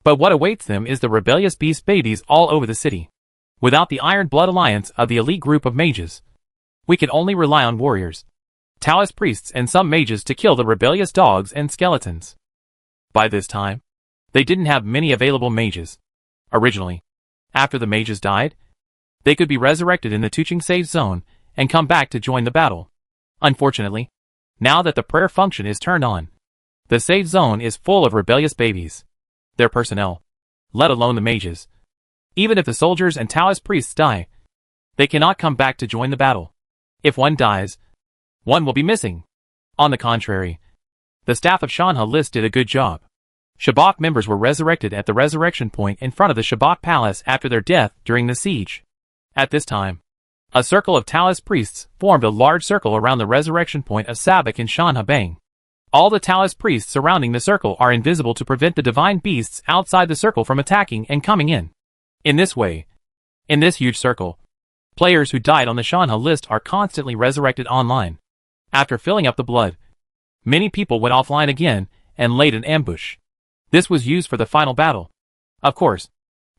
But what awaits them is the rebellious beast babies all over the city. Without the Iron Blood Alliance of the elite group of mages, we can only rely on warriors, Taoist priests and some mages to kill the rebellious dogs and skeletons. By this time, they didn't have many available mages. Originally, after the mages died, they could be resurrected in the Tuching Save Zone and come back to join the battle. Unfortunately, now that the prayer function is turned on, the Save Zone is full of rebellious babies. Their personnel, let alone the mages, even if the soldiers and Taoist priests die, they cannot come back to join the battle. If one dies, one will be missing. On the contrary, the staff of Shanhe List did a good job. Shabak members were resurrected at the resurrection point in front of the Shabak Palace after their death during the siege. At this time, a circle of Taoist priests formed a large circle around the resurrection point of Sabak in Shanhe Bang. All the Taoist priests surrounding the circle are invisible to prevent the divine beasts outside the circle from attacking and coming in. In this way, in this huge circle, players who died on the Shanhe List are constantly resurrected online. After filling up the blood, many people went offline again and laid an ambush. This was used for the final battle. Of course,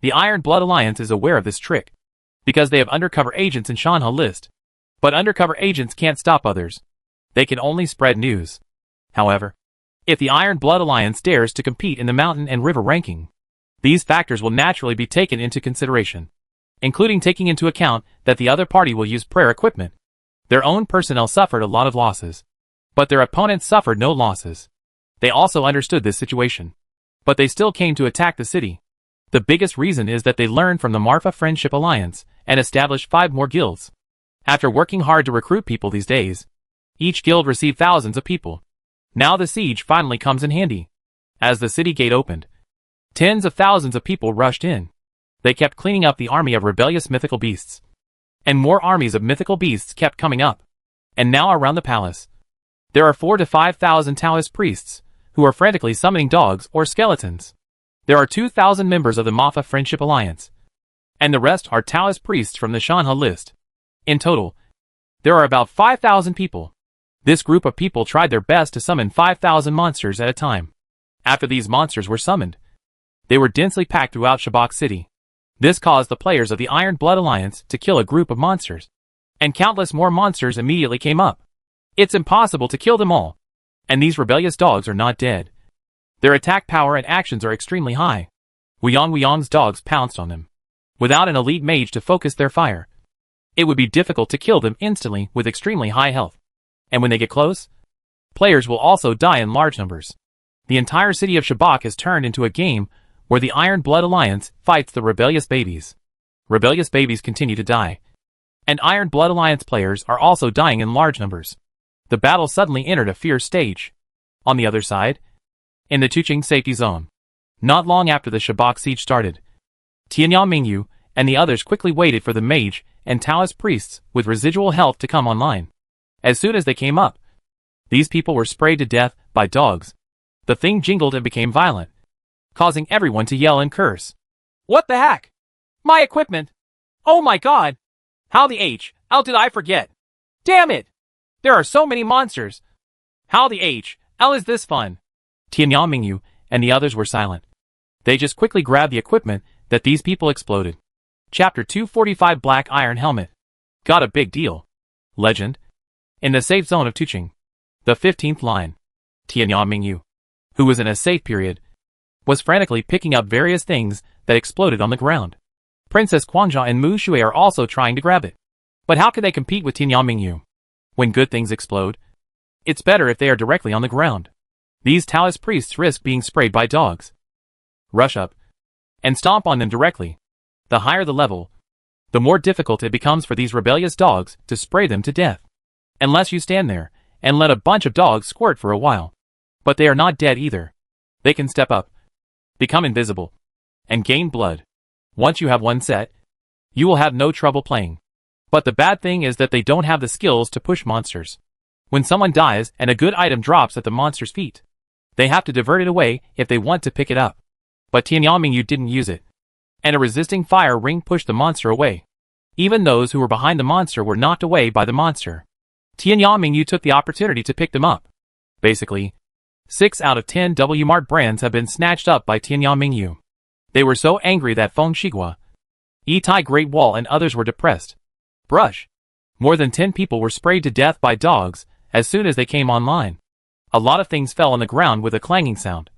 the Iron Blood Alliance is aware of this trick, because they have undercover agents in Shanhe List. But undercover agents can't stop others. They can only spread news. However, if the Iron Blood Alliance dares to compete in the mountain and river ranking, these factors will naturally be taken into consideration, including taking into account that the other party will use prayer equipment. Their own personnel suffered a lot of losses. But their opponents suffered no losses. They also understood this situation. But they still came to attack the city. The biggest reason is that they learned from the Marfa Friendship Alliance and established 5 more guilds. After working hard to recruit people these days, each guild received thousands of people. Now the siege finally comes in handy. As the city gate opened, tens of thousands of people rushed in. They kept cleaning up the army of rebellious mythical beasts. And more armies of mythical beasts kept coming up. And now around the palace, there are 4,000 to 5,000 Taoist priests, who are frantically summoning dogs or skeletons. There are 2,000 members of the Marfa Friendship Alliance. And the rest are Taoist priests from the Shanha list. In total, there are about 5,000 people. This group of people tried their best to summon 5,000 monsters at a time. After these monsters were summoned, they were densely packed throughout Shabak City. This caused the players of the Iron Blood Alliance to kill a group of monsters. And countless more monsters immediately came up. It's impossible to kill them all. And these rebellious dogs are not dead. Their attack power and actions are extremely high. Wuyong's dogs pounced on them. Without an elite mage to focus their fire, it would be difficult to kill them instantly with extremely high health. And when they get close, players will also die in large numbers. The entire city of Shabak has turned into a game where the Iron Blood Alliance fights the rebellious babies. Rebellious babies continue to die. And Iron Blood Alliance players are also dying in large numbers. The battle suddenly entered a fierce stage. On the other side, in the Tuqing safety zone, not long after the Shabak siege started, Tianyang Mingyu and the others quickly waited for the mage and Taoist priests with residual health to come online. As soon as they came up, these people were sprayed to death by dogs. The thing jingled and became violent, causing everyone to yell and curse. What the heck? My equipment! Oh my god! How the hell did I forget? Damn it! There are so many monsters! How the hell is this fun? Tianyang Mingyu and the others were silent. They just quickly grabbed the equipment that these people exploded. Chapter 245 Black Iron Helmet. Got a big deal. Legend. In the safe zone of Tuqing, the 15th line, Tianyang Mingyu, who was in a safe period, was frantically picking up various things that exploded on the ground. Princess Guangjia and Mu Shui are also trying to grab it. But how can they compete with Tianyang Mingyu? When good things explode, it's better if they are directly on the ground. These Taoist priests risk being sprayed by dogs. Rush up and stomp on them directly. The higher the level, the more difficult it becomes for these rebellious dogs to spray them to death. Unless you stand there and let a bunch of dogs squirt for a while. But they are not dead either. They can step up, become invisible, and gain blood. Once you have one set, you will have no trouble playing. But the bad thing is that they don't have the skills to push monsters. When someone dies and a good item drops at the monster's feet, they have to divert it away if they want to pick it up. But Tianyang Mingyu didn't use it. And a resisting fire ring pushed the monster away. Even those who were behind the monster were knocked away by the monster. Tianyang Mingyu took the opportunity to pick them up. Basically, 6 out of 10 W-Mart brands have been snatched up by Tianyang Mingyu. They were so angry that Feng Shigua, Yitai Great Wall and others were depressed. Brush. More than 10 people were sprayed to death by dogs as soon as they came online. A lot of things fell on the ground with a clanging sound.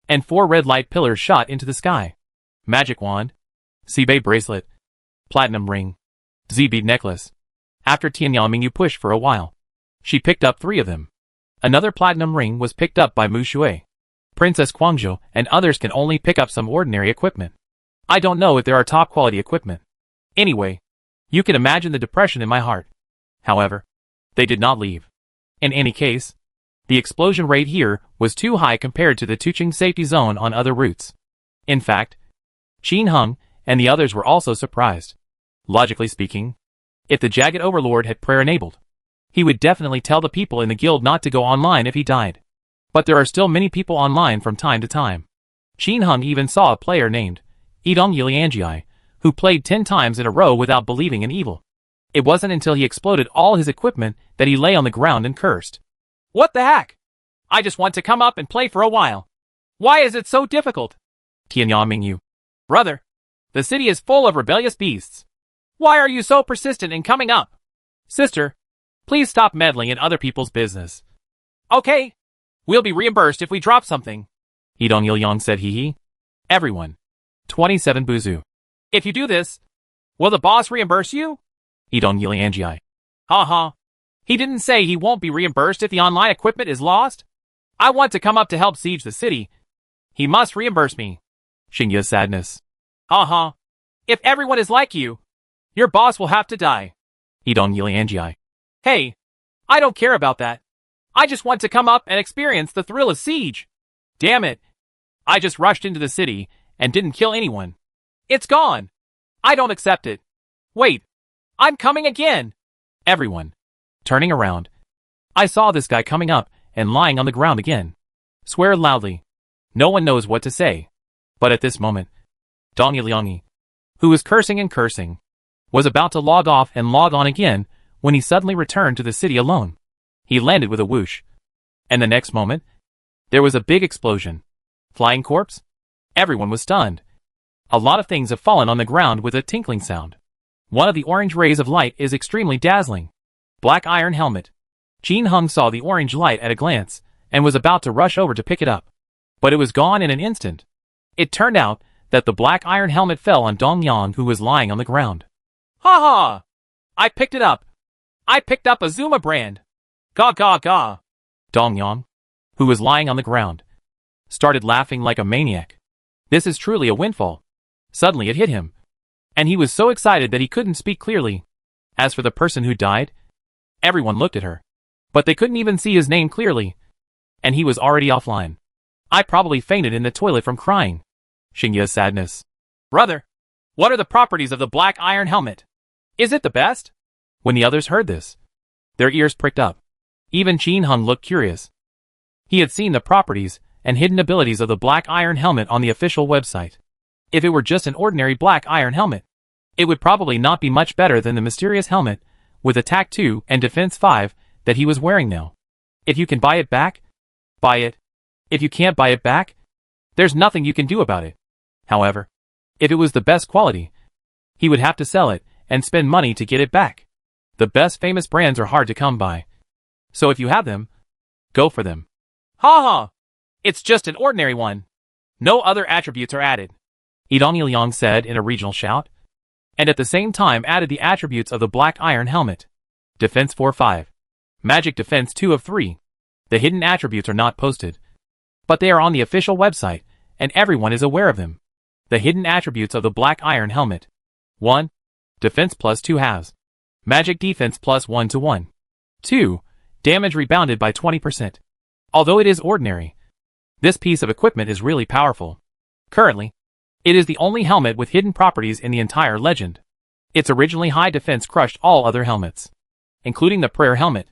And 4 red light pillars shot into the sky. Magic wand, Sibei bracelet, platinum ring, Z-bead necklace. After Tianyang Mingyu pushed for a while, she picked up 3 of them. Another platinum ring was picked up by Mu Shui. Princess Guangzhou and others can only pick up some ordinary equipment. I don't know if there are top quality equipment. Anyway, you can imagine the depression in my heart. However, they did not leave. In any case, the explosion rate here was too high compared to the Tuqing safety zone on other routes. In fact, Qin Heng and the others were also surprised. Logically speaking, if the Jagged Overlord had prayer enabled, he would definitely tell the people in the guild not to go online if he died. But there are still many people online from time to time. Qin Heng even saw a player named Idong Yilianjai, who played 10 times in a row without believing in evil. It wasn't until he exploded all his equipment that he lay on the ground and cursed. What the heck? I just want to come up and play for a while. Why is it so difficult? Tianyang Mingyu. Brother, the city is full of rebellious beasts. Why are you so persistent in coming up? Sister, please stop meddling in other people's business. Okay. We'll be reimbursed if we drop something. Idong Yilyang said hee. Everyone. 27 Buzu. If you do this, will the boss reimburse you? Idong Yilianjai. Ha ha. He didn't say he won't be reimbursed if the online equipment is lost? I want to come up to help siege the city. He must reimburse me. Xingye's sadness. Uh-huh. If everyone is like you, your boss will have to die. Idong Yilianji. Hey, I don't care about that. I just want to come up and experience the thrill of siege. Damn it. I just rushed into the city and didn't kill anyone. It's gone. I don't accept it. Wait. I'm coming again. Everyone. Turning around. I saw this guy coming up and lying on the ground again. Swear loudly. No one knows what to say. But at this moment, Dong Yiliangi, who was cursing and cursing, was about to log off and log on again when he suddenly returned to the city alone. He landed with a whoosh. And the next moment, there was a big explosion. Flying corpse? Everyone was stunned. A lot of things have fallen on the ground with a tinkling sound. One of the orange rays of light is extremely dazzling. Black iron helmet. Jin Hung saw the orange light at a glance and was about to rush over to pick it up. But it was gone in an instant. It turned out that the black iron helmet fell on Dong Yang, who was lying on the ground. Ha ha! I picked it up. I picked up a Zuma brand. Ga ga ga. Dong Yang, who was lying on the ground, started laughing like a maniac. This is truly a windfall. Suddenly it hit him. And he was so excited that he couldn't speak clearly. As for the person who died, everyone looked at her. But they couldn't even see his name clearly. And he was already offline. I probably fainted in the toilet from crying. Xingye's sadness. Brother, what are the properties of the black iron helmet? Is it the best? When the others heard this, their ears pricked up. Even Jin Hung looked curious. He had seen the properties and hidden abilities of the black iron helmet on the official website. If it were just an ordinary black iron helmet, it would probably not be much better than the mysterious helmet with attack 2 and defense 5 that he was wearing now. If you can buy it back, buy it. If you can't buy it back, there's nothing you can do about it. However, if it was the best quality, he would have to sell it and spend money to get it back. The best famous brands are hard to come by. So if you have them, go for them. Ha ha! It's just an ordinary one. No other attributes are added. Idong Yiliang said in a regional shout, and at the same time added the attributes of the black iron helmet. Defense 4-5. Magic defense 2 of 3. The hidden attributes are not posted, but they are on the official website, and everyone is aware of them. The hidden attributes of the black iron helmet. 1. Defense plus 2 halves. Magic defense plus 1 to 1. 2. Damage rebounded by 20%. Although it is ordinary, this piece of equipment is really powerful. Currently, it is the only helmet with hidden properties in the entire legend. Its originally high defense crushed all other helmets, including the prayer helmet.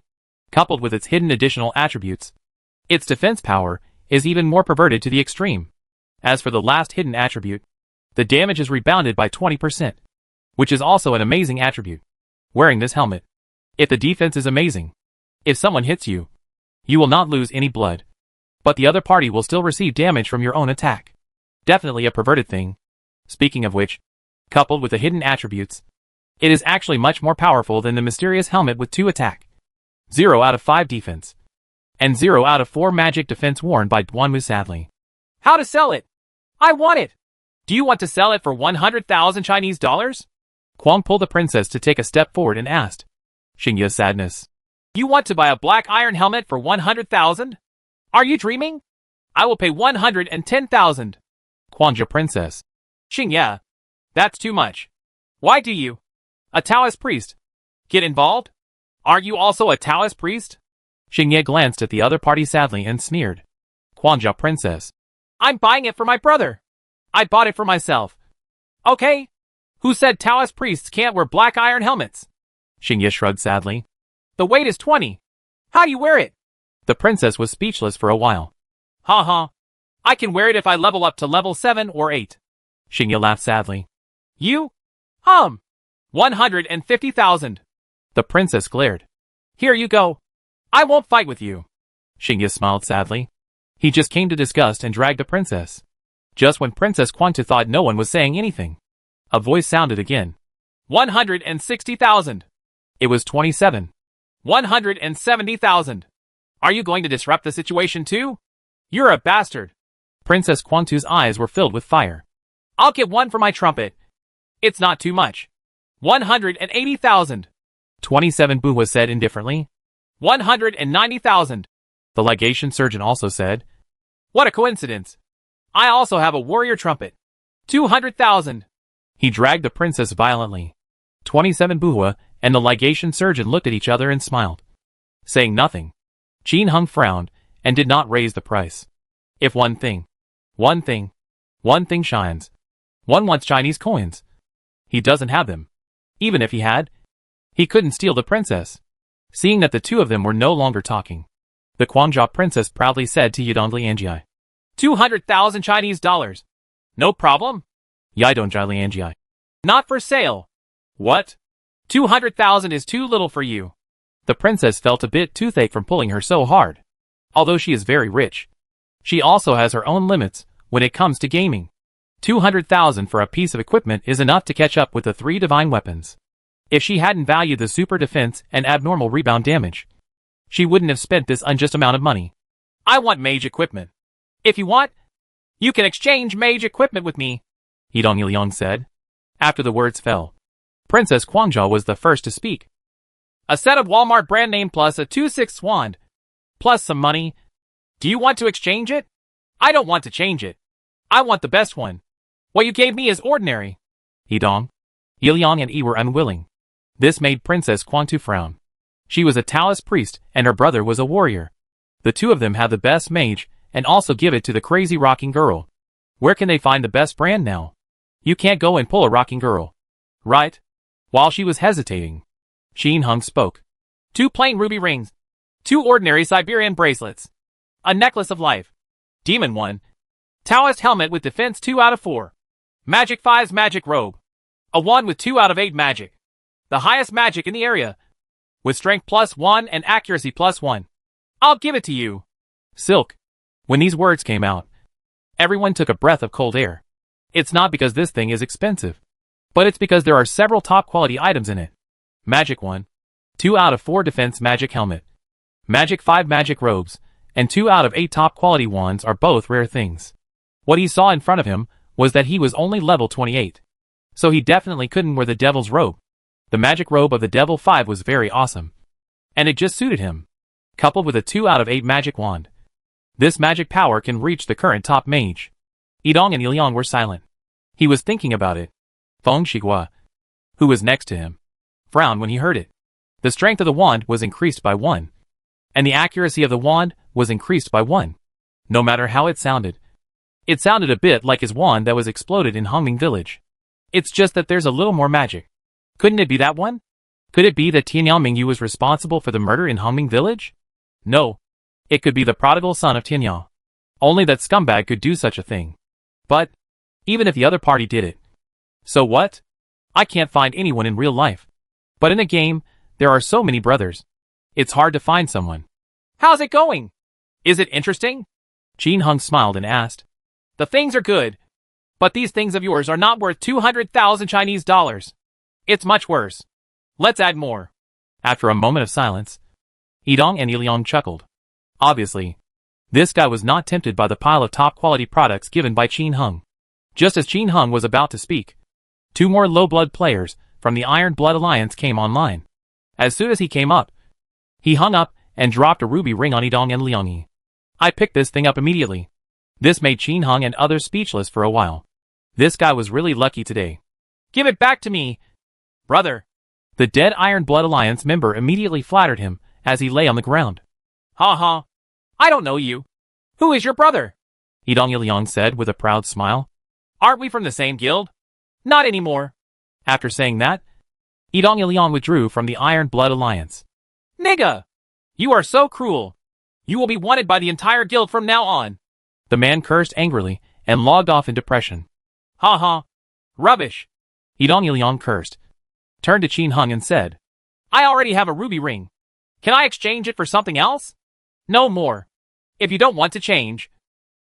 Coupled with its hidden additional attributes, its defense power is even more perverted to the extreme. As for the last hidden attribute, the damage is rebounded by 20%, which is also an amazing attribute. Wearing this helmet, if the defense is amazing, if someone hits you, you will not lose any blood, but the other party will still receive damage from your own attack. Definitely a perverted thing. Speaking of which, coupled with the hidden attributes, it is actually much more powerful than the mysterious helmet with 2 attack, 0 out of 5 defense, and 0 out of 4 magic defense worn by Duanmu sadly. How to sell it? I want it! Do you want to sell it for 100,000 Chinese dollars? Kwang pulled the princess to take a step forward and asked. Xingye's sadness. You want to buy a black iron helmet for 100,000? Are you dreaming? I will pay 110,000. Kwangja princess. Xingye, that's too much. Why do you, a Taoist priest, get involved? Are you also a Taoist priest? Xingye glanced at the other party sadly and sneered. Kwangja princess. I'm buying it for my brother. I bought it for myself. Okay. Who said Taoist priests can't wear black iron helmets? Xingye shrugged sadly. The weight is 20. How do you wear it? The princess was speechless for a while. Ha ha. I can wear it if I level up to level 7 or 8. Xingye laughed sadly. You? 150,000. The princess glared. Here you go. I won't fight with you. Xingye smiled sadly. He just came to disgust and dragged the princess. Just when Princess Quanta thought no one was saying anything, a voice sounded again. 160,000. It was 27. 170,000. Are you going to disrupt the situation too? You're a bastard. Princess Quantu's eyes were filled with fire. I'll get one for my trumpet. It's not too much. 180,000. 27 Buhua said indifferently. 190,000. The legation surgeon also said. What a coincidence. I also have a warrior trumpet. 200,000. He dragged the princess violently. 27 buhua, and the legation surgeon looked at each other and smiled. Saying nothing, Qin Hung frowned and did not raise the price. If one thing shines. One wants Chinese coins. He doesn't have them. Even if he had, he couldn't steal the princess. Seeing that the two of them were no longer talking, the Guangzhou princess proudly said to Yidong Lianjie. 200,000 Chinese dollars. No problem. Yidong Lianjie. Not for sale. What? 200,000 is too little for you. The princess felt a bit toothache from pulling her so hard. Although she is very rich, she also has her own limits when it comes to gaming. 200,000 for a piece of equipment is enough to catch up with the 3 divine weapons. If she hadn't valued the super defense and abnormal rebound damage, she wouldn't have spent this unjust amount of money. I want mage equipment. If you want, you can exchange mage equipment with me, Yidong Liang said. After the words fell, Princess Guangzhou was the first to speak. A set of Walmart brand name plus a 2/6 wand. Plus some money. Do you want to exchange it? I don't want to change it. I want the best one. What you gave me is ordinary. Yidong, Yiliang and Yi were unwilling. This made Princess Guangtu frown. She was a Taoist priest and her brother was a warrior. The two of them had the best mage and also give it to the crazy rocking girl. Where can they find the best brand now? You can't go and pull a rocking girl. Right? While she was hesitating, Qin Hung spoke. 2 plain ruby rings. 2 ordinary Siberian bracelets. A necklace of life. Demon 1. Taoist helmet with defense 2 out of 4. Magic 5's magic robe. A wand with 2 out of 8 magic. The highest magic in the area. With strength +1 and accuracy +1. I'll give it to you. Silk. When these words came out, everyone took a breath of cold air. It's not because this thing is expensive, but it's because there are several top quality items in it. Magic 1. 2 out of 4 defense magic helmet. Magic 5 magic robes, and 2 out of 8 top quality wands are both rare things. What he saw in front of him was that he was only level 28. So he definitely couldn't wear the devil's robe. The magic robe of the Devil 5 was very awesome. And it just suited him. Coupled with a 2 out of 8 magic wand. This magic power can reach the current top mage. Yidong and Yiliang were silent. He was thinking about it. Feng Shigua, who was next to him, frowned when he heard it. The strength of the wand was increased by 1. And the accuracy of the wand was increased by 1. No matter how it sounded. It sounded a bit like his wand that was exploded in Hongming Village. It's just that there's a little more magic. Couldn't it be that one? Could it be that Tianyao Mingyu was responsible for the murder in Hongming Village? No. It could be the prodigal son of Tianyao. Only that scumbag could do such a thing. But, even if the other party did it. So what? I can't find anyone in real life. But in a game, there are so many brothers. It's hard to find someone. How's it going? Is it interesting? Qin Hung smiled and asked. The things are good. But these things of yours are not worth 200,000 Chinese dollars. It's much worse. Let's add more. After a moment of silence, Yidong and Yiliang chuckled. Obviously, this guy was not tempted by the pile of top-quality products given by Qin Hung. Just as Qin Hung was about to speak, 2 more low-blood players from the Iron Blood Alliance came online. As soon as he came up, he hung up and dropped a ruby ring on Yidong and Liangyi. I picked this thing up immediately. This made Qin Hung and others speechless for a while. This guy was really lucky today. Give it back to me, brother. The dead Iron Blood Alliance member immediately flattered him as he lay on the ground. Ha ha. I don't know you. Who is your brother? Yidong Yiliang said with a proud smile. Aren't we from the same guild? Not anymore. After saying that, Yidong Yiliang withdrew from the Iron Blood Alliance. Nigga! You are so cruel. You will be wanted by the entire guild from now on. The man cursed angrily and logged off in depression. Ha ha. Rubbish. Yidong Yiliang cursed, turned to Qin Hung and said, I already have a ruby ring. Can I exchange it for something else? No more. If you don't want to change,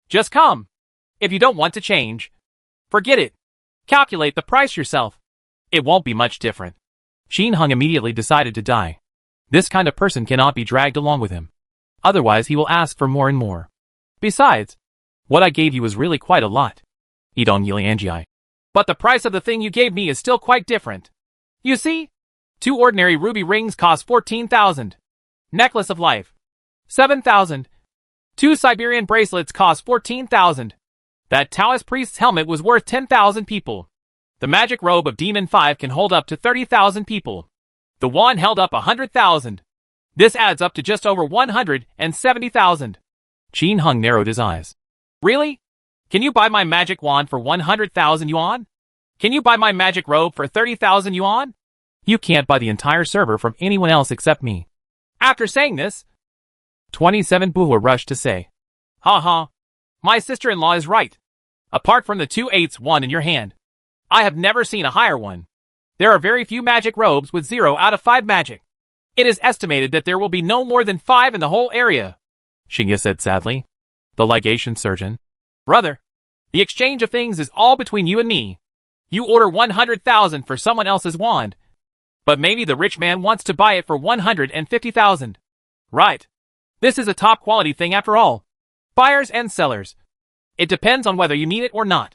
just come. If you don't want to change, forget it. Calculate the price yourself. It won't be much different. Qin Hung immediately decided to die. This kind of person cannot be dragged along with him. Otherwise he will ask for more and more. Besides, what I gave you was really quite a lot. Yidong Lianjie. But the price of the thing you gave me is still quite different. You see? 2 ordinary ruby rings cost 14,000. Necklace of Life. 7,000. 2 Siberian bracelets cost 14,000. That Taoist priest's helmet was worth 10,000 people. The magic robe of Demon 5 can hold up to 30,000 people. The wand held up 100,000. This adds up to just over 170,000. Qin Hung narrowed his eyes. Really? Can you buy my magic wand for 100,000 yuan? Can you buy my magic robe for 30,000 yuan? You can't buy the entire server from anyone else except me. After saying this, 27 Buhua rushed to say. Ha. My sister-in-law is right. Apart from the 2/8 one in your hand, I have never seen a higher one. There are very few magic robes with 0 out of 5 magic. It is estimated that there will be no more than 5 in the whole area. Xingye said sadly. The legation surgeon. Brother, the exchange of things is all between you and me. You order 100,000 for someone else's wand, but maybe the rich man wants to buy it for 150,000. Right. This is a top quality thing after all. Buyers and sellers. It depends on whether you need it or not.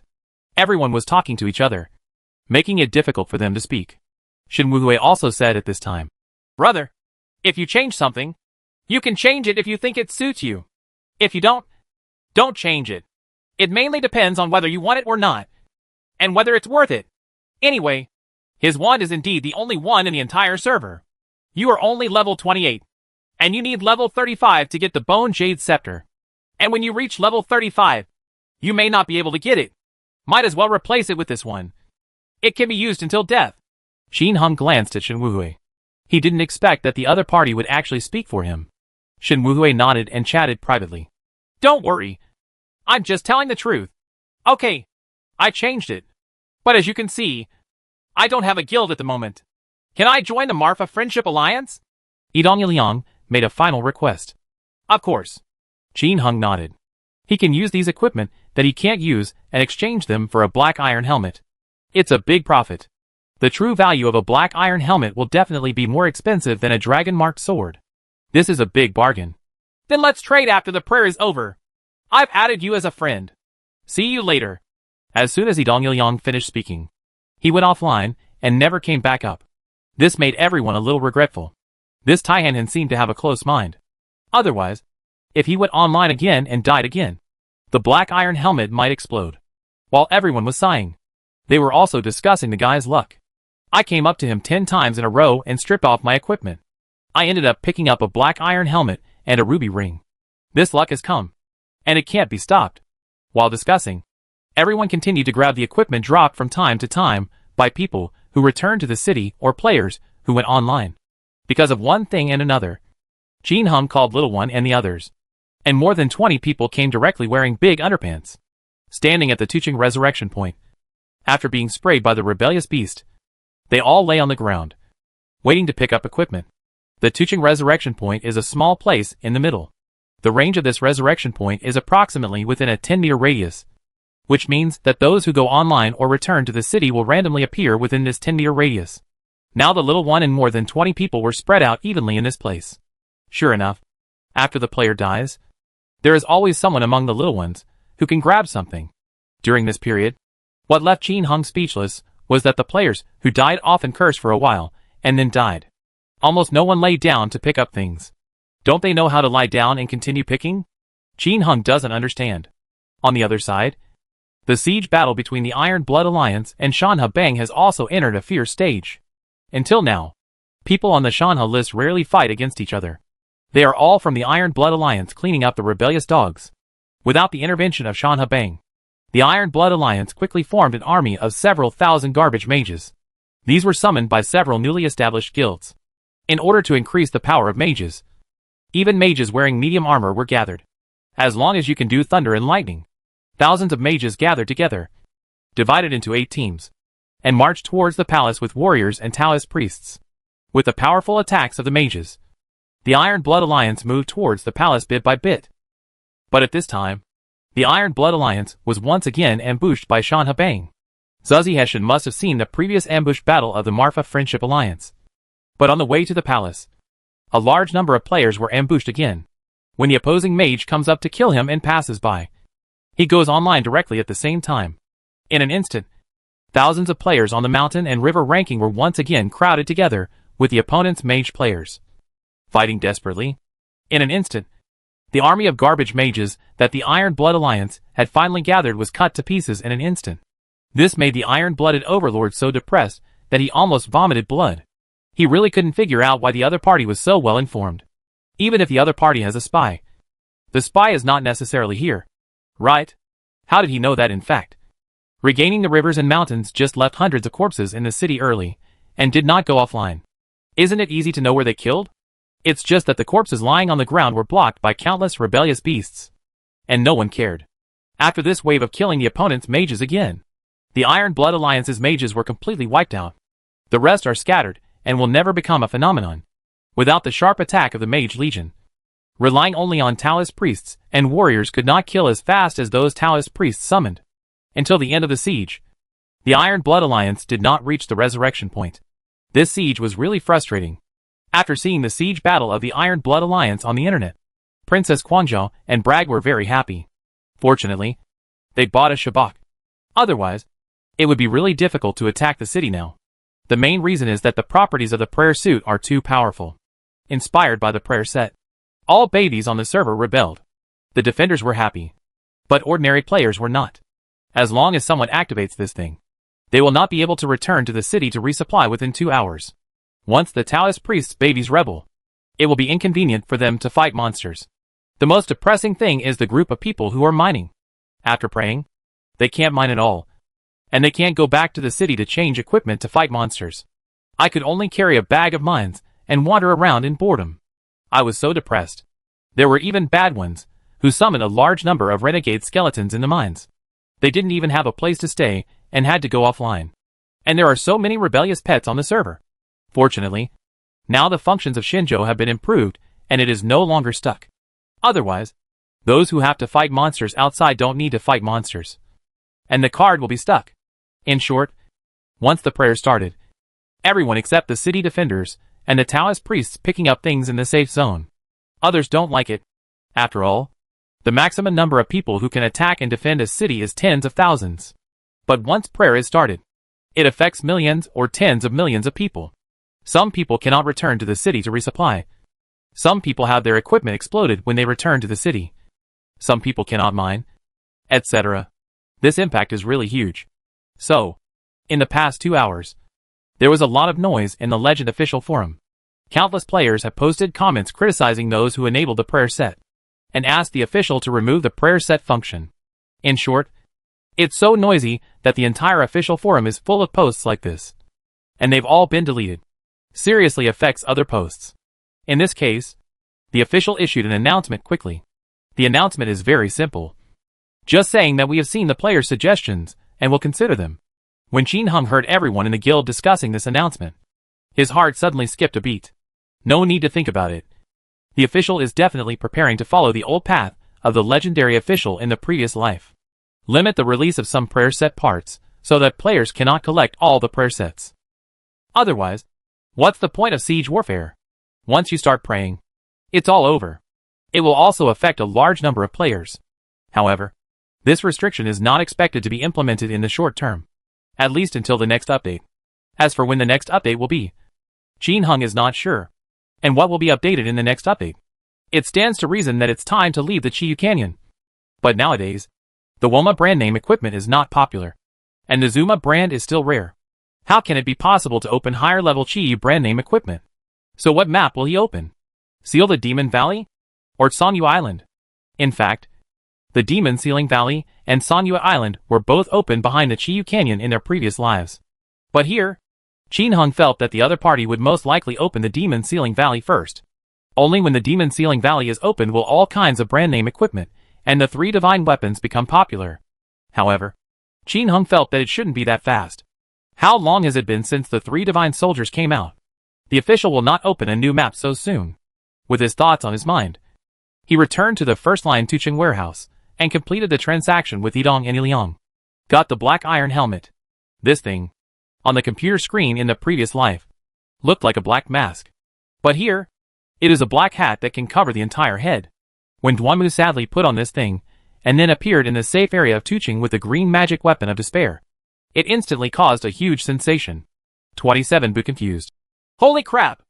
Everyone was talking to each other, making it difficult for them to speak. Shen Wuhui also said at this time. Brother, if you change something, you can change it if you think it suits you. If you don't change it. It mainly depends on whether you want it or not, and whether it's worth it. Anyway, his wand is indeed the only one in the entire server. You are only level 28, and you need level 35 to get the Bone Jade Scepter. And when you reach level 35, you may not be able to get it. Might as well replace it with this one. It can be used until death. Qin Hung glanced at Shen Wuhui. He didn't expect that the other party would actually speak for him. Shen Wuhui nodded and chatted privately. Don't worry. I'm just telling the truth. Okay, I changed it. But as you can see, I don't have a guild at the moment. Can I join the Marfa Friendship Alliance? Yidong Liang made a final request. Of course. Qin Hung nodded. He can use these equipment that he can't use and exchange them for a black iron helmet. It's a big profit. The true value of a black iron helmet will definitely be more expensive than a dragon-marked sword. This is a big bargain. Then let's trade after the prayer is over. I've added you as a friend. See you later. As soon as Yidong Liang finished speaking, he went offline and never came back up. This made everyone a little regretful. This Taihanhan seemed to have a close mind. Otherwise, if he went online again and died again, the black iron helmet might explode. While everyone was sighing, they were also discussing the guy's luck. I came up to him 10 times in a row and stripped off my equipment. I ended up picking up a black iron helmet and a ruby ring. This luck has come, and it can't be stopped. While discussing, everyone continued to grab the equipment dropped from time to time by people who returned to the city or players who went online. Because of one thing and another, Qin Hung called Little One and the others, and more than 20 people came directly wearing big underpants, standing at the Tuching resurrection point. After being sprayed by the rebellious beast, they all lay on the ground, waiting to pick up equipment. The Tuching resurrection point is a small place in the middle. The range of this resurrection point is approximately within a 10-meter radius, which means that those who go online or return to the city will randomly appear within this 10-meter radius. Now the Little One and more than 20 people were spread out evenly in this place. Sure enough, after the player dies, there is always someone among the little ones who can grab something. During this period, what left Qin Hung speechless was that the players who died often cursed for a while and then died. Almost no one lay down to pick up things. Don't they know how to lie down and continue picking? Qin Hung doesn't understand. On the other side, the siege battle between the Iron Blood Alliance and Shanha Bang has also entered a fierce stage. Until now, people on the Shanha list rarely fight against each other. They are all from the Iron Blood Alliance cleaning up the rebellious dogs. Without the intervention of Shanha Bang, the Iron Blood Alliance quickly formed an army of several thousand garbage mages. These were summoned by several newly established guilds. In order to increase the power of mages, even mages wearing medium armor were gathered. As long as you can do thunder and lightning, thousands of mages gathered together, divided into 8 teams, and marched towards the palace with warriors and Taoist priests. With the powerful attacks of the mages, the Iron Blood Alliance moved towards the palace bit by bit. But at this time, the Iron Blood Alliance was once again ambushed by Shanha Bang. Zuzi Heshen must have seen the previous ambush battle of the Marfa Friendship Alliance. But on the way to the palace, a large number of players were ambushed again. When the opposing mage comes up to kill him and passes by, he goes online directly at the same time. In an instant, thousands of players on the mountain and river ranking were once again crowded together with the opponent's mage players. fighting desperately. In an instant, the army of garbage mages that the Iron Blood Alliance had finally gathered was cut to pieces in an instant. This made the iron-blooded overlord so depressed that he almost vomited blood. He really couldn't figure out why the other party was so well informed. Even if the other party has a spy, the spy is not necessarily here. Right? How did he know that in fact? Regaining the rivers and mountains just left hundreds of corpses in the city early, and did not go offline. Isn't it easy to know where they killed? It's just that the corpses lying on the ground were blocked by countless rebellious beasts. And no one cared. After this wave of killing the opponent's mages again, the Iron Blood Alliance's mages were completely wiped out. The rest are scattered, and will never become a phenomenon. Without the sharp attack of the Mage Legion, relying only on Taoist priests and warriors could not kill as fast as those Taoist priests summoned. Until the end of the siege, the Iron Blood Alliance did not reach the resurrection point. This siege was really frustrating. After seeing the siege battle of the Iron Blood Alliance on the internet, Princess Quanzhou and Bragg were very happy. Fortunately, they bought a shabak. Otherwise, it would be really difficult to attack the city now. The main reason is that the properties of the prayer suit are too powerful. Inspired by the prayer set, all babies on the server rebelled. The defenders were happy, but ordinary players were not. As long as someone activates this thing, they will not be able to return to the city to resupply within 2 hours. Once the Taoist priests' babies rebel, it will be inconvenient for them to fight monsters. The most depressing thing is the group of people who are mining. After praying, they can't mine at all, and they can't go back to the city to change equipment to fight monsters. I could only carry a bag of mines and wander around in boredom. I was so depressed. There were even bad ones, who summoned a large number of renegade skeletons in the mines. They didn't even have a place to stay, and had to go offline. And there are so many rebellious pets on the server. Fortunately, now the functions of Shinjo have been improved, and it is no longer stuck. Otherwise, those who have to fight monsters outside don't need to fight monsters. And the card will be stuck. In short, once the prayer started, everyone except the city defenders and the Taoist priests picking up things in the safe zone. Others don't like it. After all, the maximum number of people who can attack and defend a city is tens of thousands. But once prayer is started, it affects millions or tens of millions of people. Some people cannot return to the city to resupply. Some people have their equipment exploded when they return to the city. Some people cannot mine, etc. This impact is really huge. So, in the past 2 hours, there was a lot of noise in the Legend official forum. Countless players have posted comments criticizing those who enabled the prayer set, and asked the official to remove the prayer set function. In short, it's so noisy that the entire official forum is full of posts like this. And they've all been deleted. Seriously affects other posts. In this case, the official issued an announcement quickly. The announcement is very simple. Just saying that we have seen the players' suggestions, and will consider them. When Qin Hung heard everyone in the guild discussing this announcement, his heart suddenly skipped a beat. No need to think about it. The official is definitely preparing to follow the old path of the legendary official in the previous life. Limit the release of some prayer set parts, so that players cannot collect all the prayer sets. Otherwise, what's the point of siege warfare? Once you start praying, it's all over. It will also affect a large number of players. However, this restriction is not expected to be implemented in the short term, at least until the next update. As for when the next update will be, Qin Hung is not sure. And what will be updated in the next update? It stands to reason that it's time to leave the Chiyu Canyon. But nowadays, the Woma brand name equipment is not popular, and the Zuma brand is still rare. How can it be possible to open higher level Chiyu brand name equipment? So what map will he open? Seal the Demon Valley? Or Songyu Island? In fact, the Demon Sealing Valley and Songyu Island were both open behind the Chiyu Canyon in their previous lives. But here, Qin Hung felt that the other party would most likely open the Demon Sealing Valley first. Only when the Demon Sealing Valley is opened will all kinds of brand name equipment and the 3 divine weapons become popular. However, Qin Hung felt that it shouldn't be that fast. How long has it been since the 3 divine soldiers came out? The official will not open a new map so soon. With his thoughts on his mind, he returned to the first line Tucheng warehouse and completed the transaction with Yidong and Iliang. Got the black iron helmet. This thing, on the computer screen in the previous life, looked like a black mask. But here, it is a black hat that can cover the entire head. When Duanmu sadly put on this thing, and then appeared in the safe area of Tucheng with the green magic weapon of despair, it instantly caused a huge sensation. 27 Bu confused. Holy crap!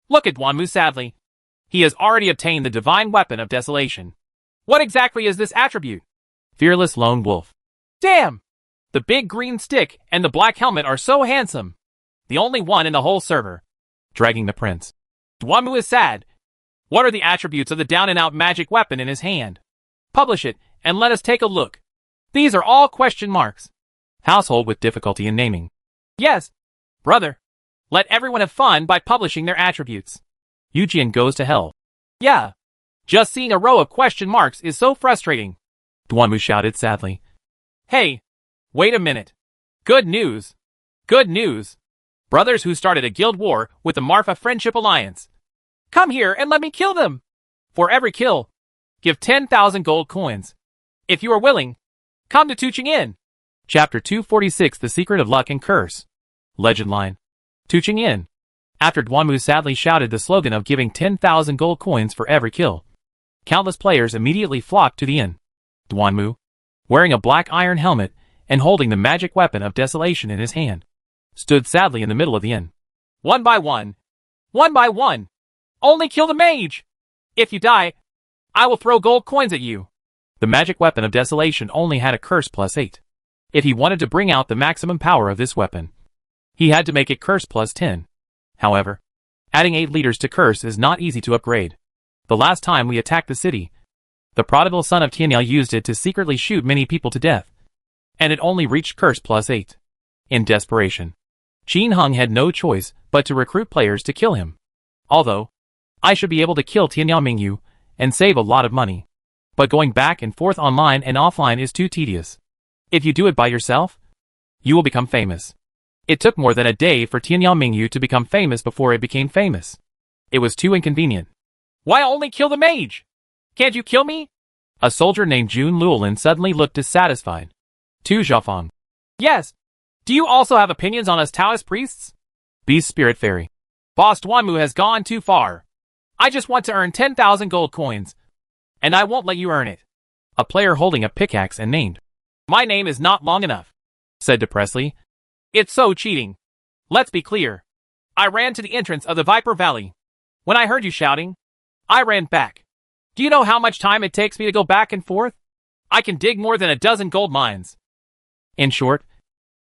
Look at Duanmu sadly. He has already obtained the divine weapon of desolation. What exactly is this attribute? Fearless lone wolf. Damn! The big green stick and the black helmet are so handsome. The only one in the whole server. Dragging the prince. Dwanmu is sad. What are the attributes of the down-and-out magic weapon in his hand? Publish it, and let us take a look. These are all question marks. Household with difficulty in naming. Yes. Brother. Let everyone have fun by publishing their attributes. Eugen goes to hell. Yeah. Just seeing a row of question marks is so frustrating. Dwanmu shouted sadly. Hey. Wait a minute. Good news. Good news. Brothers who started a guild war with the Marfa Friendship Alliance. Come here and let me kill them. For every kill, give 10,000 gold coins. If you are willing, come to Tuching Inn. Chapter 246 The Secret of Luck and Curse. Legend line. Tuching Inn. After Dwanmu sadly shouted the slogan of giving 10,000 gold coins for every kill, countless players immediately flocked to the inn. Dwanmu, wearing a black iron helmet and holding the magic weapon of desolation in his hand, stood sadly in the middle of the inn. One by one. One by one. Only kill the mage! If you die, I will throw gold coins at you. The magic weapon of desolation only had a curse +8. If he wanted to bring out the maximum power of this weapon, he had to make it curse +10. However, adding 8 liters to curse is not easy to upgrade. The last time we attacked the city, the prodigal son of Tianyao used it to secretly shoot many people to death, and it only reached curse +8. In desperation, Qin Heng had no choice but to recruit players to kill him. Although, I should be able to kill Tianyao Mingyu and save a lot of money. But going back and forth online and offline is too tedious. If you do it by yourself, you will become famous. It took more than a day for Tianyao Mingyu to become famous before it became famous. It was too inconvenient. Why only kill the mage? Can't you kill me? A soldier named Jun Luolin suddenly looked dissatisfied. Tu Zhafang. Yes. Do you also have opinions on us Taoist priests? Beast Spirit Fairy. Boss Dwanmu has gone too far. I just want to earn 10,000 gold coins. And I won't let you earn it. A player holding a pickaxe and named. My name is not long enough, said depressly. It's so cheating. Let's be clear. I ran to the entrance of the Viper Valley. When I heard you shouting, I ran back. Do you know how much time it takes me to go back and forth? I can dig more than a dozen gold mines. In short,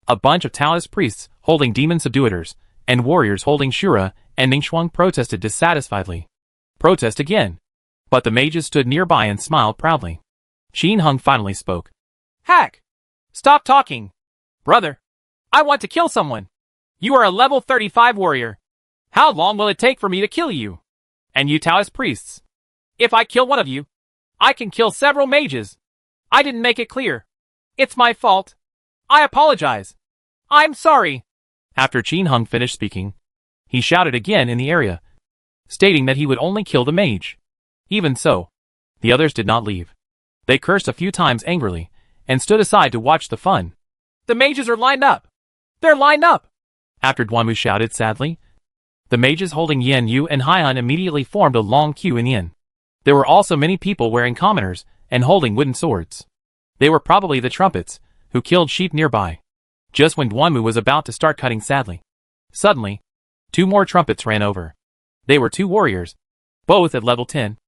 a bunch of Taoist priests holding demon subduers and warriors holding Shura and Ningxuang protested dissatisfiedly. Protest again. But the mages stood nearby and smiled proudly. Qin Heng finally spoke. Hack! Stop talking. Brother, I want to kill someone. You are a level 35 warrior. How long will it take for me to kill you? And you Taoist priests. If I kill one of you, I can kill several mages. I didn't make it clear. It's my fault. I apologize. I'm sorry. After Qin Heng finished speaking, he shouted again in the area, stating that he would only kill the mage. Even so, the others did not leave. They cursed a few times angrily, and stood aside to watch the fun. The mages are lined up. They're lined up. After Dwanmu shouted sadly, the mages holding Yan Yu and Haiyan immediately formed a long queue in the inn. There were also many people wearing commoners and holding wooden swords. They were probably the trumpets, who killed sheep nearby. Just when Dwanmu was about to start cutting sadly, suddenly, 2 more trumpets ran over. They were 2 warriors, both at level 10.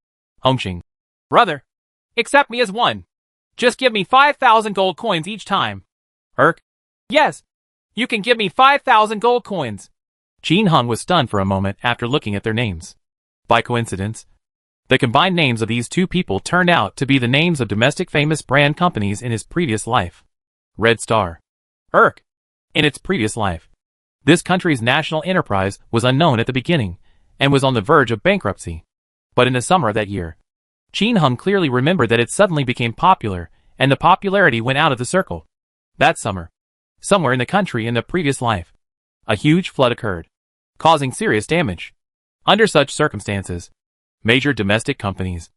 Hongqing. Brother, accept me as one. Just give me 5,000 gold coins each time. Yes, you can give me 5,000 gold coins. Qin Heng was stunned for a moment after looking at their names. By coincidence, the combined names of these 2 people turned out to be the names of domestic famous brand companies in his previous life. Red Star. In its previous life, this country's national enterprise was unknown at the beginning, and was on the verge of bankruptcy. But in the summer of that year, Qin Heng clearly remembered that it suddenly became popular, and the popularity went out of the circle. That summer, somewhere in the country in the previous life, a huge flood occurred, causing serious damage. Under such circumstances, major domestic companies,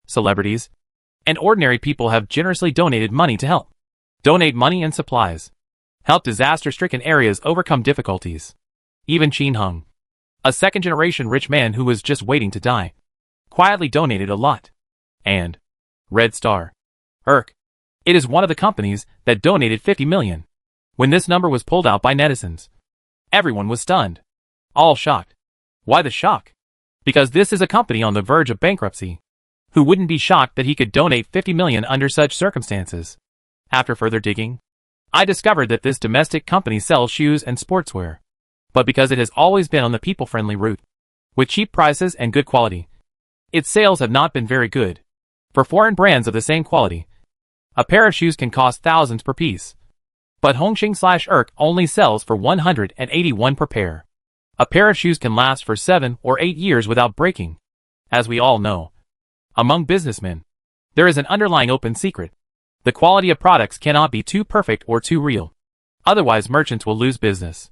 celebrities, and ordinary people have generously donated money to help. Donate money and supplies. Help disaster-stricken areas overcome difficulties. Even Qin Heng, a second-generation rich man who was just waiting to die, quietly donated a lot. And Red Star. It is one of the companies that donated 50 million. When this number was pulled out by netizens, everyone was stunned. All shocked. Why the shock? Because this is a company on the verge of bankruptcy. Who wouldn't be shocked that he could donate 50 million under such circumstances? After further digging, I discovered that this domestic company sells shoes and sportswear. But because it has always been on the people-friendly route, with cheap prices and good quality, its sales have not been very good. For foreign brands of the same quality, a pair of shoes can cost thousands per piece. But Hongxing/Erk only sells for 181 per pair. A pair of shoes can last for 7 or 8 years without breaking. As we all know, among businessmen, there is an underlying open secret. The quality of products cannot be too perfect or too real. Otherwise merchants will lose business.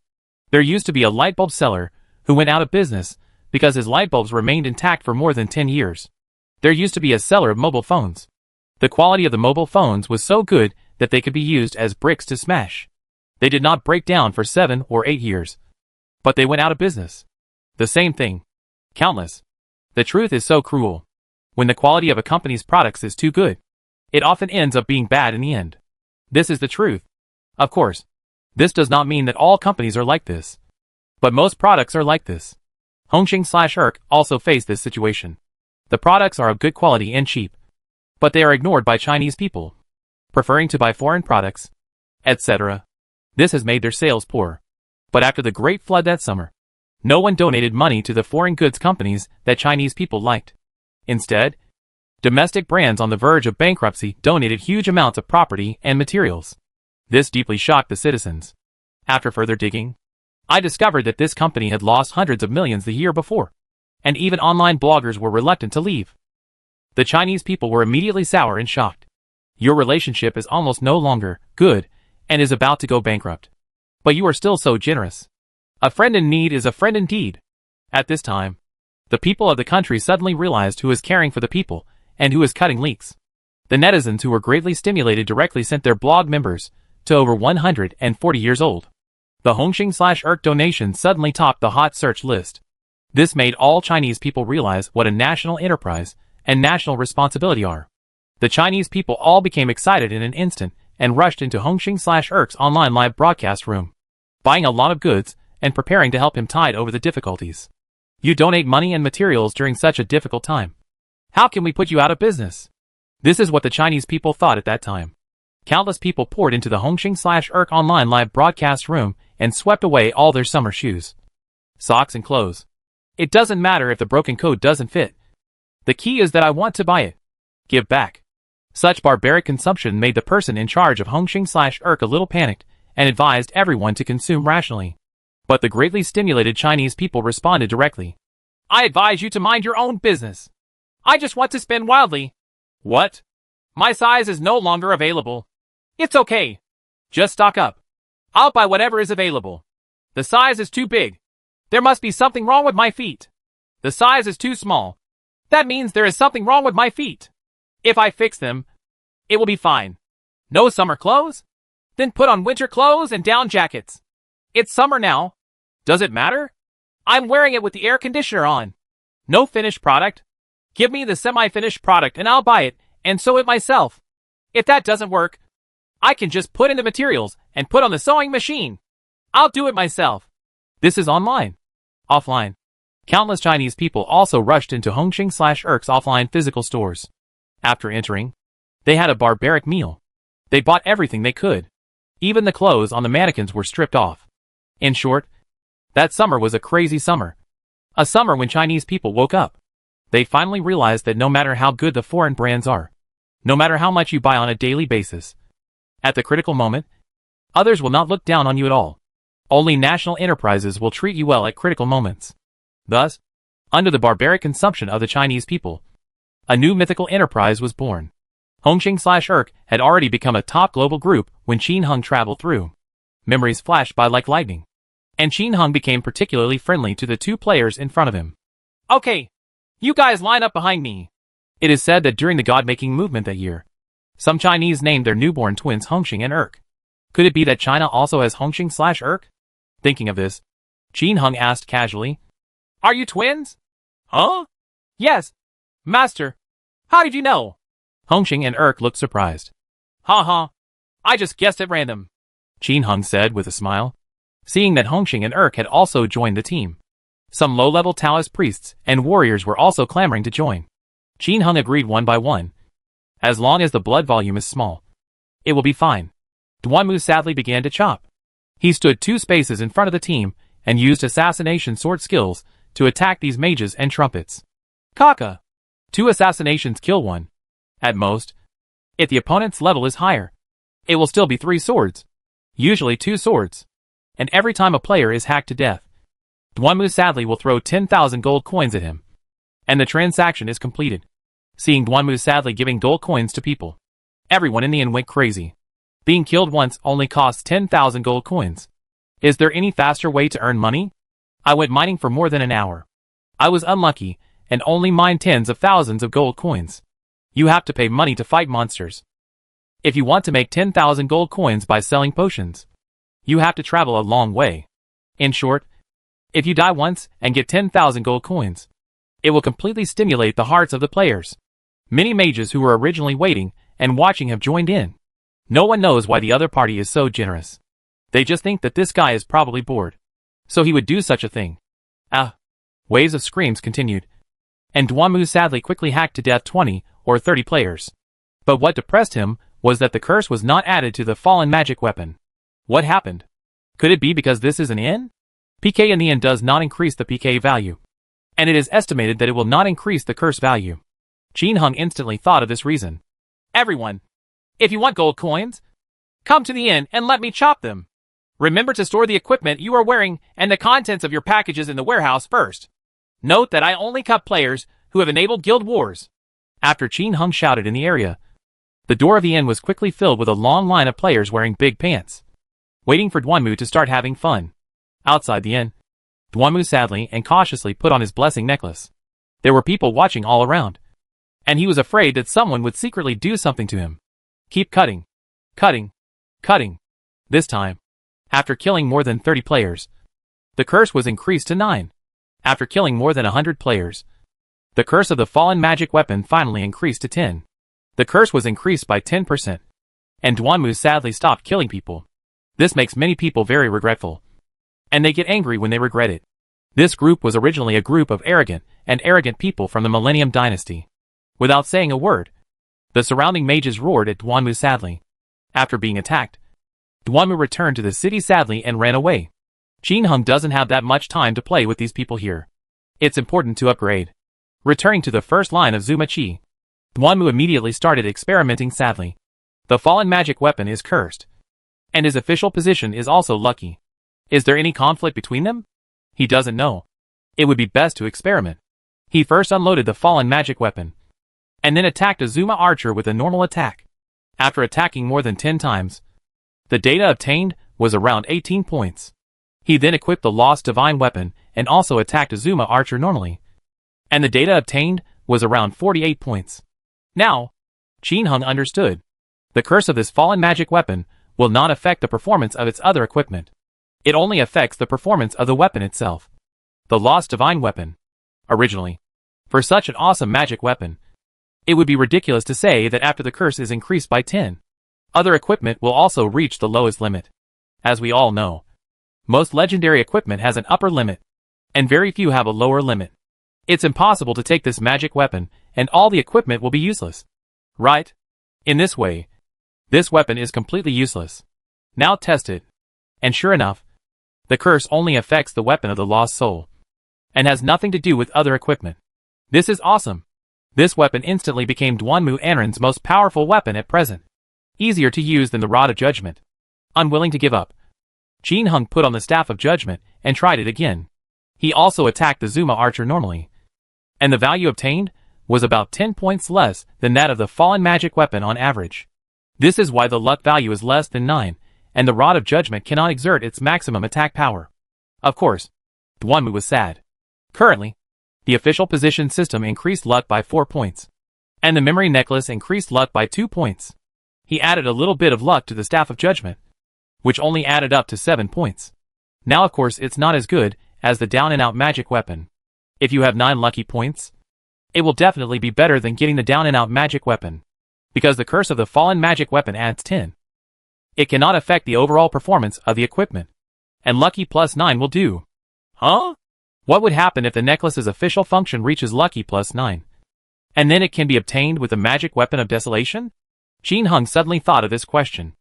There used to be a light bulb seller who went out of business because his light bulbs remained intact for more than 10 years. There used to be a seller of mobile phones. The quality of the mobile phones was so good that they could be used as bricks to smash. They did not break down for 7 or 8 years. But they went out of business. The same thing. Countless. The truth is so cruel. When the quality of a company's products is too good, it often ends up being bad in the end. This is the truth. Of course, this does not mean that all companies are like this. But most products are like this. Hongxing/Erk also face this situation. The products are of good quality and cheap, but they are ignored by Chinese people, preferring to buy foreign products, etc. This has made their sales poor. But after the Great Flood that summer, no one donated money to the foreign goods companies that Chinese people liked. Instead, domestic brands on the verge of bankruptcy donated huge amounts of property and materials. This deeply shocked the citizens. After further digging, I discovered that this company had lost hundreds of millions the year before, and even online bloggers were reluctant to leave. The Chinese people were immediately sour and shocked. Your relationship is almost no longer good and is about to go bankrupt. But you are still so generous. A friend in need is a friend indeed. At this time, the people of the country suddenly realized who is caring for the people and who is cutting leaks. The netizens who were greatly stimulated directly sent their blog members to over 140 years old. The Hongxing/Erk donation suddenly topped the hot search list. This made all Chinese people realize what a national enterprise and national responsibility are. The Chinese people all became excited in an instant and rushed into Hongxing/Erk's online live broadcast room, buying a lot of goods and preparing to help him tide over the difficulties. You donate money and materials during such a difficult time. How can we put you out of business? This is what the Chinese people thought at that time. Countless people poured into the Hongxing/Erk online live broadcast room and swept away all their summer shoes, socks and clothes. It doesn't matter if the broken coat doesn't fit. The key is that I want to buy it. Give back. Such barbaric consumption made the person in charge of Hongxing/Erk a little panicked and advised everyone to consume rationally. But the greatly stimulated Chinese people responded directly. I advise you to mind your own business. I just want to spend wildly. What? My size is no longer available. It's okay. Just stock up. I'll buy whatever is available. The size is too big. There must be something wrong with my feet. The size is too small. That means there is something wrong with my feet. If I fix them, it will be fine. No summer clothes? Then put on winter clothes and down jackets. It's summer now. Does it matter? I'm wearing it with the air conditioner on. No finished product. Give me the semi-finished product and I'll buy it and sew it myself. If that doesn't work, I can just put in the materials and put on the sewing machine. I'll do it myself. This is online. Offline. Countless Chinese people also rushed into Hongxing/Erk's offline physical stores. After entering, they had a barbaric meal. They bought everything they could. Even the clothes on the mannequins were stripped off. In short, that summer was a crazy summer. A summer when Chinese people woke up. They finally realized that no matter how good the foreign brands are, no matter how much you buy on a daily basis, at the critical moment, others will not look down on you at all. Only national enterprises will treat you well at critical moments. Thus, under the barbaric consumption of the Chinese people, a new mythical enterprise was born. Hongxing/Erk had already become a top global group when Qin Hung traveled through. Memories flashed by like lightning, and Qin Hung became particularly friendly to the two players in front of him. Okay, you guys line up behind me. It is said that during the God-making movement that year, some Chinese named their newborn twins Hongxing and Erk. Could it be that China also has Hongxing/Erk? Thinking of this, Qin Hung asked casually, Are you twins? Huh? Yes. Master. How did you know? Hongxing and Erk looked surprised. Ha ha. I just guessed at random, Qin Hung said with a smile, seeing that Hongxing and Erk had also joined the team. Some low-level Taoist priests and warriors were also clamoring to join. Qin Hung agreed one by one. As long as the blood volume is small, it will be fine. Duanmu sadly began to chop. He stood 2 spaces in front of the team and used assassination sword skills to attack these mages and trumpets. Kaka! 2 assassinations kill 1. At most. If the opponent's level is higher, it will still be 3 swords. Usually 2 swords. And every time a player is hacked to death, Duanmu sadly will throw 10,000 gold coins at him. And the transaction is completed. Seeing Duanmu sadly giving gold coins to people, everyone in the inn went crazy. Being killed once only costs 10,000 gold coins. Is there any faster way to earn money? I went mining for more than an hour. I was unlucky and only mined tens of thousands of gold coins. You have to pay money to fight monsters. If you want to make 10,000 gold coins by selling potions, you have to travel a long way. In short, if you die once and get 10,000 gold coins, it will completely stimulate the hearts of the players. Many mages who were originally waiting and watching have joined in. No one knows why the other party is so generous. They just think that this guy is probably bored, so he would do such a thing. Ah! Waves of screams continued, and Duanmu sadly quickly hacked to death 20 or 30 players. But what depressed him was that the curse was not added to the fallen magic weapon. What happened? Could it be because this is an inn? PK in the inn does not increase the PK value, and it is estimated that it will not increase the curse value. Qin Hung instantly thought of this reason. Everyone, if you want gold coins, come to the inn and let me chop them. Remember to store the equipment you are wearing and the contents of your packages in the warehouse first. Note that I only cut players who have enabled guild wars. After Qin Hung shouted in the area, the door of the inn was quickly filled with a long line of players wearing big pants, waiting for Duanmu to start having fun. Outside the inn, Duanmu sadly and cautiously put on his blessing necklace. There were people watching all around, and he was afraid that someone would secretly do something to him. Keep cutting. Cutting. Cutting. This time, after killing more than 30 players, the curse was increased to 9. After killing more than 100 players, the curse of the fallen magic weapon finally increased to 10. The curse was increased by 10%, and Duanmu sadly stopped killing people. This makes many people very regretful, and they get angry when they regret it. This group was originally a group of arrogant people from the Millennium Dynasty. Without saying a word, the surrounding mages roared at Duanmu sadly. After being attacked, Duanmu returned to the city sadly and ran away. Qin Hung doesn't have that much time to play with these people here. It's important to upgrade. Returning to the first line of Zuma Chi, Duanmu immediately started experimenting sadly. The fallen magic weapon is cursed, and his official position is also lucky. Is there any conflict between them? He doesn't know. It would be best to experiment. He first unloaded the fallen magic weapon, and then attacked a Zuma archer with a normal attack. After attacking more than 10 times, the data obtained was around 18 points. He then equipped the lost divine weapon and also attacked a Zuma archer normally, and the data obtained was around 48 points. Now, Qin Hung understood. The curse of this fallen magic weapon will not affect the performance of its other equipment. It only affects the performance of the weapon itself. The lost divine weapon. Originally, for such an awesome magic weapon, it would be ridiculous to say that after the curse is increased by 10, other equipment will also reach the lowest limit. As we all know, most legendary equipment has an upper limit, and very few have a lower limit. It's impossible to take this magic weapon and all the equipment will be useless. Right? In this way, this weapon is completely useless. Now test it. And sure enough, the curse only affects the weapon of the lost soul, and has nothing to do with other equipment. This is awesome. This weapon instantly became Duanmu Anren's most powerful weapon at present. Easier to use than the Rod of Judgment. Unwilling to give up, Qin Hung put on the Staff of Judgment and tried it again. He also attacked the Zuma archer normally, and the value obtained was about 10 points less than that of the fallen magic weapon on average. This is why the luck value is less than 9, and the Rod of Judgment cannot exert its maximum attack power. Of course, Duanmu was sad. Currently, the official position system increased luck by 4 points, and the memory necklace increased luck by 2 points. He added a little bit of luck to the Staff of Judgment, which only added up to 7 points. Now of course it's not as good as the down-and-out magic weapon. If you have 9 lucky points, it will definitely be better than getting the down-and-out magic weapon, because the curse of the fallen magic weapon adds 10. It cannot affect the overall performance of the equipment, and lucky plus 9 will do. Huh? What would happen if the necklace's official function reaches Lucky plus 9? And then it can be obtained with the magic weapon of desolation? Qin Heng suddenly thought of this question.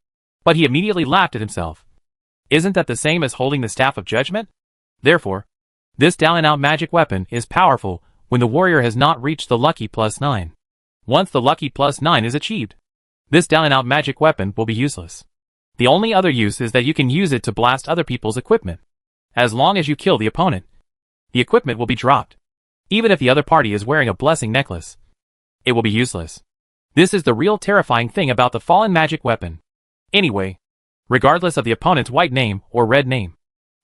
But he immediately laughed at himself. Isn't that the same as holding the Staff of Judgment? Therefore, this down-and-out magic weapon is powerful when the warrior has not reached the Lucky plus 9. Once the Lucky plus 9 is achieved, this down-and-out magic weapon will be useless. The only other use is that you can use it to blast other people's equipment. As long as you kill the opponent, the equipment will be dropped. Even if the other party is wearing a blessing necklace, it will be useless. This is the real terrifying thing about the fallen magic weapon. Anyway, regardless of the opponent's white name or red name,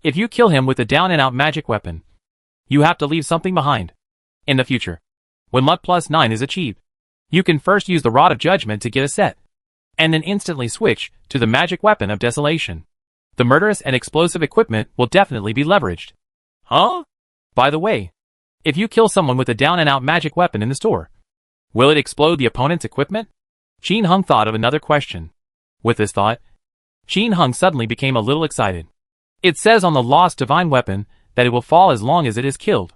if you kill him with the down-and-out magic weapon, you have to leave something behind. In the future, when Luck plus 9 is achieved, you can first use the Rod of Judgment to get a set, and then instantly switch to the magic weapon of desolation. The murderous and explosive equipment will definitely be leveraged. Huh? By the way, if you kill someone with a down-and-out magic weapon in the store, will it explode the opponent's equipment? Qin Heng thought of another question. With this thought, Qin Heng suddenly became a little excited. It says on the lost divine weapon that it will fall as long as it is killed.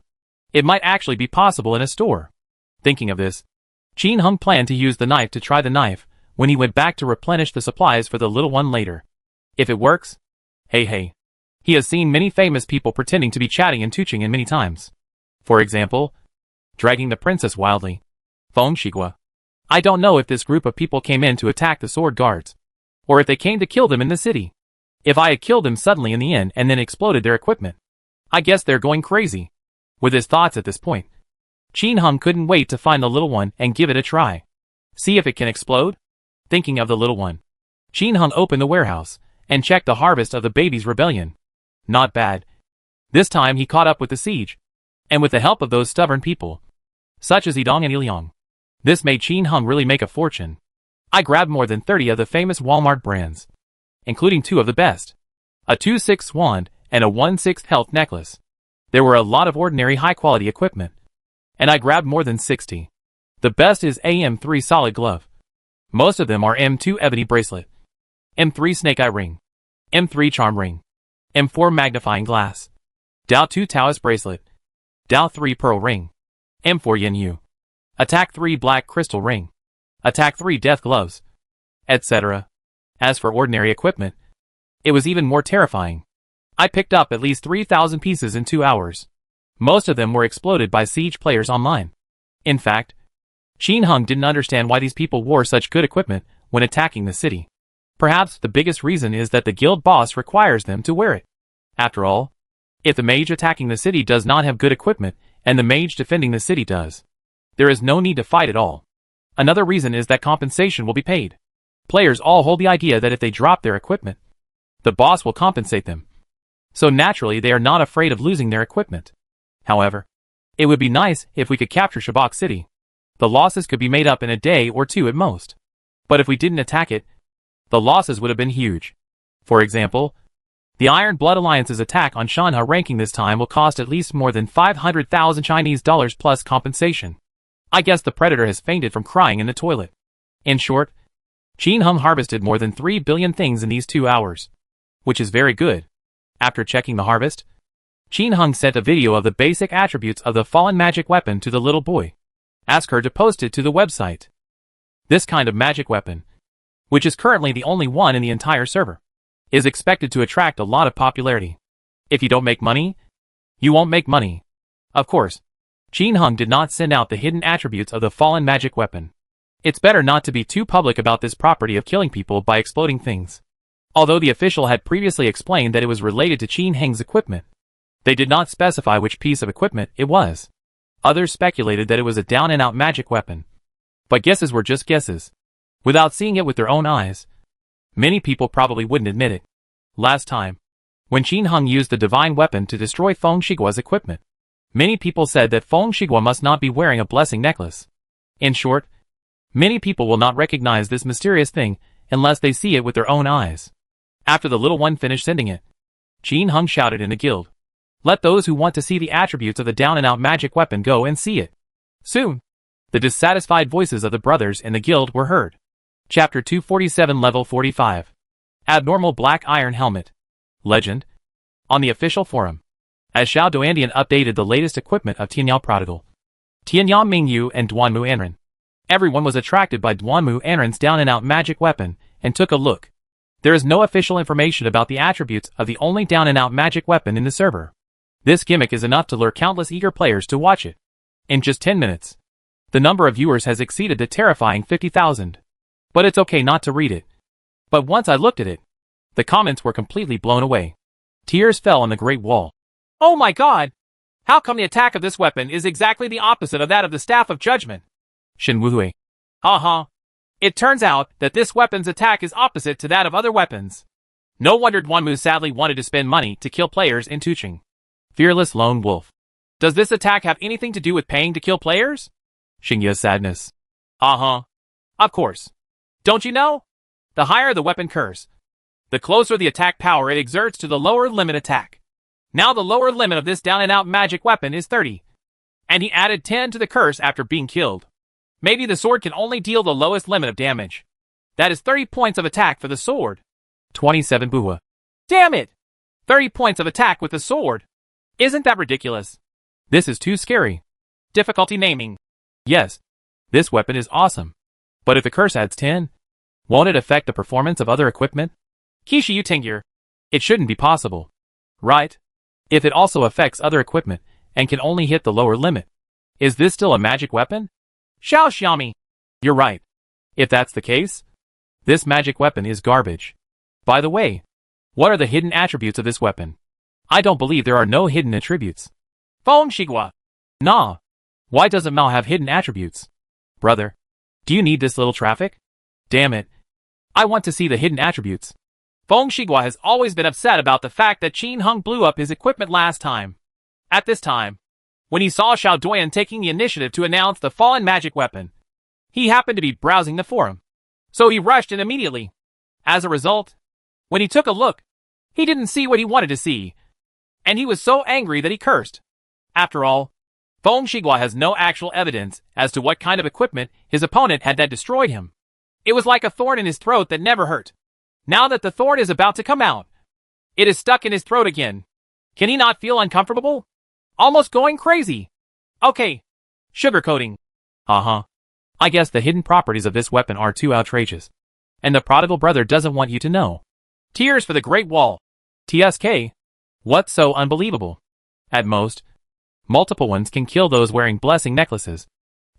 It might actually be possible in a store. Thinking of this, Qin Heng planned to use the knife to try the knife when he went back to replenish the supplies for the little one later. If it works, hey. He has seen many famous people pretending to be chatting and tooching in many times. For example, dragging the princess wildly. Feng Shigua. I don't know if this group of people came in to attack the sword guards, or if they came to kill them in the city. If I had killed them suddenly in the inn and then exploded their equipment, I guess they're going crazy. With his thoughts at this point, Qin Heng couldn't wait to find the little one and give it a try. See if it can explode? Thinking of the little one, Qin Heng opened the warehouse and checked the harvest of the baby's rebellion. Not bad. This time he caught up with the siege, and with the help of those stubborn people, such as Yidong and Ilyong, this made Qin Heng really make a fortune. I grabbed more than 30 of the famous Walmart brands, including 2 of the best, a 2/6 wand and a 1/6 health necklace. There were a lot of ordinary high-quality equipment, and I grabbed more than 60. The best is AM3 solid glove. Most of them are M2 ebony bracelet, M3 snake eye ring, M3 charm ring, M4 magnifying glass, Dao 2 Taoist bracelet, Dao 3 pearl ring, M4 yin yu, Attack 3 black crystal ring, Attack 3 death gloves, etc. As for ordinary equipment, it was even more terrifying. I picked up at least 3,000 pieces in 2 hours. Most of them were exploded by Siege players online. In fact, Qin Heng didn't understand why these people wore such good equipment when attacking the city. Perhaps the biggest reason is that the guild boss requires them to wear it. After all, if the mage attacking the city does not have good equipment and the mage defending the city does, there is no need to fight at all. Another reason is that compensation will be paid. Players all hold the idea that if they drop their equipment, the boss will compensate them. So naturally they are not afraid of losing their equipment. However, it would be nice if we could capture Shabak City. The losses could be made up in a day or 2 at most. But if we didn't attack it, the losses would have been huge. For example, the Iron Blood Alliance's attack on Shanha ranking this time will cost at least more than 500,000 Chinese dollars plus compensation. I guess the predator has fainted from crying in the toilet. In short, Qin Heng harvested more than 3 billion things in these 2 hours, which is very good. After checking the harvest, Qin Heng sent a video of the basic attributes of the fallen magic weapon to the little boy. Ask her to post it to the website. This kind of magic weapon, which is currently the only one in the entire server, is expected to attract a lot of popularity. If you don't make money, you won't make money. Of course, Qin Heng did not send out the hidden attributes of the fallen magic weapon. It's better not to be too public about this property of killing people by exploding things. Although the official had previously explained that it was related to Qin Heng's equipment, they did not specify which piece of equipment it was. Others speculated that it was a down-and-out magic weapon. But guesses were just guesses. Without seeing it with their own eyes, many people probably wouldn't admit it. Last time, when Qin Heng used the divine weapon to destroy Feng Shigua's equipment, many people said that Feng Shigua must not be wearing a blessing necklace. In short, many people will not recognize this mysterious thing unless they see it with their own eyes. After the little one finished sending it, Qin Heng shouted in the guild, "Let those who want to see the attributes of the down-and-out magic weapon go and see it." Soon, the dissatisfied voices of the brothers in the guild were heard. Chapter 247 Level 45. Abnormal Black Iron Helmet. Legend. On the official forum, As Xiao Duandian updated the latest equipment of Tianyao Prodigal, Tianyao Mingyu and Duanmu Anren. Everyone was attracted by Duanmu Anren's down-and-out magic weapon and took a look. There is no official information about the attributes of the only down-and-out magic weapon in the server. This gimmick is enough to lure countless eager players to watch it. In just 10 minutes, the number of viewers has exceeded the terrifying 50,000. But it's okay not to read it. But once I looked at it, the comments were completely blown away. Tears fell on the Great Wall. Oh my god! How come the attack of this weapon is exactly the opposite of that of the Staff of Judgment? Shin Wuhui. Haha. It turns out that this weapon's attack is opposite to that of other weapons. No wonder Duanmu sadly wanted to spend money to kill players in Tuching. Fearless Lone Wolf. Does this attack have anything to do with paying to kill players? Xingya's sadness. Of course. Don't you know? The higher the weapon curse, the closer the attack power it exerts to the lower limit attack. Now the lower limit of this down-and-out magic weapon is 30. And he added 10 to the curse after being killed. Maybe the sword can only deal the lowest limit of damage. That is 30 points of attack for the sword. 27 Buhua. Damn it! 30 points of attack with the sword. Isn't that ridiculous? This is too scary. Difficulty naming. Yes. This weapon is awesome. But if the curse adds 10, won't it affect the performance of other equipment? Kishi Utengyur. It shouldn't be possible. Right? If it also affects other equipment and can only hit the lower limit, is this still a magic weapon? Xiao Xiaomi. You're right. If that's the case, this magic weapon is garbage. By the way, what are the hidden attributes of this weapon? I don't believe there are no hidden attributes. Feng Shigua. Nah. Why doesn't Mao have hidden attributes? Brother, do you need this little traffic? Damn it. I want to see the hidden attributes. Feng Shigua has always been upset about the fact that Qin Hung blew up his equipment last time. At this time, when he saw Xiao Duan taking the initiative to announce the fallen magic weapon, he happened to be browsing the forum. So he rushed in immediately. As a result, when he took a look, he didn't see what he wanted to see. And he was so angry that he cursed. After all, Feng Shigua has no actual evidence as to what kind of equipment his opponent had that destroyed him. It was like a thorn in his throat that never hurt. Now that the thorn is about to come out, it is stuck in his throat again. Can he not feel uncomfortable? Almost going crazy. Okay. Sugarcoating. I guess the hidden properties of this weapon are too outrageous. And the prodigal brother doesn't want you to know. Tears for the Great Wall. TSK. What's so unbelievable? At most, multiple ones can kill those wearing blessing necklaces.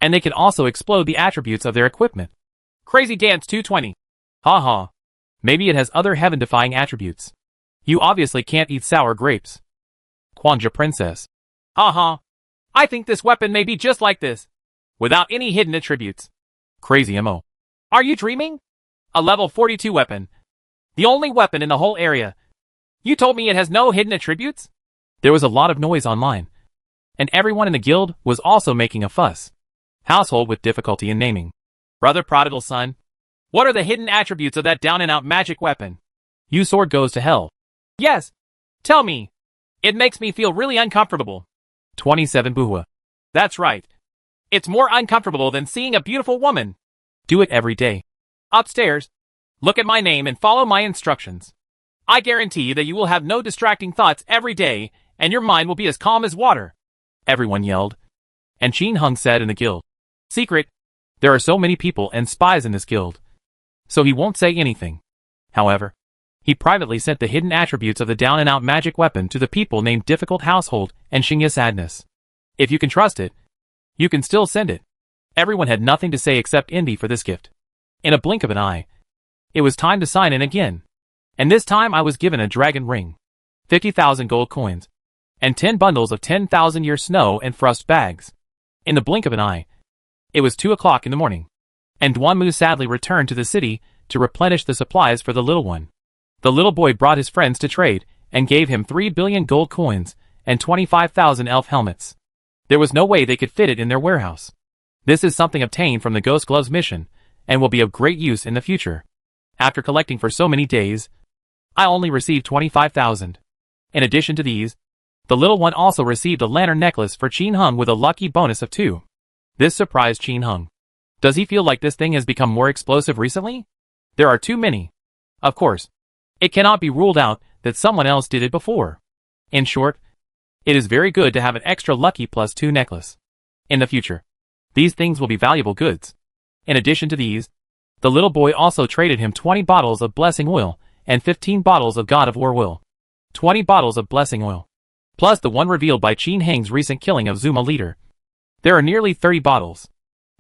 And they can also explode the attributes of their equipment. Crazy Dance 220. Maybe it has other heaven-defying attributes. You obviously can't eat sour grapes. Kwanja Princess. I think this weapon may be just like this, without any hidden attributes. Crazy Mo. Are you dreaming? A level 42 weapon. The only weapon in the whole area. You told me it has no hidden attributes? There was a lot of noise online. And everyone in the guild was also making a fuss. Household with difficulty in naming. Brother Prodigal Son, what are the hidden attributes of that down-and-out magic weapon? You sword goes to hell. Yes. Tell me. It makes me feel really uncomfortable. 27 Buhua. That's right. It's more uncomfortable than seeing a beautiful woman. Do it every day. Upstairs. Look at my name and follow my instructions. I guarantee that you will have no distracting thoughts every day, and your mind will be as calm as water. Everyone yelled. And Qin Hung said in the guild. Secret. There are so many people and spies in this guild. So he won't say anything. However, he privately sent the hidden attributes of the down-and-out magic weapon to the people named Difficult Household and Xingya Sadness. If you can trust it, you can still send it. Everyone had nothing to say except Indy for this gift. In a blink of an eye, it was time to sign in again. And this time I was given a dragon ring, 50,000 gold coins, and 10 bundles of 10,000-year snow and frost bags. In the blink of an eye, it was 2 o'clock in the morning, and Duanmu sadly returned to the city to replenish the supplies for the little one. The little boy brought his friends to trade and gave him 3 billion gold coins and 25,000 elf helmets. There was no way they could fit it in their warehouse. This is something obtained from the Ghost Gloves mission and will be of great use in the future. After collecting for so many days, I only received 25,000. In addition to these, the little one also received a lantern necklace for Qin Hung with a lucky bonus of 2. This surprised Qin Hung. Does he feel like this thing has become more explosive recently? There are too many. Of course, it cannot be ruled out that someone else did it before. In short, It is very good to have an extra lucky +2 necklace. In the future, these things will be valuable goods. In addition to these, the little boy also traded him 20 bottles of blessing oil and 15 bottles of God of War oil. 20 bottles of blessing oil, plus the one revealed by Qin Heng's recent killing of Zuma leader. There are nearly 30 bottles.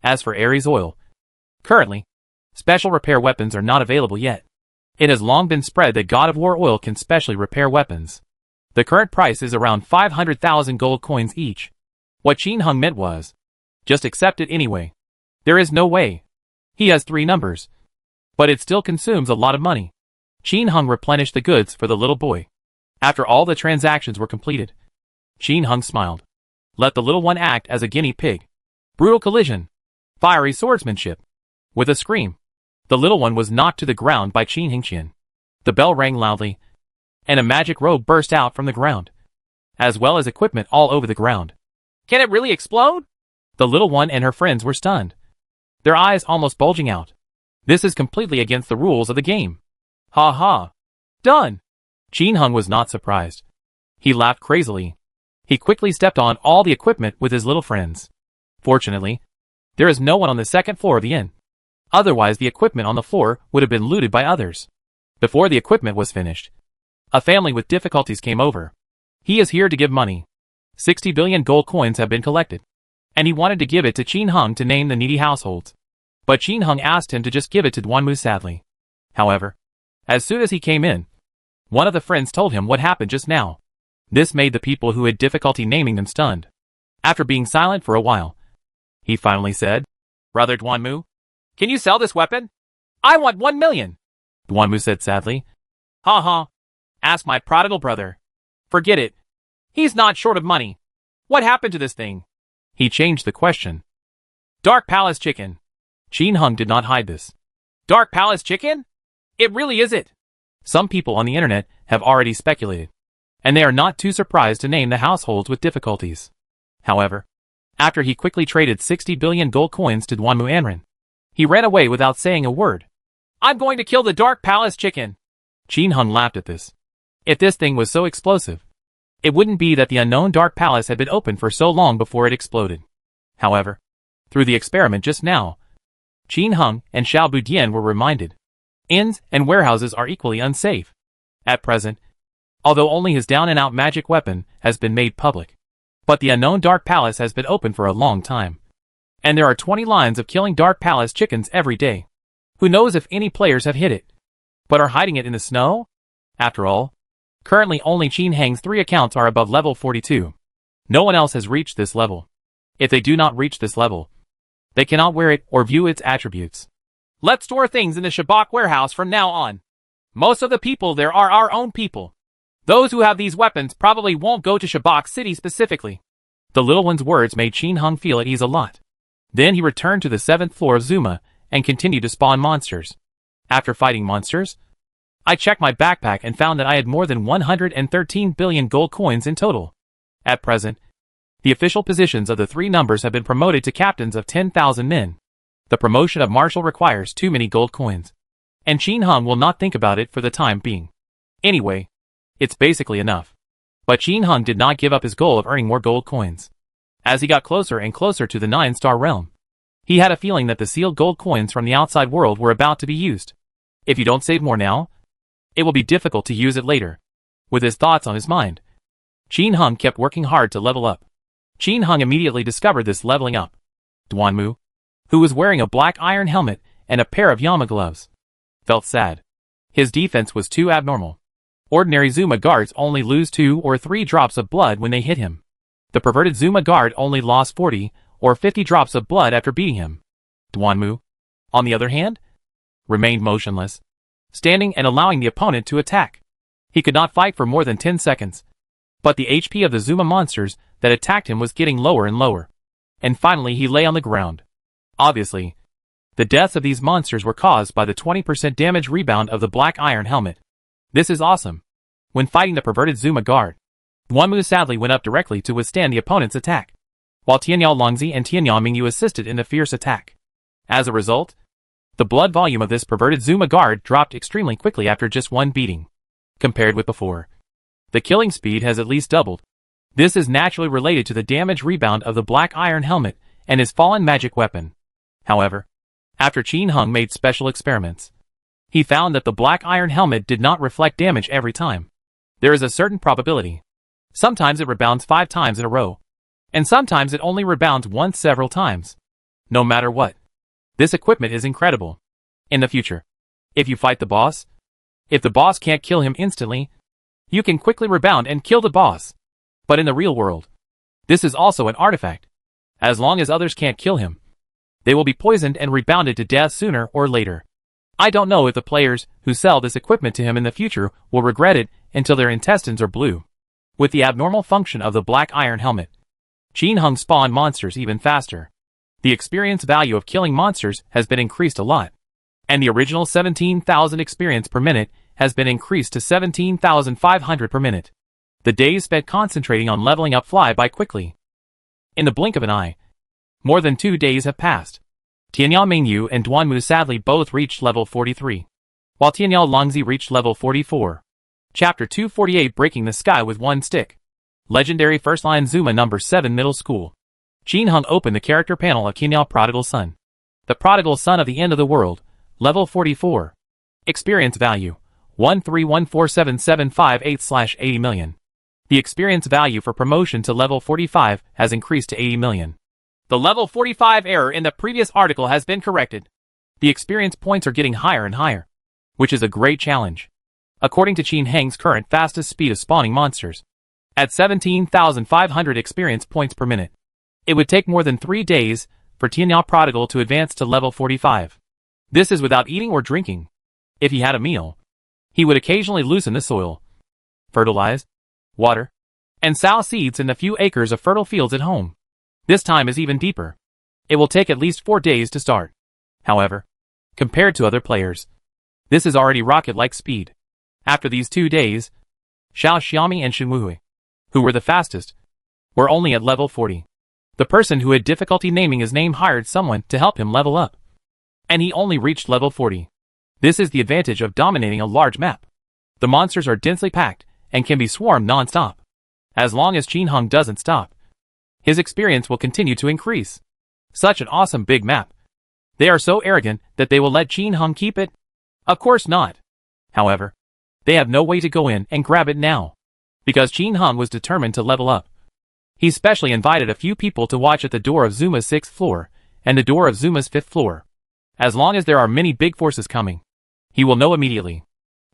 As for Ares oil, currently, special repair weapons are not available yet. It has long been spread that God of War oil can specially repair weapons. The current price is around 500,000 gold coins each. What Qin Heng meant was, just accept it anyway. There is no way. He has 3 numbers. But it still consumes a lot of money. Qin Heng replenished the goods for the little boy. After all the transactions were completed, Qin Heng smiled. Let the little one act as a guinea pig. Brutal collision. Fiery swordsmanship. With a scream, the little one was knocked to the ground by Qin Hengqian. The bell rang loudly, and a magic robe burst out from the ground, as well as equipment all over the ground. Can it really explode? The little one and her friends were stunned, their eyes almost bulging out. This is completely against the rules of the game. Ha ha. Done. Qin Heng was not surprised. He laughed crazily. He quickly stepped on all the equipment with his little friends. Fortunately, there is no one on the second floor of the inn. Otherwise the equipment on the floor would have been looted by others. Before the equipment was finished, a family with difficulties came over. He is here to give money. 60 billion gold coins have been collected, and he wanted to give it to Qin Heng to name the needy households. But Qin Heng asked him to just give it to Duanmu sadly. However, as soon as he came in, one of the friends told him what happened just now. This made the people who had difficulty naming them stunned. After being silent for a while, he finally said, Brother Duanmu, can you sell this weapon? I want 1 million. Duanmu said sadly. Ha ha. Ask my prodigal brother. Forget it. He's not short of money. What happened to this thing? He changed the question. Dark Palace chicken. Qin Heng did not hide this. Dark Palace chicken? It really is it. Some people on the internet have already speculated, and they are not too surprised to name the households with difficulties. However, after he quickly traded 60 billion gold coins to Duanmu Anren, he ran away without saying a word. I'm going to kill the Dark Palace chicken. Qin Heng laughed at this. If this thing was so explosive, it wouldn't be that the unknown Dark Palace had been open for so long before it exploded. However, through the experiment just now, Qin Heng and Xiao Budian were reminded. Inns and warehouses are equally unsafe. At present, although only his down-and-out magic weapon has been made public, but the unknown Dark Palace has been open for a long time. And there are 20 lines of killing Dark Palace chickens every day. Who knows if any players have hit it, but are hiding it in the snow? After all, currently only Qin Heng's 3 accounts are above level 42. No one else has reached this level. If they do not reach this level, they cannot wear it or view its attributes. Let's store things in the Shabak warehouse from now on. Most of the people there are our own people. Those who have these weapons probably won't go to Shabak City specifically. The little one's words made Qin Heng feel at ease a lot. Then he returned to the 7th floor of Zuma and continued to spawn monsters. After fighting monsters, I checked my backpack and found that I had more than 113 billion gold coins in total. At present, the official positions of the 3 numbers have been promoted to captains of 10,000 men. The promotion of marshal requires too many gold coins, and Qin Heng will not think about it for the time being. Anyway, it's basically enough. But Qin Heng did not give up his goal of earning more gold coins. As he got closer and closer to the 9-star realm, he had a feeling that the sealed gold coins from the outside world were about to be used. If you don't save more now, it will be difficult to use it later. With his thoughts on his mind, Qin Heng kept working hard to level up. Qin Heng immediately discovered this leveling up. Duanmu, who was wearing a black iron helmet and a pair of Yama gloves, felt sad. His defense was too abnormal. Ordinary Zuma guards only lose 2 or 3 drops of blood when they hit him. The perverted Zuma guard only lost 40 or 50 drops of blood after beating him. Duanmu, on the other hand, remained motionless, standing and allowing the opponent to attack. He could not fight for more than 10 seconds. But the HP of the Zuma monsters that attacked him was getting lower and lower. And finally he lay on the ground. Obviously, the deaths of these monsters were caused by the 20% damage rebound of the black iron helmet. This is awesome. When fighting the perverted Zuma guard, Duanmu sadly went up directly to withstand the opponent's attack, while Tianyao Longzi and Tianyao Mingyu assisted in the fierce attack. As a result, the blood volume of this perverted Zuma guard dropped extremely quickly after just one beating. Compared with before, the killing speed has at least doubled. This is naturally related to the damage rebound of the Black Iron Helmet and his fallen magic weapon. However, after Qin Hung made special experiments, he found that the Black Iron Helmet did not reflect damage every time. There is a certain probability. Sometimes it rebounds 5 times in a row, and sometimes it only rebounds once several times. No matter what, this equipment is incredible. In the future, if you fight the boss, if the boss can't kill him instantly, you can quickly rebound and kill the boss. But in the real world, this is also an artifact. As long as others can't kill him, they will be poisoned and rebounded to death sooner or later. I don't know if the players who sell this equipment to him in the future will regret it until their intestines are blue. With the abnormal function of the Black Iron Helmet, Qin Hung spawned monsters even faster. The experience value of killing monsters has been increased a lot, and the original 17,000 experience per minute has been increased to 17,500 per minute. The days spent concentrating on leveling up fly by quickly. In the blink of an eye, more than 2 days have passed. Tianyao Mingyu and Duanmu sadly both reached level 43, while Tianyao Longzi reached level 44. Chapter 248 Breaking the Sky with One Stick. Legendary First Line Zuma Number 7 Middle School. Qin Hung opened the character panel of Tianyao Prodigal Son. The Prodigal Son of the End of the World, level 44. Experience value, 1314775/80 million. The experience value for promotion to level 45 has increased to 80 million. The level 45 error in the previous article has been corrected. The experience points are getting higher and higher, which is a great challenge. According to Qin Heng's current fastest speed of spawning monsters, at 17,500 experience points per minute, it would take more than 3 days for Tianyao Prodigal to advance to level 45. This is without eating or drinking. If he had a meal, he would occasionally loosen the soil, fertilize, water, and sow seeds in the few acres of fertile fields at home. This time is even deeper. It will take at least 4 days to start. However, compared to other players, this is already rocket-like speed. After these 2 days, Xiao Xiaomi and Shimuhui, who were the fastest, were only at level 40. The person who had difficulty naming his name hired someone to help him level up, and he only reached level 40. This is the advantage of dominating a large map. The monsters are densely packed and can be swarmed non-stop. As long as Qin Hung doesn't stop, his experience will continue to increase. Such an awesome big map. They are so arrogant that they will let Qin Hung keep it? Of course not. However, they have no way to go in and grab it now, because Qin Hung was determined to level up. He specially invited a few people to watch at the door of Zuma's 6th floor and the door of Zuma's 5th floor. As long as there are many big forces coming, he will know immediately.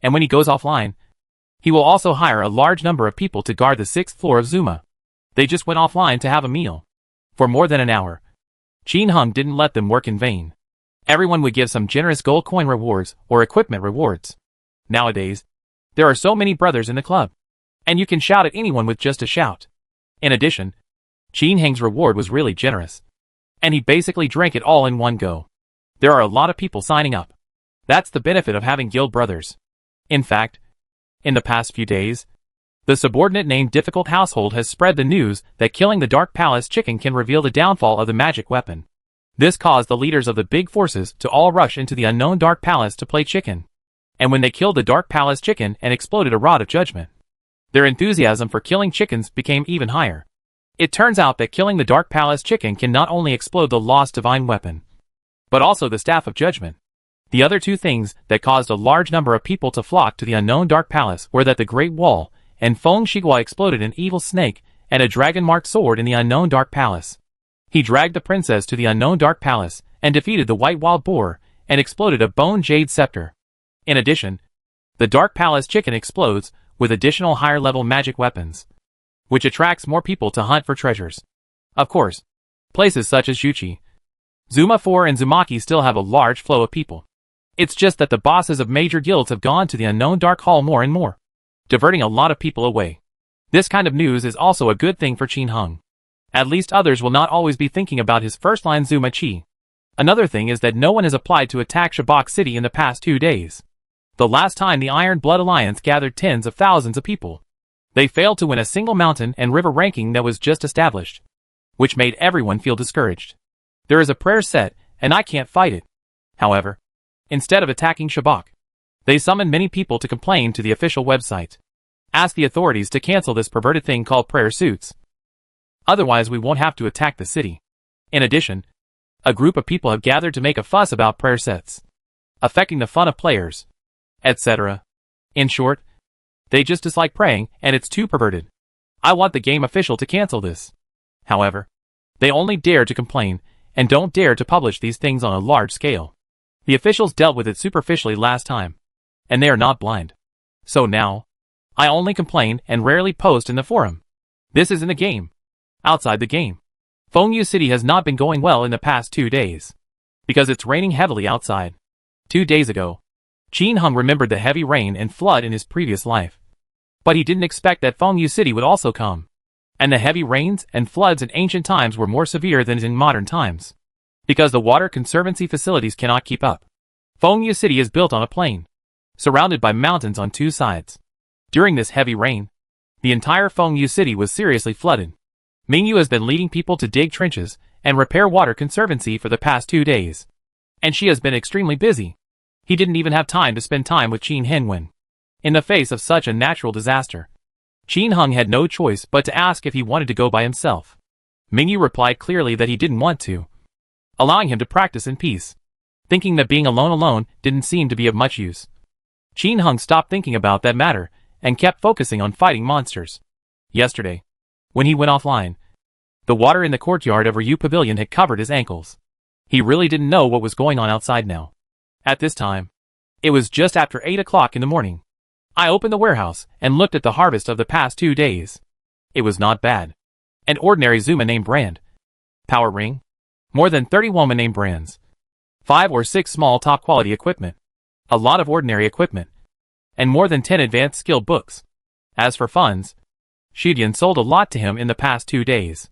And when he goes offline, he will also hire a large number of people to guard the 6th floor of Zuma. They just went offline to have a meal. For more than an hour, Qin Hung didn't let them work in vain. Everyone would give some generous gold coin rewards or equipment rewards. Nowadays, there are so many brothers in the club, and you can shout at anyone with just a shout. In addition, Qin Heng's reward was really generous, and he basically drank it all in one go. There are a lot of people signing up. That's the benefit of having guild brothers. In fact, in the past few days, the subordinate named Difficult Household has spread the news that killing the Dark Palace chicken can reveal the downfall of the magic weapon. This caused the leaders of the big forces to all rush into the unknown Dark Palace to play chicken. And when they killed the Dark Palace chicken and exploded a rod of judgment, their enthusiasm for killing chickens became even higher. It turns out that killing the Dark Palace chicken can not only explode the lost divine weapon, but also the Staff of Judgment. The other two things that caused a large number of people to flock to the unknown Dark Palace were that the Great Wall and Feng Shigua exploded an evil snake and a dragon-marked sword in the unknown Dark Palace. He dragged the princess to the unknown Dark Palace and defeated the White Wild Boar and exploded a bone jade scepter. In addition, the Dark Palace chicken explodes with additional higher-level magic weapons, which attracts more people to hunt for treasures. Of course, places such as Juchi, Zuma 4 and Zumaki still have a large flow of people. It's just that the bosses of major guilds have gone to the unknown Dark Hall more and more, diverting a lot of people away. This kind of news is also a good thing for Qin Hung. At least others will not always be thinking about his first-line Zuma Chi. Another thing is that no one has applied to attack Shabak City in the past 2 days. The last time the Iron Blood Alliance gathered tens of thousands of people, they failed to win a single mountain and river ranking that was just established, which made everyone feel discouraged. There is a prayer set, and I can't fight it. However, instead of attacking Shabak, they summoned many people to complain to the official website. Ask the authorities to cancel this perverted thing called prayer suits. Otherwise we won't have to attack the city. In addition, a group of people have gathered to make a fuss about prayer sets, affecting the fun of players, etc. In short, they just dislike praying and it's too perverted. I want the game official to cancel this. However, they only dare to complain and don't dare to publish these things on a large scale. The officials dealt with it superficially last time, and they are not blind. So now, I only complain and rarely post in the forum. This is in the game. Outside the game, Fengyu City has not been going well in the past 2 days, because it's raining heavily outside. 2 days ago, Qin Heng remembered the heavy rain and flood in his previous life. But he didn't expect that Fengyu City would also come. And the heavy rains and floods in ancient times were more severe than in modern times, because the water conservancy facilities cannot keep up. Fengyu City is built on a plain, surrounded by mountains on 2 sides. During this heavy rain, the entire Fengyu City was seriously flooded. Mingyu has been leading people to dig trenches and repair water conservancy for the past 2 days. And she has been extremely busy. He didn't even have time to spend time with Qin Henwen. In the face of such a natural disaster, Qin Heng had no choice but to ask if he wanted to go by himself. Mingyu replied clearly that he didn't want to, allowing him to practice in peace, thinking that being alone didn't seem to be of much use. Qin Heng stopped thinking about that matter and kept focusing on fighting monsters. Yesterday, when he went offline, the water in the courtyard of Ryu Pavilion had covered his ankles. He really didn't know what was going on outside now. At this time, it was just after 8 o'clock in the morning. I opened the warehouse and looked at the harvest of the past 2 days. It was not bad. An ordinary Zuma name brand. Power ring. More than 30 woman name brands. 5 or 6 small top quality equipment. A lot of ordinary equipment. And more than 10 advanced skill books. As for funds, Shidian sold a lot to him in the past 2 days.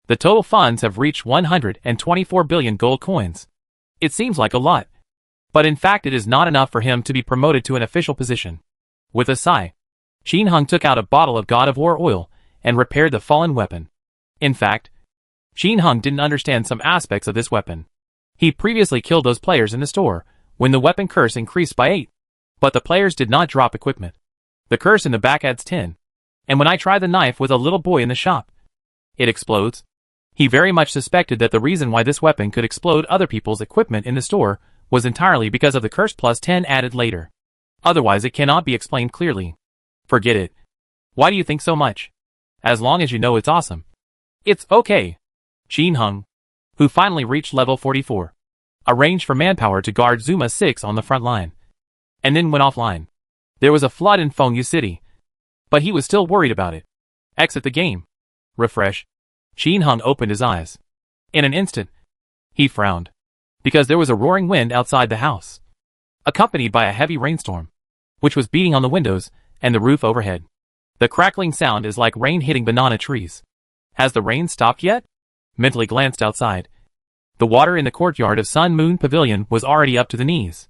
The total funds have reached 124 billion gold coins. It seems like a lot. But in fact it is not enough for him to be promoted to an official position. With a sigh, Qin Heng took out a bottle of God of War oil and repaired the fallen weapon. In fact, Qin Heng didn't understand some aspects of this weapon. He previously killed those players in the store when the weapon curse increased by 8. But the players did not drop equipment. The curse in the back adds 10. And when I try the knife with a little boy in the shop, it explodes. He very much suspected that the reason why this weapon could explode other people's equipment in the store was entirely because of the curse plus 10 added later. Otherwise it cannot be explained clearly. Forget it. Why do you think so much? As long as you know it's awesome. It's okay. Qin Heng, who finally reached level 44, arranged for manpower to guard Zuma 6 on the front line, and then went offline. There was a flood in Fengyu City, but he was still worried about it. Exit the game. Refresh. Qin Heng opened his eyes. In an instant, he frowned, because there was a roaring wind outside the house, accompanied by a heavy rainstorm, which was beating on the windows and the roof overhead. The crackling sound is like rain hitting banana trees. Has the rain stopped yet? Mentally glanced outside. The water in the courtyard of Sun Moon Pavilion was already up to the knees.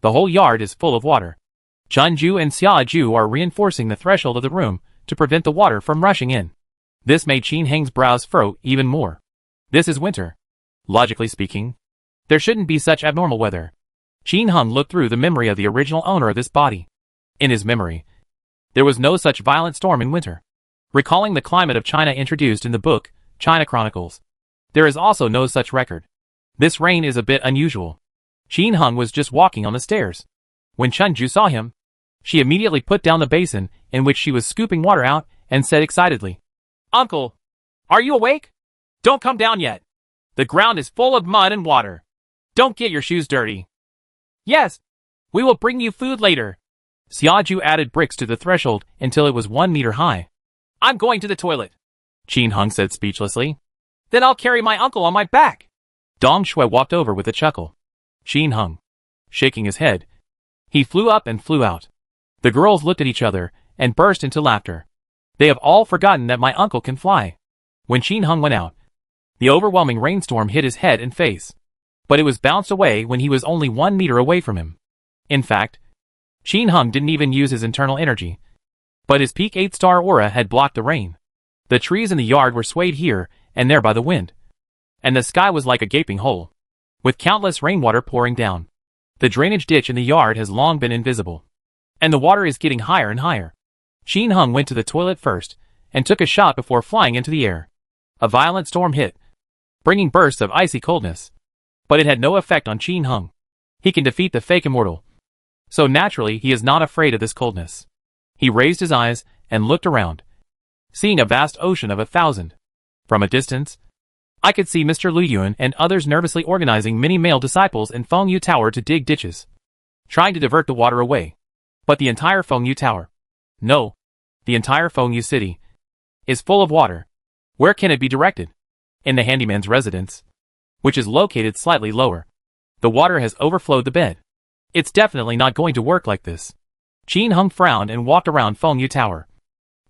The whole yard is full of water. Chunju and Xiaoju are reinforcing the threshold of the room to prevent the water from rushing in. This made Qin Heng's brows furrow even more. This is winter. Logically speaking, there shouldn't be such abnormal weather. Qin Heng looked through the memory of the original owner of this body. In his memory, there was no such violent storm in winter. Recalling the climate of China introduced in the book, China Chronicles, there is also no such record. This rain is a bit unusual. Qin Heng was just walking on the stairs. When Chunju saw him, she immediately put down the basin in which she was scooping water out and said excitedly, "Uncle, are you awake? Don't come down yet. The ground is full of mud and water. Don't get your shoes dirty." "Yes, we will bring you food later." Xiaoju added bricks to the threshold until it was 1 meter high. "I'm going to the toilet," Qin Heng said speechlessly. "Then I'll carry my uncle on my back." Dong Shui walked over with a chuckle. Qin Heng, shaking his head, he flew up and flew out. The girls looked at each other and burst into laughter. They have all forgotten that my uncle can fly. When Qin Heng went out, the overwhelming rainstorm hit his head and face, but it was bounced away when he was only 1 meter away from him. In fact, Qin Heng didn't even use his internal energy, but his peak 8-star aura had blocked the rain. The trees in the yard were swayed here and there by the wind, and the sky was like a gaping hole, with countless rainwater pouring down. The drainage ditch in the yard has long been invisible, and the water is getting higher and higher. Qin Hung went to the toilet first, and took a shot before flying into the air. A violent storm hit, bringing bursts of icy coldness. But it had no effect on Qin Hung. He can defeat the fake immortal. So naturally he is not afraid of this coldness. He raised his eyes and looked around, seeing a vast ocean of 1,000. From a distance, I could see Mr. Liu Yuan and others nervously organizing many male disciples in Fengyu Tower to dig ditches, trying to divert the water away. But the entire Fengyu Tower, no, the entire Fengyu city, is full of water. Where can it be directed? In the handyman's residence, which is located slightly lower. The water has overflowed the bed. It's definitely not going to work like this. Qin Hung frowned and walked around Fengyu Tower,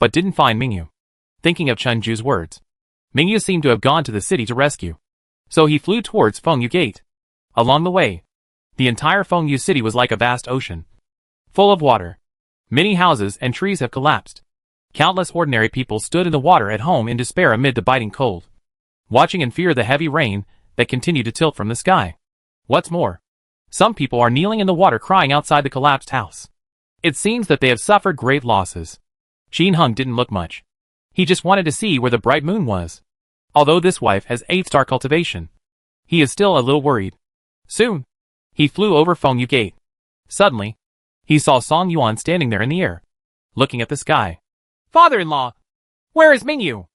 but didn't find Mingyu. Thinking of Chen Ju's words, Mingyu seemed to have gone to the city to rescue. So he flew towards Fengyu Gate. Along the way, the entire Fengyu city was like a vast ocean, full of water. Many houses and trees have collapsed. Countless ordinary people stood in the water at home in despair amid the biting cold, watching in fear the heavy rain that continued to tilt from the sky. What's more, some people are kneeling in the water crying outside the collapsed house. It seems that they have suffered great losses. Qin Hung didn't look much. He just wanted to see where the bright moon was. Although this wife has 8-star cultivation, he is still a little worried. Soon, he flew over Fengyu Gate. Suddenly, he saw Song Yuan standing there in the air, looking at the sky. Father-in-law, where is Mingyu?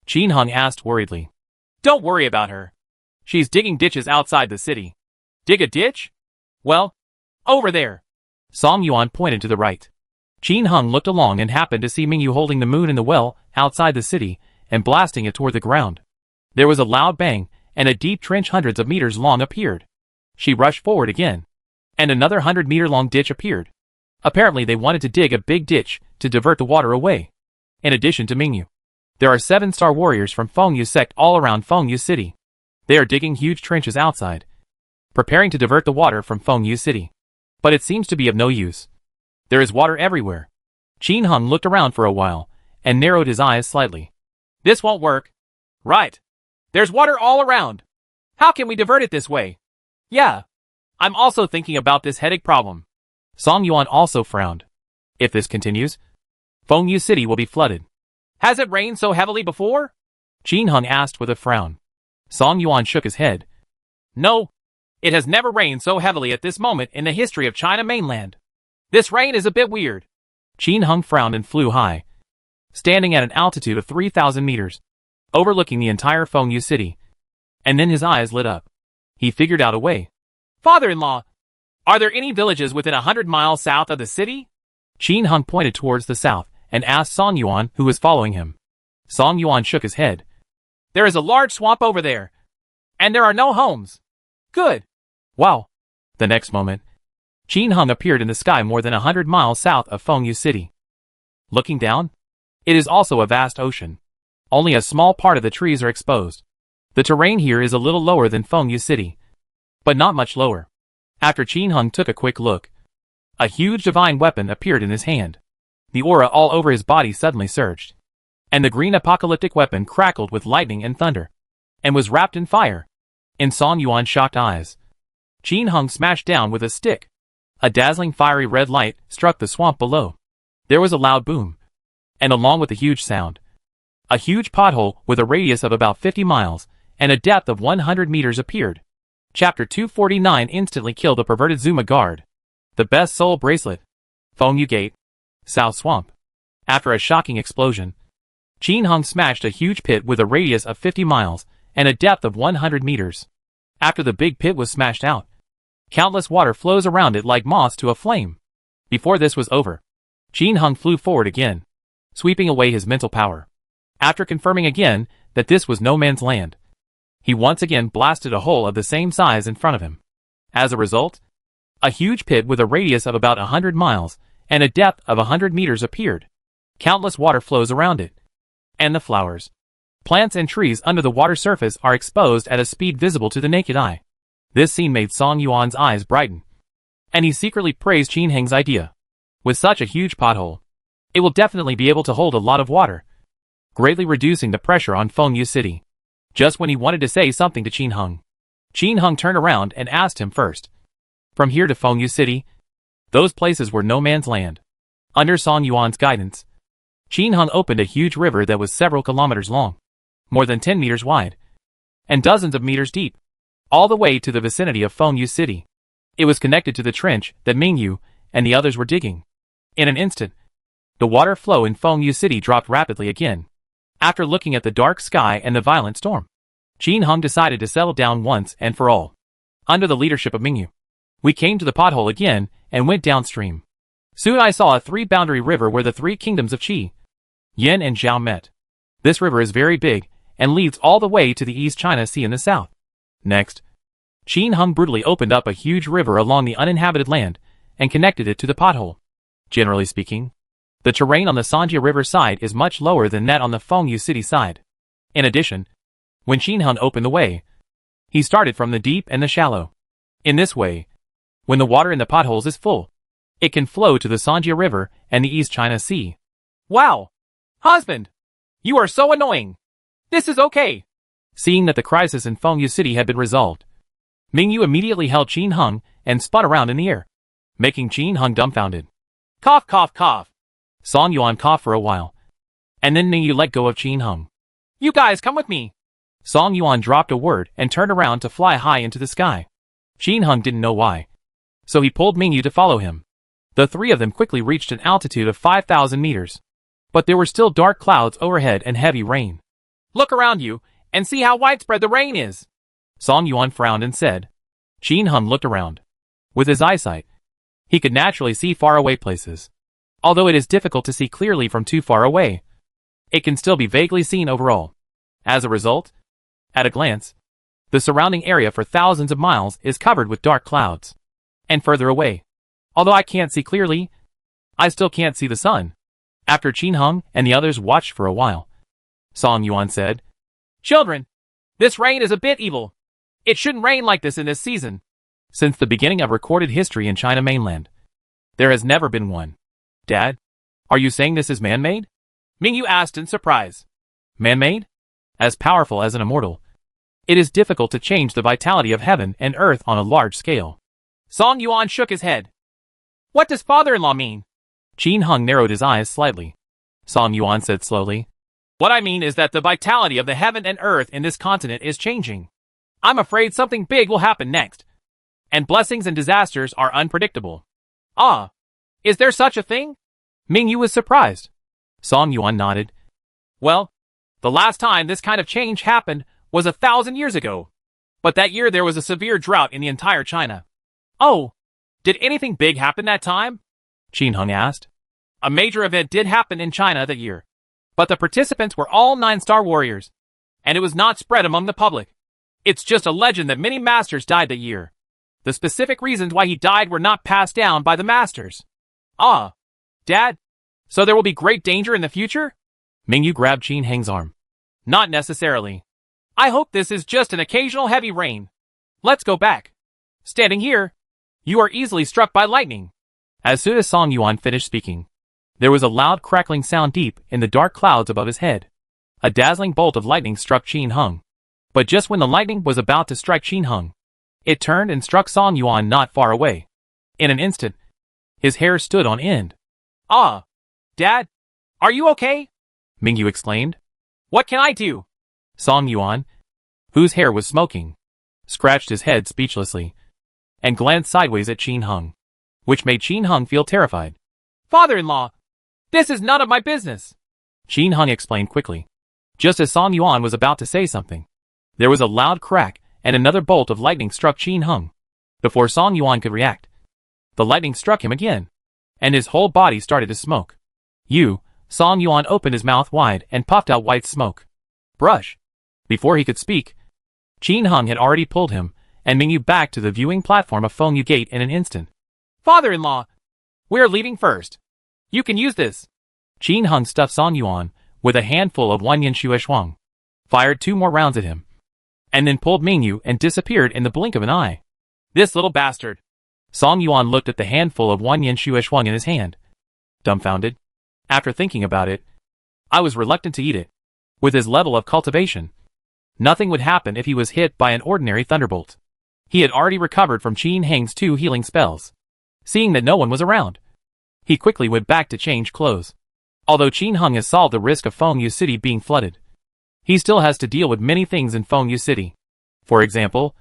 Qin Hung asked worriedly. Don't worry about her. She's digging ditches outside the city. Dig a ditch? Well, over there. Song Yuan pointed to the right. Qin Hung looked along and happened to see Mingyu holding the moon in the well outside the city and blasting it toward the ground. There was a loud bang, and a deep trench hundreds of meters long appeared. She rushed forward again, and another 100-meter-long ditch appeared. Apparently they wanted to dig a big ditch to divert the water away. In addition to Mingyu, there are 7-star warriors from Fengyu sect all around Fengyu city. They are digging huge trenches outside, preparing to divert the water from Fengyu city. But it seems to be of no use. There is water everywhere. Qin Hung looked around for a while, and narrowed his eyes slightly. This won't work. Right. There's water all around. How can we divert it this way? Yeah. I'm also thinking about this headache problem. Song Yuan also frowned. If this continues, Fengyu city will be flooded. Has it rained so heavily before? Qin Hung asked with a frown. Song Yuan shook his head. No. It has never rained so heavily at this moment in the history of China mainland. This rain is a bit weird. Qin Hung frowned and flew high, standing at an altitude of 3,000 meters, overlooking the entire Fengyu city. And then his eyes lit up. He figured out a way. Father-in-law, are there any villages within 100 miles south of the city? Qin Hung pointed towards the south and asked Song Yuan, who was following him. Song Yuan shook his head. There is a large swamp over there, and there are no homes. Good. Wow. The next moment, Qin Hung appeared in the sky more than 100 miles south of Fengyu city. Looking down, it is also a vast ocean. Only a small part of the trees are exposed. The terrain here is a little lower than Fengyu city, but not much lower. After Qin Hung took a quick look, a huge divine weapon appeared in his hand. The aura all over his body suddenly surged, and the green apocalyptic weapon crackled with lightning and thunder, and was wrapped in fire. In Song Yuan's shocked eyes, Qin Hung smashed down with a stick. A dazzling fiery red light struck the swamp below. There was a loud boom, and along with the huge sound, a huge pothole with a radius of about 50 miles and a depth of 100 meters appeared. Chapter 249 instantly killed the perverted Zuma guard. The best soul bracelet. Fengyu Gate. South Swamp. After a shocking explosion, Qin Hung smashed a huge pit with a radius of 50 miles and a depth of 100 meters. After the big pit was smashed out, countless water flows around it like moths to a flame. Before this was over, Qin Hung flew forward again, sweeping away his mental power. After confirming again that this was no man's land, he once again blasted a hole of the same size in front of him. As a result, a huge pit with a radius of about 100 miles and a depth of 100 meters appeared. Countless water flows around it, and the flowers, plants and trees under the water surface are exposed at a speed visible to the naked eye. This scene made Song Yuan's eyes brighten, and he secretly praised Qin Hung's idea. With such a huge pothole, it will definitely be able to hold a lot of water, greatly reducing the pressure on Fengyu city. Just when he wanted to say something to Qin Hung turned around and asked him first. From here to Fengyu city, those places were no man's land. Under Song Yuan's guidance, Qin Hung opened a huge river that was several kilometers long, more than 10 meters wide, and dozens of meters deep, all the way to the vicinity of Fengyu City. It was connected to the trench that Mingyu and the others were digging. In an instant, the water flow in Fengyu City dropped rapidly again. After looking at the dark sky and the violent storm, Qin Hung decided to settle down once and for all. Under the leadership of Mingyu, we came to the pothole again and went downstream. Soon I saw a three-boundary river where the three kingdoms of Qi, Yin and Zhao met. This river is very big and leads all the way to the East China Sea in the south. Next, Qin Hung brutally opened up a huge river along the uninhabited land and connected it to the pothole. Generally speaking, the terrain on the Sanjia River side is much lower than that on the Fengyu City side. In addition, when Qin Hung opened the way, he started from the deep and the shallow. In this way, when the water in the potholes is full, it can flow to the Sanjia River and the East China Sea. Wow! Husband! You are so annoying! This is okay! Seeing that the crisis in Fengyu City had been resolved, Mingyu immediately held Qin Hung and spun around in the air, making Qin Hung dumbfounded. Cough, cough, cough. Song Yuan coughed for a while, and then Mingyu let go of Qin Hung. You guys come with me. Song Yuan dropped a word and turned around to fly high into the sky. Qin Hung didn't know why, so he pulled Mingyu to follow him. The three of them quickly reached an altitude of 5,000 meters, but there were still dark clouds overhead and heavy rain. Look around you and see how widespread the rain is. Song Yuan frowned and said. Qin Hung looked around. With his eyesight, he could naturally see faraway places. Although it is difficult to see clearly from too far away, it can still be vaguely seen overall. As a result, at a glance, the surrounding area for thousands of miles is covered with dark clouds. And further away, although I can't see clearly, I still can't see the sun. After Qin Hung and the others watched for a while, Song Yuan said, Children, this rain is a bit evil. It shouldn't rain like this in this season. Since the beginning of recorded history in China mainland, there has never been one. Dad, are you saying this is man-made? Mingyu asked in surprise. Man-made? As powerful as an immortal, it is difficult to change the vitality of heaven and earth on a large scale. Song Yuan shook his head. What does father-in-law mean? Qin Hung narrowed his eyes slightly. Song Yuan said slowly. What I mean is that the vitality of the heaven and earth in this continent is changing. I'm afraid something big will happen next. And blessings and disasters are unpredictable. Ah, is there such a thing? Mingyu was surprised. Song Yuan nodded. Well, the last time this kind of change happened was 1,000 years ago. But that year there was a severe drought in the entire China. Oh, did anything big happen that time? Qin Hung asked. A major event did happen in China that year. But the participants were all 9-star warriors. And it was not spread among the public. It's just a legend that many masters died that year. The specific reasons why he died were not passed down by the masters. Ah, Dad, so there will be great danger in the future? Mingyu grabbed Qin Hung's arm. Not necessarily. I hope this is just an occasional heavy rain. Let's go back. Standing here, you are easily struck by lightning. As soon as Song Yuan finished speaking, there was a loud crackling sound deep in the dark clouds above his head. A dazzling bolt of lightning struck Qin Hung. But just when the lightning was about to strike Qin Hung, it turned and struck Song Yuan not far away. In an instant, his hair stood on end. Ah, Dad, are you okay? Mingyu exclaimed. What can I do? Song Yuan, whose hair was smoking, scratched his head speechlessly and glanced sideways at Qin Hung, which made Qin Hung feel terrified. Father-in-law, this is none of my business. Qin Hung explained quickly. Just as Song Yuan was about to say something, there was a loud crack and another bolt of lightning struck Qin Hung. Before Song Yuan could react, the lightning struck him again, and his whole body started to smoke. Song Yuan opened his mouth wide and puffed out white smoke. Brush. Before he could speak, Qin Hung had already pulled him and Mingyu back to the viewing platform of Fengyu Gate in an instant. Father-in-law, we're leaving first. You can use this. Qin Hung stuffed Song Yuan with a handful of Wanyan Shueshuang, fired 2 more rounds at him, and then pulled Mingyu and disappeared in the blink of an eye. This little bastard. Song Yuan looked at the handful of Wanyan Shueshuang in his hand, dumbfounded. After thinking about it, I was reluctant to eat it. With his level of cultivation, nothing would happen if he was hit by an ordinary thunderbolt. He had already recovered from Qin Heng's 2 healing spells. Seeing that no one was around, he quickly went back to change clothes. Although Qin Hung has solved the risk of Fengyu City being flooded, he still has to deal with many things in Fengyu City. For example,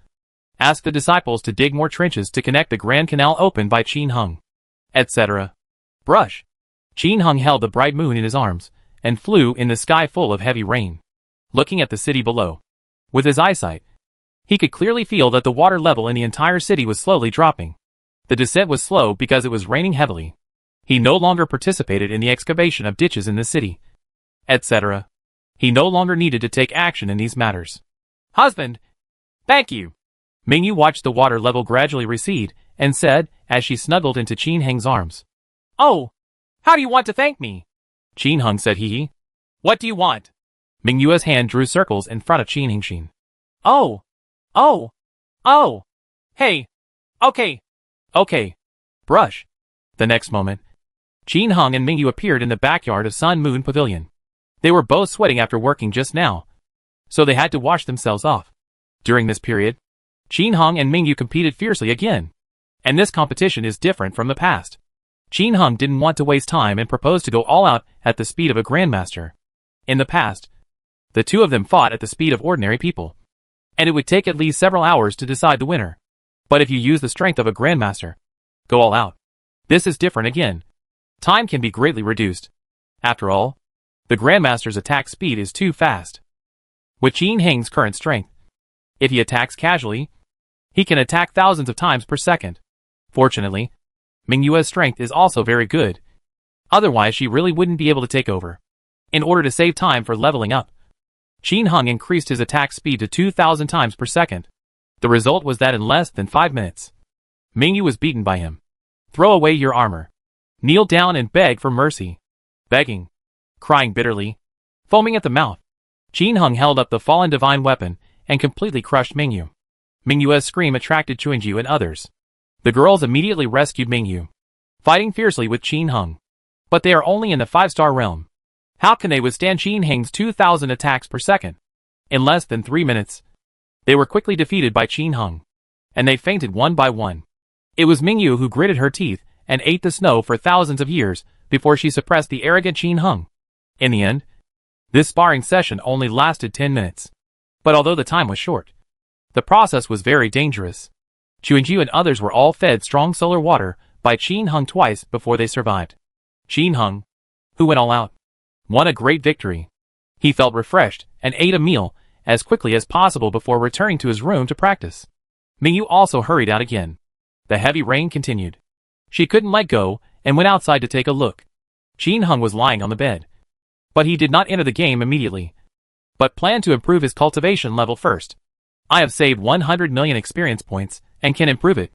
ask the disciples to dig more trenches to connect the Grand Canal opened by Qin Hung, etc. Brush. Qin Hung held the bright moon in his arms and flew in the sky full of heavy rain, looking at the city below. With his eyesight, he could clearly feel that the water level in the entire city was slowly dropping. The descent was slow because it was raining heavily. He no longer participated in the excavation of ditches in the city, etc. He no longer needed to take action in these matters. Husband, thank you. Mingyu watched the water level gradually recede and said, as she snuggled into Qin Heng's arms. Oh, how do you want to thank me? Qin Heng said he. What do you want? Mingyu's hand drew circles in front of Qin Hengxin. Oh. Hey. Okay. Brush. The next moment, Qin Heng and Mingyu appeared in the backyard of Sun Moon Pavilion. They were both sweating after working just now, so they had to wash themselves off. During this period, Qin Heng and Mingyu competed fiercely again. And this competition is different from the past. Qin Heng didn't want to waste time and proposed to go all out at the speed of a grandmaster. In the past, the two of them fought at the speed of ordinary people, and it would take at least several hours to decide the winner. But if you use the strength of a grandmaster, go all out. This is different again. Time can be greatly reduced. After all, the grandmaster's attack speed is too fast. With Qin Heng's current strength, if he attacks casually, he can attack thousands of times per second. Fortunately, Mingyu's strength is also very good. Otherwise she really wouldn't be able to take over. In order to save time for leveling up, Qin Heng increased his attack speed to 2,000 times per second. The result was that in less than 5 minutes, Mingyu was beaten by him. Throw away your armor. Kneel down and beg for mercy. Begging. Crying bitterly. Foaming at the mouth, Qin Heng held up the fallen divine weapon and completely crushed Mingyu. Mingyu's scream attracted Chuanju and others. The girls immediately rescued Mingyu, fighting fiercely with Qin Heng. But they are only in the 5-star realm. How can they withstand Qin Heng's 2,000 attacks per second? In less than 3 minutes, they were quickly defeated by Qin Heng, and they fainted one by one. It was Mingyu who gritted her teeth and ate the snow for thousands of years before she suppressed the arrogant Qin Heng. In the end, this sparring session only lasted 10 minutes. But although the time was short, the process was very dangerous. Chuanju and others were all fed strong solar water by Qin Heng twice before they survived. Qin Heng, who went all out, won a great victory. He felt refreshed and ate a meal as quickly as possible before returning to his room to practice. Mingyu also hurried out again. The heavy rain continued. She couldn't let go and went outside to take a look. Qin Heng was lying on the bed. But he did not enter the game immediately, but planned to improve his cultivation level first. I have saved 100 million experience points and can improve it.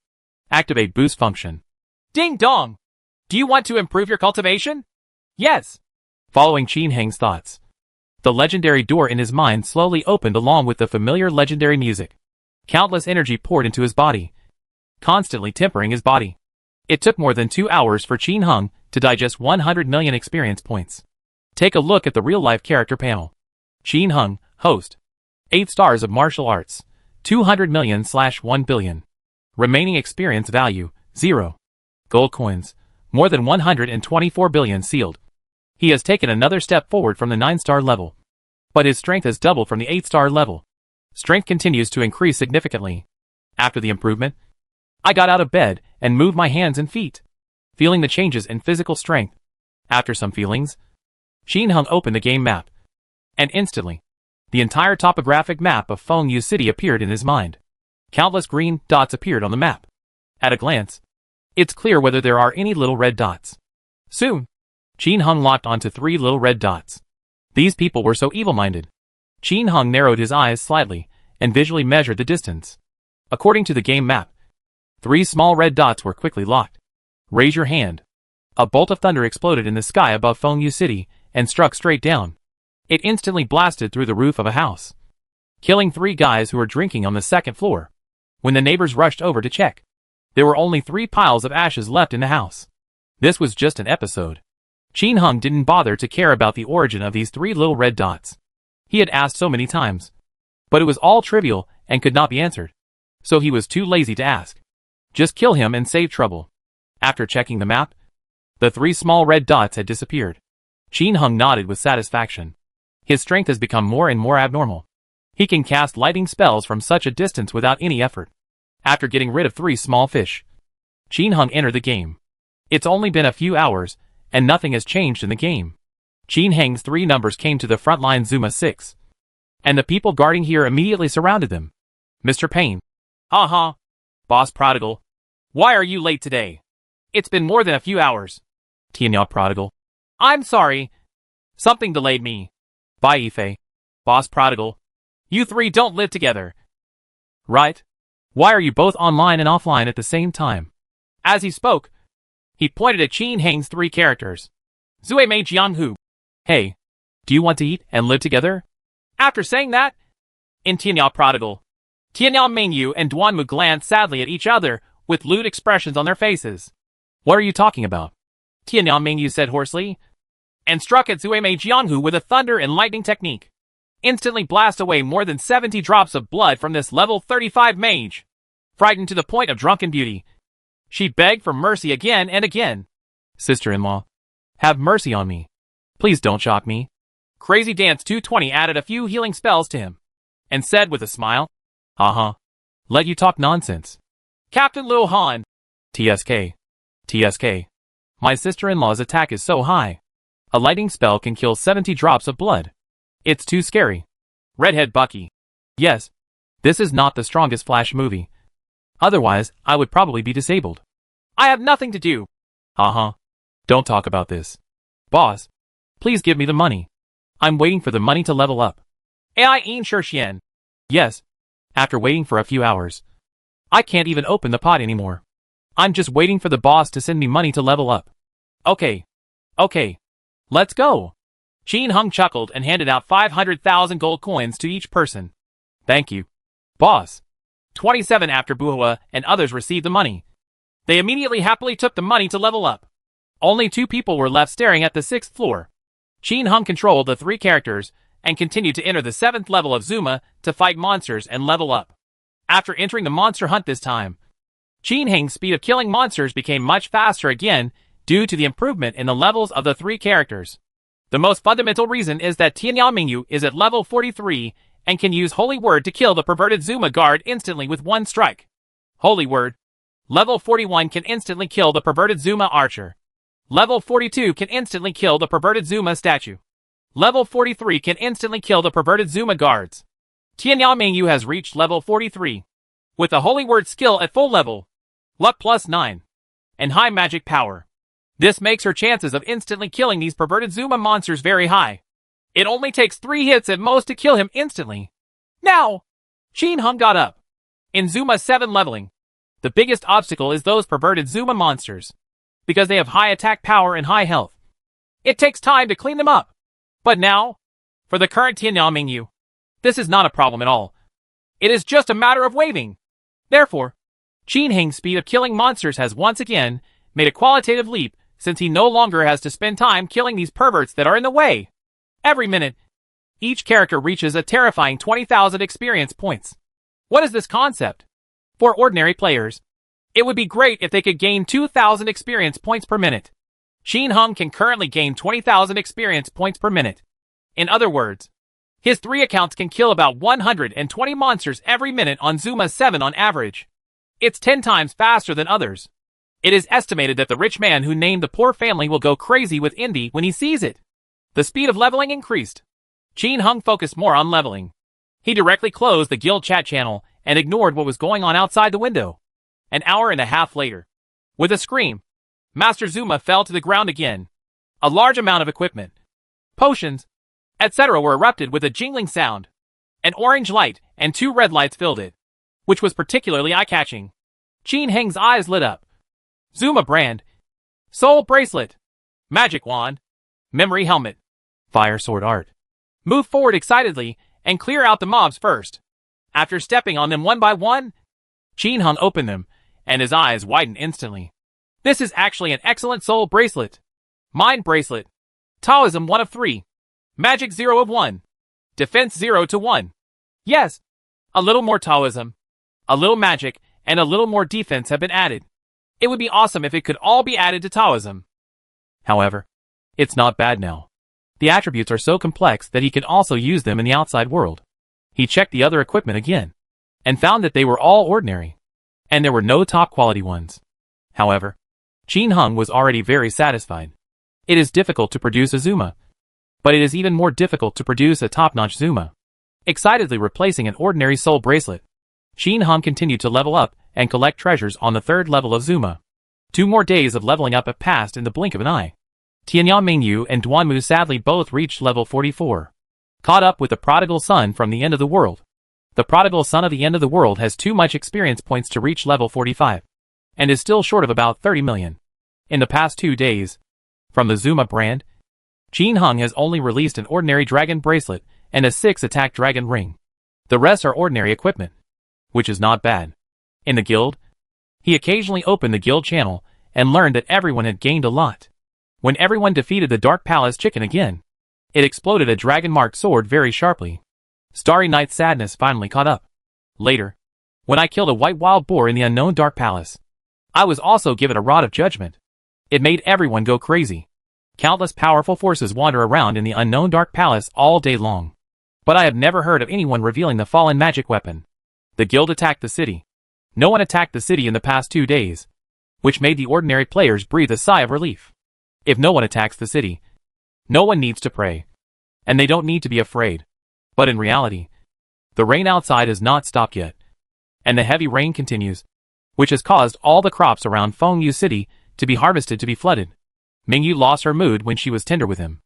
Activate boost function. Ding dong! Do you want to improve your cultivation? Yes. Following Qin Heng's thoughts, the legendary door in his mind slowly opened along with the familiar legendary music. Countless energy poured into his body, constantly tempering his body. It took more than 2 hours for Qin Heng to digest 100 million experience points. Take a look at the real-life character panel. Qin Heng, host. 8 stars of martial arts. 200 million/1 billion. Remaining experience value, 0. Gold coins. More than 124 billion sealed. He has taken another step forward from the 9-star level. But his strength has doubled from the 8-star level. Strength continues to increase significantly. After the improvement, I got out of bed and moved my hands and feet, feeling the changes in physical strength. After some feelings, Qin Heng opened the game map. And instantly, the entire topographic map of Fengyu City appeared in his mind. Countless green dots appeared on the map. At a glance, it's clear whether there are any little red dots. Soon, Qin Heng locked onto 3 little red dots. These people were so evil-minded. Qin Heng narrowed his eyes slightly and visually measured the distance. According to the game map, 3 small red dots were quickly locked. Raise your hand. A bolt of thunder exploded in the sky above Fengyu City and struck straight down. It instantly blasted through the roof of a house, killing 3 guys who were drinking on the 2nd floor. When the neighbors rushed over to check, there were only 3 piles of ashes left in the house. This was just an episode. Qin Heng didn't bother to care about the origin of these 3 little red dots. He had asked so many times, but it was all trivial and could not be answered. So he was too lazy to ask. Just kill him and save trouble. After checking the map, the 3 small red dots had disappeared. Qin Hung nodded with satisfaction. His strength has become more and more abnormal. He can cast lightning spells from such a distance without any effort. After getting rid of 3 small fish, Qin Hung entered the game. It's only been a few hours, and nothing has changed in the game. Qin Heng's 3 numbers came to the front line Zuma 6. And the people guarding here immediately surrounded them. Mr. Payne. Boss Prodigal. Why are you late today? It's been more than a few hours. Tianya Prodigal. I'm sorry. Something delayed me. Bai Yifei. Boss Prodigal. You 3 don't live together. Right? Why are you both online and offline at the same time? As he spoke, he pointed at Qin Heng's 3 characters. Zui Mei Jianghu. Hey, do you want to eat and live together? After saying that, in Tianya Prodigal, Tianya Mingyu and Duanmu glanced sadly at each other with lewd expressions on their faces. What are you talking about? Tianya Mingyu said hoarsely, and struck at Zui Mei Jianghu with a thunder and lightning technique. Instantly blast away more than 70 drops of blood from this level 35 mage. Frightened to the point of drunken beauty, she begged for mercy again and again. Sister-in-law, have mercy on me. Please don't shock me. Crazy Dance 220 added a few healing spells to him, and said with a smile, Let you talk nonsense. Captain Liu Han. TSK. My sister-in-law's attack is so high. A lightning spell can kill 70 drops of blood. It's too scary. Redhead Bucky. Yes. This is not the strongest Flash movie. Otherwise, I would probably be disabled. I have nothing to do. Don't talk about this. Boss, please give me the money. I'm waiting for the money to level up. AI in Shixian. Yes. After waiting for a few hours. I can't even open the pot anymore. I'm just waiting for the boss to send me money to level up. Okay. Let's go. Qin Hung chuckled and handed out 500,000 gold coins to each person. Thank you, boss. 27 after Buhua and others received the money. They immediately happily took the money to level up. Only 2 people were left staring at the 6th floor. Qin Hung controlled the 3 characters and continued to enter the 7th level of Zuma to fight monsters and level up. After entering the monster hunt this time, Qin Heng's speed of killing monsters became much faster again due to the improvement in the levels of the 3 characters. The most fundamental reason is that Tianya Mingyu is at level 43 and can use Holy Word to kill the perverted Zuma guard instantly with 1 strike. Holy Word. Level 41 can instantly kill the perverted Zuma archer. Level 42 can instantly kill the perverted Zuma statue. Level 43 can instantly kill the perverted Zuma guards. Tianya Mingyu has reached level 43. With the Holy Word skill at full level, luck plus 9, and high magic power. This makes her chances of instantly killing these perverted Zuma monsters very high. It only takes 3 hits at most to kill him instantly. Now! Qin Hung got up. In Zuma 7 leveling, the biggest obstacle is those perverted Zuma monsters, because they have high attack power and high health. It takes time to clean them up. But now, for the current Tianya Mingyu, this is not a problem at all. It is just a matter of waiting. Therefore, Qin Heng's speed of killing monsters has once again made a qualitative leap since he no longer has to spend time killing these perverts that are in the way. Every minute, each character reaches a terrifying 20,000 experience points. What is this concept? For ordinary players, it would be great if they could gain 2,000 experience points per minute. Qin Hung can currently gain 20,000 experience points per minute. In other words, his 3 accounts can kill about 120 monsters every minute on Zuma 7 on average. It's 10 times faster than others. It is estimated that the rich man who named the poor family will go crazy with envy when he sees it. The speed of leveling increased. Qin Hung focused more on leveling. He directly closed the guild chat channel and ignored what was going on outside the window. An hour and a half later, with a scream, Master Zuma fell to the ground again. A large amount of equipment, potions, etc. were erupted with a jingling sound. An orange light and 2 red lights filled it, which was particularly eye-catching. Qin Heng's eyes lit up. Zuma brand, soul bracelet, magic wand, memory helmet, fire sword art. Move forward excitedly and clear out the mobs first. After stepping on them one by one, Qin Hung opened them, and his eyes widened instantly. This is actually an excellent soul bracelet. Mind bracelet. Taoism 1 of 3. Magic 0 of 1. Defense 0 to 1. Yes, a little more Taoism, a little magic, and a little more defense have been added. It would be awesome if it could all be added to Taoism. However, it's not bad now. The attributes are so complex that he can also use them in the outside world. He checked the other equipment again, and found that they were all ordinary, and there were no top-quality ones. However, Qin Hung was already very satisfied. It is difficult to produce a Zuma, but it is even more difficult to produce a top-notch Zuma. Excitedly replacing an ordinary soul bracelet, Qin Hung continued to level up and collect treasures on the 3rd level of Zuma. 2 more days of leveling up have passed in the blink of an eye. Tianyang Mingyu and Duanmu sadly both reached level 44. Caught up with the prodigal son from the end of the world. The prodigal son of the end of the world has too much experience points to reach level 45, and is still short of about 30 million. In the past 2 days, from the Zuma brand, Qin Hung has only released an ordinary dragon bracelet and a 6-attack dragon ring. The rest are ordinary equipment, which is not bad. In the guild, he occasionally opened the guild channel and learned that everyone had gained a lot. When everyone defeated the Dark Palace chicken again, it exploded a dragon-marked sword very sharply. Starry Night's sadness finally caught up. Later, when I killed a white wild boar in the unknown Dark Palace, I was also given a rod of judgment. It made everyone go crazy. Countless powerful forces wander around in the unknown Dark Palace all day long. But I have never heard of anyone revealing the fallen magic weapon. The guild attacked the city. No one attacked the city in the past 2 days, which made the ordinary players breathe a sigh of relief. If no one attacks the city, no one needs to pray. And they don't need to be afraid. But in reality, the rain outside has not stopped yet. And the heavy rain continues, which has caused all the crops around Fengyu City to be harvested to be flooded. Mingyu lost her mood when she was tender with him.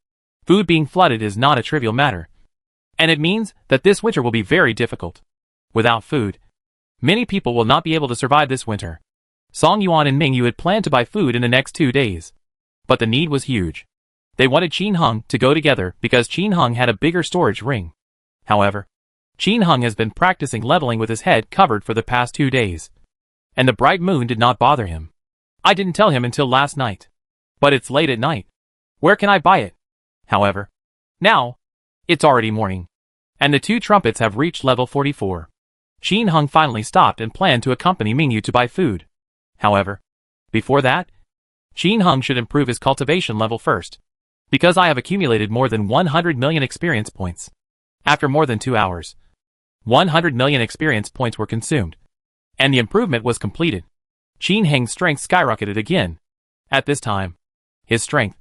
Food being flooded is not a trivial matter. And it means that this winter will be very difficult. Without food, many people will not be able to survive this winter. Song Yuan and Mingyu had planned to buy food in the next 2 days. But the need was huge. They wanted Qin Hung to go together because Qin Hung had a bigger storage ring. However, Qin Hung has been practicing leveling with his head covered for the past 2 days. And the bright moon did not bother him. I didn't tell him until last night. But it's late at night. Where can I buy it? However, now, it's already morning. And the 2 trumpets have reached level 44. Qin Hung finally stopped and planned to accompany Mingyu to buy food. However, before that, Qin Hung should improve his cultivation level first, because I have accumulated more than 100 million experience points. After more than 2 hours, 100 million experience points were consumed, and the improvement was completed. Qin Hung's strength skyrocketed again. At this time, his strength,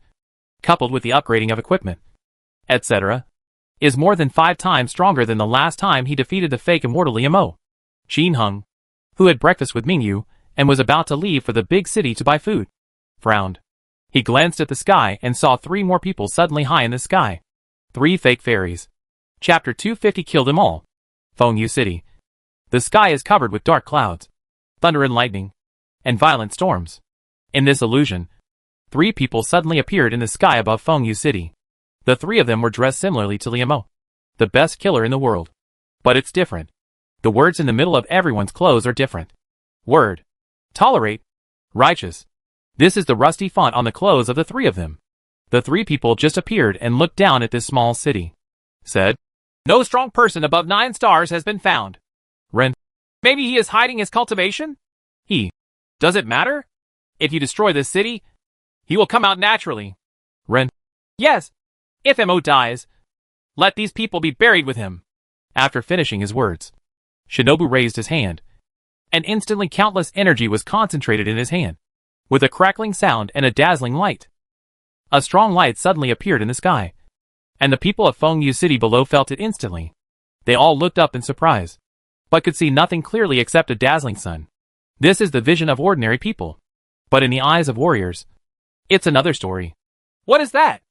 coupled with the upgrading of equipment, etc., is more than 5 times stronger than the last time he defeated the fake immortal Liamo. Qin Hung, who had breakfast with Mingyu and was about to leave for the big city to buy food, frowned. He glanced at the sky and saw 3 more people suddenly high in the sky. 3 fake fairies. Chapter 250 killed them all. Fengyu City. The sky is covered with dark clouds, thunder and lightning, and violent storms. In this illusion, 3 people suddenly appeared in the sky above Fengyu City. The 3 of them were dressed similarly to Liamo, the best killer in the world. But it's different. The words in the middle of everyone's clothes are different. Word. Tolerate. Righteous. This is the rusty font on the clothes of the 3 of them. The 3 people just appeared and looked down at this small city. Said, "No strong person above 9 stars has been found." Ren. "Maybe he is hiding his cultivation?" He. "Does it matter? If you destroy this city, he will come out naturally." Ren. "Yes. If Mo dies, let these people be buried with him." After finishing his words, Shinobu raised his hand, and instantly countless energy was concentrated in his hand. With a crackling sound and a dazzling light, a strong light suddenly appeared in the sky, and the people of Fengyu City below felt it instantly. They all looked up in surprise, but could see nothing clearly except a dazzling sun. This is the vision of ordinary people. But in the eyes of warriors, it's another story. "What is that?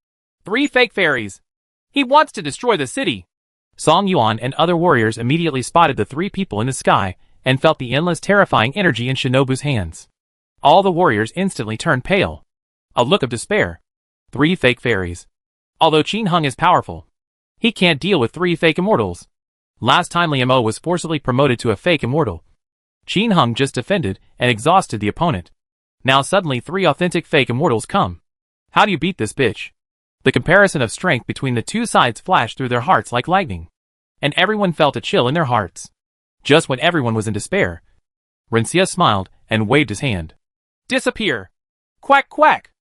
3 fake fairies. He wants to destroy the city." Song Yuan and other warriors immediately spotted the 3 people in the sky and felt the endless terrifying energy in Shinobu's hands. All the warriors instantly turned pale. A look of despair. 3 fake fairies. Although Qin Hung is powerful, he can't deal with 3 fake immortals. Last time Liamo was forcibly promoted to a fake immortal, Qin Hung just defended and exhausted the opponent. Now suddenly 3 authentic fake immortals come. How do you beat this bitch? The comparison of strength between the 2 sides flashed through their hearts like lightning, and everyone felt a chill in their hearts. Just when everyone was in despair, Rensia smiled and waved his hand. "Disappear! Quack quack!"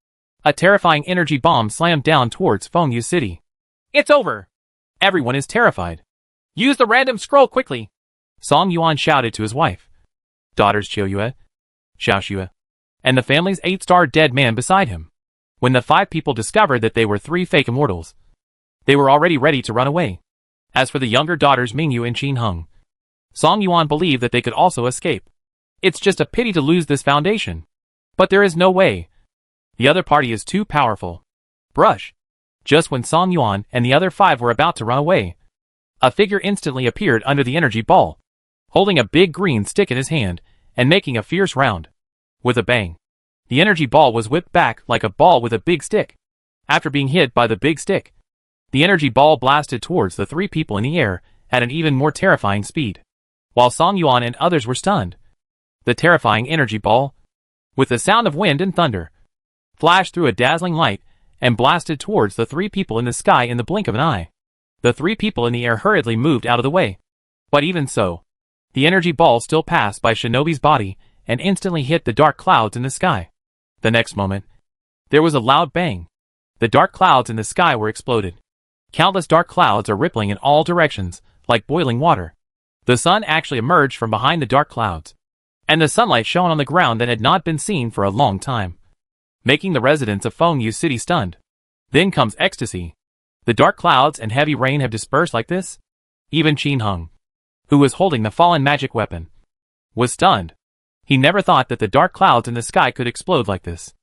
A terrifying energy bomb slammed down towards Fengyu City. It's over. Everyone is terrified. Use the random scroll quickly. Song Yuan shouted to his wife, daughters Qiu Yue, Xiao Xue, and the family's 8-star dead man beside him. When the 5 people discovered that they were 3 fake immortals, they were already ready to run away. As for the younger daughters Mingyu and Qin Heng, Song Yuan believed that they could also escape. It's just a pity to lose this foundation. But there is no way. The other party is too powerful. Brush. Just when Song Yuan and the other 5 were about to run away, a figure instantly appeared under the energy ball, holding a big green stick in his hand and making a fierce round. With a bang, the energy ball was whipped back like a ball with a big stick. After being hit by the big stick, the energy ball blasted towards the 3 people in the air at an even more terrifying speed. While Song Yuan and others were stunned, the terrifying energy ball, with the sound of wind and thunder, flashed through a dazzling light and blasted towards the 3 people in the sky in the blink of an eye. The 3 people in the air hurriedly moved out of the way. But even so, the energy ball still passed by Shinobi's body and instantly hit the dark clouds in the sky. The next moment, there was a loud bang. The dark clouds in the sky were exploded. Countless dark clouds are rippling in all directions, like boiling water. The sun actually emerged from behind the dark clouds, and the sunlight shone on the ground that had not been seen for a long time, making the residents of Fengyu City stunned. Then comes ecstasy. The dark clouds and heavy rain have dispersed like this. Even Qin Heng, who was holding the fallen magic weapon, was stunned. He never thought that the dark clouds in the sky could explode like this.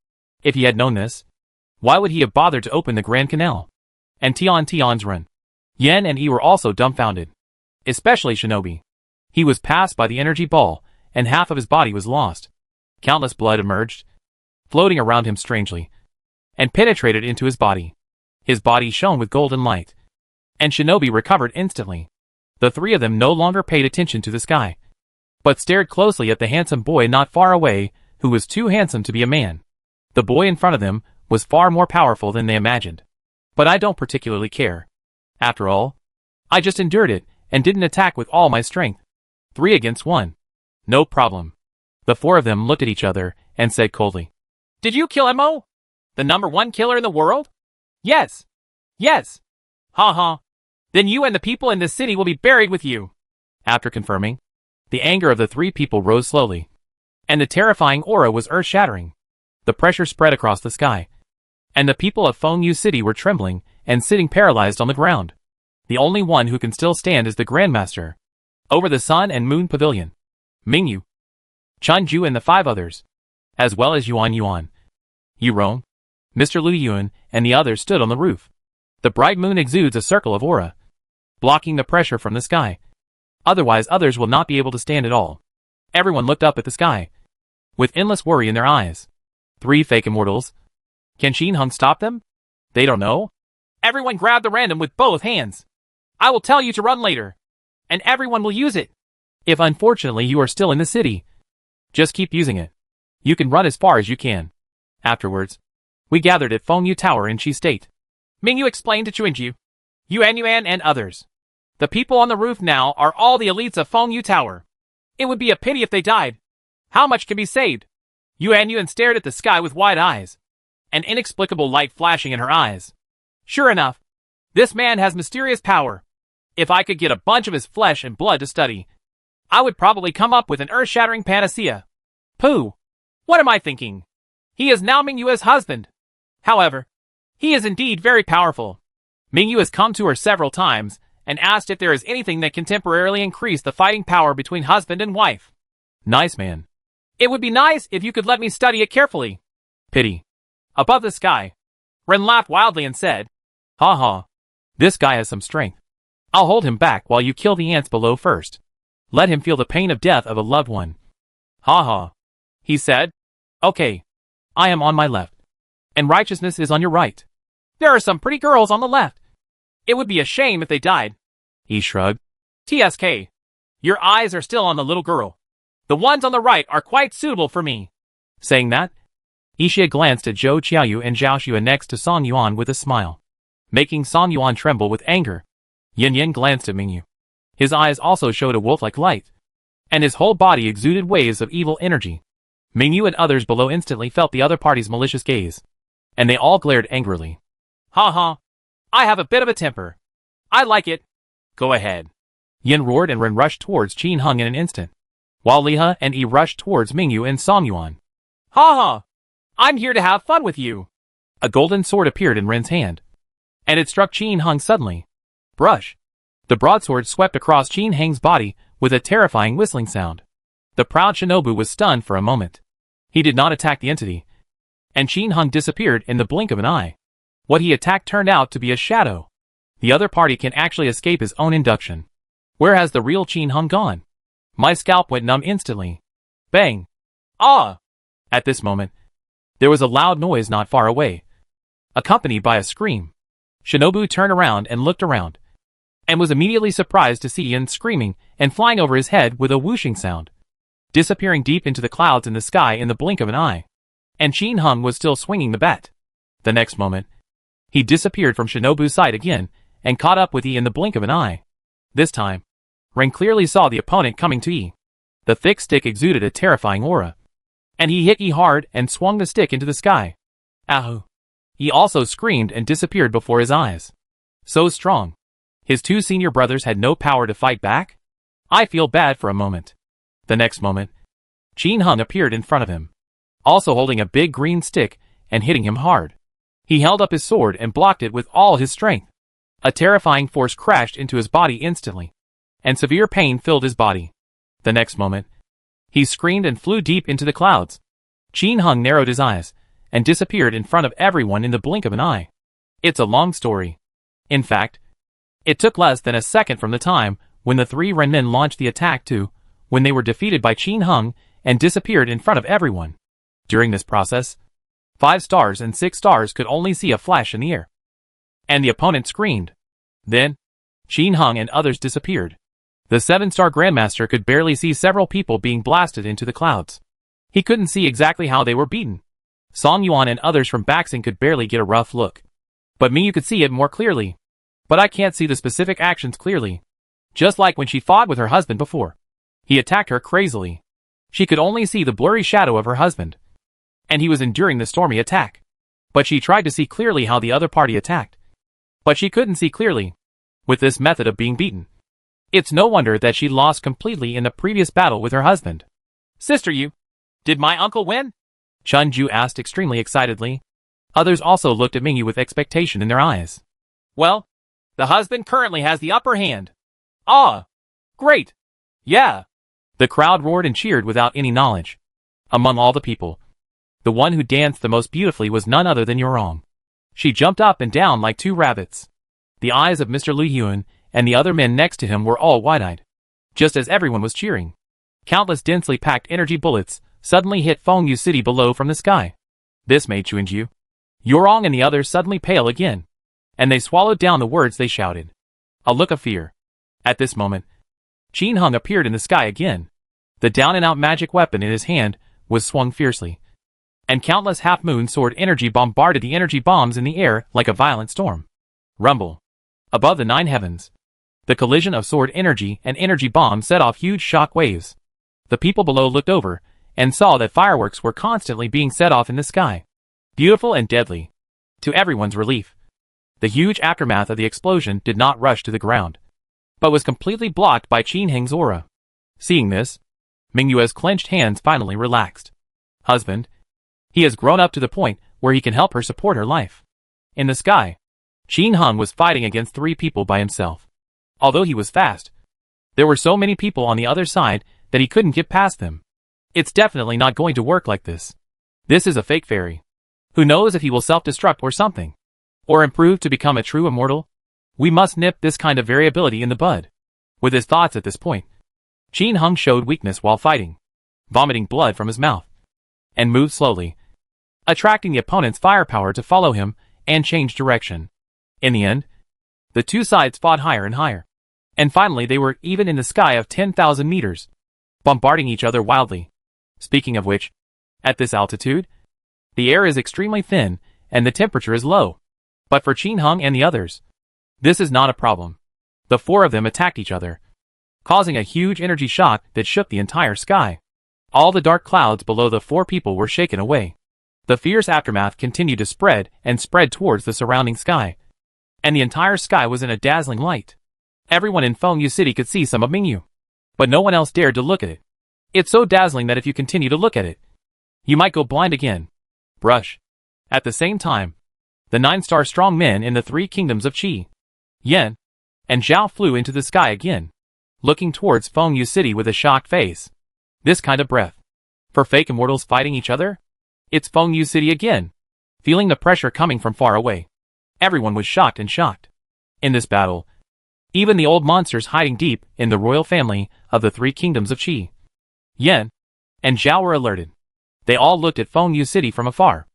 If he had known this, why would he have bothered to open the Grand Canal? And Tian's run. Yen and Yi were also dumbfounded. Especially Shinobi. He was passed by the energy ball, and half of his body was lost. Countless blood emerged, floating around him strangely, and penetrated into his body. His body shone with golden light, and Shinobi recovered instantly. The 3 of them no longer paid attention to the sky, but stared closely at the handsome boy not far away, who was too handsome to be a man. The boy in front of them was far more powerful than they imagined. But I don't particularly care. After all, I just endured it and didn't attack with all my strength. 3 against 1. No problem. The 4 of them looked at each other and said coldly, Did you kill Mo? The #1 killer in the world? Yes. Yes. Ha ha. Then you and the people in this city will be buried with you. After confirming, the anger of the 3 people rose slowly, and the terrifying aura was earth-shattering. The pressure spread across the sky, and the people of Fengyu City were trembling and sitting paralyzed on the ground. The only one who can still stand is the Grandmaster. Over the Sun and Moon Pavilion, Mingyu, Chunju and the 5 others, as well as Yuan, Yurong, Mr. Lu Yun, and the others stood on the roof. The bright moon exudes a circle of aura, blocking the pressure from the sky. Otherwise others will not be able to stand at all. Everyone looked up at the sky, with endless worry in their eyes. 3 fake immortals. Can Qin Heng stop them? They don't know. Everyone grab the random with both hands. I will tell you to run later, and everyone will use it. If unfortunately you are still in the city, just keep using it. You can run as far as you can. Afterwards, we gathered at Fengyu Tower in Qi State. Mingyu explained to Chuinju, Yuan and others. The people on the roof now are all the elites of Fengyu Tower. It would be a pity if they died. How much can be saved? Yuan stared at the sky with wide eyes, an inexplicable light flashing in her eyes. Sure enough, this man has mysterious power. If I could get a bunch of his flesh and blood to study, I would probably come up with an earth-shattering panacea. Pooh! What am I thinking? He is now Mingyu's husband. However, he is indeed very powerful. Mingyu has come to her several times and asked if there is anything that can temporarily increase the fighting power between husband and wife. Nice man. It would be nice if you could let me study it carefully. Pity. Above the sky, Ren laughed wildly and said, Ha ha. This guy has some strength. I'll hold him back while you kill the ants below first. Let him feel the pain of death of a loved one. Ha ha. He said, Okay. I am on my left, and righteousness is on your right. There are some pretty girls on the left. It would be a shame if they died. He shrugged. TSK. Your eyes are still on the little girl. The ones on the right are quite suitable for me. Saying that, Isha glanced at Zhou Qiaoyu and Zhao Xue next to Song Yuan with a smile, making Song Yuan tremble with anger. Yin glanced at Mingyu. His eyes also showed a wolf-like light, and his whole body exuded waves of evil energy. Mingyu and others below instantly felt the other party's malicious gaze, and they all glared angrily. Ha ha. I have a bit of a temper. I like it. Go ahead. Yin roared and Ren rushed towards Qin Hung in an instant, while Liha and Yi rushed towards Mingyu and Song Yuan. Ha ha! I'm here to have fun with you. A golden sword appeared in Ren's hand, and it struck Qin Hung suddenly. Brush! The broadsword swept across Qin Hung's body with a terrifying whistling sound. The proud shinobu was stunned for a moment. He did not attack the entity, and Qin Hung disappeared in the blink of an eye. What he attacked turned out to be a shadow. The other party can actually escape his own induction. Where has the real Qin Hung gone? My scalp went numb instantly. Bang! Ah! At this moment, there was a loud noise not far away, accompanied by a scream. Shinobu turned around and looked around, and was immediately surprised to see Yin screaming and flying over his head with a whooshing sound, disappearing deep into the clouds in the sky in the blink of an eye. And Qin Hung was still swinging the bat. The next moment, he disappeared from Shinobu's sight again and caught up with Yi in the blink of an eye. This time, Ren clearly saw the opponent coming to Yi. The thick stick exuded a terrifying aura, and he hit Yi hard and swung the stick into the sky. Ahu! Yi also screamed and disappeared before his eyes. So strong. His two senior brothers had no power to fight back? I feel bad for a moment. The next moment, Qin Hung appeared in front of him, also holding a big green stick and hitting him hard. He held up his sword and blocked it with all his strength. A terrifying force crashed into his body instantly, and severe pain filled his body. The next moment, he screamed and flew deep into the clouds. Qin Hung narrowed his eyes and disappeared in front of everyone in the blink of an eye. It's a long story. In fact, it took less than a second from the time when the three Renmin launched the attack to when they were defeated by Qin Hung and disappeared in front of everyone. During this process, 5 stars and 6 stars could only see a flash in the air, and the opponent screamed. Then, Qin Hung and others disappeared. The 7-star Grandmaster could barely see several people being blasted into the clouds. He couldn't see exactly how they were beaten. Song Yuan and others from Baxing could barely get a rough look. But Mingyu could see it more clearly. But I can't see the specific actions clearly. Just like when she fought with her husband before. He attacked her crazily. She could only see the blurry shadow of her husband, and he was enduring the stormy attack. But she tried to see clearly how the other party attacked. But she couldn't see clearly. With this method of being beaten, it's no wonder that she lost completely in the previous battle with her husband. Sister Yu, did my uncle win? Chun Ju asked extremely excitedly. Others also looked at Mingyu with expectation in their eyes. Well, the husband currently has the upper hand. Ah! Great! Yeah! The crowd roared and cheered without any knowledge. Among all the people, the one who danced the most beautifully was none other than Yorong. She jumped up and down like 2 rabbits. The eyes of Mr. Lu Hyun and the other men next to him were all wide-eyed, just as everyone was cheering. Countless densely packed energy bullets suddenly hit Fengyu City below from the sky. This made Chuanju, Yorong and the others suddenly pale again, and they swallowed down the words they shouted. A look of fear. At this moment, Qin Hung appeared in the sky again. The down-and-out magic weapon in his hand was swung fiercely, and countless half-moon sword energy bombarded the energy bombs in the air like a violent storm. Rumble. Above the 9 heavens, the collision of sword energy and energy bombs set off huge shock waves. The people below looked over and saw that fireworks were constantly being set off in the sky. Beautiful and deadly. To everyone's relief, the huge aftermath of the explosion did not rush to the ground, but was completely blocked by Qin Heng's aura. Seeing this, Mingyue's clenched hands finally relaxed. Husband. He has grown up to the point where he can help her support her life. In the sky, Qin Hung was fighting against 3 people by himself. Although he was fast, there were so many people on the other side that he couldn't get past them. It's definitely not going to work like this. This is a fake fairy. Who knows if he will self-destruct or something? Or improve to become a true immortal? We must nip this kind of variability in the bud. With his thoughts at this point, Qin Hung showed weakness while fighting, vomiting blood from his mouth, and moved slowly, attracting the opponent's firepower to follow him and change direction. In the end, the 2 sides fought higher and higher, and finally they were even in the sky of 10,000 meters, bombarding each other wildly. Speaking of which, at this altitude, the air is extremely thin and the temperature is low. But for Qin Hung and the others, this is not a problem. The 4 of them attacked each other, causing a huge energy shock that shook the entire sky. All the dark clouds below the 4 people were shaken away. The fierce aftermath continued to spread and spread towards the surrounding sky. and the entire sky was in a dazzling light. Everyone in Fengyu City could see some of Mingyu, but no one else dared to look at it. It's so dazzling that if you continue to look at it, you might go blind again. Brush. At the same time, the 9-star strong men in the 3 kingdoms of Qi, Yan, and Zhao flew into the sky again, looking towards Fengyu City with a shocked face. This kind of breath. For fake immortals fighting each other? It's Fengyu City again. Feeling the pressure coming from far away, everyone was shocked and shocked. In this battle, even the old monsters hiding deep in the royal family of the 3 kingdoms of Qi, Yan, and Zhao were alerted. They all looked at Fengyu City from afar.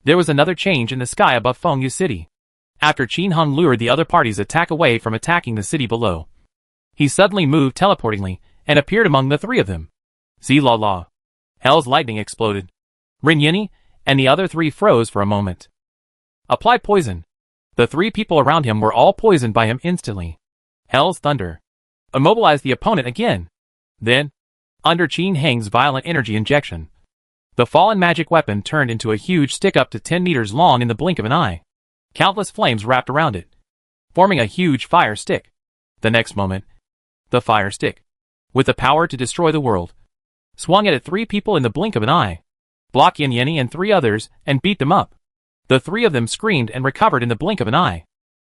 There was another change in the sky above Fengyu City. After Qin Heng lured the other party's attack away from attacking the city below, he suddenly moved teleportingly and appeared among the 3 of them. Zilala. Hell's lightning exploded. Rin Yini and the other 3 froze for a moment. Apply poison. The 3 people around him were all poisoned by him instantly. Hell's thunder. Immobilized the opponent again. Then, under Qin Heng's violent energy injection, the fallen magic weapon turned into a huge stick up to 10 meters long in the blink of an eye. Countless flames wrapped around it, forming a huge fire stick. The next moment, the fire stick, with the power to destroy the world, swung at 3 people in the blink of an eye, blocked Yin Yeni and 3 others, and beat them up. The 3 of them screamed and recovered in the blink of an eye.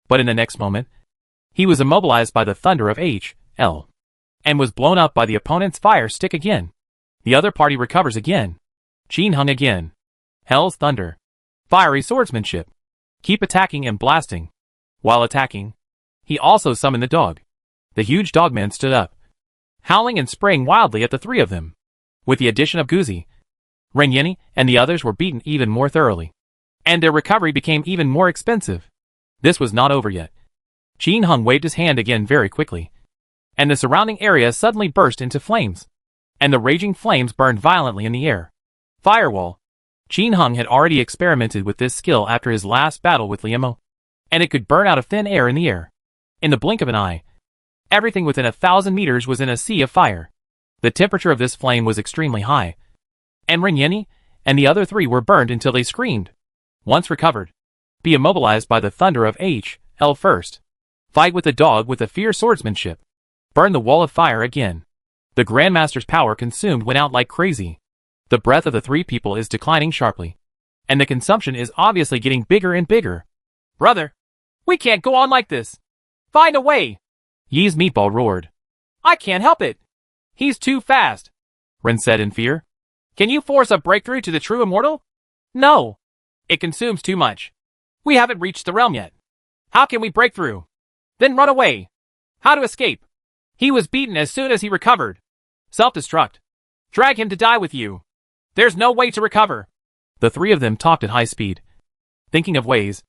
But in the next moment, he was immobilized by the thunder of H.L. and was blown up by the opponent's fire stick again. The other party recovers again. Qin Heng again. Hell's thunder. Fiery swordsmanship. Keep attacking and blasting. While attacking, he also summoned the dog. The huge dogman stood up, howling and spraying wildly at the 3 of them. With the addition of Guzi, Ren Yeni and the others were beaten even more thoroughly, and their recovery became even more expensive. This was not over yet. Qin Heng waved his hand again very quickly, and the surrounding area suddenly burst into flames, and the raging flames burned violently in the air. Firewall. Qin Heng had already experimented with this skill after his last battle with Liemo, and it could burn out of thin air in the air. In the blink of an eye, everything within 1,000 meters was in a sea of fire. The temperature of this flame was extremely high, and Ren Yeni and the other 3 were burned until they screamed. Once recovered, be immobilized by the thunder of H.L. first. Fight with the dog with a fierce swordsmanship. Burn the wall of fire again. The Grandmaster's power consumed went out like crazy. The breath of the 3 people is declining sharply, and the consumption is obviously getting bigger and bigger. Brother, we can't go on like this. Find a way. Yi's meatball roared. I can't help it. He's too fast, Ren said in fear. Can you force a breakthrough to the true immortal? No. It consumes too much. We haven't reached the realm yet. How can we break through? Then run away. How to escape? He was beaten as soon as he recovered. Self-destruct. Drag him to die with you. There's no way to recover. The 3 of them talked at high speed, thinking of ways,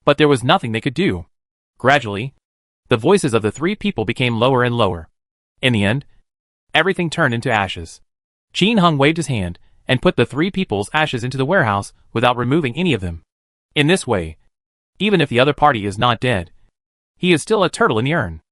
but there was nothing they could do. Gradually, the voices of the 3 people became lower and lower. In the end, everything turned into ashes. Qin Heng waved his hand and put the 3 people's ashes into the warehouse without removing any of them. In this way, even if the other party is not dead, he is still a turtle in the urn.